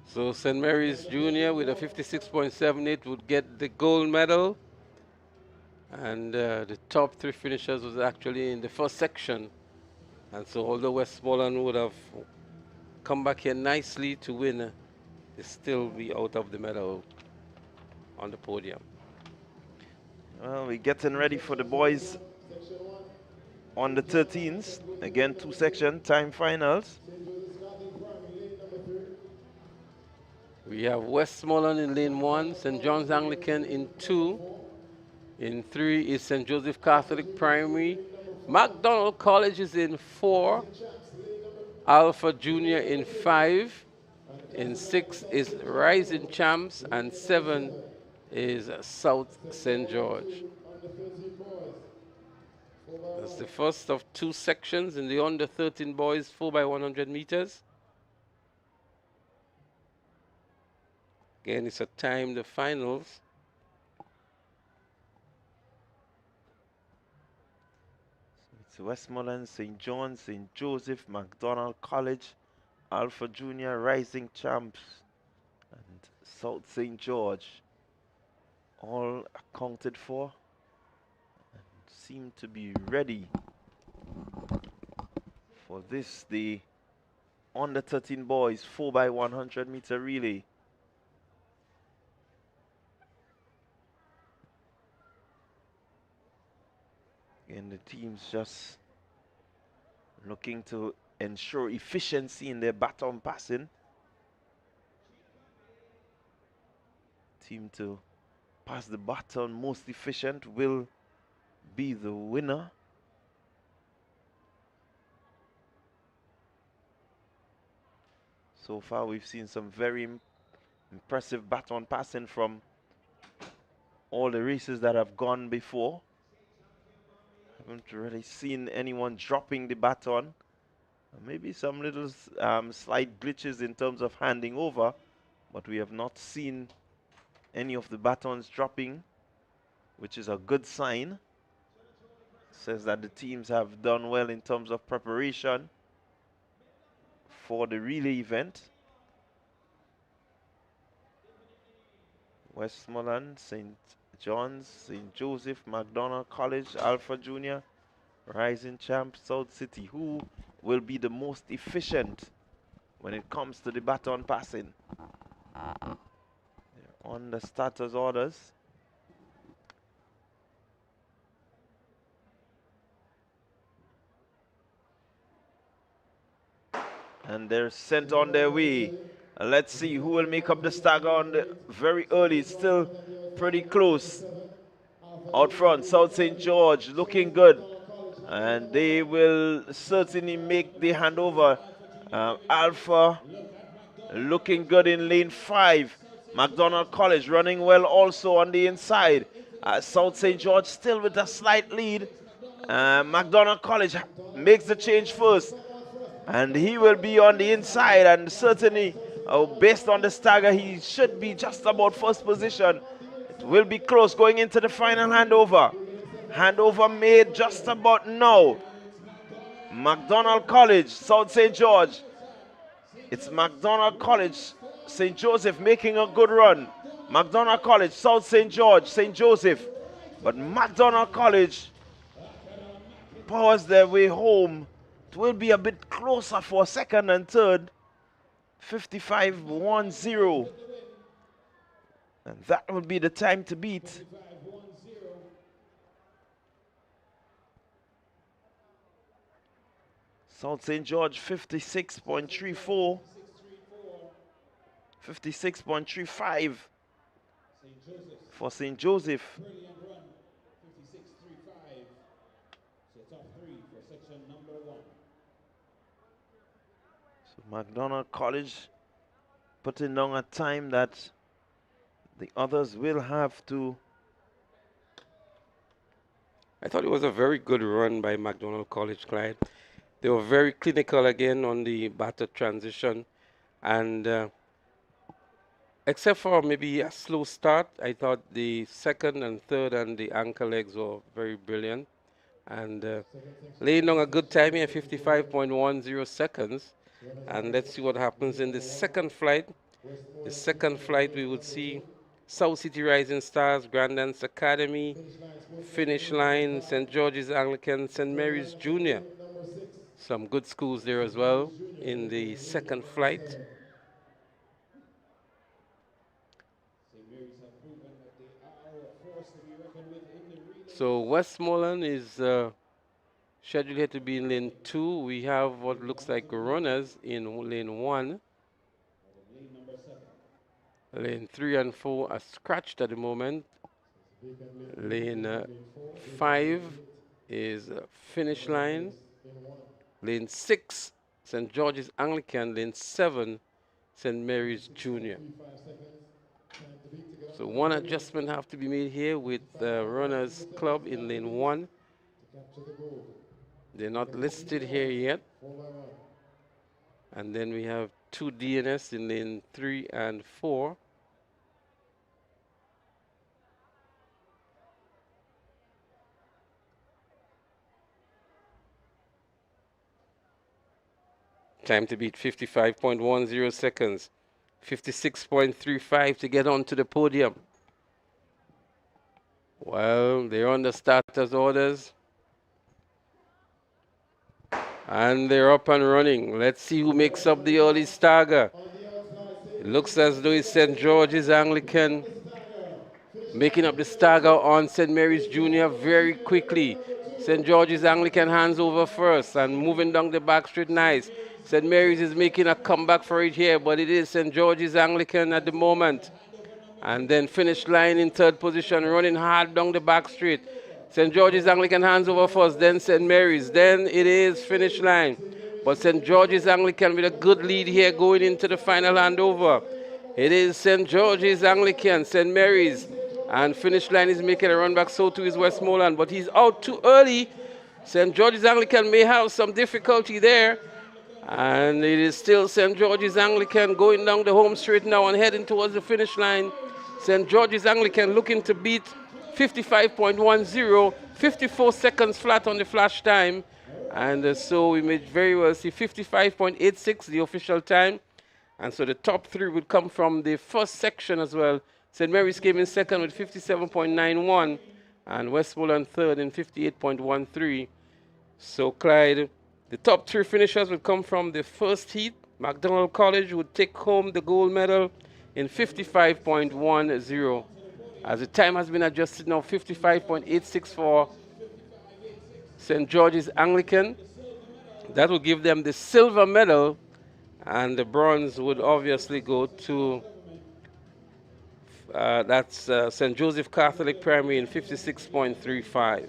So St. Mary's Junior with a 56.78 would get the gold medal. And the top three finishers was actually in the first section. And so although Westmoreland would have come back here nicely to win, they still be out of the medal on the podium. Well, we're getting ready for the boys on the 13th. Again, two section time finals. We have Westmoreland in lane 1, St. John's Anglican in 2. In 3 is St. Joseph Catholic Primary. MacDonald College is in 4. Alpha Junior in 5. In 6 is Rising Champs. And 7 is South St. George. That's the first of two sections in the under 13 boys 4x100 meters. Again, it's a time, the finals. It's Westmoreland, St. John's, St. Joseph, MacDonald College, Alpha Junior, Rising Champs, and South St. George. All accounted for and seem to be ready for this, the under 13 boys 4x100 meter relay. And the team's just looking to ensure efficiency in their baton passing. Team to pass the baton most efficient will be the winner. So far we've seen some very impressive baton passing from all the races that have gone before. Haven't really seen anyone dropping the baton. Maybe some little slight glitches in terms of handing over, but we have not seen any of the batons dropping, which is a good sign. Says that the teams have done well in terms of preparation for the relay event. Westmoreland, St. John's, St. Joseph, MacDonald College, Alpha Junior, Rising Champ, South City. Who will be the most efficient when it comes to the baton passing? They're on the starters orders. And they're sent on their way. Let's see who will make up the stagger on the very early. Still pretty close. Out front, South St. George looking good. And they will certainly make the handover. Alpha looking good in lane 5. MacDonald College running well also on the inside. South St. George still with a slight lead. MacDonald College makes the change first. And he will be on the inside, and certainly based on the stagger, he should be just about first position. It will be close going into the final handover. Handover made just about now. MacDonald College, South St. George. It's MacDonald College, St. Joseph making a good run. MacDonald College, South St. George, St. Joseph. But MacDonald College powers their way home. It will be a bit closer for second and third. 55.10. And that would be the time to beat. South St. George 56.34. 56.35 for St. Joseph. So MacDonald College putting down a time that the others will have to I thought it was a very good run by McDonald College, Clyde. They were very clinical again on the batter transition. And except for maybe a slow start, I thought the second and third and the anchor legs were very brilliant. And laying down a good time here, 55.10 seconds. And let's see what happens in the second flight. The second flight, we would see South City Rising Stars, Grandance Academy, Finish Line, St. George's Anglican, St. Mary's Junior. Some good schools there as well in the second flight. So Westmoreland is scheduled here to be in lane 2. We have what looks like runners in lane 1. Lane 3 and 4 are scratched at the moment. Lane 5 is Finish Line. Lane 6, St. George's Anglican. Lane 7, St. Mary's Junior. So one adjustment have to be made here with the Runners Club in lane 1. They're not listed here yet. And then we have 2 DNS in lane 3 and 4. Time to beat 55.10 seconds. 56.35 to get onto the podium. Well, they're on the starters' orders. And they're up and running. Let's see who makes up the early stagger. It looks as though it's St. George's Anglican making up the stagger on St. Mary's Junior very quickly. St. George's Anglican hands over first and moving down the back straight nice. St. Mary's is making a comeback for it here, but it is St. George's Anglican at the moment. And then Finish Line in third position, running hard down the back straight. St. George's Anglican hands over first, then St. Mary's, then it is Finish Line. But St. George's Anglican with a good lead here going into the final handover. It is St. George's Anglican, St. Mary's, and Finish Line is making a run back, so too is Westmoreland, but he's out too early. St. George's Anglican may have some difficulty there. And it is still St. George's Anglican going down the home straight now and heading towards the finish line. St. George's Anglican looking to beat 55.10, 54 seconds flat on the flash time. And so we may very well see 55.86, the official time. And so the top 3 would come from the first section as well. St. Mary's came in second with 57.91 and Westmoreland third in 58.13. So Clyde, the top 3 finishers would come from the first heat. McDonald College would take home the gold medal in 55.10. As the time has been adjusted now, 55.86 for St. George's Anglican. That will give them the silver medal, and the bronze would obviously go to St. Joseph Catholic Primary in 56.35.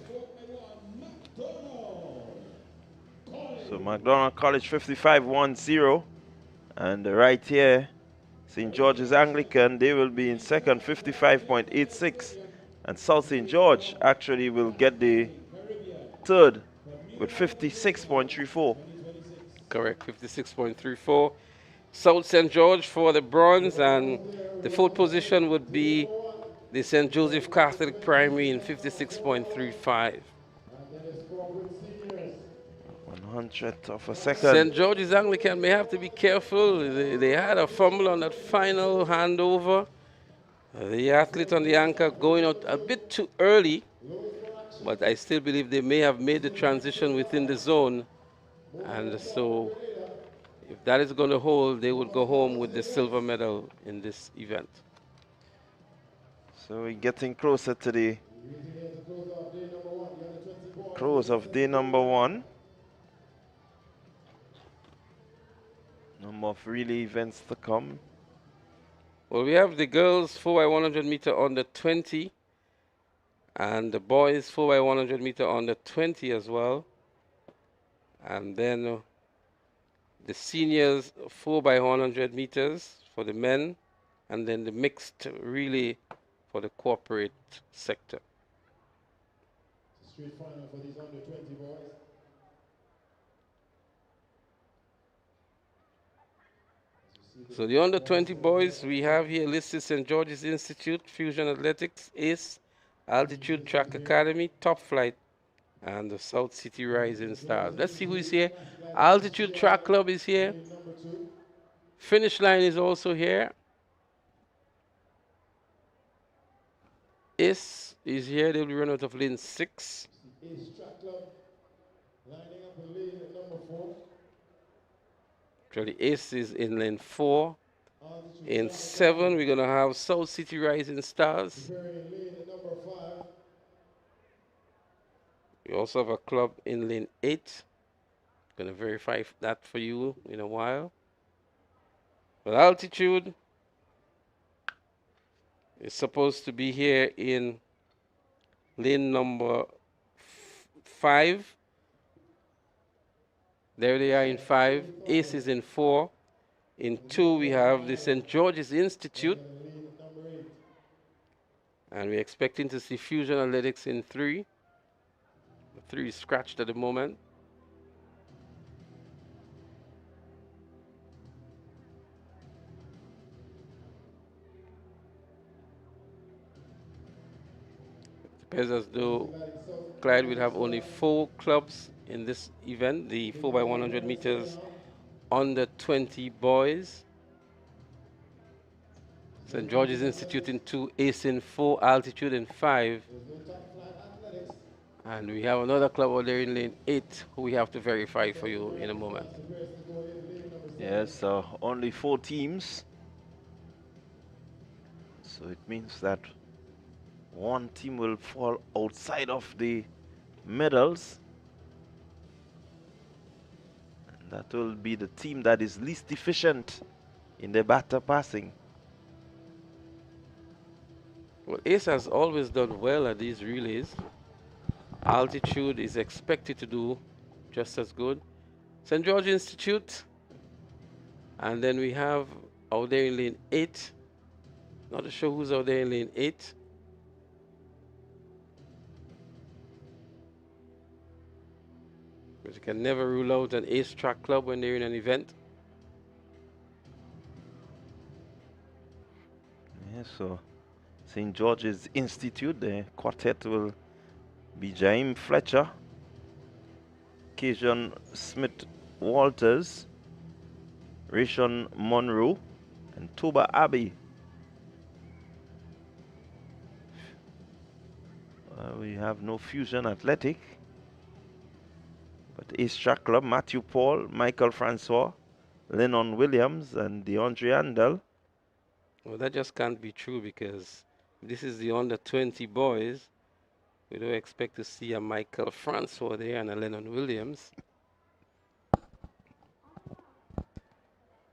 So McDonald College 55.10, and right here St. George's Anglican, they will be in second, 55.86, and South St. George actually will get the third with 56.34. Correct, 56.34. South St. George for the bronze, and the fourth position would be the St. Joseph Catholic Primary in 56.35. 100th of a second. St. George's Anglican may have to be careful. They had a fumble on that final handover. The athlete on the anchor going out a bit too early, but I still believe they may have made the transition within the zone. And so if that is going to hold, they would go home with the silver medal in this event. So we're getting closer to the close of day number 1. Number of relay events to come. Well, we have the girls 4x100 meter on the 20, and the boys 4x100 meter on the 20 as well. And then the seniors 4x100 meters for the men, and then the mixed relay for the corporate sector. Street final for these under 20 boys. So the under 20 boys we have here listed: St. George's Institute, Fusion Athletics, ACE, Altitude Track Academy, Top Flight, and the South City Rising Stars. Let's see who is here. Altitude Track Club is here. Finish Line is also here. ACE is here. They'll be run out of lane 6. Ace Track Club lining up in lane at number 4. Actually, ACE is in lane 4. In 7, we're going to have South City Rising Stars. We also have a club in lane 8. Going to verify that for you in a while. But Altitude is supposed to be here in lane number 5. There they are in 5. ACE is in 4. In 2, we have the St. George's Institute. And we're expecting to see Fusion Athletics in 3. The 3 is scratched at the moment. It appears as though Clyde will have only 4 clubs in this event, the 4x100 meters under 20 boys. St. George's Institute in 2, ACE in 4, Altitude in 5. And we have another club over there in lane 8 who we have to verify for you in a moment. Yes, only 4 teams. So it means that one team will fall outside of the medals. And that will be the team that is least efficient in the batter passing. Well, ACE has always done well at these relays. Altitude is expected to do just as good. St. George Institute. And then we have out there in lane 8. Not sure who's out there in lane 8. Because you can never rule out an ACE track club when they're in an event. Yeah, so St. George's Institute, the quartet will be Jaime Fletcher, Kajon Smith-Walters, Rayshon Monroe, and Toba Abbey. We have no Fusion Athletic, but Ace Track Club, Matthew Paul, Michael Francois, Lennon Williams, and DeAndre Andel. Well, that just can't be true because this is the under 20 boys. We don't expect to see a Michael Francois there and a Lennon Williams.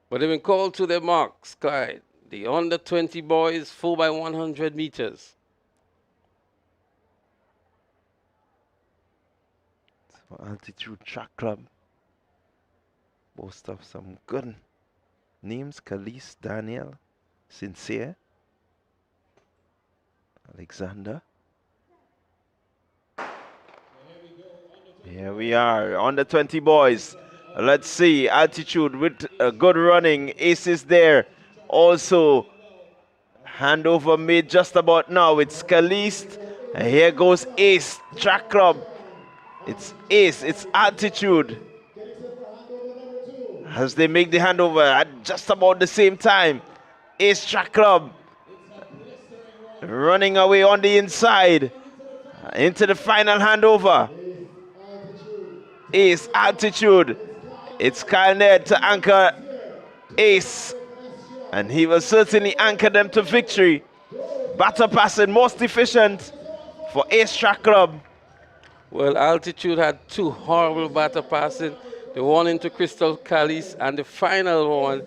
But they've been called to their marks, Clyde. The under 20 boys, 4x100 meters. So Altitude Track Club boasts of some good names: Khalees, Daniel, Sincere, Alexander. Here we are, under 20 boys. Let's see, Altitude with a good running. Ace is there. Also, handover made just about now. It's Khalees. And here goes Ace Track Club. It's Ace, it's Altitude. As they make the handover at just about the same time. Ace Track Club running away on the inside into the final handover. Ace, Altitude. It's Kyle Ned to anchor Ace, and he will certainly anchor them to victory. Batter passing most efficient for Ace Track Club. Well, Altitude had 2 horrible batter passing. The one into Crystal Khalees, and the final one,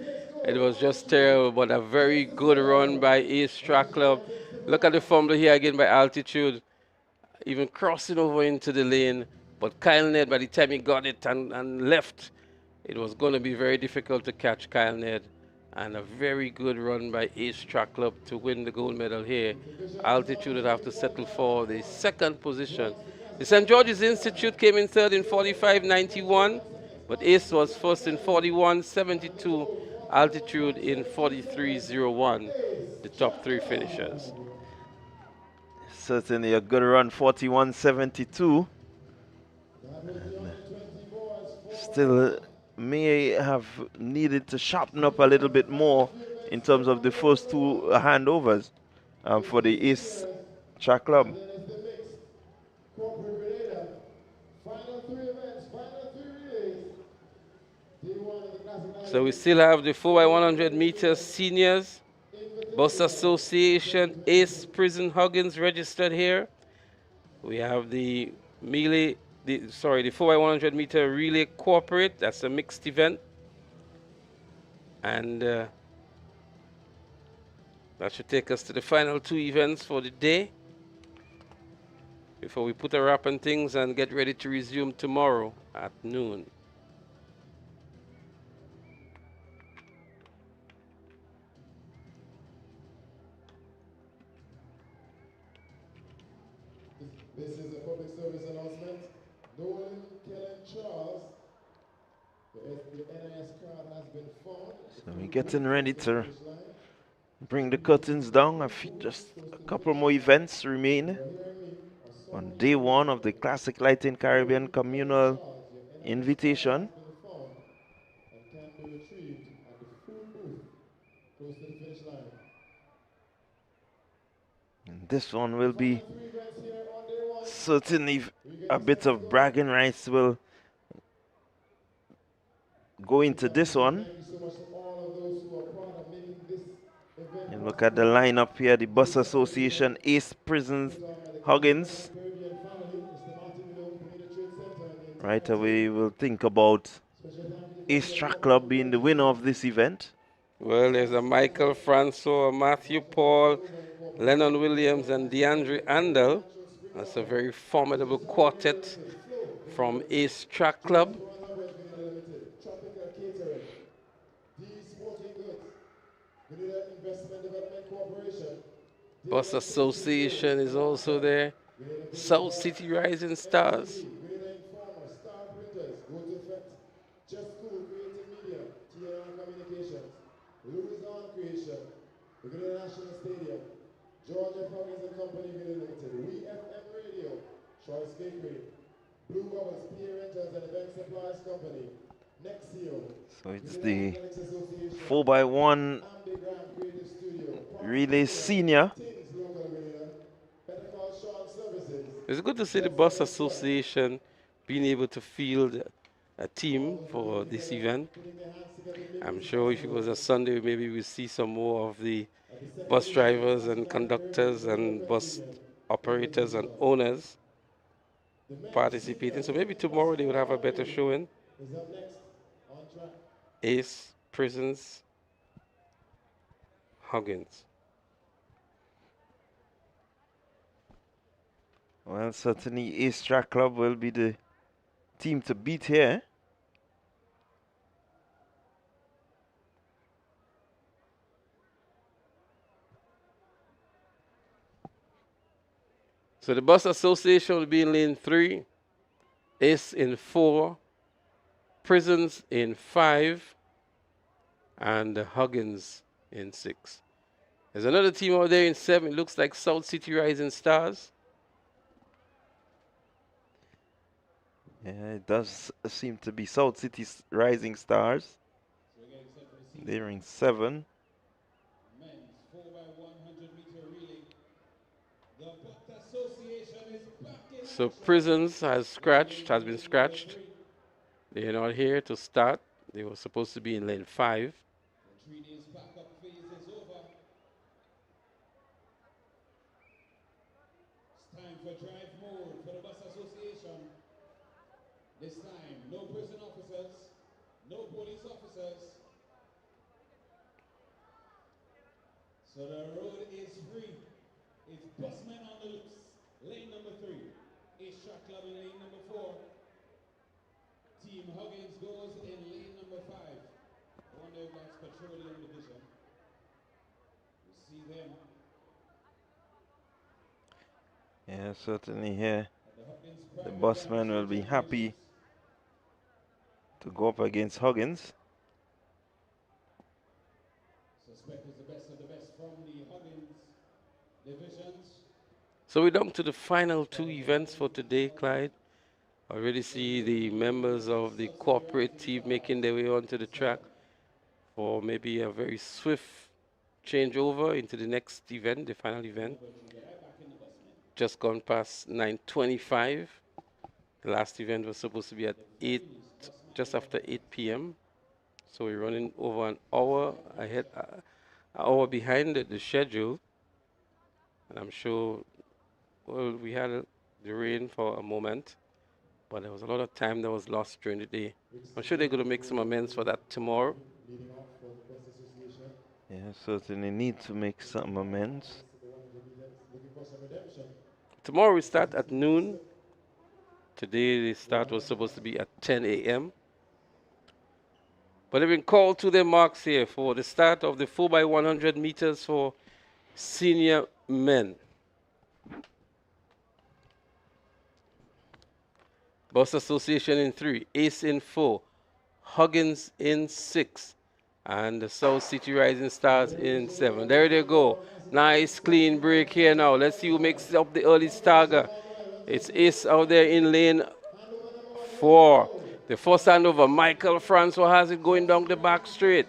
it was just terrible, but a very good run by Ace Track Club. Look at the fumble here again by Altitude, even crossing over into the lane. But Kyle Ned, by the time he got it and left, it was going to be very difficult to catch Kyle Ned. And a very good run by Ace Track Club to win the gold medal here. Altitude would have to settle for the 2nd position The St. George's Institute came in third in 45.91, but Ace was first in 41.72, Altitude in 43.01, the top three finishers. Certainly a good run, 41.72. Still may have needed to sharpen up a little bit more in terms of the first two handovers for the Ace Track Club. So we still have the 4x100 meters seniors, Bus Association, Ace Prison Huggins registered here. We have the melee, the 4x100 meter relay corporate, that's a mixed event. And that should take us to the final two events for the day before we put a wrap on things and get ready to resume tomorrow at noon. This is a public service announcement. Nolan Kellen Charles, the NIS card has been found. So we're getting ready to bring the curtains down. Just a couple more events remain on day one of the Classic Lighting Caribbean Communal Invitation. And this one will be certainly a bit of bragging rights will go into this one. You look at the lineup here, the Bus Association, Ace Prisons, Huggins. Right away we'll think about Ace Track Club being the winner of this event. Well, there's a Michael Francois, Matthew Paul, Lennon Williams, and DeAndre Andel. That's a very formidable quartet from Ace Track Club. Bus Association is also there. South City Rising Stars. Georgia Province and Company Limited, We FM Radio, Choice Bakery, Blue Bubbles, Peer Rentals and Event Supplies Company, Nexio. So it's the 4x1 relay senior. It's good to see the Bus Association being able to field a team for this event. I'm sure if it was a Sunday, maybe we'll see some more of the bus drivers and conductors and bus operators and owners participating. So maybe tomorrow they would have a better showing. Ace, Prisons, Huggins. Well, certainly Ace Track Club will be the team to beat here. So the Bus Association will be in lane 3, Ace in 4, Prisons in 5, and Huggins in 6. There's another team out there in 7. It looks like South City Rising Stars. Yeah, it does seem to be South City's Rising Stars. They're in 7. So Prisons has been scratched. They are not here to start. They were supposed to be in lane 5. Time for drive mode for the Bus Association. This time, no prison officers, no police officers. So the road is free. It's busmen on the loose. Lane number 3. Ace Track Club in lane number 4. Team Huggins goes in lane number 5. I wonder if that's Petroleum Division. You see them. Yeah, certainly here. The busman will be happy to go up against Huggins. Suspect is the best of the best from the Huggins divisions. So we're down to the final two events for today, Clyde. I already see the members of the corporate team making their way onto the track for maybe a very swift changeover into the next event, the final event. Just gone past 9:25. The last event was supposed to be at 8, just after 8 p.m. So we're running over an hour ahead, an hour behind the schedule. And I'm sure, well, we had the rain for a moment, but there was a lot of time that was lost during the day. I'm sure they're going to make some amends for that tomorrow. Yeah, certainly need to make some amends. Tomorrow we start at noon. Today the start was supposed to be at 10 a.m. But they've been called to their marks here for the start of the 4x100 meters for senior men. Bus Association in 3, Ace in 4, Huggins in 6, and the South City Rising Stars in 7. There they go. Nice clean break here now. Let's see who makes up the early stagger. It's Ace out there in lane 4. The first handover, Michael Francois has it going down the back straight.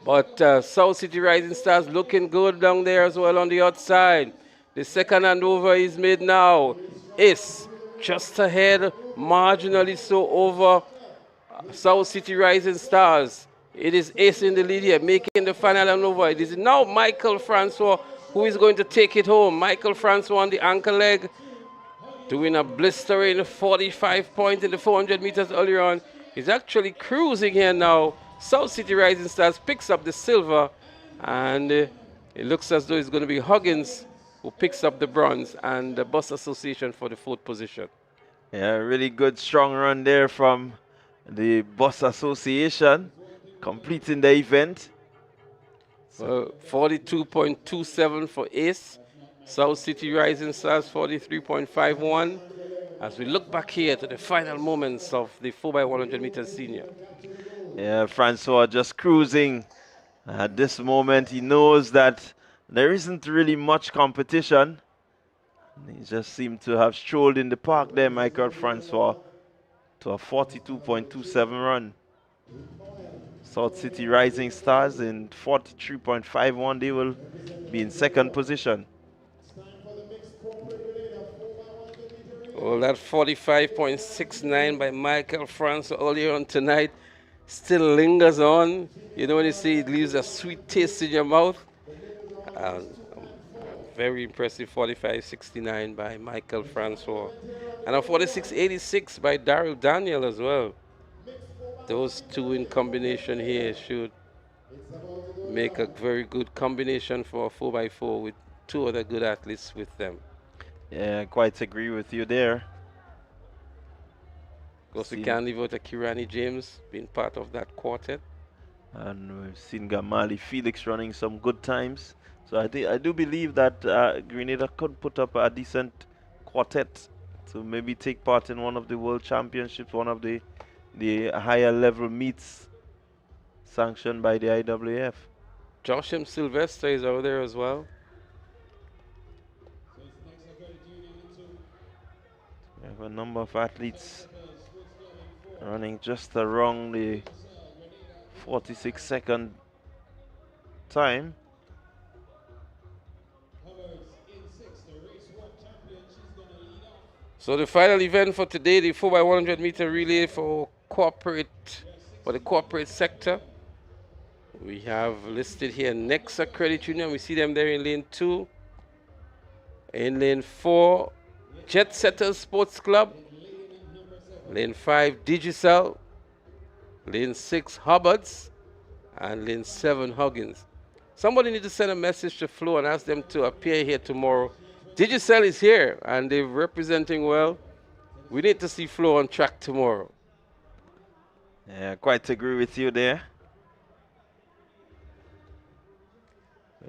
But South City Rising Stars looking good down there as well on the outside. The second handover is made now. Ace just ahead, marginally so over South City Rising Stars. It is Ace in the lead here, making the final handover. It is now Michael Francois who is going to take it home. Michael Francois on the ankle leg, doing a blistering 45 points in the 400 meters earlier on. He's actually cruising here now. South City Rising Stars picks up the silver, and it looks as though it's going to be Huggins who picks up the bronze, and the Bus Association for the 4th position. Yeah, really good strong run there from the Bus Association, completing the event. 42.27 for Ace. South City Rising Stars 43.51. As we look back here to the final moments of the 4x100 meters senior. Yeah, Francois just cruising. At this moment, he knows that there isn't really much competition. He just seemed to have strolled in the park there, Michael Francois, to a 42.27 run. South City Rising Stars in 43.51. They will be in 2nd position. Well, that 45.69 by Michael Francois earlier on tonight still lingers on. You know when you say it leaves a sweet taste in your mouth? Very impressive 45.69 by Michael Francois. And a 46.86 by Daryl Daniel as well. Those two in combination here should make a very good combination for a 4x4 with two other good athletes with them. Yeah, I quite agree with you there. Of course, we can't leave out a Kirani James being part of that quartet. And we've seen Gamali Felix running some good times. So I do believe that Grenada could put up a decent quartet to maybe take part in one of the World Championships, one of the higher level meets sanctioned by the IAAF. Joshua Sylvester is over there as well. We have a number of athletes running just around the 46-second time. So the final event for today, the 4x100 meter relay for the corporate sector. We have listed here Nexa Credit Union. We see them there in lane 2. In lane 4, Jet Setters Sports Club. Lane 5, Digicel. Lane 6, Hubbards. And lane 7, Huggins. Somebody needs to send a message to Flo and ask them to appear here tomorrow. Digicel is here, and they're representing well. We need to see Flo on track tomorrow. Yeah, quite agree with you there.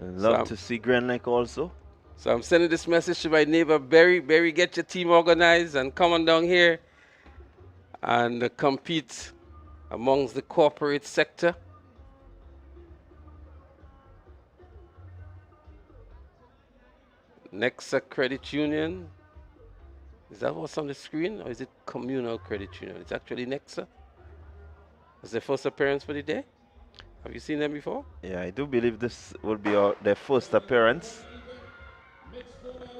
Love to see Grenlec also. So I'm sending this message to my neighbor, Barry. Barry, get your team organized and come on down here and compete amongst the corporate sector. Nexa Credit Union. Is that what's on the screen, or is it Communal Credit Union? It's actually Nexa. Is their first appearance for the day? Have you seen them before? Yeah, I do believe this will be their first appearance.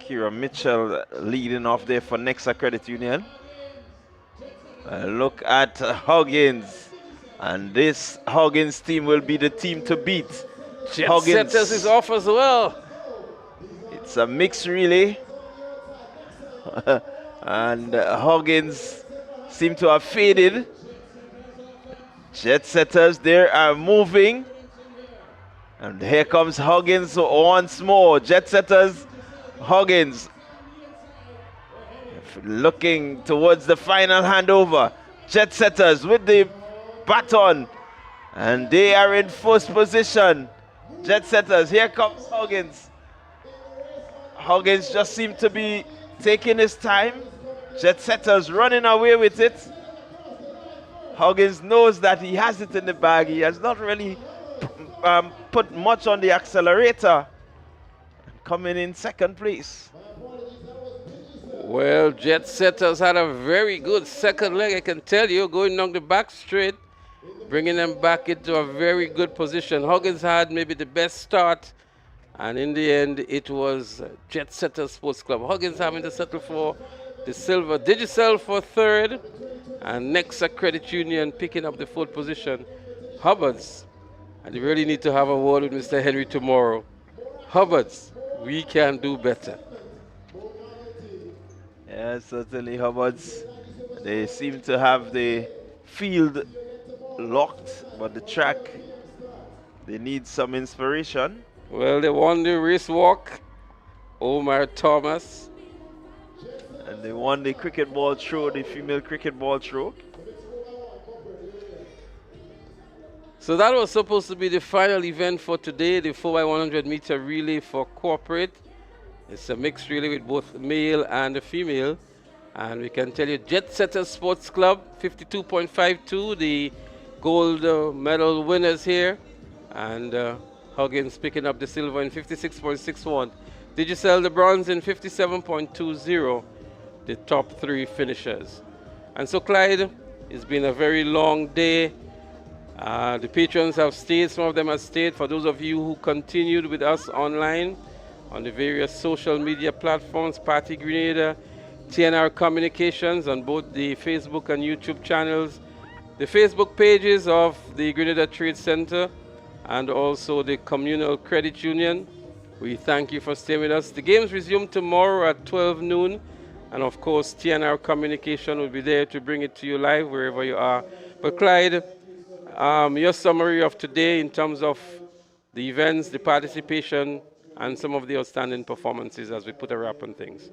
Kira Mitchell leading off there for Nexa Credit Union. Look at Huggins. And this Huggins team will be the team to beat. Jet Setters is off as well. It's a mixed relay. And Huggins seem to have faded. Jet Setters there are moving. And here comes Huggins once more. Jet Setters, Huggins. Looking towards the final handover. Jet Setters with the baton. And they are in first position. Jet Setters, here comes Huggins. Huggins just seemed to be taking his time. Jet Setters running away with it. Huggins knows that he has it in the bag. He has not really put much on the accelerator. Coming in second place. Well, Jet Setters had a very good second leg, I can tell you, going down the back straight, bringing them back into a very good position. Huggins had maybe the best start, and in the end, it was Jet Setters Sports Club. Huggins having to settle for the silver. Digicel for third, and Nexa Credit Union picking up the fourth position. Hubbards, and you really need to have a word with Mr. Henry tomorrow. Hubbards, we can do better. Yeah, certainly Hubbards. They seem to have the field locked, but the track, they need some inspiration. Well, they won the race walk, Omar Thomas. And they won the cricket ball throw, the female cricket ball throw. So that was supposed to be the final event for today, the 4x100 meter relay for corporate. It's a mixed relay with both male and female. And we can tell you Jet Setters Sports Club, 52.52, the gold medal winners here. And Huggins picking up the silver in 56.61. Digicel the bronze in 57.20, the top three finishers. And so Clyde, it's been a very long day. The patrons have stayed, some of them have stayed. For those of you who continued with us online on the various social media platforms, Party Grenada, TNR Communications on both the Facebook and YouTube channels, the Facebook pages of the Grenada Trade Center, and also the Communal Credit Union. We thank you for staying with us. The games resume tomorrow at 12 noon, and of course TNR Communication will be there to bring it to you live wherever you are. But Clyde, your summary of today in terms of the events, the participation, and some of the outstanding performances as we put a wrap on things.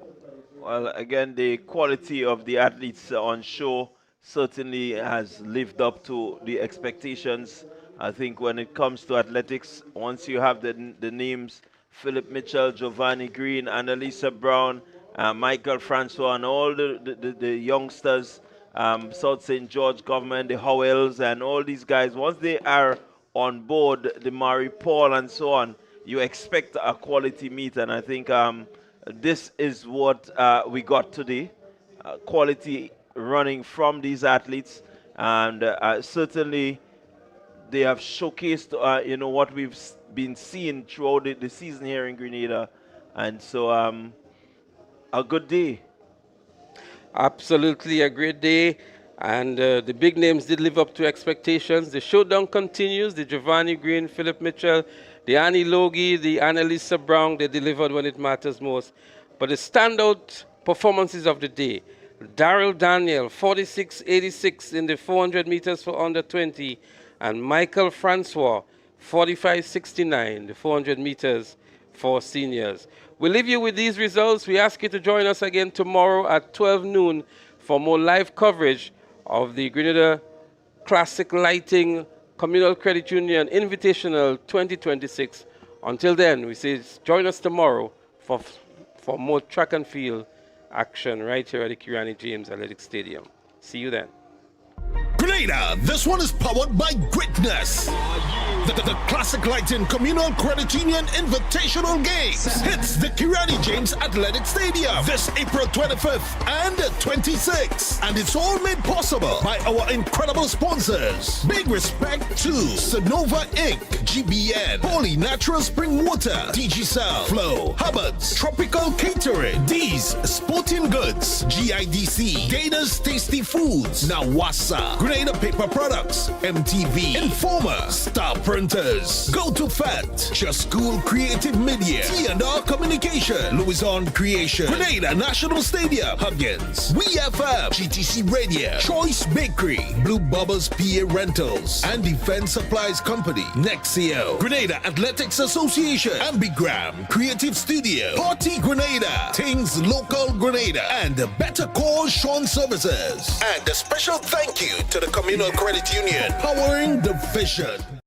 Well, again, the quality of the athletes on show certainly has lived up to the expectations. I think when it comes to athletics, once you have the names, Philip Mitchell, Giovanni Green, Annalisa Brown, Michael Francois, and all the youngsters, South St. George government, the Howells, and all these guys, once they are on board, the Murray Paul and so on, you expect a quality meet. And I think this is what we got today, quality running from these athletes. And certainly they have showcased what we've been seeing throughout the season here in Grenada. And so a good day. Absolutely a great day, and the big names did live up to expectations. The showdown continues. The Giovanni Green, Philip Mitchell, the Annie Logie, the Annalisa Brown, they delivered when it matters most. But the standout performances of the day, Daryl Daniel, 46.86 in the 400 meters for under 20, and Michael Francois, 45.69, the 400 meters for seniors. We'll leave you with these results. We ask you to join us again tomorrow at 12 noon for more live coverage of the Grenada Classic Lighting Communal Credit Union Invitational 2026. Until then, we say join us tomorrow for more track and field action right here at the Kirani James Athletic Stadium. See you then. Grenada, this one is powered by greatness. The Classic Lighting Communal Credit Union Invitational Games hits the Kirani James Athletic Stadium this April 25th and 26th. And it's all made possible by our incredible sponsors. Big respect to Sonova Inc., GBN, Holy Natural Spring Water, DG Flow, Hubbard's, Tropical Catering, D's Sporting Goods, GIDC, Gators Tasty Foods, Nawasa, Grenada Paper Products, MTV, Informer, Star Printers, Go to Fat, Just School Creative Media, T&R Communication, Louison Creation, Grenada National Stadium, Huggins, WeFM, GTC Radio, Choice Bakery, Blue Bubbles PA Rentals, and Defense Supplies Company, Nexio, Grenada Athletics Association, Ambigram, Creative Studio, Party Grenada, Things Local Grenada, and Better Call Sean Services. And a special thank you to the Communal Credit Union, powering the vision.